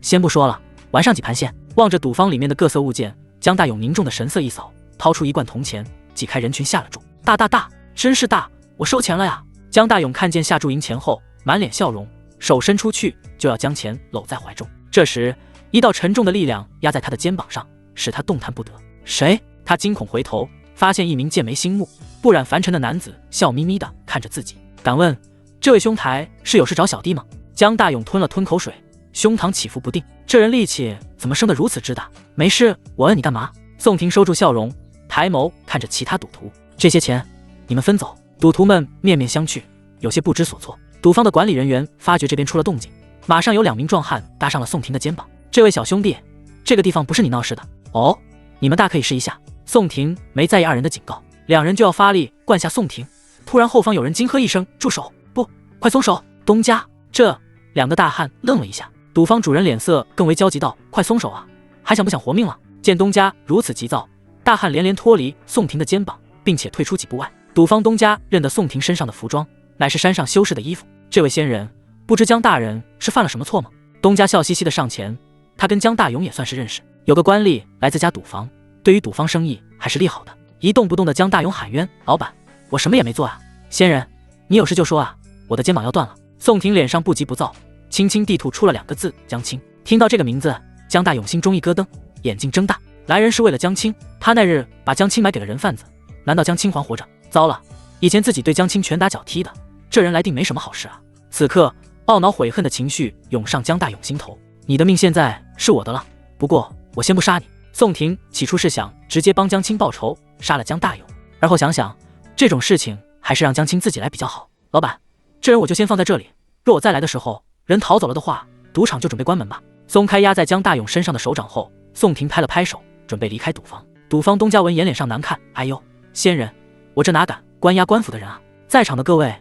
先不说了，玩上几盘先。望着赌坊里面的各色物件，江大勇凝重的神色一扫，掏出一罐铜钱，挤开人群下了注。大，真是大，我收钱了呀！江大勇看见下注赢钱后，满脸笑容，手伸出去就要将钱搂在怀中。这时，一道沉重的力量压在他的肩膀上，使他动弹不得。谁？他惊恐回头，发现一名剑眉星目、不染凡尘的男子笑眯眯地看着自己。敢问，这位兄台是有事找小弟吗？江大勇吞了吞口水，胸膛起伏不定。这人力气怎么生得如此之大？没事，我问你干嘛？宋廷收住笑容，抬眸看着其他赌徒。这些钱，你们分走。赌徒们面面相觑，有些不知所措。赌坊的管理人员发觉这边出了动静，马上有2名壮汉搭上了宋廷的肩膀。这位小兄弟，这个地方不是你闹事的哦，你们大可以试一下。宋廷没在意2人的警告，2人就要发力灌下宋廷。突然后方有人惊喝一声：住手！不，快松手！东家！这2个大汉愣了一下，赌坊主人脸色更为焦急道：快松手啊，还想不想活命了？见东家如此急躁，大汉连连脱离宋廷的肩膀，并且退出几步外。赌坊东家认得宋廷身上的服装乃是山上修士的衣服。这位仙人，不知江大人是犯了什么错吗？东家笑嘻嘻的上前，他跟江大勇也算是认识，有个官吏来自家赌坊，对于赌坊生意还是利好的。一动不动的江大勇喊冤：老板，我什么也没做啊！仙人，你有事就说啊，我的肩膀要断了。宋廷脸上不急不躁，轻轻地吐出了2个字：江青。听到这个名字，江大勇心中一咯噔，眼睛睁大。来人是为了江青，他那日把江青买给了人贩子，难道江青还活着？糟了，以前自己对江青拳打脚踢的，这人来定没什么好事啊！此刻懊恼悔恨的情绪涌上江大勇心头。你的命现在是我的了，不过我先不杀你。宋廷起初是想直接帮江青报仇，杀了江大勇，而后想想这种事情还是让江青自己来比较好。老板，这人我就先放在这里，若我再来的时候人逃走了的话，赌场就准备关门吧。松开压在江大勇身上的手掌后，宋廷拍了拍手，准备离开赌坊。赌坊东家闻言脸上难看，哎呦，仙人，我这哪敢关押官府的人啊！在场的各位，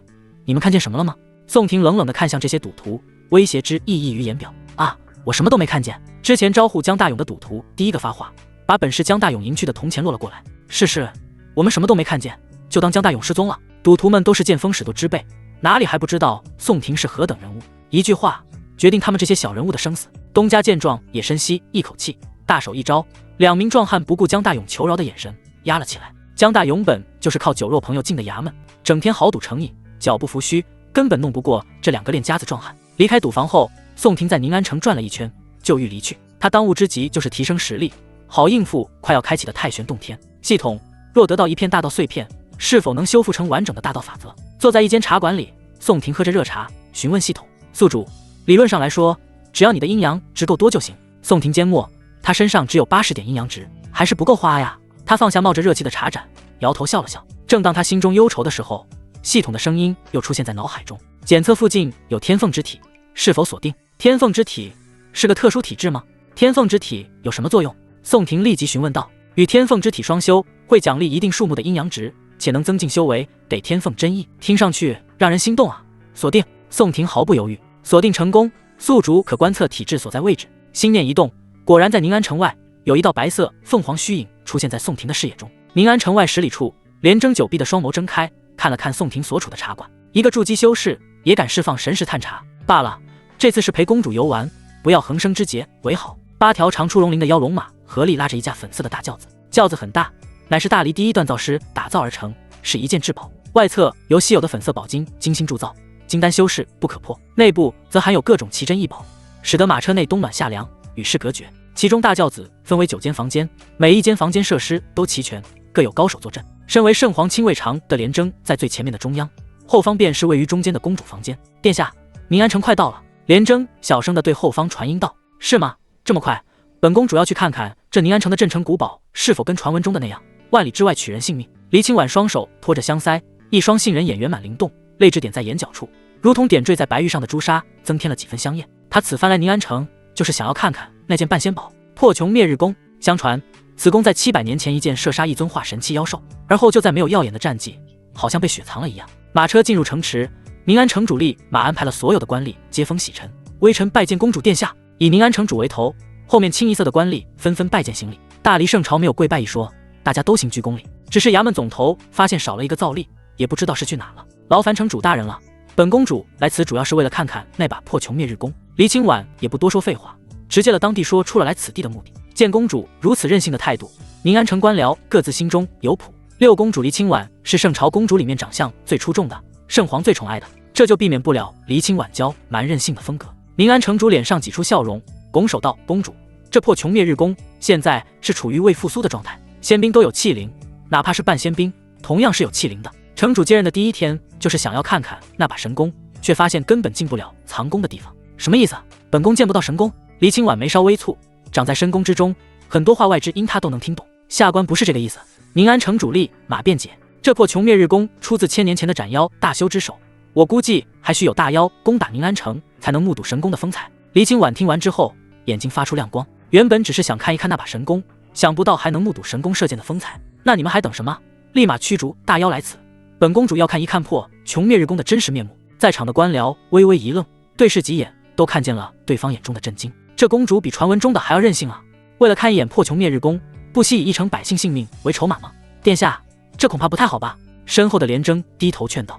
你们看见什么了吗？宋廷冷冷地看向这些赌徒，威胁之意溢于言表。啊，我什么都没看见。之前招呼江大勇的赌徒第一个发话，把本是江大勇赢去的铜钱落了过来。是，我们什么都没看见，就当江大勇失踪了。赌徒们都是见风使舵之辈，哪里还不知道宋廷是何等人物？一句话决定他们这些小人物的生死。东家见状也深吸一口气，大手一招，2名壮汉不顾江大勇求饶的眼神，压了起来。江大勇本就是靠酒肉朋友进的衙门，整天豪赌成瘾，脚不扶虚，根本弄不过这2个练家子壮汉。离开赌房后，宋廷在宁安城转了一圈，就欲离去。他当务之急就是提升实力，好应付快要开启的太玄洞天系统。若得到一片大道碎片，是否能修复成完整的大道法则？坐在一间茶馆里，宋婷喝着热茶，询问系统：宿主，理论上来说，只要你的阴阳值够多就行。宋婷缄默，他身上只有80点阴阳值，还是不够花呀。他放下冒着热气的茶盏，摇头笑了笑。正当他心中忧愁的时候，系统的声音又出现在脑海中：检测附近有天凤之体，是否锁定？天凤之体是个特殊体质吗？天凤之体有什么作用？宋婷立即询问道。与天凤之体双修，会奖励一定数目的阴阳值，且能增进修为，给天凤真意。听上去让人心动啊！锁定。宋婷毫不犹豫，锁定成功，宿主可观测体质所在位置。心念一动，果然在宁安城外有一道白色凤凰虚影出现在宋婷的视野中。宁安城外10里处，连睁久闭的双眸睁开，看了看宋婷所处的茶馆。一个筑基修士也敢释放神识探查？罢了，这次是陪公主游玩，不要横生枝节为好。8条长出龙鳞的妖龙马合力拉着一架粉色的大轿子，轿子很大，乃是大黎第一锻造师打造而成，是一件至宝。外侧由稀有的粉色宝金精心铸造，金丹修饰不可破。内部则含有各种奇珍异宝，使得马车内冬暖夏凉，与世隔绝。其中大轿子分为9间房间，每一间房间设施都齐全，各有高手坐镇。身为圣皇亲卫长的廉征在最前面的中央，后方便是位于中间的公主房间。殿下，宁安城快到了。廉征小声地对后方传音道：是吗？这么快？本宫主要去看看这宁安城的镇城古堡是否跟传闻中的那样，万里之外取人性命。黎清婉双手托着香腮，一双杏仁眼圆满灵动，泪痣点在眼角处，如同点缀在白玉上的朱砂，增添了几分香艳。他此番来宁安城，就是想要看看那件半仙宝破琼灭日弓。相传此弓在700年前一箭射杀一尊化神器妖兽，而后就再没有耀眼的战绩，好像被雪藏了一样。马车进入城池，宁安城主立马安排了所有的官吏接风洗尘。微臣拜见公主殿下。以宁安城主为头，后面清一色的官吏纷纷拜见行礼。大黎圣朝没有跪拜一说，大家都行鞠躬礼。只是衙门总头发现少了一个造吏，也不知道是去哪了。劳烦城主大人了，本公主来此主要是为了看看那把破琼灭日弓。黎清婉也不多说废话，直接了当地说出了来此地的目的。见公主如此任性的态度，宁安城官僚各自心中有谱。六公主黎清婉是圣朝公主里面长相最出众的，圣皇最宠爱的，这就避免不了黎清婉娇蛮任性的风格。宁安城主脸上挤出笑容，拱手道：公主，这破琼灭日弓现在是处于未复苏的状态，仙兵都有气灵，哪怕是半仙兵同样是有气灵的。城主接任的第一天就是想要看看那把神弓，却发现根本进不了藏弓的地方。什么意思？本宫见不到神弓？黎清婉眉梢微蹙，长在深宫之中，很多话外之音他都能听懂。下官不是这个意思。宁安城主立马辩解，这破琼灭日弓出自1000年前的斩妖大修之手，我估计还需有大妖攻打宁安城，才能目睹神弓的风采。黎清婉听完之后，眼睛发出亮光。原本只是想看一看那把神弓，想不到还能目睹神弓射箭的风采。那你们还等什么？立马驱逐大妖来此！本公主要看一看破琼灭日弓的真实面目。在场的官僚微微一愣，对视几眼，都看见了对方眼中的震惊。这公主比传闻中的还要任性啊！为了看一眼破琼灭日弓，不惜以一城百姓性命为筹码吗？殿下，这恐怕不太好吧？身后的廉征低头劝道：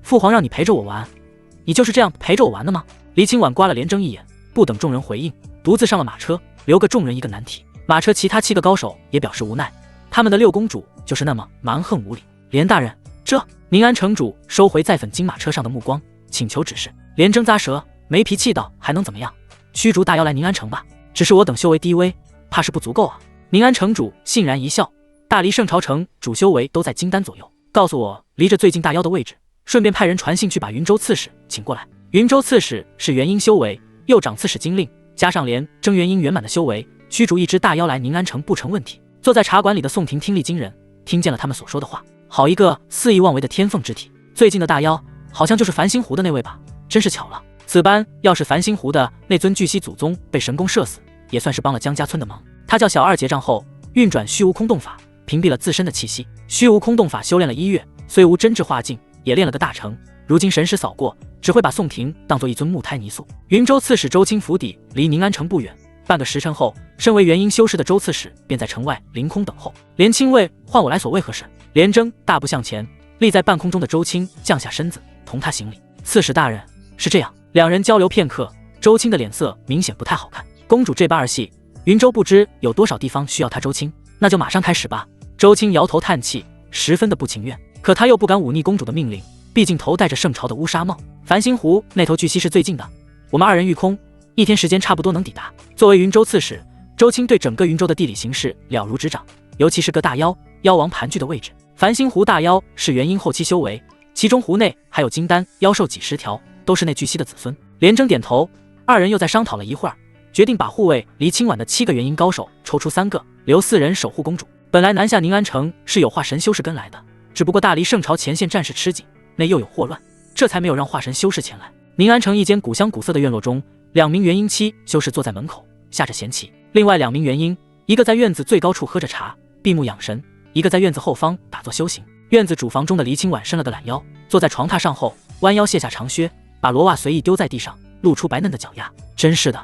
父皇让你陪着我玩，你就是这样陪着我玩的吗？黎清婉刮了廉征一眼，不等众人回应，独自上了马车，留给众人一个难题。马车其他7个高手也表示无奈，他们的6公主就是那么蛮横无理。廉大人，这……宁安城主收回在粉金马车上的目光，请求指示。廉征咂舌，没脾气道：还能怎么样？驱逐大妖来宁安城吧。只是我等修为低微，怕是不足够啊。宁安城主欣然一笑：大黎圣朝城主修为都在金丹左右，告诉我离着最近大妖的位置，顺便派人传信去把云州刺史请过来。云州刺史是元婴修为，又掌刺史金令，加上连征元婴圆满的修为，驱逐一只大妖来宁安城不成问题。坐在茶馆里的宋婷听力惊人，听见了他们所说的话。好一个肆意妄为的天凤之体！最近的大妖好像就是繁星湖的那位吧？真是巧了。此般要是繁星湖的那尊巨蜥祖宗被神弓射死，也算是帮了江家村的忙。他叫小二结账后，运转虚无空洞法，屏蔽了自身的气息。虚无空洞法修炼了1月，虽无真智化境，也练了个大成。如今神识扫过，只会把宋婷当作一尊木胎泥塑。云州刺史周清府邸离宁安城不远，半个时辰后，身为元婴修士的周刺史便在城外凌空等候。廉亲卫，唤我来所为何事？廉征大步向前，立在半空中的周青降下身子，同他行礼。刺史大人，是这样。两人交流片刻，周青的脸色明显不太好看。公主这般儿戏，云州不知有多少地方需要他周青，那就马上开始吧。周青摇头叹气，十分的不情愿，可他又不敢忤逆公主的命令，毕竟头戴着圣朝的乌纱帽。繁星湖那头巨蜥是最近的，我们2人御空1天时间差不多能抵达。作为云州刺史，周青对整个云州的地理形势了如指掌，尤其是各大妖、妖王盘踞的位置。繁星湖大妖是元婴后期修为，其中湖内还有金丹妖兽几10条，都是那巨蜥的子孙。连征点头，二人又再商讨了一会儿，决定把护卫离清婉的7个元婴高手抽出3个，留4人守护公主。本来南下宁安城是有化神修士跟来的，只不过大离圣朝前线战事吃紧，内又有祸乱，这才没有让化神修士前来。宁安城一间古香古色的院落中，2名元婴期修士坐在门口下着闲棋，另外2名元婴，一个在院子最高处喝着茶闭目养神，一个在院子后方打坐修行。院子主房中的黎清婉伸了个懒腰，坐在床榻上后弯腰卸下长靴，把罗袜随意丢在地上，露出白嫩的脚丫。真是的，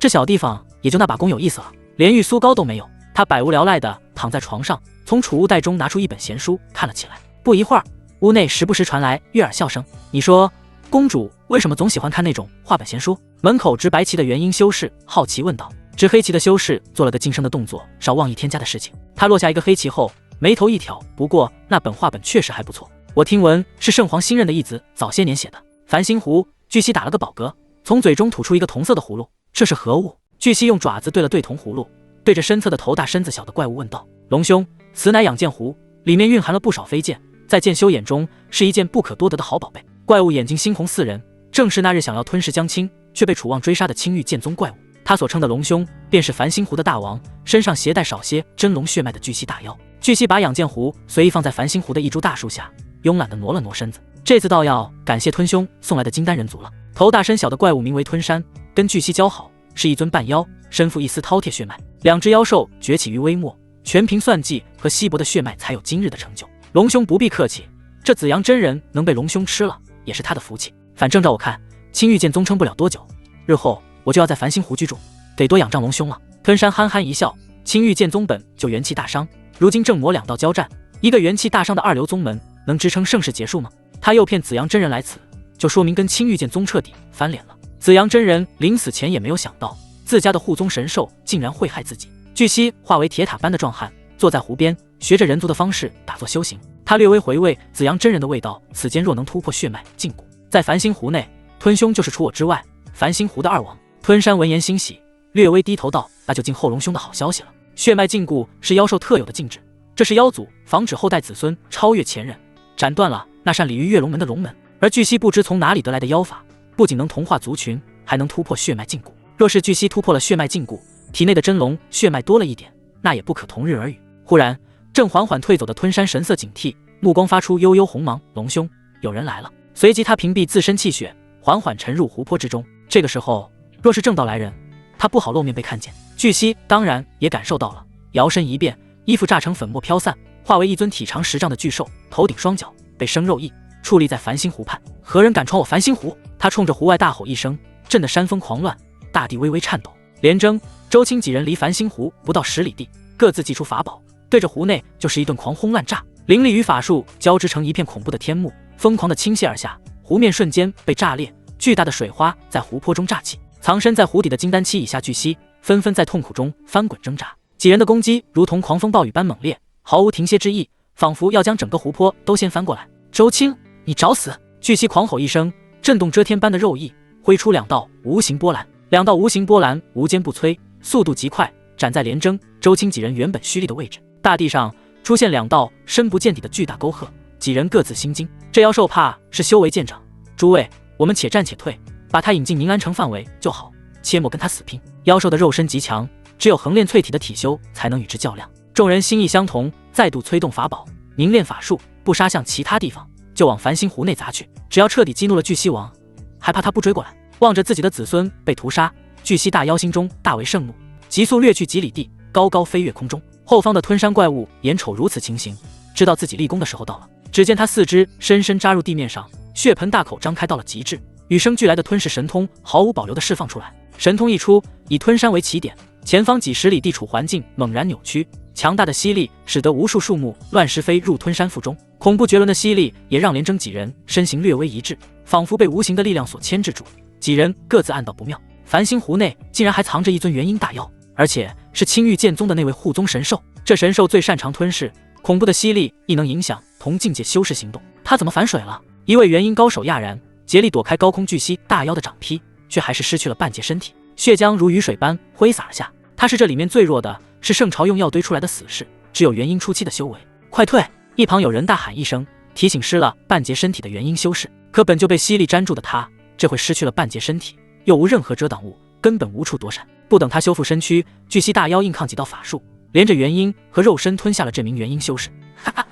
这小地方也就那把弓有意思了，连玉苏高都没有。他百无聊赖地躺在床上，从储物袋中拿出一本闲书看了起来。不一会儿，屋内时不时传来悦耳笑声。你说公主为什么总喜欢看那种画本闲书？门口执白旗的元婴修士好奇问道。执黑旗的修士做了个噤声的动作，少忘一添加的事情。他落下一个黑旗后，眉头一挑，不过那本画本确实还不错，我听闻是圣皇新任的义子早些年写的。繁星湖，巨蜥打了个饱嗝，从嘴中吐出一个铜色的葫芦。这是何物？巨蜥用爪子对了对铜葫芦，对着身侧的头大身子小的怪物问道。龙兄，此乃养剑壶，里面蕴含了不少飞剑，在剑修眼中是一件不可多得的好宝贝。怪物眼睛猩红似人，正是那日想要吞噬江青却被楚望追杀的青玉剑宗怪物。他所称的龙兄便是繁星湖的大王，身上携带少些真龙血脉的巨蜥大妖。巨蜥把养剑壶随意放在繁星湖的一株大树下，慵懒地挪了挪身子。这次倒要感谢吞兄送来的金丹人族了。头大身小的怪物名为吞山，跟巨蜥交好，是一尊半妖，身负一丝饕餮血脉。2只妖兽崛起于微末，全凭算计和稀薄的血脉才有今日的成就。龙兄不必客气，这紫阳真人能被龙兄吃了，也是他的福气。反正照我看，青玉剑宗撑不了多久，日后我就要在繁星湖居住，得多仰仗龙兄了。吞山憨憨一笑，青玉剑宗本就元气大伤，如今正磨2道交战，一个元气大伤的2流宗门能支撑盛世结束吗？他诱骗紫阳真人来此，就说明跟青玉剑宗彻底翻脸了。紫阳真人临死前也没有想到，自家的护宗神兽竟然会害自己。巨蜥化为铁塔般的壮汉，坐在湖边，学着人族的方式打坐修行。他略微回味紫阳真人的味道，此间若能突破血脉禁锢，在繁星湖内，吞兄就是除我之外繁星湖的2王。吞山闻言欣喜，略微低头道：“那就敬后龙兄的好消息了。血脉禁锢是妖兽特有的禁制，这是妖祖防止后代子孙超越前人，斩断了那扇鲤鱼跃龙门的龙门。而巨蜥不知从哪里得来的妖法，不仅能同化族群，还能突破血脉禁锢。若是巨蜥突破了血脉禁锢，体内的真龙血脉多了一点，那也不可同日而语。”忽然，正缓缓退走的吞山神色警惕，目光发出悠悠红芒。龙兄，有人来了。随即他屏蔽自身气血，缓缓沉入湖泊之中。这个时候，若是正道来人，他不好露面被看见。巨蜥当然也感受到了，摇身一变，衣服炸成粉末飘散，化为一尊体长10丈的巨兽，头顶双角，被生肉翼，矗立在繁星湖畔。何人敢闯我繁星湖？他冲着湖外大吼一声，震得山风狂乱，大地微微颤抖。连征、周青几人离繁星湖不到10里地，各自祭出法宝，对着湖内就是一顿狂轰滥炸。灵力与法术交织成一片恐怖的天幕，疯狂地倾泻而下，湖面瞬间被炸裂，巨大的水花在湖泊中炸起。藏身在湖底的金丹期以下巨蜥纷纷在痛苦中翻滚挣扎，几人的攻击如同狂风暴雨般猛烈，毫无停歇之意，仿佛要将整个湖泊都掀翻过来。周青，你找死！巨蜥狂吼一声，震动遮天般的肉翼，挥出2道无形波澜，2道无形波澜无坚不摧，速度极快，斩在连征、周青几人原本虚立的位置。大地上出现2道深不见底的巨大沟壑，几人各自心惊，这妖兽怕是修为见长。诸位，我们且战且退，把他引进宁安城范围就好，切莫跟他死拼。妖兽的肉身极强，只有横炼淬体的体修才能与之较量。众人心意相同，再度催动法宝，凝练法术，不杀向其他地方，就往繁星湖内砸去。只要彻底激怒了巨蜥王，还怕他不追过来？望着自己的子孙被屠杀，巨蜥大妖心中大为盛怒，急速掠去几里地，高高飞越空中。后方的吞山怪物眼瞅如此情形，知道自己立功的时候到了。只见他4肢深深扎入地面上，血盆大口张开到了极致，与生俱来的吞噬神通毫无保留地释放出来。神通一出，以吞山为起点，前方几10里地处环境猛然扭曲，强大的吸力使得无数树木乱石飞入吞山腹中，恐怖绝伦的吸力也让连征几人身形略微一滞，仿佛被无形的力量所牵制住。几人各自暗道不妙，繁星湖内竟然还藏着一尊元婴大妖，而且是青玉剑宗的那位护宗神兽。这神兽最擅长吞噬，恐怖的吸力亦能影响同境界修士行动。他怎么反水了？一位元婴高手讶然，竭力躲开高空巨蜥大妖的掌劈，却还是失去了半截身体，血浆如雨水般挥洒而下。他是这里面最弱的，是圣朝用药堆出来的死士，只有元婴初期的修为。快退！一旁有人大喊一声，提醒失了半截身体的元婴修士，可本就被吸力粘住的他，这回失去了半截身体，又无任何遮挡物，根本无处躲闪。不等他修复身躯，巨蜥大妖硬抗几道法术，连着元婴和肉身吞下了这名元婴修士。哈哈，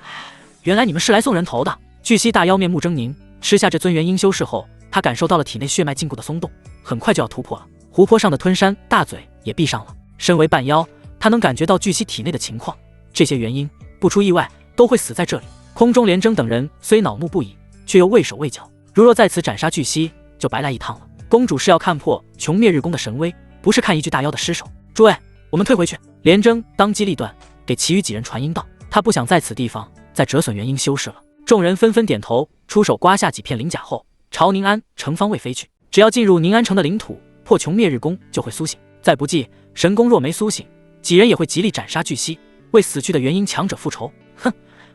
原来你们是来送人头的！巨蜥大妖面目狰狞，吃下这尊元婴修士后，他感受到了体内血脉禁锢的松动，很快就要突破了。湖泊上的吞山大嘴也闭上了。身为半妖，他能感觉到巨蜥体内的情况，这些元婴不出意外都会死在这里。空中连征等人虽恼怒不已，却又畏手畏脚。如若在此斩杀巨蜥，就白来一趟了。公主是要看破穷灭日宫的神威，不是看一具大妖的尸首。诸位，我们退回去。连征当机立断，给其余几人传音道，他不想在此地方再折损元婴修士了。众人纷纷点头，出手刮下几片鳞甲后，朝宁安城方位飞去。只要进入宁安城的领土，破穷灭日宫就会苏醒。再不济，神宫若没苏醒，几人也会极力斩杀巨蜥，为死去的元婴强者复仇。哼，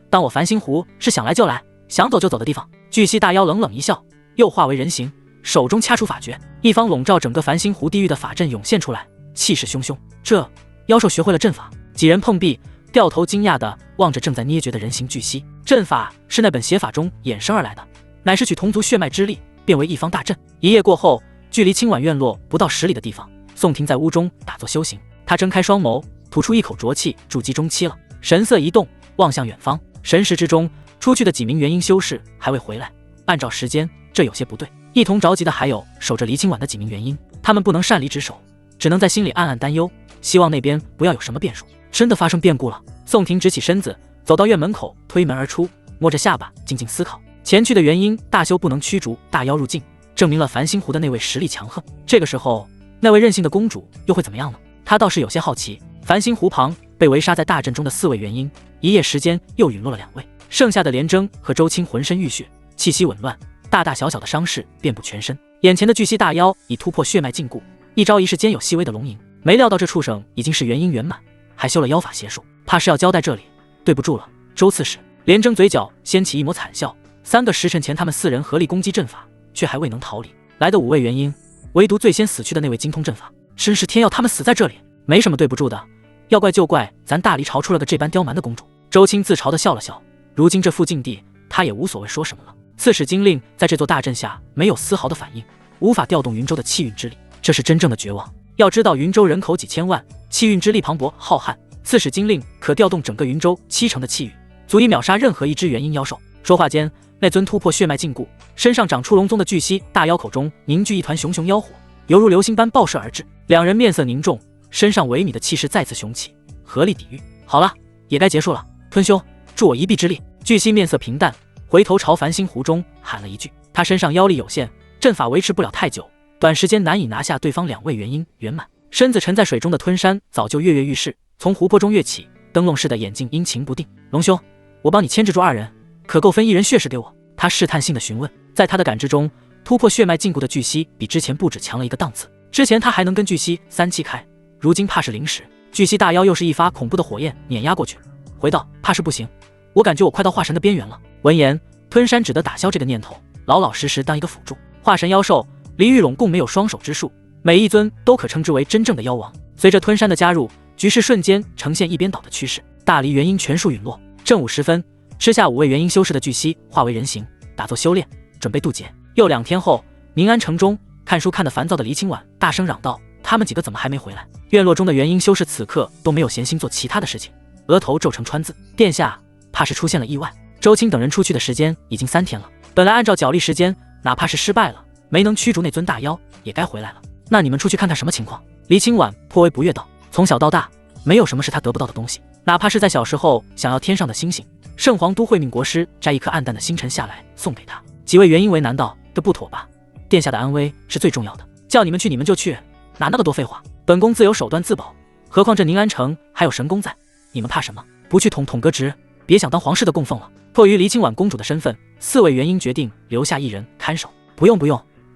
当我繁星湖是想来就来，想走就走的地方。巨蜥大妖冷冷一笑，又化为人形，手中掐出法诀，一方笼罩整个繁星湖地狱的法阵涌现出来，气势汹汹。这妖兽学会了阵法。几人碰壁，掉头惊讶地望着正在捏诀的人形巨蜥。阵法是那本邪法中衍生而来的，乃是取同族血脉之力变为一方大阵。一夜过后，距离清婉院落不到10里的地方，宋婷在屋中打坐修行。他睁开双眸，吐出一口浊气，筑基中期了。神色一动，望向远方。神识之中，出去的几名元婴修士还未回来。按照时间，这有些不对。一同着急的还有守着黎清婉的几名元婴，他们不能擅离职守，只能在心里暗暗担忧，希望那边不要有什么变数。真的发生变故了。宋婷直起身子，走到院门口，推门而出，摸着下巴静静思考。前去的元婴大修不能驱逐大妖入境，证明了繁星湖的那位实力强横。这个时候，那位任性的公主又会怎么样呢？他倒是有些好奇。繁星湖旁被围杀在大阵中的4位元婴，一夜时间又陨落了2位，剩下的连征和周青浑身浴血，气息紊乱，大大小小的伤势遍布全身。眼前的巨蜥大妖已突破血脉禁锢，一招一式间有细微的龙吟。没料到这畜生已经是元婴圆满，还修了妖法邪术，怕是要交代这里。对不住了，周刺史。连征嘴角掀起一抹惨笑。3个时辰前他们4人合力攻击阵法，却还未能逃离。来的5位元婴，唯独最先死去的那位精通阵法，真是天要他们死在这里。没什么对不住的，要怪就怪咱大黎朝出了个这般刁蛮的公主。周青自嘲地笑了笑，如今这副境地，他也无所谓说什么了。刺史金令在这座大阵下没有丝毫的反应，无法调动云州的气运之力，这是真正的绝望。要知道云州人口几千万，气运之力磅礴浩瀚，刺史金令可调动整个云州70%的气运，足以秒杀任何一只元婴妖兽。说话间，那尊突破血脉禁锢，身上长出龙宗的巨蜥大妖口中凝聚一团熊熊妖火，犹如流星般爆射而至。2人面色凝重，身上萎靡的气势再次雄起，合力抵御。好了，也该结束了。吞兄，助我一臂之力。巨蜥面色平淡，回头朝繁星湖中喊了一句。他身上妖力有限，阵法维持不了太久，短时间难以拿下对方2位元婴圆满。身子沉在水中的吞山早就跃跃欲试，从湖泊中跃起，灯笼似的眼睛阴晴不定。龙兄，我帮你牵制住2人，可够分1人血石给我？他试探性的询问。在他的感知中，突破血脉禁锢的巨蜥比之前不止强了一个档次。之前他还能跟巨蜥3气开，如今怕是零食。巨蜥大妖又是一发恐怖的火焰碾压过去，回道怕是不行，我感觉我快到化神的边缘了。闻言，吞山只得打消这个念头，老老实实当一个辅助。化神妖兽黎玉龙共没有双手之术，每一尊都可称之为真正的妖王。随着吞山的加入，局势瞬间呈现一边倒的趋势，大黎元婴全数陨落。正午时分，吃下5位元婴修士的巨蜥化为人形，打坐修炼，准备渡劫。又2天后，宁安城中看书看得烦躁的黎清婉大声嚷道：“他们几个怎么还没回来？”院落中的元婴修士此刻都没有闲心做其他的事情，额头皱成川字。殿下，怕是出现了意外。周青等人出去的时间已经3天了，本来按照角力时间，哪怕是失败了，没能驱逐那尊大妖，也该回来了。那你们出去看看什么情况？黎清婉颇为不悦道：“从小到大，没有什么是他得不到的东西，哪怕是在小时候想要天上的星星，圣皇都会命国师摘一颗暗淡的星辰下来送给他。”几位元婴为难道这不妥吧？殿下的安危是最重要的，叫你们去你们就去，哪那么多废话？本宫自有手段自保，何况这宁安城还有神宫在，你们怕什么？不去统革职，别想当皇室的供奉了。迫于黎清婉公主的身份，4位元婴决定留下1人看守。不用，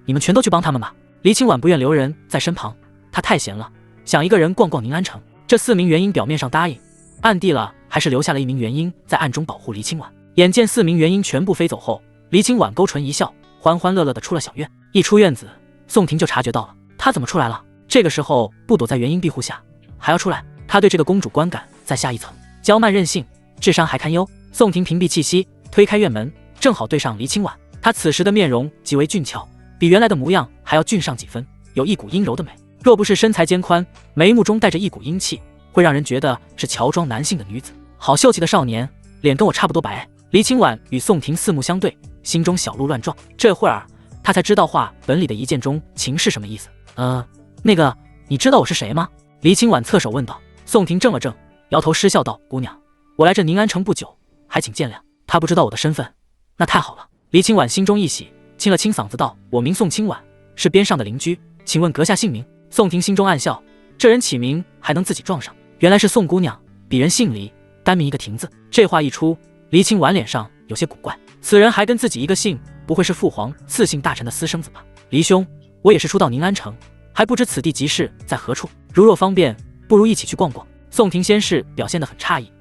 你们全都去帮他们吧。黎清婉不愿留人在身旁，她太闲了，想一个人逛逛宁安城。这4名元婴表面上答应，暗地了还是留下了1名元婴在暗中保护黎清婉。眼见4名元婴全部飞走后，黎清婉勾唇一笑，欢欢乐乐地出了小院。一出院子，宋婷就察觉到了，他怎么出来了？这个时候不躲在元婴庇护下，还要出来？他对这个公主观感再下一层，娇慢任性，智商还堪忧。宋婷屏蔽气息，推开院门，正好对上黎清婉。她此时的面容极为俊俏，比原来的模样还要俊上几分，有一股阴柔的美。若不是身材肩宽，眉目中带着一股英气，会让人觉得是乔装男性的女子。好秀气的少年，脸跟我差不多白。黎清婉与宋婷四目相对，心中小鹿乱撞。这会儿他才知道话本里的一见钟情是什么意思。那个，你知道我是谁吗？黎清婉侧手问道。宋婷怔了怔，摇头失笑道：姑娘，我来这宁安城不久，还请见谅。他不知道我的身份，那太好了。黎清婉心中一喜，清了清嗓子道：我名宋清婉，是边上的邻居，请问阁下姓名？宋婷心中暗笑，这人起名还能自己撞上，原来是宋姑娘，鄙人姓黎，单名一个婷字。这话一出，黎清婉脸上有些古怪，此人还跟自己一个姓，不会是父皇赐姓大臣的私生子吧？黎兄，我也是初到宁安城，还不知此地集市在何处，如若方便，不如一起去逛逛。宋婷先是表现得很诧异，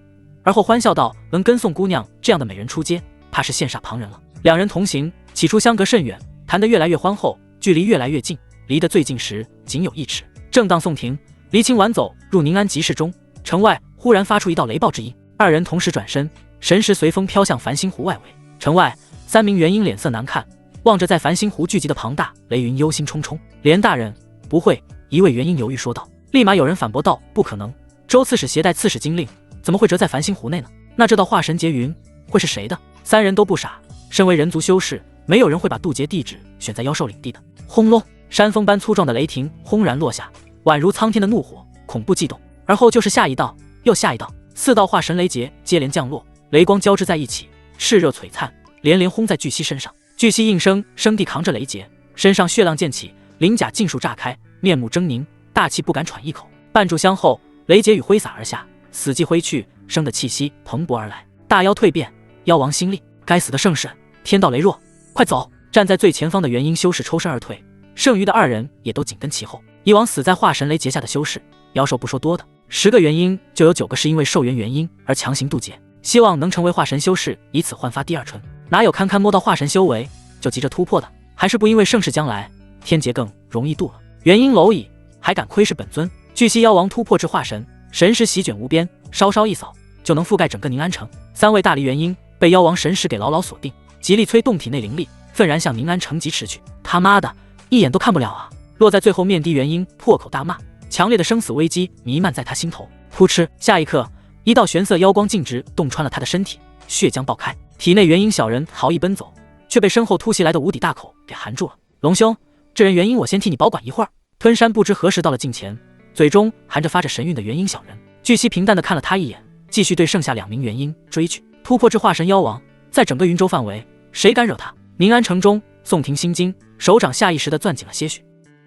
而后欢笑道：能跟宋姑娘这样的美人出街，怕是羡煞旁人了。两人同行，起初相隔甚远，谈得越来越欢厚，距离越来越近，离得最近时仅有1尺。正当宋婷、黎清婉走入宁安集市中，城外忽然发出一道雷暴之音，二人同时转身，神识随风飘向繁星湖外围。城外3名元婴脸色难看，望着在繁星湖聚集的庞大雷云，忧心忡忡。连大人，不会。一位元婴犹豫说道。立马有人反驳道：不可能，周刺史携带刺史金令，怎么会折在繁星湖内呢？那这道化神劫云会是谁的？3人都不傻，身为人族修士，没有人会把渡劫地址选在妖兽领地的。轰隆，山峰般粗壮的雷霆轰然落下，宛如苍天的怒火，恐怖悸动。而后就是下一道，又下一道，4道化神雷劫接连降落，雷光交织在一起，炽热璀璨，连连轰在巨蜥身上。巨蜥应声生地扛着雷劫，身上血浪溅起，鳞甲尽数炸开，面目狰狞，大气不敢喘一口。半炷香后，雷劫雨挥洒而下，死寂挥去，生的气息蓬勃而来。大妖蜕变，妖王心力，该死的盛世，天道羸弱，快走！站在最前方的元婴修士抽身而退，剩余的2人也都紧跟其后。以往死在化神雷劫下的修士、妖兽不说多的，10个元婴就有9个是因为寿元元婴而强行渡劫，希望能成为化神修士，以此焕发第2春。哪有堪堪摸到化神修为就急着突破的？还是不因为盛世将来，天劫更容易渡了。元婴蝼蚁，还敢窥视本尊？巨蜥妖王突破至化神，神识席卷无边，稍稍一扫就能覆盖整个宁安城。3位大力元婴被妖王神识给牢牢锁定，极力催动体内灵力，愤然向宁安城疾驰去。他妈的，一眼都看不了啊！落在最后面的元婴破口大骂，强烈的生死危机弥漫在他心头。扑哧，下一刻，一道玄色妖光径直洞穿了他的身体，血浆爆开，体内元婴小人逃逸奔走，却被身后突袭来的无底大口给含住了。龙兄，这人元婴我先替你保管一会儿。吞山不知何时到了近前，嘴中含着发着神韵的元婴小人。巨蜥平淡地看了他一眼，继续对剩下2名元婴追去。突破至化神妖王，在整个云州范围，谁敢惹他？宁安城中，宋婷心惊，手掌下意识地攥紧了些许。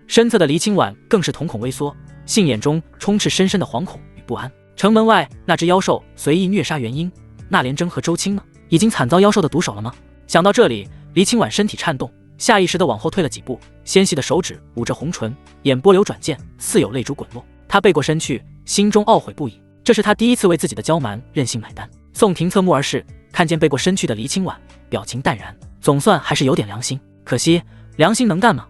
身侧的黎清婉更是瞳孔微缩，杏眼中充斥深深的惶恐与不安。城门外那只妖兽随意虐杀元婴，那连征和周青呢？已经惨遭妖兽的毒手了吗？想到这里，黎清婉身体颤动，下意识地往后退了几步，纤细的手指捂着红唇，眼波流转溅，似有泪珠滚落。他背过身去，心中懊悔不已。这是他第一次为自己的娇蛮任性买单。宋婷侧目而视，看见背过身去的黎清婉，表情淡然，总算还是有点良心。可惜良心能干吗？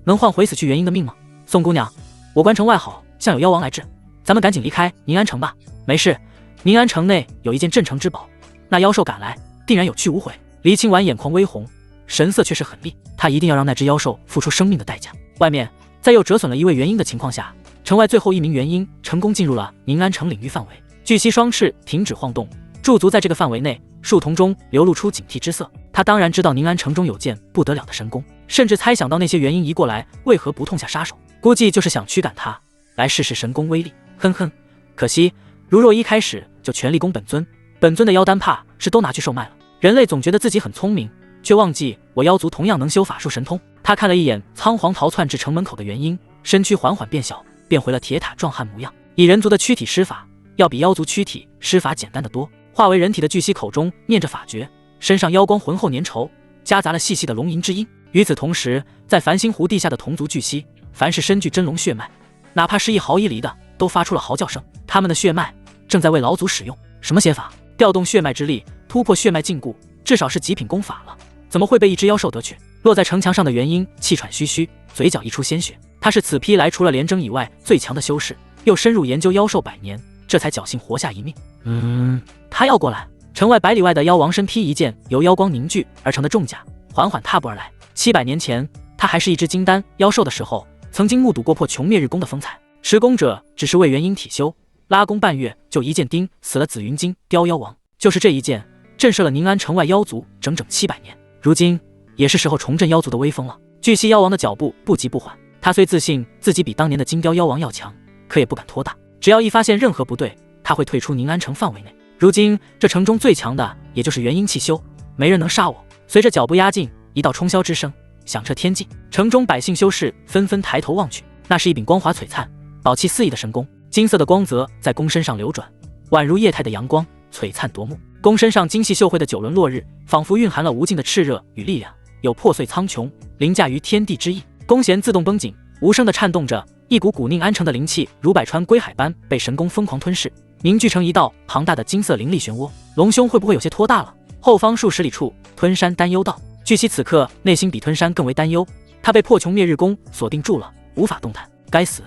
能换回死去元婴的命吗？宋姑娘，我关城外好像有妖王来至，咱们赶紧离开宁安城吧。没事，宁安城内有一件镇城之宝，那妖兽赶来定然有去无回。黎清婉眼眶微红，神色却是狠厉，他一定要让那只妖兽付出生命的代价。外面在又折损了1位元婴的情况下，城外最后1名元婴成功进入了宁安城领域范围。巨蜥双翅停止晃动，驻足在这个范围内，树瞳中流露出警惕之色。他当然知道宁安城中有件不得了的神功，甚至猜想到那些元婴移过来为何不痛下杀手，估计就是想驱赶他来试试神功威力。哼哼，可惜如若一开始就全力攻本尊，本尊的妖丹怕是都拿去售卖了。人类总觉得自己很聪明，却忘记我妖族同样能修法术神通。他看了一眼仓皇逃窜至城门口的元婴，身躯缓缓变小，变回了铁塔壮汉模样。以人族的躯体施法，要比妖族躯体施法简单得多。化为人体的巨蜥口中念着法诀，身上妖光浑厚粘稠，夹杂了细细的龙吟之音。与此同时，在繁星湖地下的同族巨蜥，凡是身具真龙血脉，哪怕是1毫1厘的，都发出了嚎叫声。他们的血脉正在为老祖使用。什么邪法？调动血脉之力，突破血脉禁锢，至少是极品功法了，怎么会被一只妖兽得去？落在城墙上的元婴气喘吁吁，嘴角溢出鲜血。他是此批来除了连征以外最强的修士，又深入研究妖兽100年，这才侥幸活下一命。他要过来，城外百里外的妖王身披一件由妖光凝聚而成的重甲，缓缓踏步而来。700年前，他还是一只金丹妖兽的时候，曾经目睹过破穷灭日宫的风采。持功者只是为元婴体修，拉弓半月就一剑钉死了紫云金雕妖王，就是这一剑震慑了宁安城外妖族整整700年。如今也是时候重振妖族的威风了。巨蜥妖王的脚步不急不缓，他虽自信自己比当年的金雕妖王要强，可也不敢托大。只要一发现任何不对，他会退出宁安城范围内。如今这城中最强的也就是元婴气修，没人能杀我。随着脚步压近，一道冲霄之声响彻天际，城中百姓修士纷纷抬头望去，那是一柄光华璀璨、宝气四溢的神弓，金色的光泽在弓身上流转，宛如液态的阳光，璀璨夺目。弓身上精细绣绘的9轮落日，仿佛蕴含了无尽的炽热与力量，有破碎苍穹、凌驾于天地之意。弓弦自动绷紧，无声地颤动着，一股股宁安城的灵气如百川归海般被神弓疯狂吞噬，凝聚成一道庞大的金色灵力漩涡。龙兄会不会有些拖大了？后方数十里处，吞山担忧道。据悉此刻内心比吞山更为担忧，他被破穷灭日弓锁定住了，无法动弹。该死，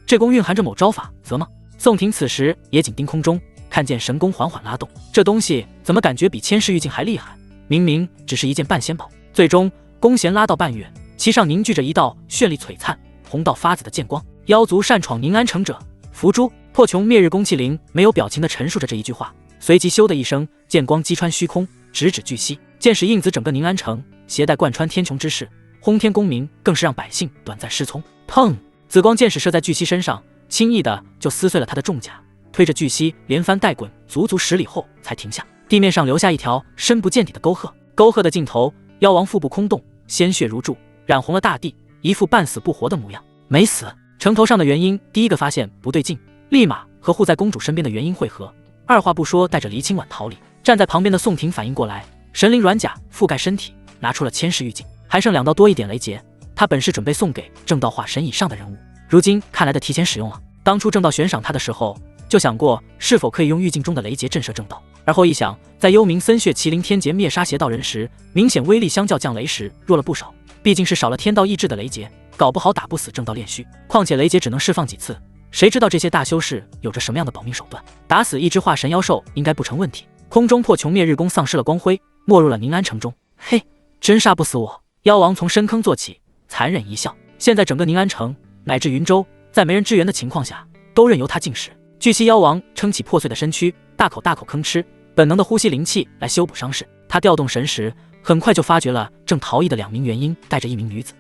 这弓蕴含着某招法则吗？宋婷此时也紧盯空中，看见神弓缓缓拉动，这东西怎么感觉比千世玉镜还厉害？明明只是一件半仙宝。最终弓弦拉到半月，其上凝聚着一道绚丽璀璨、红到发紫的剑光。妖族擅闯宁安城者，伏诛！破穷灭日弓气灵没有表情地陈述着这一句话，随即咻的一声，剑光击穿虚空，直指巨蜥。剑矢映紫整个宁安城，携带贯穿天穹之势，轰天功鸣，更是让百姓短暂失聪。砰！紫光剑矢射在巨蜥身上，轻易的就撕碎了他的重甲，推着巨蜥连翻带滚，足足10里后才停下。地面上留下一条深不见底的沟壑，沟壑的尽头，妖王腹部空洞，鲜血如注，染红了大地，一副半死不活的模样。没死！城头上的元婴第一个发现不对劲，立马和护在公主身边的元婴汇合，二话不说带着黎清婉逃离。站在旁边的宋婷反应过来，神灵软甲覆盖身体，拿出了千世玉镜，还剩2道多一点雷劫。他本是准备送给正道化神以上的人物，如今看来的提前使用了。当初正道悬赏他的时候，就想过是否可以用玉镜中的雷劫震慑正道，而后一想，在幽冥森血麒麟天劫灭杀邪道人时，明显威力相较降雷时弱了不少，毕竟是少了天道意志的雷劫，搞不好打不死正道炼虚。况且雷劫只能释放几次，谁知道这些大修士有着什么样的保命手段？打死一只化神妖兽应该不成问题。空中破穷灭日弓丧失了光辉，没入了宁安城中。嘿，真杀不死我！妖王从深坑坐起，残忍一笑。现在整个宁安城乃至云州，在没人支援的情况下，都任由他尽食。巨蜥妖王撑起破碎的身躯，大口大口吭哧，本能的呼吸灵气来修补伤势。他调动神识，很快就发觉了正逃逸的2名元婴带着1名女子。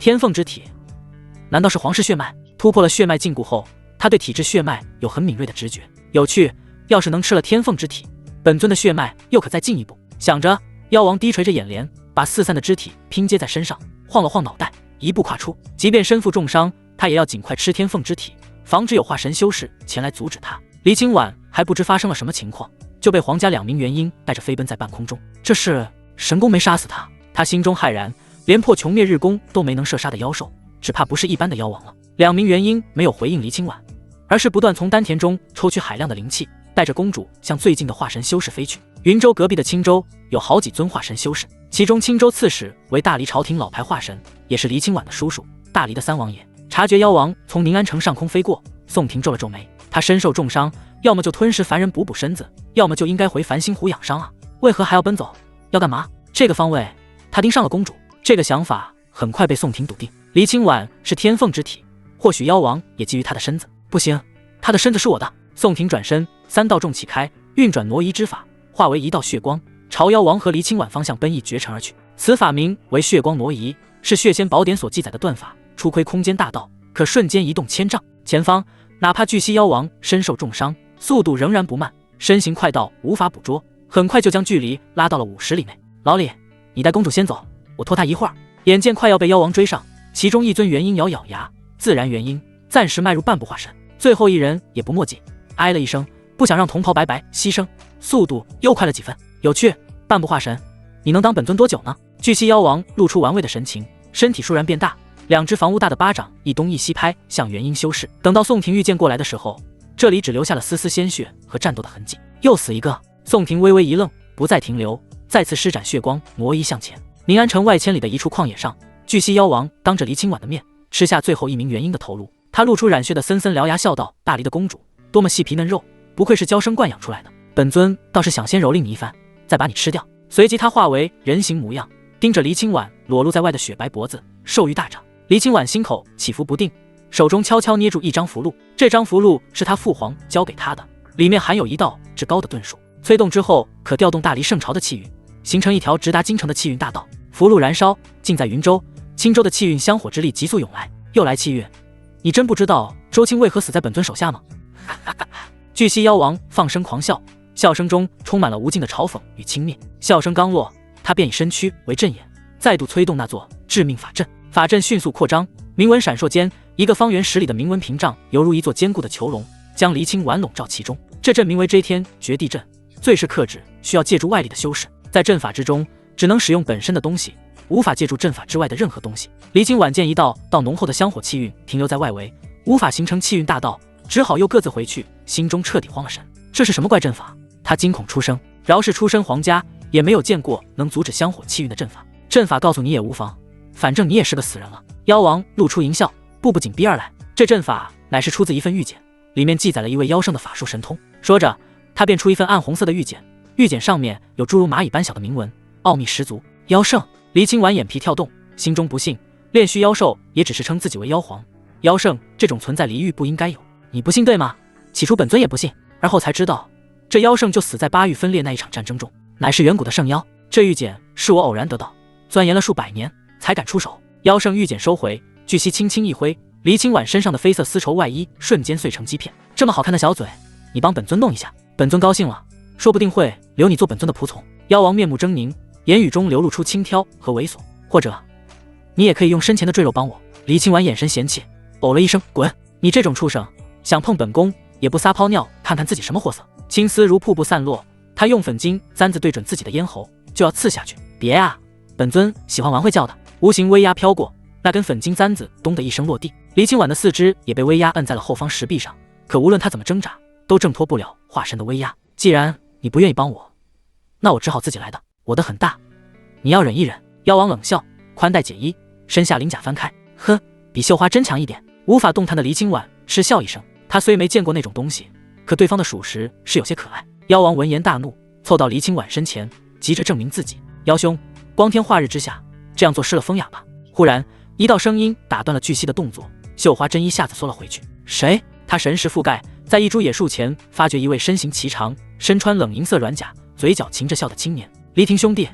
天凤之体，难道是皇室血脉？突破了血脉禁锢后，他对体质血脉有很敏锐的直觉。有趣，要是能吃了天凤之体，本尊的血脉又可再进一步。想着，妖王低垂着眼帘，把四散的肢体拼接在身上，晃了晃脑袋，一步跨出。即便身负重伤，他也要尽快吃天凤之体，防止有化神修士前来阻止他。黎清婉还不知发生了什么情况，就被皇家2名元婴带着飞奔在半空中。这是神弓没杀死他，他心中骇然，连破穷灭日弓都没能射杀的妖兽，只怕不是一般的妖王了。2名元婴没有回应黎清婉，而是不断从丹田中抽取海量的灵气，带着公主向最近的化神修士飞去。云州隔壁的青州有好几尊化神修士，其中青州刺史为大黎朝廷老牌化神，也是黎清婉的叔叔，大黎的3王爷。察觉妖王从宁安城上空飞过，宋婷皱了皱眉。他身受重伤，要么就吞食凡人补补身子，要么就应该回繁星湖养伤啊，为何还要奔走？要干嘛？这个方位他盯上了公主。这个想法很快被宋婷笃定。黎清婉是天凤之体，或许妖王也觊觎他的身子。不行，他的身子是我的。宋婷转身，3道重启开，运转挪移之法，化为一道血光，朝妖王和黎清婉方向奔逸绝尘而去。此法名为血光挪移，是血仙宝典所记载的遁法，初窥空间大道，可瞬间移动1000丈。前方哪怕巨蜥妖王身受重伤，速度仍然不慢，身形快到无法捕捉，很快就将距离拉到了50里内。老李，你带公主先走，我拖她一会儿。眼见快要被妖王追上，其中一尊元婴咬牙，自然元婴暂时迈入半步化神，最后一人也不墨迹，哀了一声，不想让同袍白白牺牲，速度又快了几分。有趣，半步化神，你能当本尊多久呢？巨蜥妖王露出玩味的神情，身体倏然变大，2只房屋大的巴掌一东一西拍向元婴修士。等到宋婷御剑过来的时候，这里只留下了丝丝鲜血和战斗的痕迹。又死一个！宋婷微微一愣，不再停留，再次施展血光挪移向前。宁安城外千里的一处旷野上，巨蜥妖王当着黎清婉的面吃下最后1名元婴的头颅。他露出染血的森森獠牙，笑道：大黎的公主多么细皮嫩肉，不愧是娇生惯养出来的。本尊倒是想先蹂躏你一番，再把你吃掉。随即他化为人形模样，盯着黎清婉裸露在外的雪白脖子，兽欲大涨。黎清婉心口起伏不定，手中悄悄捏住一张符箓，这张符箓是他父皇交给他的，里面含有一道至高的遁术，催动之后可调动大黎圣朝的气运，形成一条直达京城的气运大道。符箓燃烧，尽在云州、青州的气运香火之力急速涌来。又来气运，你真不知道周青为何死在本尊手下吗？巨蜥妖王放声狂笑，笑声中充满了无尽的嘲讽与轻蔑。笑声刚落，他便以身躯为阵眼，再度催动那座致命法阵。法阵迅速扩张，铭文闪烁间，一个方圆10里的铭文屏障犹如一座坚固的囚笼，将黎清婉笼罩其中。这阵名为 J 天绝地阵，最是克制，需要借助外力的修士。在阵法之中，只能使用本身的东西，无法借助阵法之外的任何东西。黎清婉见一道浓厚的香火气运停留在外围，无法形成气运大道，只好又各自回去，心中彻底慌了神。这是什么怪阵法？他惊恐出声，饶是出身皇家，也没有见过能阻止香火气运的阵法。阵法告诉你也无妨，反正你也是个死人了。妖王露出淫笑，步步紧逼而来。这阵法乃是出自一份玉简，里面记载了一位妖圣的法术神通。说着，他便出一份暗红色的玉简，玉简上面有诸如蚂蚁般小的铭文，奥秘十足。妖圣，黎清婉眼皮跳动，心中不信，炼虚妖兽也只是称自己为妖皇，妖圣这种存在离域不应该有。你不信对吗？起初本尊也不信，而后才知道，这妖圣就死在8域分裂那一场战争中，乃是远古的圣妖。这玉简是我偶然得到，钻研了数百年才敢出手。妖圣玉简收回，巨蜥轻轻一挥，黎清婉身上的绯色丝绸外衣瞬间碎成几片。这么好看的小嘴，你帮本尊弄一下，本尊高兴了，说不定会留你做本尊的仆从。妖王面目狰狞，言语中流露出轻佻和猥琐。或者你也可以用身前的赘肉帮我。黎清婉眼神嫌弃，哦了一声，滚！你这种畜生，想碰本宫也不撒泡尿看看自己什么货色。青丝如瀑布散落，他用粉金簪子对准自己的咽喉，就要刺下去。别啊，本尊喜欢玩会叫的。无形威压飘过，那根粉金簪子咚的一声落地，黎清婉的四肢也被威压摁在了后方石壁上。可无论他怎么挣扎，都挣脱不了化身的威压。既然你不愿意帮我，那我只好自己来的。我的很大，你要忍一忍。妖王冷笑，宽带解衣，身下鳞甲翻开。哼，比绣花针强一点。无法动弹的黎清婉嗤笑一声，他虽没见过那种东西，可对方的属实是有些可爱。妖王闻言大怒，凑到黎清婉身前，急着证明自己。妖兄，光天化日之下这样做失了风雅吧。忽然一道声音打断了巨蜥的动作，绣花针一下子缩了回去。谁？他神识覆盖，在一株野树前发觉一位身形颀长，身穿冷银色软甲，嘴角噙着笑的青年。黎庭兄弟，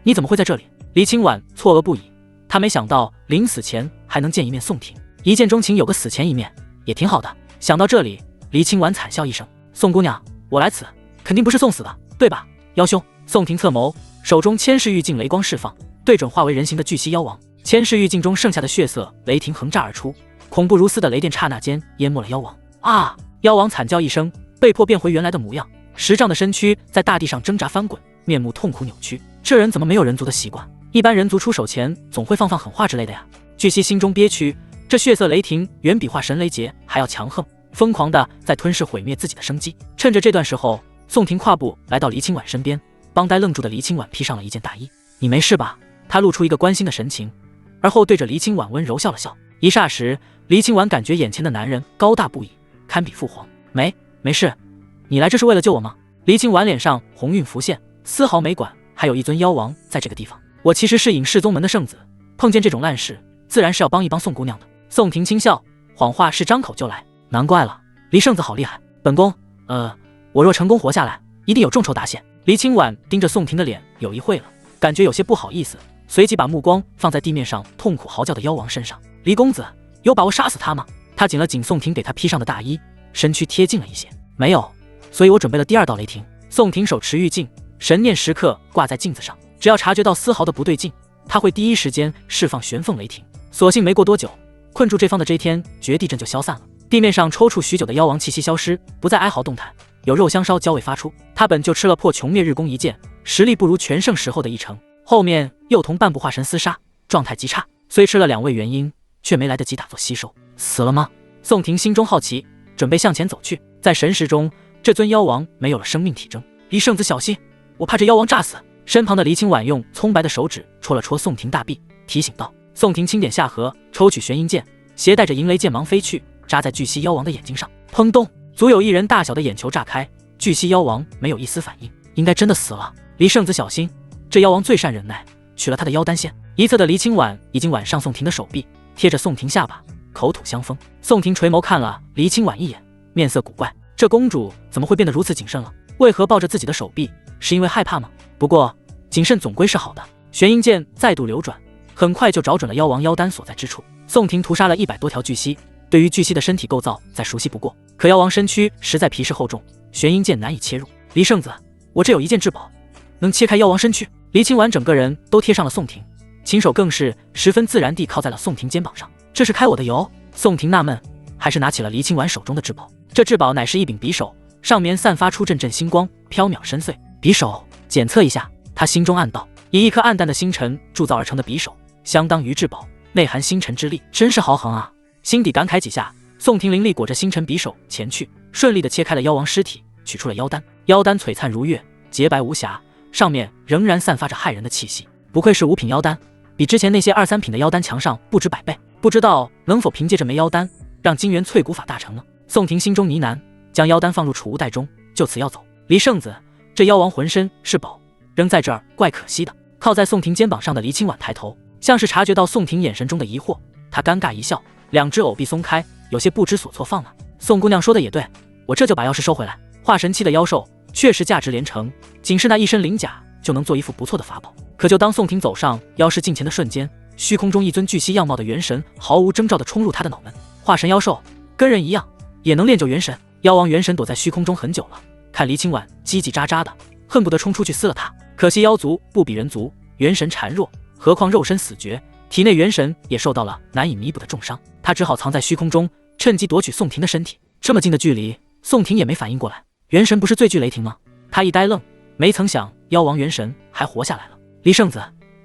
你怎么会在这里？黎清婉错愕不已，他没想到临死前还能见一面宋婷，一见钟情有个死前一面也挺好的。想到这里，黎清婉惨笑一声，宋姑娘，我来此肯定不是送死的，对吧？妖兄。宋婷侧眸，手中千世玉镜雷光释放，对准化为人形的巨蜥妖王。千世玉镜中剩下的血色雷霆横炸而出，恐怖如斯的雷电刹那间淹没了妖王。啊！妖王惨叫一声，被迫变回原来的模样，10丈的身躯在大地上挣扎翻滚，面目痛苦扭曲。这人怎么没有人族的习惯？一般人族出手前总会放狠话之类的呀。巨蜥心中憋屈，这血色雷霆远比化神雷劫还要强横，疯狂的在吞噬毁灭自己的生机。趁着这段时候，宋婷跨步来到黎清婉身边，帮呆愣住的黎清婉披上了一件大衣。你没事吧？他露出一个关心的神情，而后对着黎清婉温柔笑了笑。一霎时，黎清婉感觉眼前的男人高大不已，堪比父皇。没事，你来这是为了救我吗？黎清婉脸上红晕浮现，丝毫没管还有一尊妖王在这个地方。我其实是隐世宗门的圣子，碰见这种烂事，自然是要帮一帮宋姑娘的。宋婷轻笑，谎话是张口就来。难怪了，黎圣子好厉害。本宫，我若成功活下来，一定有重酬答谢。黎清婉盯着宋婷的脸有一会了，感觉有些不好意思，随即把目光放在地面上痛苦嚎叫的妖王身上。黎公子，有把握杀死他吗？他紧了紧宋婷给他披上的大衣，身躯贴近了一些。没有，所以我准备了第2道雷霆。宋婷手持玉镜，神念时刻挂在镜子上，只要察觉到丝毫的不对劲，他会第一时间释放玄凤雷霆。所幸没过多久，困住这方的这天绝地阵就消散了，地面上抽搐许久的妖王气息消失，不再哀嚎动弹，有肉香烧焦味发出。他本就吃了破穷灭日功一剑，实力不如全盛时候的1成，后面又同半部化神厮杀，状态极差，虽吃了2味元婴，却没来得及打作吸收。死了吗？宋婷心中好奇，准备向前走去。在神识中，这尊妖王没有了生命体征。黎圣子小心，我怕这妖王炸死。身旁的黎清婉用葱白的手指戳了戳宋婷大臂，提醒道。宋婷轻点下颌，抽取玄阴剑，携带着银雷剑芒飞去，扎在巨蜥妖王的眼睛上。砰咚，足有1人大小的眼球炸开，巨蜥妖王没有一丝反应，应该真的死了。黎圣子小心，这妖王最善忍耐，取了他的妖丹线。一侧的黎清婉已经挽上宋婷的手臂，贴着宋婷下巴，口吐香风。宋婷垂眸看了黎清婉一眼，面色古怪，这公主怎么会变得如此谨慎了？为何抱着自己的手臂？是因为害怕吗？不过谨慎总归是好的。玄阴剑再度流转，很快就找准了妖王妖丹所在之处。宋婷屠杀了100多条巨蜥，对于巨蜥的身体构造再熟悉不过，可妖王身躯实在皮实厚重，玄阴剑难以切入。黎圣子，我这有一件至宝，能切开妖王身躯。黎清婉整个人都贴上了宋婷，琴手更是十分自然地靠在了宋婷肩膀上。这是开我的油？宋婷纳闷，还是拿起了黎清婉手中的至宝。这至宝乃是一柄匕首，上面散发出阵阵星光，飘渺深邃。匕首检测一下，他心中暗道，以一颗暗淡的星辰铸造而成的匕首，相当于至宝，内含星辰之力，真是豪横啊！心底感慨几下，宋婷灵力裹着星辰匕首前去，顺利地切开了妖王尸体，取出了妖丹。妖丹璀璨如月，洁白无瑕，上面仍然散发着骇人的气息。不愧是5品妖丹，比之前那些2、3品的妖丹强上不止100倍。不知道能否凭借这枚妖丹，让金元淬骨法大成呢？宋婷心中呢喃，将妖丹放入储物袋中，就此要走。黎圣子，这妖王浑身是宝，扔在这儿怪可惜的。靠在宋婷肩膀上的黎清婉抬头，像是察觉到宋婷眼神中的疑惑，她尴尬一笑，两只藕臂松开，有些不知所措放了。宋姑娘说的也对，我这就把钥匙收回来。化神期的妖兽确实价值连城，仅是那一身鳞甲就能做一副不错的法宝。可就当宋婷走上妖尸近前的瞬间，虚空中一尊巨蜥样貌的元神毫无征兆地冲入他的脑门。化神妖兽跟人一样，也能练就元神。妖王元神躲在虚空中很久了，看黎清婉叽叽喳喳的，恨不得冲出去撕了他。可惜妖族不比人族，元神孱弱，何况肉身死绝，体内元神也受到了难以弥补的重伤。他只好藏在虚空中，趁机夺取宋婷的身体。这么近的距离，宋婷也没反应过来，元神不是最具雷霆吗？他一呆愣，没曾想妖王元神还活下来了。黎圣子，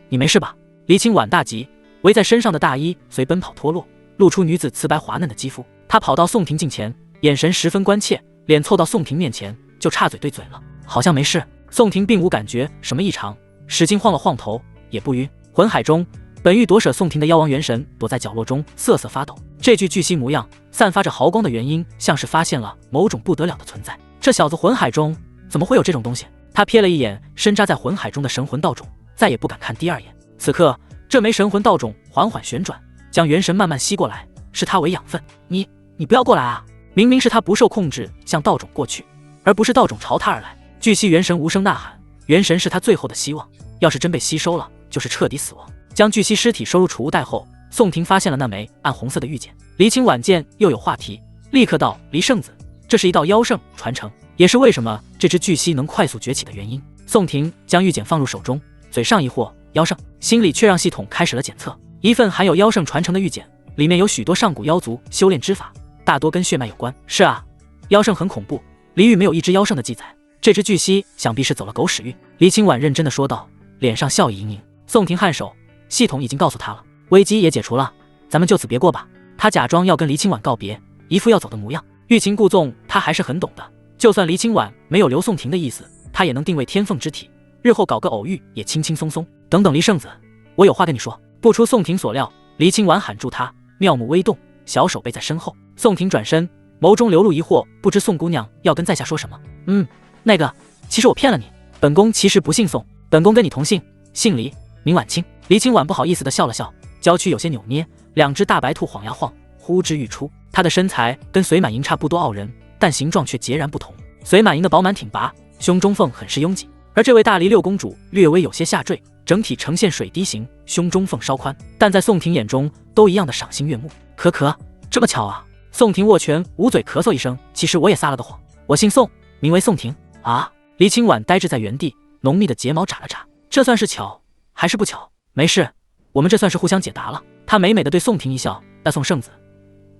你没事吧？黎清婉大急，围在身上的大衣随奔跑脱落，露出女子瓷白滑嫩的肌肤。她跑到宋婷近前，眼神十分关切，脸凑到宋婷面前，就插嘴对嘴了，好像没事。宋婷并无感觉什么异常，使劲晃了晃头，也不晕。魂海中，本欲夺舍宋婷的妖王元神躲在角落中瑟瑟发抖，这具巨蜥模样散发着豪光的元婴，像是发现了某种不得了的存在。这小子魂海中怎么会有这种东西？他瞥了一眼深扎在魂海中的神魂道种，再也不敢看第二眼。此刻这枚神魂道种缓缓旋转，将元神慢慢吸过来，视他为养分。你不要过来啊！明明是他不受控制向道种过去，而不是道种朝他而来。巨蜥元神无声呐喊，元神是他最后的希望，要是真被吸收了，就是彻底死亡。将巨蜥尸体收入储物袋后，宋婷发现了那枚暗红色的玉简。黎清婉见又有话题，立刻道：黎圣子，这是一道妖圣传承，也是为什么这只巨蜥能快速崛起的原因。宋婷将玉简放入手中，嘴上疑惑妖圣，心里却让系统开始了检测。一份含有妖圣传承的玉简，里面有许多上古妖族修炼之法，大多跟血脉有关。是啊，妖圣很恐怖，黎域没有一只妖圣的记载，这只巨蜥想必是走了狗屎运。黎清婉认真的说道，脸上笑意盈盈。宋婷颔首，系统已经告诉他了，危机也解除了，咱们就此别过吧。他假装要跟黎清婉告别，一副要走的模样。欲擒故纵他还是很懂的，就算黎清婉没有留宋婷的意思，他也能定位天凤之体，日后搞个偶遇也轻轻松松。等等黎圣子，我有话跟你说。不出宋婷所料，黎清婉喊住他，妙目微动，小手背在身后。宋婷转身，眸中流露疑惑，不知宋姑娘要跟在下说什么。那个，其实我骗了你，本宫其实不姓宋，本宫跟你同姓，姓黎，名婉清。黎清婉不好意思地笑了笑，娇躯有些扭捏，两只大白兔晃呀晃，呼之欲出。她的身材跟隋满莹差不多傲人，但形状却截然不同。隋满莹的饱满挺拔，胸中缝很是拥挤，而这位大黎六公主略微有些下坠，整体呈现水滴形，胸中缝稍宽，但在宋婷眼中都一样的赏心悦目。可，这么巧啊！宋婷握拳捂嘴咳嗽一声，其实我也撒了个谎，我姓宋，名为宋婷。啊！黎清婉呆滞在原地，浓密的睫毛眨了眨，这算是巧还是不巧？没事，我们这算是互相解答了。他美美的对宋婷一笑，那宋圣子，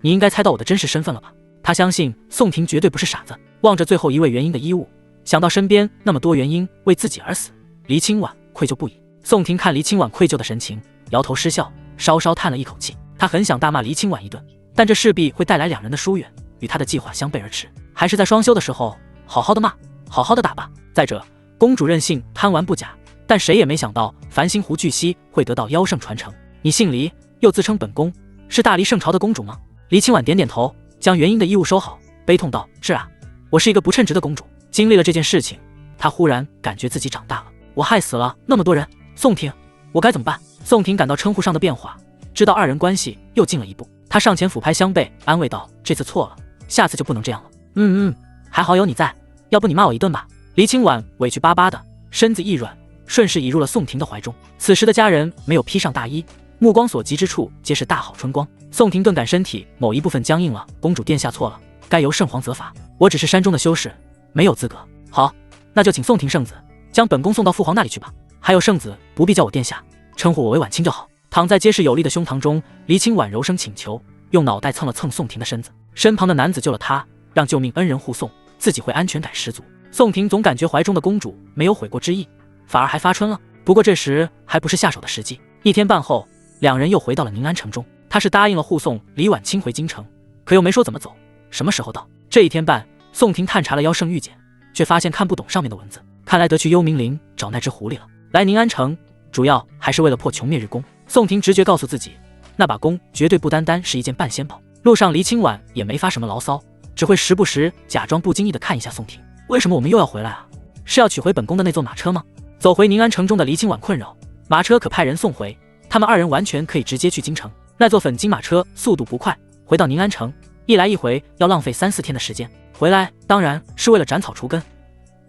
你应该猜到我的真实身份了吧？他相信宋婷绝对不是傻子。望着最后一位元婴的衣物，想到身边那么多元婴为自己而死，黎清婉愧疚不已。宋婷看黎清婉愧疚的神情，摇头失笑，稍稍叹了一口气。他很想大骂黎清婉一顿，但这势必会带来两人的疏远，与他的计划相背而驰。还是在双修的时候好好的骂，好好的打吧。再者，公主任性贪玩不假，但谁也没想到繁星湖巨蜥会得到妖圣传承。你姓黎，又自称本宫，是大黎圣朝的公主吗？黎清婉点点头，将元婴的衣物收好，悲痛道：是啊，我是一个不称职的公主，经历了这件事情，他忽然感觉自己长大了。我害死了那么多人，宋婷，我该怎么办？宋婷感到称呼上的变化，知道二人关系又近了一步。他上前抚拍香背，安慰道：“这次错了，下次就不能这样了。”还好有你在，要不你骂我一顿吧。黎清婉委屈巴巴的，身子一软，顺势倚入了宋婷的怀中。此时的家人没有披上大衣，目光所及之处皆是大好春光。宋婷顿感身体某一部分僵硬了，公主殿下错了，该由圣皇责罚。我只是山中的修士，没有资格。好，那就请宋婷圣子将本宫送到父皇那里去吧。还有圣子不必叫我殿下，称呼我为婉清就好。躺在结实有力的胸膛中，黎清婉柔声请求，用脑袋蹭了蹭宋婷的身子。身旁的男子救了她，让救命恩人护送，自己会安全感十足。宋婷总感觉怀中的公主没有悔过之意，反而还发春了。不过这时还不是下手的时机。1天半后，两人又回到了宁安城中。他是答应了护送李婉清回京城，可又没说怎么走，什么时候到。这1天半，宋婷探查了妖圣玉简，却发现看不懂上面的文字，看来得去幽冥林找那只狐狸了。来宁安城主要还是为了破穷灭日宫。宋婷直觉告诉自己，那把弓绝对不单单是一件半仙宝。路上黎清婉也没发什么牢骚，只会时不时假装不经意地看一下宋婷。为什么我们又要回来啊？是要取回本宫的那座马车吗？走回宁安城中的黎清婉困扰，马车可派人送回，他们二人完全可以直接去京城。那座粉金马车速度不快，回到宁安城一来一回要浪费3、4天的时间，回来当然是为了斩草除根。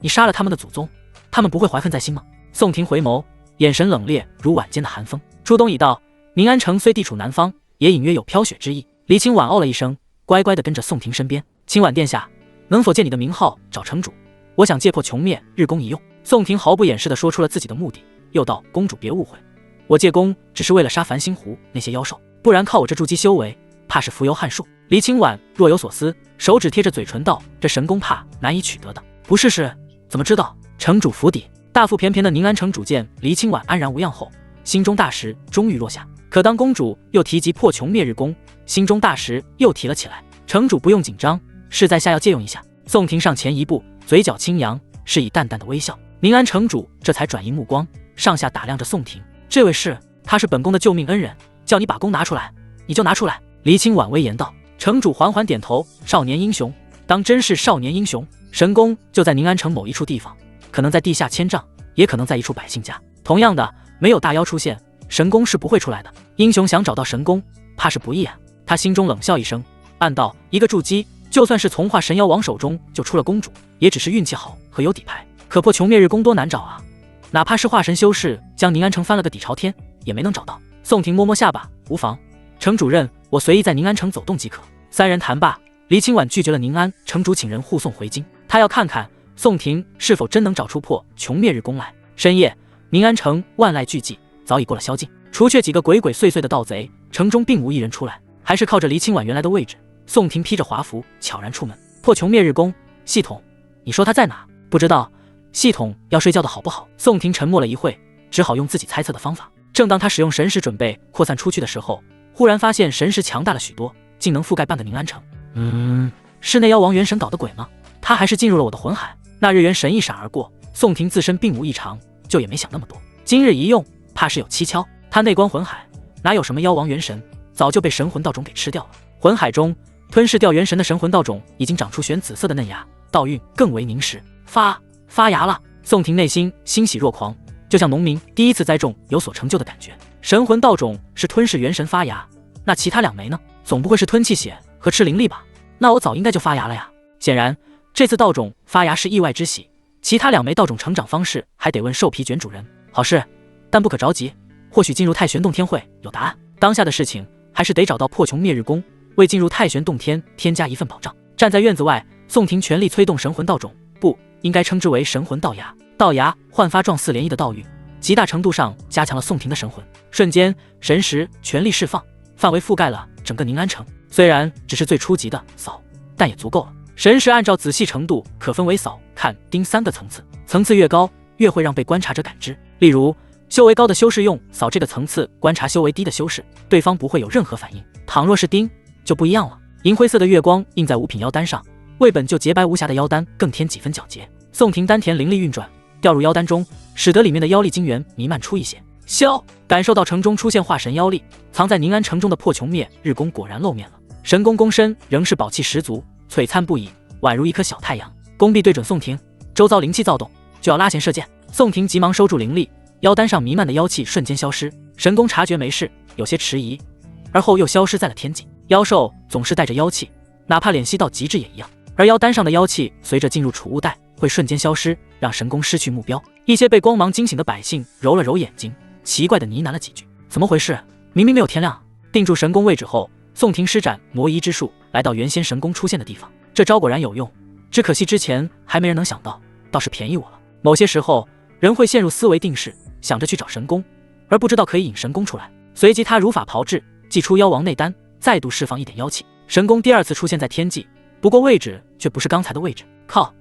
你杀了他们的祖宗，他们不会怀恨在心吗？宋婷回眸，眼神冷冽如晚间的寒风。初冬已到，宁安城虽地处南方，也隐约有飘雪之意。黎清婉哦了一声，乖乖地跟着宋婷身边。清婉殿下，能否借你的名号找城主？我想借破穷灭日宫一用。宋婷毫不掩饰地说出了自己的目的，又道：公主别误会，我借弓只是为了杀繁星湖那些妖兽，不然靠我这筑基修为，怕是浮游撼树。黎清婉若有所思，手指贴着嘴唇道：这神弓怕难以取得的。不试试怎么知道？城主府邸，大腹便便的宁安城主见黎清婉安然无恙后，心中大石终于落下。可当公主又提及破穷灭日宫，心中大石又提了起来。城主不用紧张，是在下要借用一下。宋婷上前一步，嘴角轻扬，示意淡淡的微笑。宁安城主这才转移目光，上下打量着宋婷。这位是？他是本宫的救命恩人，叫你把弓拿出来，你就拿出来。黎清婉威严道。城主缓缓点头，少年英雄，当真是少年英雄。神弓就在宁安城某一处地方，可能在地下1000丈，也可能在一处百姓家。同样的，没有大妖出现，神弓是不会出来的。英雄想找到神弓，怕是不易啊。他心中冷笑一声，暗道：一个筑基，就算是从化神妖王手中就出了公主，也只是运气好和有底牌。可破穷灭日宫多难找啊！哪怕是化神修士将宁安城翻了个底朝天，也没能找到。宋婷摸摸下巴，无妨，程主任，我随意在宁安城走动即可。三人谈罢，黎清婉拒绝了宁安城主请人护送回京，他要看看宋婷是否真能找出破穷灭日宫来。深夜，宁安城万籁俱寂，早已过了宵禁，除却几个鬼鬼祟祟的盗贼，城中并无一人出来，还是靠着黎清婉原来的位置。宋婷披着华服悄然出门。破穷灭日宫，系统，你说他在哪？不知道。系统要睡觉的好不好？宋婷沉默了一会，只好用自己猜测的方法。正当他使用神识准备扩散出去的时候，忽然发现神识强大了许多，竟能覆盖半个宁安城。是那妖王元神搞的鬼吗？他还是进入了我的魂海。那日元神一闪而过，宋婷自身并无异常，就也没想那么多。今日一用，怕是有蹊跷。他内观魂海，哪有什么妖王元神，早就被神魂道种给吃掉了。魂海中吞噬掉元神的神魂道种已经长出玄紫色的嫩芽，道韵更为凝实，发芽了。宋婷内心欣喜若狂，就像农民第一次栽种有所成就的感觉。神魂道种是吞噬元神发芽，那其他2枚呢？总不会是吞气血和吃灵力吧？那我早应该就发芽了呀。显然这次道种发芽是意外之喜，其他2枚道种成长方式还得问兽皮卷主人。好事，但不可着急，或许进入太玄洞天会有答案。当下的事情还是得找到破穷灭日宫，为进入太玄洞天添加一份保障。站在院子外，宋婷全力催动神魂道种，不应该称之为神魂道芽。道芽焕发状似涟漪的道韵，极大程度上加强了宋婷的神魂。瞬间，神识全力释放，范围覆盖了整个宁安城。虽然只是最初级的扫，但也足够了。神识按照仔细程度可分为扫、看、盯3个层次，层次越高，越会让被观察者感知。例如，修为高的修士用扫这个层次观察修为低的修士，对方不会有任何反应。倘若是盯，就不一样了。银灰色的月光映在五品妖丹上，为本就洁白无瑕的妖丹更添几分皎洁。宋婷丹田灵力运转，掉入妖丹中，使得里面的妖力精元弥漫出一些。感受到城中出现化神妖力，藏在宁安城中的破穷灭日宫果然露面了。神宫宫身仍是宝气十足，璀璨不已，宛如一颗小太阳。弓臂对准宋婷，周遭灵气躁动，就要拉弦射箭。宋婷急忙收住灵力，腰单上弥漫的妖气瞬间消失。神功察觉没事，有些迟疑，而后又消失在了天际。妖兽总是带着妖气，哪怕敛息到极致也一样。而妖丹上的妖气随着进入储物袋会瞬间消失，让神功失去目标。一些被光芒惊醒的百姓揉了揉眼睛，奇怪的呢喃了几句：怎么回事？明明没有天亮。定住神功位置后，宋婷施展挪移之术，来到原先神功出现的地方。这招果然有用，只可惜之前还没人能想到，倒是便宜我了。某些时候，人会陷入思维定式，想着去找神功，而不知道可以引神功出来。随即他如法炮制，祭出妖王内丹，再度释放一点妖气。神功第二次出现在天际，不过位置却不是刚才的位置。靠，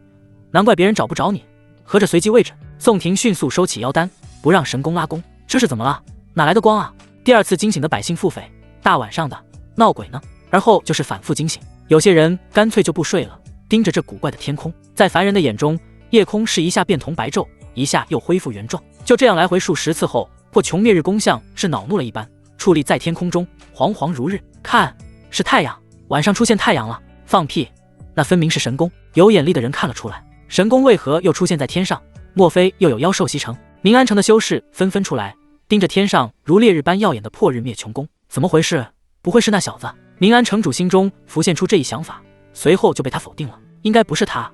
难怪别人找不着你，合着随机位置。宋婷迅速收起妖丹，不让神功拉弓。这是怎么了？哪来的光啊？第二次惊醒的百姓腹诽，大晚上的闹鬼呢？而后就是反复惊醒，有些人干脆就不睡了，盯着这古怪的天空。在凡人的眼中，夜空是一下变铜白昼，一下又恢复原状，就这样来回数10次后，破穷灭日功像是恼怒了一般，矗立在天空中，惶惶如日。看，是太阳，晚上出现太阳了。放屁，那分明是神功。有眼力的人看了出来，神功为何又出现在天上？莫非又有妖兽袭城？宁安城的修士纷纷出来，盯着天上如烈日般耀眼的破日灭穷宫。怎么回事？不会是那小子？宁安城主心中浮现出这一想法，随后就被他否定了。应该不是他，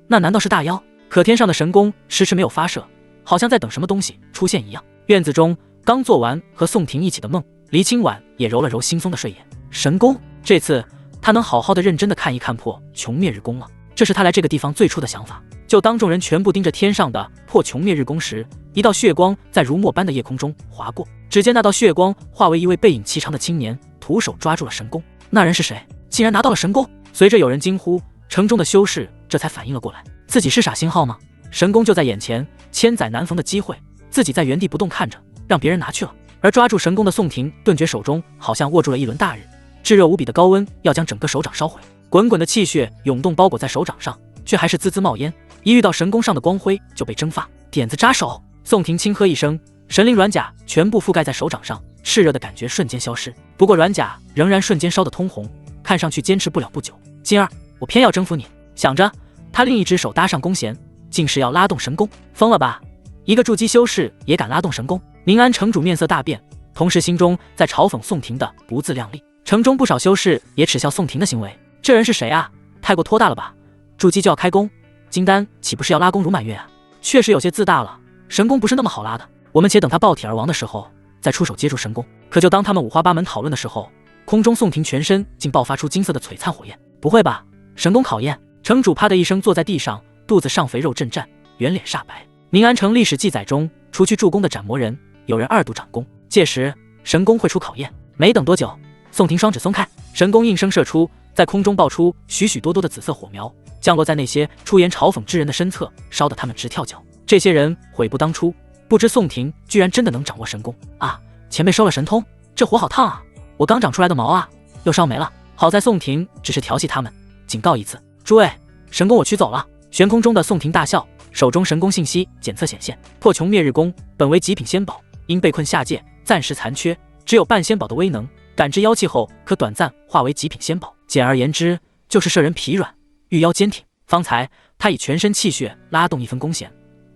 那难道是大妖？可天上的神功迟迟没有发射，好像在等什么东西出现一样。院子中刚做完和宋婷一起的梦，黎清婉也揉了揉惺忪的睡眼。神功，这次他能好好的认真的看一看破穷灭日功了。这是他来这个地方最初的想法。就当众人全部盯着天上的破穷灭日功时，一道血光在如墨般的夜空中划过。只见那道血光化为一位背影颀长的青年，徒手抓住了神功。那人是谁？竟然拿到了神功！随着有人惊呼，城中的修士这才反应了过来，自己是傻星号吗？神功就在眼前，千载难逢的机会，自己在原地不动看着，让别人拿去了。而抓住神功的宋婷顿觉手中好像握住了一轮大日，炙热无比的高温要将整个手掌烧毁，滚滚的气血涌动包裹在手掌上，却还是滋滋冒烟，一遇到神功上的光辉就被蒸发。点子扎手！宋婷轻喝一声，神灵软甲全部覆盖在手掌上，炽热的感觉瞬间消失。不过软甲仍然瞬间烧得通红，看上去坚持不了不久。今儿我偏要征服你！想着，他另一只手搭上弓弦，竟是要拉动神功。疯了吧？一个筑基修士也敢拉动神功？宁安城主面色大变，同时心中在嘲讽宋婷的不自量力。城中不少修士也耻笑宋婷的行为，这人是谁啊？太过托大了吧？筑基就要开工，金丹岂不是要拉弓如满月啊？确实有些自大了，神功不是那么好拉的。我们且等他爆体而亡的时候再出手接住神功。可就当他们五花八门讨论的时候，空中宋婷全身竟爆发出金色的璀璨火焰。不会吧？神功考验？城主啪的一声坐在地上，肚子上肥肉震颤，圆脸煞白。宁安城历史记载中，除去助攻的斩魔人，有人2度长功，届时神功会出考验。没等多久，宋婷双指松开，神功应声射出，在空中爆出许许多多的紫色火苗，降落在那些出言嘲讽之人的身侧，烧得他们直跳脚。这些人悔不当初，不知宋婷居然真的能掌握神功啊！前辈收了神通，这火好烫啊！我刚长出来的毛啊，又烧没了。好在宋婷只是调戏他们，警告一次。诸位，神功我取走了。悬空中的宋婷大笑，手中神功信息检测显现，破穷灭日功本为极品仙宝，因被困下界，暂时残缺，只有半仙宝的威能，感知妖气后可短暂化为极品仙宝。简而言之，就是摄人疲软，御妖坚挺。方才他以全身气血拉动一分弓弦，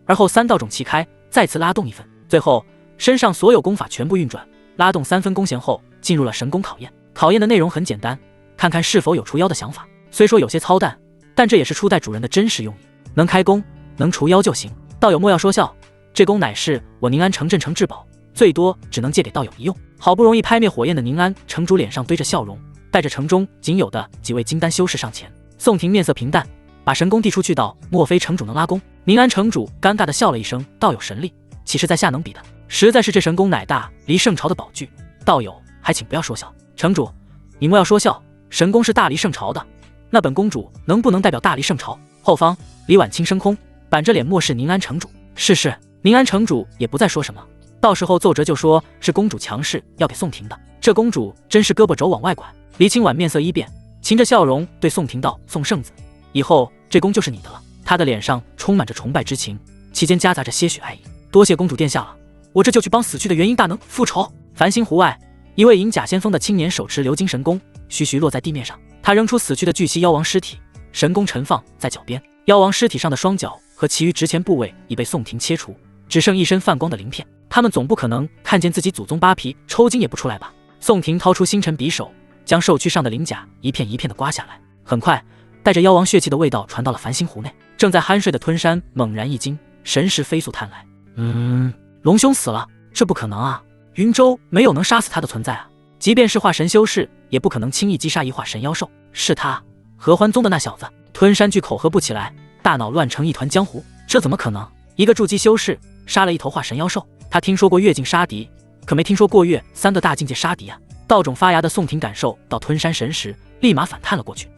而后3道种气开，再次拉动一分，最后身上所有功法全部运转，拉动3分弓弦后，进入了神功考验。考验的内容很简单，看看是否有除妖的想法。虽说有些操蛋，但这也是初代主人的真实用意，能开弓能除妖就行。道友莫要说笑，这弓乃是我宁安城镇城至宝，最多只能借给道友一用。好不容易拍灭火焰的宁安城主脸上堆着笑容，带着城中仅有的几位金丹修士上前。宋婷面色平淡，把神功递出去道：莫非城主能拉弓？宁安城主尴尬地笑了一声，道有神力，岂是在下能比的？实在是这神功乃大黎圣朝的宝具，道友还请不要说笑。城主，你莫要说笑，神功是大黎圣朝的，那本公主能不能代表大黎圣朝？后方李婉清升空，板着脸漠视宁安城主。是。宁安城主也不再说什么，到时候奏折就说是公主强势要给宋婷的，这公主真是胳膊肘往外拐。黎清婉面色一变，噙着笑容对宋婷道：宋圣子，以后这弓就是你的了。她的脸上充满着崇拜之情，其间夹杂着些许爱意。多谢公主殿下了，我这就去帮死去的元婴大能复仇。繁星湖外，一位银甲仙锋的青年手持鎏金神弓，徐徐落在地面上。他扔出死去的巨蜥妖王尸体，神弓沉放在脚边，妖王尸体上的双脚和其余值钱部位已被宋婷切除，只剩一身泛光的鳞片。他们总不可能看见自己祖宗扒皮抽筋也不出来吧？宋婷掏出星辰匕首，将兽躯上的鳞甲一片一片的刮下来。很快，带着妖王血气的味道传到了繁星湖内。正在酣睡的吞山猛然一惊，神识飞速探来。龙兄死了？这不可能啊！云州没有能杀死他的存在啊！即便是化神修士，也不可能轻易击杀一化神妖兽。是他，合欢宗的那小子。吞山巨口合不起来，大脑乱成一团浆糊。这怎么可能？一个筑基修士杀了一头化神妖兽？他听说过越境杀敌，可没听说过越3的大境界杀敌啊！道种发芽的宋婷感受到吞山神识，立马反探了过去。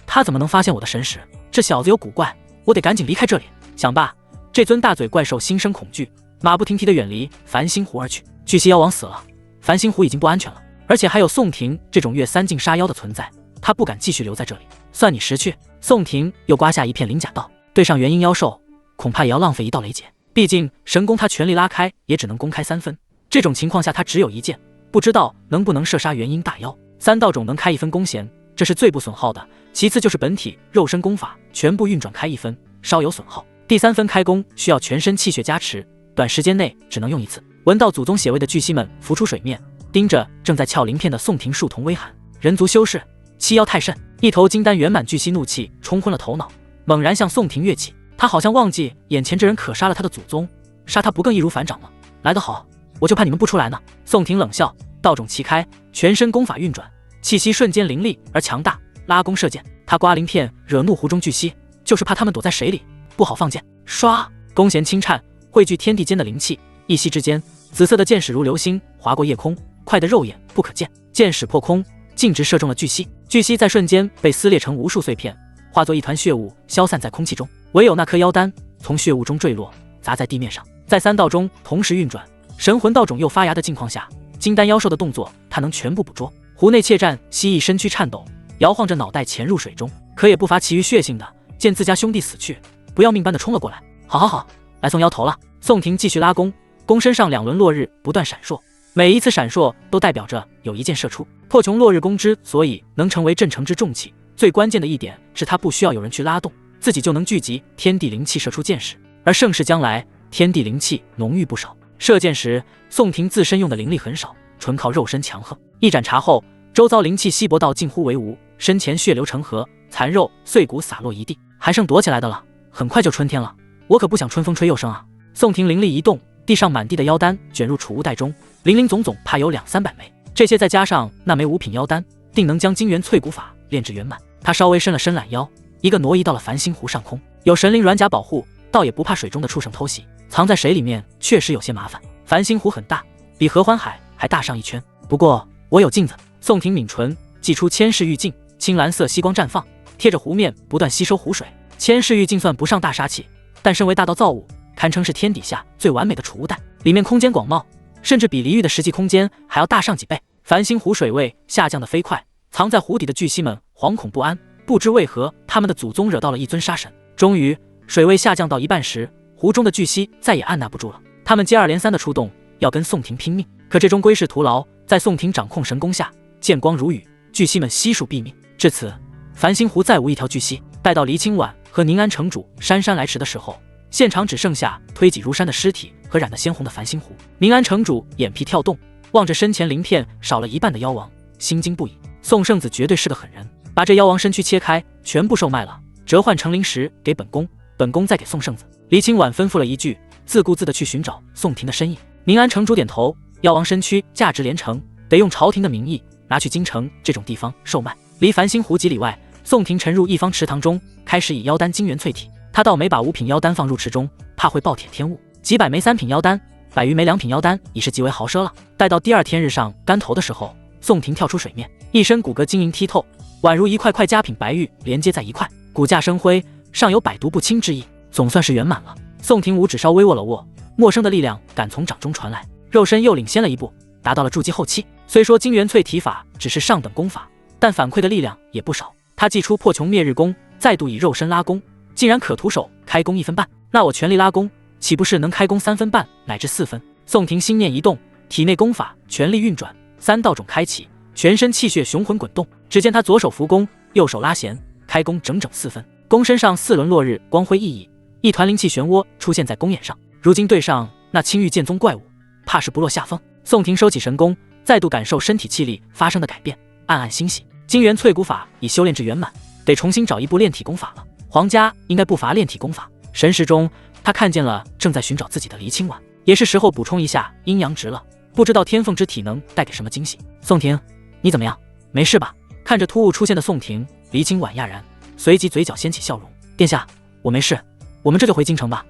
他怎么能发现我的神识？这小子有古怪，我得赶紧离开这里。想罢，这尊大嘴怪兽心生恐惧，马不停蹄地远离繁星湖而去。巨蜥妖王死了，繁星湖已经不安全了，而且还有宋婷这种越3境杀妖的存在，他不敢继续留在这里。算你识趣。宋婷又刮下一片鳞甲道，对上元婴妖兽，恐怕也要浪费一道雷劫。毕竟神功他全力拉开，也只能公开3分。这种情况下他只有一剑，不知道能不能射杀元婴大妖。3道种能开1分弓弦，这是最不损耗的，其次就是本体肉身功法全部运转开1分，稍有损耗。第3分开弓需要全身气血加持，短时间内只能用1次。闻到祖宗血味的巨蜥们浮出水面，盯着正在撬鳞片的宋婷树童微喊：人族修士，欺妖太甚！一头金丹圆满巨蜥怒气冲昏了头脑，猛然向宋婷跃起。他好像忘记眼前这人可杀了他的祖宗，杀他不更易如反掌吗？来得好，我就怕你们不出来呢。宋婷冷笑，道种齐开，全身功法运转，气息瞬间凌厉而强大，拉弓射箭。他刮鳞片惹怒湖中巨蜥，就是怕他们躲在水里，不好放箭。唰，弓弦轻颤，汇聚天地间的灵气，一息之间，紫色的箭矢如流星划过夜空，快得肉眼不可见。箭矢破空，径直射中了巨蜥。巨蜥在瞬间被撕裂成无数碎片，化作一团血雾消散在空气中。唯有那颗妖丹从血雾中坠落，砸在地面上。在3道中同时运转，神魂道种又发芽的境况下，金丹妖兽的动作他能全部捕捉。湖内怯战蜥蜴身躯颤抖，摇晃着脑袋潜入水中，可也不乏其余血性的，见自家兄弟死去，不要命般的冲了过来。好，来送妖头了。宋婷继续拉弓，弓身上2轮落日不断闪烁，每一次闪烁都代表着有一箭射出。破穷落日弓之所以能成为镇城之重器，最关键的一点是它不需要有人去拉动，自己就能聚集天地灵气射出箭矢。而盛世将来，天地灵气浓郁不少，射箭时宋婷自身用的灵力很少，纯靠肉身强横。一盏茶后，周遭灵气稀薄到近乎为无，身前血流成河，残肉碎骨洒落一地，还剩躲起来的了。很快就春天了，我可不想春风吹又生啊！宋婷灵力一动，地上满地的妖丹卷入储物袋中，林林总总怕有200-300枚。这些再加上那枚5品妖丹，定能将金元淬骨法炼至圆满。他稍微伸了伸懒腰，一个挪移到了繁星湖上空。有神灵软甲保护，倒也不怕水中的畜生偷袭。藏在水里面确实有些麻烦。繁星湖很大，比合欢海还大上1圈。不过我有镜子。宋婷抿唇，祭出千世玉镜，青蓝色息光绽放，贴着湖面不断吸收湖水。千世玉镜算不上大杀器，但身为大道造物，堪称是天底下最完美的储物袋，里面空间广袤，甚至比离域的实际空间还要大上几倍。繁星湖水位下降得飞快，藏在湖底的巨蜥们惶恐不安，不知为何他们的祖宗惹到了一尊杀神。终于水位下降到一半时，湖中的巨蜥再也按捺不住了，他们接二连三的出动，要跟宋婷拼命。可这终归是徒劳，在宋婷掌控神功下，剑光如雨，巨蜥们悉数毙命。至此，繁星湖再无一条巨蜥。待到黎清婉和宁安城主姗姗来迟的时候，现场只剩下推挤如山的尸体和染得鲜红的繁星湖。宁安城主眼皮跳动，望着身前鳞片少了一半的妖王，心惊不已。宋圣子绝对是个狠人，把这妖王身躯切开，全部售卖了，折换成灵石给本宫，本宫再给宋圣子。黎清婉吩咐了一句，自顾自地去寻找宋婷的身影。宁安城主点头，妖王身躯价值连城，得用朝廷的名义拿去京城这种地方售卖。离繁星湖几里外，宋婷沉入一方池塘中，开始以妖丹晶元淬体。他倒没把5品妖丹放入池中，怕会暴殄天物。几百枚3品妖丹，100余枚2品妖丹已是极为豪奢了。待到第2天日上竿头的时候，宋婷跳出水面，一身骨骼晶莹剔透，宛如一块块佳品白玉连接在一块，骨架生辉，尚有百毒不侵之意，总算是圆满了。宋婷五指稍微握了握，陌生的力量感从掌中传来，肉身又领先了一步，达到了筑基后期。虽说晶元淬体法只是上等功法，但反馈的力量也不少。他祭出破穷灭日功，再度以肉身拉弓，竟然可徒手开弓1分半。那我全力拉弓，岂不是能开弓3分半乃至4分？宋婷心念一动，体内功法全力运转，3道种开启，全身气血雄浑滚动。只见他左手扶弓，右手拉弦，开弓整整4分。弓身上4轮落日光辉熠熠，一团灵气漩涡出现在宫眼上。如今对上那青玉剑宗怪物，怕是不落下风。宋婷收起神功，再度感受身体气力发生的改变，暗暗欣喜。金元淬骨法已修炼至圆满，得重新找一部炼体功法了。皇家应该不乏炼体功法。神识中，他看见了正在寻找自己的黎清婉，也是时候补充一下阴阳值了。不知道天凤之体能带给什么惊喜。宋婷，你怎么样？没事吧？看着突兀出现的宋婷，黎清婉讶然，随即嘴角掀起笑容。殿下，我没事，我们这就回京城吧。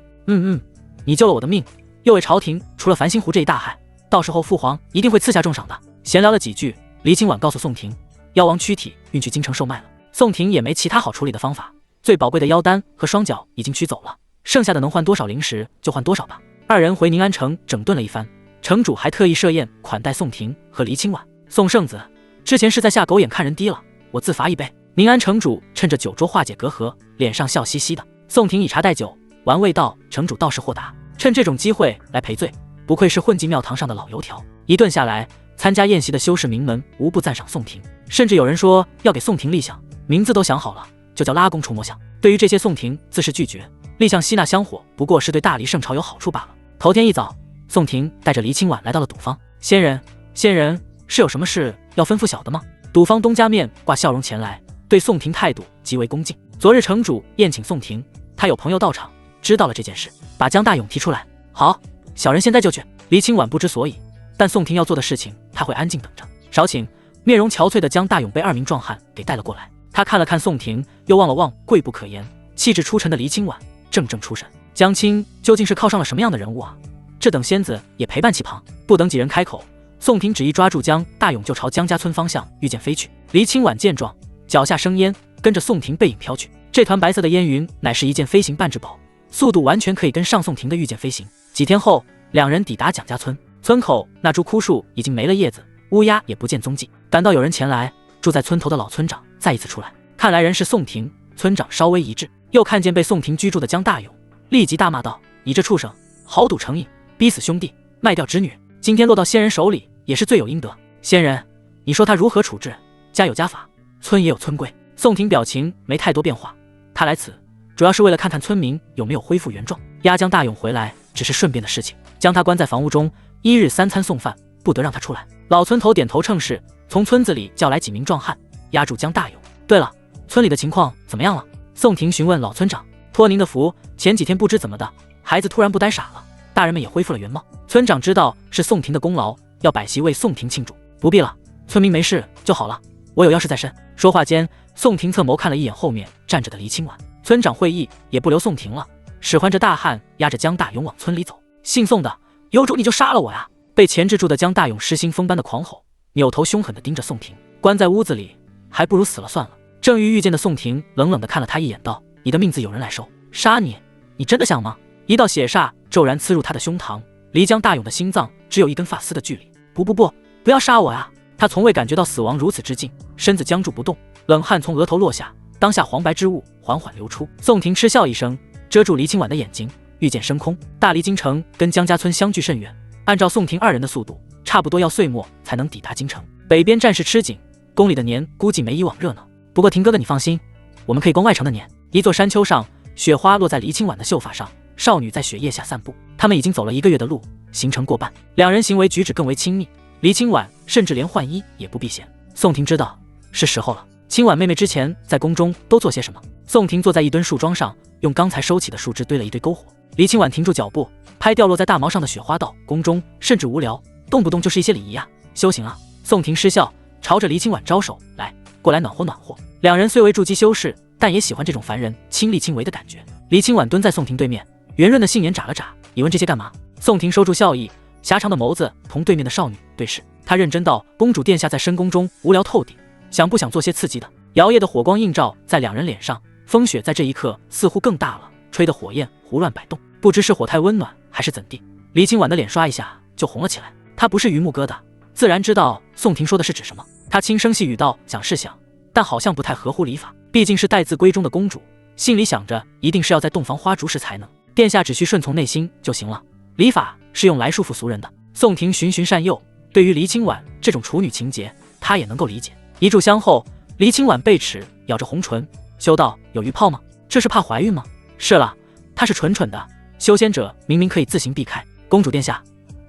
你救了我的命，又为朝廷除了繁星湖这一大害，到时候父皇一定会赐下重赏的。闲聊了几句，黎清婉告诉宋婷，妖王躯体运去京城售卖了。宋婷也没其他好处理的方法，最宝贵的妖丹和双脚已经取走了，剩下的能换多少灵石就换多少吧。二人回宁安城整顿了一番，城主还特意设宴款待宋婷和黎清婉。宋圣子，之前是在下狗眼看人低了，我自罚一杯。宁安城主趁着酒桌化解隔阂，脸上笑嘻嘻的。宋婷以茶代酒，玩味道，城主倒是豁达，趁这种机会来赔罪，不愧是混迹庙堂上的老油条。一顿下来，参加宴席的修士名门无不赞赏宋婷，甚至有人说要给宋婷立像，名字都想好了，就叫拉弓除魔像。对于这些，宋婷自是拒绝，立像吸纳香火不过是对大黎圣朝有好处罢了。头天一早，宋婷带着黎清婉来到了赌坊。仙人，是有什么事要吩咐小的吗？赌坊东家面挂笑容前来，对宋婷态度极为恭敬。昨日城主宴请宋婷，他有朋友到场，知道了这件事，把江大勇提出来。好，小人现在就去。黎清婉不知所以，但宋婷要做的事情，他会安静等着。少顷，面容憔悴的江大勇被2名壮汉给带了过来。他看了看宋婷，又望了望贵不可言、气质出尘的黎清婉，怔怔出神。江青究竟是靠上了什么样的人物啊？这等仙子也陪伴其旁。不等几人开口，宋婷只一抓住江大勇，就朝江家村方向御剑飞去。黎清婉见状，脚下生烟，跟着宋婷背影飘去。这团白色的烟云乃是一件飞行半至宝，速度完全可以跟上宋婷的御剑飞行。几天后，两人抵达蒋家村，村口那株枯树已经没了叶子，乌鸦也不见踪迹。感到有人前来，住在村头的老村长再一次出来，看来人是宋婷。村长稍微一滞，又看见被宋婷居住的江大勇，立即大骂道：“你这畜生，豪赌成瘾，逼死兄弟，卖掉侄女，今天落到仙人手里，也是罪有应得。仙人，你说他如何处置？家有家法，村也有村规。”宋婷表情没太多变化，他来此主要是为了看看村民有没有恢复原状，押江大勇回来只是顺便的事情，将他关在房屋中，1日3餐送饭，不得让他出来。老村头点头称是，从村子里叫来几名壮汉，押住江大勇。对了，村里的情况怎么样了？宋婷询问老村长。托您的福，前几天不知怎么的，孩子突然不呆傻了，大人们也恢复了原貌。村长知道是宋婷的功劳，要摆席为宋婷庆祝。不必了，村民没事就好了，我有要事在身。说话间，宋婷侧眸看了一眼后面站着的黎清婉。村长会意，也不留宋婷了，使唤着大汉押着江大勇往村里走。姓宋的，有种你就杀了我呀！被钳制住的江大勇失心疯般的狂吼，扭头凶狠地盯着宋婷。关在屋子里，还不如死了算了。正欲遇见的宋婷冷冷地看了他一眼，道：“你的命自有人来收，杀你，你真的想吗？”一道血煞骤然刺入他的胸膛，离江大勇的心脏只有1根发丝的距离。不要杀我呀！他从未感觉到死亡如此之近，身子僵住不动，冷汗从额头落下，当下黄白之物缓缓流出。宋婷嗤笑一声，遮住黎清婉的眼睛，御剑升空。大黎京城跟江家村相距甚远，按照宋婷2人的速度，差不多要岁末才能抵达京城。北边战事吃紧，宫里的年估计没以往热闹。不过婷哥哥你放心，我们可以攻外城的年。一座山丘上，雪花落在黎清婉的秀发上，少女在雪夜下散步。他们已经走了1个月的路，行程过半，两人行为举止更为亲密。黎清婉甚至连换衣也不避嫌。宋婷知道是时候了。清婉妹妹之前在宫中都做些什么？宋婷坐在一墩树桩上，用刚才收起的树枝堆了一堆篝火。黎清婉停住脚步，拍掉落在大毛上的雪花道：“宫中甚至无聊，动不动就是一些礼仪啊，修行啊。”宋婷失笑，朝着黎清婉招手：“来，过来暖和暖和。”两人虽为筑基修士，但也喜欢这种凡人亲力亲为的感觉。黎清婉蹲在宋婷对面，圆润的杏眼眨了眨：“你问这些干嘛？”宋婷收住笑意，狭长的眸子同对面的少女对视，她认真道：“公主殿下在深宫中无聊透顶，想不想做些刺激的？”摇曳的火光映照在两人脸上，风雪在这一刻似乎更大了，吹得火焰胡乱摆动，不知是火太温暖还是怎地。黎清婉的脸刷一下就红了起来，她不是榆木疙瘩，自然知道宋婷说的是指什么。她轻声细语道：“想是想，但好像不太合乎礼法，毕竟是待字闺中的公主，心里想着一定是要在洞房花烛时才能，殿下只需顺从内心就行了，礼法是用来束缚俗人的。”宋婷循循善诱，对于黎清婉这种处女情节，她也能够理解。一炷香后，黎清婉背齿咬着红唇，羞道：“有余泡吗？这是怕怀孕吗？”是了，他是蠢蠢的，修仙者明明可以自行避开。公主殿下，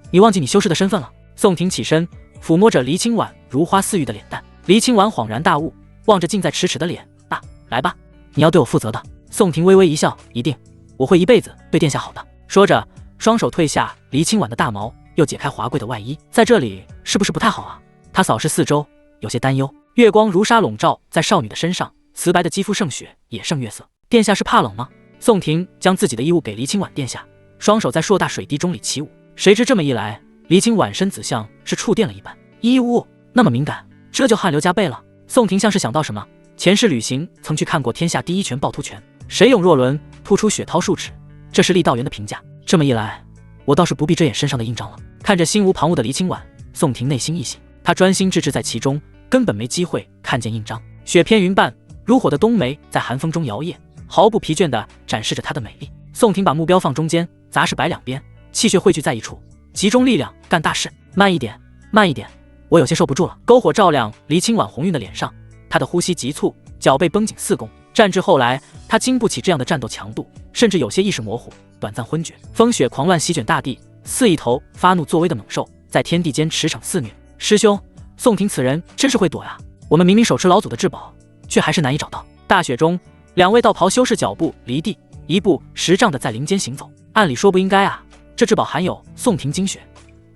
你忘记你修士的身份了。宋婷起身，抚摸着黎清婉如花似玉的脸蛋。黎清婉恍然大悟，望着近在咫尺的脸，啊，来吧，你要对我负责的。宋婷微微一笑，一定，我会一辈子对殿下好的。说着，双手褪下黎清婉的大毛，又解开华贵的外衣。在这里是不是不太好啊？他扫视四周，有些担忧。月光如纱笼罩在少女的身上，瓷白的肌肤胜雪，也胜月色。殿下是怕冷吗？宋婷将自己的衣物给黎清婉殿下，双手在硕大水滴中里起舞。谁知这么一来，黎清婉身子像是触电了一般，衣物那么敏感，这就汗流浃背了。宋婷像是想到什么，前世旅行曾去看过天下第一拳趵突拳，谁勇若伦，突出雪涛数尺，这是郦道元的评价。这么一来，我倒是不必遮掩身上的印章了。看着心无旁骛的黎清婉，宋婷内心一喜，她专心致志在其中，根本没机会看见印章。雪偏云半，如火的冬梅在寒风中摇曳，毫不疲倦地展示着她的美丽。宋婷把目标放中间，杂事摆两边，气血汇聚在一处，集中力量干大事。慢一点，慢一点，我有些受不住了。篝火照亮黎清婉红晕的脸上，她的呼吸急促，脚背绷紧四弓。战至后来，她经不起这样的战斗强度，甚至有些意识模糊，短暂昏厥。风雪狂乱席卷大地，似一头发怒作威的猛兽，在天地间驰骋肆虐。师兄，宋婷此人真是会躲呀！我们明明手持老祖的至宝，却还是难以找到。大雪中，两位道袍修士脚步离地，一步10丈的在林间行走。按理说不应该啊，这至宝含有宋婷精血，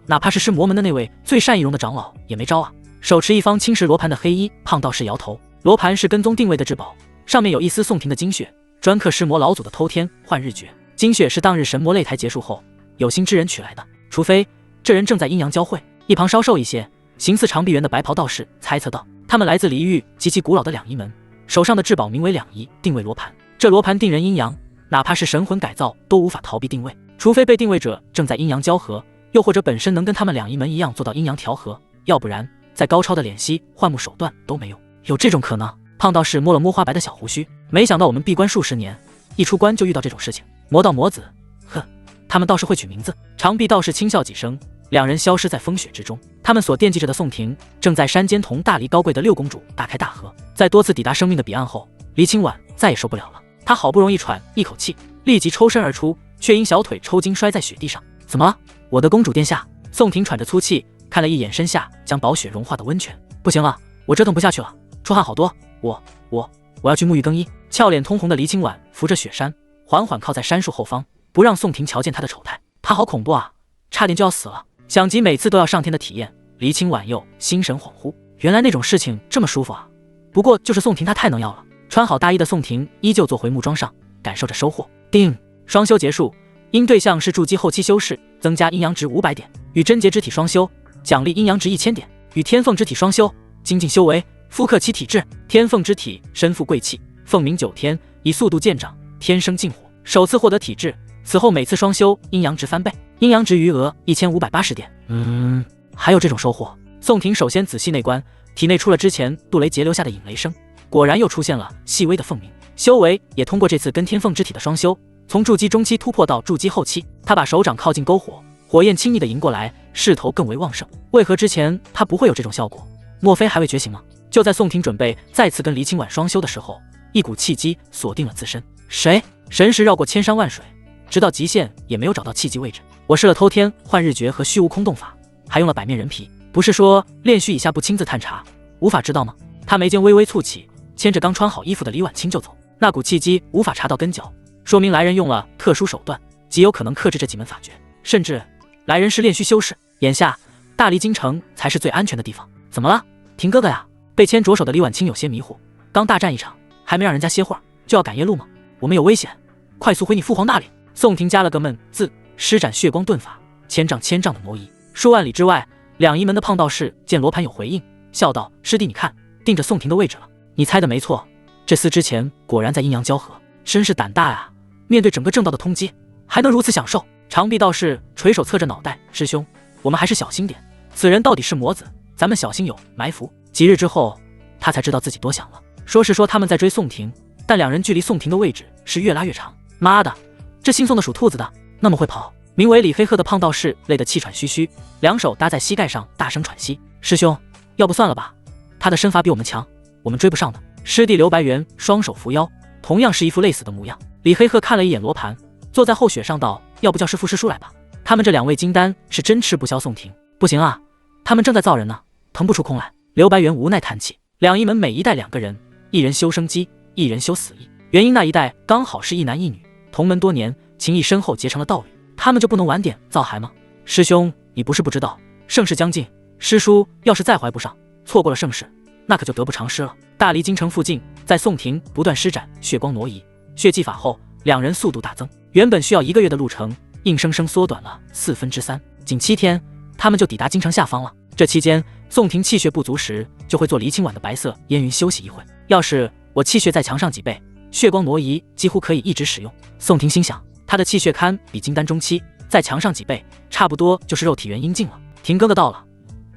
哪怕是尸魔门的那位最善易容的长老也没招啊。手持一方青石罗盘的黑衣胖道士摇头，罗盘是跟踪定位的至宝，上面有一丝宋婷的精血，专克尸魔老祖的偷天换日诀。精血是当日神魔擂台结束后有心之人取来的，除非这人正在阴阳交汇。一旁稍瘦一些，形似长臂猿的白袍道士猜测道，他们来自离域极其古老的两仪门，手上的至宝名为两仪定位罗盘。这罗盘定人阴阳，哪怕是神魂改造都无法逃避定位，除非被定位者正在阴阳交合，又或者本身能跟他们两仪门一样做到阴阳调和，要不然再高超的敛息幻目手段都没用。有这种可能？胖道士摸了摸花白的小胡须，没想到我们闭关数十年，一出关就遇到这种事情。魔道魔子，哼，他们倒是会取名字。长臂道士轻笑几声，两人消失在风雪之中。他们所惦记着的宋婷，正在山间同大黎高贵的六公主大开大合。在多次抵达生命的彼岸后，黎清婉再也受不了了，她好不容易喘一口气，立即抽身而出，却因小腿抽筋摔在雪地上。怎么了，我的公主殿下？宋婷喘着粗气，看了一眼身下将薄雪融化的温泉。不行了，我折腾不下去了，出汗好多，我要去沐浴更衣。俏脸通红的黎清婉扶着雪山，缓缓靠在杉树后方，不让宋婷瞧见她的丑态。她好恐怖啊，差点就要死了。想及每次都要上天的体验，黎清婉又心神恍惚，原来那种事情这么舒服啊。不过就是宋婷她太能要了。穿好大衣的宋婷依旧坐回木桩上，感受着收获。定，双修结束，因对象是筑基后期修士，增加阴阳值500点；与贞洁之体双修，奖励阴阳值1000点；与天凤之体双修，精进修为，复刻其体质。天凤之体身负贵气，凤鸣9天，以速度见长，天生禁火，首次获得体质。此后每次双修，阴阳值翻倍，阴阳值余额1580点。还有这种收获。宋婷首先仔细内观，体内出了之前杜雷劫留下的引雷声，果然又出现了细微的凤鸣。修为也通过这次跟天凤之体的双修，从筑基中期突破到筑基后期。他把手掌靠近篝火，火焰轻易地迎过来，势头更为旺盛。为何之前他不会有这种效果？莫非还未觉醒吗？就在宋婷准备再次跟黎清婉双修的时候，一股契机锁定了自身。谁？神识绕过千山万水，直到极限也没有找到契机位置。我试了偷天换日诀和虚无空洞法，还用了百面人皮。不是说炼虚以下不亲自探查，无法知道吗？他眉间微微蹙起，牵着刚穿好衣服的李婉清就走。那股契机无法查到根脚，说明来人用了特殊手段，极有可能克制这几门法诀，甚至来人是炼虚修士。眼下大黎京城才是最安全的地方。怎么了，婷哥哥呀？被牵着手的李婉清有些迷糊，刚大战一场，还没让人家歇会儿，就要赶夜路吗？我们有危险，快速回你父皇那里。宋婷加了个闷字，施展血光遁法，千丈的挪移。数万里之外，两仪门的胖道士见罗盘有回应，笑道：师弟你看，定着宋婷的位置了。你猜的没错，这厮之前果然在阴阳交合，真是胆大啊！面对整个正道的通缉，还能如此享受。长臂道士垂手侧着脑袋，师兄，我们还是小心点，此人到底是魔子，咱们小心有埋伏。几日之后，他才知道自己多想了。说是说他们在追宋婷，但两人距离宋婷的位置是越拉越长。妈的，这姓宋的属兔子的，那么会跑。名为李黑鹤的胖道士累得气喘吁吁，两手搭在膝盖上，大声喘息。师兄，要不算了吧，他的身法比我们强，我们追不上的。师弟刘白猿双手扶腰，同样是一副累死的模样。李黑鹤看了一眼罗盘，坐在后雪上道：“要不叫师父师叔来吧？他们这2位金丹是真吃不消。”宋婷：“不行啊，他们正在造人呢，腾不出空来。”刘白猿无奈叹气：“两一门每一代2个人，一人修生机，一人修死意。原因那一代刚好是一男一女，同门多年，情谊深厚，结成了道侣。他们就不能晚点造孩吗？师兄，你不是不知道，盛世将近，师叔要是再怀不上，错过了盛世，那可就得不偿失了。”大离京城附近，在宋婷不断施展血光挪移、血技法后，2人速度大增。原本需要1个月的路程，硬生生缩短了3/4，仅7天，他们就抵达京城下方了。这期间，宋婷气血不足时，就会做离清婉的白色烟云休息一会。要是我气血再强上几倍，血光挪移几乎可以一直使用。宋婷心想，她的气血堪比金丹中期，再强上几倍，差不多就是肉体元阴境了。婷哥哥到了，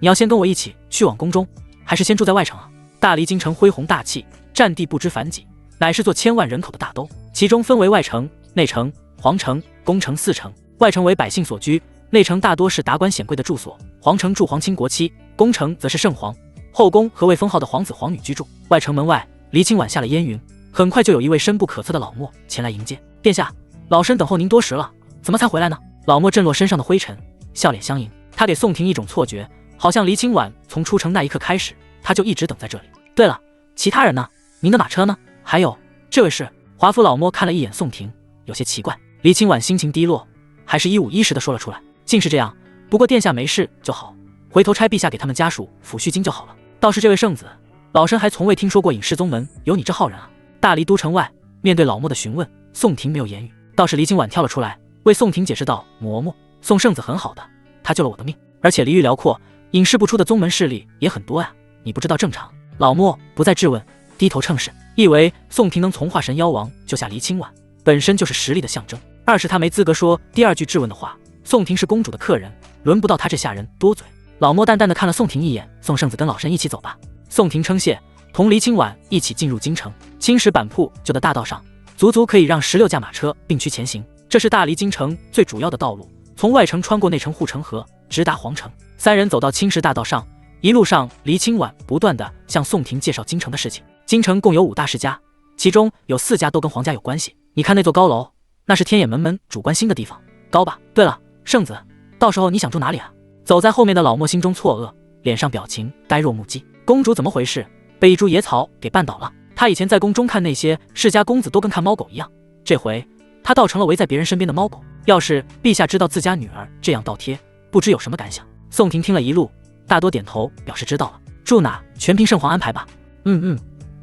你要先跟我一起去往宫中，还是先住在外城啊？大离京城恢宏大气，占地不知凡几，乃是座千万人口的大都，其中分为外城、内城、皇城、宫城4城。外城为百姓所居，内城大多是达官显贵的住所，皇城住皇亲国戚，宫城则是圣皇、后宫和未封号的皇子皇女居住。外城门外，离清婉下了烟云，很快就有一位深不可测的老墨前来迎接。殿下，老身等候您多时了，怎么才回来呢？老墨震落身上的灰尘，笑脸相迎。他给宋婷一种错觉，好像离清婉从出城那一刻开始，他就一直等在这里。对了，其他人呢？您的马车呢？还有，这位是……华服老墨看了一眼宋婷，有些奇怪。离清婉心情低落，还是一五一十的说了出来。竟是这样，不过殿下没事就好，回头差陛下给他们家属抚恤金就好了。倒是这位圣子，老身还从未听说过隐世宗门有你这号人啊。大离都城外，面对老墨的询问，宋婷没有言语。倒是离清婉跳了出来，为宋婷解释道：“嬷嬷，宋圣子很好的，他救了我的命，而且离域辽阔，隐世不出的宗门势力也很多呀，你不知道正常。”老墨不再质问，低头称是，以为宋婷能从化神妖王救下离清婉，本身就是实力的象征。二是他没资格说第2句质问的话，宋婷是公主的客人，轮不到他这下人多嘴。老墨淡淡的看了宋婷一眼，宋圣子跟老身一起走吧。宋婷称谢，同离清婉一起进入京城。青石板铺就的大道上，足足可以让16架马车并驱前行。这是大离京城最主要的道路，从外城穿过内城护城河，直达皇城。3人走到青石大道上，一路上离清婉不断的向宋婷介绍京城的事情。京城共有5大世家，其中有4家都跟皇家有关系。你看那座高楼，那是天眼门主关心的地方，高吧？对了，圣子，到时候你想住哪里啊？走在后面的老墨心中错愕，脸上表情呆若木鸡。公主怎么回事？被一株野草给绊倒了。他以前在宫中看那些世家公子都跟看猫狗一样，这回他倒成了围在别人身边的猫狗。要是陛下知道自家女儿这样倒贴，不知有什么感想。宋婷听了一路，大多点头表示知道了。住哪全凭圣皇安排吧。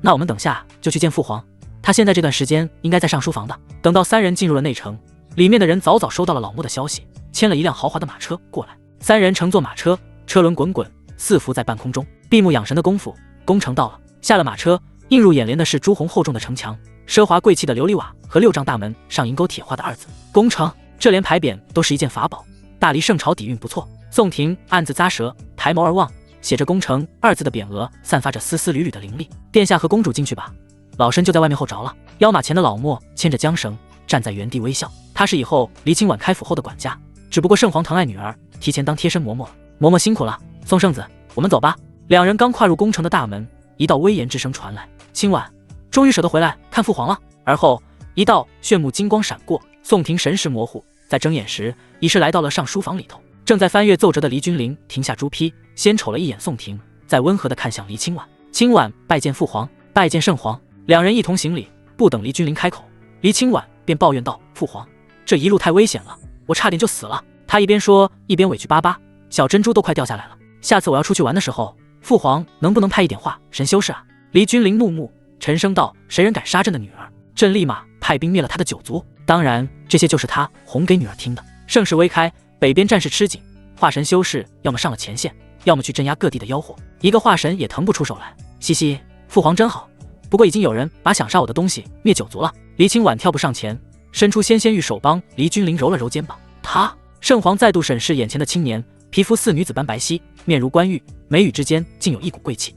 那我们等下就去见父皇，他现在这段时间应该在上书房的。等到3人进入了内城，里面的人早早收到了老墨的消息，牵了一辆豪华的马车过来。3人乘坐马车，车轮滚滚，似浮在半空中。闭目养神的功夫，宫城到了。下了马车，映入眼帘的是朱红厚重的城墙，奢华贵气的琉璃瓦和6丈大门上银钩铁画的2字宫城，这连牌匾都是一件法宝。大离圣朝底蕴不错。宋婷暗自咂舌，抬眸而望，写着宫城2字的匾额散发着丝丝缕缕的灵力。殿下和公主进去吧，老身就在外面候着了。腰马前的老墨牵着缰绳站在原地微笑，他是以后离清婉开府后的管家，只不过圣皇疼爱女儿，提前当贴身嬷嬷了。嬷嬷辛苦了，宋圣子，我们走吧。2人刚跨入宫城的大门，一道威严之声传来：“清婉，终于舍得回来看父皇了。”而后一道炫目金光闪过，宋婷神识模糊，在睁眼时已是来到了上书房里头。正在翻阅奏折的黎君临停下朱批，先瞅了一眼宋婷，再温和地看向黎清婉。清婉拜见父皇，拜见圣皇。2人一同行礼，不等黎君临开口，黎清婉便抱怨道：“父皇，这一路太危险了，我差点就死了。”他一边说一边委屈巴巴，小珍珠都快掉下来了。下次我要出去玩的时候，父皇能不能派一点话神修士啊？黎君临怒目，沉声道：“谁人敢杀朕的女儿，朕立马派兵灭了他的9族。”当然，这些就是他哄给女儿听的。盛世微开，北边战事吃紧，化神修士要么上了前线，要么去镇压各地的妖祸，一个化神也腾不出手来。嘻嘻，父皇真好。不过已经有人把想杀我的东西灭9族了。黎清婉跳步上前，伸出纤纤玉手帮黎君临揉了揉肩膀。他圣皇再度审视眼前的青年，皮肤似女子般白皙，面如冠玉，眉宇之间竟有一股贵气。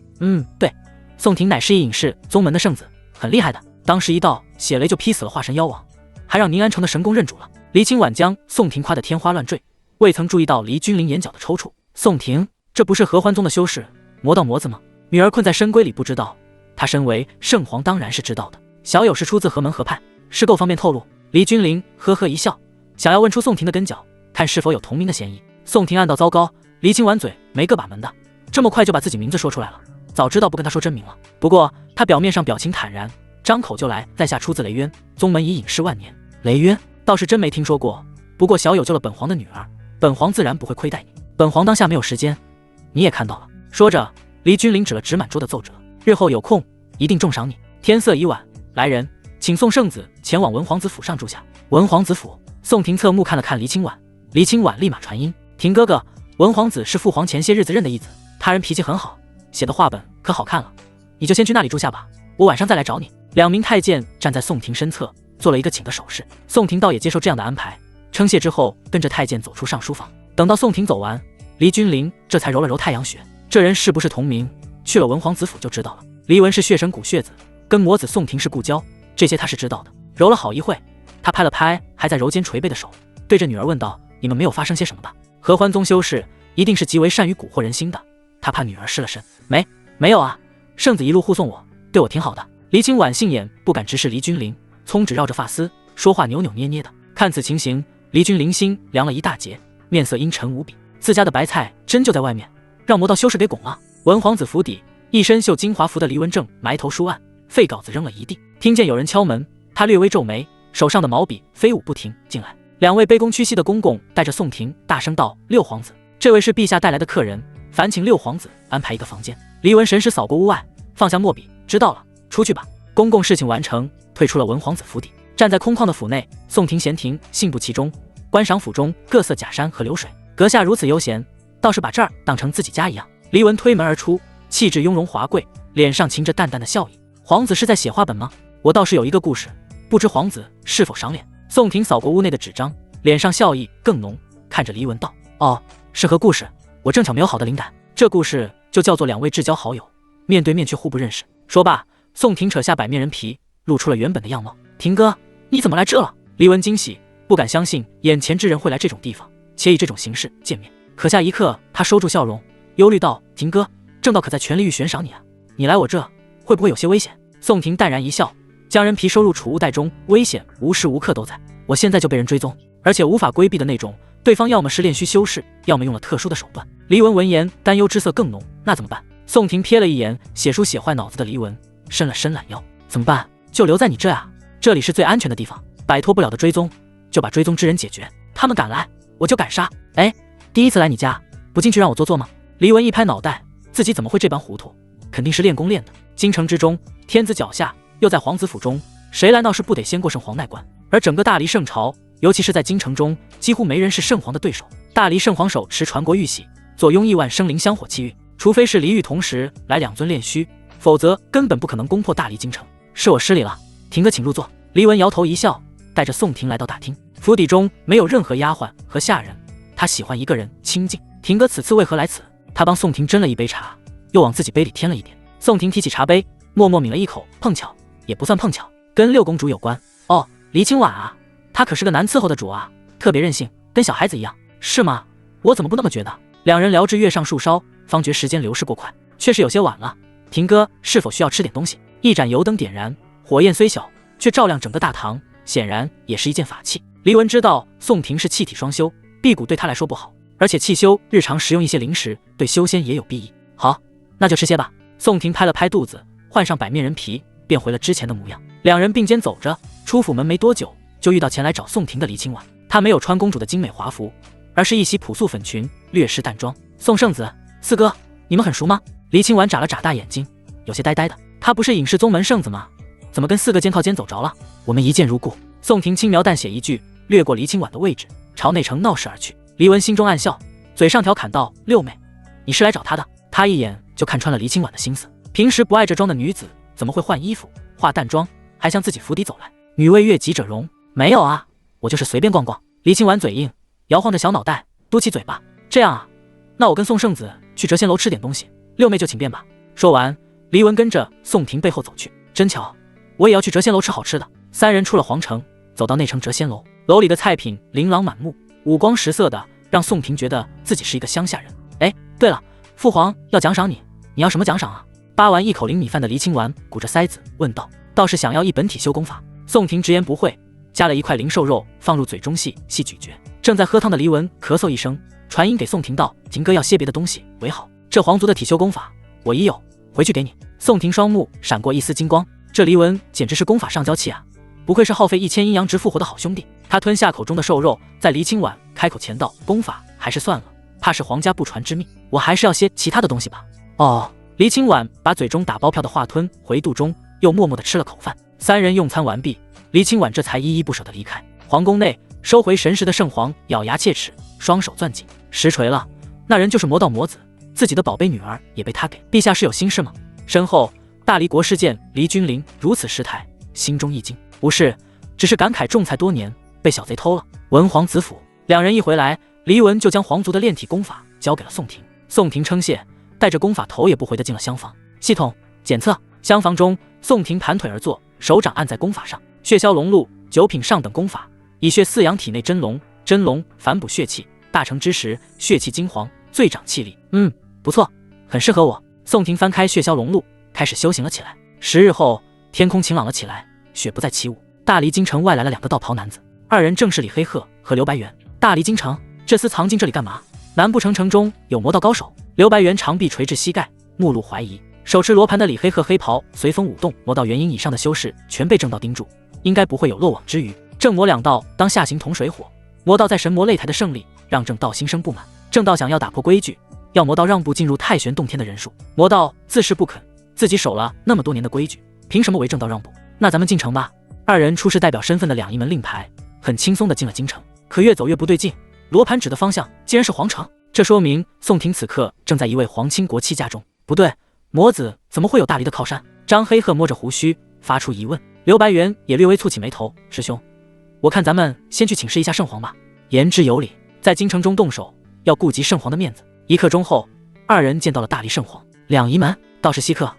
对，宋婷乃是一隐士宗门的圣子，很厉害的。当时一道血雷就劈死了化神妖王，还让宁安城的神宫认主了。黎清婉将宋婷夸得天花乱坠，未曾注意到黎君临眼角的抽搐。宋婷，这不是合欢宗的修士魔道魔子吗？女儿困在深闺里不知道，他身为圣皇当然是知道的。小友是出自何门何派？是够方便透露？黎君临呵呵一笑，想要问出宋婷的跟脚，看是否有同名的嫌疑。宋婷暗道糟糕，黎清婉嘴没个把门的，这么快就把自己名字说出来了，早知道不跟他说真名了。不过他表面上表情坦然，张口就来，在下出自雷渊，宗门已隐世万年。雷渊倒是真没听说过，不过小友救了本皇的女儿，本皇自然不会亏待你。本皇当下没有时间，你也看到了。说着，黎君临指了指满桌的奏折，日后有空一定重赏你。天色已晚，来人，请宋圣子前往文皇子府上住下。文皇子府，宋婷侧目看了看黎清婉，黎清婉立马传音：婷哥哥，文皇子是父皇前些日子认的义子，他人脾气很好，写的话本可好看了，你就先去那里住下吧，我晚上再来找你。两名太监站在宋婷身侧，做了一个请的手势。宋婷倒也接受这样的安排，称谢之后，跟着太监走出上书房。等到宋婷走完，黎君临这才揉了揉太阳穴，这人是不是同名，去了文皇子府就知道了。黎文是血神谷血子，跟魔子宋婷是故交，这些他是知道的。揉了好一会，他拍了拍还在揉肩捶背的手，对着女儿问道：你们没有发生些什么吧？合欢宗修士一定是极为善于蛊惑人心的，他怕女儿失了身。没有啊，圣子一路护送我，对我挺好的。黎清婉杏眼不敢直视黎君临，葱指绕着发丝，说话扭扭捏捏的。看此情形，黎君临心凉了一大截，面色阴沉无比。自家的白菜真就在外面，让魔道修士给拱了。文皇子府邸，一身绣金华服的黎文正埋头书案，废稿子扔了一地。听见有人敲门，他略微皱眉，手上的毛笔飞舞不停。进来，两位卑躬屈膝的公公带着宋婷大声道：六皇子，这位是陛下带来的客人，烦请六皇子安排一个房间。黎文神识扫过屋外，放下墨笔，知道了，出去吧。公公事情完成，退出了文皇子府邸。站在空旷的府内，宋婷闲庭信步其中，观赏府中各色假山和流水，阁下如此悠闲，倒是把这儿当成自己家一样。黎文推门而出，气质雍容华贵，脸上噙着淡淡的笑意。皇子是在写话本吗？我倒是有一个故事，不知皇子是否赏脸。宋婷扫过屋内的纸张，脸上笑意更浓，看着黎文道：哦，是何故事？我正巧没有好的灵感。这故事就叫做两位至交好友，面对面却互不认识。说罢，宋婷扯下百面人皮，露出了原本的样貌。婷哥，你怎么来这了？黎文惊喜，不敢相信眼前之人会来这种地方，且以这种形式见面。可下一刻，他收住笑容，忧虑道：婷哥，正道可在全力欲悬赏你啊，你来我这会不会有些危险？宋婷淡然一笑，将人皮收入储物袋中，危险无时无刻都在，我现在就被人追踪，而且无法规避的那种，对方要么是炼虚修士，要么用了特殊的手段。黎文闻言，担忧之色更浓，那怎么办？宋婷瞥了一眼写书写坏脑子的黎文，伸了伸懒腰，怎么办？就留在你这啊，这里是最安全的地方，摆脱不了的追踪，就把追踪之人解决，他们敢来，我就敢杀。哎，第一次来你家，不进去让我坐坐吗？黎文一拍脑袋，自己怎么会这般糊涂？肯定是练功练的。京城之中，天子脚下，又在皇子府中，谁来闹事不得先过圣皇那关？而整个大黎圣朝，尤其是在京城中，几乎没人是圣皇的对手。大黎圣皇手持传国玉玺，坐拥亿万生灵香火气运，除非是黎玉同时来两尊炼虚，否则根本不可能攻破大黎京城。是我失礼了，婷哥请入座。黎文摇头一笑，带着宋婷来到大厅。府邸中没有任何丫鬟和下人，他喜欢一个人清静。婷哥此次为何来此？他帮宋婷斟了一杯茶，又往自己杯里添了一点。宋婷提起茶杯，默默抿了一口，碰巧也不算碰巧，跟六公主有关。哦，黎清婉啊，她可是个难伺候的主啊，特别任性，跟小孩子一样，是吗？我怎么不那么觉得？两人聊至月上树梢，方觉时间流逝过快，确实有些晚了。婷哥是否需要吃点东西？一盏油灯点燃，火焰虽小，却照亮整个大堂，显然也是一件法器。黎文知道宋婷是气体双修，辟谷对他来说不好，而且气修日常食用一些零食，对修仙也有裨益。好，那就吃些吧。宋婷拍了拍肚子，换上百面人皮，变回了之前的模样。两人并肩走着，出府门没多久，就遇到前来找宋婷的黎清婉。她没有穿公主的精美华服，而是一袭朴素粉裙，略施淡妆。宋圣子，四哥，你们很熟吗？黎清婉眨了眨大眼睛，有些呆呆的。他不是隐世宗门圣子吗？怎么跟四个肩靠肩走着了？我们一见如故。宋婷轻描淡写一句，掠过黎清婉的位置，朝内城闹事而去。黎文心中暗笑，嘴上调侃道：六妹，你是来找他的？他一眼就看穿了黎清婉的心思。平时不爱这妆的女子，怎么会换衣服化淡妆，还向自己府邸走来？女为悦己者容。没有啊，我就是随便逛逛。黎清婉嘴硬，摇晃着小脑袋，嘟起嘴巴。这样啊，那我跟宋圣子去谪仙楼吃点东西，六妹就请便吧。说完，黎文跟着宋婷背后走去。真巧，我也要去谪仙楼吃好吃的。三人出了皇城，走到内城谪仙楼，楼里的菜品琳琅满目，五光十色的，让宋婷觉得自己是一个乡下人。哎，对了，父皇要奖赏你，你要什么奖赏啊？扒完一口灵米饭的黎清婉鼓着腮子问道。倒是想要一本体修功法。宋婷直言不讳，夹了一块灵兽肉放入嘴中细细咀嚼。正在喝汤的黎文咳嗽一声，传音给宋婷道：“婷哥要些别的东西为好，这皇族的体修功法我已有，回去给你。”宋婷双目闪过一丝金光，这黎文简直是功法上交气啊！不愧是耗费1000阴阳值复活的好兄弟。他吞下口中的兽肉，在黎清婉开口前道：“功法还是算了，怕是皇家不传之秘，我还是要些其他的东西吧。”哦，黎清婉把嘴中打包票的话吞回肚中，又默默地吃了口饭。三人用餐完毕，黎清婉这才依依不舍地离开皇宫内，收回神识的圣皇咬牙切齿，双手攥紧，实锤了，那人就是魔道魔子，自己的宝贝女儿也被他给。陛下是有心事吗？身后大黎国师见黎君临如此失态，心中一惊。无事，只是感慨种菜多年，被小贼偷了。文皇子府，两人一回来，黎文就将皇族的炼体功法交给了宋婷。宋婷称谢，带着功法头也不回地进了厢房。系统检测，厢房中，宋婷盘腿而坐，手掌按在功法上，血消龙露9品上等功法，以血饲养体内真龙，真龙反补血气，大成之时血气金黄，最长气力。不错，很适合我。宋婷翻开血消龙露，开始修行了起来。10日后，天空晴朗了起来，雪不再起舞。大黎京城外来了2个道袍男子，二人正是李黑鹤和刘白猿。大黎京城，这厮藏进这里干嘛？难不成城中有魔道高手？刘白猿长臂垂至膝盖，目露怀疑。手持罗盘的李黑鹤黑袍随风舞动，魔道元婴以上的修士全被正道盯住，应该不会有漏网之鱼。正魔两道当下形同水火，魔道在神魔擂台的胜利让正道心生不满，正道想要打破规矩，要魔道让步进入太玄洞天的人数。魔道自是不肯，自己守了那么多年的规矩，凭什么为正道让步？那咱们进城吧。二人出示代表身份的2仪门令牌，很轻松地进了京城。可越走越不对劲，罗盘指的方向竟然是皇城，这说明宋婷此刻正在一位皇亲国戚家中。不对，魔子怎么会有大黎的靠山？张黑鹤摸着胡须发出疑问。刘白猿也略微蹙起眉头，师兄，我看咱们先去请示一下圣皇吧。言之有理，在京城中动手，要顾及圣皇的面子。1刻钟后，二人见到了大黎圣皇。2仪门，道士稀客，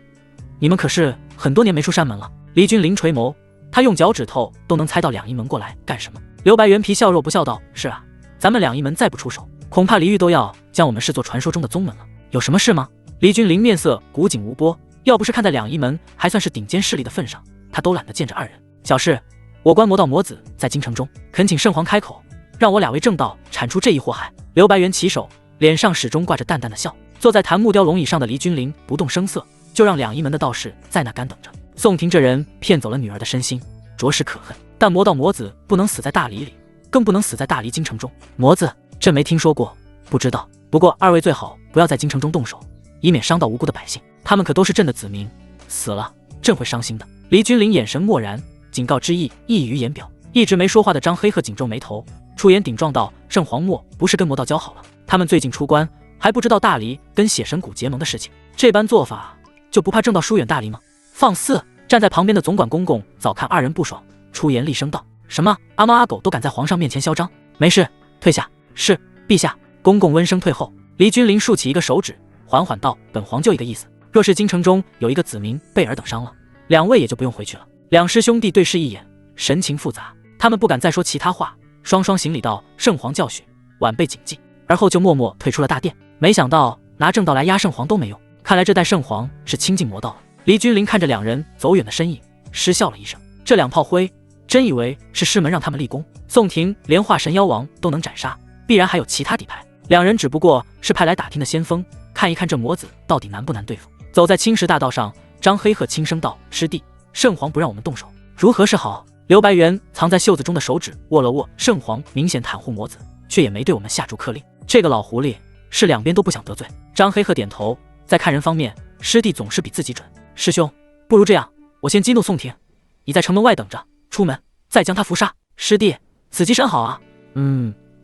你们可是很多年没出山门了。黎君临垂眸，他用脚趾头都能猜到2仪门过来干什么。刘白猿皮笑肉不笑道：“是啊，咱们2仪门再不出手，恐怕黎玉都要将我们视作传说中的宗门了。有什么事吗？”黎君临面色古井无波，要不是看在2仪门还算是顶尖势力的份上，他都懒得见着二人。小事，我观魔道魔子在京城中，恳请圣皇开口，让我2位正道铲除这一祸害。刘白猿起手，脸上始终挂着淡淡的笑。坐在檀木雕龙椅上的黎君临不动声色，就让2仪门的道士在那干等着。宋婷这人骗走了女儿的身心，着实可恨。但魔道魔子不能死在大黎里，更不能死在大黎京城中。魔子，朕没听说过，不知道。不过二位最好不要在京城中动手，以免伤到无辜的百姓。他们可都是朕的子民，死了朕会伤心的。黎君临眼神漠然，警告之意溢于言表。一直没说话的张黑鹤紧皱眉头，出言顶撞道：“圣皇莫不是跟魔道交好了？他们最近出关，还不知道大黎跟血神谷结盟的事情，这般做法就不怕正道疏远大黎吗？”放肆！站在旁边的总管公公早看二人不爽，出言厉声道：“什么阿猫阿狗都敢在皇上面前嚣张？没事，退下。”是，陛下。公公温声退后。黎君临竖起一个手指，缓缓道：“本皇就一个意思，若是京城中有一个子民被尔等伤了，2位也就不用回去了。”两师兄弟对视一眼，神情复杂，他们不敢再说其他话，双双行礼道：“圣皇教训，晚辈谨记。”而后就默默退出了大殿。没想到拿正道来压圣皇都没用，看来这代圣皇是亲近魔道了。黎君临看着2人走远的身影，失笑了一声。这2炮灰，真以为是师门让他们立功？宋婷连化神妖王都能斩杀，必然还有其他底牌。2人只不过是派来打听的先锋，看一看这魔子到底难不难对付。走在青石大道上，张黑鹤轻声道：“师弟，圣皇不让我们动手，如何是好？”刘白猿藏在袖子中的手指握了握，圣皇明显袒护魔子，却也没对我们下逐客令。这个老狐狸是2边都不想得罪。张黑鹤点头，在看人方面，师弟总是比自己准。师兄，不如这样，我先激怒宋婷，你在城门外等着，出门再将他伏杀。师弟，此计甚好啊。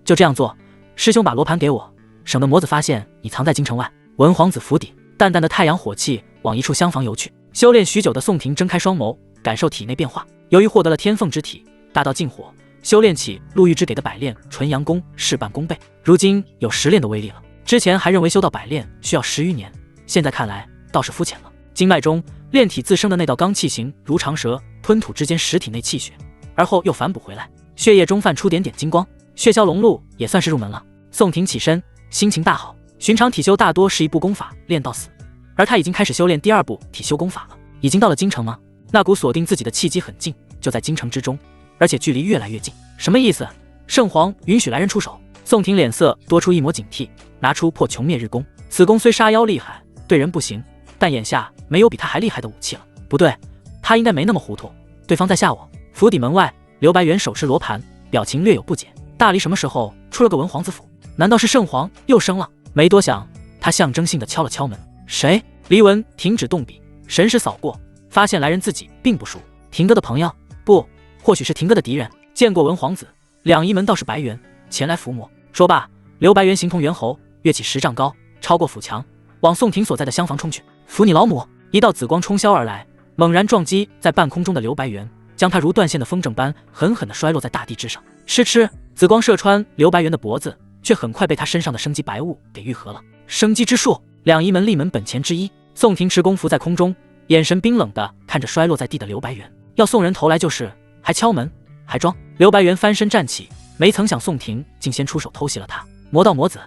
就这样做。师兄把罗盘给我，省得魔子发现你藏在京城外。文皇子府邸，淡淡的太阳火气往一处厢房游去。修炼许久的宋婷睁开双眸，感受体内变化。由于获得了天凤之体，大道禁火，修炼起陆玉之给的百炼纯阳功，事半功倍。如今有10炼的威力了。之前还认为修到百炼需要10余年，现在看来倒是肤浅了。经脉中炼体自生的那道罡气形如长蛇，吞吐之间使体内气血，而后又反补回来，血液中泛出点点金光。血消龙露也算是入门了。宋婷起身，心情大好。寻常体修大多是一部功法练到死，而他已经开始修炼第2部体修功法了。已经到了京城吗？那股锁定自己的契机很近，就在京城之中。而且距离越来越近。什么意思？圣皇允许来人出手？宋婷脸色多出一抹警惕，拿出破穷灭日弓。此弓虽杀妖厉害，对人不行，但眼下没有比他还厉害的武器了。不对，他应该没那么糊涂，对方在吓我。府邸门外，刘白元手持罗盘，表情略有不解。大黎什么时候出了个文皇子府？难道是圣皇又生了？没多想，他象征性的敲了敲门。谁？黎文停止动笔，神识扫过，发现来人自己并不熟。廷哥的朋友？不，或许是廷哥的敌人。见过文皇子，两仪门道士白猿前来伏魔。说罢，刘白猿形同猿猴，跃起10丈高，超过府墙，往宋婷所在的厢房冲去。扶你老母！一道紫光冲霄而来，猛然撞击在半空中的刘白猿，将他如断线的风筝般狠狠地摔落在大地之上。嗤嗤，紫光射穿刘白猿的脖子，却很快被他身上的生机白雾给愈合了。生机之术，两仪门立门本钱之一。宋婷持弓浮在空中，眼神冰冷地看着摔落在地的刘白猿，要送人头来就是，还敲门，还装。刘白猿翻身站起，没曾想宋婷竟先出手偷袭了他。魔道魔子，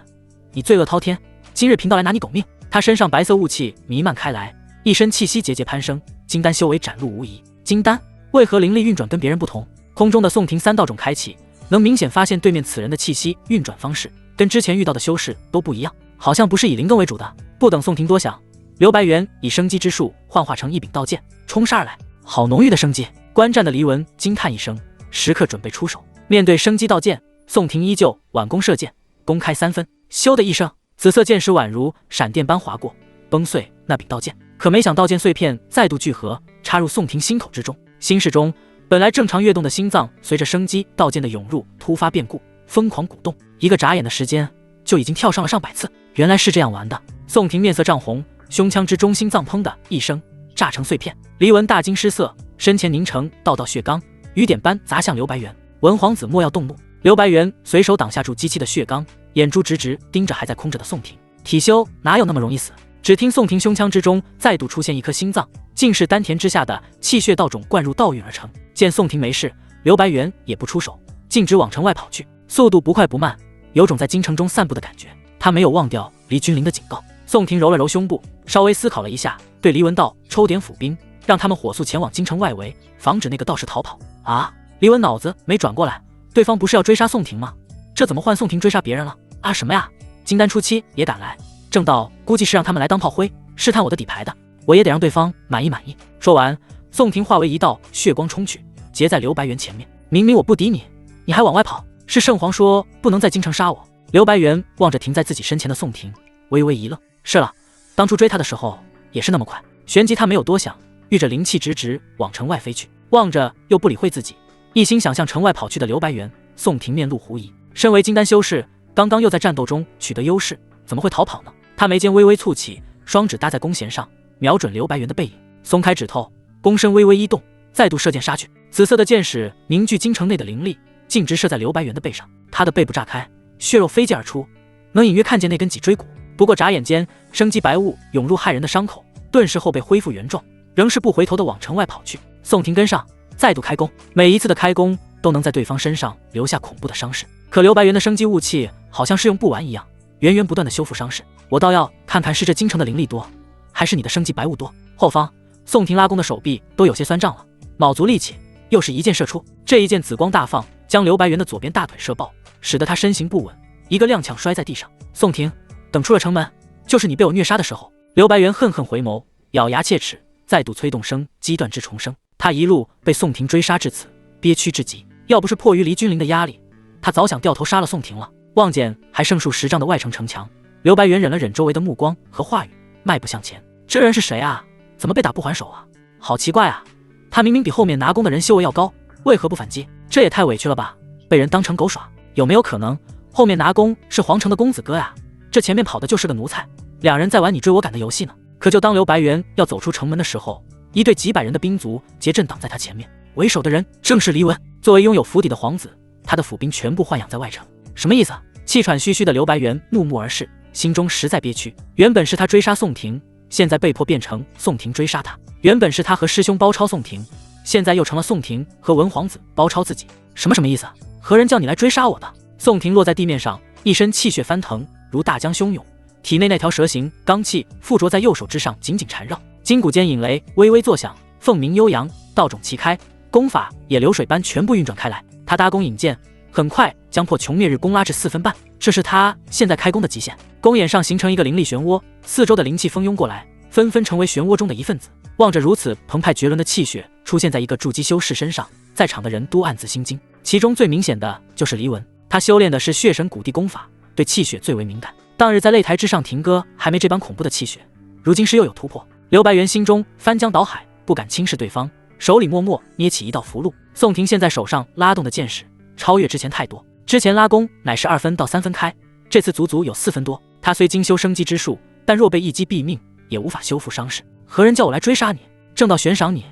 你罪恶滔天，今日贫道来拿你狗命！他身上白色雾气弥漫开来，一身气息节节攀升，金丹修为展露无遗。金丹为何灵力运转跟别人不同？空中的宋婷3道种开启，能明显发现对面此人的气息运转方式跟之前遇到的修士都不一样，好像不是以灵根为主的。不等宋婷多想，刘白猿以生机之术幻化成一柄道剑冲杀而来，好浓郁的生机！观战的黎文惊叹一声，时刻准备出手。面对生机道剑，宋婷依旧挽弓射箭，弓开3分，咻的一声，紫色箭矢宛如闪电般划过，崩碎那柄道剑。可没想道剑碎片再度聚合，插入宋婷心口之中。心室中本来正常跃动的心脏，随着生机道剑的涌入突发变故，疯狂鼓动。一个眨眼的时间，就已经跳上了上百次。原来是这样玩的。宋婷面色涨红，胸腔之中心脏砰的一声炸成碎片。黎文大惊失色，身前凝成道道血缸，雨点般砸向刘白猿。文皇子莫要动怒！刘白猿随手挡下住机器的血缸，眼珠直直盯着还在空着的宋婷。体修哪有那么容易死？只听宋婷胸腔之中再度出现一颗心脏，竟是丹田之下的气血道种灌入道运而成。见宋婷没事，刘白猿也不出手，径直往城外跑去，速度不快不慢，有种在京城中散步的感觉。他没有忘掉黎君临的警告。宋婷揉了揉胸部，稍微思考了一下，对黎文道抽点府兵，让他们火速前往京城外围，防止那个道士逃跑。啊！黎文脑子没转过来，对方不是要追杀宋婷吗？这怎么换宋婷追杀别人了？啊什么呀！金丹初期也敢来，正道估计是让他们来当炮灰，试探我的底牌的，我也得让对方满意。说完，宋婷化为一道血光冲去，截在刘白猿前面。明明我不敌你，你还往外跑，是圣皇说不能在京城杀我。刘白猿望着停在自己身前的宋婷，微微一愣。是了，当初追他的时候也是那么快。旋即他没有多想，御着灵气直直往城外飞去，望着又不理会自己，一心想向城外跑去的刘白猿。宋婷面露狐疑，身为金丹修士，刚刚又在战斗中取得优势，怎么会逃跑呢？他眉间微微蹙起，双指搭在弓弦上，瞄准刘白猿的背影，松开指头，弓身微微一动，再度射箭杀去。紫色的箭矢凝聚京城内的灵力，径直射在刘白猿的背上。他的背部炸开，血肉飞溅而出，能隐约看见那根脊椎骨。不过眨眼间，生机白雾涌入骇人的伤口，顿时后背恢复原状，仍是不回头的往城外跑去。宋婷跟上，再度开弓，每一次的开弓都能在对方身上留下恐怖的伤势。可刘白猿的生机雾气好像是用不完一样，源源不断的修复伤势。我倒要看看是这京城的灵力多，还是你的生机白雾多。后方，宋婷拉弓的手臂都有些酸胀了，卯足力气，又是一箭射出。这一箭紫光大放，将刘白猿的左边大腿射爆，使得他身形不稳，一个踉跄摔在地上。宋婷，等出了城门，就是你被我虐杀的时候。刘白猿恨恨回眸，咬牙切齿，再度催动生机断之重生。他一路被宋婷追杀至此，憋屈至极。要不是迫于黎君临的压力，他早想掉头杀了宋婷了。望见还剩数10丈的外城城墙，刘白猿忍了忍周围的目光和话语，迈步向前。这人是谁啊？怎么被打不还手啊？好奇怪啊！他明明比后面拿弓的人修为要高，为何不反击？这也太委屈了吧！被人当成狗耍。有没有可能后面拿弓是皇城的公子哥呀？这前面跑的就是个奴才，两人在玩你追我赶的游戏呢。可就当刘白猿要走出城门的时候，一队几百人的兵卒结阵挡在他前面，为首的人正是黎文。作为拥有府邸的皇子，他的府兵全部豢养在外城。什么意思？气喘吁吁的刘白猿怒目而视，心中实在憋屈。原本是他追杀宋婷，现在被迫变成宋婷追杀他；原本是他和师兄包抄宋婷，现在又成了宋婷和文皇子包抄自己。什么意思？何人叫你来追杀我的？宋婷落在地面上，一身气血翻腾，如大江汹涌，体内那条蛇形罡气附着在右手之上，紧紧缠绕。筋骨间引雷微微作响，凤鸣悠扬，道种齐开，功法也流水般全部运转开来。他搭弓引箭，很快将破穷灭日弓拉至4分半，这是他现在开弓的极限。弓眼上形成一个灵力漩涡，四周的灵气蜂拥过来，纷纷成为漩涡中的一份子。望着如此澎湃绝伦的气血出现在一个筑基修士身上，在场的人都暗自心惊。其中最明显的就是黎文，他修炼的是血神古地功法，对气血最为敏感。当日在擂台之上停歌还没这般恐怖的气血，如今是又有突破。刘白猿心中翻江倒海，不敢轻视对方，手里默默捏起一道符箓。宋廷现在手上拉动的箭矢超越之前太多，之前拉弓乃是2分到3分开，这次足足有4分多。他虽精修生机之术，但若被一击毙命，也无法修复伤势。何人叫我来追杀你？正道悬赏你，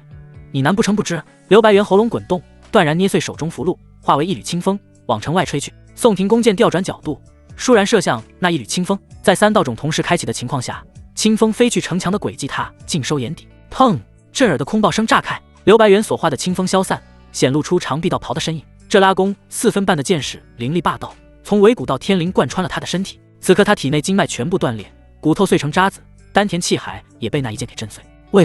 你难不成不知？刘白猿喉咙滚动，断然捏碎手中符箓，化为一缕清风往城外吹去。宋廷弓箭调转角度，倏然射向那一缕清风，在3道种同时开启的情况下，清风飞去城墙的轨迹他尽收眼底。砰！震耳的空爆声炸开，刘白猿所化的清风消散，显露出长臂道袍的身影。这拉弓4分半的箭矢凌厉霸道，从尾骨到天灵贯穿了他的身体。此刻他体内经脉全部断裂，骨头碎成渣子，丹田气海也被那一剑给震碎。为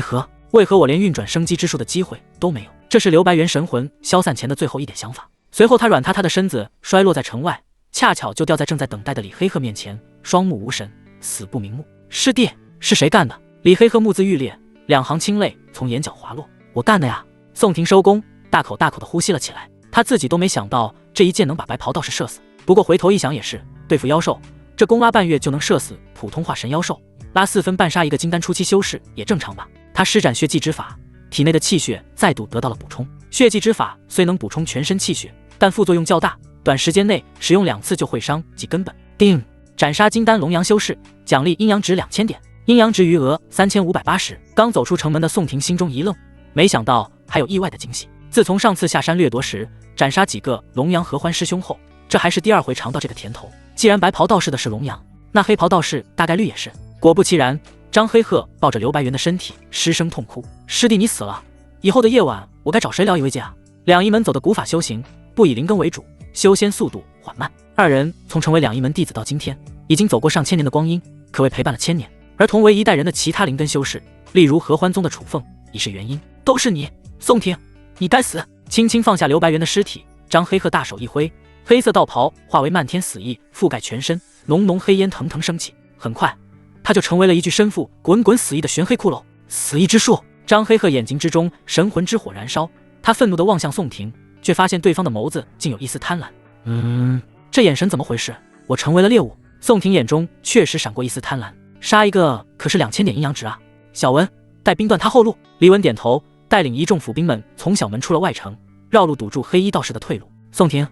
何我连运转生机之术的机会都没有？这是刘白猿神魂消散前的最后一点想法。随后他软塌塌的身子摔落在城外，恰巧就掉在正在等待的李黑鹤面前，双目无神，死不瞑目。师弟，是谁干的？李黑鹤目眦欲裂，2行清泪从眼角滑落。我干的呀！宋廷收弓，大口大口地呼吸了起来。他自己都没想到这一箭能把白袍道士射死，不过回头一想也是，对付妖兽，这弓拉半月就能射死普通化神妖兽，拉4分半杀一个金丹初期修士也正常吧。他施展血祭之法，体内的气血再度得到了补充。血祭之法虽能补充全身气血，但副作用较大，短时间内使用2次就会伤及根本。定，斩杀金丹龙阳修士，奖励阴阳值2000点，阴阳值余额3580。刚走出城门的宋廷心中一愣，没想到还有意外的惊喜。自从上次下山掠夺时斩杀几个龙阳合欢师兄后，这还是第2回尝到这个甜头。既然白袍道士的是龙阳，那黑袍道士大概率也是。果不其然，张黑鹤抱着刘白猿的身体失声痛哭：师弟你死了，以后的夜晚我该找谁聊一慰藉啊？两仪门走的古法修行不以灵根为主，修仙速度缓慢。2人从成为两仪门弟子到今天，已经走过上千年的光阴，可谓陪伴了1000年。而同为一代人的其他灵根修士，例如合欢宗的楚凤，已是原因。都是你，宋廷，你该死！轻轻放下刘白猿的尸体，张黑鹤大手一挥，黑色道袍化为漫天死意，覆盖全身，浓浓黑烟腾腾升起。很快，他就成为了一具身负滚滚死意的玄黑骷髅。死意之术！张黑鹤眼睛之中神魂之火燃烧，他愤怒地望向宋廷，却发现对方的眸子竟有一丝贪婪。这眼神怎么回事？我成为了猎物。宋廷眼中确实闪过一丝贪婪，杀一个可是2000点阴阳值啊！小文，带兵断他后路。李文点头，带领一众府兵们从小门出了外城，绕路堵住黑衣道士的退路。宋廷，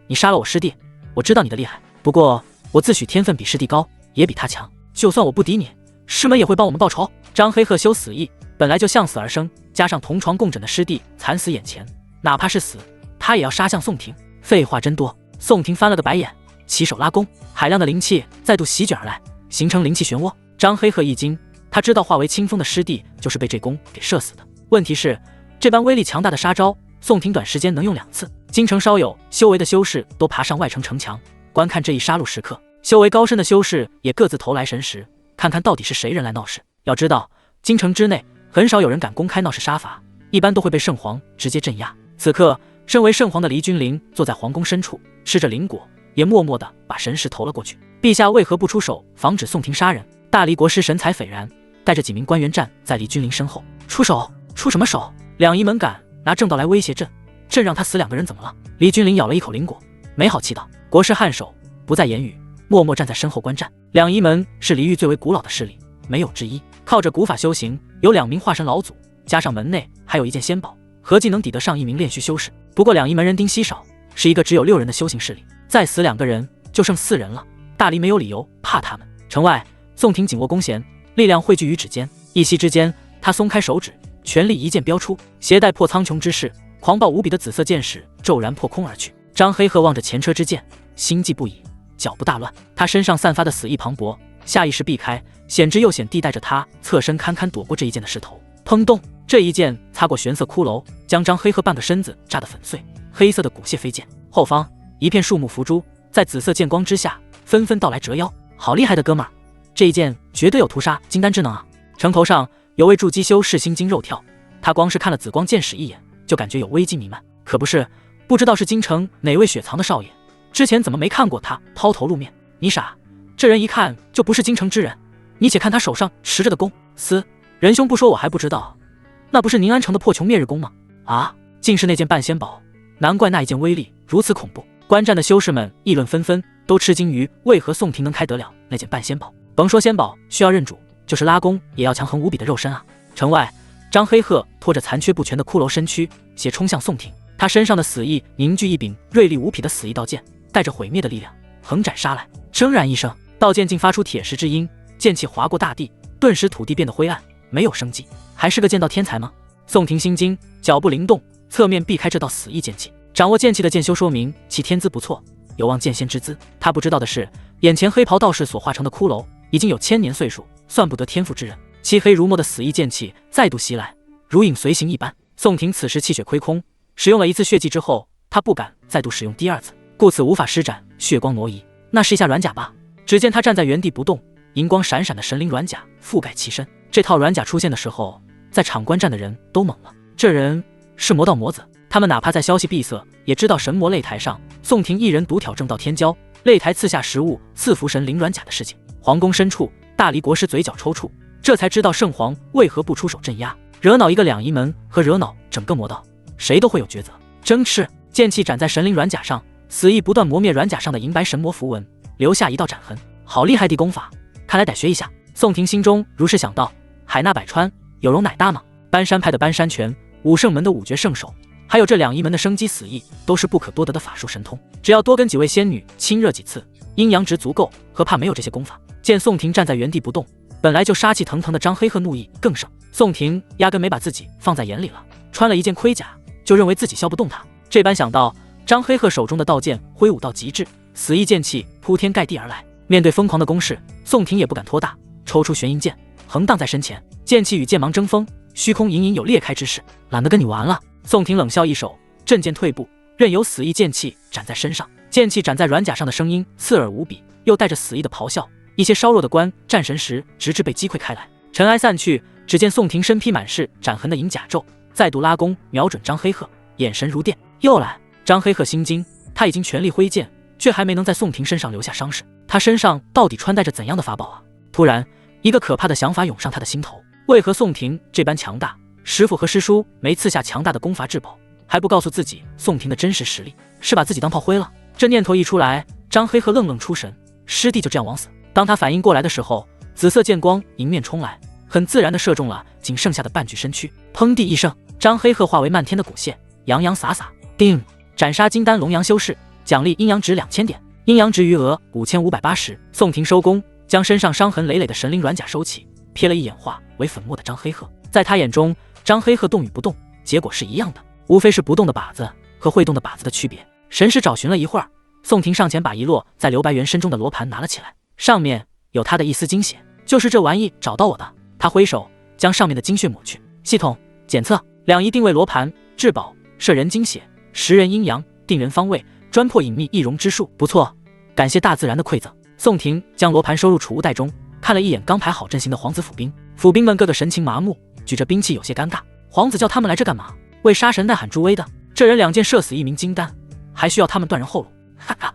你杀了我师弟，我知道你的厉害，不过我自诩天分比师弟高，也比他强，就算我不敌你，师门也会帮我们报仇。张黑鹤修死意本来就向死而生，加上同床共枕的师弟惨死眼前，哪怕是死，他也要杀向宋廷。废话真多。宋廷翻了个白眼，起手拉弓，海量的灵气再度席卷而来，形成灵气漩涡。张黑鹤一惊，他知道化为清风的师弟就是被这弓给射死的。问题是，这般威力强大的杀招，宋廷短时间能用2次。京城稍有修为的修士都爬上外城城墙，观看这一杀戮时刻。修为高深的修士也各自投来神识，看看到底是谁人来闹事。要知道，京城之内很少有人敢公开闹事杀伐，一般都会被圣皇直接镇压。此刻，身为圣皇的黎君临坐在皇宫深处，吃着灵果，也默默地把神识投了过去。陛下为何不出手防止宋廷杀人？大黎国师神采斐然，带着几名官员站在黎君临身后。出手？出什么手？两仪门敢拿正道来威胁朕，朕让他死2个人怎么了？黎君临咬了一口灵果，没好气道。国师颔首，不再言语，默默站在身后观战。两仪门是黎域最为古老的势力，没有之一。靠着古法修行，有2名化神老祖，加上门内还有一件仙宝，合计能抵得上1名炼虚修士。不过两仪门人丁稀少，是一个只有6人的修行势力，再死2个人就剩4人了。大黎没有理由怕他们。城外，宋廷紧握弓弦，力量汇聚于指尖，一息之间，他松开手指，全力一剑飙出，携带破苍穹之势，狂暴无比的紫色剑矢骤然破空而去。张黑鹤望着前车之剑，心悸不已，脚步大乱。他身上散发的死意磅礴，下意识避开，险之又险地带着他侧身堪堪躲过这一剑的势头。砰咚！这一剑擦过玄色骷髅，将张黑鹤半个身子炸得粉碎，黑色的骨屑飞溅。后方一片树木伏诛，在紫色剑光之下，纷纷到来折腰。好厉害的哥们儿，这一剑绝对有屠杀金丹之能啊！城头上有位筑基修士心惊肉跳，他光是看了紫光剑矢一眼，就感觉有危机弥漫。可不是，不知道是京城哪位雪藏的少爷，之前怎么没看过他抛头露面？你傻，这人一看就不是京城之人。你且看他手上持着的弓丝，仁兄不说我还不知道，那不是宁安城的破琼灭日弓吗？啊，竟是那件半仙宝，难怪那一件威力如此恐怖。观战的修士们议论纷纷，都吃惊于为何宋婷能开得了那件半仙宝。甭说仙宝需要认主，就是拉弓也要强横无比的肉身啊！城外，张黑鹤拖着残缺不全的骷髅身躯，斜冲向宋婷。他身上的死意凝聚一柄锐利无匹的死意刀剑，带着毁灭的力量，横斩杀来。铮然一声，刀剑竟发出铁石之音，剑气划过大地，顿时土地变得灰暗，没有生机。还是个剑道天才吗？宋婷心惊，脚步灵动，侧面避开这道死意剑气。掌握剑气的剑修说明其天资不错，有望剑仙之资。他不知道的是，眼前黑袍道士所化成的骷髅已经有1000年岁数，算不得天赋之人。漆黑如墨的死意剑气再度袭来，如影随形一般。宋婷此时气血亏空，使用了一次血技之后，他不敢再度使用第二次，故此无法施展血光挪移。那是一下软甲吧？只见他站在原地不动，银光闪闪的神灵软甲覆盖其身。这套软甲出现的时候，在场观战的人都懵了。这人是魔道魔子，他们哪怕在消息闭塞，也知道神魔擂台上宋婷一人独挑正道天骄，擂台赐下食物赐福神灵软甲的事情。皇宫深处，大离国师嘴角抽搐，这才知道圣皇为何不出手镇压，惹恼一个两仪门和惹恼整个魔道，谁都会有抉择。争斥剑气斩在神灵软甲上，死意不断磨灭软甲上的银白神魔符文，留下一道斩痕。好厉害的功法，看来得学一下。宋婷心中如是想到。海纳百川，有容乃大吗？搬山派的搬山拳，武圣门的五绝圣手，还有这两仪门的生机死意，都是不可多得的法术神通。只要多跟几位仙女亲热几次，阴阳值足够，何怕没有这些功法？见宋婷站在原地不动，本来就杀气腾腾的张黑鹤怒意更盛。宋婷压根没把自己放在眼里了，穿了一件盔甲，就认为自己削不动他。这般想到，张黑鹤手中的刀剑挥舞到极致，死意剑气铺天盖地而来。面对疯狂的攻势，宋婷也不敢拖大，抽出玄银剑，横荡在身前，剑气与剑芒争锋，虚空隐隐有裂开之势。懒得跟你玩了。宋婷冷笑一手，阵剑退步，任由死意剑气斩在身上。剑气斩在软甲上的声音刺耳无比，又带着死意的咆哮。一些稍弱的关战神识直至被击溃开来。尘埃散去，只见宋婷身披满是斩痕的银甲胄，再度拉弓瞄准张黑鹤，眼神如电。又来！张黑鹤心惊，他已经全力挥剑，却还没能在宋婷身上留下伤势。他身上到底穿戴着怎样的法宝啊？突然，一个可怕的想法涌上他的心头：为何宋婷这般强大，师父和师叔没赐下强大的功法至宝，还不告诉自己宋婷的真实实力？是把自己当炮灰了？这念头一出来，张黑鹤愣出神，师弟就这样枉死。当他反应过来的时候，紫色剑光迎面冲来，很自然地射中了仅剩下的半具身躯。砰地一声，张黑鹤化为漫天的骨屑，洋洋洒洒。定！斩杀金丹龙阳修士，奖励阴阳值2000点，阴阳值余额5580。宋婷收工，将身上伤痕累累的神灵软甲收起，瞥了一眼化为粉末的张黑鹤。在他眼中，张黑鹤动与不动，结果是一样的，无非是不动的靶子和会动的靶子的区别。神识找寻了一会儿，宋婷上前把遗落在刘白猿身中的罗盘拿了起来，上面有他的一丝精血，就是这玩意找到我的。他挥手将上面的精血抹去。系统检测两仪定位罗盘，至宝摄人精血，识人阴阳，定人方位，专破隐秘易容之术。不错，感谢大自然的馈赠。宋婷将罗盘收入储物袋中，看了一眼刚排好阵型的皇子府兵，府兵们个个神情麻木，举着兵器有些尴尬。皇子叫他们来这干嘛？为杀神呐喊助威的。这人2剑射死1名金丹，还需要他们断人后路？哈哈，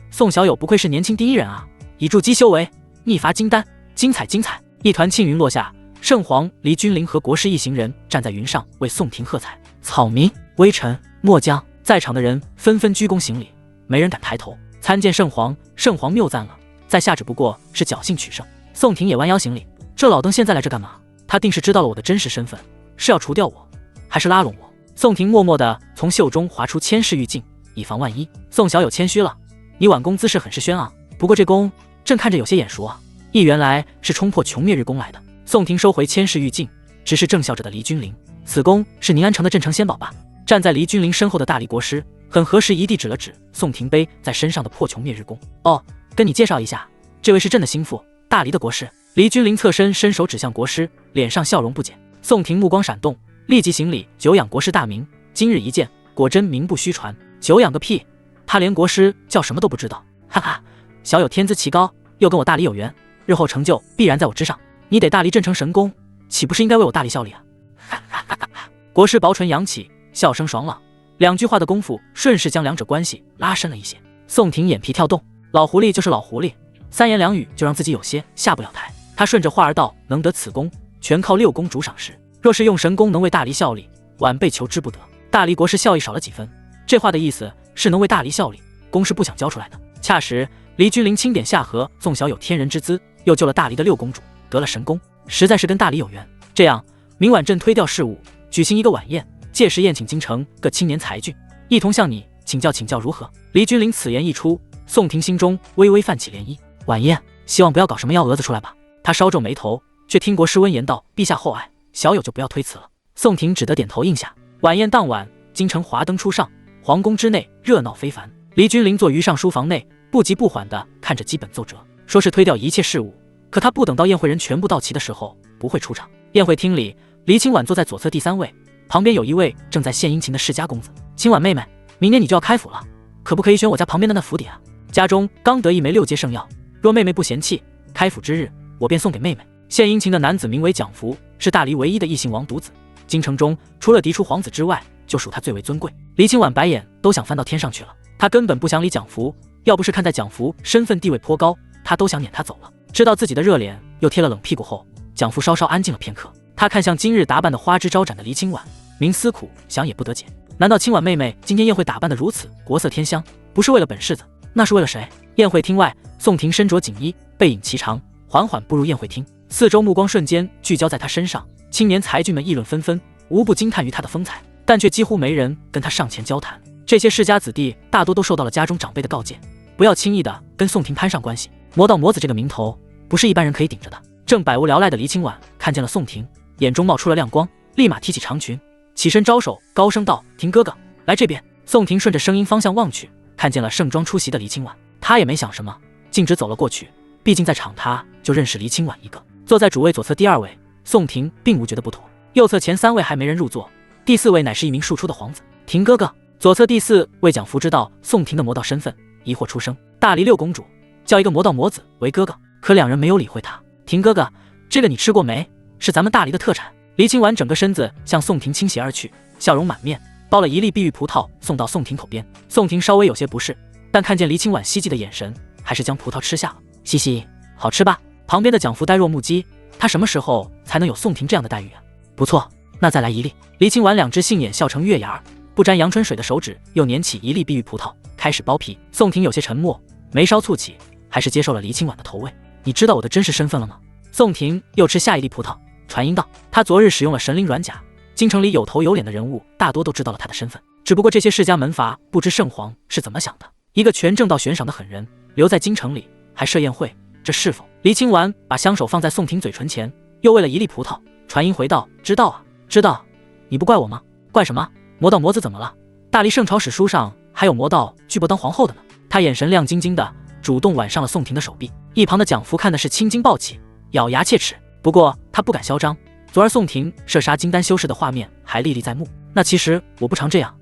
宋小友不愧是年轻第一人啊！以筑基修为，逆伐金丹，精彩精彩！一团庆云落下，圣皇离君临和国师一行人站在云上为宋婷喝彩。草民、微臣、末将在场的人纷纷鞠躬行礼，没人敢抬头参见圣皇。圣皇谬赞了，在下只不过是侥幸取胜。宋婷也弯腰行礼。这老邓现在来这干嘛？他定是知道了我的真实身份，是要除掉我，还是拉拢我？宋婷默默地从袖中划出千世玉镜，以防万一。宋小友谦虚了，你挽弓姿势很是轩昂，不过这弓朕看着有些眼熟啊。亦原来是冲破琼灭日弓来的。宋婷收回千世玉镜，直视正笑着的黎君临。此弓是宁安城的镇城仙宝吧？站在黎君临身后的大理国师很合时，一地指了指宋婷背在身上的破琼灭日弓。哦，跟你介绍一下，这位是朕的心腹，大黎的国师。黎君临侧身伸手指向国师，脸上笑容不减。宋婷目光闪动，立即行礼，久仰国师大名，今日一见，果真名不虚传。久仰个屁，他连国师叫什么都不知道。哈哈，小友天资奇高，又跟我大黎有缘，日后成就必然在我之上。你得大黎镇城神功，岂不是应该为我大黎效力啊？哈哈哈哈！国师薄唇扬起，笑声爽朗，2句话的功夫，顺势将两者关系拉深了一些。宋婷眼皮跳动，老狐狸就是老狐狸，3言2语就让自己有些下不了台。他顺着话儿道：“能得此功，全靠6公主赏识。若是用神功能为大黎效力，晚辈求之不得。”大黎国师笑意少了几分，这话的意思是能为大黎效力，公是不想交出来的。恰时黎君临钦点下河，纵小有天人之资，又救了大黎的6公主，得了神功，实在是跟大黎有缘。这样，明晚朕推掉事务，举行一个晚宴，届时宴请京城各青年才俊，一同向你请教如何？黎君临此言一出，宋婷心中微微泛起涟漪。晚宴，希望不要搞什么幺蛾子出来吧。他稍皱眉头，却听国师温言道：“陛下厚爱，小友就不要推辞了。”宋婷只得点头应下。晚宴当晚，京城华灯初上，皇宫之内热闹非凡。黎君临坐于上书房内，不急不缓地看着基本奏折，说是推掉一切事务，可他不等到宴会人全部到齐的时候，不会出场。宴会厅里，黎清婉坐在左侧第3位，旁边有一位正在献殷勤的世家公子。清婉妹妹，明年你就要开府了，可不可以选我家旁边的那府邸啊？家中刚得一枚6阶圣药，若妹妹不嫌弃，开府之日我便送给妹妹。献殷勤的男子名为蒋福，是大黎唯一的异姓王独子，京城中除了嫡出皇子之外，就属他最为尊贵。黎清婉白眼都想翻到天上去了，他根本不想理蒋福，要不是看在蒋福身份地位颇高，他都想撵他走了。知道自己的热脸又贴了冷屁股后，蒋福稍稍安静了片刻，他看向今日打扮的花枝招展的黎清婉，冥思苦想也不得解，难道清婉妹妹今天宴会打扮得如此国色天香，不是为了本世子，那是为了谁？宴会厅外，宋婷身着锦衣，背影颀长，缓缓步入宴会厅，四周目光瞬间聚焦在她身上，青年才俊们议论纷纷，无不惊叹于她的风采，但却几乎没人跟她上前交谈。这些世家子弟大多都受到了家中长辈的告诫，不要轻易的跟宋婷攀上关系。魔道魔子这个名头，不是一般人可以顶着的。正百无聊赖的黎清婉看见了宋婷，眼中冒出了亮光，立马提起长裙，起身招手，高声道：“婷哥哥，来这边。”宋婷顺着声音方向望去，看见了盛装出席的黎清婉，她也没想什么，径直走了过去。毕竟在场，她就认识黎清婉一个。坐在主位左侧第2位，宋婷并无觉得不妥。右侧前3位还没人入座，第4位乃是一名庶出的皇子。婷哥哥。左侧第4位蒋福知道宋婷的魔道身份，疑惑出声：“大黎6公主叫一个魔道魔子为哥哥。”可2人没有理会他。婷哥哥，这个你吃过没？是咱们大黎的特产。黎清婉整个身子向宋婷倾斜而去，笑容满面，剥了一粒碧玉葡萄送到宋婷口边。宋婷稍微有些不适，但看见黎清婉希冀的眼神，还是将葡萄吃下了。嘻嘻，好吃吧？旁边的蒋福呆若木鸡，他什么时候才能有宋婷这样的待遇啊？不错，那再来一粒。黎清婉2只杏眼笑成月牙儿，不沾阳春水的手指又捻起一粒碧玉葡萄，开始剥皮。宋婷有些沉默，眉梢蹙起，还是接受了黎清婉的投喂。你知道我的真实身份了吗？宋婷又吃下一粒葡萄，传音道：“他昨日使用了神灵软甲，京城里有头有脸的人物大多都知道了他的身份，只不过这些世家门阀不知圣皇是怎么想的，一个权正到悬赏的狠人留在京城里还设宴会，这是否？”黎清婉把香手放在宋婷嘴唇前，又喂了一粒葡萄，传音回道：“知道啊，知道。你不怪我吗？怪什么？魔道魔子怎么了？大黎圣朝史书上还有魔道巨伯当皇后的呢。”他眼神亮晶晶的，主动挽上了宋婷的手臂。一旁的蒋福看的是青筋暴起，咬牙切齿，不过他不敢嚣张。昨儿宋婷射杀金丹修士的画面还历历在目。那其实我不常这样，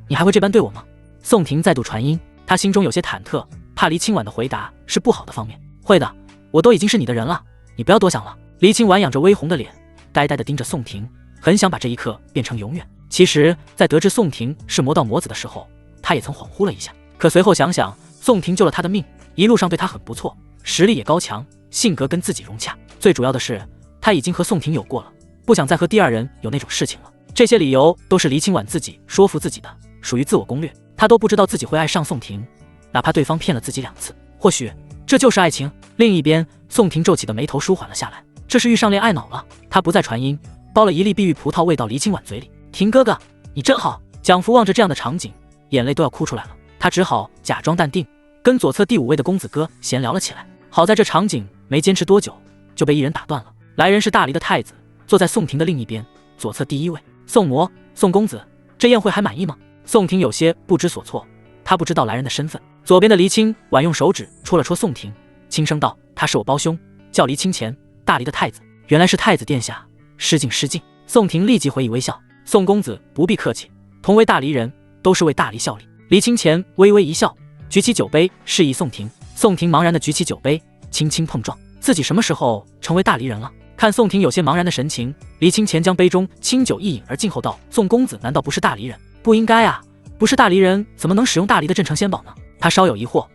你还会这般对我吗？宋婷再度传音，他心中有些忐忑，怕黎清婉的回答是不好的方面。会的，我都已经是你的人了，你不要多想了。黎清婉仰着微红的脸，呆呆地盯着宋婷，很想把这一刻变成永远。其实在得知宋婷是魔道魔子的时候，他也曾恍惚了一下，可随后想想，宋婷救了他的命，一路上对他很不错，实力也高强，性格跟自己融洽，最主要的是他已经和宋婷有过了，不想再和第2人有那种事情了。这些理由都是黎清婉自己说服自己的，属于自我攻略。他都不知道自己会爱上宋婷，哪怕对方骗了自己2次，或许这就是爱情。另一边，宋婷皱起的眉头舒缓了下来，这是遇上恋爱脑了。他不再传音，剥了一粒碧玉葡萄喂到黎清婉嘴里。婷哥哥，你真好。蒋福望着这样的场景，眼泪都要哭出来了。他只好假装淡定，跟左侧第5位的公子哥闲聊了起来。好在这场景没坚持多久，就被一人打断了。来人是大黎的太子，坐在宋婷的另一边，左侧第1位。宋魔，宋公子，这宴会还满意吗？宋婷有些不知所措，他不知道来人的身份。左边的黎清婉用手指戳了戳宋婷，轻声道：“他是我胞兄，叫黎清前，大黎的太子。”原来是太子殿下，失敬失敬。宋婷立即回以微笑：“宋公子不必客气，同为大黎人，都是为大黎效力。”黎清前微微一笑，举起酒杯示意宋婷。宋婷茫然地举起酒杯，轻轻碰撞。自己什么时候成为大黎人了？看宋廷有些茫然的神情，黎清前将杯中清酒一饮而尽后道：“宋公子难道不是大黎人？不应该啊，不是大黎人怎么能使用大黎的镇城仙宝呢？”他稍有疑惑，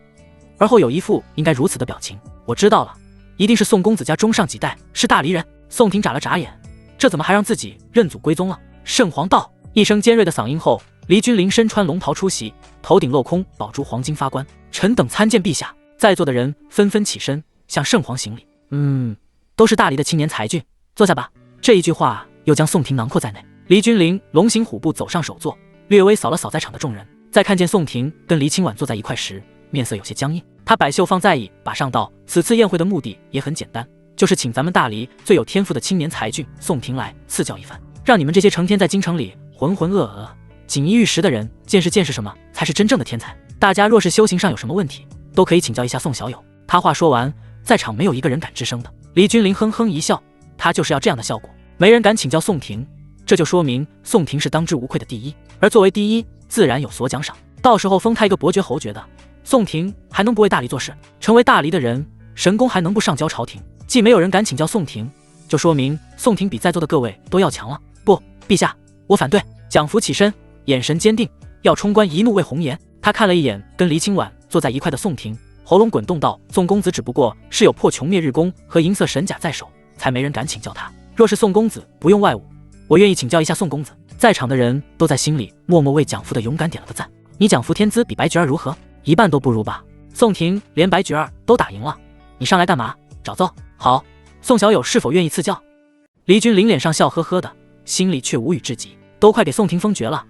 而后有一副应该如此的表情。我知道了，一定是宋公子家中上几代是大黎人。宋廷眨了眨眼，这怎么还让自己认祖归宗了？圣皇道一声尖锐的嗓音后，黎君临身穿龙袍出席，头顶镂空宝珠黄金发冠。臣等参见陛下。在座的人纷纷起身向圣皇行礼。都是大黎的青年才俊，坐下吧。这一句话又将宋廷囊括在内。黎君临龙行虎步走上首座，略微扫了扫在场的众人，在看见宋廷跟黎清婉坐在一块时，面色有些僵硬。他摆袖放在椅把上道：“此次宴会的目的也很简单，就是请咱们大黎最有天赋的青年才俊宋廷来赐教一番，让你们这些成天在京城里浑浑噩噩、锦衣玉食的人见识什么才是真正的天才。大家若是修行上有什么问题，都可以请教一下宋小友。”他话说完，在场没有一个人敢吱声的。黎君临哼哼一笑，他就是要这样的效果。没人敢请教宋廷，这就说明宋廷是当之无愧的第一，而作为第一，自然有所奖赏。到时候封他一个伯爵侯爵的，宋廷还能不为大黎做事？成为大黎的人，神功还能不上交朝廷？既没有人敢请教宋廷，就说明宋廷比在座的各位都要强了。不，陛下，我反对。蒋福起身，眼神坚定，要冲冠一怒为红颜。他看了一眼跟黎清婉坐在一块的宋廷，喉咙滚动道：“宋公子只不过是有破穷灭日功和银色神甲在手，才没人敢请教他。若是宋公子不用外物，我愿意请教一下宋公子。”在场的人都在心里默默为蒋福的勇敢点了个赞。你蒋福天资比白菊儿如何？一半都不如吧？宋廷连白菊儿都打赢了，你上来干嘛？找揍？好，宋小友是否愿意赐教？黎君临脸上笑呵呵的，心里却无语至极。都快给宋廷封爵了，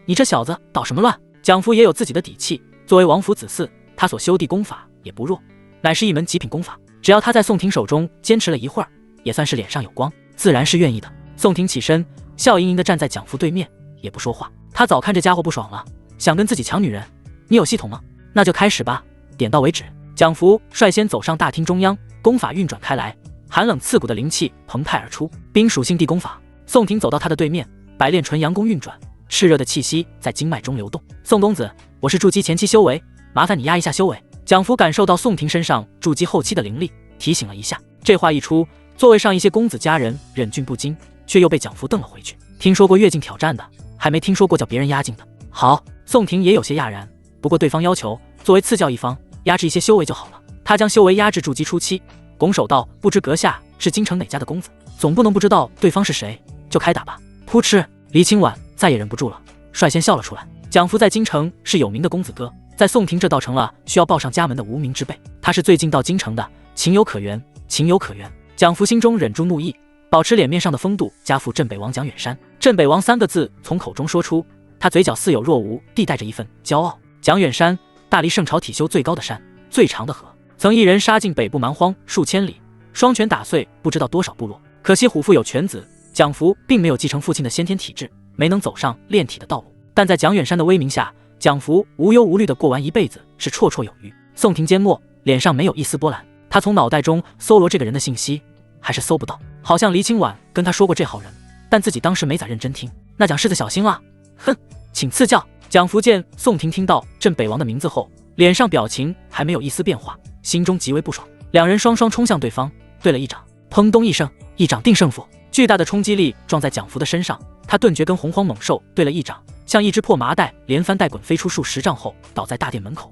你这小子捣什么乱？蒋福也有自己的底气，作为王府子嗣，他所修的功法也不弱，乃是一门极品功法。只要他在宋廷手中坚持了一会儿，也算是脸上有光，自然是愿意的。宋廷起身，笑盈盈地站在蒋福对面，也不说话。他早看这家伙不爽了，想跟自己抢女人。你有系统吗？那就开始吧，点到为止。蒋福率先走上大厅中央，功法运转开来，寒冷刺骨的灵气澎湃而出，冰属性地功法。宋廷走到他的对面，百炼纯阳功运转，炽热的气息在经脉中流动。宋公子，我是筑基前期修为，麻烦你压一下修为。蒋福感受到宋廷身上筑基后期的灵力，提醒了一下。这话一出，座位上一些公子家人忍俊不禁，却又被蒋福瞪了回去。听说过越境挑战的，还没听说过叫别人压境的。好，宋廷也有些讶然，不过对方要求作为赐教一方，压制一些修为就好了。他将修为压制筑基初期，拱手道：“不知阁下是京城哪家的公子？总不能不知道对方是谁，就开打吧。”噗嗤，黎清婉再也忍不住了，率先笑了出来。蒋福在京城是有名的公子哥，在宋廷这倒成了需要报上家门的无名之辈。他是最近到京城的，情有可原，情有可原。蒋福心中忍住怒意，保持脸面上的风度，加附镇北王蒋远山。镇北王三个字从口中说出，他嘴角似有若无地带着一份骄傲。蒋远山，大黎圣朝体修最高的山，最长的河，曾一人杀进北部蛮荒数千里，双拳打碎不知道多少部落。可惜虎父有犬子，蒋福并没有继承父亲的先天体质，没能走上炼体的道路。但在蒋远山的威名下，蒋福无忧无虑地过完一辈子是绰绰有余。宋廷缄默，脸上没有一丝波澜。他从脑袋中搜罗这个人的信息，还是搜不到。好像黎清婉跟他说过这号人，但自己当时没咋认真听。那蒋世子小心了。哼，请赐教。蒋福见宋廷听到镇北王的名字后，脸上表情还没有一丝变化，心中极为不爽。两人双双冲向对方，对了一掌，砰咚一声，一掌定胜负。巨大的冲击力撞在蒋福的身上，他顿觉跟洪荒猛兽对了一掌，像一只破麻袋，连翻带滚飞出数十丈后倒在大殿门口。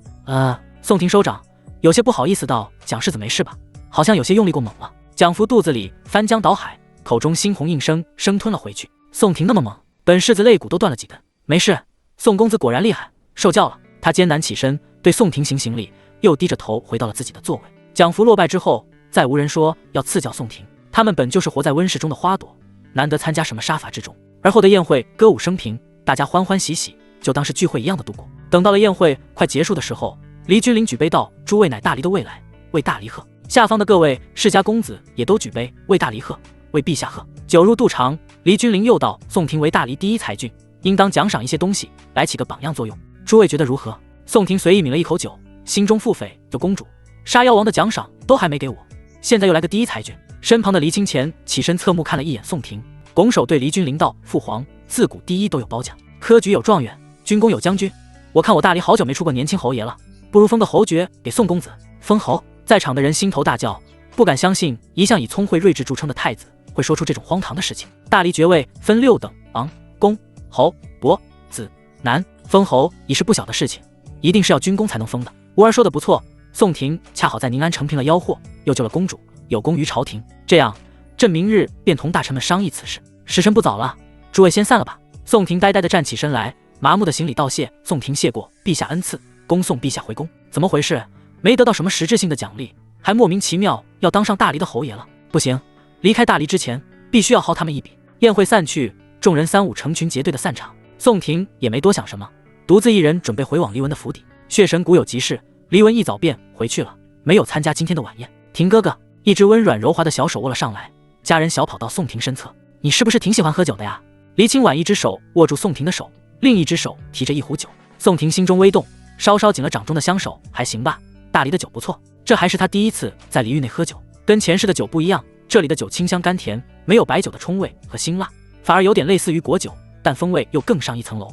宋廷收掌，有些不好意思道：“蒋世子没事吧？好像有些用力过猛了。”蒋福肚子里翻江倒海，口中猩红应声生吞了回去。宋廷那么猛，本世子肋骨都断了几根。没事，宋公子果然厉害，受教了。他艰难起身，对宋廷行礼，又低着头回到了自己的座位。蒋福落败之后，再无人说要赐教宋廷。他们本就是活在温室中的花朵，难得参加什么杀伐之中。而后的宴会歌舞升平，大家欢欢喜喜，就当是聚会一样的度过。等到了宴会快结束的时候，黎君临举杯道：“诸位乃大黎的未来，为大黎贺。”下方的各位世家公子也都举杯，为大黎贺，为陛下贺。酒入肚肠，黎君临又道：“宋廷为大黎第一才俊，应当奖赏一些东西，来起个榜样作用。诸位觉得如何？”宋廷随意抿了一口酒，心中腹诽：这公主、杀妖王的奖赏都还没给我，现在又来个第一才俊。身旁的黎清前起身侧目看了一眼宋廷，拱手对黎君临道：“父皇，自古第一都有褒奖，科举有状元，军功有将军。我看我大黎好久没出过年轻侯爷了，不如封个侯爵给宋公子。”封侯，在场的人心头大叫，不敢相信一向以聪慧睿智著称的太子会说出这种荒唐的事情。大黎爵位分6等，昂、公、侯、伯、子、男，封侯已是不小的事情，一定是要军功才能封的。吴儿说的不错，宋廷恰好在宁安城平了妖祸，又救了公主，有功于朝廷。这样，朕明日便同大臣们商议此事。时辰不早了，诸位先散了吧。宋廷呆呆地站起身来，麻木地行礼道谢。宋廷谢过陛下恩赐，恭送陛下回宫。怎么回事？没得到什么实质性的奖励，还莫名其妙要当上大黎的侯爷了？不行，离开大黎之前，必须要薅他们一笔。宴会散去，众人3、5成群结队的散场。宋廷也没多想什么，独自一人准备回往黎文的府邸。血神谷有急事，黎文一早便回去了，没有参加今天的晚宴。廷哥哥，一只温软柔滑的小手握了上来，家人小跑到宋廷身侧。你是不是挺喜欢喝酒的呀？黎清婉一只手握住宋廷的手，另一只手提着一壶酒。宋廷心中微动，稍稍紧了掌中的香手，还行吧，大黎的酒不错。这还是他第一次在黎域内喝酒，跟前世的酒不一样，这里的酒清香甘甜，没有白酒的冲味和辛辣，反而有点类似于果酒，但风味又更上一层楼。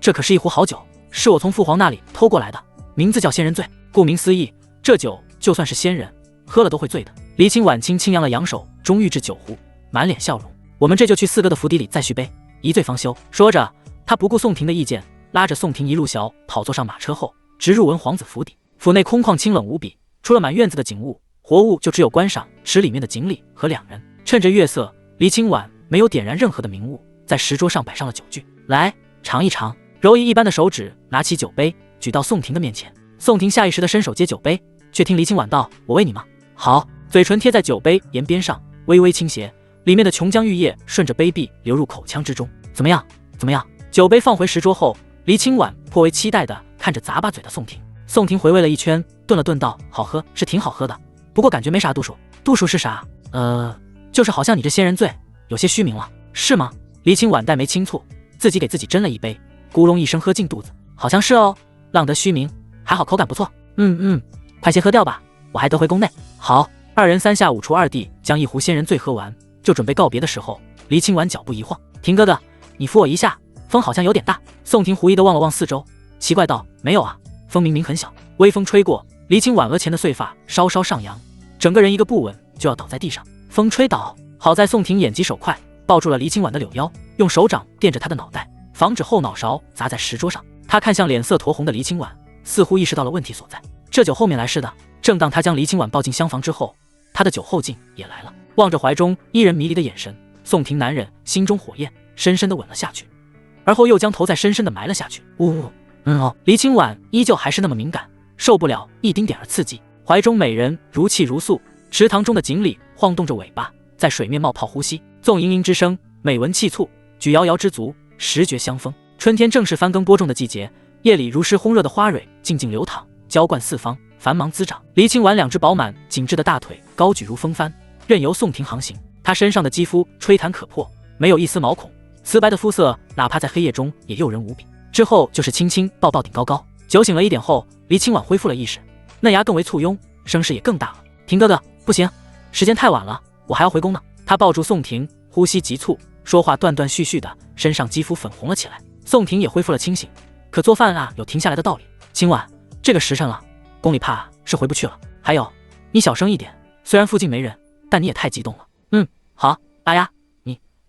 这可是一壶好酒，是我从父皇那里偷过来的，名字叫仙人醉。顾名思义，这酒就算是仙人喝了都会醉的。黎清婉轻轻扬了扬手，终于至酒壶，满脸笑容。我们这就去4哥的府邸里再续杯，一醉方休。说着，他不顾宋廷的意见，拉着宋廷一路小跑坐上马车后，直入文皇子府邸。府内空旷清冷无比，除了满院子的景物，活物就只有观赏池里面的锦鲤和2人。趁着月色，黎清婉没有点燃任何的明物，在石桌上摆上了酒具，来尝一尝。柔仪一般的手指拿起酒杯，举到宋廷的面前。宋廷下意识地伸手接酒杯，却听黎清婉道：“我喂你吗？”好，嘴唇贴在酒杯沿边上，微微倾斜，里面的琼浆玉液顺着杯壁流入口腔之中。怎么样？怎么样？酒杯放回石桌后，黎清婉颇为期待地看着咂巴嘴的宋廷。宋廷回味了一圈，顿了顿道：“好喝，是挺好喝的，不过感觉没啥度数。度数是啥？就是好像你这仙人醉，有些虚名了，是吗？”黎清婉黛眉轻蹙，自己给自己斟了一杯，咕隆一声喝进肚子。好像是哦，浪得虚名，还好口感不错。快些喝掉吧，我还得回宫内。好，2人3下5除2地将一壶仙人醉喝完，就准备告别的时候，黎清婉脚步一晃：“廷哥哥，你扶我一下，风好像有点大。”宋廷狐疑地望了望四周，奇怪道：“没有啊，风明明很小。”微风吹过，黎清婉额前的碎发稍稍上扬，整个人一个不稳就要倒在地上。风吹倒，好在宋廷眼疾手快，抱住了黎清婉的柳腰，用手掌垫着她的脑袋，防止后脑勺砸在石桌上。他看向脸色酡红的黎清婉，似乎意识到了问题所在。这酒后面来似的。正当他将黎清婉抱进厢房之后，他的酒后劲也来了。望着怀中依人迷离的眼神，宋廷难忍心中火焰，深深地吻了下去，而后又将头再深深地埋了下去。黎清婉依旧还是那么敏感，受不了一丁点儿刺激。怀中美人如泣如诉，池塘中的锦鲤晃动着尾巴，在水面冒泡呼吸，纵盈盈之声，美文气促，举摇摇之足，时觉香风。春天正是番耕播种的季节，夜里如诗烘热的花蕊静静流淌，浇灌四方，繁忙滋长。黎清婉2只饱满紧致的大腿高举如风帆，任由宋廷航行。她身上的肌肤吹弹可破，没有一丝毛孔，瓷白的肤色哪怕在黑夜中也诱人无比。之后就是轻轻抱抱顶高高。酒醒了一点后，黎清婉恢复了意识，嫩芽更为簇拥，声势也更大了。廷哥哥，不行，时间太晚了，我还要回宫呢。他抱住宋廷，呼吸急促，说话断断续续的，身上肌肤粉红了起来。宋廷也恢复了清醒，可做饭啊有停下来的道理。清婉，这个时辰了，宫里怕是回不去了。还有，你小声一点，虽然附近没人，但你也太激动了。好，阿丫，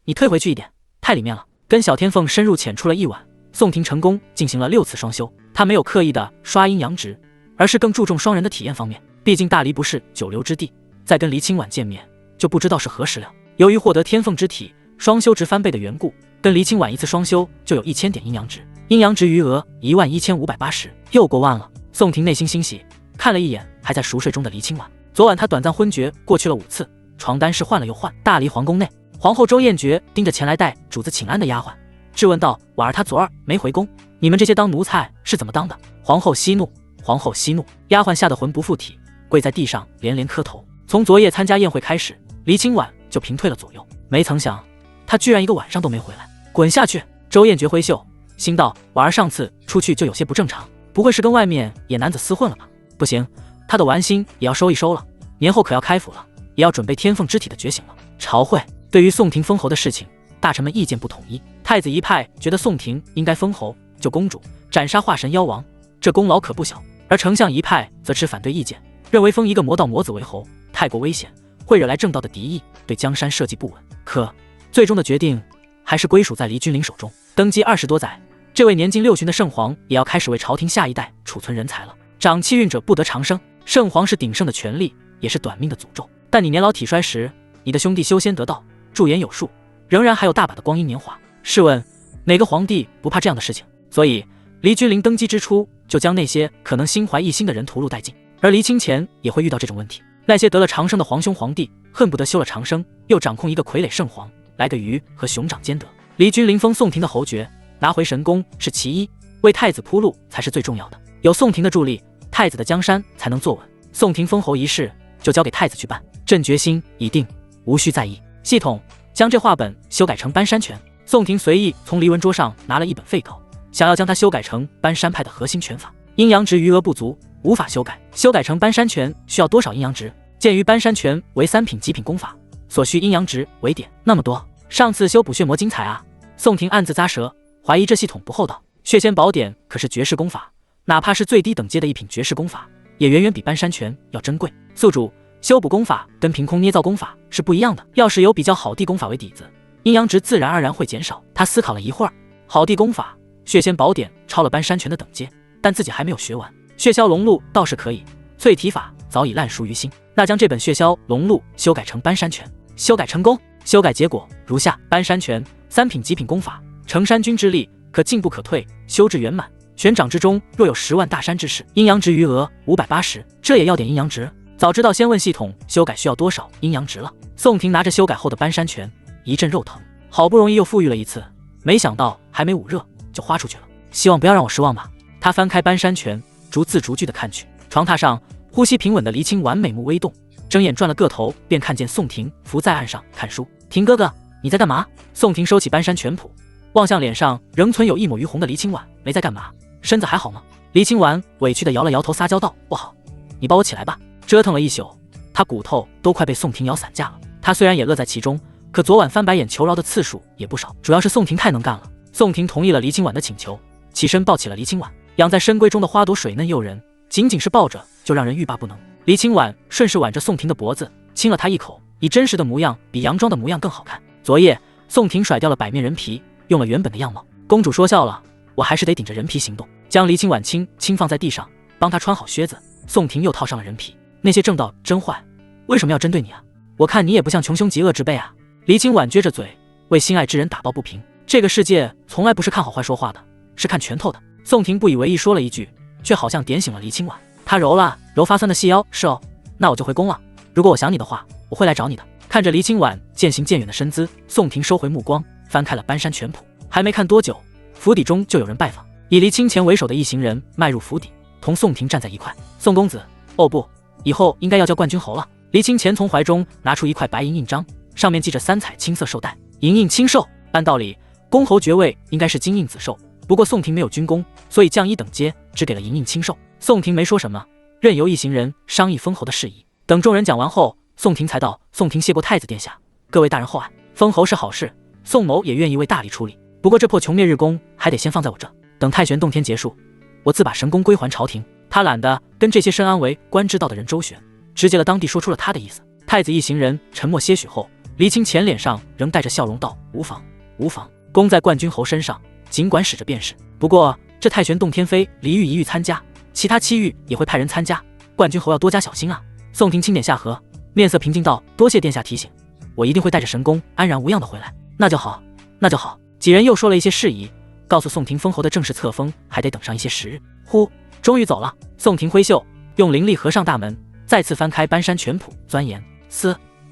你退回去一点，太里面了。跟小天凤深入浅出了一晚，宋廷成功进行了6次双修。他没有刻意的刷阴阳值，而是更注重双人的体验方面。毕竟大黎不是久留之地，再跟黎清婉见面就不知道是何时了。由于获得天凤之体，双修值翻倍的缘故，跟黎清婉一次双修就有1000点阴阳值，阴阳值余额11580，又过万了。宋廷内心欣喜，看了一眼还在熟睡中的黎清婉。昨晚他短暂昏厥过去了5次，床单是换了又换。大黎皇宫内，皇后周燕珏盯着前来带主子请安的丫鬟，质问道：“婉儿她昨儿没回宫，你们这些当奴才是怎么当的？”皇后息怒，皇后息怒。丫鬟吓得魂不附体，跪在地上连连磕头。从昨夜参加宴会开始，黎清婉就平退了左右，没曾想她居然1个晚上都没回来。滚下去！周燕珏挥袖，心道：婉儿上次出去就有些不正常，不会是跟外面野男子厮混了吧？不行，她的玩心也要收一收了，年后可要开府了，也要准备天凤之体的觉醒了。朝会对于宋廷封侯的事情，大臣们意见不统一。太子一派觉得宋廷应该封侯，救公主，斩杀化神妖王，这功劳可不小；而丞相一派则持反对意见，认为封一个魔道魔子为侯太太过危险，会惹来正道的敌意，对江山社稷不稳。可最终的决定还是归属在黎君临手中。登基20多载，这位年近60的圣皇也要开始为朝廷下一代储存人才了。长气运者不得长生，圣皇是鼎盛的权力，也是短命的诅咒。但你年老体衰时，你的兄弟修仙得道，驻颜有术，仍然还有大把的光阴年华。试问哪个皇帝不怕这样的事情？所以黎君临登基之初，就将那些可能心怀异心的人屠戮殆尽。而黎清前也会遇到这种问题，那些得了长生的皇兄皇帝，恨不得修了长生，又掌控一个傀儡圣皇，来个鱼和熊掌兼得。黎君临封宋廷的侯爵，拿回神宫是其一，为太子铺路才是最重要的。有宋廷的助力，太子的江山才能坐稳。宋廷封侯一事就交给太子去办，朕决心已定，无需在意。系统将这话本修改成搬山拳。宋廷随意从黎文桌上拿了一本废稿，想要将它修改成搬山派的核心拳法。阴阳值余额不足，无法修改。修改成搬山拳需要多少阴阳值？鉴于搬山拳为3品极品功法，所需阴阳值为点，那么多。上次修补血魔精彩啊！宋廷暗自咂舌，怀疑这系统不厚道。血仙宝典可是绝世功法，哪怕是最低等阶的1品绝世功法，也远远比搬山拳要珍贵。宿主，修补功法跟凭空捏造功法是不一样的，要是有比较好地功法为底子，阴阳值自然而然会减少。他思考了一会儿，好地功法血仙宝典超了搬山拳的等阶，但自己还没有学完。血霄龙录倒是可以，淬体法早已烂熟于心，那将这本血霄龙录修改成搬山拳。修改成功，修改结果如下：搬山拳3品极品功法，承山君之力，可进不可退，修至圆满。玄掌之中若有10万大山之势，阴阳值余额580，这也要点阴阳值。早知道先问系统修改需要多少阴阳值了。宋廷拿着修改后的搬山拳，一阵肉疼，好不容易又富裕了一次，没想到还没捂热就花出去了。希望不要让我失望吧。他翻开搬山拳，逐字逐句地看去。床榻上，呼吸平稳的黎清婉美目微动，睁眼转了个头，便看见宋廷伏在岸上看书。廷哥哥，你在干嘛？宋廷收起搬山拳谱，望向脸上仍存有一抹余红的黎清婉，没在干嘛，身子还好吗？黎清婉委屈地摇了摇头，撒娇道：不好，你抱我起来吧。折腾了一宿，他骨头都快被宋廷咬散架了。他虽然也乐在其中，可昨晚翻白眼求饶的次数也不少，主要是宋廷太能干了。宋廷同意了黎清婉的请求，起身抱起了黎清婉。养在深闺中的花朵水嫩诱人，仅仅是抱着就让人欲罢不能。黎清婉顺势挽着宋廷的脖子，亲了他一口，以真实的模样比佯装的模样更好看。昨夜宋廷甩掉了百面人皮，用了原本的样貌。公主说笑了，我还是得顶着人皮行动。将黎清婉轻放在地上，帮她穿好靴子。宋廷又套上了人皮。那些正道真坏，为什么要针对你啊？我看你也不像穷凶极恶之辈啊。黎清婉撅着嘴，为心爱之人打抱不平。这个世界从来不是看好坏说话的，是看拳头的。宋廷不以为意说了一句，却好像点醒了黎清婉。他揉了揉发酸的细腰，是哦，那我就回宫了。如果我想你的话，我会来找你的。看着黎清婉渐行渐远的身姿，宋廷收回目光，翻开了搬山拳谱。还没看多久，府邸中就有人拜访。以黎清前为首的一行人迈入府邸，同宋廷站在一块。宋公子，哦不，以后应该要叫冠军侯了。黎清前从怀中拿出一块白银印章，上面系着3彩青色绶带，银印青绶。按道理，公侯爵位应该是金印紫绶，不过宋廷没有军功，所以降1等阶，只给了银印青绶。宋廷没说什么，任由一行人商议封侯的事宜。等众人讲完后，宋廷才道：宋廷谢过太子殿下，各位大人厚爱。封侯是好事，宋某也愿意为大力出力，不过这破穷灭日宫还得先放在我这，等太玄洞天结束，我自把神功归还朝廷。他懒得跟这些深谙为官之道的人周旋，直接了当地说出了他的意思。太子一行人沉默些许后，黎清前脸上仍带着笑容道：无妨无妨，功在冠军侯身上，尽管使着便是。不过这太玄洞天妃黎玉一玉参加，其他7玉也会派人参加，冠军侯要多加小心啊。宋廷轻点下颌，面色平静道：多谢殿下提醒，我一定会带着神功安然无恙的回来。那就好那就好。几人又说了一些事宜，告诉宋廷封侯的正式册封还得等上一些时日。呼，终于走了。宋廷挥袖，用灵力合上大门，再次翻开搬山拳谱，钻研。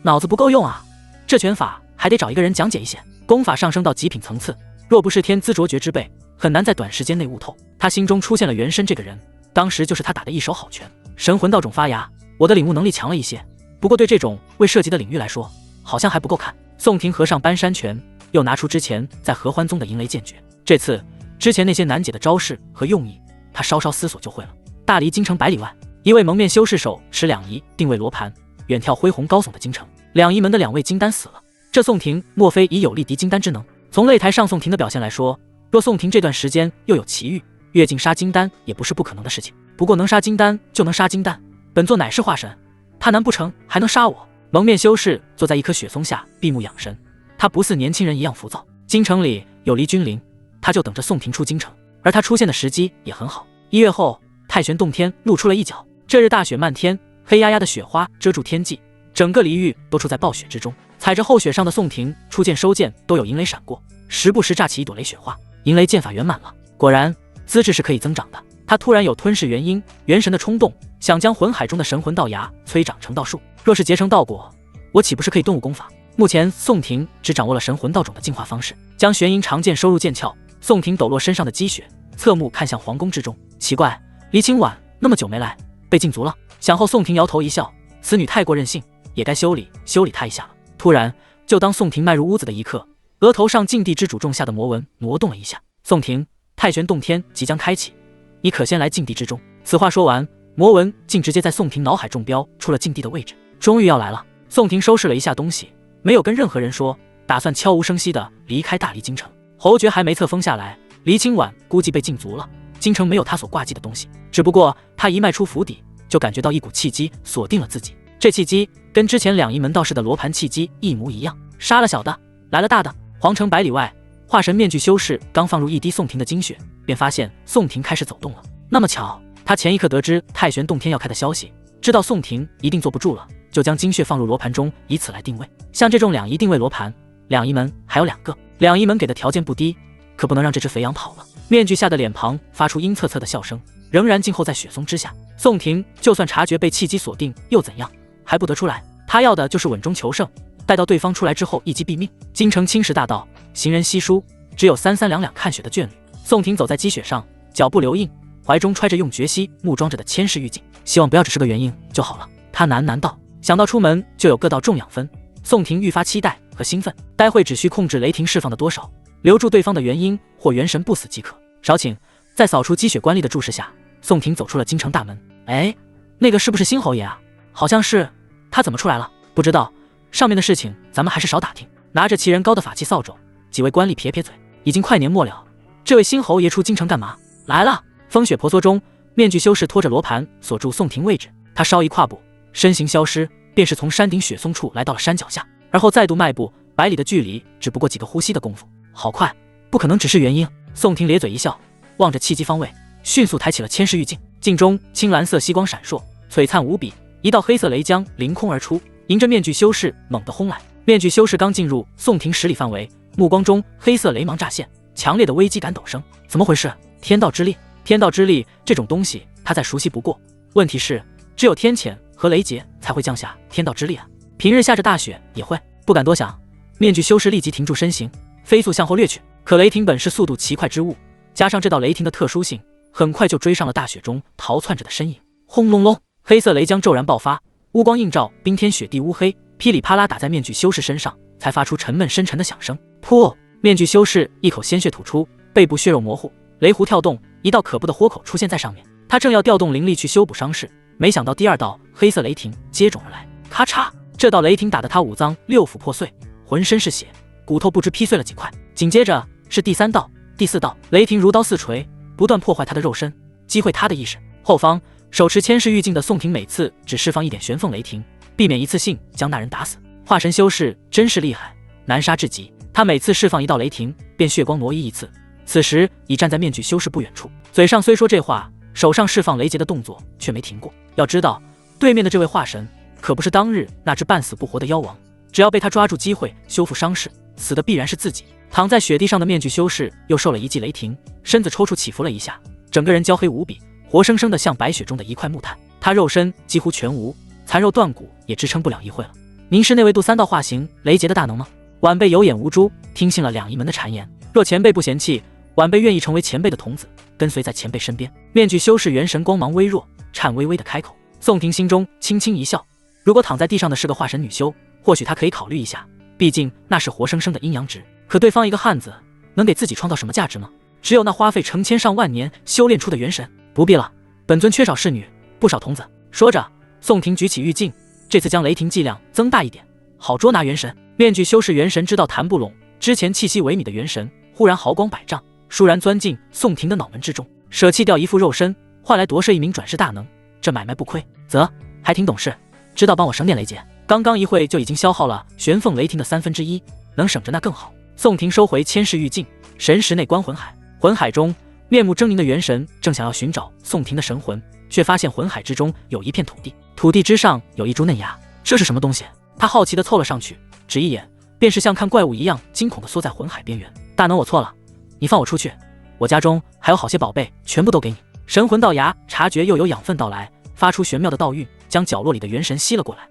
脑子不够用啊，这拳法还得找一个人讲解一些。功法上升到极品层次，若不是天资卓绝之辈，很难在短时间内悟透。他心中出现了袁深这个人，当时就是他打的一手好拳。神魂道种发芽，我的领悟能力强了一些，不过对这种未涉及的领域来说，好像还不够看。宋廷合上搬山拳，又拿出之前在合欢宗的银雷剑诀。这次之前那些难解的招式和用意，他稍稍思索就会了。大离京城百里外，一位蒙面修士手持2仪定位罗盘，远眺恢宏高耸的京城。2仪门的2位金丹死了，这宋廷莫非已有力敌金丹之能？从擂台上宋廷的表现来说，若宋廷这段时间又有奇遇，跃进杀金丹也不是不可能的事情。不过能杀金丹就能杀金丹，本座乃是化神，他难不成还能杀我？蒙面修士坐在一棵雪松下闭目养神，他不似年轻人一样浮躁。京城里有离君临，他就等着宋廷出京城，而他出现的时机也很好。1月后，太玄洞天露出了一角。这日大雪漫天，黑压压的雪花遮住天际，整个离域都处在暴雪之中。踩着厚雪上的宋廷出剑收剑都有银雷闪过，时不时炸起一朵雷雪花。银雷剑法圆满了，果然资质是可以增长的。他突然有吞噬元婴元神的冲动，想将魂海中的神魂道芽催长成道树。若是结成道果，我岂不是可以顿悟功法？目前宋廷只掌握了神魂道种的进化方式，将玄银长剑收入剑鞘。宋廷抖落身上的积雪，侧目看向皇宫之中。奇怪，黎清婉那么久没来，被禁足了。想后宋廷摇头一笑，此女太过任性，也该修理修理她一下了。突然，就当宋廷迈入屋子的一刻，额头上禁地之主种下的魔纹挪动了一下。宋廷，太玄洞天即将开启，你可先来禁地之中。此话说完，魔纹竟直接在宋廷脑海中标出了禁地的位置。终于要来了。宋廷收拾了一下东西，没有跟任何人说，打算悄无声息地离开大黎京城。侯爵还没册封下来，黎清婉估计被禁足了，京城没有他所挂记的东西。只不过他一迈出府邸，就感觉到一股契机锁定了自己。这契机跟之前两仪门道士的罗盘契机一模一样。杀了小的，来了大的。皇城百里外，化神面具修士刚放入一滴宋廷的精血，便发现宋廷开始走动了。那么巧，他前一刻得知太玄洞天要开的消息，知道宋廷一定坐不住了，就将精血放入罗盘中，以此来定位。像这种两仪定位罗盘，两仪门还有2个。两仪门给的条件不低，可不能让这只肥羊跑了。面具下的脸庞发出阴恻恻的笑声，仍然静候在雪松之下。宋廷就算察觉被契机锁定又怎样，还不得出来。他要的就是稳中求胜，待到对方出来之后一击毙命。京城青石大道，行人稀疏，只有三两两看雪的眷侣。宋廷走在积雪上，脚步留印，怀中揣着用绝息木装着的千世玉镜，希望不要只是个原因就好了。他喃喃道，想到出门就有各道重养分，宋廷愈发期待和兴奋。待会只需控制雷霆释放的多少，留住对方的元婴或元神不死即可。少顷，在扫除积雪官吏的注视下，宋廷走出了京城大门。哎，那个是不是新侯爷啊？好像是。他怎么出来了？不知道。上面的事情咱们还是少打听。拿着奇人高的法器扫帚，几位官吏撇撇嘴。已经快年末了，这位新侯爷出京城干嘛？来了。风雪婆娑中，面具修士拖着罗盘锁住宋廷位置。他稍一跨步，身形消失，便是从山顶雪松处来到了山脚下，而后再度迈步，100里的距离只不过几个呼吸的功夫。好快，不可能只是元婴。宋廷咧嘴一笑，望着契机方位，迅速抬起了千世玉镜，镜中青蓝色息光闪烁，璀璨无比。一道黑色雷将凌空而出，迎着面具修士猛地轰来。面具修士刚进入宋廷10里范围，目光中黑色雷芒乍现，强烈的危机感陡升。怎么回事？天道之力。天道之力这种东西他再熟悉不过，问题是只有天谴和雷劫才会降下天道之力啊，平日下着大雪也会。不敢多想，面具修士立即停住身形，飞速向后掠去。可雷霆本是速度奇快之物，加上这道雷霆的特殊性，很快就追上了大雪中逃窜着的身影。轰隆隆，黑色雷将骤然爆发，乌光映照冰天雪地乌黑，噼里啪啦打在面具修士身上，才发出沉闷深沉的响声。噗！面具修士一口鲜血吐出，背部血肉模糊，雷弧跳动，一道可怖的豁口出现在上面。他正要调动灵力去修补伤势，没想到第2道黑色雷霆接踵而来，咔嚓！这道雷霆打得他五脏六腑破碎，浑身是血，骨头不知劈碎了几块。紧接着是第3道、第4道，雷霆如刀似锤，不断破坏他的肉身，击毁他的意识。后方手持千世玉镜的宋廷每次只释放一点玄凤雷霆，避免一次性将那人打死。化神修士真是厉害，难杀至极。他每次释放一道雷霆，便血光挪移一次。此时已站在面具修士不远处，嘴上虽说这话，手上释放雷劫的动作却没停过。要知道，对面的这位化神可不是当日那只半死不活的妖王，只要被他抓住机会修复伤势，死的必然是自己。躺在雪地上的面具修士又受了一记雷霆，身子抽搐起伏了一下，整个人焦黑无比，活生生的像白雪中的一块木炭。他肉身几乎全无，残肉断骨也支撑不了一会了。您是那位渡3道化形雷劫的大能吗？晚辈有眼无珠，听信了两仪门的谗言，若前辈不嫌弃，晚辈愿意成为前辈的童子，跟随在前辈身边。面具修士元神光芒微弱，颤巍巍的开口。宋廷心中轻轻一笑，如果躺在地上的是个化神女修，或许他可以考虑一下，毕竟那是活生生的阴阳值。可对方一个汉子，能给自己创造什么价值吗？只有那花费成千上万年修炼出的元神。不必了，本尊缺少侍女，不少童子。说着，宋廷举起玉镜，这次将雷霆剂量增大一点，好捉拿元神。面具修士元神知道谈不拢，之前气息萎靡的元神忽然毫光百丈，倏然钻进宋廷的脑门之中，舍弃掉一副肉身，换来夺舍一名转世大能，这买卖不亏。啧，还挺懂事。知道帮我省点雷劫。刚刚一会就已经消耗了玄凤雷霆的1/3，能省着那更好。宋婷收回千世玉镜，神识内观魂海，魂海中面目狰狞的元神正想要寻找宋婷的神魂，却发现魂海之中有一片土地，土地之上有一株嫩芽。这是什么东西？他好奇地凑了上去，只一眼便是像看怪物一样惊恐地缩在魂海边缘。大能，我错了，你放我出去，我家中还有好些宝贝，全部都给你。神魂道牙察觉又有养分到来，发出玄妙的道韵，将角落里的元神吸了过来。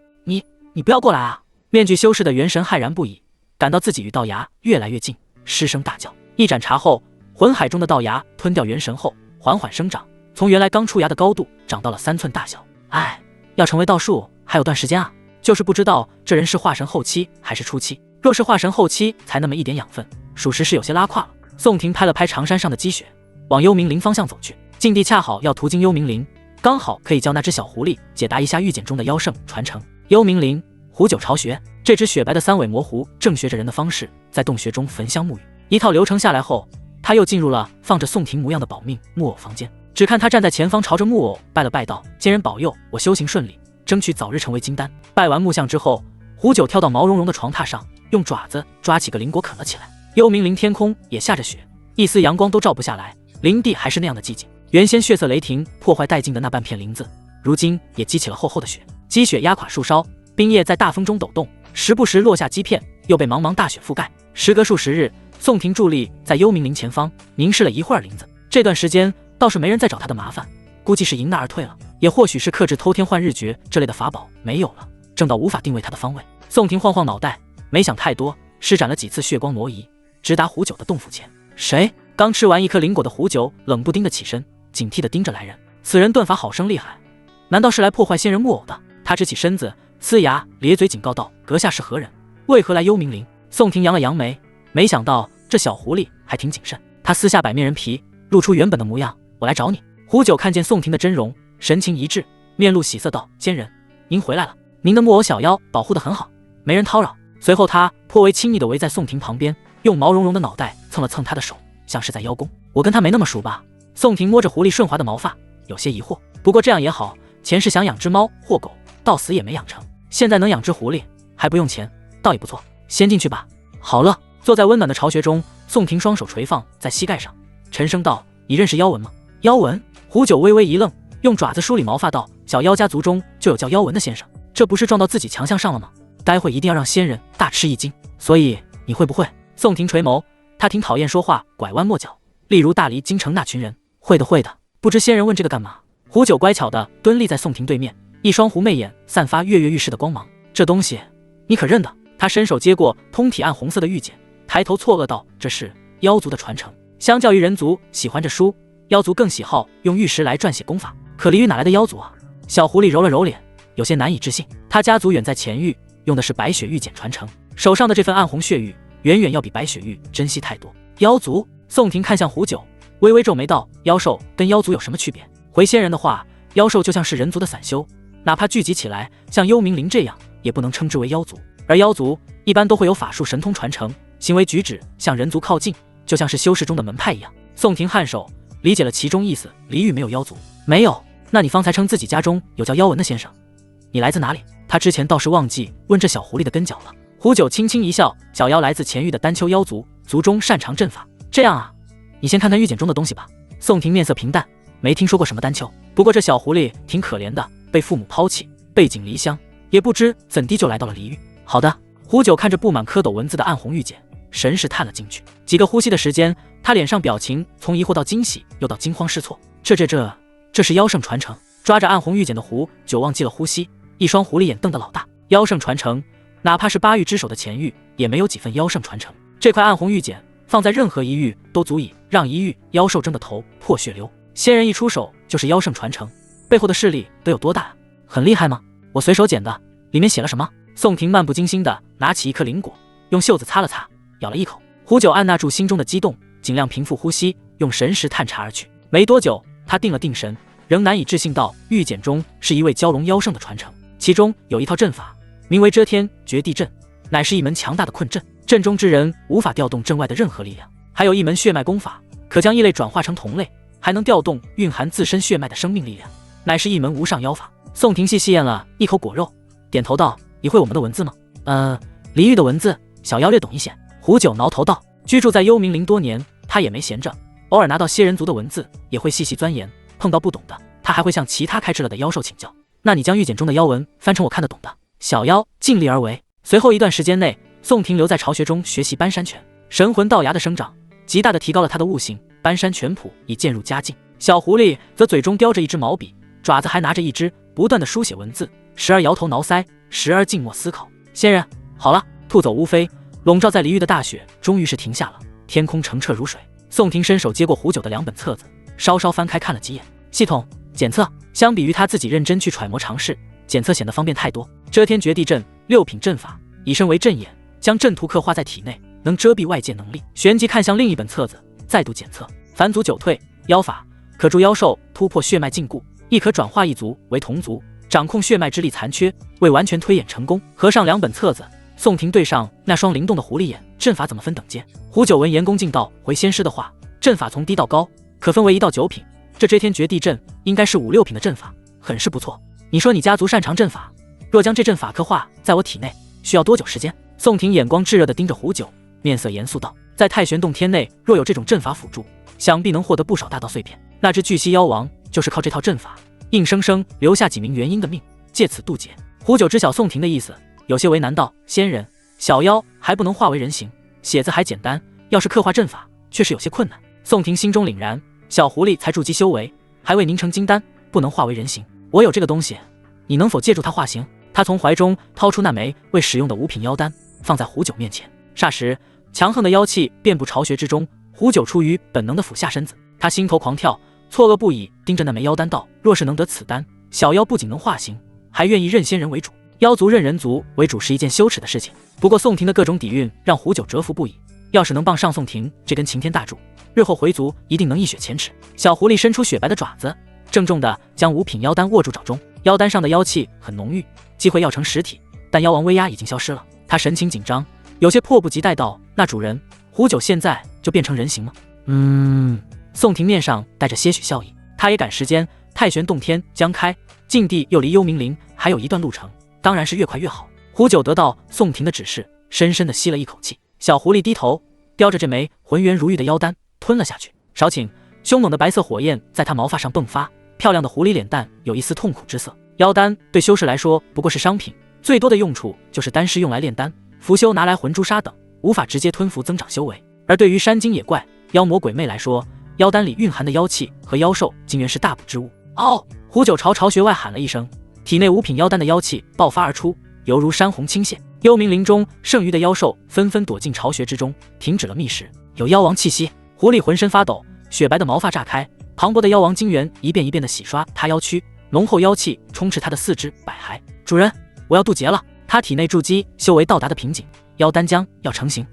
你不要过来啊！面具修士的元神骇然不已，感到自己与道牙越来越近，失声大叫。一盏茶后，魂海中的道牙吞掉元神后，缓缓生长，从原来刚出芽的高度长到了3寸大小。哎，要成为道树还有段时间啊，就是不知道这人是化神后期还是初期。若是化神后期才那么一点养分，属实是有些拉胯了。宋婷拍了拍长山上的积雪，往幽冥林方向走去。境地恰好要途经幽冥林，刚好可以叫那只小狐狸解答一下玉简中的妖圣传承。幽冥林虎九巢穴，这只雪白的3尾魔狐正学着人的方式在洞穴中焚香沐浴。一套流程下来后，他又进入了放着宋婷模样的保命木偶房间。只看他站在前方，朝着木偶拜了拜道：“仙人保佑我修行顺利，争取早日成为金丹。”拜完木像之后，虎九跳到毛茸茸的床榻上，用爪子抓起个灵果啃了起来。幽冥林天空也下着雪，一丝阳光都照不下来，林地还是那样的寂静。原先血色雷霆破坏殆尽的那半片林子，如今也积起了厚厚的雪。积雪压垮树梢，冰叶在大风中抖动，时不时落下几片，又被茫茫大雪覆盖。时隔数十日，宋婷伫立在幽冥林前方，凝视了一会儿林子。这段时间倒是没人再找他的麻烦，估计是迎难而退了，也或许是克制偷天换日诀这类的法宝没有了，正到无法定位他的方位。宋婷晃晃脑袋，没想太多，施展了几次血光挪移，直达虎九的洞府前。谁？刚吃完一颗灵果的虎九冷不丁的起身，警惕地盯着来人。此人遁法好生厉害，难道是来破坏仙人木偶的？他直起身子，呲牙咧嘴警告道：“阁下是何人？为何来幽冥林？”宋婷扬了扬眉，没想到这小狐狸还挺谨慎。他撕下百面人皮，露出原本的模样：“我来找你。”虎九看见宋婷的真容，神情一滞，面露喜色道：“仙人，您回来了。您的木偶小妖保护得很好，没人叨扰。”随后他颇为亲昵地围在宋婷旁边，用毛茸茸的脑袋蹭了蹭她的手，像是在邀功。我跟他没那么熟吧？宋婷摸着狐狸顺滑的毛发，有些疑惑。不过这样也好，前世想养只猫或狗，到死也没养成，现在能养只狐狸，还不用钱，倒也不错。先进去吧。好了。坐在温暖的巢穴中，宋婷双手垂放在膝盖上，沉声道：“你认识妖文吗？”妖文？虎九微微一愣，用爪子梳理毛发道：“小妖家族中就有叫妖文的先生，这不是撞到自己强项上了吗？待会一定要让仙人大吃一惊。所以你会不会？”宋婷垂眸，他挺讨厌说话拐弯抹角，例如大黎京城那群人。会的会的，不知仙人问这个干嘛？虎九乖巧地蹲立在宋婷对面，一双狐媚眼散发跃跃欲试的光芒。这东西你可认得？他伸手接过通体暗红色的玉简，抬头错愕道：“这是妖族的传承。相较于人族喜欢这书，妖族更喜好用玉石来撰写功法。可离域哪来的妖族啊？”小狐狸揉了揉脸，有些难以置信。他家族远在前域，用的是白雪玉简传承，手上的这份暗红血玉远远要比白雪玉珍惜太多。妖族？宋婷看向虎九，微微皱眉道：“妖兽跟妖族有什么区别？”回仙人的话，妖兽就像是人族的散修，哪怕聚集起来，像幽冥林这样，也不能称之为妖族。而妖族一般都会有法术神通传承，行为举止向人族靠近，就像是修士中的门派一样。宋婷颔首，理解了其中意思。离域没有妖族？没有。那你方才称自己家中有叫妖文的先生，你来自哪里？他之前倒是忘记问这小狐狸的跟脚了。虎九轻轻一笑：“小妖来自前域的丹丘妖族，族中擅长阵法。”这样啊，你先看看玉简中的东西吧。宋婷面色平淡，没听说过什么丹丘。不过这小狐狸挺可怜的，被父母抛弃，背井离乡，也不知怎地就来到了离域。好的。虎九看着布满蝌蚪文字的暗红玉简，神识探了进去。几个呼吸的时间，他脸上表情从疑惑到惊喜，又到惊慌失措。这是妖圣传承。抓着暗红玉简的虎九忘记了呼吸，一双狐狸眼瞪得老大。妖圣传承，哪怕是八域之首的前域，也没有几分妖圣传承。这块暗红玉简放在任何一域，都足以让一域妖兽争得头破血流。仙人一出手就是妖圣传承，背后的势力得有多大？很厉害吗？我随手捡的，里面写了什么？宋婷漫不经心地拿起一颗灵果，用袖子擦了擦，咬了一口。虎九按捺住心中的激动，尽量平复呼吸，用神识探查而去。没多久，他定了定神，仍难以置信道：“玉简中是一位蛟龙妖圣的传承，其中有一套阵法，名为遮天绝地阵，乃是一门强大的困阵，阵中之人无法调动阵外的任何力量。还有一门血脉功法，可将异类转化成同类，还能调动蕴含自身血脉的生命力量，乃是一门无上妖法。”宋婷细细咽了一口果肉，点头道：“你会我们的文字吗？”“离域的文字，小妖略懂一些。”胡九挠头道：“居住在幽冥林多年，他也没闲着，偶尔拿到蝎人族的文字，也会细细钻研。碰到不懂的，他还会向其他开智了的妖兽请教。那你将玉简中的妖文翻成我看得懂的。”小妖尽力而为。随后一段时间内，宋婷留在巢穴中学习搬山拳，神魂道芽的生长，极大的提高了他的悟性，搬山拳谱已渐入佳境。小狐狸则嘴中叼着一支毛笔，爪子还拿着一支，不断的书写文字，时而摇头挠腮，时而静默思考。仙人，好了。兔走乌飞，笼罩在离域的大雪终于是停下了，天空澄澈如水。宋婷伸手接过胡九的2本册子，稍稍翻开看了几眼。系统检测，相比于他自己认真去揣摩尝试，检测显得方便太多。遮天绝地阵6品阵法，以身为阵眼，将阵图刻画在体内，能遮蔽外界能力。旋即看向另一本册子，再度检测。凡族9退妖法，可助妖兽突破血脉禁锢，亦可转化一族为同族，掌控血脉之力残缺，未完全推演成功。合上2本册子，宋婷对上那双灵动的狐狸眼，阵法怎么分等阶？胡九文言恭敬道：“回仙师的话，阵法从低到高，可分为1到9品。这遮天绝地阵应该是5、6品的阵法，很是不错。你说你家族擅长阵法，若将这阵法刻画在我体内，需要多久时间？”宋婷眼光炙热地盯着胡九，面色严肃道：“在太玄洞天内，若有这种阵法辅助，想必能获得不少大道碎片。那只巨蜥妖王就是靠这套阵法，硬生生留下几名元婴的命，借此渡劫。”胡九知晓宋婷的意思，有些为难道：“仙人，小妖还不能化为人形，写字还简单，要是刻画阵法，却是有些困难。”宋婷心中凛然，小狐狸才筑基修为，还未凝成金丹，不能化为人形。我有这个东西，你能否借助它化形？他从怀中掏出那枚未使用的5品妖丹，放在胡九面前。霎时，强横的妖气遍布巢穴之中。胡九出于本能的俯下身子，他心头狂跳，错愕不已，盯着那枚妖丹道：“若是能得此丹，小妖不仅能化形，还愿意认仙人为主。妖族认人族为主是一件羞耻的事情。”不过宋婷的各种底蕴让胡九折服不已，要是能傍上宋婷这根擎天大柱，日后回族一定能一雪前耻。小狐狸伸出雪白的爪子，郑重地将5品妖丹握住爪中。妖丹上的妖气很浓郁，机会要成实体，但妖王威压已经消失了。他神情紧张，有些迫不及待道：“那主人，胡九现在就变成人形吗？”宋婷面上带着些许笑意，他也赶时间，太玄洞天将开，禁地又离幽冥林还有一段路程，当然是越快越好。胡九得到宋婷的指示，深深地吸了一口气。小狐狸低头叼着这枚浑圆如玉的妖丹吞了下去。少顷，凶猛的白色火焰在他毛发上迸发，漂亮的狐狸脸蛋有一丝痛苦之色。妖丹对修士来说不过是商品，最多的用处就是丹师用来炼丹，伏修拿来魂朱砂等，无法直接吞服增长修为。而对于山精野怪、妖魔鬼魅来说，妖丹里蕴含的妖气和妖兽竟然是大补之物。嗷！胡九朝巢穴外喊了一声，体内5品妖丹的妖气爆发而出，犹如山洪倾泻。幽冥林中剩余的妖兽纷纷躲进巢穴之中，停止了觅食。有妖王气息，狐狸浑身发抖，雪白的毛发炸开，磅礴的妖王精元一遍一遍地洗刷他妖躯，浓厚妖气充斥他的4肢百骸。主人，我要渡劫了。他体内筑基修为到达的瓶颈，妖丹将要成型。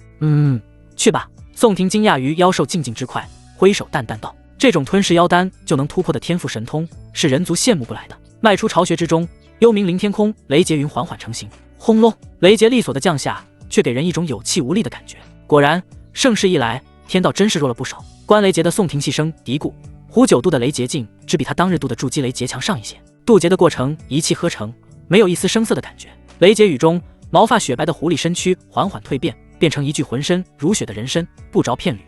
去吧。宋婷惊讶于妖兽进境之快，挥手淡淡道：“这种吞噬妖丹就能突破的天赋神通，是人族羡慕不来的。”迈出巢穴之中，幽冥林天空雷劫云缓缓成型。轰隆，雷劫利索的降下，却给人一种有气无力的感觉。果然，盛世一来，天道真是弱了不少。观雷劫的宋婷细声嘀咕：“胡九渡的雷劫境只比他当日渡的筑基雷劫强上一些。渡劫的过程一气呵成，没有一丝生涩的感觉。”雷劫雨中，毛发雪白的狐狸身躯缓缓蜕变，变成一具浑身如雪的人身，不着片缕。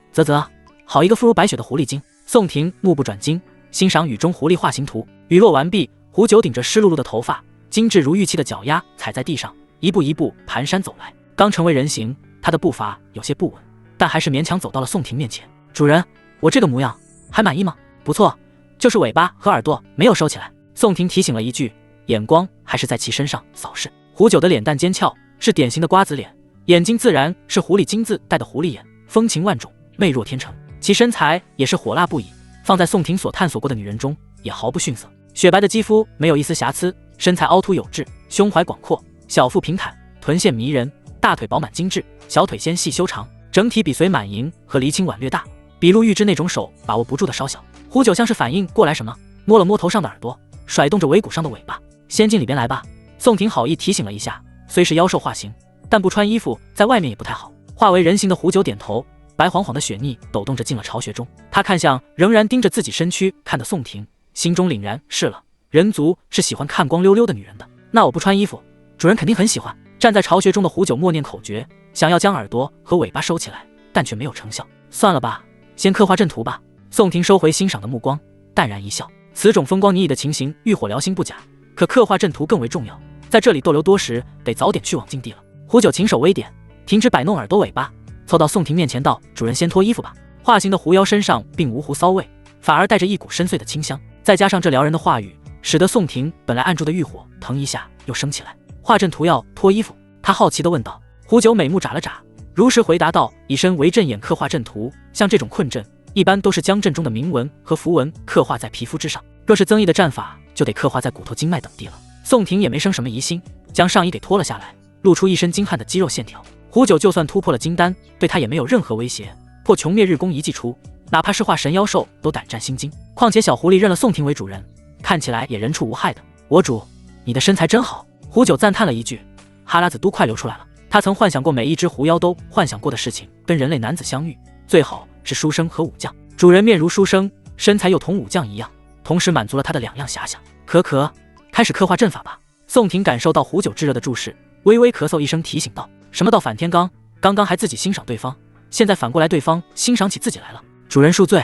好一个肤如白雪的狐狸精！宋婷目不转睛，欣赏雨中狐狸化形图。雨落完毕，胡九顶着湿漉漉的头发，精致如玉器的脚丫踩在地上，一步一步蹒跚走来。刚成为人形，他的步伐有些不稳，但还是勉强走到了宋婷面前。“主人，我这个模样还满意吗？”“不错，就是尾巴和耳朵没有收起来。”宋婷提醒了一句，眼光还是在其身上扫视。胡九的脸蛋尖翘，是典型的瓜子脸，眼睛自然是狐狸金字带的狐狸眼，风情万种，媚若天成。其身材也是火辣不已，放在宋婷所探索过的女人中也毫不逊色。雪白的肌肤没有一丝瑕疵，身材凹凸有致，胸怀广阔，小腹平坦，臀线迷人，大腿饱满精致，小腿纤细修长，整体比随满盈和黎清婉略大，比陆玉芝那种手把握不住的稍小。胡九像是反应过来什么，摸了摸头上的耳朵，甩动着尾骨上的尾巴。“先进里边来吧。”宋婷好意提醒了一下，虽是妖兽化形，但不穿衣服在外面也不太好。化为人形的胡九点头，白晃晃的血腻抖动着进了巢穴中。他看向仍然盯着自己身躯看的宋婷，心中凛然，是了，人族是喜欢看光溜溜的女人的。那我不穿衣服，主人肯定很喜欢。站在巢穴中的胡九默念口诀，想要将耳朵和尾巴收起来，但却没有成效。算了吧，先刻画阵图吧。宋婷收回欣赏的目光，淡然一笑。此种风光旖旎的情形，欲火燎心不假，可刻画阵图更为重要。在这里逗留多时，得早点去往境地了。胡九轻手微点，停止摆弄耳朵尾巴，凑到宋婷面前道：“主人先脱衣服吧。”画形的狐妖身上并无狐骚味，反而带着一股深邃的清香，再加上这撩人的话语，使得宋婷本来按住的欲火腾一下又升起来。画阵图要脱衣服？他好奇地问道。胡九美目眨了眨，如实回答道：“以身为阵眼刻画阵图，像这种困阵，一般都是将阵中的铭文和符文刻画在皮肤之上，若是增益的战法，就得刻画在骨头、经脉等地了。”宋婷也没生什么疑心，将上衣给脱了下来，露出一身精悍的肌肉线条。胡九就算突破了金丹，对他也没有任何威胁。破穷灭日功一祭出，哪怕是画神妖兽都胆战心惊。况且小狐狸认了宋婷为主人，看起来也人畜无害的。我主，你的身材真好。胡九赞叹了一句，哈喇子都快流出来了。他曾幻想过每一只狐妖都幻想过的事情，跟人类男子相遇，最好是书生和武将。主人面如书生，身材又同武将一样，同时满足了他的两样遐想。可，开始刻画阵法吧。宋婷感受到胡九炙热的注视，微微咳嗽一声，提醒道：“什么到反天罡？刚刚还自己欣赏对方，现在反过来对方欣赏起自己来了。主人恕罪，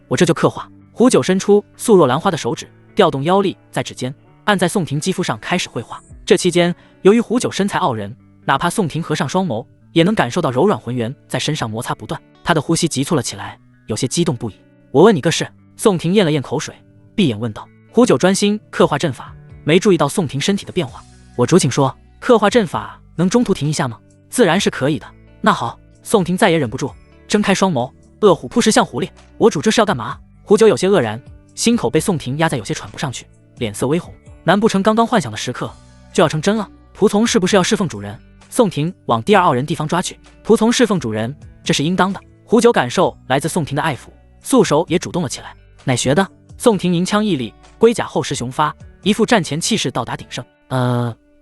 我这就刻画。”胡九伸出素若兰花的手指，调动妖力，在指尖按在宋婷肌肤上开始绘画。这期间，由于胡九身材傲人，哪怕宋婷合上双眸，也能感受到柔软浑圆在身上摩擦不断。他的呼吸急促了起来，有些激动不已。我问你个事。宋婷咽了咽口水，闭眼问道。胡九专心刻画阵法，没注意到宋婷身体的变化。我主请说，刻画阵法能中途停一下吗？自然是可以的。那好。宋婷再也忍不住，睁开双眸，恶虎扑食像狐狸。我主这是要干嘛？胡九有些愕然，心口被宋婷压在有些喘不上去，脸色微红。难不成刚刚幻想的时刻就要成真了？仆从是不是要侍奉主人？宋婷往第二傲人地方抓去。仆从侍奉主人，这是应当的。胡九感受来自宋婷的爱抚，素手也主动了起来。乃学的？宋婷银枪屹立，龟甲厚实雄发，一副战前气势到达鼎盛。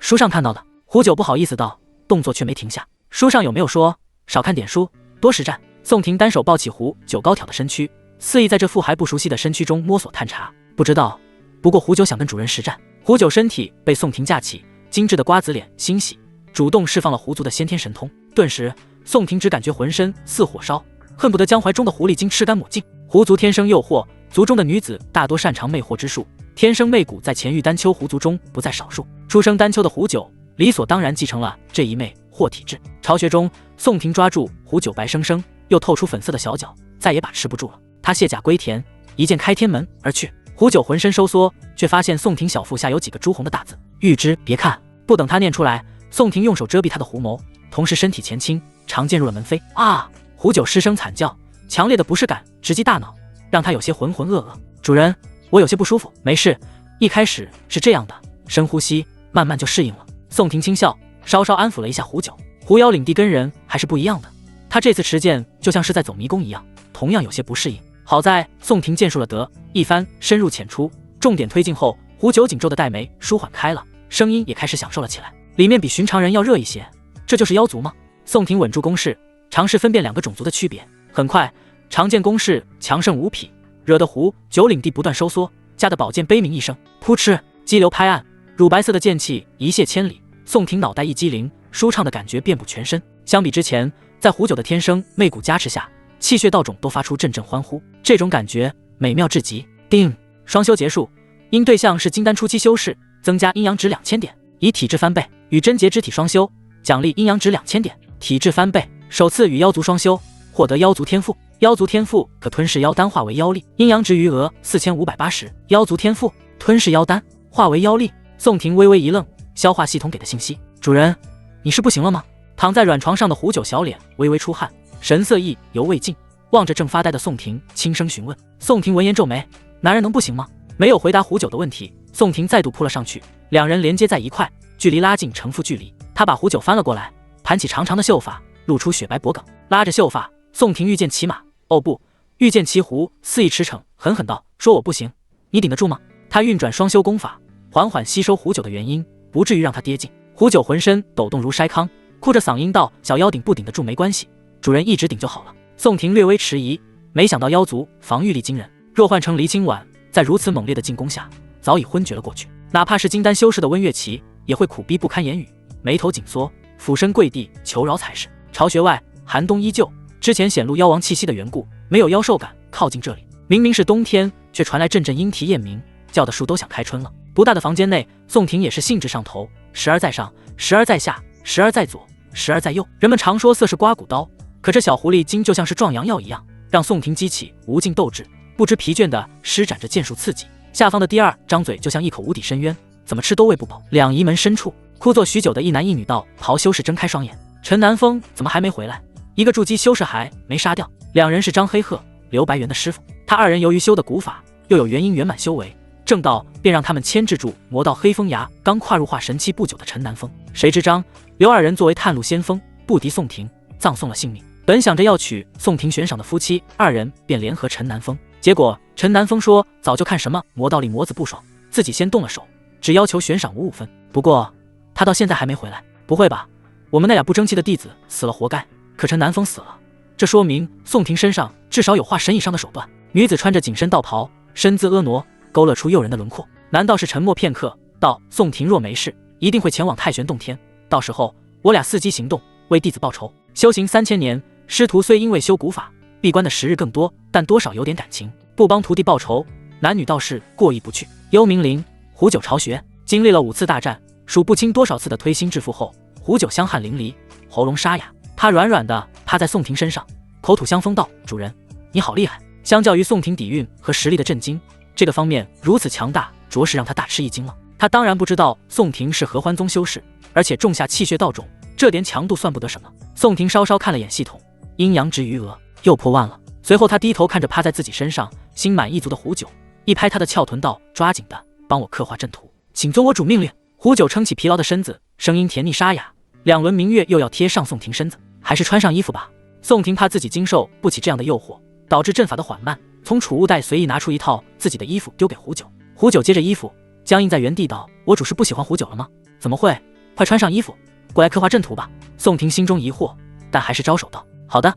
书上看到的。胡九不好意思道，动作却没停下。书上有没有说少看点书，多实战？宋婷单手抱起胡九高挑的身躯，肆意在这副还不熟悉的身躯中摸索探查。不知道，不过胡九想跟主人实战。胡九身体被宋婷架起，精致的瓜子脸欣喜，主动释放了狐族的先天神通。顿时，宋婷只感觉浑身似火烧，恨不得将怀中的狐狸精吃干抹净。狐族天生诱惑，族中的女子大多擅长魅惑之术，天生媚骨在前域丹丘狐族中不在少数。出生丹丘的胡九理所当然继承了这一魅惑体质。巢穴中，宋婷抓住胡九白生生又透出粉色的小脚，再也把持不住了。他卸甲归田，一剑开天门而去。胡九浑身收缩，却发现宋婷小腹下有几个朱红的大字：玉之别看。不等他念出来，宋婷用手遮蔽他的狐眸，同时身体前倾，长剑入了门扉。啊！胡九失声惨叫，强烈的不适感直击大脑，让他有些浑浑噩噩。主人，我有些不舒服。没事，一开始是这样的，深呼吸，慢慢就适应了。宋婷轻笑，稍稍安抚了一下胡九。狐妖领地跟人还是不一样的，他这次持剑就像是在走迷宫一样，同样有些不适应。好在宋婷剑术了得，一番深入浅出，重点推进后，胡九紧皱的黛眉舒缓开了，声音也开始享受了起来，里面比寻常人要热一些。这就是妖族吗？宋婷稳住攻势，尝试分辨两个种族的区别。很快，长剑攻势强盛无匹，惹得胡九领地不断收缩，架的宝剑悲鸣一声，扑哧，激流拍岸，乳白色的剑气一泻千里。宋婷脑袋一激灵，舒畅的感觉遍布全身。相比之前，在胡九的天生媚骨加持下，气血道种都发出阵阵欢呼，这种感觉美妙至极。定，双修结束，因对象是金丹初期修士，增加阴阳值2000点，以体质翻倍。与真劫之体双修，奖励阴阳值2000点，体质翻倍。首次与妖族双修，获得妖族天赋，妖族天赋可吞噬妖丹化为妖力，阴阳值余额4580。妖族天赋吞噬妖丹化为妖力。宋婷微微一愣，消化系统给的信息：主人，你是不行了吗？躺在软床上的胡九小脸微微出汗，神色意犹未尽，望着正发呆的宋婷轻声询问。宋婷闻言皱眉，男人能不行吗？没有回答胡九的问题，宋婷再度扑了上去，两人连接在一块，距离拉近成负距离。他把胡九翻了过来，盘起长长的秀发，露出雪白脖颈，拉着秀发，宋婷御剑骑马，哦不，御剑骑狐，肆意驰骋，狠狠道：说我不行，你顶得住吗？他运转双修功法，缓缓吸收胡九的元音，不至于让他跌进。胡九浑身抖动如筛糠，哭着嗓音道：小妖顶不顶得住没关系，主人一直顶就好了。宋婷略微迟疑，没想到妖族防御力惊人，若换成黎清婉，在如此猛烈的进攻下，早已昏厥了过去。哪怕是金丹修士的温月琪，也会苦逼不堪言语。眉头紧缩，俯身跪地求饶才是。巢穴外寒冬依旧，之前显露妖王气息的缘故，没有妖兽敢靠近这里。明明是冬天，却传来阵阵莺啼燕鸣，叫的树都想开春了。不大的房间内，宋婷也是兴致上头，时而在上，时而在下，时而在左，时而在右。人们常说色是刮骨刀，可这小狐狸精就像是壮阳药一样，让宋婷激起无尽斗志，不知疲倦地施展着剑术刺激。下方的第二张嘴就像一口无底深渊，怎么吃都喂不饱。两仪门深处，枯坐许久的一男一女道袍修士睁开双眼，陈南风怎么还没回来？一个筑基修士还没杀掉。两人是张黑鹤、刘白猿的师傅，他二人由于修的古法，又有元婴圆满修为，正道便让他们牵制住魔道黑风崖刚跨入化神期不久的陈南风。谁知张、刘二人作为探路先锋，不敌宋婷，葬送了性命。本想着要娶宋婷悬赏的夫妻二人便联合陈南风，结果陈南风说早就看什么魔道里魔子不爽，自己先动了手，只要求悬赏55分。不过他到现在还没回来。不会吧，我们那俩不争气的弟子死了活该，可陈南风死了，这说明宋婷身上至少有化神以上的手段。女子穿着紧身道袍，身姿婀娜，勾勒出诱人的轮廓。难道是沉默片刻，道：宋婷若没事，一定会前往太玄洞天，到时候我俩伺机行动，为弟子报仇。修行3000年，师徒虽因为修古法闭关的时日更多，但多少有点感情，不帮徒弟报仇，男女道士过意不去。幽冥林胡九巢穴，经历了5次大战，数不清多少次的推心置腹后，胡九香汗淋漓，喉咙沙哑，他软软的趴在宋婷身上，口吐香风道：主人你好厉害。相较于宋婷底蕴和实力的震惊，这个方面如此强大，着实让他大吃一惊了。他当然不知道宋婷是合欢宗修士，而且种下气血道种，这点强度算不得什么。宋婷稍稍看了眼系统，阴阳值余额又破万了。随后他低头看着趴在自己身上心满意足的胡九，一拍他的翘臀道：抓紧的帮我刻画阵图，请遵我主命令。胡九撑起疲劳的身子，声音甜腻沙哑，两轮明月又要贴上宋婷身子，还是穿上衣服吧。宋婷怕自己经受不起这样的诱惑，导致阵法的缓慢，从储物袋随意拿出一套自己的衣服丢给胡九。胡九接着衣服，僵硬在原地道：我主是不喜欢胡九了吗？怎么会，快穿上衣服过来刻画阵图吧。宋婷心中疑惑，但还是招手道：好的。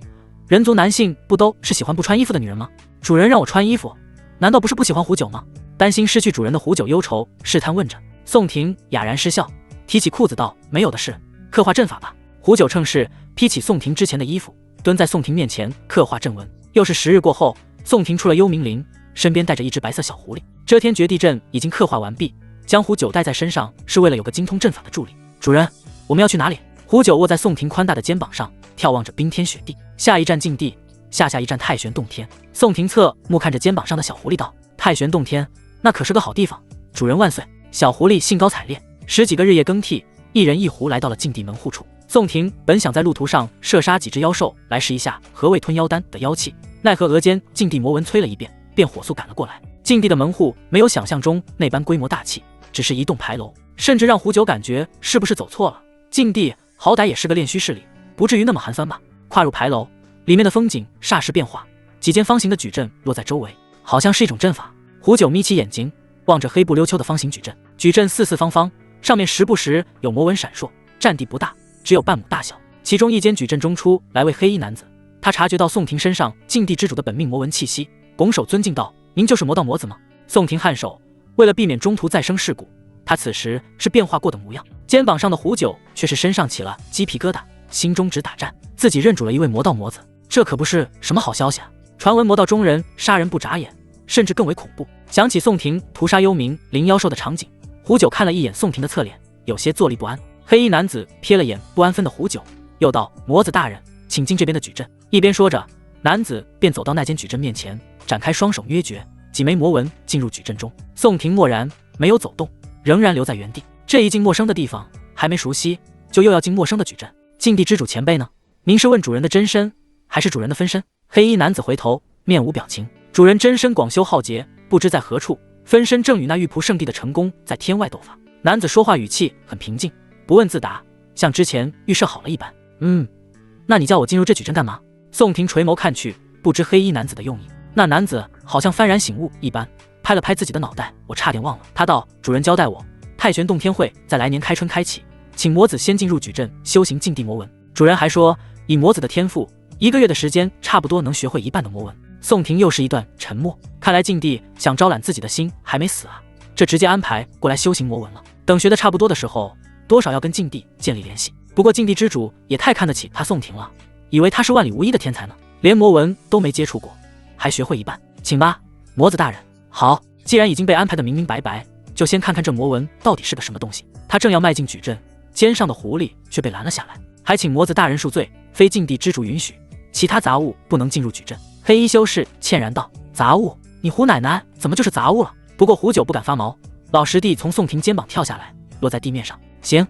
人族男性不都是喜欢不穿衣服的女人吗？主人让我穿衣服，难道不是不喜欢胡九吗？担心失去主人的胡九忧愁试探问着。宋婷哑然失笑，提起裤子道：没有的事，刻画阵法吧。胡九趁势披起宋婷之前的衣服，蹲在宋婷面前刻画阵纹。又是10日过后，宋婷出了幽冥林，身边带着一只白色小狐狸。遮天绝地阵已经刻画完毕，将胡九带在身上是为了有个精通阵法的助理。主人，我们要去哪里？胡九卧在宋婷宽大的肩膀上，眺望着冰天雪地。下一站禁地，下一站太玄洞天。宋婷侧目看着肩膀上的小狐狸道：太玄洞天，那可是个好地方，主人万岁。小狐狸兴高采烈，10几个日夜更替，一人一狐来到了禁地门户处。宋婷本想在路途上射杀几只妖兽来试一下何谓吞妖丹的妖气，奈何额间禁地魔纹催了一遍，便火速赶了过来。禁地的门户没有想象中那般规模大气，只是一栋牌楼，甚至让胡九感觉是不是走错了。禁地好歹也是个炼虚势力，不至于那么寒酸吧。跨入牌楼，里面的风景霎时变化，几间方形的矩阵落在周围，好像是一种阵法。胡九眯起眼睛望着黑不溜秋的方形矩阵，矩阵四四方方，上面时不时有魔纹闪烁，占地不大，只有半亩大小。其中一间矩阵中出来位黑衣男子，他察觉到宋婷身上禁地之主的本命魔纹气息，拱手尊敬道：您就是魔道魔子吗？宋婷颔首，为了避免中途再生事故，他此时是变化过的模样。肩膀上的胡九却是身上起了鸡皮疙瘩，心中直打颤，自己认主了一位魔道魔子，这可不是什么好消息啊。传闻魔道中人杀人不眨眼，甚至更为恐怖。想起宋婷屠杀幽冥灵妖兽的场景，胡九看了一眼宋婷的侧脸，有些坐立不安。黑衣男子瞥了眼不安分的胡九，又道：魔子大人，请进这边的矩阵。一边说着，男子便走到那间矩阵面前，展开双手约诀，几枚魔纹进入矩阵中。宋婷默然，没有走动，仍然留在原地。这一进陌生的地方，还没熟悉，就又要进陌生的矩阵。禁地之主前辈呢？您是问主人的真身，还是主人的分身？黑衣男子回头，面无表情。主人真身广修浩劫，不知在何处，分身正与那玉璞圣地的成功在天外斗法。男子说话语气很平静，不问自答，像之前预设好了一般。那你叫我进入这矩阵干嘛？宋婷垂眸看去，不知黑衣男子的用意。那男子好像幡然醒悟一般，拍了拍自己的脑袋，我差点忘了。他道：主人交代我，太玄洞天会在来年开春开启，请魔子先进入矩阵修行禁地魔纹。主人还说，以魔子的天赋，1个月的时间差不多能学会一半的魔纹。宋婷又是一段沉默，看来禁地想招揽自己的心还没死啊，这直接安排过来修行魔纹了。等学的差不多的时候，多少要跟禁地建立联系。不过禁地之主也太看得起他宋婷了，以为他是万里无一的天才呢，连魔文都没接触过，还学会一半。请吧，魔子大人。好，既然已经被安排得明明白白，就先看看这魔文到底是个什么东西。他正要迈进矩阵，肩上的狐狸却被拦了下来，还请魔子大人恕罪，非禁地之主允许，其他杂物不能进入矩阵。黑衣修士歉然道：杂物？你胡奶奶怎么就是杂物了？不过胡九不敢发毛，老实地从宋婷肩膀跳下来，落在地面上。行，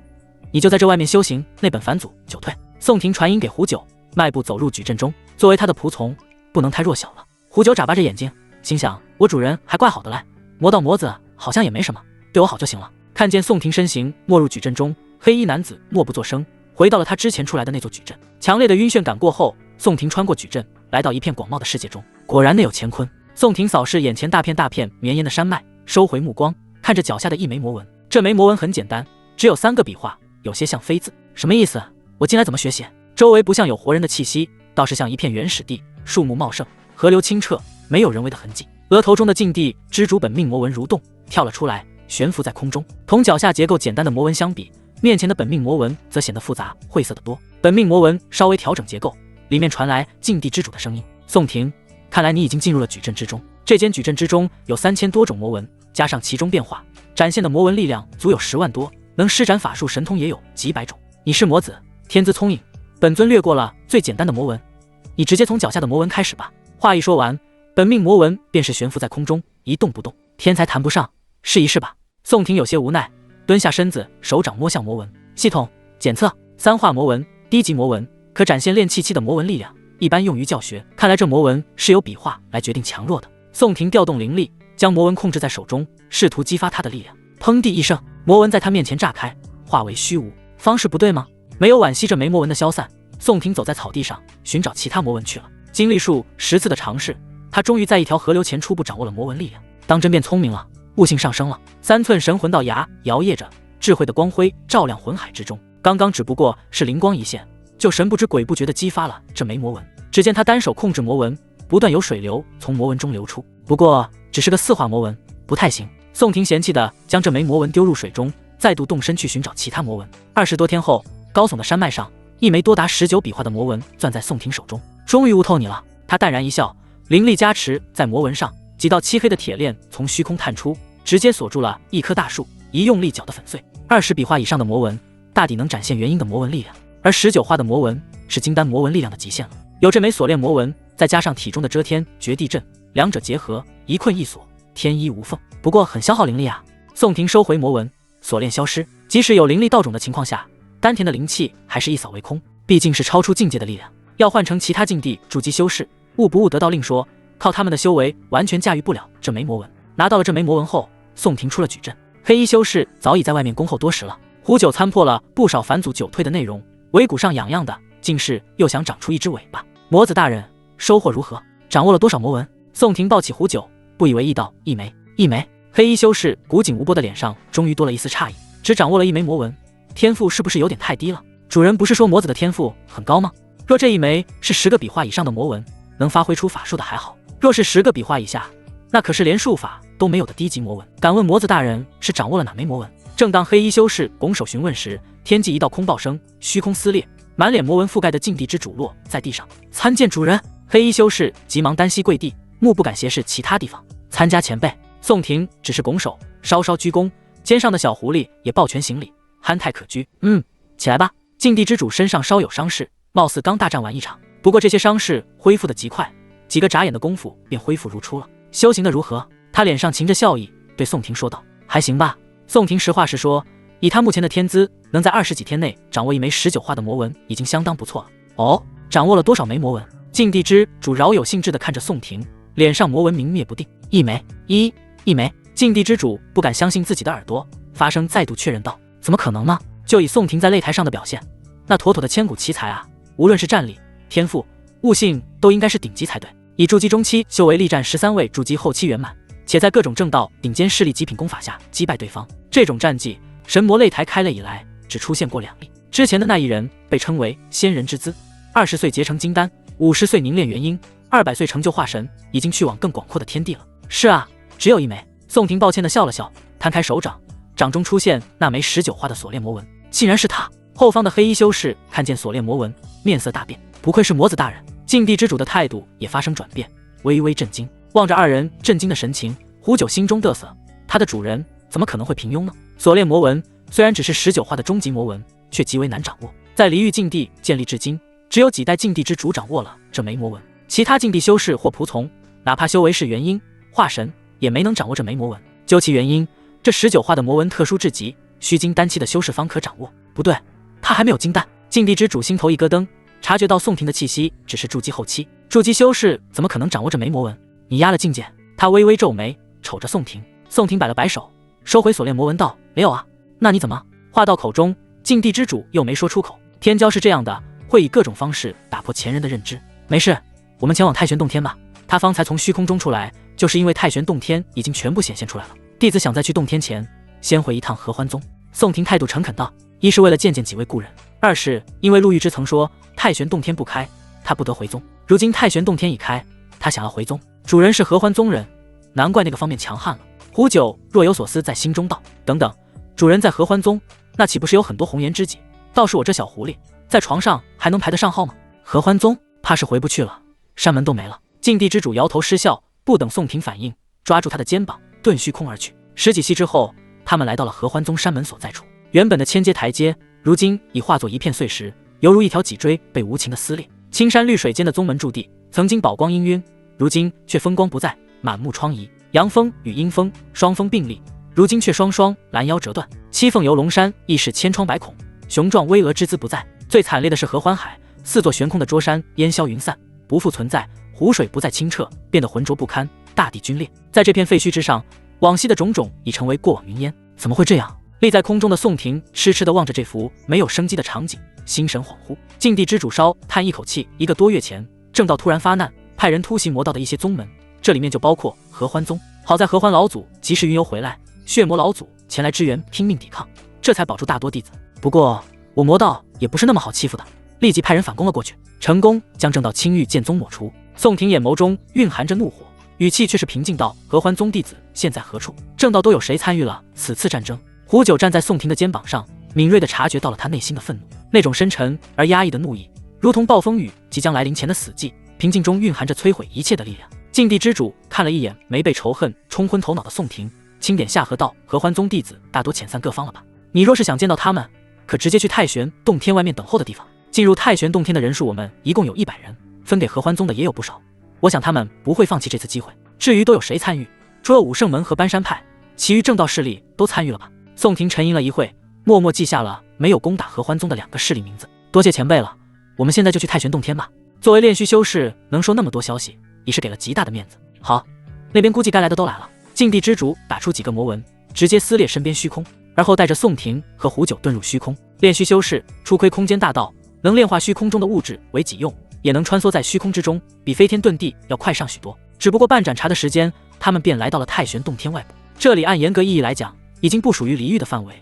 你就在这外面修行，那本返祖就退。宋婷传音给胡九，迈步走入矩阵中。作为他的仆从，不能太弱小了。胡九眨巴着眼睛，心想：我主人还怪好的嘞，魔道魔子好像也没什么，对我好就行了。看见宋婷身形没入矩阵中，黑衣男子默不作声，回到了他之前出来的那座矩阵。强烈的晕眩感过后，宋婷穿过矩阵，来到一片广袤的世界中。果然内有乾坤。宋婷扫视眼前大片大片绵延的山脉，收回目光，看着脚下的一枚魔纹。这枚魔纹很简单，只有3个笔画，有些像飞字。什么意思？我进来怎么学写？周围不像有活人的气息，倒是像一片原始地，树木茂盛，河流清澈，没有人为的痕迹。额头中的禁地之主本命魔纹蠕动，跳了出来，悬浮在空中。同脚下结构简单的魔纹相比，面前的本命魔纹则显得复杂晦涩得多。本命魔纹稍微调整结构，里面传来禁地之主的声音：宋婷，看来你已经进入了矩阵之中。这间矩阵之中有3000多种魔纹，加上其中变化，展现的魔纹力量足有10万多，能施展法术神通也有几百种。你是魔子，天资聪颖，本尊略过了最简单的魔纹，你直接从脚下的魔纹开始吧。话一说完，本命魔纹便是悬浮在空中，一动不动。天才谈不上，试一试吧。宋婷有些无奈，蹲下身子，手掌摸向魔纹。系统检测：3化魔纹，低级魔纹，可展现炼气期的魔纹力量，一般用于教学。看来这魔纹是由笔画来决定强弱的。宋婷调动灵力，将魔纹控制在手中，试图激发它的力量。砰地一声，魔纹在他面前炸开，化为虚无。方式不对吗？没有惋惜这枚魔纹的消散，宋婷走在草地上，寻找其他魔纹去了。经历数10次的尝试，他终于在一条河流前初步掌握了魔纹力量。当真变聪明了，悟性上升了。3寸神魂道牙摇曳着，智慧的光辉照亮魂海之中。刚刚只不过是灵光一现，就神不知鬼不觉地激发了这枚魔纹。只见他单手控制魔纹，不断有水流从魔纹中流出。不过只是个4化魔纹，不太行。宋婷嫌弃地将这枚魔纹丢入水中，再度动身去寻找其他魔纹。20多天后，高耸的山脉上，一枚多达19笔画的魔纹攥在宋婷手中。终于悟透你了，他淡然一笑，灵力加持在魔纹上，几道漆黑的铁链从虚空探出，直接锁住了一棵大树，一用力搅得粉碎。20笔画以上的魔纹，大抵能展现元婴的魔纹力量，而19画的魔纹是金丹魔纹力量的极限了。有这枚锁链魔纹，再加上体中的遮天绝地阵，两者结合，一困一锁，天衣无缝。不过很消耗灵力啊。宋婷收回魔纹，锁链消失，即使有灵力道种的情况下，丹田的灵气还是一扫为空，毕竟是超出境界的力量。要换成其他境地筑基修士，悟不悟得道另说，靠他们的修为完全驾驭不了这枚魔纹。拿到了这枚魔纹后，宋婷出了矩阵。黑衣修士早已在外面恭候多时了。胡九参破了不少返祖久退的内容，尾骨上痒痒的，竟是又想长出一只尾巴。魔子大人，收获如何？掌握了多少魔纹？宋婷抱起胡九，不以为意道：一枚。黑衣修士古井无波的脸上终于多了一丝诧异，只掌握了1枚魔纹，天赋是不是有点太低了？主人不是说魔子的天赋很高吗？若这一枚是10个笔画以上的魔纹，能发挥出法术的还好；若是10个笔画以下，那可是连术法都没有的低级魔纹。敢问魔子大人是掌握了哪枚魔纹？正当黑衣修士拱手询问时，天际一道空爆声，虚空撕裂，满脸魔纹覆盖的禁地之主落在地上。参见主人！黑衣修士急忙单膝跪地，目不敢斜视其他地方。参加前辈。宋婷只是拱手，稍稍鞠躬，肩上的小狐狸也抱拳行礼，憨态可掬。起来吧。禁地之主身上稍有伤势，貌似刚大战完一场，不过这些伤势恢复得极快，几个眨眼的功夫便恢复如初了。修行的如何？他脸上噙着笑意，对宋婷说道：还行吧。宋婷实话实说，以他目前的天资，能在20几天内掌握1枚19画的魔纹，已经相当不错了。哦，掌握了多少枚魔纹？禁地之主饶有兴致地看着宋婷，脸上魔纹明灭不定。1枚，一枚。禁地之主不敢相信自己的耳朵，发声再度确认道：怎么可能呢？就以宋婷在擂台上的表现，那妥妥的千古奇才啊！无论是战力、天赋、悟性，都应该是顶级才对。以筑基中期修为力战13位筑基后期圆满，且在各种正道顶尖势力极品功法下击败对方，这种战绩，神魔擂台开擂以来只出现过2例。之前的那一人被称为仙人之姿，20岁结成金丹，50岁凝练元婴，200岁成就化神，已经去往更广阔的天地了。是啊，只有1枚。宋婷抱歉地笑了笑，摊开手掌，掌中出现那枚19画的锁链魔纹。竟然是他！后方的黑衣修士看见锁链魔纹，面色大变，不愧是魔子大人。禁地之主的态度也发生转变，微微震惊。望着二人震惊的神情，胡九心中嘚瑟，他的主人怎么可能会平庸呢？锁链魔纹虽然只是19化的终极魔纹，却极为难掌握。在离域禁地建立至今，只有几代禁地之主掌握了这枚魔纹，其他禁地修士或仆从，哪怕修为是元婴、化神，也没能掌握这枚魔纹。究其原因，这19化的魔纹特殊至极，需经丹期的修士方可掌握。不对，他还没有金丹。禁地之主心头一咯噔，察觉到宋婷的气息只是筑基后期，筑基修士怎么可能掌握这枚魔纹？你压了境界？他微微皱眉，瞅着宋婷。宋婷摆了摆手，收回锁链魔纹道：没有啊。那你怎么？话到口中，禁地之主又没说出口。天骄是这样的，会以各种方式打破前人的认知。没事，我们前往太玄洞天吧。他方才从虚空中出来，就是因为太玄洞天已经全部显现出来了。弟子想在去洞天前，先回一趟合欢宗。宋婷态度诚恳道：一是为了见见几位故人，二是因为陆玉之曾说太玄洞天不开，他不得回宗。如今太玄洞天已开，他想要回宗。主人是合欢宗人，难怪那个方面强悍了。胡九若有所思在心中道：等等，主人在合欢宗，那岂不是有很多红颜知己？倒是我这小狐狸，在床上还能排得上号吗？合欢宗怕是回不去了，山门都没了。禁地之主摇头失笑，不等宋婷反应，抓住他的肩膀，遁虚空而去。10几息之后，他们来到了合欢宗山门所在处。原本的千阶台阶，如今已化作一片碎石，犹如一条脊椎被无情的撕裂。青山绿水间的宗门驻地，曾经宝光氤氲，如今却风光不再，满目疮痍。阳风与阴风双峰并立，如今却双双拦腰折断。七凤游龙山亦是千疮百孔，雄壮巍峨之姿不在。最惨烈的是合欢海，4座悬空的桌山烟消云散，不复存在，湖水不再清澈，变得浑浊不堪，大地龟裂。在这片废墟之上，往昔的种种已成为过往云烟。怎么会这样？立在空中的宋婷痴痴地望着这幅没有生机的场景，心神恍惚。禁地之主稍叹一口气，1个多月前，正道突然发难，派人突袭魔道的一些宗门，这里面就包括合欢宗。好在合欢老祖及时云游回来，血魔老祖前来支援，拼命抵抗，这才保住大多弟子。不过我魔道也不是那么好欺负的，立即派人反攻了过去，成功将正道青玉剑宗抹除。宋婷眼眸中蕴含着怒火，语气却是平静道：合欢宗弟子现在何处？正道都有谁参与了此次战争？胡九站在宋婷的肩膀上，敏锐地察觉到了他内心的愤怒，那种深沉而压抑的怒意，如同暴风雨即将来临前的死寂，平静中蕴含着摧毁一切的力量。禁地之主看了一眼没被仇恨冲昏头脑的宋婷，轻点下颌道：合欢宗弟子大多遣散各方了吧？你若是想见到他们，可直接去太玄洞天外面等候的地方。进入太玄洞天的人数我们一共有100人，分给合欢宗的也有不少，我想他们不会放弃这次机会。至于都有谁参与，除了武圣门和搬山派，其余正道势力都参与了吧？宋婷沉吟了一会，默默记下了没有攻打合欢宗的2个势力名字。多谢前辈了，我们现在就去太玄洞天吧。作为炼虚修士，能说那么多消息，已是给了极大的面子。好，那边估计该来的都来了。禁地之主打出几个魔纹，直接撕裂身边虚空，而后带着宋婷和胡九遁入虚空。炼虚修士初窥空间大道，能炼化虚空中的物质为己用，也能穿梭在虚空之中，比飞天遁地要快上许多。只不过半盏茶的时间，他们便来到了太玄洞天外部。这里按严格意义来讲，已经不属于离域的范围，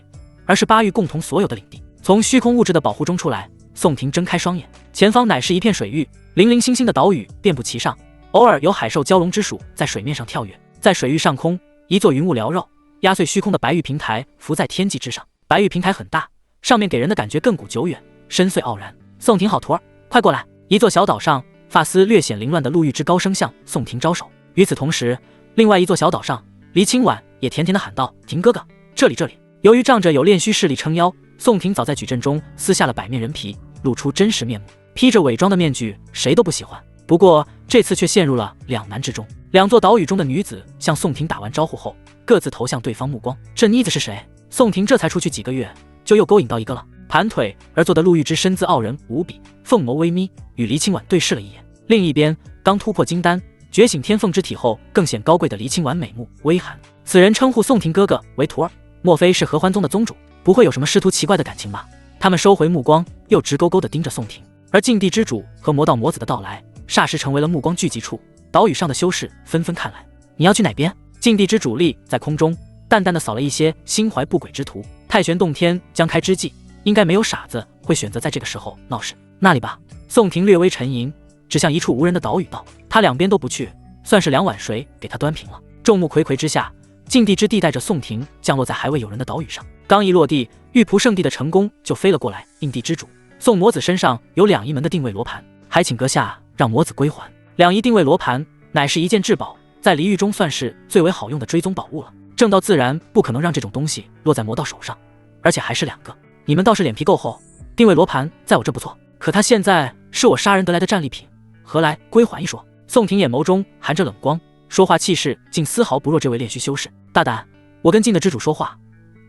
而是8域共同所有的领地。从虚空物质的保护中出来，宋婷睁开双眼，前方乃是一片水域，零零星星的岛屿遍布其上，偶尔有海兽蛟龙之属在水面上跳跃。在水域上空，一座云雾缭绕，压碎虚空的白玉平台浮在天际之上。白玉平台很大，上面给人的感觉亘古久远，深邃傲然。宋婷好徒儿，快过来！一座小岛上，发丝略显凌乱的陆玉之高声向宋婷招手。与此同时，另外一座小岛上，黎清婉也甜甜地喊道：婷哥哥，这里这里。由于仗着有炼虚势力撑腰，宋婷早在矩阵中撕下了百面人皮，露出真实面目。披着伪装的面具，谁都不喜欢。不过这次却陷入了两难之中。2座岛屿中的女子向宋婷打完招呼后，各自投向对方目光。这妮子是谁？宋婷这才出去几个月，就又勾引到一个了。盘腿而坐的陆玉之身姿傲人无比，凤眸微眯，与黎清婉对视了一眼。另一边，刚突破金丹觉醒天凤之体后更显高贵的黎清婉美目微寒。此人称呼宋婷哥哥为徒儿，莫非是合欢宗的宗主？不会有什么师徒奇怪的感情吧？他们收回目光，又直勾勾地盯着宋婷。而禁地之主和魔道魔子的到来，霎时成为了目光聚集处。岛屿上的修士纷纷看来。你要去哪边？禁地之主立在空中，淡淡的扫了一些心怀不轨之徒。太玄洞天将开之际，应该没有傻子会选择在这个时候闹事。那里吧。宋婷略微沉吟，指向一处无人的岛屿道：他两边都不去，算是2碗水给他端平了。众目睽睽之下，禁地之地带着宋婷降落在还未有人的岛屿上。刚一落地，玉仆圣地的成功就飞了过来，应地之主，宋魔子身上有2亿门的定位罗盘，还请阁下让魔子归还。2亿定位罗盘乃是一件至宝，在离域中算是最为好用的追踪宝物了。正道自然不可能让这种东西落在魔道手上，而且还是2个。你们倒是脸皮够厚，定位罗盘在我这不错，可他现在是我杀人得来的战利品，何来归还一说？宋廷眼眸中含着冷光，说话气势竟丝毫不弱这位炼虚修士。大胆，我跟晋的之主说话，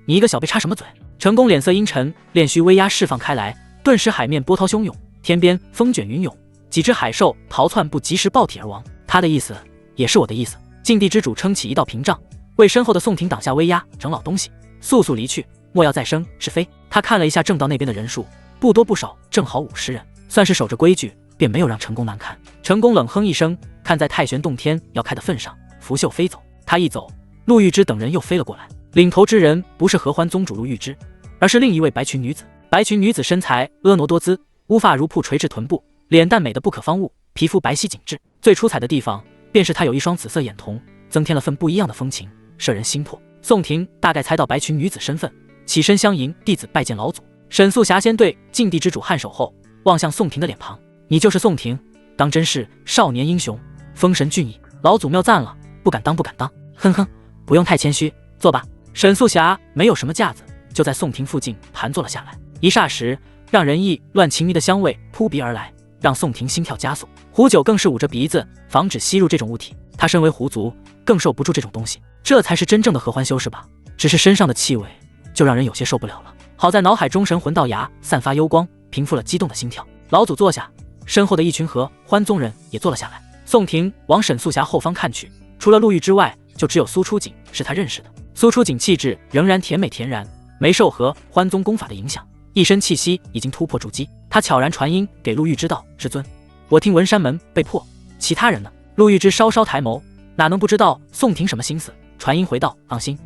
你一个小辈插什么嘴？成功脸色阴沉，炼虚威压释放开来，顿时海面波涛汹涌，天边风卷云涌，几只海兽逃窜不及时爆体而亡。他的意思也是我的意思。晋地之主撑起一道屏障，为身后的宋廷挡下威压，整老东西，速速离去，莫要再生是非。他看了一下正道那边的人数，不多不少，正好50人，算是守着规矩，便没有让成功难堪。成功冷哼一声，看在太玄洞天要开的份上，拂袖飞走。他一走，陆玉芝等人又飞了过来。领头之人不是合欢宗主陆玉芝，而是另一位白裙女子。白裙女子身材婀娜多姿，乌发如瀑垂至臀部，脸蛋美得不可方物，皮肤白皙紧致。最出彩的地方便是她有一双紫色眼瞳，增添了份不一样的风情，摄人心魄。宋廷大概猜到白裙女子身份，起身相迎，弟子拜见老祖。沈素霞先对晋地之主颔首后，望向宋廷的脸庞，你就是宋廷，当真是少年英雄，风神俊逸，老祖妙赞了，不敢当不敢当。哼哼，不用太谦虚，坐吧。沈素霞没有什么架子，就在宋廷附近盘坐了下来。一霎时，让人意乱情迷的香味扑鼻而来，让宋廷心跳加速。胡九更是捂着鼻子，防止吸入这种物体。他身为狐族，更受不住这种东西，这才是真正的合欢修士吧？只是身上的气味，就让人有些受不了了。好在脑海中神魂道牙散发幽光，平复了激动的心跳。老祖坐下，身后的一群合欢宗人也坐了下来。宋廷往沈素霞后方看去，除了陆玉之外，就只有苏初锦是他认识的。苏初锦气质仍然甜美恬然，没受合欢宗功法的影响，一身气息已经突破筑基。他悄然传音给陆玉知道：“师尊，我听文山门被破，其他人呢？”陆玉之稍稍抬眸，哪能不知道宋廷什么心思？传音回道：“放心，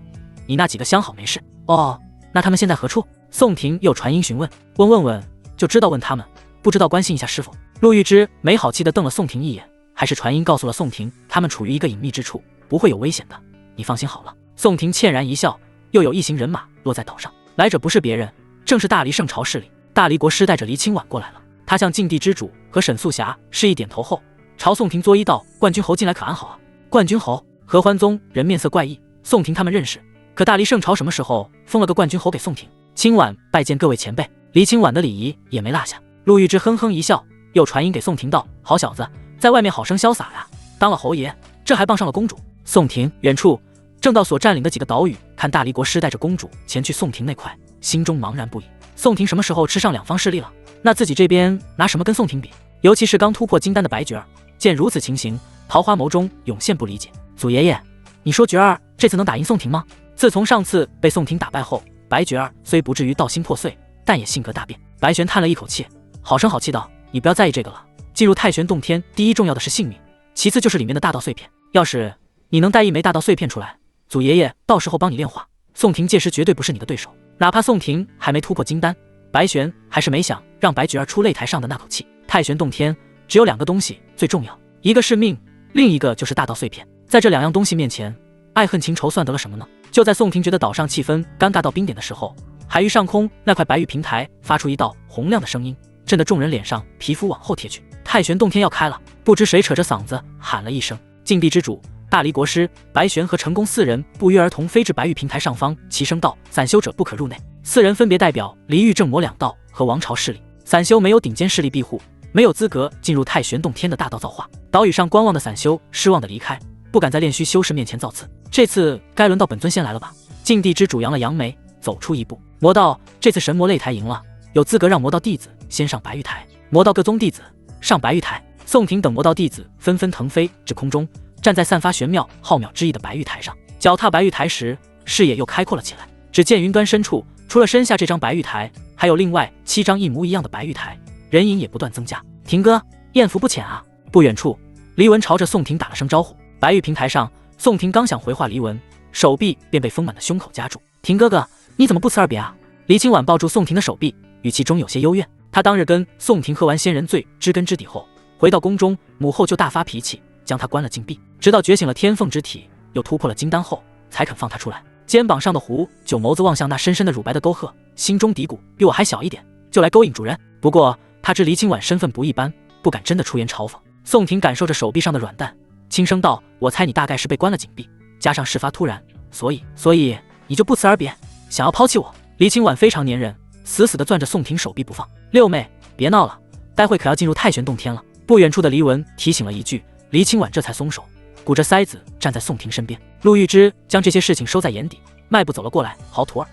你那几个相好没事。”哦，那他们现在何处？宋廷又传音询问，问就知道问他们，不知道关心一下师傅。陆玉之没好气地瞪了宋廷一眼，还是传音告诉了宋廷，他们处于一个隐秘之处，不会有危险的，你放心好了。宋廷歉然一笑，又有一行人马落在岛上，来者不是别人，正是大黎圣朝势力。大黎国师带着黎清婉过来了。他向晋地之主和沈素霞示意点头后，朝宋廷作揖道：“冠军侯近来可安好啊？”冠军侯，合欢宗人面色怪异，宋廷他们认识，可大黎圣朝什么时候封了个冠军侯给宋廷？清婉拜见各位前辈。黎清婉的礼仪也没落下。陆玉之哼哼一笑，又传音给宋廷道：“好小子，在外面好生潇洒呀，当了侯爷，这还傍上了公主。”宋廷远处正道所占领的几个岛屿，看大黎国师带着公主前去宋廷那块，心中茫然不已。宋廷什么时候吃上两方势力了？那自己这边拿什么跟宋廷比？尤其是刚突破金丹的白觉儿，见如此情形，桃花眸中涌现不理解。祖爷爷，你说觉儿这次能打赢宋廷吗？自从上次被宋廷打败后，白觉儿虽不至于道心破碎，但也性格大变。白玄叹了一口气，好声好气道：“你不要在意这个了，进入太玄洞天，第一重要的是性命，其次就是里面的大道碎片。要是你能带一枚大道碎片出来，祖爷爷到时候帮你炼化，宋廷届时绝对不是你的对手。”哪怕宋廷还没突破金丹，白玄还是没想让白觉儿出擂台上的那口气。太玄洞天只有2个东西最重要，一个是命，另一个就是大道碎片。在这2样东西面前，爱恨情仇算得了什么呢？就在宋廷觉得岛上气氛尴尬到冰点的时候，海域上空那块白玉平台发出一道洪亮的声音，震得众人脸上皮肤往后贴去。太玄洞天要开了！不知谁扯着嗓子喊了一声。禁地之主、大黎国师、白玄和成功4人不约而同飞至白玉平台上方，齐声道：“散修者不可入内。”4人分别代表离域正魔2道和王朝势力。散修没有顶尖势力庇护，没有资格进入太玄洞天的大道造化。岛屿上观望的散修失望的离开，不敢在炼虚修士面前造次。这次该轮到本尊先来了吧？禁地之主扬了扬眉，走出一步。魔道这次神魔擂台赢了，有资格让魔道弟子先上白玉台。魔道各宗弟子上白玉台。宋廷等魔道弟子纷纷腾飞至空中，站在散发玄妙浩渺之意的白玉台上。脚踏白玉台时，视野又开阔了起来。只见云端深处，除了身下这张白玉台，还有另外7张一模一样的白玉台，人影也不断增加。廷哥，艳福不浅啊！不远处，黎文朝着宋廷打了声招呼。白玉平台上，宋廷刚想回话黎文，手臂便被丰满的胸口夹住。廷哥哥，你怎么不辞而别啊？黎清婉抱住宋廷的手臂，语气中有些幽怨。他当日跟宋廷喝完仙人醉知根知底后，回到宫中，母后就大发脾气，将他关了禁闭，直到觉醒了天凤之体，又突破了金丹后，才肯放他出来。肩膀上的狐九眸子望向那深深的乳白的沟壑，心中嘀咕：比我还小一点，就来勾引主人。不过他知黎清婉身份不一般，不敢真的出言嘲讽。宋婷感受着手臂上的软蛋，轻声道：我猜你大概是被关了紧闭，加上事发突然，所以你就不辞而别，想要抛弃我。黎清婉非常粘人，死死地攥着宋婷手臂不放。六妹，别闹了，待会可要进入太玄洞天了。不远处的黎文提醒了一句，黎清婉这才松手，鼓着腮子站在宋婷身边。陆玉芝将这些事情收在眼底，迈步走了过来。好徒儿，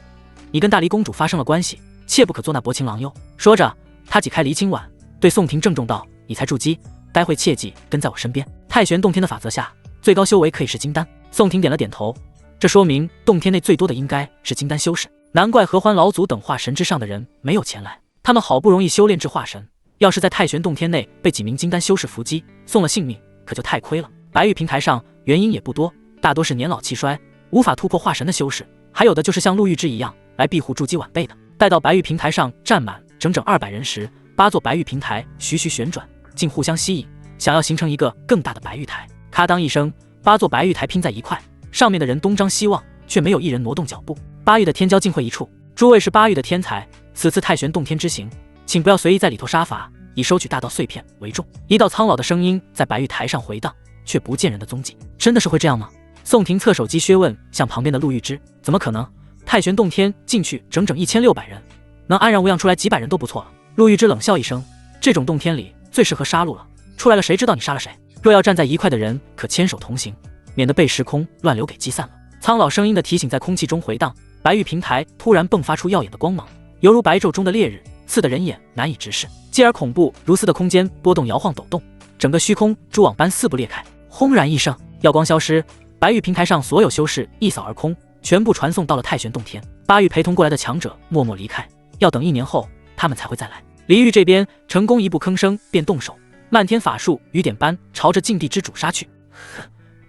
你跟大黎公主发生了关系，切不可做那薄情郎哟。说着，他挤开黎清婉，对宋婷郑重道：你才筑基，待会切记跟在我身边。太玄洞天的法则下，最高修为可以是金丹。宋婷点了点头，这说明洞天内最多的应该是金丹修士，难怪合欢老祖等化神之上的人没有前来。他们好不容易修炼至化神，要是在太玄洞天内被几名金丹修士伏击，送了性命，可就太亏了。白玉平台上原因也不多，大多是年老气衰，无法突破化神的修士，还有的就是像陆玉芝一样来庇护筑基晚辈的。待到白玉平台上站满整整200人时，8座白玉平台徐徐旋转，竟互相吸引，想要形成一个更大的白玉台。咔当一声，8座白玉台拼在一块，上面的人东张西望，却没有一人挪动脚步。8玉的天骄尽会一处，诸位是8玉的天才，此次太玄洞天之行，请不要随意在里头杀伐，以收取大道碎片为重。一道苍老的声音在白玉台上回荡，却不见人的踪迹。真的是会这样吗？宋婷侧手机削问向旁边的陆玉芝：怎么可能？太玄洞天进去整整1600人，能安然无恙出来几百人都不错了。陆玉芝冷笑一声：这种洞天里最适合杀戮了，出来了谁知道你杀了谁？若要站在一块的人可牵手同行，免得被时空乱流给击散了。苍老声音的提醒在空气中回荡，白玉平台突然迸发出耀眼的光芒，犹如白昼中的烈日，刺得人眼难以直视，继而恐怖如斯的空间波动摇晃抖动，整个虚空蛛网般四不裂开。轰然一声，耀光消失，白玉平台上所有修士一扫而空，全部传送到了太玄洞天。8玉陪同过来的强者默默离开，要等1年后他们才会再来。黎玉这边成功一步吭声便动手，漫天法术雨点般朝着禁地之主杀去。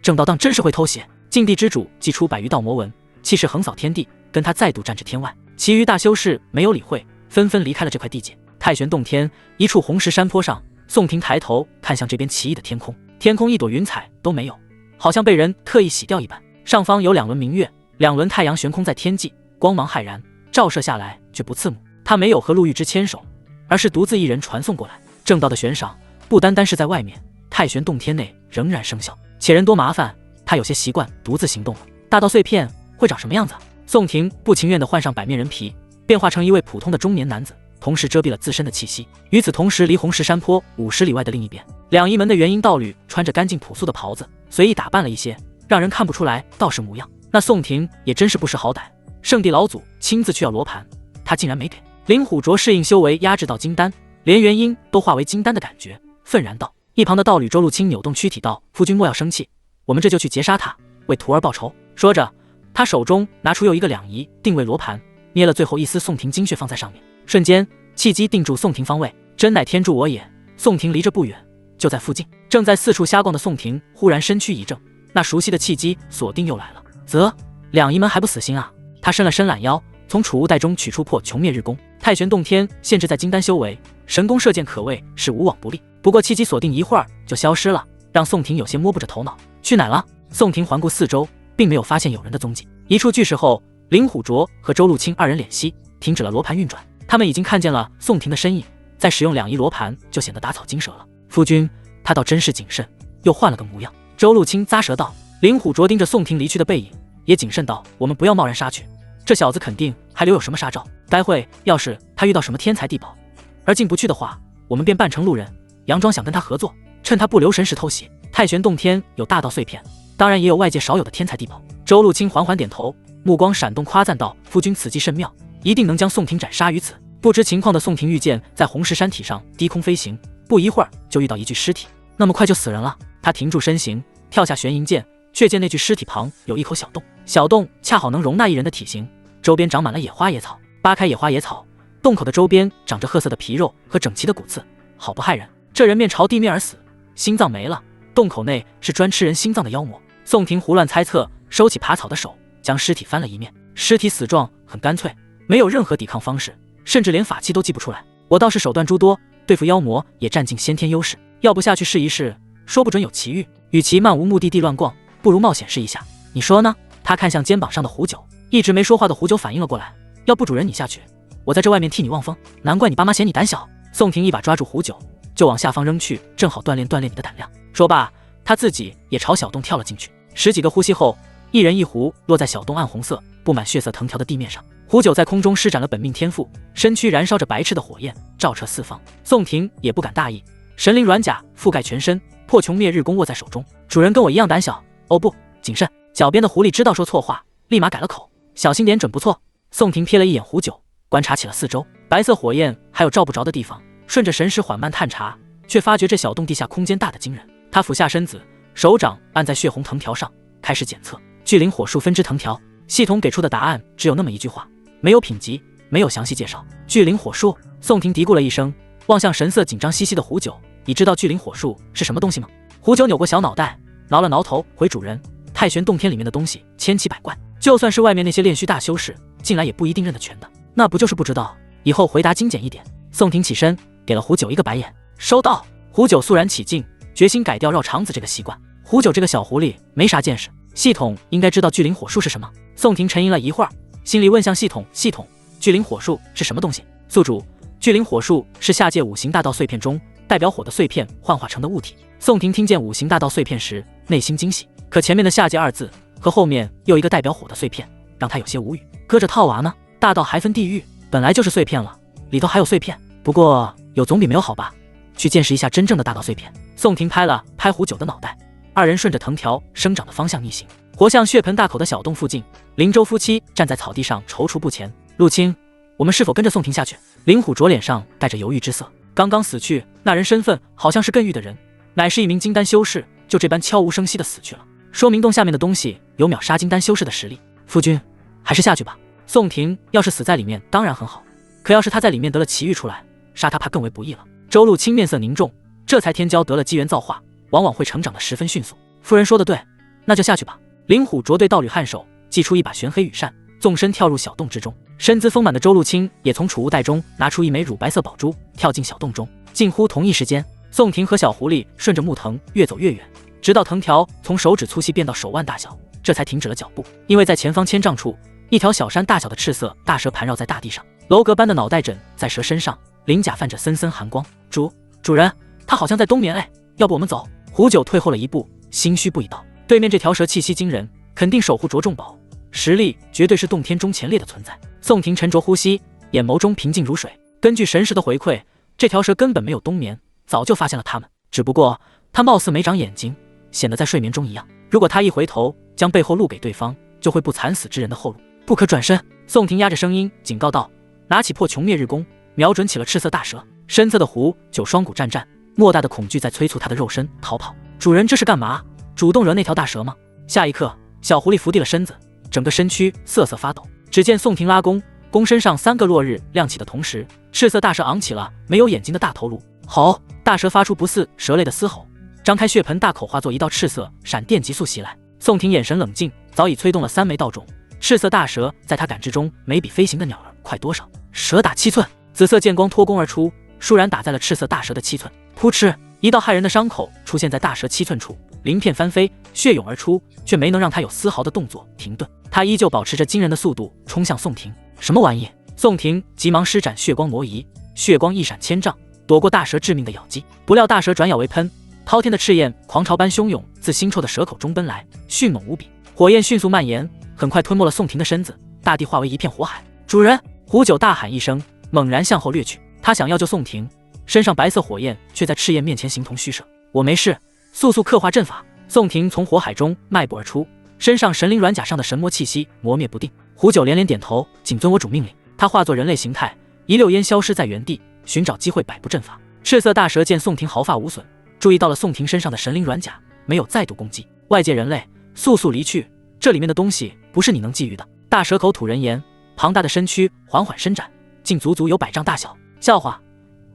正道当真是会偷袭。禁地之主祭出百余道魔纹，气势横扫天地，跟他再度站至天外。其余大修士没有理会，纷纷离开了这块地界。太玄洞天一处红石山坡上，宋婷抬头看向这边奇异的天空，天空一朵云彩都没有，好像被人特意洗掉一般。上方有2轮明月，2轮太阳悬空在天际，光芒骇然，照射下来却不刺目。他没有和陆玉芝牵手，而是独自一人传送过来。正道的悬赏不单单是在外面，太玄洞天内仍然生效，且人多麻烦，他有些习惯独自行动了。大道碎片会长什么样子？宋婷不情愿地换上百面人皮，变化成一位普通的中年男子，同时遮蔽了自身的气息。与此同时，离红石山坡50里外的另一边，2仪门的元婴道侣穿着干净朴素的袍子，随意打扮了一些，让人看不出来道士模样。那宋婷也真是不识好歹，圣地老祖亲自去要罗盘，他竟然没给。林虎卓适应修为压制到金丹，连元婴都化为金丹的感觉，愤然道。一旁的道侣周露清扭动躯体道：夫君莫要生气，我们这就去劫杀他，为徒儿报仇。说着，他手中拿出又一个2仪定位罗盘，捏了最后一丝宋婷精血放在上面，瞬间契机定住宋婷方位。真乃天助我也！宋婷离着不远，就在附近。正在四处瞎逛的宋婷忽然身躯一怔，那熟悉的契机锁定又来了。啧，2仪门还不死心啊？他伸了伸懒腰，从储物袋中取出破穷灭日弓。太玄洞天限制在金丹修为，神弓射箭可谓是无往不利。不过契机锁定一会儿就消失了，让宋婷有些摸不着头脑。去哪了？宋婷环顾四周，并没有发现有人的踪迹。一处巨石后，林虎卓和周露清2人敛息，停止了罗盘运转。他们已经看见了宋婷的身影，再使用2仪罗盘就显得打草惊蛇了。夫君，他倒真是谨慎，又换了个模样。周露清咂舌道。林虎卓盯着宋婷离去的背影，也谨慎道：我们不要贸然杀去，这小子肯定还留有什么杀招。待会要是他遇到什么天才地宝，而进不去的话，我们便扮成路人，佯装想跟他合作，趁他不留神时偷袭。太玄洞天有大道碎片，当然也有外界少有的天才地宝。周露清缓缓点头，目光闪动，夸赞道：夫君此计甚妙，一定能将宋婷斩杀于此。不知情况的宋婷遇见在红石山体上低空飞行，不一会儿就遇到一具尸体。那么快就死人了？他停住身形，跳下悬银剑，却见那具尸体旁有一口小洞，小洞恰好能容纳1人的体型，周边长满了野花野草。扒开野花野草，洞口的周边长着褐色的皮肉和整齐的骨刺，好不骇人。这人面朝地面而死，心脏没了，洞口内是专吃人心脏的妖魔。宋婷胡乱猜测，收起爬草的手，将尸体翻了一面。尸体死状很干脆，没有任何抵抗方式，甚至连法器都祭不出来。我倒是手段诸多，对付妖魔也占尽先天优势，要不下去试一试，说不准有奇遇。与其漫无目的地乱逛，不如冒险试一下，你说呢？他他看向肩膀上的胡九，一直没说话的胡九反应了过来，要不主人你下去，我在这外面替你望风，难怪你爸妈嫌你胆小。宋婷一把抓住胡九，就往下方扔去，正好锻炼锻炼你的胆量。说罢，他自己也朝小洞跳了进去。10几个呼吸后，一人一壶落在小洞暗红色、布满血色藤条的地面上。胡九在空中施展了本命天赋，身躯燃烧着白炽的火焰，照彻四方。宋婷也不敢大意，神灵软甲覆盖全身，破穷灭日弓握在手中。主人跟我一样胆小，哦不，谨慎。脚边的狐狸知道说错话，立马改了口，小心点准不错。宋婷瞥了一眼胡九，观察起了四周，白色火焰还有照不着的地方，顺着神识缓慢探查，却发觉这小洞地下空间大得惊人。他俯下身子，手掌按在血红藤条上，开始检测巨灵火树分支藤条。系统给出的答案只有那么一句话，没有品级，没有详细介绍。巨灵火树，宋婷嘀咕了一声，望向神色紧张兮兮的胡九，你知道巨灵火树是什么东西吗？胡九扭过小脑袋，挠了挠头，回主人，太玄洞天里面的东西千奇百怪，就算是外面那些炼虚大修士进来也不一定认得全的。那不就是不知道，以后回答精简一点。宋婷起身给了胡九一个白眼，收到。胡九肃然起敬，决心改掉绕肠子这个习惯。胡九这个小狐狸没啥见识，系统应该知道巨灵火树是什么。宋婷沉吟了一会儿，心里问向系统，系统，巨灵火树是什么东西？宿主，巨灵火树是下界五行大道碎片中代表火的碎片幻化成的物体。宋婷听见五行大道碎片时内心惊喜，可前面的下界二字和后面又一个代表火的碎片让他有些无语。搁着套娃呢，大道还分地域，本来就是碎片了，里头还有碎片，不过有总比没有好吧。去见识一下真正的大道碎片。宋婷拍了拍胡九的脑袋，二人顺着藤条生长的方向逆行，活向血盆大口的小洞附近。林州夫妻站在草地上踌躇不前。陆青，我们是否跟着宋婷下去？林虎卓脸上带着犹豫之色。刚刚死去那人身份好像是艮玉的人，乃是一名金丹修士，就这般悄无声息的死去了，说明洞下面的东西有秒杀金丹修士的实力。夫君，还是下去吧。宋婷要是死在里面当然很好，可要是他在里面得了奇遇出来，杀他怕更为不易了。周陆青面色凝重，这才天骄得了机缘造化，往往会成长得十分迅速。夫人说的对，那就下去吧。林虎卓对道侣颔首，祭出一把玄黑羽扇，纵身跳入小洞之中。身姿丰满的周陆青也从储物袋中拿出一枚乳白色宝珠，跳进小洞中。近乎同一时间，宋婷和小狐狸顺着木藤越走越远，直到藤条从手指粗细变到手腕大小，这才停止了脚步。因为在前方千丈处，一条小山大小的赤色大蛇盘绕在大地上，楼阁般的脑袋枕在蛇身上，鳞甲泛着森森寒光。主人，他好像在冬眠哎，要不我们走？胡九退后了一步，心虚不已道：对面这条蛇气息惊人，肯定守护着重宝，实力绝对是洞天中前列的存在。宋婷沉着呼吸，眼眸中平静如水。根据神识的回馈，这条蛇根本没有冬眠，早就发现了他们，只不过它貌似没长眼睛，显得在睡眠中一样。如果他一回头将背后露给对方，就会步惨死之人的后路，不可转身。宋婷压着声音警告道，拿起破穷灭日弓，瞄准起了赤色大蛇。身侧的胡九双股战战，莫大的恐惧在催促他的肉身逃跑。主人这是干嘛？主动惹那条大蛇吗？下一刻，小狐狸伏地了身子，整个身躯瑟瑟发抖。只见宋婷拉弓，弓身上3个落日亮起的同时，赤色大蛇昂起了没有眼睛的大头颅。吼！大蛇发出不似蛇类的嘶吼，张开血盆大口化作一道赤色闪电急速袭来。宋婷眼神冷静，早已催动了3枚道种。赤色大蛇在他感知中没比飞行的鸟儿快多少。蛇打7寸，紫色剑光脱弓而出，倏然打在了赤色大蛇的7寸。噗嗤，一道骇人的伤口出现在大蛇7寸处，鳞片翻飞，血涌而出，却没能让他有丝毫的动作停顿。他依旧保持着惊人的速度冲向宋婷。什么玩意？宋婷急忙施展血光挪移，血光一闪千丈，躲过大蛇致命的咬击。不料大蛇转咬为喷，滔天的赤焰狂潮般汹涌自腥臭的蛇口中奔来，迅猛无比。火焰迅速蔓延，很快吞没了宋婷的身子，大地化为一片火海。主人！胡九大喊一声，猛然向后掠去。他想要救宋婷，身上白色火焰却在赤焰面前形同虚设。我没事，速速刻画阵法。宋婷从火海中迈步而出，身上神灵软甲上的神魔气息磨灭不定。胡九连连点头，谨遵我主命令。他化作人类形态，一溜烟消失在原地，寻找机会摆布阵法。赤色大蛇见宋婷毫发无损，注意到了宋婷身上的神灵软甲，没有再度攻击。外界人类速速离去，这里面的东西不是你能觊觎的。大蛇口吐人言，庞大的身躯缓缓伸展，竟足足有100丈大小。笑话，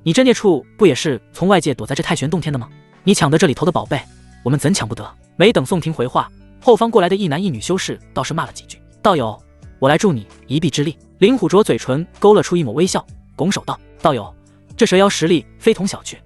你这孽畜不也是从外界躲在这太玄洞天的吗？你抢得这里头的宝贝，我们怎抢不得？没等宋婷回话，后方过来的一男一女修士倒是骂了几句。道友，我来助你一臂之力。林虎卓嘴唇勾勒出一抹微笑，拱手道：道友，这蛇妖实力非同小觑，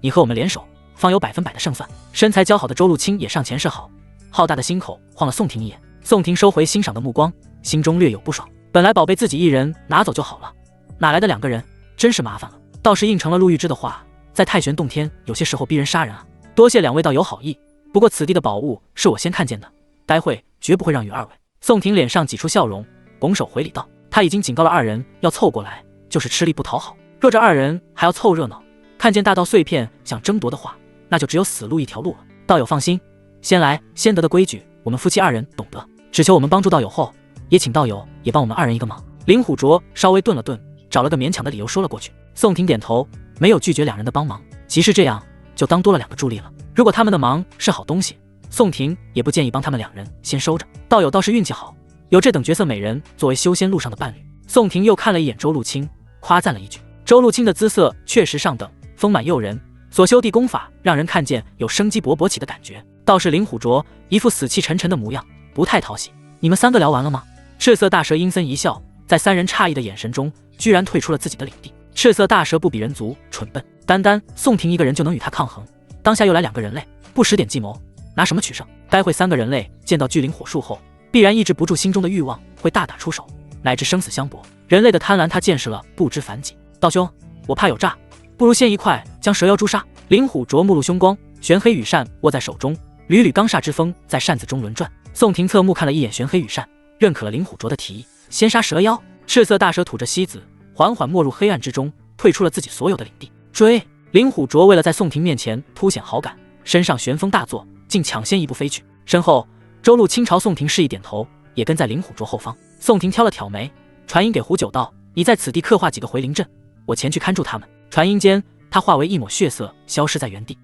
你和我们联手，方有100%的胜算。身材姣好的周陆青也上前示好，浩大的心口晃了宋婷一眼。宋婷收回欣赏的目光，心中略有不爽。本来宝贝自己一人拿走就好了，哪来的2个人，真是麻烦了。倒是应承了陆玉芝的话，在太玄洞天有些时候逼人杀人啊。多谢2位道友好意，不过此地的宝物是我先看见的，待会绝不会让与2位。宋婷脸上挤出笑容，拱手回礼道：他已经警告了2人要凑过来，就是吃力不讨好。若这2人还要凑热闹，看见大道碎片想争夺的话，那就只有死路一条路了。道友放心，先来先得的规矩，我们夫妻2人懂得。只求我们帮助道友后，也请道友也帮我们2人一个忙。林虎卓稍微顿了顿，找了个勉强的理由说了过去。宋婷点头，没有拒绝2人的帮忙。即使这样，就当多了2个助力了。如果他们的忙是好东西，宋婷也不建议帮他们2人先收着。道友倒是运气好，有这等绝色美人作为修仙路上的伴侣。宋婷又看了一眼周露清，夸赞了一句。周露清的姿色确实上等，丰满诱人，所修地功法让人看见有生机勃勃起的感觉。倒是林虎卓一副死气沉沉的模样，不太讨喜。你们3个聊完了吗？赤色大蛇阴森一笑，在3人诧异的眼神中，居然退出了自己的领地。赤色大蛇不比人族蠢笨，单单宋婷一个人就能与他抗衡，当下又来2个人类，不使点计谋，拿什么取胜？待会3个人类见到巨灵火树后，必然抑制不住心中的欲望，会大打出手，乃至生死相搏。人类的贪婪他见识了不知凡几。道兄，我怕有诈，不如先一块将蛇妖诛杀。林虎啄目露凶光，玄黑羽扇握在手中，缕缕刚煞之风在扇子中轮转。宋婷侧目看了一眼玄黑羽扇，认可了林虎啄的提议，先杀蛇妖。赤色大蛇吐着息子，缓缓没入黑暗之中，退出了自己所有的领地。追！林虎啄为了在宋婷面前凸显好感，身上旋风大作，竟抢先一步飞去。身后，周露清朝宋婷示意点头，也跟在林虎啄后方。宋婷挑了挑眉，传音给胡九道：“你在此地刻画几个回灵阵，我前去看住他们。”传音间，他化为一抹血色，消失在原地。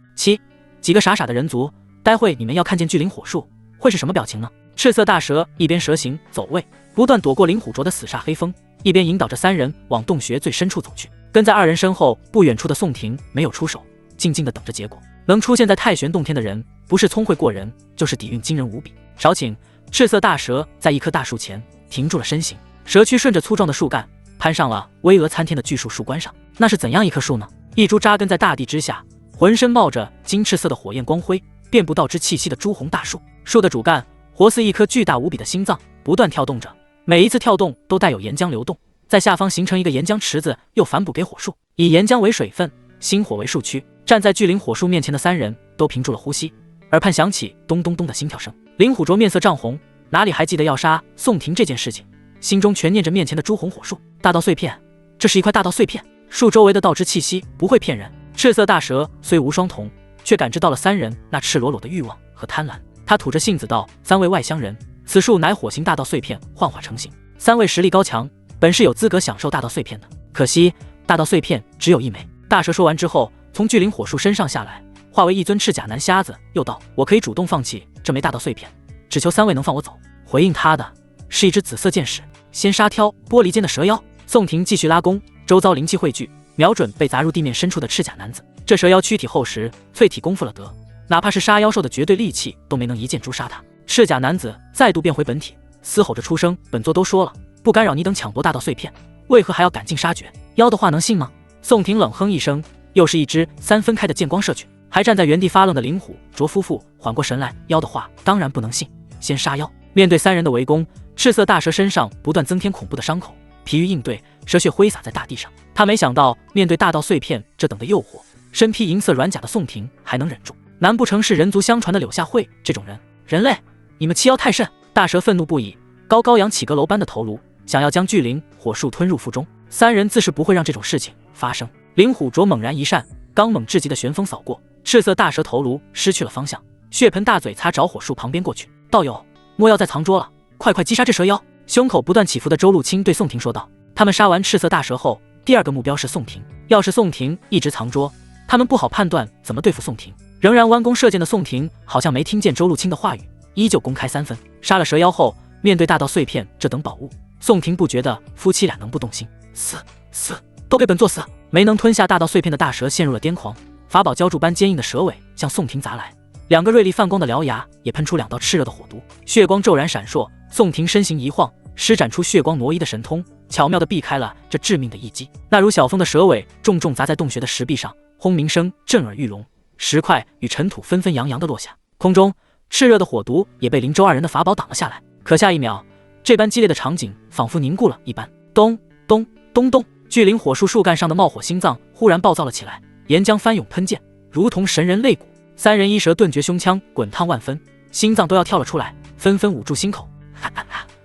几个傻傻的人族，待会你们要看见巨灵火树，会是什么表情呢？赤色大蛇一边蛇行走位，不断躲过林虎啄的死煞黑风，一边引导着3人往洞穴最深处走去。跟在2人身后不远处的宋婷没有出手，静静地等着结果。能出现在太玄洞天的人，不是聪慧过人，就是底蕴惊人无比。少顷，赤色大蛇在一棵大树前停住了身形，蛇躯顺着粗壮的树干攀上了巍峨参天的巨树树冠上。那是怎样一棵树呢？一株扎根在大地之下，浑身冒着金赤色的火焰光辉，遍布道之气息的朱红大树。树的主干活似一颗巨大无比的心脏，不断跳动着，每一次跳动都带有岩浆流动，在下方形成一个岩浆池子，又反哺给火树，以岩浆为水分，星火为树躯。站在巨灵火树面前的3人都屏住了呼吸，耳畔响起咚咚咚的心跳声。林虎啄面色涨红，哪里还记得要杀宋婷这件事情，心中全念着面前的朱红火树。大道碎片，这是一块大道碎片，树周围的道之气息不会骗人。赤色大蛇虽无双瞳，却感知到了3人那赤裸裸的欲望和贪婪。他吐着信子道：“3位外乡人，此树乃火形大道碎片幻化成型，3位实力高强，本是有资格享受大道碎片的，可惜大道碎片只有1枚。”大蛇说完之后，从巨灵火树身上下来，化为一尊赤甲男瞎子，又道：“我可以主动放弃这枚大道碎片，只求3位能放我走。”回应他的是一只紫色剑矢，先杀挑玻璃间的蛇妖。宋婷继续拉弓，周遭灵气汇聚，瞄准被砸入地面深处的赤甲男子。这蛇妖躯体厚实，淬体功夫了得，哪怕是杀妖兽的绝对利器都没能一剑诛杀他。赤甲男子再度变回本体，嘶吼着出声：“本座都说了，不干扰你等抢夺大道碎片，为何还要赶尽杀绝？妖的话能信吗？”宋婷冷哼一声，又是一支3分开的剑光射去。还站在原地发愣的林虎卓夫妇缓过神来，妖的话当然不能信，先杀妖。面对3人的围攻，赤色大蛇身上不断增添恐怖的伤口，疲于应对，蛇血挥洒在大地上。他没想到面对大道碎片这等的诱惑，身披银色软甲的宋婷还能忍住，难不成是人族相传的柳下惠这种人？人类，你们欺妖太甚！大蛇愤怒不已，高高扬起阁楼般的头颅，想要将巨灵火树吞入腹中。3人自是不会让这种事情发生。林虎卓猛然一扇，刚猛至极的旋风扫过，赤色大蛇头颅失去了方向，血盆大嘴擦着火树旁边过去。道友，莫要再藏拙了，快击杀这蛇妖！胸口不断起伏的周露清对宋婷说道。他们杀完赤色大蛇后，第2个目标是宋婷。要是宋婷一直藏拙，他们不好判断怎么对付宋婷。仍然弯弓射箭的宋婷好像没听见周露清的话语，依旧公开3分。杀了蛇妖后，面对大道碎片这等宝物，宋婷不觉得夫妻俩能不动心。死，都给本座死！没能吞下大道碎片的大蛇陷入了癫狂，法宝浇筑般坚硬的蛇尾向宋婷砸来，2个锐利泛光的獠牙也喷出2道炽热的火毒，血光骤然闪烁。宋婷身形一晃，施展出血光挪移的神通，巧妙地避开了这致命的一击。那如小风的蛇尾重重砸在洞穴的石壁上，轰鸣声震耳欲聋，石块与尘土纷纷扬扬地落下。空中炽热的火毒也被林州2人的法宝挡了下来。可下一秒，这般激烈的场景仿佛凝固了一般。咚咚咚咚，巨灵火树树干上的冒火心脏忽然暴躁了起来，岩浆翻涌喷溅，如同神人肋骨。三人一蛇顿觉胸腔滚烫万分，心脏都要跳了出来，纷纷捂住心口。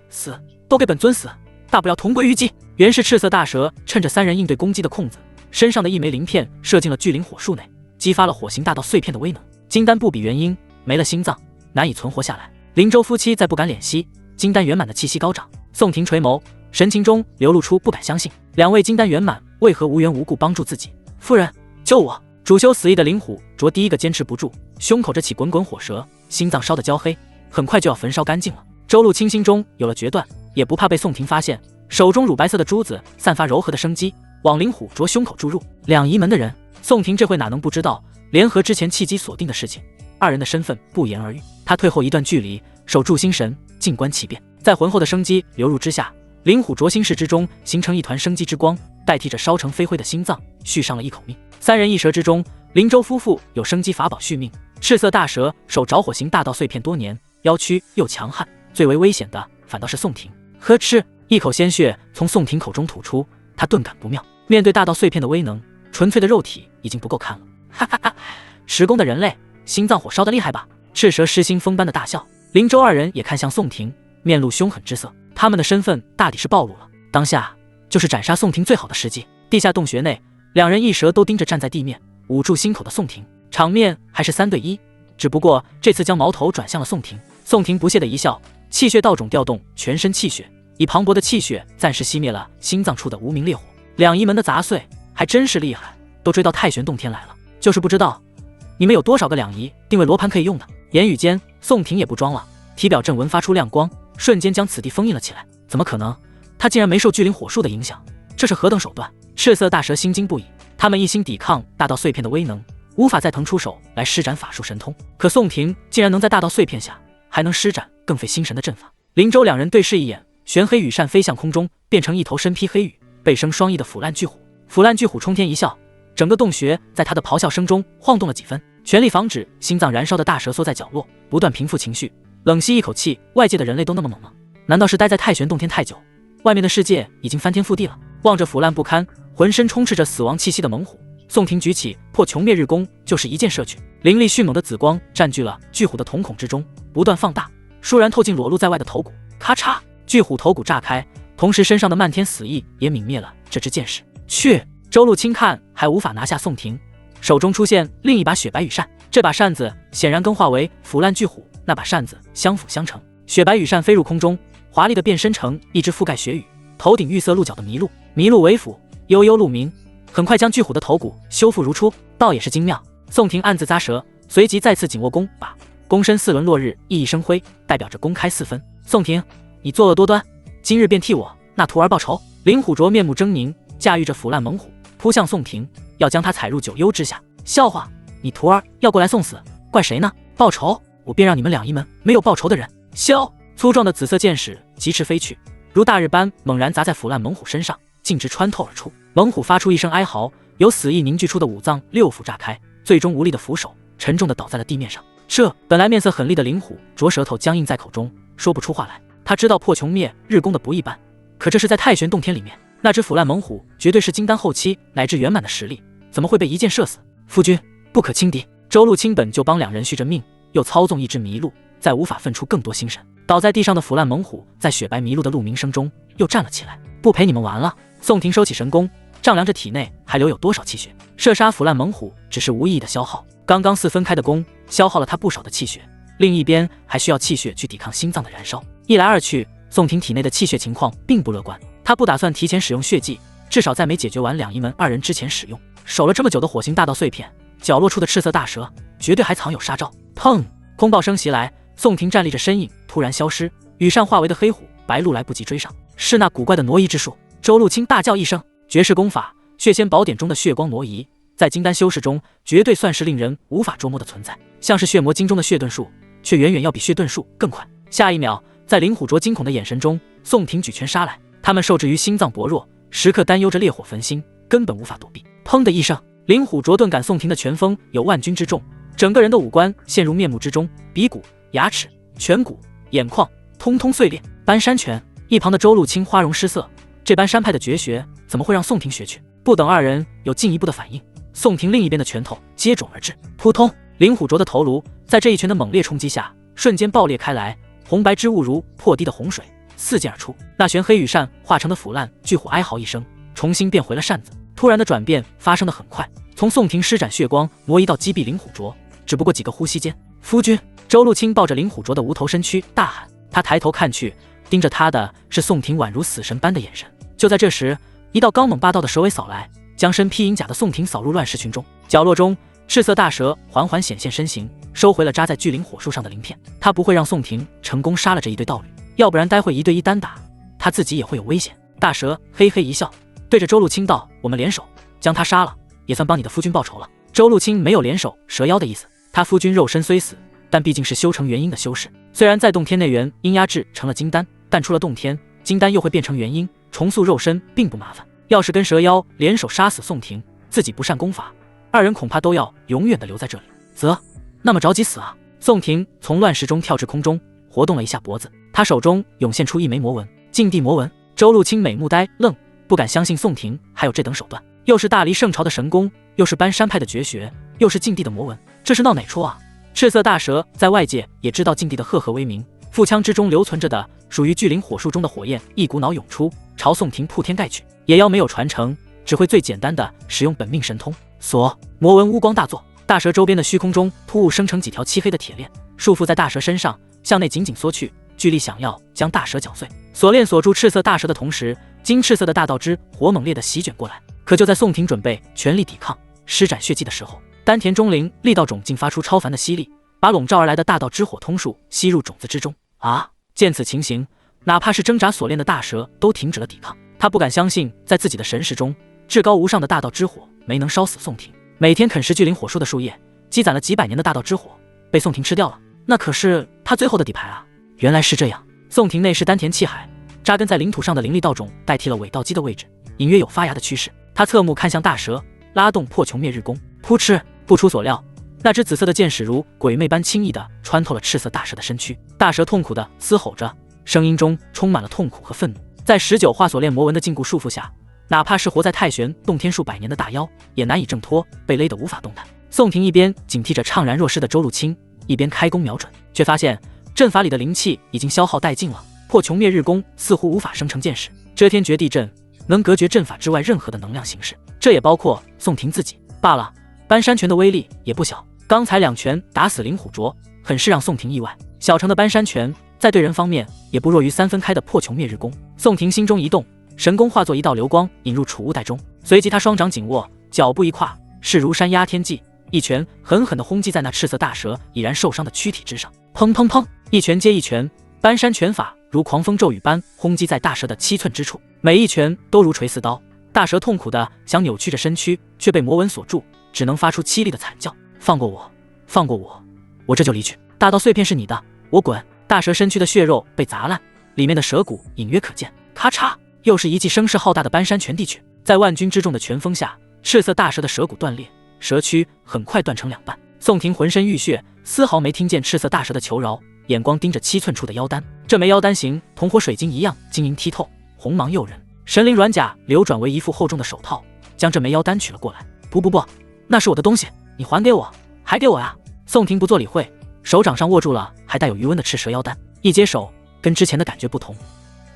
死，都给本尊死，大不了同归于尽。原是赤色大蛇趁着三人应对攻击的空子，身上的一枚鳞片射进了巨灵火树内，激发了火形大道碎片的威能。金丹不比元婴，没了心脏难以存活下来。林州夫妻再不敢敛息，金丹圆满的气息高涨。宋婷垂眸，神情中流露出不敢相信，两位金丹圆满为何无缘无故帮助自己？夫人，救我！主修死意的灵虎卓第一个坚持不住，胸口这起滚滚火舌，心脏烧得焦黑，很快就要焚烧干净了。周路清心中有了决断，也不怕被宋婷发现，手中乳白色的珠子散发柔和的生机，往灵虎卓胸口注入。两仪门的人，宋婷这会哪能不知道联合之前契机锁定的事情？二人的身份不言而喻。他退后一段距离，守住心神，静观其变。在浑厚的生机流入之下，灵虎卓心室之中形成一团生机之光，代替着烧成飞灰的心脏，续上了一口命。三人一蛇之中，林州夫妇有生机法宝续命，赤色大蛇守着火形大道碎片多年，腰躯又强悍，最为危险的反倒是宋婷。呵斥，一口鲜血从宋婷口中吐出，他顿感不妙。面对大道碎片的威能，纯粹的肉体已经不够看了。哈哈哈，10宫的人类，心脏火烧得厉害吧？赤蛇失心疯般的大笑。林州二人也看向宋婷，面露凶狠之色。他们的身份大抵是暴露了，当下就是斩杀宋婷最好的时机。地下洞穴内，两人一蛇都盯着站在地面捂住心口的宋婷，场面还是3对1，只不过这次将矛头转向了宋婷。宋婷不屑的一笑，气血道种调动全身气血，以磅礴的气血暂时熄灭了心脏处的无名烈火。两仪门的杂碎还真是厉害，都追到太玄洞天来了，就是不知道你们有多少个两仪定位罗盘可以用的。言语间，宋婷也不装了，体表正文发出亮光，瞬间将此地封印了起来。怎么可能？他竟然没受巨灵火术的影响，这是何等手段？赤色大蛇心惊不已，他们一心抵抗大道碎片的威能，无法再腾出手来施展法术神通。可宋婷竟然能在大道碎片下还能施展更费心神的阵法。林州两人对视一眼，玄黑羽扇飞向空中，变成一头身披黑羽、背生双翼的腐烂巨虎。腐烂巨虎冲天一笑，整个洞穴在他的咆哮声中晃动了几分，全力防止心脏燃烧的大蛇缩在角落，不断平复情绪，冷吸一口气。外界的人类都那么猛吗？难道是待在太玄洞天太久，外面的世界已经翻天覆地了？望着腐烂不堪、浑身充斥着死亡气息的猛虎，宋婷举起破穷灭日弓，就是一箭射去。凌厉迅猛的紫光占据了巨虎的瞳孔之中，不断放大，倏然透进裸露在外的头骨。咔嚓，巨虎头骨炸开，同时身上的漫天死意也泯灭了这支箭矢。去！周路轻看还无法拿下宋婷，手中出现另一把雪白羽扇，这把扇子显然更化为腐烂巨虎那把扇子相辅相成。雪白羽扇飞入空中，华丽的变身成一只覆盖雪羽、头顶玉色鹿角的麋鹿，麋鹿为辅，悠悠鹿鸣，很快将巨虎的头骨修复如初，倒也是精妙。宋婷暗自咂舌，随即再次紧握弓把，躬身4轮落日，熠熠生辉，代表着公开4分。宋婷，你作恶多端，今日便替我那徒儿报仇。林虎卓面目狰狞，驾驭着腐烂猛虎扑向宋婷，要将他踩入九幽之下。笑话，你徒儿要过来送死，怪谁呢？报仇，我便让你们两仪门没有报仇的人。萧，粗壮的紫色箭矢疾驰飞去，如大日般猛然砸在腐烂猛虎身上，径直穿透而出。猛虎发出一声哀嚎，由死意凝聚出的五脏六腑炸开，最终无力的俯首，沉重的倒在了地面上。这本来面色狠厉的灵虎啄舌头僵硬在口中，说不出话来。他知道破穷灭日弓的不一般，可这是在太玄洞天里面，那只腐烂猛虎绝对是金丹后期乃至圆满的实力，怎么会被一箭射死？夫君不可轻敌。周路清本就帮两人续着命，又操纵一只麋鹿，再无法分出更多心神。倒在地上的腐烂猛虎在雪白麋鹿的鹿鸣声中又站了起来。不陪你们玩了。宋婷收起神弓，丈量着体内还留有多少气血，射杀腐烂猛虎只是无意义的消耗。刚刚4分开的弓消耗了他不少的气血，另一边还需要气血去抵抗心脏的燃烧。一来二去，宋婷体内的气血情况并不乐观。他不打算提前使用血迹，至少在没解决完两仪门二人之前使用。守了这么久的火星大道碎片，角落处的赤色大蛇绝对还藏有杀招。砰！空爆声袭来，宋婷站立着身影突然消失，羽扇化为的黑虎白鹿来不及追上。是那古怪的挪移之术。周路清大叫一声，绝世功法血仙宝典中的血光挪移，在金丹修士中绝对算是令人无法捉摸的存在，像是血魔经中的血遁术，却远远要比血遁术更快。下一秒，在林虎卓惊恐的眼神中，宋婷举拳杀来。他们受制于心脏薄弱，时刻担忧着烈火焚心，根本无法躲避。砰的一声，林虎卓顿感宋婷的拳风有万钧之重，整个人的五官陷入面目之中，鼻骨、牙齿、颧骨、眼眶、通通碎裂。搬山拳，一旁的周露清花容失色，这般山派的绝学怎么会让宋婷学去？不等二人有进一步的反应，宋婷另一边的拳头接踵而至，扑通！灵虎镯的头颅在这一拳的猛烈冲击下，瞬间爆裂开来，红白之物如破堤的洪水四溅而出。那玄黑羽扇化成的腐烂巨虎哀嚎一声，重新变回了扇子。突然的转变发生的很快，从宋婷施展血光挪移到击毙灵虎镯，只不过几个呼吸间。夫君！周露清抱着灵虎镯的无头身躯大喊，他抬头看去，盯着他的是宋婷宛如死神般的眼神。就在这时，一道刚猛霸道的蛇尾扫来，将身披银甲的宋婷扫入乱石群中。角落中，赤色大蛇缓缓显现身形，收回了扎在巨灵火树上的鳞片。他不会让宋婷成功杀了这一对道侣，要不然待会1对1单打，他自己也会有危险。大蛇嘿嘿一笑，对着周露清道：“我们联手将他杀了，也算帮你的夫君报仇了。”周露清没有联手蛇妖的意思，他夫君肉身虽死，但毕竟是修成元婴的修士，虽然在洞天内元阴压制成了金丹，但出了洞天，金丹又会变成元婴，重塑肉身并不麻烦。要是跟蛇妖联手杀死宋婷，自己不善功法，二人恐怕都要永远的留在这里。啧，那么着急死啊？宋婷从乱石中跳至空中，活动了一下脖子，她手中涌现出一枚魔纹，禁地魔纹。周露清美目呆愣，不敢相信宋婷还有这等手段，又是大黎圣朝的神功，又是搬山派的绝学，又是禁地的魔纹，这是闹哪出啊？赤色大蛇在外界也知道禁地的赫赫威名，腹腔之中留存着的属于巨灵火树中的火焰一股脑涌出，朝宋婷铺天盖去。野妖没有传承，只会最简单的使用本命神通锁魔纹，乌光大作。大蛇周边的虚空中突兀生成几条漆黑的铁链，束缚在大蛇身上，向内紧紧缩去，巨力想要将大蛇搅碎。锁链锁住赤色大蛇的同时，金赤色的大道之火猛烈的席卷过来。可就在宋婷准备全力抵抗，施展血技的时候，丹田中灵力道种竟发出超凡的吸力，把笼罩而来的大道之火通数吸入种子之中。啊！见此情形，哪怕是挣扎锁链的大蛇都停止了抵抗。他不敢相信，在自己的神识中，至高无上的大道之火没能烧死宋婷。每天啃食巨灵火树的树叶，积攒了几百年的大道之火被宋婷吃掉了，那可是他最后的底牌啊！原来是这样。宋婷内是丹田气海，扎根在领土上的灵力道种代替了伪道基的位置，隐约有发芽的趋势。他侧目看向大蛇，拉动破穹灭日弓，扑哧！不出所料，那只紫色的箭矢如鬼魅般轻易地穿透了赤色大蛇的身躯。大蛇痛苦地嘶吼着，声音中充满了痛苦和愤怒。在19化锁链魔纹的禁锢束缚下，哪怕是活在太玄洞天数百年的大妖，也难以挣脱，被勒得无法动弹。宋婷一边警惕着怅然若失的周露清，一边开弓瞄准，却发现阵法里的灵气已经消耗殆尽了。破穹灭日弓似乎无法生成箭矢，遮天绝地阵能隔绝阵法之外任何的能量形式，这也包括宋婷自己。罢了，搬山拳的威力也不小，刚才2拳打死灵虎镯，很是让宋婷意外。小成的搬山拳在对人方面也不弱于3分开的破穹灭日弓。宋婷心中一动，神功化作一道流光引入储物袋中，随即他双掌紧握，脚步一跨，势如山压天际，一拳狠狠地轰击在那赤色大蛇已然受伤的躯体之上。砰砰砰，一拳接一拳，搬山拳法如狂风骤雨般轰击在大蛇的7寸之处，每一拳都如锤似刀。大蛇痛苦的想扭曲着身躯，却被魔纹锁住，只能发出凄厉的惨叫：“放过我，放过我，我这就离去。大刀碎片是你的，我滚！”大蛇身躯的血肉被砸烂，里面的蛇骨隐约可见。咔嚓，又是一记声势浩大的搬山拳地去。在万钧之众的拳风下，赤色大蛇的蛇骨断裂，蛇躯很快断成2半。宋婷浑身浴血，丝毫没听见赤色大蛇的求饶，眼光盯着7寸处的妖丹。这枚妖丹形同活水晶一样晶莹剔透，红芒诱人。神灵软甲流转为一副厚重的手套，将这枚妖丹取了过来。不，那是我的东西，你还给我，还给我呀！宋婷不做理会，手掌上握住了还带有余温的赤蛇妖丹。一接手，跟之前的感觉不同，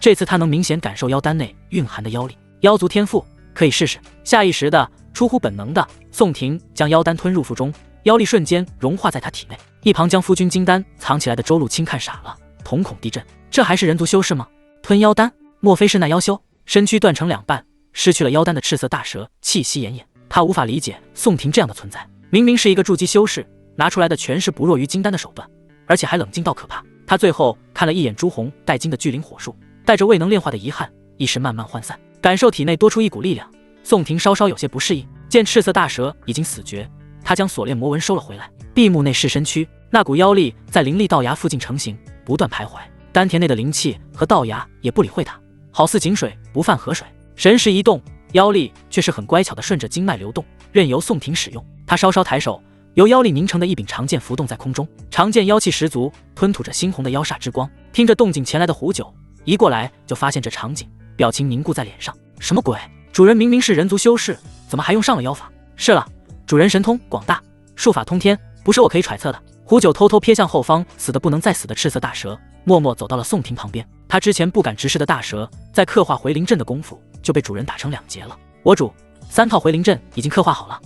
这次他能明显感受妖丹内蕴含的妖力。妖族天赋，可以试试。下意识的，出乎本能的，宋婷将妖丹吞入腹中，妖力瞬间融化在他体内。一旁将夫君金丹藏起来的周露清看傻了，瞳孔地震。这还是人族修士吗？吞妖丹，莫非是那妖修？身躯断成2半，失去了妖丹的赤色大蛇气息奄奄。他无法理解宋婷这样的存在，明明是一个筑基修士，拿出来的全是不弱于金丹的手段，而且还冷静到可怕。他最后看了一眼朱红带金的巨灵火树，带着未能炼化的遗憾，意识慢慢涣散，感受体内多出一股力量。宋婷稍稍有些不适应，见赤色大蛇已经死绝，他将锁链魔纹收了回来，闭目内视身躯，那股妖力在灵力道牙附近成型，不断徘徊。丹田内的灵气和道牙也不理会他，好似井水不犯河水。神识一动，妖力却是很乖巧的顺着经脉流动，任由宋婷使用。他稍稍抬手，由妖力凝成的一柄长剑浮动在空中，长剑妖气十足，吞吐着猩红的妖煞之光。听着动静前来的胡九一过来就发现这场景，表情凝固在脸上。什么鬼？主人明明是人族修士，怎么还用上了妖法？是了，主人神通广大，术法通天，不是我可以揣测的。胡九偷偷瞥向后方死的不能再死的赤色大蛇，默默走到了宋婷旁边。他之前不敢直视的大蛇，在刻画回灵阵的功夫就被主人打成2截了。我主3套回灵阵已经刻画好了。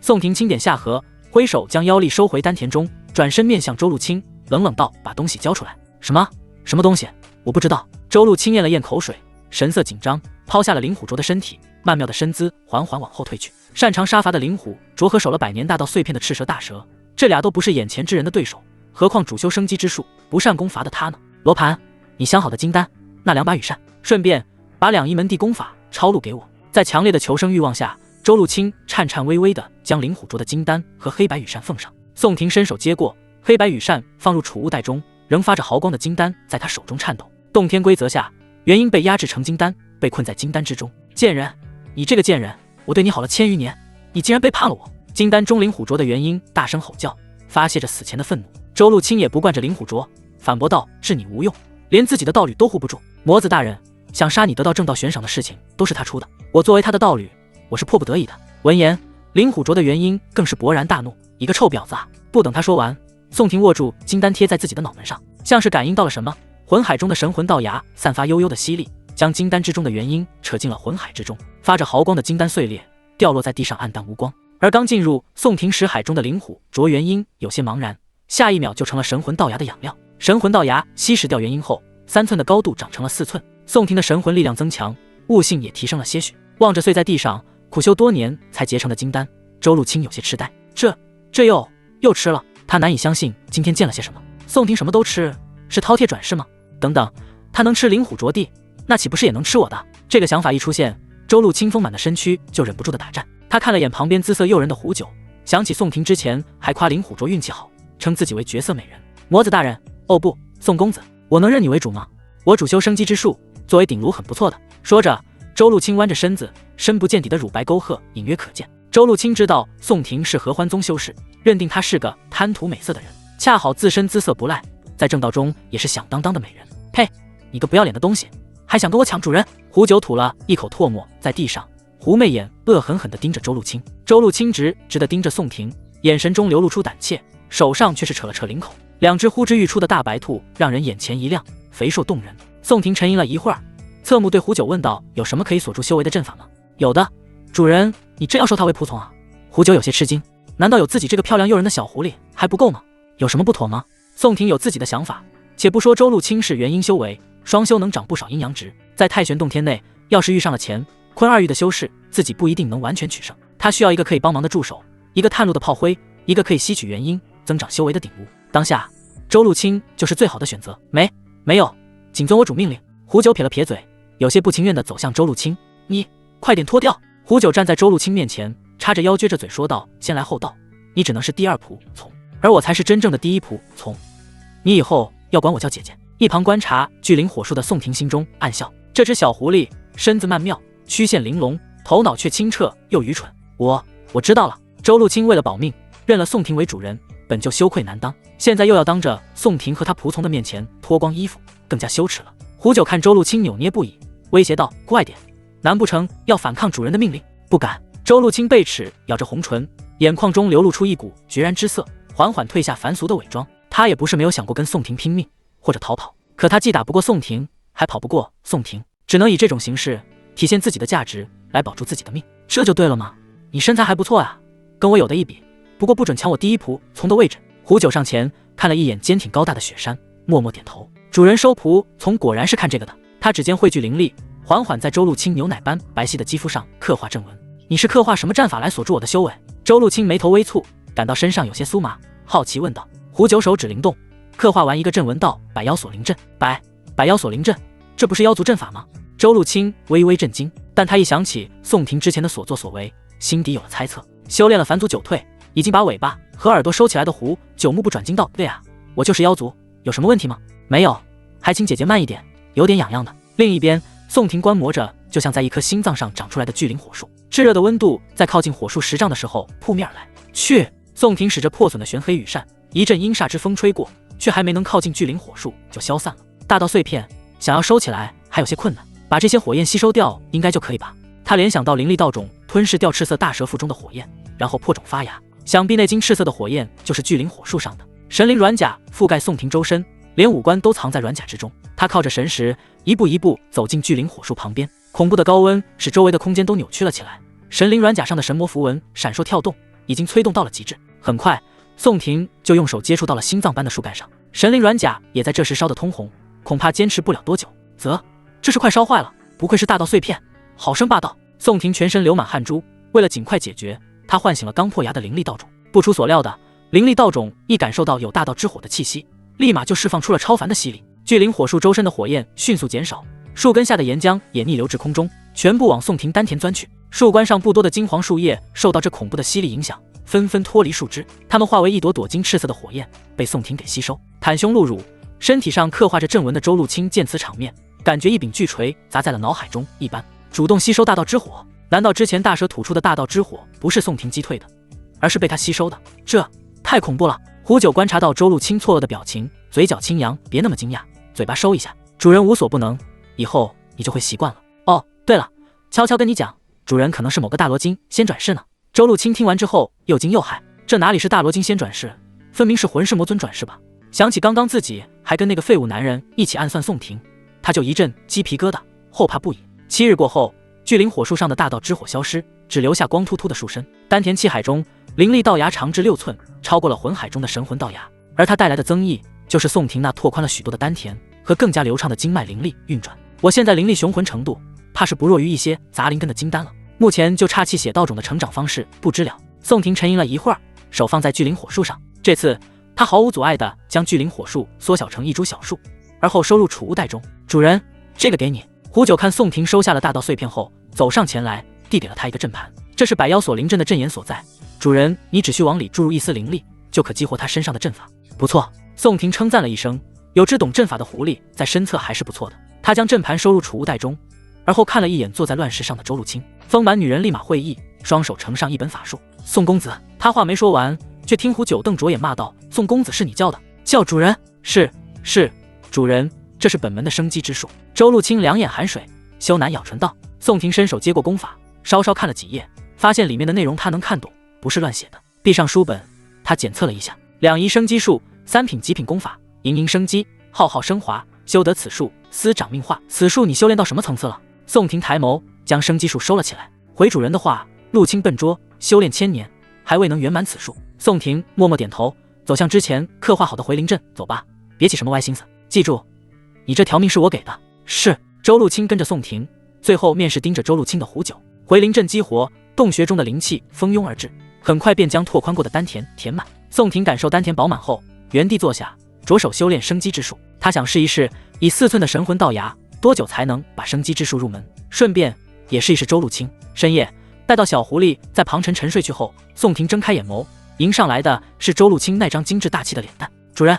宋婷轻点下颌，挥手将妖力收回丹田中，转身面向周露清，冷冷道：“把东西交出来。”什么东西？我不知道。周露清咽了咽口水，神色紧张，抛下了灵虎镯的身体，曼妙的身姿缓缓往后退去。擅长杀伐的灵虎镯和手了100年大到碎片的赤蛇大蛇，这俩都不是眼前之人的对手，何况主修生机之术，不善攻伐的他呢？罗盘，你镶好的金丹，那2把羽扇，顺便把2仪门第功法抄录给我。在强烈的求生欲望下，周露清颤颤巍巍地将灵虎镯的金丹和黑白羽扇奉上。宋婷伸手接过黑白羽扇，放入储物袋中，仍发着毫光的金丹在他手中颤抖。洞天规则下，元婴被压制成金丹，被困在金丹之中。贱人，你这个贱人，我对你好了1000余年，你竟然背叛了我！金丹中灵虎镯的元婴大声吼叫，发泄着死前的愤怒。周露清也不惯着灵虎镯，反驳道：“治你无用，连自己的道侣都护不住。魔子大人想杀你得到正道悬赏的事情都是他出的，我作为他的道侣，我是迫不得已的。”闻言，灵虎镯的元婴更是勃然大怒：“一个臭婊子啊！”不等他说完，宋婷握住金丹贴在自己的脑门上，像是感应到了什么，魂海中的神魂道牙散发悠悠的吸力，将金丹之中的元婴扯进了魂海之中。发着毫光的金丹碎裂，掉落在地上，暗淡无光。而刚进入宋婷识海中的灵虎镯元婴有些茫然，下一秒就成了神魂道牙的养料。神魂道牙吸食掉元婴后，3寸的高度长成了4寸。宋婷的神魂力量增强，悟性也提升了些许。望着碎在地上苦修多年才结成的金丹，周露清有些痴呆。这又吃了。他难以相信今天见了些什么。宋婷什么都吃，是饕餮转世吗？等等，他能吃灵虎镯地，那岂不是也能吃我的？这个想法一出现，周露清丰满的身躯就忍不住的打颤。他看了眼旁边姿色诱人的胡九，想起宋婷之前还夸灵虎镯运气好，称自己为绝色美人。魔子大人，哦不，宋公子，我能认你为主吗？我主修生机之术，作为顶炉很不错的。说着，周露清弯着身子，深不见底的乳白沟壑隐约可见。周露清知道宋婷是合欢宗修士，认定她是个贪图美色的人，恰好自身姿色不赖，在正道中也是响当当的美人。呸！你个不要脸的东西，还想跟我抢主人！胡九吐了一口唾沫在地上，狐媚眼恶狠狠地盯着周露清。周露清直地盯着宋婷，眼神中流露出胆怯，手上却是扯了扯领口，2只呼之欲出的大白兔让人眼前一亮，肥硕动人。宋婷沉吟了一会儿，侧目对胡九问道：“有什么可以锁住修为的阵法吗？”有的，主人，你真要收他为仆从啊？胡九有些吃惊，难道有自己这个漂亮诱人的小狐狸还不够吗？有什么不妥吗？宋婷有自己的想法，且不说周露清是元婴修为，双修能长不少阴阳值，在太玄洞天内，要是遇上了乾坤2域的修士，自己不一定能完全取胜。他需要一个可以帮忙的助手，一个探路的炮灰，一个可以吸取元婴增长修为的顶物。当下周露清就是最好的选择。没有，谨遵我主命令。胡九撇了撇嘴，有些不情愿地走向周露清。你快点脱掉！胡九站在周露清面前，叉着腰撅着嘴说道：“先来后到，你只能是第2仆从，而我才是真正的第1仆从。你以后要管我叫姐姐。”一旁观察聚灵火术的宋婷心中暗笑，这只小狐狸身子曼妙，曲线玲珑，头脑却清澈又愚蠢。我知道了。周露清为了保命，认了宋婷为主人，本就羞愧难当，现在又要当着宋婷和他仆从的面前脱光衣服，更加羞耻了。胡九看周露清扭捏不已，威胁道：“快点，难不成要反抗主人的命令？”不敢。周露清背齿咬着红唇，眼眶中流露出一股决然之色，缓缓褪下凡俗的伪装。他也不是没有想过跟宋婷拼命或者逃跑，可他既打不过宋婷，还跑不过宋婷，只能以这种形式体现自己的价值，来保住自己的命。这就对了吗？你身材还不错啊，跟我有的一比，不过不准抢我第1仆从的位置。胡九上前看了一眼坚挺高大的雪山，默默点头。主人收仆从果然是看这个的。他指尖汇聚灵力，缓缓在周露清牛奶般白皙的肌肤上刻画阵纹。你是刻画什么战法来锁住我的修为？周露清眉头微蹙，感到身上有些酥麻，好奇问道。胡九手指灵动，刻画完一个阵纹道：“百妖锁灵阵。”百妖锁灵阵，这不是妖族阵法吗？周露清微微震惊，但他一想起宋婷之前的所作所为，心底有了猜测。修炼了返祖9退，已经把尾巴和耳朵收起来的胡九目不转睛道：“对啊，我就是妖族，有什么问题吗？”没有，还请姐姐慢一点，有点痒痒的。另一边，宋婷观摩着就像在一颗心脏上长出来的巨灵火树，炙热的温度在靠近火树10丈的时候扑面而来，去！宋婷使着破损的玄黑羽扇，一阵阴煞之风吹过，却还没能靠近巨灵火树就消散了。大道碎片想要收起来还有些困难，把这些火焰吸收掉应该就可以吧。他联想到灵力道种吞噬掉赤色大蛇腹中的火焰，然后破种发芽，想必那晶赤色的火焰就是巨灵火树上的。神灵软甲覆盖宋婷周身，连五官都藏在软甲之中。他靠着神识，一步一步走进巨灵火树旁边。恐怖的高温使周围的空间都扭曲了起来，神灵软甲上的神魔符文闪烁跳动，已经催动到了极致。很快，宋婷就用手接触到了心脏般的树干上，神灵软甲也在这时烧得通红，恐怕坚持不了多久。这是快烧坏了，不愧是大道碎片，好生霸道。宋婷全身流满汗珠，为了尽快解决，她唤醒了刚破芽的灵力道种。不出所料的，灵力道种一感受到有大道之火的气息，立马就释放出了超凡的吸力。巨灵火树周身的火焰迅速减少，树根下的岩浆也逆流至空中，全部往宋婷丹田钻去。树冠上不多的金黄树叶受到这恐怖的吸力影响，纷纷脱离树枝，它们化为一朵朵金赤色的火焰，被宋婷给吸收。袒胸露乳，身体上刻画着阵纹的周露清见此场面，感觉一柄巨锤砸在了脑海中一般，主动吸收大道之火。难道之前大蛇吐出的大道之火不是宋婷击退的，而是被他吸收的？这太恐怖了！胡九观察到周露清错愕的表情，嘴角轻扬，别那么惊讶，嘴巴收一下。主人无所不能，以后你就会习惯了。哦，对了，悄悄跟你讲，主人可能是某个大罗金先转世呢。周露清听完之后又惊又骇，这哪里是大罗金先转世，分明是魂师魔尊转世吧？想起刚刚自己还跟那个废物男人一起暗算宋婷，他就一阵鸡皮疙瘩，后怕不已。7日过后，巨灵火树上的大道之火消失，只留下光秃秃的树身。丹田气海中，灵力道芽长至6寸，超过了魂海中的神魂道芽，而它带来的增益，就是宋婷那拓宽了许多的丹田和更加流畅的经脉灵力运转。我现在灵力雄浑程度，怕是不弱于一些杂灵根的金丹了。目前就差气血道种的成长方式不知了。宋婷沉吟了一会儿，手放在巨灵火树上，这次他毫无阻碍地将巨灵火树缩小成一株小树，而后收入储物袋中。主人，这个给你。胡九看宋婷收下了大道碎片后，走上前来，递给了他一个阵盘，这是百妖锁灵阵的阵眼所在。主人，你只需往里注入一丝灵力，就可激活他身上的阵法。不错，宋婷称赞了一声，有只懂阵法的狐狸在身侧还是不错的。他将阵盘收入储物袋中，而后看了一眼坐在乱石上的周露清，丰满女人立马会意，双手呈上一本法术。宋公子，他话没说完，却听胡九瞪着眼骂道：宋公子是你叫的？叫主人？是，主人，这是本门的生机之术。周露清两眼含水，羞赧咬唇道。宋婷伸手接过功法，稍稍看了几页，发现里面的内容他能看懂，不是乱写的。闭上书本，他检测了一下，2仪生机术，3品极品功法，盈盈生机，浩浩升华，修得此术，司掌命化。此术你修炼到什么层次了？宋婷抬眸，将生机术收了起来。回主人的话，陆清笨拙，修炼1000年，还未能圆满此术。宋婷默默点头，走向之前刻画好的回灵阵。走吧，别起什么歪心思。记住，你这条命是我给的。是。周露清跟着宋婷，最后面是盯着周露清的胡九。回灵阵激活，洞穴中的灵气蜂拥而至，很快便将拓宽过的丹田填满。宋婷感受丹田饱满后，原地坐下，着手修炼生机之术。他想试一试，以4寸的神魂道芽，多久才能把生机之术入门？顺便也试一试周露清。深夜，待到小狐狸在旁沉沉睡去后，宋婷睁开眼眸，迎上来的是周露清那张精致大气的脸蛋。主人，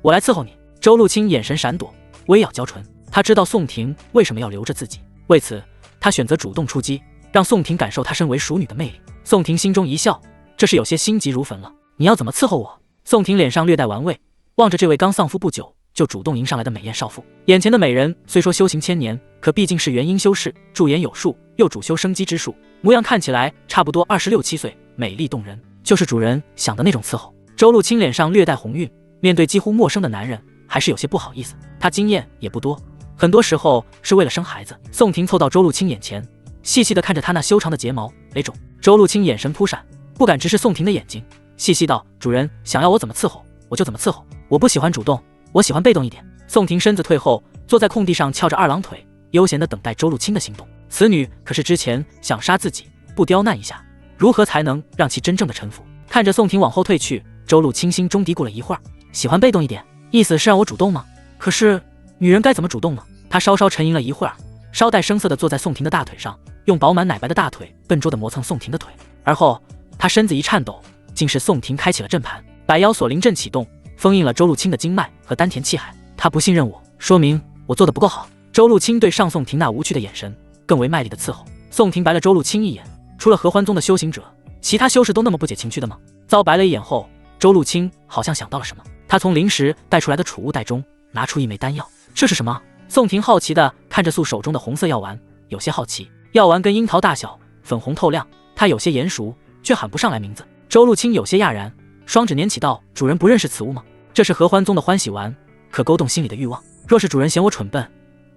我来伺候你。周露清眼神闪躲，微咬娇唇。他知道宋婷为什么要留着自己，为此他选择主动出击，让宋婷感受他身为熟女的魅力。宋婷心中一笑，这是有些心急如焚了。你要怎么伺候我？宋婷脸上略带玩味，望着这位刚丧夫不久就主动迎上来的美艳少妇。眼前的美人虽说修行1000年，可毕竟是元婴修士，驻颜有术，又主修生机之术，模样看起来差不多26、7岁，美丽动人，就是主人想的那种伺候。周露清脸上略带红晕，面对几乎陌生的男人，还是有些不好意思。她经验也不多，很多时候是为了生孩子。宋婷凑到周露清眼前，细细地看着她那修长的睫毛雷种。周露清眼神扑闪，不敢直视宋婷的眼睛，细细道：主人想要我怎么伺候我就怎么伺候，我不喜欢主动，我喜欢被动一点。宋婷身子退后，坐在空地上翘着2郎腿，悠闲地等待周露清的行动。此女可是之前想杀自己，不刁难一下，如何才能让其真正的臣服？看着宋婷往后退去，周露清心中嘀咕了一会儿，喜欢被动一点，意思是让我主动吗？可是女人该怎么主动呢？她稍稍沉吟了一会儿，稍带声色地坐在宋婷的大腿上，用饱满奶白的大腿笨拙地磨蹭宋婷的腿。而后她身子一颤抖，竟是宋婷开启了阵盘，百妖锁灵阵启动，封印了周露清的经脉和丹田气海。她不信任我，说明我做得不够好。周露清对上宋婷那无趣的眼神更为卖力的伺候。宋婷白了周露清一眼，除了合欢宗的修行者，其他修士都那么不解情趣的吗？遭白了一眼后，周露清好像想到了什么，他从临时带出来的储物袋中拿出一枚丹药。这是什么？宋婷好奇地看着素手中的红色药丸，有些好奇。药丸跟樱桃大小，粉红透亮，他有些眼熟，却喊不上来名字。周露清有些讶然，双指捻起道：“主人不认识此物吗？这是合欢宗的欢喜丸，可勾动心里的欲望。若是主人嫌我蠢笨，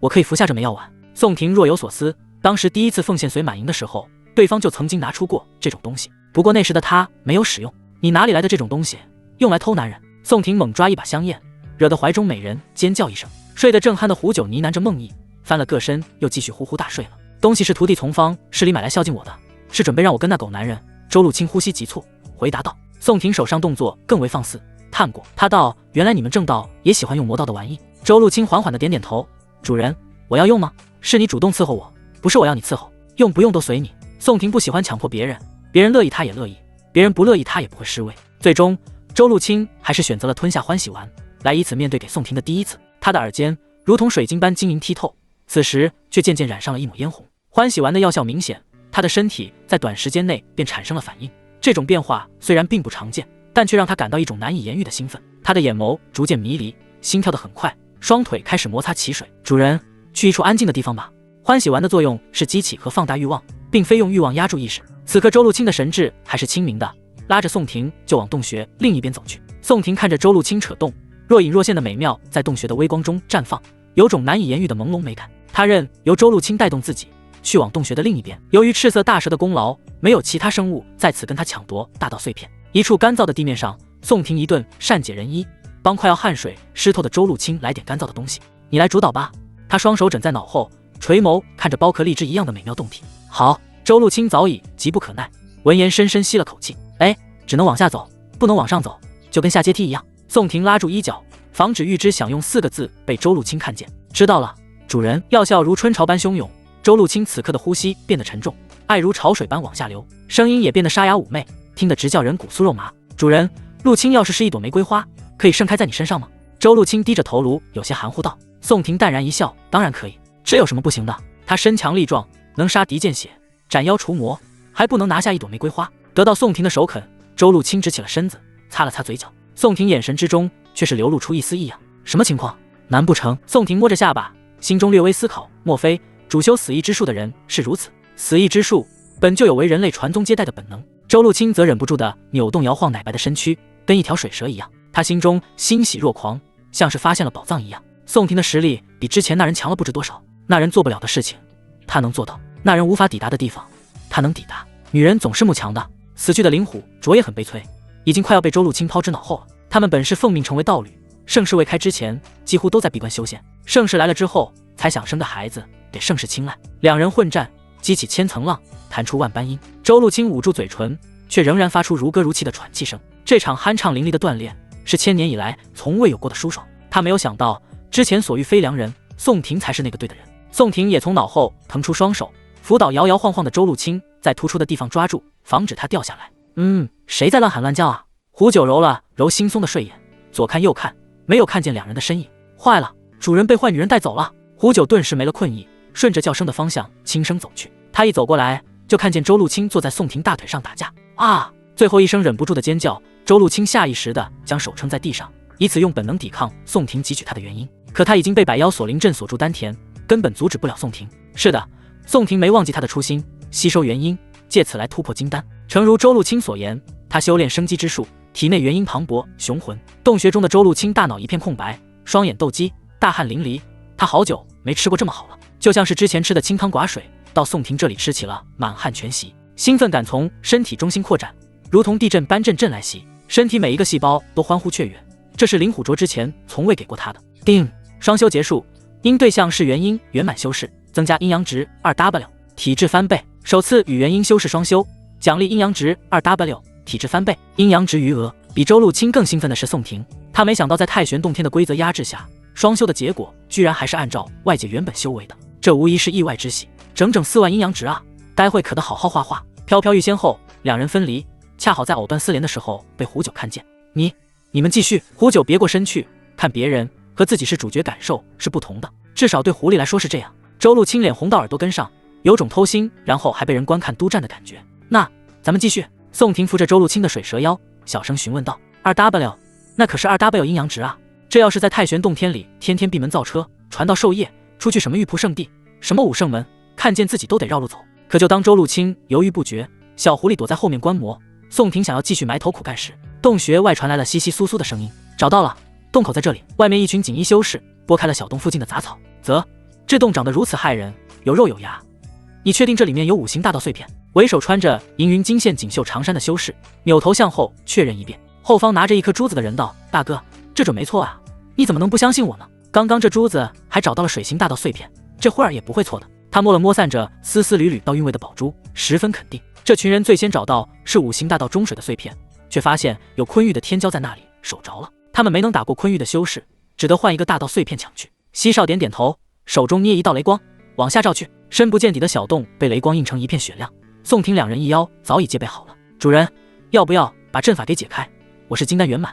我可以服下这枚药丸。”宋婷若有所思，当时第一次奉献随满营的时候，对方就曾经拿出过这种东西，不过那时的他没有使用。你哪里来的这种东西？用来偷男人？宋婷猛抓一把香烟，惹得怀中美人尖叫一声。睡得正酣的胡九呢喃着梦呓，翻了个身，又继续呼呼大睡了。东西是徒弟从方市里买来孝敬我的，是准备让我跟那狗男人。周露清呼吸急促，回答道。宋婷手上动作更为放肆，探过。他道：“原来你们正道也喜欢用魔道的玩意。”周露清缓缓地点点头：“主人，我要用吗？是你主动伺候我，不是我要你伺候，用不用都随你。”宋婷不喜欢强迫别人，别人乐意他也乐意，别人不乐意他也不会失位。最终，周露清还是选择了吞下欢喜丸，来以此面对给宋婷的第一次。他的耳尖如同水晶般晶莹剔透，此时却渐渐染上了一抹嫣红。欢喜丸的药效明显，他的身体在短时间内便产生了反应。这种变化虽然并不常见，但却让他感到一种难以言喻的兴奋。他的眼眸逐渐迷离，心跳得很快，双腿开始摩擦起水。主人，去一处安静的地方吧。欢喜丸的作用是激起和放大欲望，并非用欲望压住意识。此刻周露清的神智还是清明的，拉着宋婷就往洞穴另一边走去。宋婷看着周露清扯动，若隐若现的美妙在洞穴的微光中绽放，有种难以言喻的朦胧美感。他任由周露清带动自己去往洞穴的另一边。由于赤色大蛇的功劳，没有其他生物在此跟他抢夺大到碎片。一处干燥的地面上，宋婷一顿善解人意，帮快要汗水湿透的周露清来点干燥的东西。你来主导吧。他双手枕在脑后，垂眸看着包壳荔枝一样的美妙洞体。好。周露清早已急不可耐，闻言深深吸了口气。哎，只能往下走，不能往上走，就跟下阶梯一样。宋婷拉住衣角，防止预知想用4个字被周露清看见。知道了，主人。药效如春潮般汹涌，周露清此刻的呼吸变得沉重，爱如潮水般往下流，声音也变得沙哑妩媚，听得直叫人骨酥肉麻。主人，露清要是一朵玫瑰花，可以盛开在你身上吗？周露清低着头颅，有些含糊道。宋婷淡然一笑，当然可以，这有什么不行的？他身强力壮，能杀敌见血，斩妖除魔，还不能拿下一朵玫瑰花？得到宋婷的首肯，周露清直起了身子，擦了擦嘴角。宋婷眼神之中却是流露出一丝异样。什么情况？难不成？宋婷摸着下巴，心中略微思考，莫非主修死意之术的人是如此？死意之术本就有为人类传宗接代的本能。周露清则忍不住的扭动摇晃奶白的身躯，跟一条水蛇一样。他心中欣喜若狂，像是发现了宝藏一样。宋婷的实力比之前那人强了不知多少，那人做不了的事情他能做到，那人无法抵达的地方他能抵达。女人总是慕强的。死去的灵虎卓也很悲催，已经快要被周露清抛之脑后了。他们本是奉命成为道侣，盛世未开之前几乎都在闭关修仙，盛世来了之后才想生个孩子给盛世青睐。两人混战，激起千层浪，弹出万般音。周露清捂住嘴唇，却仍然发出如歌如泣的喘气声。这场酣畅淋漓的锻炼是千年以来从未有过的舒爽。他没有想到之前所遇非良人，宋婷才是那个对的人。宋婷也从脑后腾出双手，辅导摇摇晃晃的周露清，在突出的地方抓住，防止他掉下来。谁在乱喊乱叫啊？胡九揉了揉惺忪的睡眼，左看右看，没有看见两人的身影。坏了，主人被坏女人带走了。胡九顿时没了困意，顺着叫声的方向轻声走去。他一走过来，就看见周露清坐在宋婷大腿上打架。啊！最后一声忍不住的尖叫，周露清下意识地将手撑在地上，以此用本能抵抗宋婷汲取他的元婴。可他已经被百妖锁灵阵锁住丹田，根本阻止不了宋婷。是的，宋婷没忘记他的初心，吸收元婴，借此来突破金丹。诚如周露清所言，他修炼生机之术，体内元婴磅礴雄浑。洞穴中的周露清大脑一片空白，双眼斗鸡，大汗淋漓。他好久没吃过这么好了，就像是之前吃的清汤寡水，到宋婷这里吃起了满汉全席。兴奋感从身体中心扩展，如同地震般阵阵来袭，身体每一个细胞都欢呼雀跃。这是灵虎镯之前从未给过他的。定，双修结束，因对象是元婴圆满修士，增加阴阳值 2W， 体质翻倍。首次与元婴修士双修，奖励阴阳值 2W， 体质翻倍，阴阳值余额。比周露清更兴奋的是宋婷，他没想到在太玄洞天的规则压制下，双修的结果居然还是按照外界原本修为的，这无疑是意外之喜。整整4万阴阳值啊！待会可得好好画画。飘飘欲仙后，两人分离，恰好在藕断丝连的时候被胡九看见。你们继续。胡九别过身去，看别人和自己是主角感受是不同的，至少对狐狸来说是这样。周露清脸红到耳朵根上，有种偷腥然后还被人观看督战的感觉。那咱们继续。宋婷扶着周露清的水蛇腰，小声询问道：“2W， 那可是2W 阴阳值啊！这要是在太玄洞天里，天天闭门造车，传道授业，出去什么玉璞圣地，什么武圣门，看见自己都得绕路走。”可就当周露清犹豫不决，小狐狸躲在后面观摩，宋婷想要继续埋头苦干时，洞穴外传来了窸窸窣窣的声音：“找到了，洞口在这里。”外面一群锦衣修士拨开了小洞附近的杂草。这洞长得如此骇人，有肉有牙，你确定这里面有五行大道碎片？为首穿着银云金线锦绣长衫的修士扭头向后确认一遍，后方拿着一颗珠子的人道：“大哥，这准没错啊，你怎么能不相信我呢？刚刚这珠子还找到了水星大道碎片，这会儿也不会错的。”他摸了摸散着丝丝缕缕到韵味的宝珠，十分肯定。这群人最先找到是五行大道中水的碎片，却发现有昆玉的天骄在那里守着了。他们没能打过昆玉的修士，只得换一个大道碎片抢去。西少点点头，手中捏一道雷光往下照去，深不见底的小洞被雷光映成一片雪亮。宋婷两人一腰早已戒备好了。主人，要不要把阵法给解开？我是金丹圆满，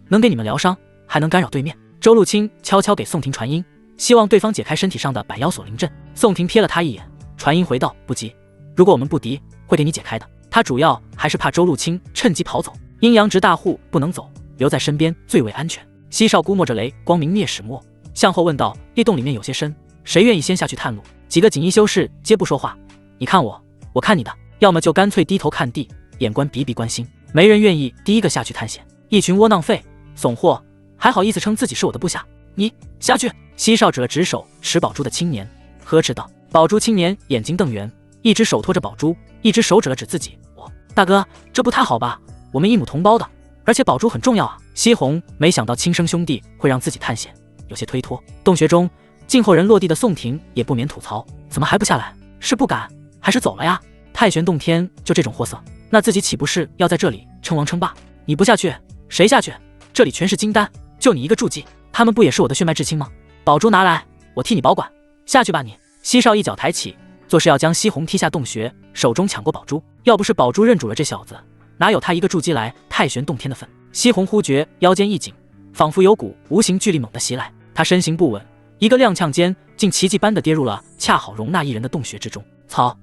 能给你们疗伤，还能干扰对面。周露清悄悄给宋婷传音，希望对方解开身体上的百妖锁灵阵。宋婷瞥了他一眼，传音回道：“不急，如果我们不敌，会给你解开的。”他主要还是怕周露清趁机跑走，阴阳值大户不能走，留在身边最为安全。西少估摸着雷光明灭始末，向后问道：“裂洞里面有些深，谁愿意先下去探路？”几个锦衣修士皆不说话，你看我，我看你的，要么就干脆低头看地，眼观鼻，鼻观心，没人愿意第一个下去探险。一群窝囊废，怂货，还好意思称自己是我的部下？你下去！西少指了指手持宝珠的青年，呵斥道。宝珠青年眼睛瞪圆，一只手托着宝珠，一只手指了指自己：“我大哥，这不太好吧？我们一母同胞的，而且宝珠很重要啊。”西红没想到亲生兄弟会让自己探险，有些推脱。洞穴中静候人落地的宋婷也不免吐槽：“怎么还不下来？是不敢，还是走了呀？太玄洞天就这种货色，那自己岂不是要在这里称王称霸？你不下去，谁下去？这里全是金丹，就你一个筑基，他们不也是我的血脉至亲吗？宝珠拿来，我替你保管。下去吧你！”西少一脚抬起，做是要将西红踢下洞穴，手中抢过宝珠。要不是宝珠认主了这小子，哪有他一个筑基来太玄洞天的份？西红忽觉腰间一紧，仿佛有股无形巨力猛地袭来，他身形不稳，一个踉跄间竟奇迹般的跌入了恰好容纳一人的洞穴之中。操，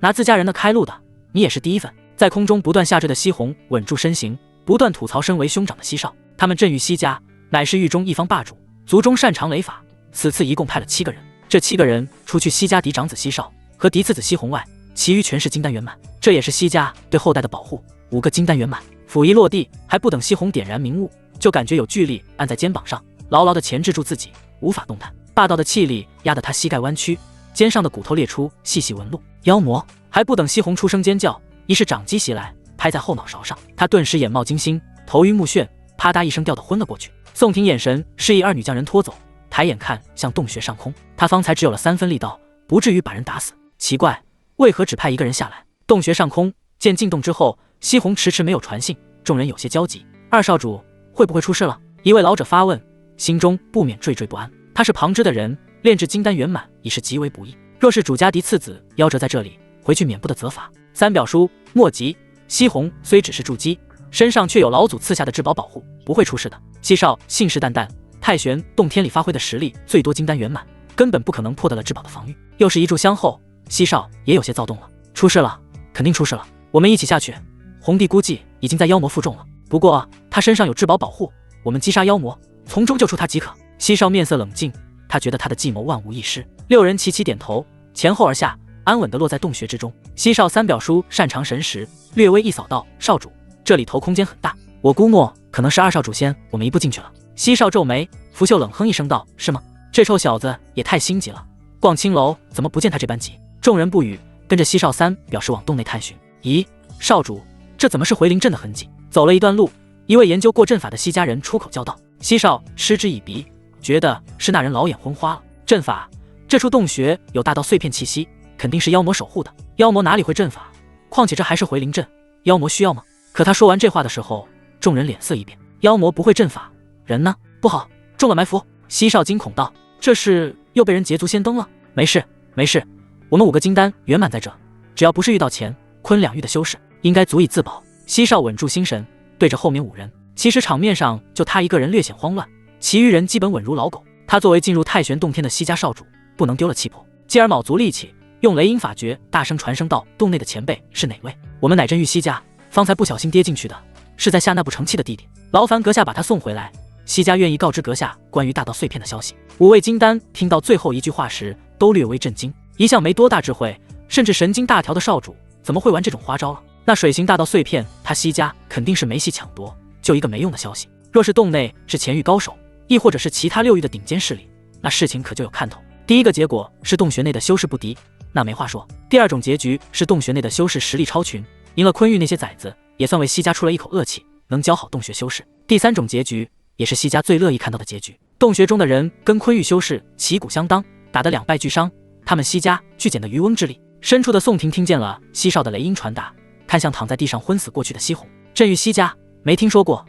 拿自家人的开路的，你也是第一份！在空中不断下坠的西红稳住身形，不断吐槽身为兄长的西少。他们镇域西家乃是域中一方霸主，族中擅长雷法，此次一共派了7个人。这7个人除去西家嫡长子西少和嫡次子西红外，其余全是金丹圆满，这也是西家对后代的保护。5个金丹圆满，斧一落地，还不等西红点燃明雾，就感觉有巨力按在肩膀上，牢牢地钳制住自己，无法动弹。霸道的气力压得他膝盖弯曲，肩上的骨头裂出细细纹路。妖魔！还不等西红出声尖叫，一式掌击袭来，拍在后脑勺上，他顿时眼冒金星，头晕目眩，啪嗒一声掉得昏了过去。宋婷眼神示意二女将人拖走，抬眼看向洞穴上空，他方才只有了3分力道，不至于把人打死。奇怪，为何只派1个人下来？洞穴上空见进洞之后，西红迟迟没有传信，众人有些焦急。二少主会不会出事了？一位老者发问，心中不免惴惴不安。他是旁支的人，炼制金丹圆满已是极为不易，若是主家嫡次子夭折在这里，回去免不得责罚。三表叔莫急，西红虽只是筑基，身上却有老祖赐下的至宝保护，不会出事的。西少信誓旦旦，太玄洞天里发挥的实力最多金丹圆满，根本不可能破得了至宝的防御。又是一炷香后，西少也有些躁动了。出事了，肯定出事了，我们一起下去。红帝估计已经在妖魔负重了，不过他身上有至宝保护，我们击杀妖魔，从中救出他即可。西少面色冷静，他觉得他的计谋万无一失。6人齐齐点头，前后而下，安稳地落在洞穴之中。西少三表叔擅长神识，略微一扫道：“少主，这里头空间很大，我估摸可能是二少主先我们一步进去了。”西少皱眉，拂袖冷哼一声道：“是吗？这臭小子也太心急了，逛青楼怎么不见他这般急？”众人不语，跟着西少三表示往洞内探寻。咦，少主，这怎么是回灵阵的痕迹？走了一段路，一位研究过阵法的西家人出口叫道。西少嗤之以鼻，觉得是那人老眼昏花了。阵法，这处洞穴有大道碎片气息，肯定是妖魔守护的。妖魔哪里会阵法？况且这还是回灵阵，妖魔需要吗？可他说完这话的时候，众人脸色一变。妖魔不会阵法，人呢？不好，中了埋伏！西少惊恐道：“这是又被人捷足先登了？”没事，没事，我们5个金丹圆满在这，只要不是遇到乾、坤2域的修士，应该足以自保。西少稳住心神，对着后面5人。其实场面上就他一个人略显慌乱，其余人基本稳如老狗。他作为进入太玄洞天的西家少主，不能丢了气魄，继而卯足力气，用雷音法诀大声传声道：“洞内的前辈是哪位？我们乃真玉西家，方才不小心跌进去的，是在下那不成器的弟弟，劳烦阁下把他送回来。西家愿意告知阁下关于大道碎片的消息。五位金丹听到最后一句话时，都略微震惊。一向没多大智慧，甚至神经大条的少主，怎么会玩这种花招了？那水行大道碎片，他西家肯定是没戏抢夺，就一个没用的消息。若是洞内是前域高手，亦或者是其他6域的顶尖势力，那事情可就有看头。第一个结果是洞穴内的修士不敌，那没话说。第二种结局是洞穴内的修士实力超群，赢了昆域那些崽子，也算为西家出了一口恶气，能教好洞穴修士。第三种结局也是西家最乐意看到的结局，洞穴中的人跟昆域修士旗鼓相当，打得2败俱伤，他们西家俱减的渔翁之利。深处的宋婷听见了西少的雷音传达，看向躺在地上昏死过去的西红。镇域西家没听说过，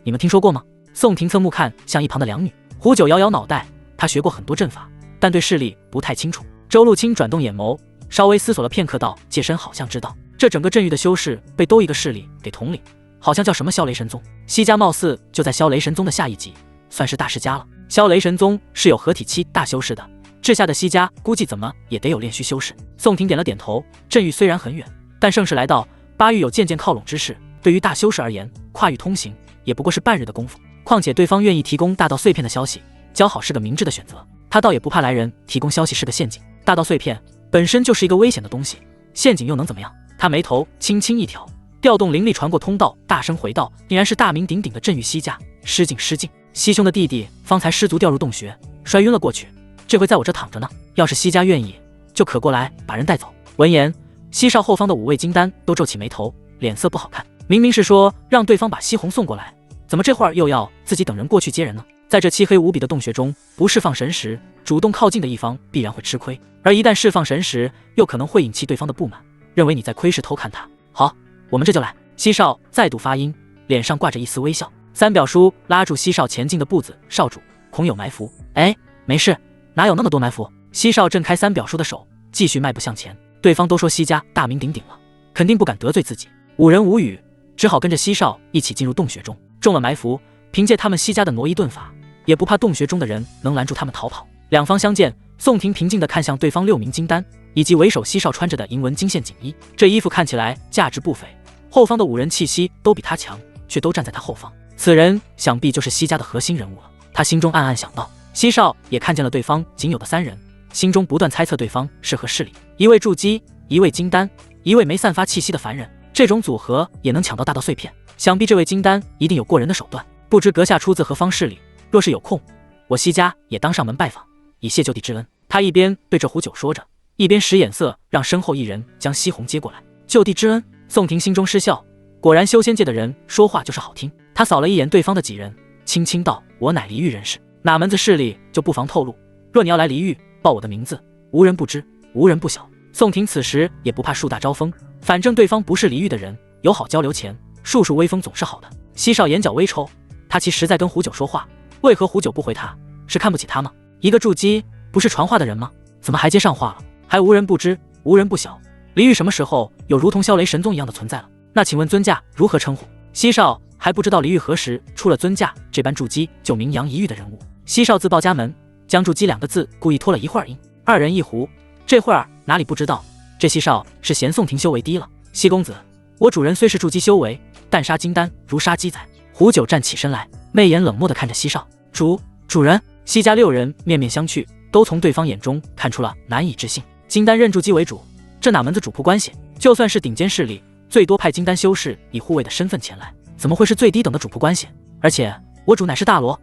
你们听说过吗？宋婷侧目看向一旁的两女，胡九摇摇脑袋，他学过很多阵法，但对势力不太清楚。周露清转动眼眸，稍微思索了片刻道，界身好像知道，这整个镇域的修士被都一个势力给统领，好像叫什么萧雷神宗。西家貌似就在萧雷神宗的下一级，算是大世家了。萧雷神宗是有合体期大修士的，治下的西家估计怎么也得有炼虚修士。宋婷点了点头，镇域虽然很远，但盛世来到，8域有渐渐靠拢之势，对于大修士而言，跨域通行也不过是半日的功夫。况且对方愿意提供大道碎片的消息，交好是个明智的选择。他倒也不怕来人提供消息是个陷阱，大道碎片本身就是一个危险的东西，陷阱又能怎么样？他眉头轻轻一挑，调动灵力传过通道，大声回道：“竟然是大名鼎鼎的镇域西家，失敬失敬！西兄的弟弟方才失足掉入洞穴，摔晕了过去，这回在我这躺着呢。要是西家愿意，就可过来把人带走。”闻言，西少后方的5位金丹都皱起眉头，脸色不好看。明明是说让对方把西红送过来，怎么这会儿又要自己等人过去接人呢？在这漆黑无比的洞穴中，不释放神识，主动靠近的一方必然会吃亏，而一旦释放神识，又可能会引起对方的不满，认为你在窥视偷看他。好，我们这就来。西少再度发音，脸上挂着一丝微笑。三表叔拉住西少前进的步子，少主，恐有埋伏。哎，没事，哪有那么多埋伏？西少挣开三表叔的手，继续迈步向前。对方都说西家大名鼎鼎了，肯定不敢得罪自己。5人无语，只好跟着西少一起进入洞穴中。中了埋伏，凭借他们西家的挪移遁法，也不怕洞穴中的人能拦住他们逃跑。两方相见，宋婷平静地看向对方6名金丹，以及为首西少穿着的银纹金线锦衣。这衣服看起来价值不菲，后方的5人气息都比他强，却都站在他后方。此人想必就是西家的核心人物了。他心中暗暗想到。西少也看见了对方仅有的3人，心中不断猜测对方是何势力。一位筑基，一位金丹，一位没散发气息的凡人，这种组合也能抢到大道碎片，想必这位金丹一定有过人的手段。不知阁下出自何方势力？若是有空，我西家也当上门拜访，以谢就地之恩。他一边对着胡九说着，一边使眼色让身后一人将西红接过来。就地之恩，宋婷心中失笑，果然修仙界的人说话就是好听。他扫了一眼对方的几人，轻轻道：“我乃离域人士，哪门子势力就不妨透露。若你要来离域，报我的名字，无人不知，无人不晓。”宋婷此时也不怕树大招风，反正对方不是离域的人，友好交流钱，树树威风总是好的。西少眼角微抽，他其实在跟胡九说话，为何胡九不回他？是看不起他吗？一个筑基不是传话的人吗？怎么还接上话了？还无人不知，无人不晓。离域什么时候有如同萧雷神宗一样的存在了？那请问尊驾如何称呼？西少还不知道离域何时出了尊驾这般筑基就名扬一域的人物。西少自报家门，将筑基2个字故意拖了一会儿音。2人一胡，这会儿哪里不知道，这西少是嫌宋婷修为低了。西公子，我主人虽是筑基修为，但杀金丹如杀鸡仔。胡九站起身来，媚眼冷漠地看着西少。主人。西家6人面面相觑，都从对方眼中看出了难以置信。金丹认筑基为主，这哪门子主仆关系？就算是顶尖势力，最多派金丹修士以护卫的身份前来，怎么会是最低等的主仆关系？而且我主乃是大罗。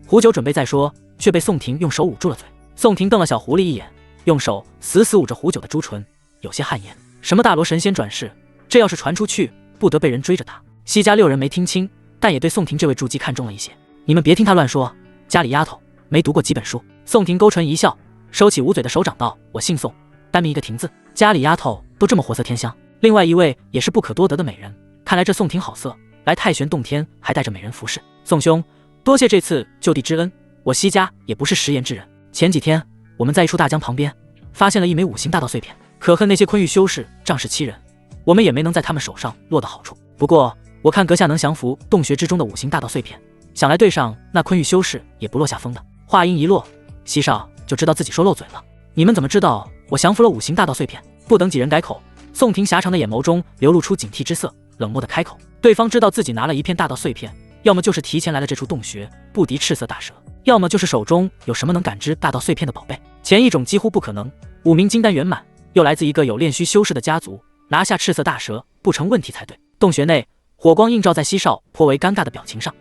胡九准备再说，却被宋婷用手捂住了嘴。宋婷瞪了小狐狸一眼，用手死死捂着胡九的朱唇，有些汗颜。什么大罗神仙转世，这要是传出去，不得被人追着打。西家6人没听清，但也对宋婷这位筑基看中了一些。你们别听他乱说，家里丫头没读过几本书。宋婷勾唇一笑，收起捂嘴的手掌道：“我姓宋，单名一个婷字。家里丫头都这么活色天香。”另外一位也是不可多得的美人，看来这宋婷好色，来太玄洞天还带着美人服侍。宋兄，多谢这次就地之恩，我西家也不是食言之人。前几天我们在一处大江旁边发现了一枚5行大道碎片，可恨那些昆域修士仗势欺人，我们也没能在他们手上落到好处。不过我看阁下能降服洞穴之中的5行大道碎片，想来对上那昆域修士也不落下风的。话音一落，西少就知道自己说漏嘴了。你们怎么知道我降服了5行大道碎片？不等几人改口，宋婷狭长的眼眸中流露出警惕之色，冷漠的开口。对方知道自己拿了一片大道碎片，要么就是提前来了这处洞穴不敌赤色大蛇，要么就是手中有什么能感知大道碎片的宝贝。前一种几乎不可能，5名金丹圆满，又来自一个有炼虚修士的家族，拿下赤色大蛇不成问题才对。洞穴内，火光映照在西少颇为尴尬的表情上。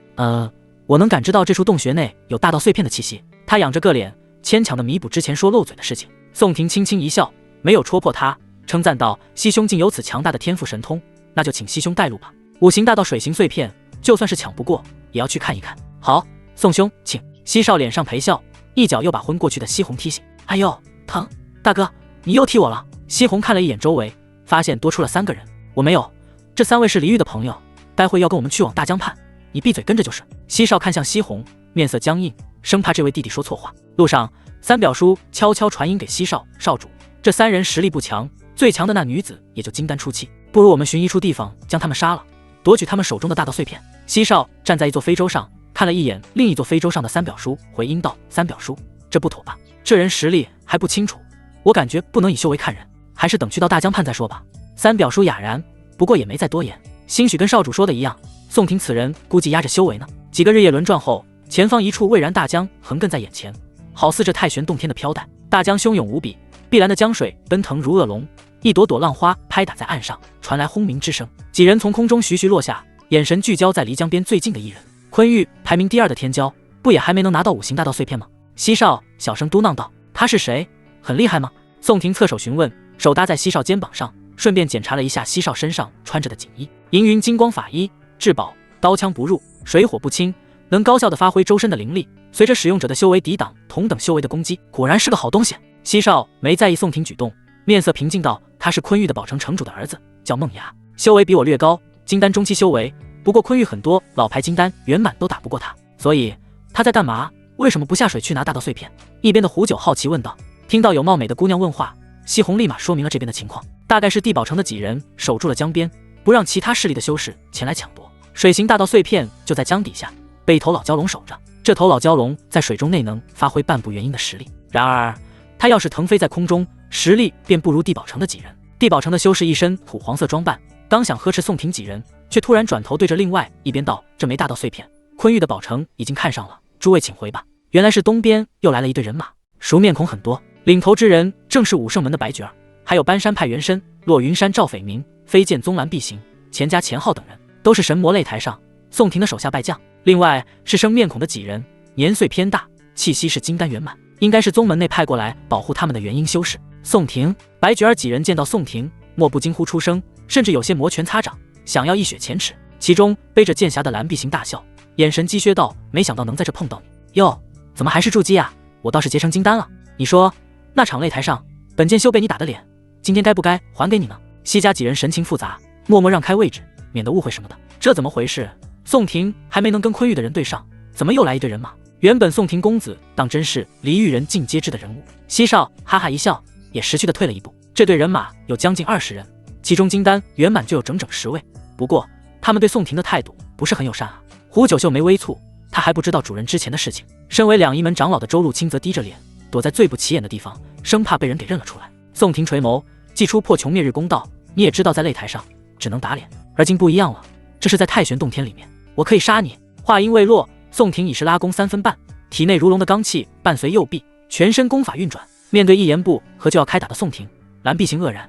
我能感知到这处洞穴内有大道碎片的气息。他仰着个脸，牵强的弥补之前说漏嘴的事情。宋婷轻轻一笑，没有戳破他，称赞道：“西兄竟有此强大的天赋神通，那就请西兄带路吧。5行大道水形碎片，就算是抢不过，也要去看一看。”好，宋兄，请。西少脸上陪笑，一脚又把昏过去的西红踢醒。哎呦，疼！大哥，你又踢我了。西红看了一眼周围，发现多出了3个人。我没有，这3位是离域的朋友，待会要跟我们去往大江畔，你闭嘴跟着就是。西少看向西红，面色僵硬，生怕这位弟弟说错话。路上，三表叔悄悄传音给西少少主，这3人实力不强，最强的那女子也就金丹初期，不如我们寻一处地方将他们杀了，夺取他们手中的大道碎片。西少站在一座非洲上，看了一眼另一座非洲上的三表叔，回音道：“三表叔，这不妥吧？这人实力还不清楚，我感觉不能以修为看人，还是等去到大江畔再说吧。”三表叔哑然，不过也没再多言。兴许跟少主说的一样，宋婷此人估计压着修为呢。几个日夜轮转后，前方一处蔚然大江横亘在眼前，好似这太玄洞天的飘带。大江汹涌无比，碧蓝的江水奔腾如恶龙，一朵朵浪花拍打在岸上，传来轰鸣之声。几人从空中徐徐落下，眼神聚焦在离江边最近的一人。昆玉排名第2的天骄，不也还没能拿到5行大道碎片吗？西少小声嘟囔道：“他是谁？很厉害吗？”宋婷侧手询问，手搭在西少肩膀上，顺便检查了一下西少身上穿着的锦衣。银云金光法衣，至宝，刀枪不入，水火不侵，能高效地发挥周身的灵力，随着使用者的修为抵挡同等修为的攻击，果然是个好东西。西少没在意宋婷举动，面色平静道：“他是昆玉的宝城城主的儿子，叫梦牙，修为比我略高，金丹中期修为。不过昆玉很多老牌金丹圆满都打不过他，所以他在干嘛？为什么不下水去拿大道碎片？”一边的胡九好奇问道。听到有貌美的姑娘问话，西红立马说明了这边的情况，大概是地宝城的几人守住了江边，不让其他势力的修士前来抢夺。水形大道碎片就在江底下，被一头老蛟龙守着。这头老蛟龙在水中内能发挥半步元婴的实力，然而他要是腾飞在空中，实力便不如地宝城的几人。地宝城的修士一身土黄色装扮，刚想呵斥宋婷几人，却突然转头对着另外一边道：“这没大道碎片，昆玉的宝城已经看上了，诸位请回吧。”原来是东边又来了一队人马，熟面孔很多，领头之人正是武圣门的白菊儿，还有搬山派元申、落云山赵斐明、飞剑宗蓝碧行、钱家钱浩等人，都是神魔擂台上宋婷的手下败将。另外是生面孔的几人，年岁偏大，气息是金丹圆满，应该是宗门内派过来保护他们的元婴修士。宋婷、白菊儿几人见到宋婷，莫不惊呼出声，甚至有些摩拳擦掌，想要一雪前耻。其中背着剑匣的蓝碧行大笑，眼神积削道：“没想到能在这碰到你。哟，怎么还是筑基啊？我倒是结成金丹了。你说那场擂台上，本剑修被你打的脸，今天该不该还给你呢？”西家几人神情复杂，默默让开位置，免得误会什么的。这怎么回事？宋婷还没能跟昆玉的人对上，怎么又来一队人马？原本宋婷公子当真是离域人尽皆知的人物。西少哈哈一笑，也识趣的退了一步。这队人马有将近20人，其中金丹圆满就有整整10位。不过他们对宋婷的态度不是很友善啊。胡九秀眉微蹙，他还不知道主人之前的事情。身为两仪门长老的周露清则低着脸，躲在最不起眼的地方，生怕被人给认了出来。宋婷垂眸，祭出破穷灭日功道：“你也知道在擂台上只能打脸，而今不一样了，这是在太玄洞天里面，我可以杀你。”话音未落，宋婷已是拉弓3分半，体内如龙的罡气伴随右臂，全身功法运转。面对一言不合就要开打的宋婷，蓝碧行愕然，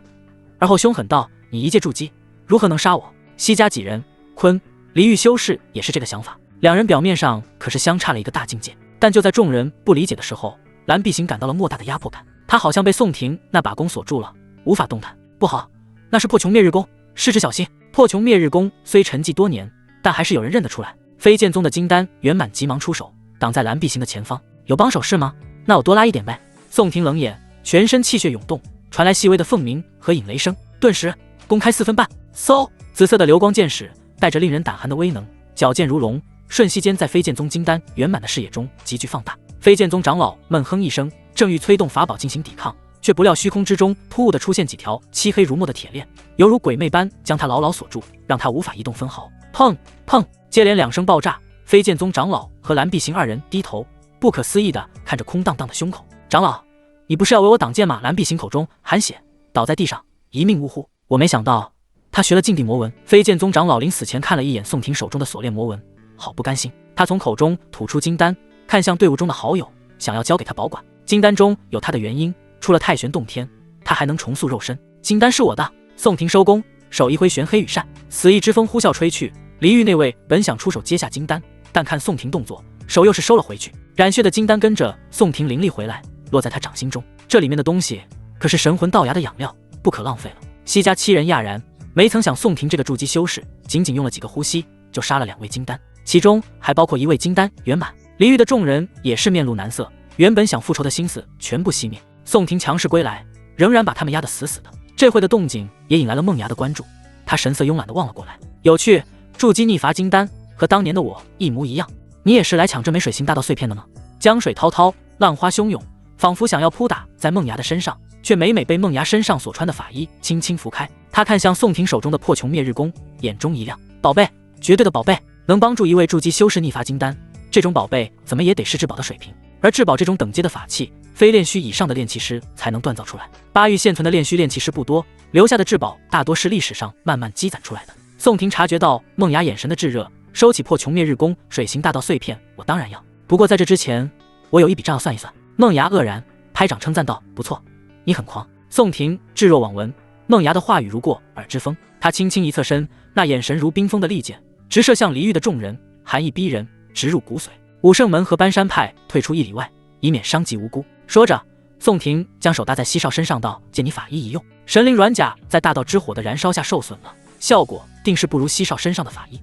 而后凶狠道：“你一介筑基，如何能杀我？”西家几人，昆、离域修士也是这个想法，两人表面上可是相差了一个大境界。但就在众人不理解的时候，蓝碧行感到了莫大的压迫感，他好像被宋婷那把弓锁住了，无法动弹。不好，那是破穷灭日功，失之小心。破穷灭日功虽沉寂多年，但还是有人认得出来。飞剑宗的金丹圆满急忙出手，挡在蓝碧行的前方。有帮手是吗？那我多拉一点呗。宋婷冷眼，全身气血涌动，传来细微的凤鸣和引雷声，顿时弓开4分半。嗖，紫色的流光剑矢带着令人胆寒的威能，矫健如龙，瞬息间在飞剑宗金丹圆满的视野中急剧放大。飞剑宗长老闷哼一声，正欲催动法宝进行抵抗，却不料虚空之中突兀地出现几条漆黑如墨的铁链，犹如鬼魅般将他牢牢锁住，让他无法移动分毫。砰砰，接连2声爆炸，飞剑宗长老和蓝碧行2人低头，不可思议地看着空荡荡的胸口。长老，你不是要为我挡剑吗？蓝碧行口中含血，倒在地上，一命呜呼。我没想到他学了禁地魔文。飞剑宗长老临死前看了一眼宋婷手中的锁链魔纹，好不甘心。他从口中吐出金丹，看向队伍中的好友，想要交给他保管。金丹中有他的原因，出了太玄洞天，他还能重塑肉身。金丹是我的。宋婷收弓，手一挥玄黑羽扇，死意之风呼啸吹去。离域那位本想出手接下金丹，但看宋婷动作，手又是收了回去。染血的金丹跟着宋婷凌厉回来，落在他掌心中。这里面的东西可是神魂道牙的养料，不可浪费了。西家七人讶然，没曾想宋婷这个筑基修士，仅仅用了几个呼吸就杀了2位金丹，其中还包括1位金丹圆满。离域的众人也是面露难色，原本想复仇的心思全部熄灭。宋婷强势归来，仍然把他们压得死死的。这会的动静也引来了梦牙的关注，他神色慵懒地望了过来。有趣，筑基逆伐金丹和当年的我一模一样，你也是来抢这枚水行大道碎片的吗？江水滔滔，浪花汹涌，仿佛想要扑打在梦牙的身上，却每每被梦牙身上所穿的法衣轻轻拂开。他看向宋婷手中的破琼灭日弓，眼中一亮，宝贝，绝对的宝贝，能帮助一位筑基修士逆伐金丹，这种宝贝怎么也得是至宝的水平，而至宝这种等阶的法器，非炼虚以上的炼器师才能锻造出来。巴域现存的炼虚炼器师不多，留下的至宝大多是历史上慢慢积攒出来的。宋婷察觉到梦牙眼神的炙热，收起破琼灭日弓，水行大道碎片我当然要，不过在这之前我有一笔账要算一算。梦牙愕然，拍掌称赞道，不错，你很狂。宋婷置若罔闻，梦牙的话语如过耳之风。他轻轻一侧身，那眼神如冰封的利剑，直射向离域的众人，寒意逼人，直入骨髓。武圣门和搬山派退出1里外，以免伤及无辜。说着，宋婷将手搭在西少身上道，借你法衣一用。神灵软甲在大道之火的燃烧下受损了，效果定是不如西少身上的法衣。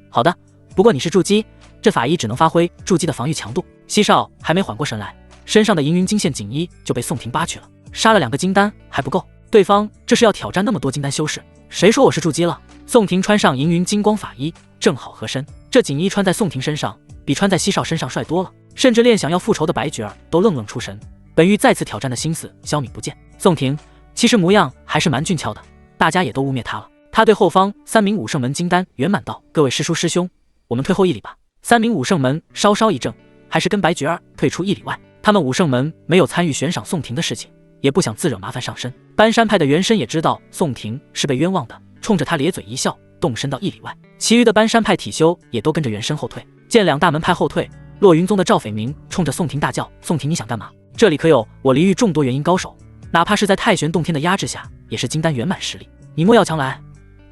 好的，不过你是筑基，这法衣只能发挥筑基的防御强度。西少还没缓过神来，身上的银云金线锦衣就被宋婷扒去了。杀了2个金丹还不够，对方这是要挑战那么多金丹修士，谁说我是筑基了？宋婷穿上银云金光法衣，正好合身。这锦衣穿在宋婷身上，比穿在西少身上帅多了，甚至连想要复仇的白菊儿都愣愣出神，本欲再次挑战的心思消泯不见。宋婷其实模样还是蛮俊俏的，大家也都污蔑他了。他对后方3名武圣门金丹圆满道，各位师叔师兄，我们退后1里吧。3名武圣门稍稍一怔，还是跟白菊儿退出1里外。他们武圣门没有参与悬赏宋婷的事情，也不想自惹麻烦上身。搬山派的元神也知道宋婷是被冤枉的，冲着他咧嘴一笑，动身到1里外。其余的搬山派体修也都跟着元身后退。见2大门派后退，落云宗的赵斐明冲着宋婷大叫，宋婷你想干嘛？这里可有我离域众多元婴高手，哪怕是在太玄洞天的压制下，也是金丹圆满实力，你莫要强来，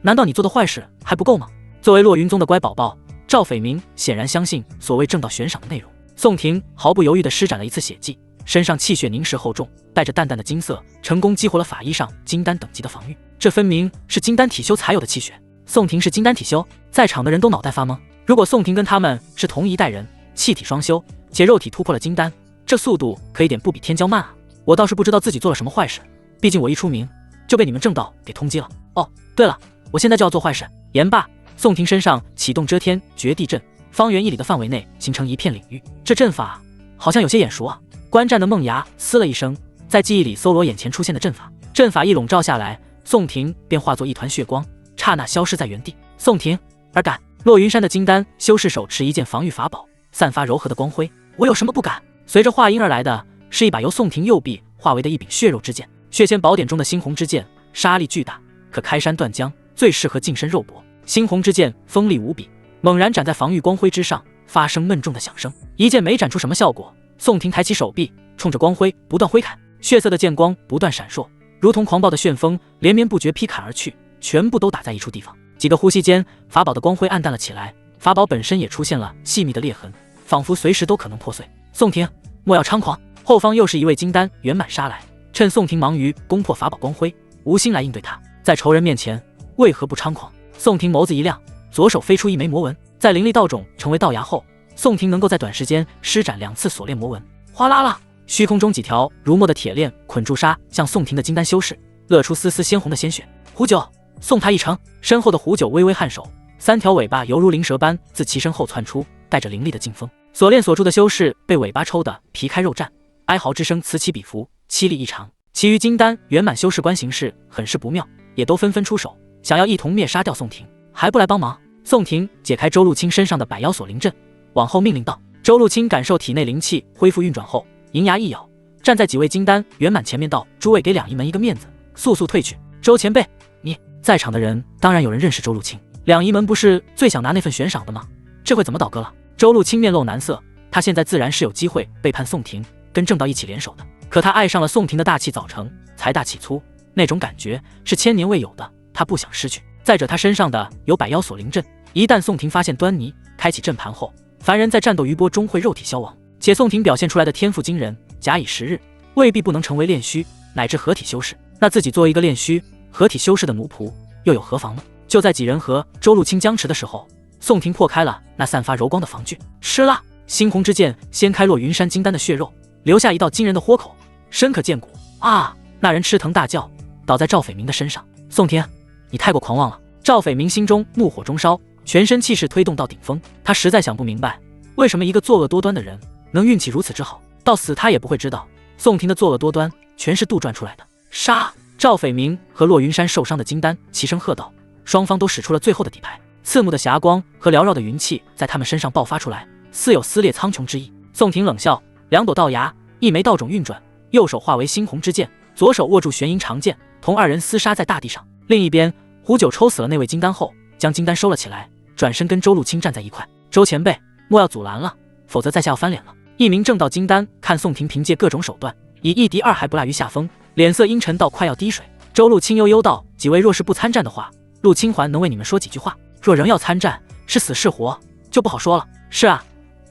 难道你做的坏事还不够吗？作为落云宗的乖宝宝，赵斐明显然相信所谓正道悬赏的内容。宋婷毫不犹豫地施展了一次血技，身上气血凝实厚重，带着淡淡的金色，成功激活了法衣上金丹等级的防御。这分明是金丹体修才有的气血。宋婷是金丹体修，在场的人都脑袋发懵。如果宋婷跟他们是同一代人，气体双修，且肉体突破了金丹，这速度可一点不比天骄慢啊！我倒是不知道自己做了什么坏事，毕竟我一出名就被你们正道给通缉了。哦，对了，我现在就要做坏事。言罢，宋婷身上启动遮天绝地阵，方圆1里的范围内形成一片领域。这阵法好像有些眼熟啊！观战的梦牙嘶了一声，在记忆里搜罗眼前出现的阵法。阵法一笼罩下来，宋婷便化作一团血光，刹那消失在原地。宋婷，尔敢！落云山的金丹修士手持一件防御法宝，散发柔和的光辉。我有什么不敢？随着话音而来的是一把由宋婷右臂化为的一柄血肉之剑，血仙宝典中的猩红之剑，杀力巨大，可开山断江，最适合近身肉搏。猩红之剑锋利无比，猛然斩在防御光辉之上，发生闷重的响声。一剑没斩出什么效果，宋婷抬起手臂，冲着光辉不断挥砍，血色的剑光不断闪烁，如同狂暴的旋风，连绵不绝劈砍而去，全部都打在一处地方。几个呼吸间，法宝的光辉暗淡了起来，法宝本身也出现了细密的裂痕，仿佛随时都可能破碎。宋婷，莫要猖狂！后方又是一位金丹圆满杀来，趁宋婷忙于攻破法宝光辉，无心来应对他。在仇人面前，为何不猖狂？宋婷眸子一亮，左手飞出一枚魔纹，在灵力道种成为道牙后，宋婷能够在短时间施展2次锁链魔纹。哗啦啦，虚空中几条如墨的铁链捆住杀向宋婷的金丹修士，勒出丝丝鲜红的鲜血。胡九，送他一程！身后的胡九微微颔首，3条尾巴犹如灵蛇般自其身后窜出，带着凌厉的劲风。锁链锁住的修士被尾巴抽得皮开肉绽，哀嚎之声此起彼伏，凄厉异常。其余金丹圆满修士观形势很是不妙，也都纷纷出手，想要一同灭杀掉宋婷。还不来帮忙？宋婷解开周露清身上的百妖锁灵阵，往后命令道。周露清感受体内灵气恢复运转后，银牙一咬，站在几位金丹圆满前面道：诸位给两仪门一个面子，速速退去。周前辈，你在场的人当然有人认识周露清，两姨门不是最想拿那份悬赏的吗？这会怎么倒戈了？周露清面露难色，她现在自然是有机会背叛宋廷，跟正道一起联手的。可她爱上了宋廷的大器早成、财大气粗，那种感觉是千年未有的，她不想失去。再者，她身上的有百妖锁灵阵，一旦宋廷发现端倪，开启阵盘后，凡人在战斗余波中会肉体消亡。且宋廷表现出来的天赋惊人，假以时日，未必不能成为炼虚乃至合体修士。那自己作为一个炼虚、合体修士的奴仆，又有何妨呢？就在几人和周露清僵持的时候，宋廷破开了那散发柔光的防具，吃了猩红之剑掀开落云山金丹的血肉，留下一道惊人的豁口，深可见骨啊！那人吃疼大叫，倒在赵斐明的身上。宋廷，你太过狂妄了！赵斐明心中怒火中烧，全身气势推动到顶峰。他实在想不明白，为什么一个作恶多端的人能运气如此之好，到死他也不会知道宋廷的作恶多端全是杜撰出来的。杀！赵斐明和骆云山受伤的金丹齐声喝道，双方都使出了最后的底牌。刺目的霞光和缭绕的云气在他们身上爆发出来，似有撕裂苍穹之意。宋廷冷笑，两朵道牙，一枚道种运转，右手化为猩红之剑，左手握住玄银长剑，同二人厮杀在大地上。另一边，胡九抽死了那位金丹后，将金丹收了起来，转身跟周露清站在一块。周前辈，莫要阻拦了，否则在下要翻脸了。一名正道金丹看宋廷凭借各种手段，以一敌二还不落于下风，脸色阴沉到快要滴水。周露清悠悠道：“几位若是不参战的话，陆清环能为你们说几句话；若仍要参战，是死是活就不好说了。”是啊，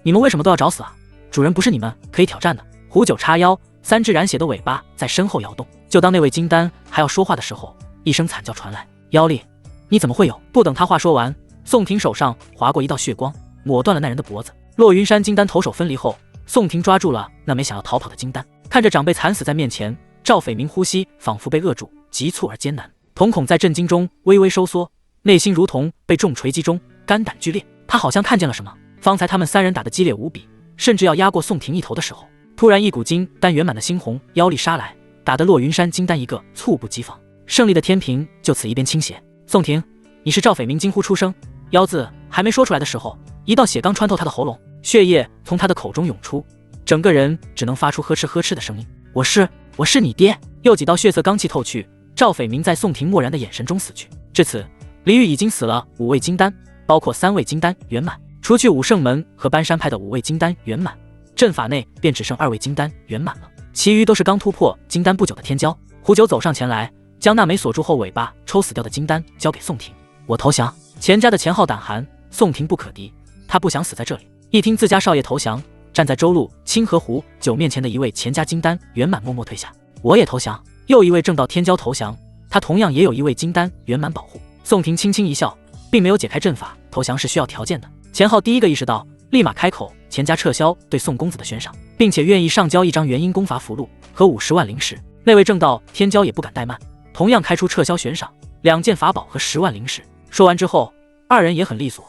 你们为什么都要找死啊？主人不是你们可以挑战的。胡九叉腰，三只染血的尾巴在身后摇动。就当那位金丹还要说话的时候，一声惨叫传来：“妖力，你怎么会有？”不等他话说完，宋廷手上划过一道血光，抹断了那人的脖子。骆云山金丹头手分离后，宋廷抓住了那枚想要逃跑的金丹，看着长辈惨死在面前，赵斐明呼吸仿佛被扼住，急促而艰难，瞳孔在震惊中微微收缩，内心如同被重锤击中，肝胆俱裂。他好像看见了什么。方才他们三人打得激烈无比，甚至要压过宋廷一头的时候，突然一股金丹圆满的猩红妖力杀来，打得骆云山金丹一个猝不及防，胜利的天平就此一边倾斜。宋廷，你是赵斐明惊呼出声，妖字还没说出来的时候，一道血钢穿透他的喉咙，血液从他的口中涌出，整个人只能发出呵斥呵斥的声音。我是你爹。又几道血色罡气透去，赵斐明在宋廷漠然的眼神中死去。至此，离域已经死了5位金丹，包括3位金丹圆满，除去武圣门和搬山派的5位金丹圆满，阵法内便只剩2位金丹圆满了，其余都是刚突破金丹不久的天骄。胡九走上前来，将那枚锁住后尾巴抽死掉的金丹交给宋廷。我投降。钱家的钱浩胆寒，宋廷不可敌，他不想死在这里。一听自家少爷投降，站在周路清河湖酒面前的一位钱家金丹圆满默默退下。我也投降。又一位正道天骄投降，他同样也有1位金丹圆满保护。宋廷轻轻一笑，并没有解开阵法，投降是需要条件的。钱浩第一个意识到，立马开口，钱家撤销对宋公子的悬赏，并且愿意上交1张元婴功法符箓和50万灵石。那位正道天骄也不敢怠慢，同样开出撤销悬赏、2件法宝和10万灵石。说完之后，二人也很利索，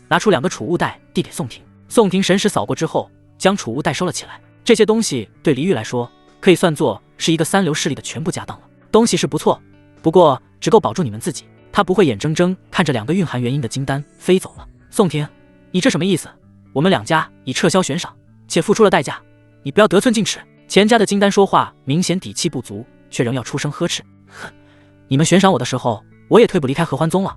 拿出2个储物袋递给宋廷。宋廷神识扫过之后，将储物袋收了起来。这些东西对黎玉来说，可以算作是一个3流势力的全部家当了。东西是不错，不过只够保住你们自己，他不会眼睁睁看着2个蕴含元婴的金丹飞走了。宋廷，你这什么意思？我们2家已撤销悬赏，且付出了代价，你不要得寸进尺。钱家的金丹说话明显底气不足，却仍要出声呵斥。哼，你们悬赏我的时候，我也退不离开合欢宗了。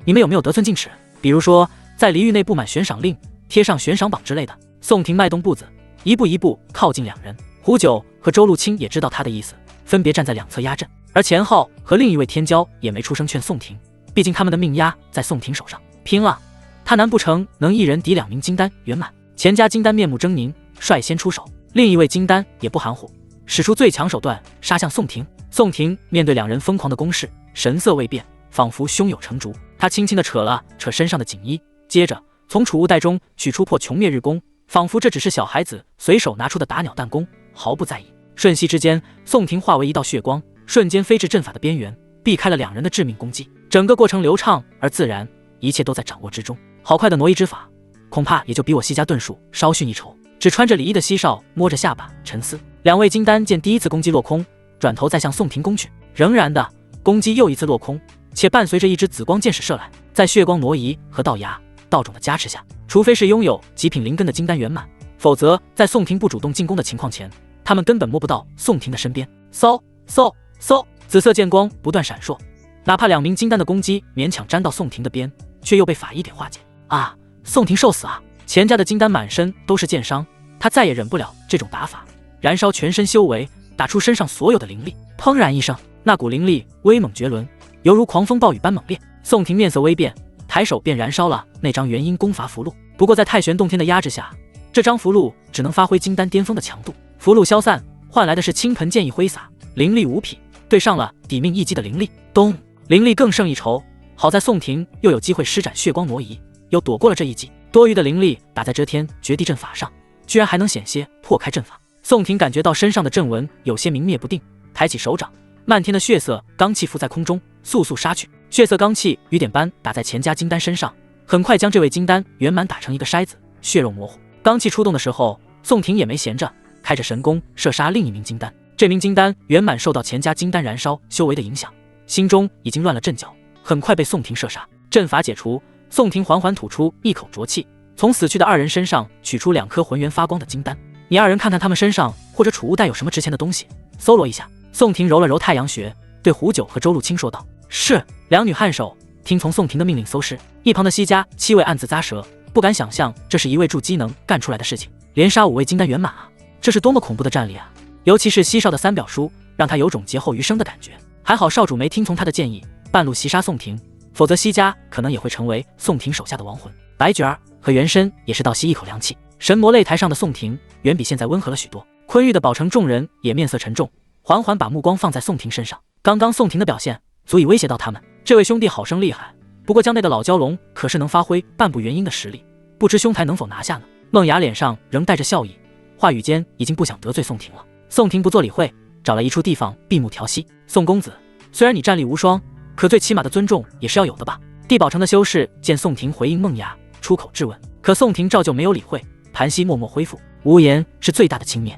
你们有没有得寸进尺？比如说在离域内布满悬赏令，贴上悬赏榜之类的。宋廷迈动步子，一步一步靠近2人。胡九和周露清也知道他的意思，分别站在2侧压阵。而钱浩和另一位天骄也没出声劝宋廷，毕竟他们的命压在宋廷手上。拼了！他难不成能一人抵2名金丹圆满？钱家金丹面目狰狞，率先出手。另一位金丹也不含糊，使出最强手段杀向宋廷。宋廷面对2人疯狂的攻势，神色未变，仿佛胸有成竹。他轻轻地扯了扯身上的锦衣，接着从储物袋中取出破穷灭日弓，仿佛这只是小孩子随手拿出的打鸟弹弓，毫不在意。瞬息之间，宋廷化为一道血光，瞬间飞至阵法的边缘，避开了2人的致命攻击。整个过程流畅而自然，一切都在掌握之中。好快的挪移之法，恐怕也就比我西家遁术稍逊一筹。只穿着礼衣的西少摸着下巴沉思。2位金丹见第一次攻击落空，转头再向宋廷攻去，仍然的攻击又一次落空，且伴随着一支紫光箭矢射来。在血光挪移和道牙、道种的加持下，除非是拥有极品灵根的金丹圆满，否则在宋廷不主动进攻的情况前，他们根本摸不到宋廷的身边。嗖嗖嗖，紫色剑光不断闪烁，哪怕2名金丹的攻击勉强沾到宋婷的边，却又被法医给化解。啊！宋婷受死啊！钱家的金丹满身都是剑伤，他再也忍不了这种打法，燃烧全身修为，打出身上所有的灵力。砰然一声，那股灵力威猛绝伦，犹如狂风暴雨般猛烈。宋婷面色微变，抬手便燃烧了那张元婴功法符箓。不过在太玄洞天的压制下，这张符箓只能发挥金丹巅峰的强度。符箓消散，换来的是倾盆剑意挥洒，灵力无匹，对上了抵命一击的灵力。咚！灵力更胜一筹。好在宋婷又有机会施展血光挪移，又躲过了这一击。多余的灵力打在遮天绝地阵法上，居然还能险些破开阵法。宋婷感觉到身上的阵纹有些明灭不定，抬起手掌，漫天的血色罡气浮在空中，速速杀去。血色罡气雨点般打在钱家金丹身上，很快将这位金丹圆满打成一个筛子，血肉模糊。罡气出动的时候，宋婷也没闲着，开着神功射杀另一名金丹。这名金丹圆满受到钱家金丹燃烧修为的影响，心中已经乱了阵脚，很快被宋婷射杀。阵法解除，宋婷缓缓吐出一口浊气，从死去的2人身上取出2颗浑圆发光的金丹。你2人看看他们身上或者储物袋有什么值钱的东西，搜罗一下。宋婷揉了揉太阳穴，对胡九和周露清说道。是。2女颔首，听从宋婷的命令搜尸。一旁的西家7位暗自咂舌，不敢想象这是一位筑基能干出来的事情，连杀5位金丹圆满啊！这是多么恐怖的战力啊！尤其是西少的3表叔，让他有种劫后余生的感觉。还好少主没听从他的建议，半路袭杀宋婷，否则西家可能也会成为宋婷手下的亡魂。白卷儿和袁深也是倒吸一口凉气。神魔擂台上的宋婷远比现在温和了许多。昆玉的宝城众人也面色沉重，缓缓把目光放在宋婷身上。刚刚宋婷的表现足以威胁到他们，这位兄弟好生厉害，不过江内的老蛟龙可是能发挥半步元婴的实力，不知兄台能否拿下呢？孟雅脸上仍带着笑意，话语间已经不想得罪宋婷了。宋婷不做理会，找了一处地方闭目调息。宋公子，虽然你战力无双，可最起码的尊重也是要有的吧？地宝城的修士见宋婷回应孟雅，出口质问，可宋婷照旧没有理会，盘膝默默恢复，无言是最大的轻蔑。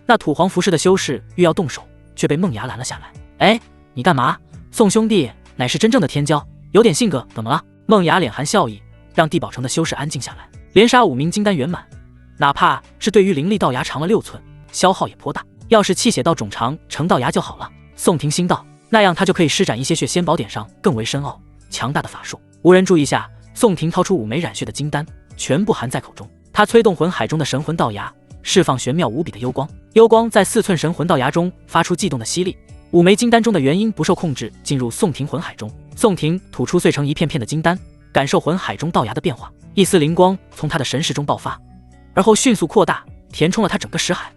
那土皇服饰的修士欲要动手，却被孟雅拦了下来。哎，你干嘛？宋兄弟乃是真正的天骄，有点性格，怎么了？孟雅脸含笑意，让地宝城的修士安静下来。连杀5名金丹圆满，哪怕是对于灵力道牙长了6寸，消耗也颇大。要是气血道种长成道牙就好了。宋婷心道，那样他就可以施展一些血仙宝典上更为深奥强大的法术。无人注意下，宋婷掏出5枚染血的金丹，全部含在口中。他催动魂海中的神魂道牙，释放玄妙无比的幽光。幽光在4寸神魂道牙中发出悸动的吸力，5枚金丹中的元婴不受控制进入宋婷魂海中。宋婷吐出碎成一片片的金丹，感受魂海中道牙的变化，一丝灵光从他的神识中爆发，而后迅速扩大，填充了他整个识海。